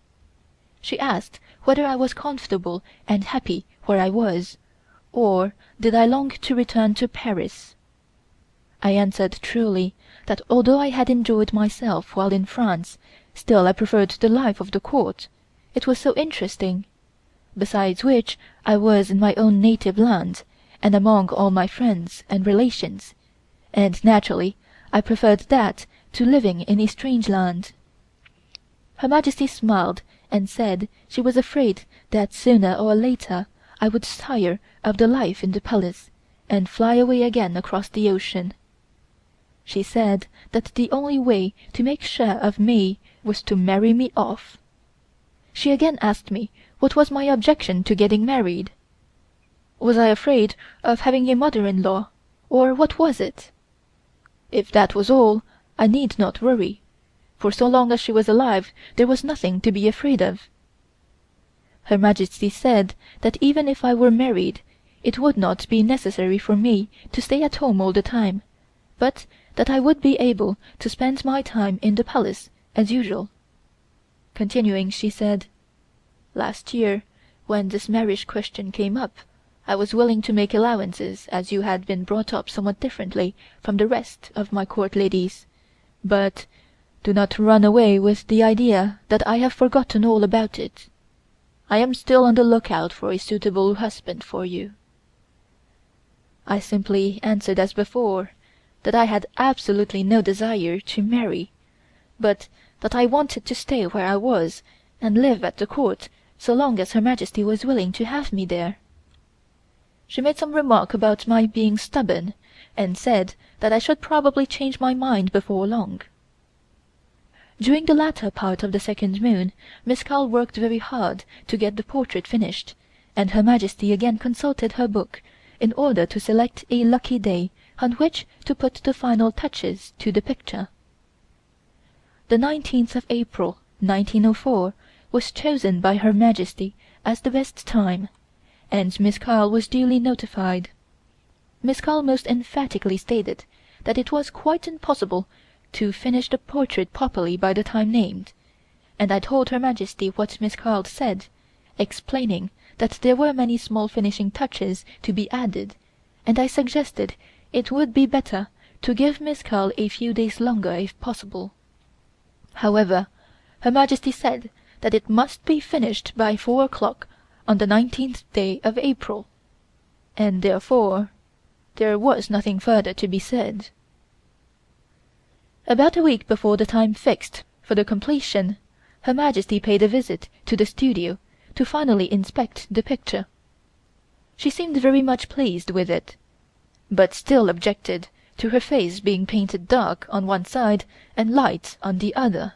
She asked whether I was comfortable and happy where I was, or did I long to return to Paris. I answered truly that although I had enjoyed myself while in France, still I preferred the life of the court. It was so interesting. Besides which, I was in my own native land, and among all my friends and relations, and naturally I preferred that to living in a strange land. Her Majesty smiled and said she was afraid that sooner or later I would tire of the life in the palace and fly away again across the ocean. She said that the only way to make sure of me was to marry me off. She again asked me what was my objection to getting married. Was I afraid of having a mother-in-law, or what was it? If that was all, I need not worry, for so long as she was alive there was nothing to be afraid of. Her Majesty said that even if I were married, it would not be necessary for me to stay at home all the time, but that I would be able to spend my time in the palace as usual. Continuing, she said, "Last year, when this marriage question came up, I was willing to make allowances, as you had been brought up somewhat differently from the rest of my court ladies, but do not run away with the idea that I have forgotten all about it. I am still on the lookout for a suitable husband for you." I simply answered as before, that I had absolutely no desire to marry, but that I wanted to stay where I was and live at the court so long as Her Majesty was willing to have me there. She made some remark about my being stubborn, and said that I should probably change my mind before long. During the latter part of the second moon, Miss Carl worked very hard to get the portrait finished, and Her Majesty again consulted her book in order to select a lucky day on which to put the final touches to the picture. The 19th of April, 1904, was chosen by Her Majesty as the best time, and Miss Carl was duly notified. Miss Carl most emphatically stated that it was quite impossible to finish the portrait properly by the time named, and I told Her Majesty what Miss Carl said, explaining that there were many small finishing touches to be added, and I suggested it would be better to give Miss Carl a few days longer if possible. However, Her Majesty said that it must be finished by 4 o'clock on the 19th day of April, and therefore there was nothing further to be said. About a week before the time fixed for the completion, Her Majesty paid a visit to the studio to finally inspect the picture. She seemed very much pleased with it, but still objected to her face being painted dark on one side and light on the other.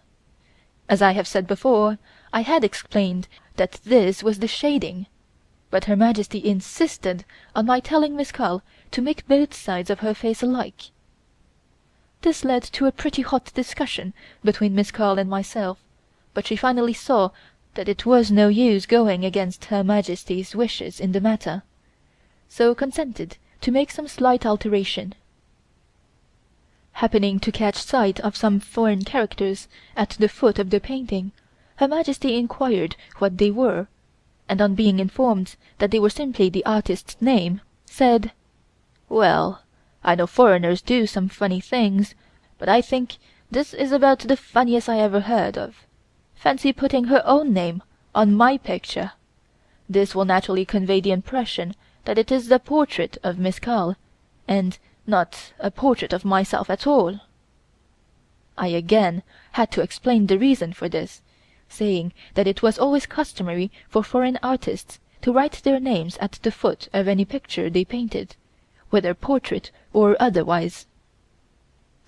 As I have said before, I had explained that this was the shading, but Her Majesty insisted on my telling Miss Carl to make both sides of her face alike. This led to a pretty hot discussion between Miss Carl and myself, but she finally saw that it was no use going against Her Majesty's wishes in the matter, so consented to make some slight alteration. Happening to catch sight of some foreign characters at the foot of the painting, Her Majesty inquired what they were, and on being informed that they were simply the artist's name, said, "Well, I know foreigners do some funny things, but I think this is about the funniest I ever heard of. Fancy putting her own name on my picture! This will naturally convey the impression that it is the portrait of Miss Carl, and not a portrait of myself at all. I again had to explain the reason for this, saying that it was always customary for foreign artists to write their names at the foot of any picture they painted, whether portrait or otherwise.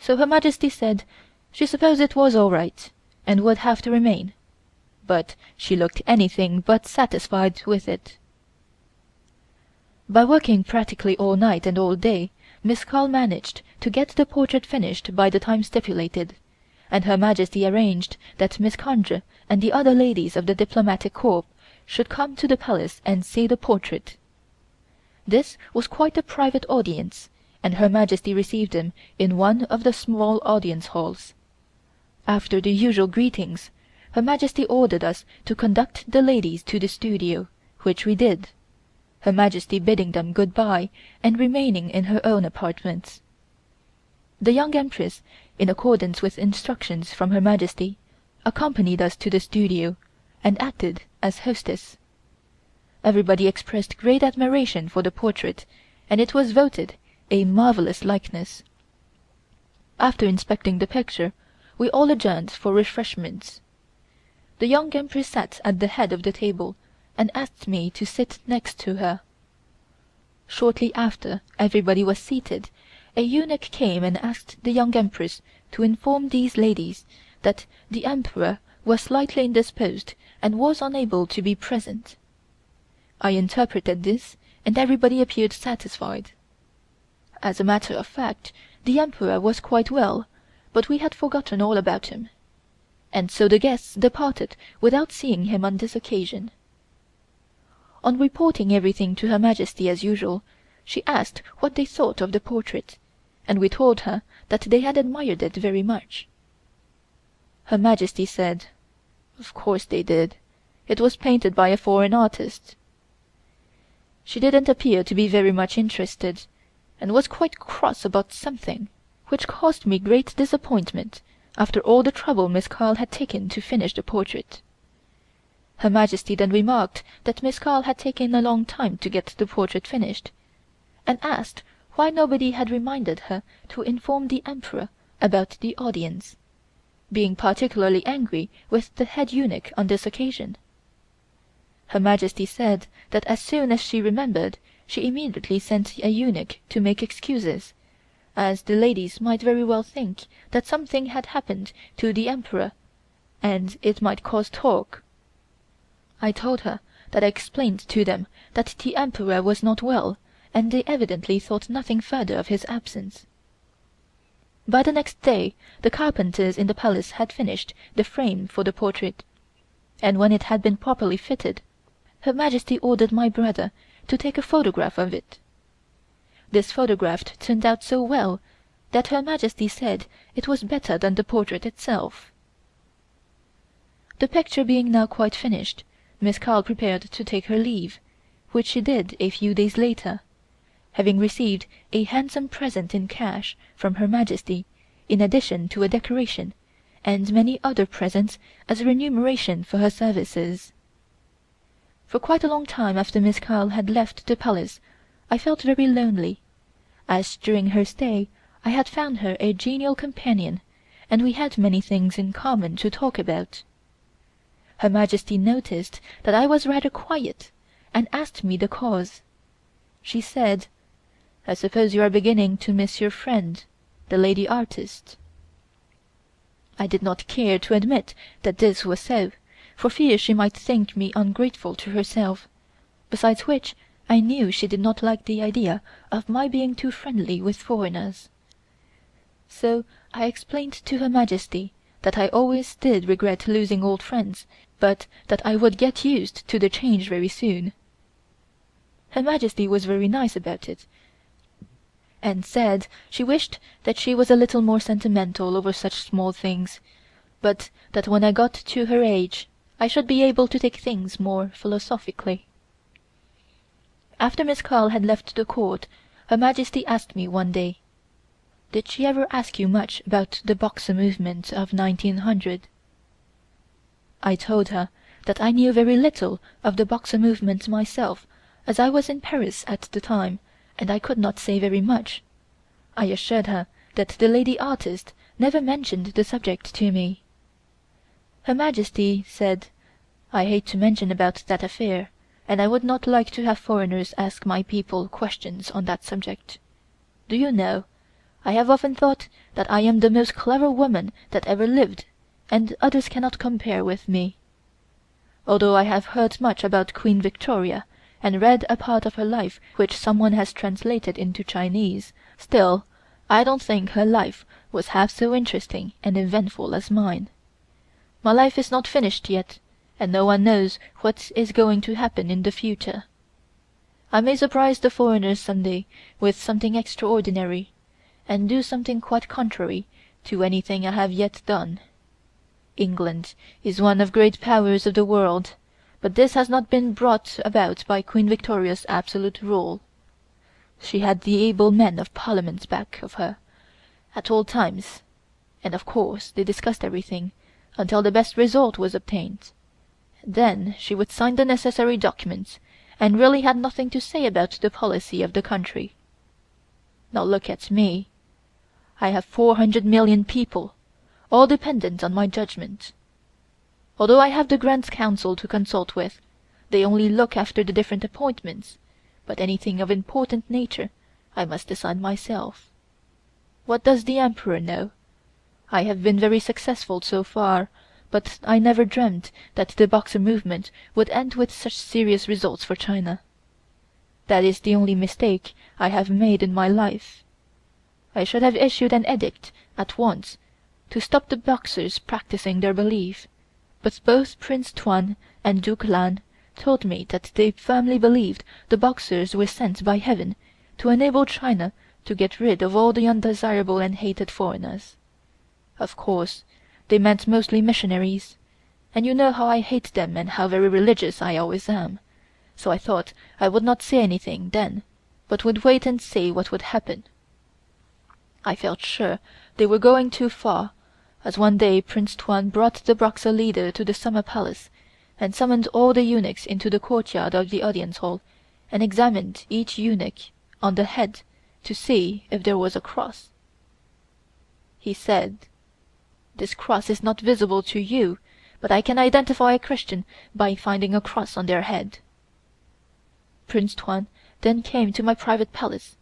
So Her Majesty said she supposed it was all right, and would have to remain, but she looked anything but satisfied with it. By working practically all night and all day, Miss Carl managed to get the portrait finished by the time stipulated, and Her Majesty arranged that Miss Conde and the other ladies of the Diplomatic Corps should come to the palace and see the portrait. This was quite a private audience, and Her Majesty received them in one of the small audience halls. After the usual greetings, Her Majesty ordered us to conduct the ladies to the studio, which we did, Her Majesty bidding them good-bye and remaining in her own apartments. The young Empress, in accordance with instructions from Her Majesty, accompanied us to the studio, and acted as hostess. Everybody expressed great admiration for the portrait, and it was voted a marvelous likeness. After inspecting the picture, we all adjourned for refreshments. The young Empress sat at the head of the table, and asked me to sit next to her. Shortly after everybody was seated, a eunuch came and asked the young Empress to inform these ladies that the Emperor was slightly indisposed and was unable to be present. I interpreted this, and everybody appeared satisfied. As a matter of fact, the Emperor was quite well, but we had forgotten all about him, and so the guests departed without seeing him on this occasion. On reporting everything to Her Majesty as usual, she asked what they thought of the portrait, and we told her that they had admired it very much. Her Majesty said, "Of course they did. It was painted by a foreign artist." She didn't appear to be very much interested, and was quite cross about something, which caused me great disappointment after all the trouble Miss Carl had taken to finish the portrait. Her Majesty then remarked that Miss Carl had taken a long time to get the portrait finished, and asked why nobody had reminded her to inform the Emperor about the audience, being particularly angry with the head eunuch on this occasion. Her Majesty said that as soon as she remembered, she immediately sent a eunuch to make excuses, as the ladies might very well think that something had happened to the Emperor, and it might cause talk. I told her that I explained to them that the Emperor was not well, and they evidently thought nothing further of his absence. By the next day the carpenters in the palace had finished the frame for the portrait, and when it had been properly fitted, Her Majesty ordered my brother to take a photograph of it. This photograph turned out so well that Her Majesty said it was better than the portrait itself. The picture being now quite finished, Miss Carl prepared to take her leave, which she did a few days later, having received a handsome present in cash from Her Majesty, in addition to a decoration, and many other presents as remuneration for her services. For quite a long time after Miss Carl had left the palace, I felt very lonely, as during her stay I had found her a genial companion, and we had many things in common to talk about. Her Majesty noticed that I was rather quiet, and asked me the cause. She said, "I suppose you are beginning to miss your friend, the lady artist." I did not care to admit that this was so, for fear she might think me ungrateful to herself, besides which I knew she did not like the idea of my being too friendly with foreigners. So I explained to Her Majesty that I always did regret losing old friends, but that I would get used to the change very soon. Her Majesty was very nice about it, and said she wished that she was a little more sentimental over such small things, but that when I got to her age I should be able to take things more philosophically. After Miss Carl had left the court, Her Majesty asked me one day, "Did she ever ask you much about the Boxer movement of 1900?" I told her that I knew very little of the Boxer movement myself, as I was in Paris at the time, and I could not say very much. I assured her that the lady artist never mentioned the subject to me. Her Majesty said, "I hate to mention about that affair, and I would not like to have foreigners ask my people questions on that subject. Do you know, I have often thought that I am the most clever woman that ever lived, and others cannot compare with me. Although I have heard much about Queen Victoria, and read a part of her life which someone has translated into Chinese, still I don't think her life was half so interesting and eventful as mine. My life is not finished yet, and no one knows what is going to happen in the future. I may surprise the foreigners some day with something extraordinary, and do something quite contrary to anything I have yet done. England is one of the great powers of the world, but this has not been brought about by Queen Victoria's absolute rule. She had the able men of Parliament back of her at all times, and of course they discussed everything until the best result was obtained. Then she would sign the necessary documents, and really had nothing to say about the policy of the country. Now look at me. I have 400 million people, all dependent on my judgment. Although I have the Grand Council to consult with, they only look after the different appointments, but anything of important nature I must decide myself. What does the Emperor know? I have been very successful so far, but I never dreamt that the Boxer movement would end with such serious results for China. That is the only mistake I have made in my life. I should have issued an edict at once to stop the Boxers practicing their belief, but both Prince Tuan and Duke Lan told me that they firmly believed the Boxers were sent by heaven to enable China to get rid of all the undesirable and hated foreigners. Of course, they meant mostly missionaries, and you know how I hate them and how very religious I always am, so I thought I would not say anything then, but would wait and see what would happen. I felt sure they were going too far, as one day Prince Tuan brought the Boxer leader to the summer palace, and summoned all the eunuchs into the courtyard of the audience hall, and examined each eunuch on the head to see if there was a cross. He said, "This cross is not visible to you, but I can identify a Christian by finding a cross on their head." Prince Tuan then came to my private palace,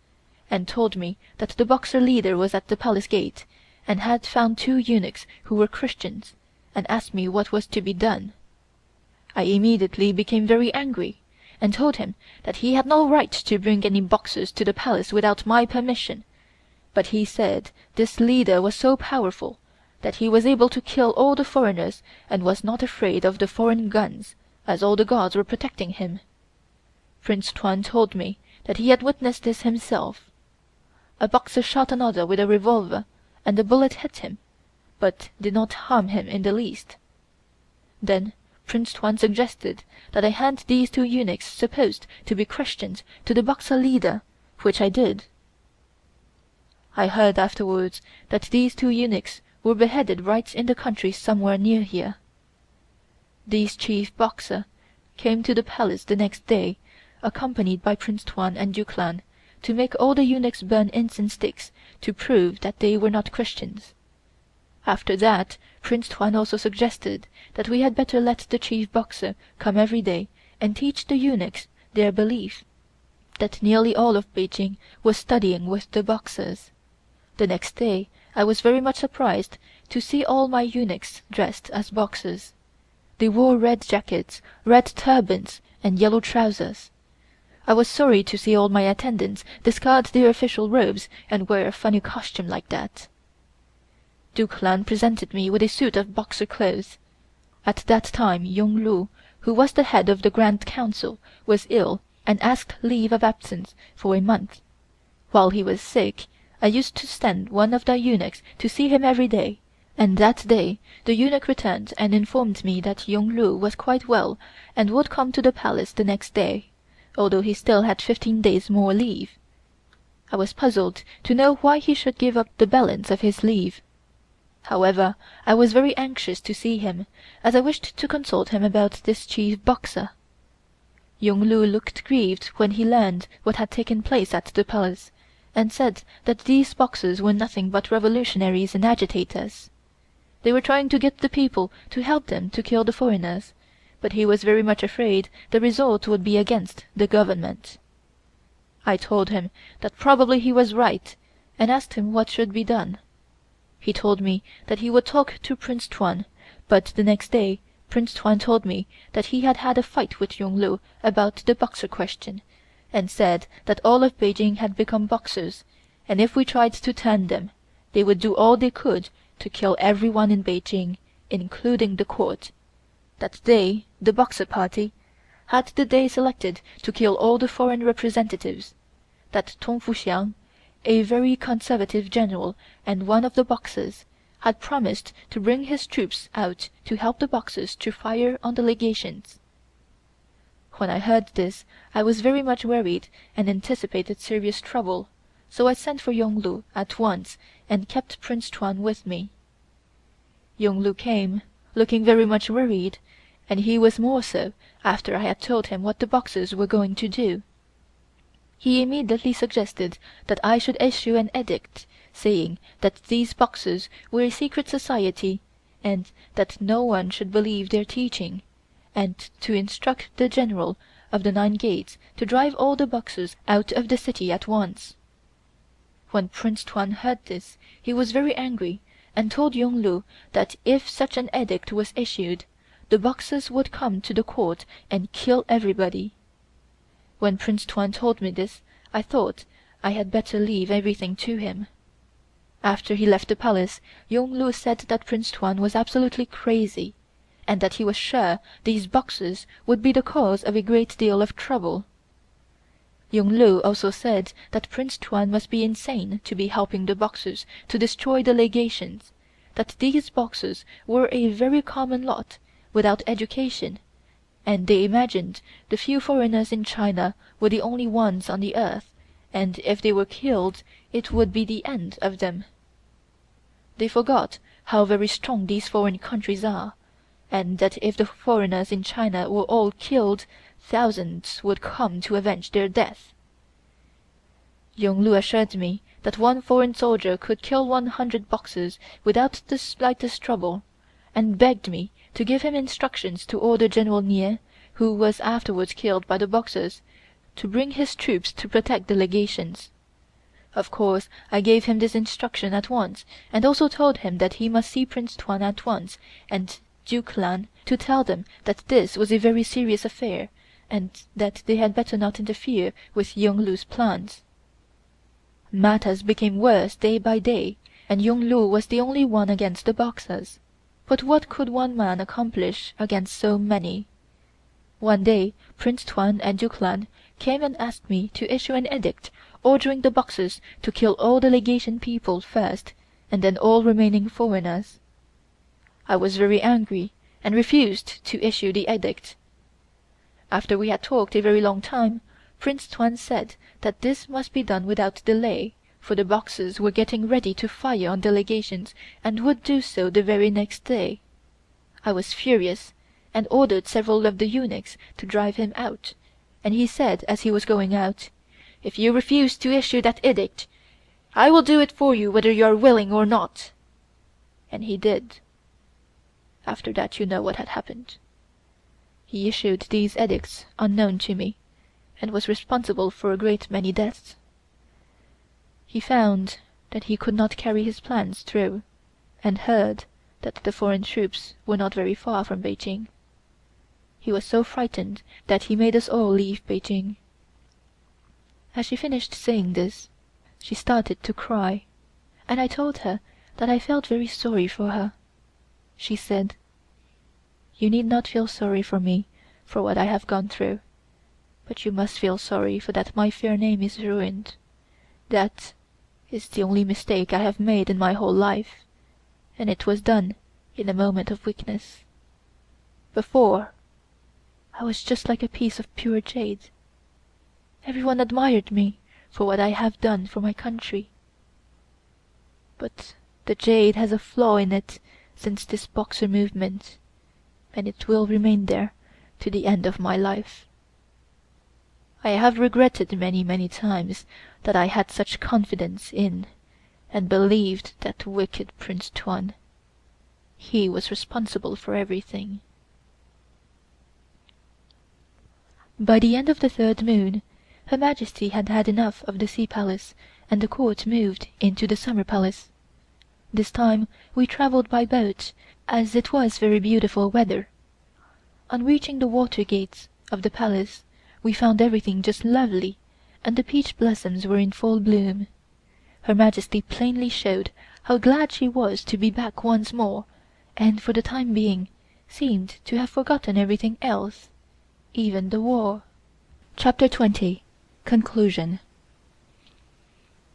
and told me that the Boxer leader was at the palace gate, and had found 2 eunuchs who were Christians, and asked me what was to be done. I immediately became very angry, and told him that he had no right to bring any Boxers to the palace without my permission, but he said this leader was so powerful that he was able to kill all the foreigners and was not afraid of the foreign guns, as all the guards were protecting him. Prince Tuan told me that he had witnessed this himself. A Boxer shot another with a revolver, and the bullet hit him, but did not harm him in the least. Then Prince Tuan suggested that I hand these 2 eunuchs supposed to be Christians to the Boxer leader, which I did. I heard afterwards that these 2 eunuchs were beheaded right in the country somewhere near here. These chief Boxer came to the palace the next day, accompanied by Prince Tuan and Duke Lan, to make all the eunuchs burn incense sticks to prove that they were not Christians. After that Prince Tuan also suggested that we had better let the chief Boxer come every day and teach the eunuchs their belief, that nearly all of Beijing was studying with the Boxers. The next day I was very much surprised to see all my eunuchs dressed as Boxers. They wore red jackets, red turbans, and yellow trousers. I was sorry to see all my attendants discard their official robes and wear a funny costume like that. Duke Lan presented me with a suit of Boxer clothes. At that time Yung Lu, who was the head of the Grand Council, was ill and asked leave of absence for a month. While he was sick, I used to send one of the eunuchs to see him every day, and that day the eunuch returned and informed me that Yung Lu was quite well and would come to the palace the next day, although he still had 15 days more leave. I was puzzled to know why he should give up the balance of his leave. However, I was very anxious to see him, as I wished to consult him about this chief Boxer. Yung-Lu looked grieved when he learned what had taken place at the palace, and said that these Boxers were nothing but revolutionaries and agitators. They were trying to get the people to help them to kill the foreigners, but he was very much afraid the result would be against the government. I told him that probably he was right, and asked him what should be done. He told me that he would talk to Prince Tuan, but the next day Prince Tuan told me that he had had a fight with Yung-Lu about the Boxer question, and said that all of Beijing had become Boxers, and if we tried to turn them, they would do all they could to kill everyone in Beijing, including the court. That they, the Boxer party, had the day selected to kill all the foreign representatives. That Tong Fuxiang, a very conservative general and one of the Boxers, had promised to bring his troops out to help the Boxers to fire on the legations. When I heard this, I was very much worried and anticipated serious trouble, so I sent for Yung-Lu at once and kept Prince Tuan with me. Yung-Lu came, looking very much worried, and he was more so after I had told him what the Boxers were going to do. He immediately suggested that I should issue an edict saying that these Boxers were a secret society and that no one should believe their teaching, and to instruct the general of the 9 gates to drive all the Boxers out of the city at once. When Prince Tuan heard this, he was very angry and told Yung-Lu that if such an edict was issued, the Boxers would come to the court and kill everybody. When Prince Tuan told me this, I thought I had better leave everything to him. After he left the palace, Yung-Lu said that Prince Tuan was absolutely crazy, and that he was sure these Boxers would be the cause of a great deal of trouble. Yung-Lu also said that Prince Tuan must be insane to be helping the Boxers to destroy the legations, that these Boxers were a very common lot, without education, and they imagined the few foreigners in China were the only ones on the earth, and if they were killed it would be the end of them. They forgot how very strong these foreign countries are, and that if the foreigners in China were all killed, thousands would come to avenge their death. Yung-Lu assured me that one foreign soldier could kill 100 Boxers without the slightest trouble, and begged me to give him instructions to order General Nie, who was afterwards killed by the Boxers, to bring his troops to protect the legations. Of course I gave him this instruction at once, and also told him that he must see Prince Tuan at once and Duke Lan to tell them that this was a very serious affair, and that they had better not interfere with Yung-Lu's plans. Matters became worse day by day, and Yung-Lu was the only one against the Boxers. But what could one man accomplish against so many? One day Prince Tuan and Duke Lan came and asked me to issue an edict ordering the Boxers to kill all the legation people first, and then all remaining foreigners. I was very angry and refused to issue the edict. After we had talked a very long time, Prince Tuan said that this must be done without delay, for the Boxers were getting ready to fire on the legations and would do so the very next day. I was furious and ordered several of the eunuchs to drive him out, and he said as he was going out, "If you refuse to issue that edict, I will do it for you whether you are willing or not." And he did. After that you know what had happened. He issued these edicts unknown to me, and was responsible for a great many deaths. He found that he could not carry his plans through, and heard that the foreign troops were not very far from Beijing. He was so frightened that he made us all leave Beijing. As she finished saying this, she started to cry, and I told her that I felt very sorry for her. She said, "You need not feel sorry for me for what I have gone through, but you must feel sorry for that my fair name is ruined. That is the only mistake I have made in my whole life, and it was done in a moment of weakness. Before, I was just like a piece of pure jade. Everyone admired me for what I have done for my country. But the jade has a flaw in it since this Boxer movement, and it will remain there to the end of my life. I have regretted many times that I had such confidence in and believed that wicked Prince Tuan. He was responsible for everything." By the end of the third moon, Her Majesty had had enough of the Sea Palace, and the court moved into the Summer Palace. This time we travelled by boat, as it was very beautiful weather. On reaching the water gates of the palace, we found everything just lovely, and the peach blossoms were in full bloom. Her Majesty plainly showed how glad she was to be back once more, and for the time being seemed to have forgotten everything else, even the war. Chapter 20. Conclusion.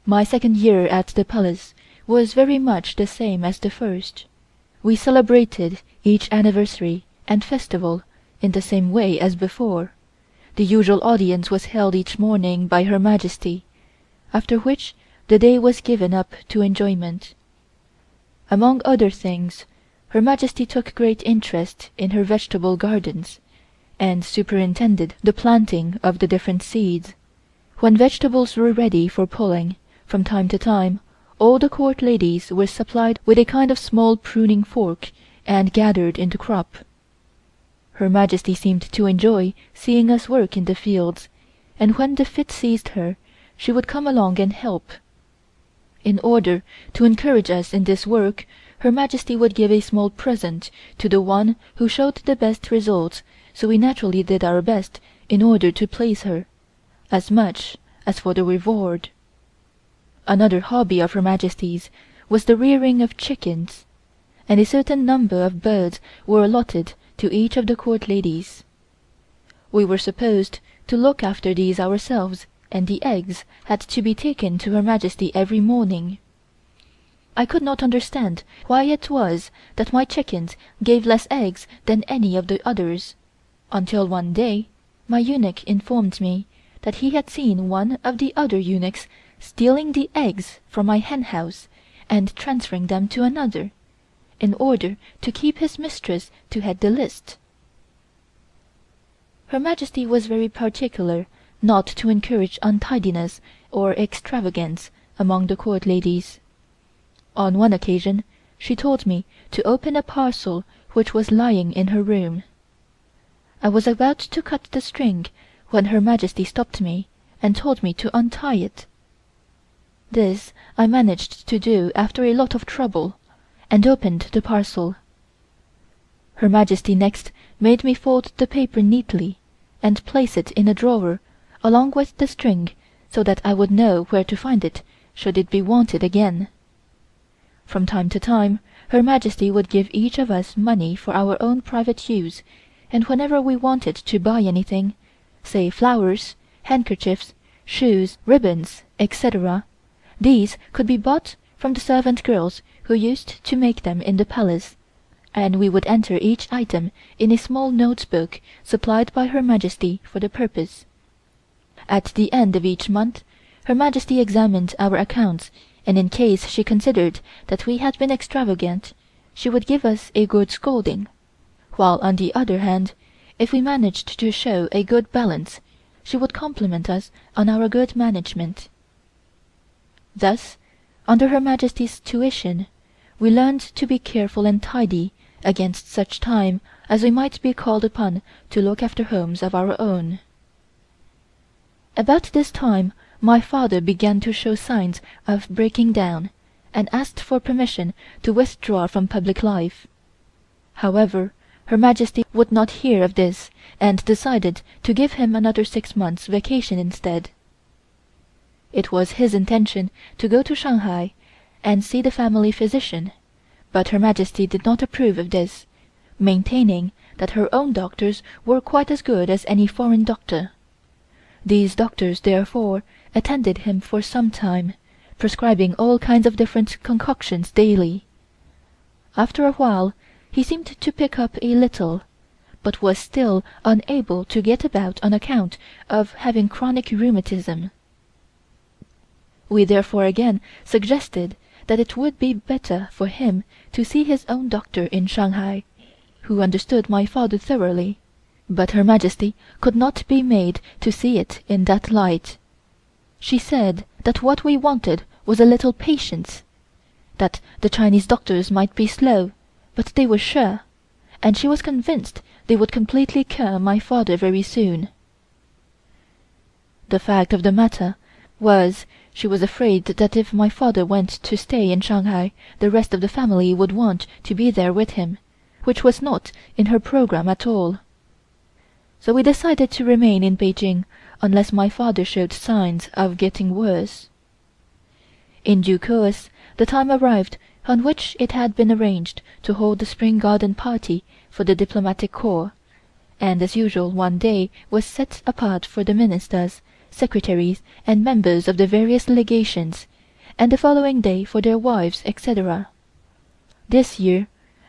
My second year at the palace was very much the same as the first. We celebrated each anniversary and festival in the same way as before. The usual audience was held each morning by Her Majesty, after which the day was given up to enjoyment. Among other things, Her Majesty took great interest in her vegetable gardens, and superintended the planting of the different seeds. When vegetables were ready for pulling, from time to time, all the court ladies were supplied with a kind of small pruning fork and gathered in the crop. Her Majesty seemed to enjoy seeing us work in the fields, and when the fit seized her, she would come along and help. In order to encourage us in this work, Her Majesty would give a small present to the one who showed the best results, so we naturally did our best in order to please her, as much as for the reward. Another hobby of Her Majesty's was the rearing of chickens, and a certain number of birds were allotted to each of the court ladies. We were supposed to look after these ourselves, and the eggs had to be taken to Her Majesty every morning. I could not understand why it was that my chickens gave less eggs than any of the others, until one day my eunuch informed me that he had seen one of the other eunuchs stealing the eggs from my hen house and transferring them to another, in order to keep his mistress to head the list. Her Majesty was very particular not to encourage untidiness or extravagance among the court ladies. On one occasion she told me to open a parcel which was lying in her room. I was about to cut the string when Her Majesty stopped me and told me to untie it. This I managed to do after a lot of trouble, and opened the parcel. Her Majesty next made me fold the paper neatly and place it in a drawer along with the string, so that I would know where to find it should it be wanted again. From time to time Her Majesty would give each of us money for our own private use, and whenever we wanted to buy anything, say flowers, handkerchiefs, shoes, ribbons, etc., these could be bought from the servant girls who used to make them in the palace, and we would enter each item in a small notebook supplied by Her Majesty for the purpose. At the end of each month Her Majesty examined our accounts, and in case she considered that we had been extravagant, she would give us a good scolding, while on the other hand, if we managed to show a good balance, she would compliment us on our good management. Thus, under Her Majesty's tuition, we learned to be careful and tidy against such time as we might be called upon to look after homes of our own. About this time my father began to show signs of breaking down, and asked for permission to withdraw from public life. However, Her Majesty would not hear of this, and decided to give him another 6 months' vacation instead. It was his intention to go to Shanghai and see the family physician, but Her Majesty did not approve of this, maintaining that her own doctors were quite as good as any foreign doctor. These doctors therefore attended him for some time, prescribing all kinds of different concoctions daily. After a while he seemed to pick up a little, but was still unable to get about on account of having chronic rheumatism. We therefore again suggested that it would be better for him to see his own doctor in Shanghai, who understood my father thoroughly, But Her Majesty could not be made to see it in that light. She said that what we wanted was a little patience, that the Chinese doctors might be slow, but they were sure, and she was convinced they would completely cure my father very soon. The fact of the matter was, she was afraid that if my father went to stay in Shanghai, the rest of the family would want to be there with him, which was not in her program at all. So we decided to remain in Peking unless my father showed signs of getting worse. In due course, the time arrived on which it had been arranged to hold the spring garden party for the diplomatic corps, and as usual one day was set apart for the ministers, secretaries and members of the various legations, and the following day for their wives, etc. This year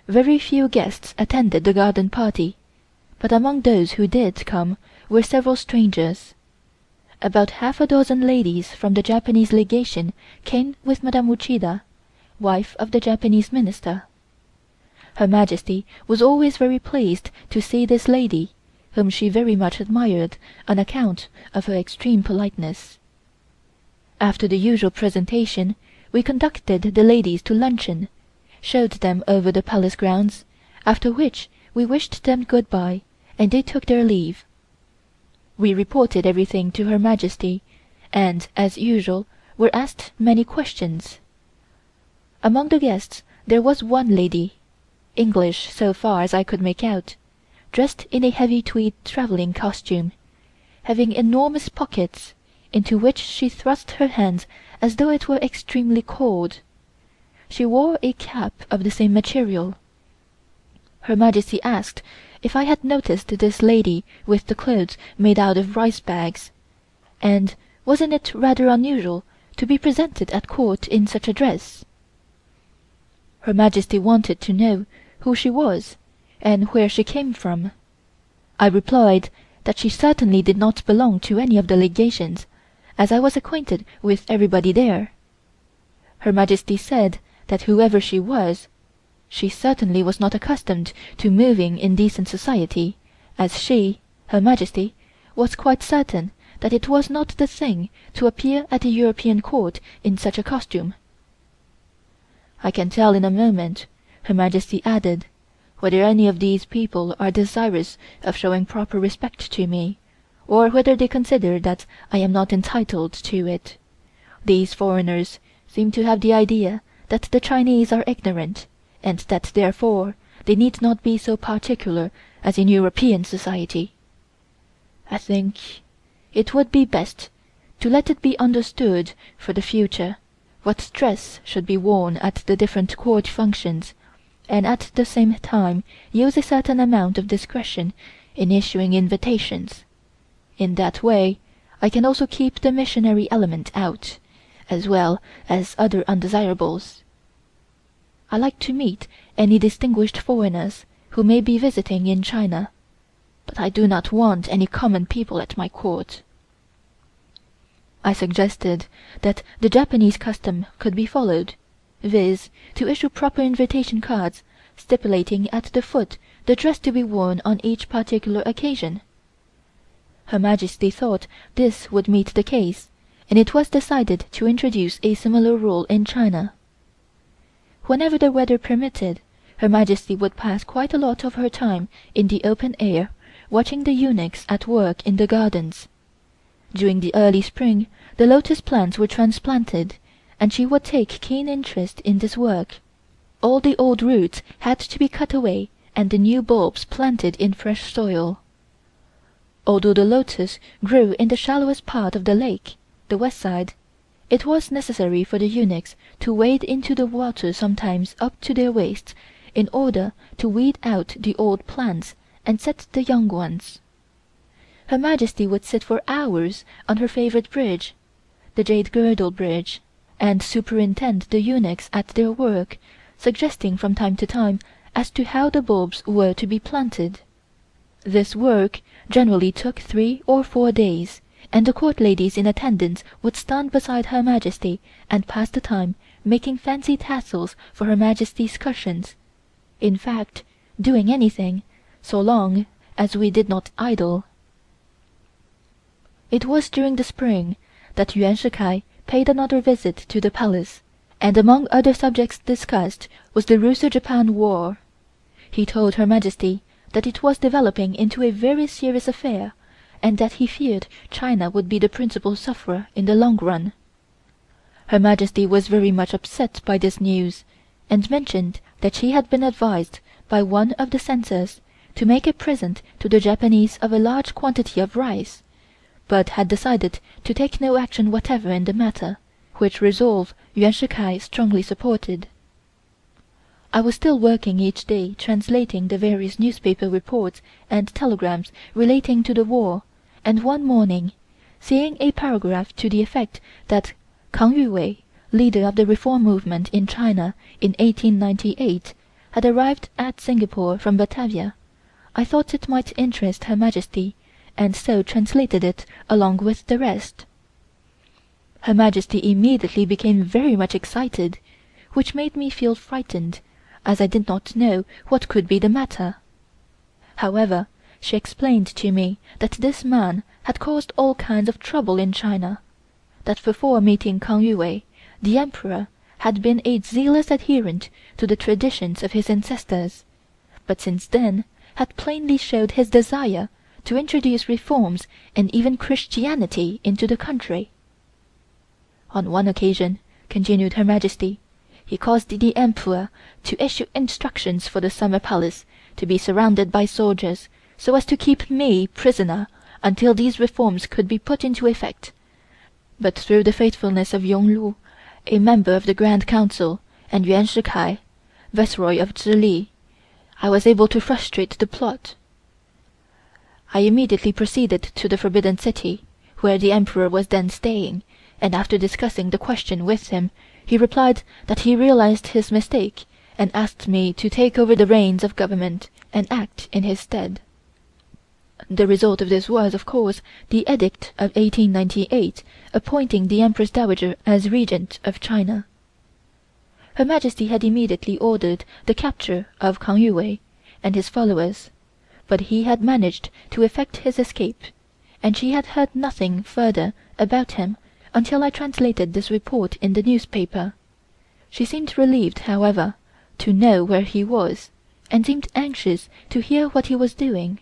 very few guests attended the garden party, but among those who did come were several strangers. About half a dozen ladies from the Japanese legation came with Madame Uchida, wife of the Japanese minister. Her Majesty was always very pleased to see this lady, whom she very much admired on account of her extreme politeness. After the usual presentation, we conducted the ladies to luncheon, showed them over the palace grounds, after which we wished them good-bye, and they took their leave. We reported everything to Her Majesty, and, as usual, were asked many questions. Among the guests there was one lady, English so far as I could make out, dressed in a heavy tweed travelling costume, having enormous pockets, into which she thrust her hands as though it were extremely cold. She wore a cap of the same material. Her Majesty asked if I had noticed this lady with the clothes made out of rice bags, and wasn't it rather unusual to be presented at court in such a dress? Her Majesty wanted to know who she was and where she came from. I replied that she certainly did not belong to any of the legations, as I was acquainted with everybody there. Her Majesty said that whoever she was, she certainly was not accustomed to moving in decent society, as she, Her Majesty, was quite certain that it was not the thing to appear at a European court in such a costume. I can tell in a moment, Her Majesty added, whether any of these people are desirous of showing proper respect to me, or whether they consider that I am not entitled to it. These foreigners seem to have the idea that the Chinese are ignorant, and that therefore they need not be so particular as in European society. I think it would be best to let it be understood for the future what dress should be worn at the different court functions, and at the same time use a certain amount of discretion in issuing invitations. In that way I can also keep the missionary element out, as well as other undesirables. I like to meet any distinguished foreigners who may be visiting in China, but I do not want any common people at my court. I suggested that the Japanese custom could be followed, viz., to issue proper invitation cards stipulating at the foot the dress to be worn on each particular occasion. Her Majesty thought this would meet the case, and it was decided to introduce a similar rule in China. Whenever the weather permitted, Her Majesty would pass quite a lot of her time in the open air, watching the eunuchs at work in the gardens. During the early spring the lotus plants were transplanted, and she would take keen interest in this work. All the old roots had to be cut away and the new bulbs planted in fresh soil. Although the lotus grew in the shallowest part of the lake, the west side, it was necessary for the eunuchs to wade into the water sometimes up to their waists in order to weed out the old plants and set the young ones. Her Majesty would sit for hours on her favorite bridge, the Jade Girdle Bridge, and superintend the eunuchs at their work, suggesting from time to time as to how the bulbs were to be planted. This work generally took 3 or 4 days, and the court ladies in attendance would stand beside Her Majesty and pass the time making fancy tassels for Her Majesty's cushions, in fact, doing anything, so long as we did not idle. It was during the spring that Yuan Shikai paid another visit to the palace, and among other subjects discussed was the Russo-Japan War. He told Her Majesty that it was developing into a very serious affair, and that he feared China would be the principal sufferer in the long run. Her Majesty was very much upset by this news, and mentioned that she had been advised by one of the censors to make a present to the Japanese of a large quantity of rice, but had decided to take no action whatever in the matter, which resolve Yuan Shikai strongly supported. I was still working each day translating the various newspaper reports and telegrams relating to the war, and one morning, seeing a paragraph to the effect that Kang Yuwei, leader of the reform movement in China in 1898, had arrived at Singapore from Batavia, I thought it might interest Her Majesty, and so translated it along with the rest. Her Majesty immediately became very much excited, which made me feel frightened, as I did not know what could be the matter. However, she explained to me that this man had caused all kinds of trouble in China, that before meeting Kang Yuwei, the Emperor had been a zealous adherent to the traditions of his ancestors, but since then had plainly showed his desire to introduce reforms and even Christianity into the country. On one occasion, continued Her Majesty, he caused the Emperor to issue instructions for the Summer Palace to be surrounded by soldiers, so as to keep me prisoner until these reforms could be put into effect. But through the faithfulness of Yong Lu, a member of the Grand Council, and Yuan Shikai, Viceroy of Zhili, I was able to frustrate the plot. I immediately proceeded to the Forbidden City, where the Emperor was then staying, and after discussing the question with him, he replied that he realized his mistake, and asked me to take over the reins of government and act in his stead. The result of this was, of course, the Edict of 1898 appointing the Empress Dowager as Regent of China. Her Majesty had immediately ordered the capture of Kang Yuwei and his followers, but he had managed to effect his escape, and she had heard nothing further about him until I translated this report in the newspaper. She seemed relieved, however, to know where he was, and seemed anxious to hear what he was doing.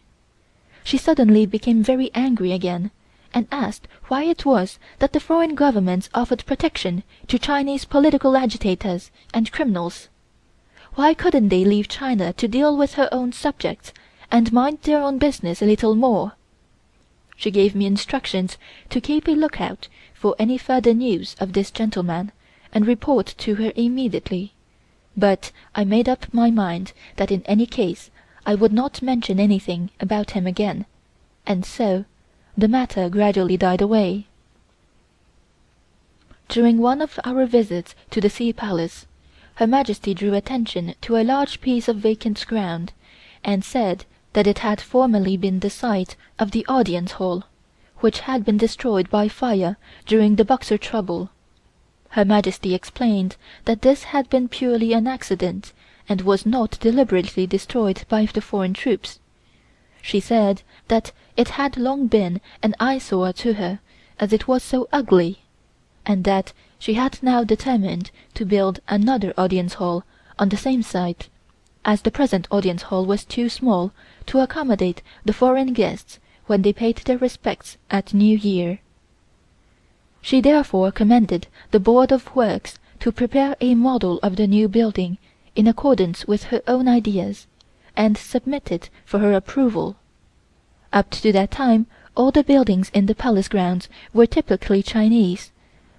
She suddenly became very angry again, and asked why it was that the foreign governments offered protection to Chinese political agitators and criminals. Why couldn't they leave China to deal with her own subjects and mind their own business a little more? She gave me instructions to keep a lookout for any further news of this gentleman and report to her immediately, but I made up my mind that in any case I would not mention anything about him again, and so the matter gradually died away. During one of our visits to the Sea Palace, Her Majesty drew attention to a large piece of vacant ground, and said that it had formerly been the site of the audience hall, which had been destroyed by fire during the Boxer trouble. Her Majesty explained that this had been purely an accident, and was not deliberately destroyed by the foreign troops. She said that it had long been an eyesore to her, as it was so ugly, and that she had now determined to build another audience hall on the same site, as the present audience hall was too small to accommodate the foreign guests when they paid their respects at New Year. She therefore commanded the Board of Works to prepare a model of the new building in accordance with her own ideas, and submit it for her approval. Up to that time all the buildings in the palace grounds were typically Chinese,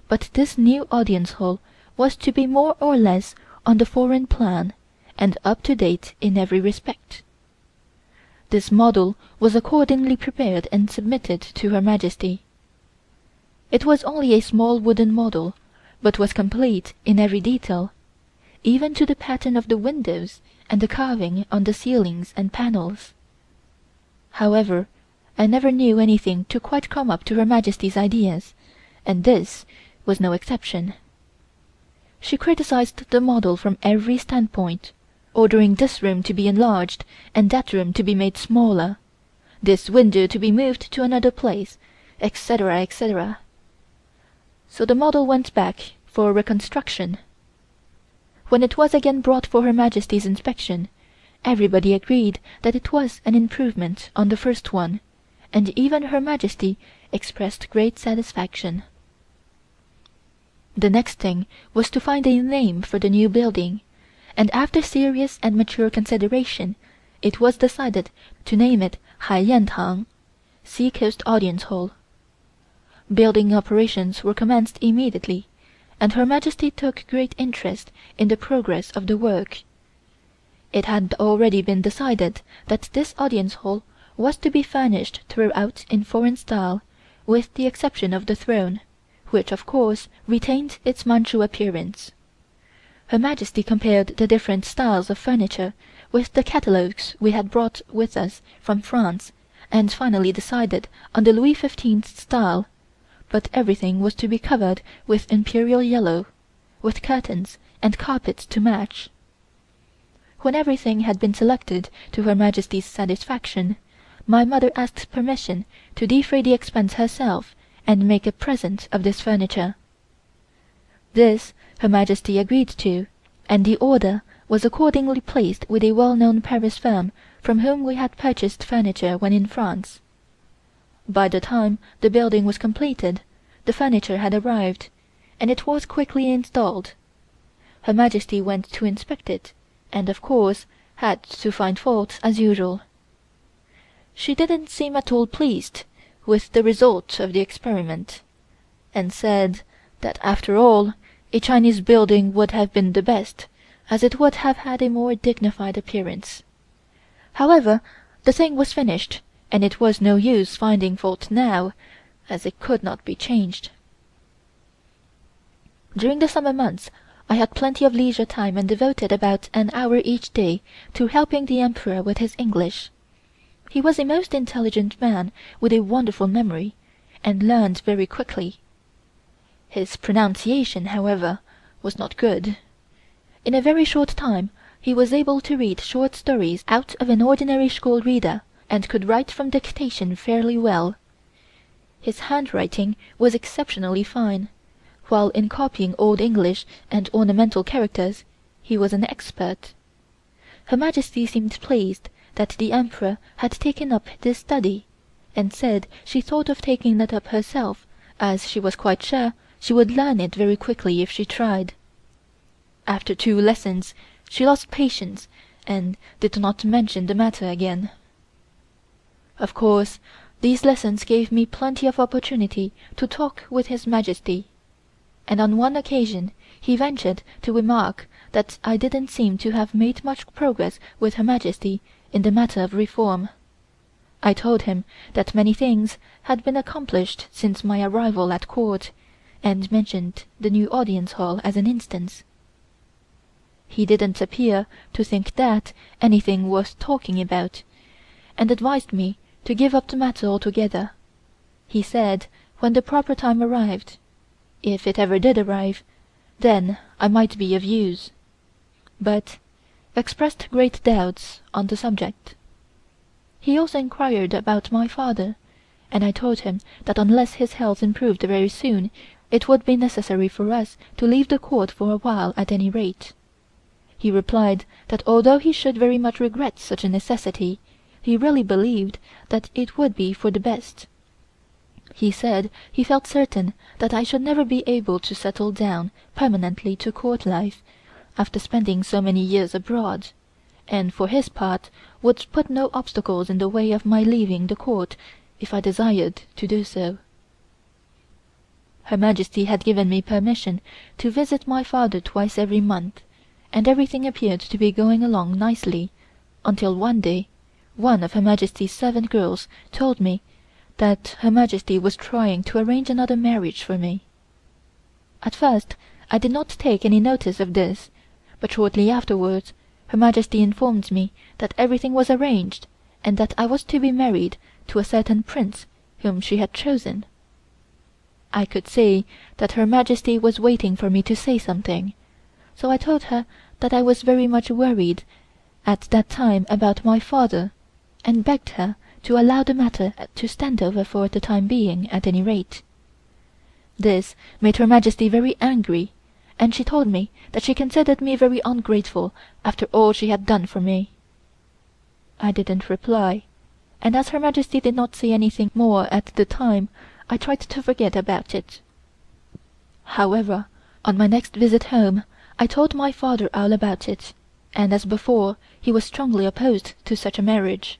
but this new audience hall was to be more or less on the foreign plan, and up to date in every respect. This model was accordingly prepared and submitted to Her Majesty. It was only a small wooden model, but was complete in every detail, even to the pattern of the windows and the carving on the ceilings and panels. However, I never knew anything to quite come up to Her Majesty's ideas, and this was no exception. She criticized the model from every standpoint, ordering this room to be enlarged and that room to be made smaller, this window to be moved to another place, etc., etc. So the model went back for reconstruction. When it was again brought for Her Majesty's inspection, everybody agreed that it was an improvement on the first one, and even Her Majesty expressed great satisfaction. The next thing was to find a name for the new building, and after serious and mature consideration, it was decided to name it Haiyan Sea Coast Audience Hall. Building operations were commenced immediately, and Her Majesty took great interest in the progress of the work. It had already been decided that this audience hall was to be furnished throughout in foreign style, with the exception of the throne, which of course retained its Manchu appearance. Her Majesty compared the different styles of furniture with the catalogues we had brought with us from France, and finally decided on the Louis XV style, but everything was to be covered with imperial yellow, with curtains and carpets to match. When everything had been selected to Her Majesty's satisfaction, my mother asked permission to defray the expense herself and make a present of this furniture. This Her Majesty agreed to, and the order was accordingly placed with a well-known Paris firm from whom we had purchased furniture when in France. By the time the building was completed, the furniture had arrived, and it was quickly installed. Her Majesty went to inspect it, and of course had to find fault as usual. She didn't seem at all pleased with the result of the experiment, and said that after all a Chinese building would have been the best, as it would have had a more dignified appearance. However, the thing was finished, and it was no use finding fault now, as it could not be changed. During the summer months I had plenty of leisure time and devoted about an hour each day to helping the Emperor with his English. He was a most intelligent man with a wonderful memory, and learned very quickly. His pronunciation, however, was not good. In a very short time he was able to read short stories out of an ordinary school reader, and could write from dictation fairly well. His handwriting was exceptionally fine, while in copying Old English and ornamental characters he was an expert. Her Majesty seemed pleased that the Emperor had taken up this study, and said she thought of taking it up herself, as she was quite sure she would learn it very quickly if she tried. After 2 lessons she lost patience and did not mention the matter again. Of course, these lessons gave me plenty of opportunity to talk with His Majesty, and on one occasion he ventured to remark that I didn't seem to have made much progress with Her Majesty in the matter of reform. I told him that many things had been accomplished since my arrival at court, and mentioned the new audience hall as an instance. He didn't appear to think that anything worth talking about, and advised me to give up the matter altogether. He said when the proper time arrived, if it ever did arrive, then I might be of use, but expressed great doubts on the subject. He also inquired about my father, and I told him that unless his health improved very soon, it would be necessary for us to leave the court for a while at any rate. He replied that although he should very much regret such a necessity, he really believed that it would be for the best. He said he felt certain that I should never be able to settle down permanently to court life, after spending so many years abroad, and for his part would put no obstacles in the way of my leaving the court if I desired to do so. Her Majesty had given me permission to visit my father twice every month, and everything appeared to be going along nicely, until one day one of Her Majesty's servant girls told me that Her Majesty was trying to arrange another marriage for me. At first I did not take any notice of this, but shortly afterwards Her Majesty informed me that everything was arranged, and that I was to be married to a certain prince whom she had chosen. I could see that Her Majesty was waiting for me to say something, so I told her that I was very much worried at that time about my father, and begged her to allow the matter to stand over for the time being at any rate. This made Her Majesty very angry, and she told me that she considered me very ungrateful after all she had done for me. I didn't reply, and as Her Majesty did not say anything more at the time, I tried to forget about it. However, on my next visit home, I told my father all about it, and as before he was strongly opposed to such a marriage.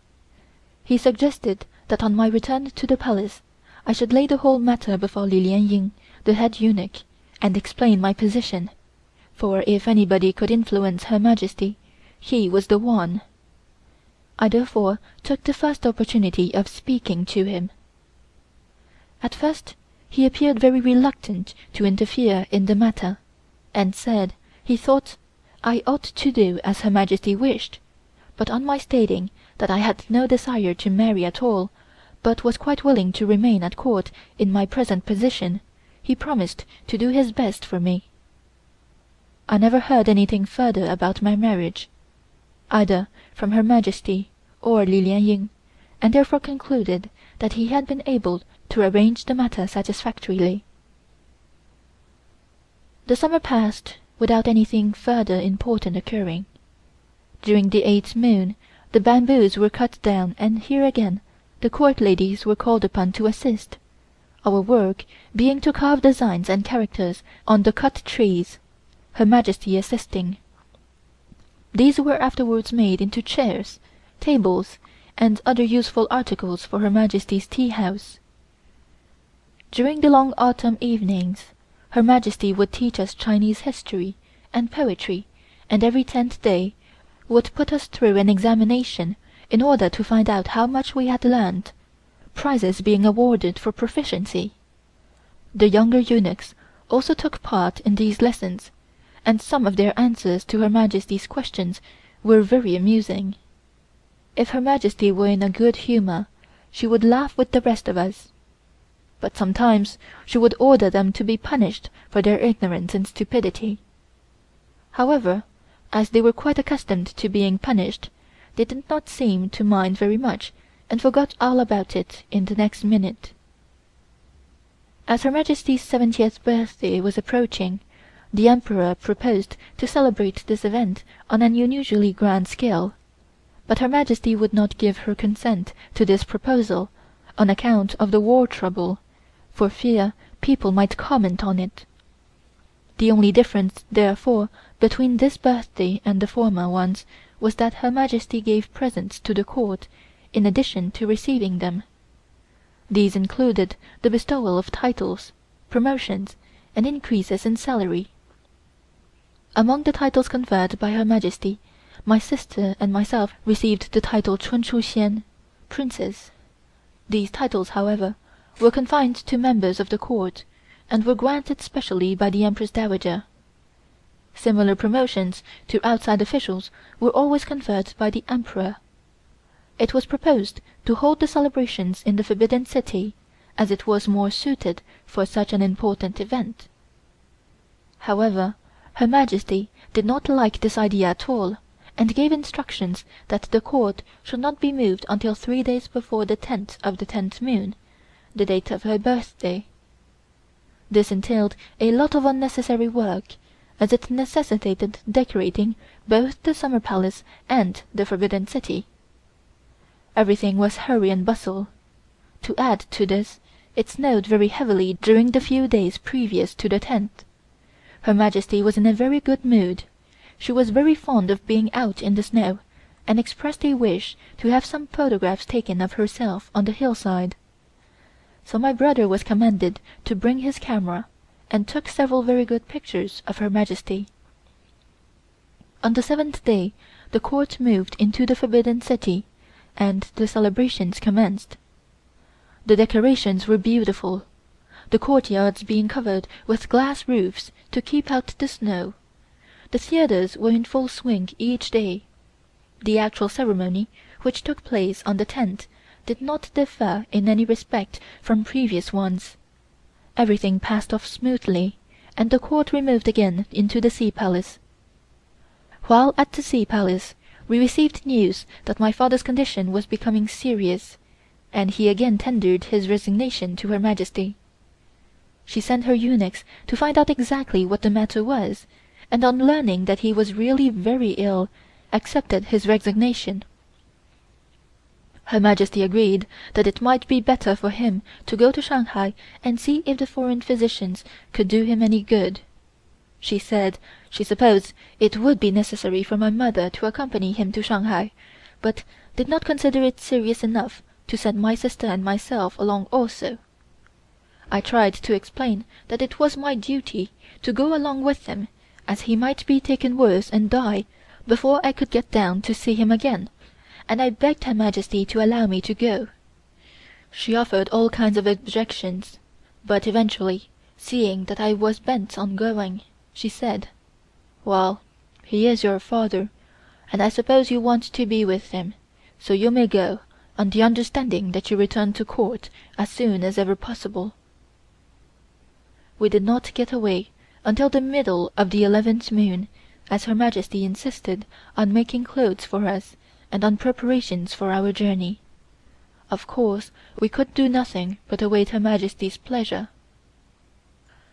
He suggested that on my return to the palace I should lay the whole matter before Li Lianying, the head eunuch, and explain my position, for if anybody could influence Her Majesty, he was the one. I therefore took the first opportunity of speaking to him. At first he appeared very reluctant to interfere in the matter, and said he thought I ought to do as Her Majesty wished, but on my stating that I had no desire to marry at all, but was quite willing to remain at court in my present position, he promised to do his best for me. I never heard anything further about my marriage, either from Her Majesty or Li Lianying, and therefore concluded that he had been able to arrange the matter satisfactorily. The summer passed without anything further important occurring. During the 8th moon the bamboos were cut down, and here again the court ladies were called upon to assist, our work being to carve designs and characters on the cut trees, Her Majesty assisting. These were afterwards made into chairs, tables, and other useful articles for Her Majesty's tea-house. During the long autumn evenings, Her Majesty would teach us Chinese history and poetry, and every 10th day would put us through an examination in order to find out how much we had learned, prizes being awarded for proficiency. The younger eunuchs also took part in these lessons, and some of their answers to Her Majesty's questions were very amusing. If Her Majesty were in a good humor, she would laugh with the rest of us, but sometimes she would order them to be punished for their ignorance and stupidity. However, as they were quite accustomed to being punished, they did not seem to mind very much, and forgot all about it in the next minute. As Her Majesty's 70th birthday was approaching, the Emperor proposed to celebrate this event on an unusually grand scale, but Her Majesty would not give her consent to this proposal on account of the war trouble, for fear people might comment on it. The only difference, therefore, between this birthday and the former ones was that Her Majesty gave presents to the court in addition to receiving them. These included the bestowal of titles, promotions, and increases in salary. Among the titles conferred by Her Majesty, my sister and myself received the title Chunchuxian, Princess. These titles, however, were confined to members of the court, and were granted specially by the Empress Dowager. Similar promotions to outside officials were always conferred by the Emperor. It was proposed to hold the celebrations in the Forbidden City, as it was more suited for such an important event. However, Her Majesty did not like this idea at all, and gave instructions that the court should not be moved until 3 days before the 10th of the 10th moon, the date of her birthday. This entailed a lot of unnecessary work, as it necessitated decorating both the Summer Palace and the Forbidden City. Everything was hurry and bustle. To add to this, it snowed very heavily during the few days previous to the 10th. Her Majesty was in a very good mood. She was very fond of being out in the snow, and expressed a wish to have some photographs taken of herself on the hillside. So my brother was commanded to bring his camera, and took several very good pictures of Her Majesty. On the 7th day the court moved into the Forbidden City, and the celebrations commenced. The decorations were beautiful, the courtyards being covered with glass roofs to keep out the snow. The theaters were in full swing each day. The actual ceremony, which took place on the 10th, did not differ in any respect from previous ones. Everything passed off smoothly, and the court removed again into the Sea Palace. While at the Sea Palace, we received news that my father's condition was becoming serious, and he again tendered his resignation to Her Majesty. She sent her eunuchs to find out exactly what the matter was, and on learning that he was really very ill, accepted his resignation. Her Majesty agreed that it might be better for him to go to Shanghai and see if the foreign physicians could do him any good. She said she supposed it would be necessary for my mother to accompany him to Shanghai, but did not consider it serious enough to send my sister and myself along also. I tried to explain that it was my duty to go along with him, as he might be taken worse and die before I could get down to see him again, and I begged Her Majesty to allow me to go. She offered all kinds of objections, but eventually, seeing that I was bent on going, she said, "Well, he is your father, and I suppose you want to be with him, so you may go, on the understanding that you return to court as soon as ever possible." We did not get away until the middle of the 11th moon, as Her Majesty insisted on making clothes for us and on preparations for our journey. Of course, we could do nothing but await Her Majesty's pleasure.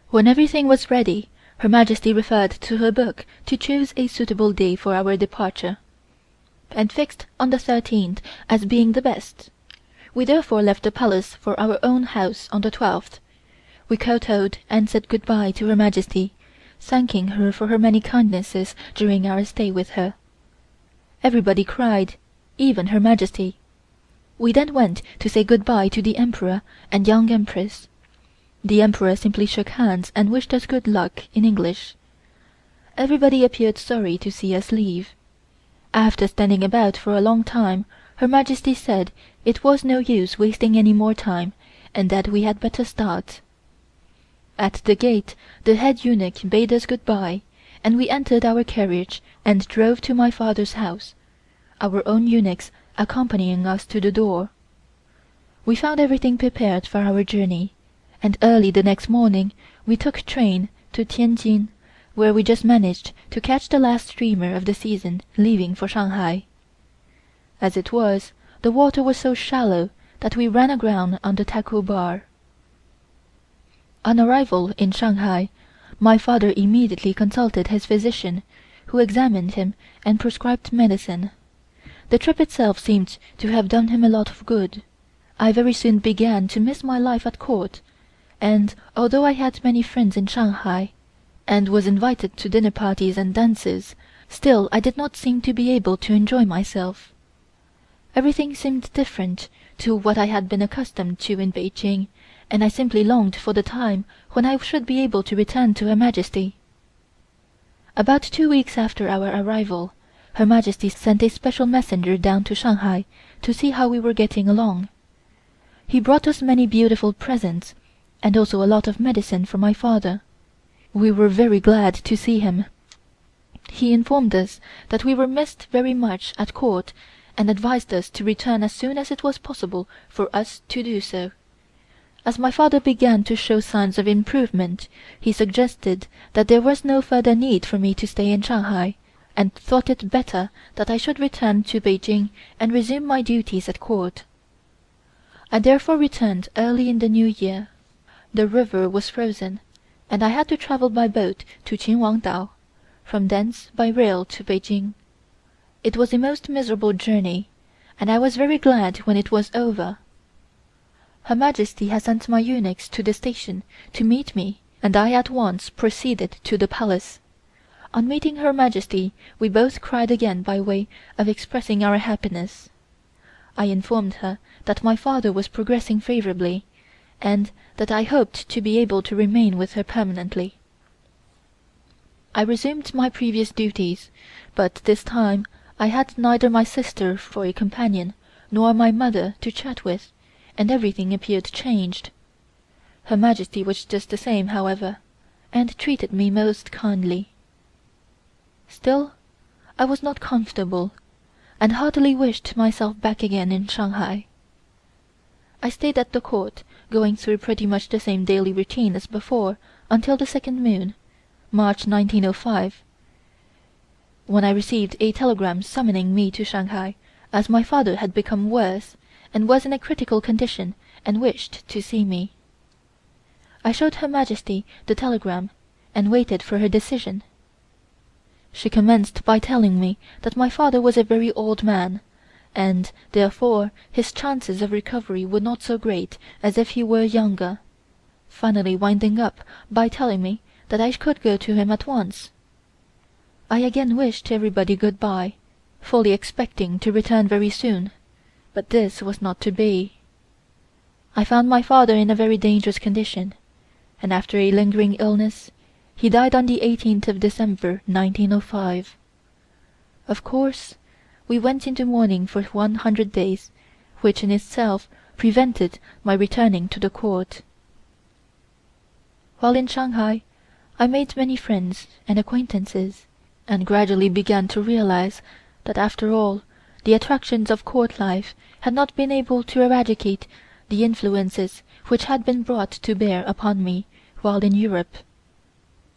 When everything was ready, Her Majesty referred to her book to choose a suitable day for our departure, and fixed on the 13th as being the best. We therefore left the palace for our own house on the 12th. We kowtowed and said good-bye to Her Majesty, thanking her for her many kindnesses during our stay with her. Everybody cried, even Her Majesty. We then went to say good-bye to the Emperor and young Empress. The Emperor simply shook hands and wished us good luck in English. Everybody appeared sorry to see us leave. After standing about for a long time, Her Majesty said it was no use wasting any more time, and that we had better start. At the gate the head eunuch bade us good-bye, and we entered our carriage and drove to my father's house, our own eunuchs accompanying us to the door. We found everything prepared for our journey, and early the next morning we took train to Tianjin, where we just managed to catch the last steamer of the season leaving for Shanghai. As it was, the water was so shallow that we ran aground on the tackle bar. On arrival in Shanghai, my father immediately consulted his physician, who examined him and prescribed medicine. The trip itself seemed to have done him a lot of good. I very soon began to miss my life at court, and although I had many friends in Shanghai, and was invited to dinner parties and dances, still I did not seem to be able to enjoy myself. Everything seemed different to what I had been accustomed to in Peking, and I simply longed for the time when I should be able to return to Her Majesty. About 2 weeks after our arrival, Her Majesty sent a special messenger down to Shanghai to see how we were getting along. He brought us many beautiful presents, and also a lot of medicine for my father. We were very glad to see him. He informed us that we were missed very much at court, and advised us to return as soon as it was possible for us to do so. As my father began to show signs of improvement, he suggested that there was no further need for me to stay in Shanghai, and thought it better that I should return to Peking and resume my duties at court. I therefore returned early in the new year. The river was frozen, and I had to travel by boat to Qinwangdao, from thence by rail to Peking. It was a most miserable journey, and I was very glad when it was over. Her Majesty has sent my eunuchs to the station to meet me, and I at once proceeded to the palace. On meeting Her Majesty, we both cried again by way of expressing our happiness. I informed her that my father was progressing favorably, and that I hoped to be able to remain with her permanently. I resumed my previous duties, but this time I had neither my sister for a companion nor my mother to chat with, and everything appeared changed. Her Majesty was just the same, however, and treated me most kindly. Still, I was not comfortable, and heartily wished myself back again in Shanghai. I stayed at the court, going through pretty much the same daily routine as before until the 2nd moon, March 1905, when I received a telegram summoning me to Shanghai, as my father had become worse, and was in a critical condition and wished to see me. I showed Her Majesty the telegram and waited for her decision. She commenced by telling me that my father was a very old man, and therefore his chances of recovery were not so great as if he were younger, finally winding up by telling me that I could go to him at once. I again wished everybody good-bye, fully expecting to return very soon, but this was not to be. I found my father in a very dangerous condition, and after a lingering illness, he died on the 18th of December, 1905. Of course, we went into mourning for 100 days, which in itself prevented my returning to the court. While in Shanghai, I made many friends and acquaintances, and gradually began to realize that after all the attractions of court life had not been able to eradicate the influences which had been brought to bear upon me while in Europe.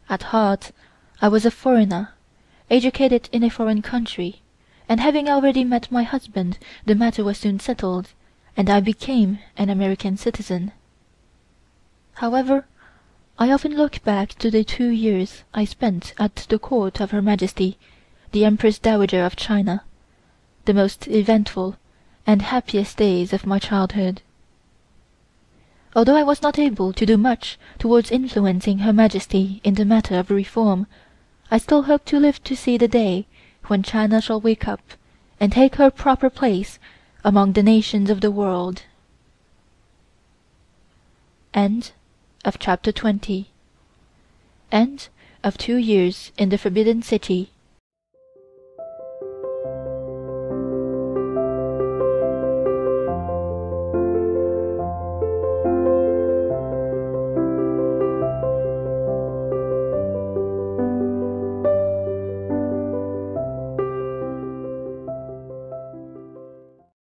At heart I was a foreigner, educated in a foreign country, and having already met my husband the matter was soon settled, and I became an American citizen. However, I often look back to the 2 years I spent at the court of Her Majesty, the Empress Dowager of China, the most eventful and happiest days of my childhood. Although I was not able to do much towards influencing Her Majesty in the matter of reform, I still hope to live to see the day when China shall wake up and take her proper place among the nations of the world. End of chapter 20. End of 2 years in the Forbidden City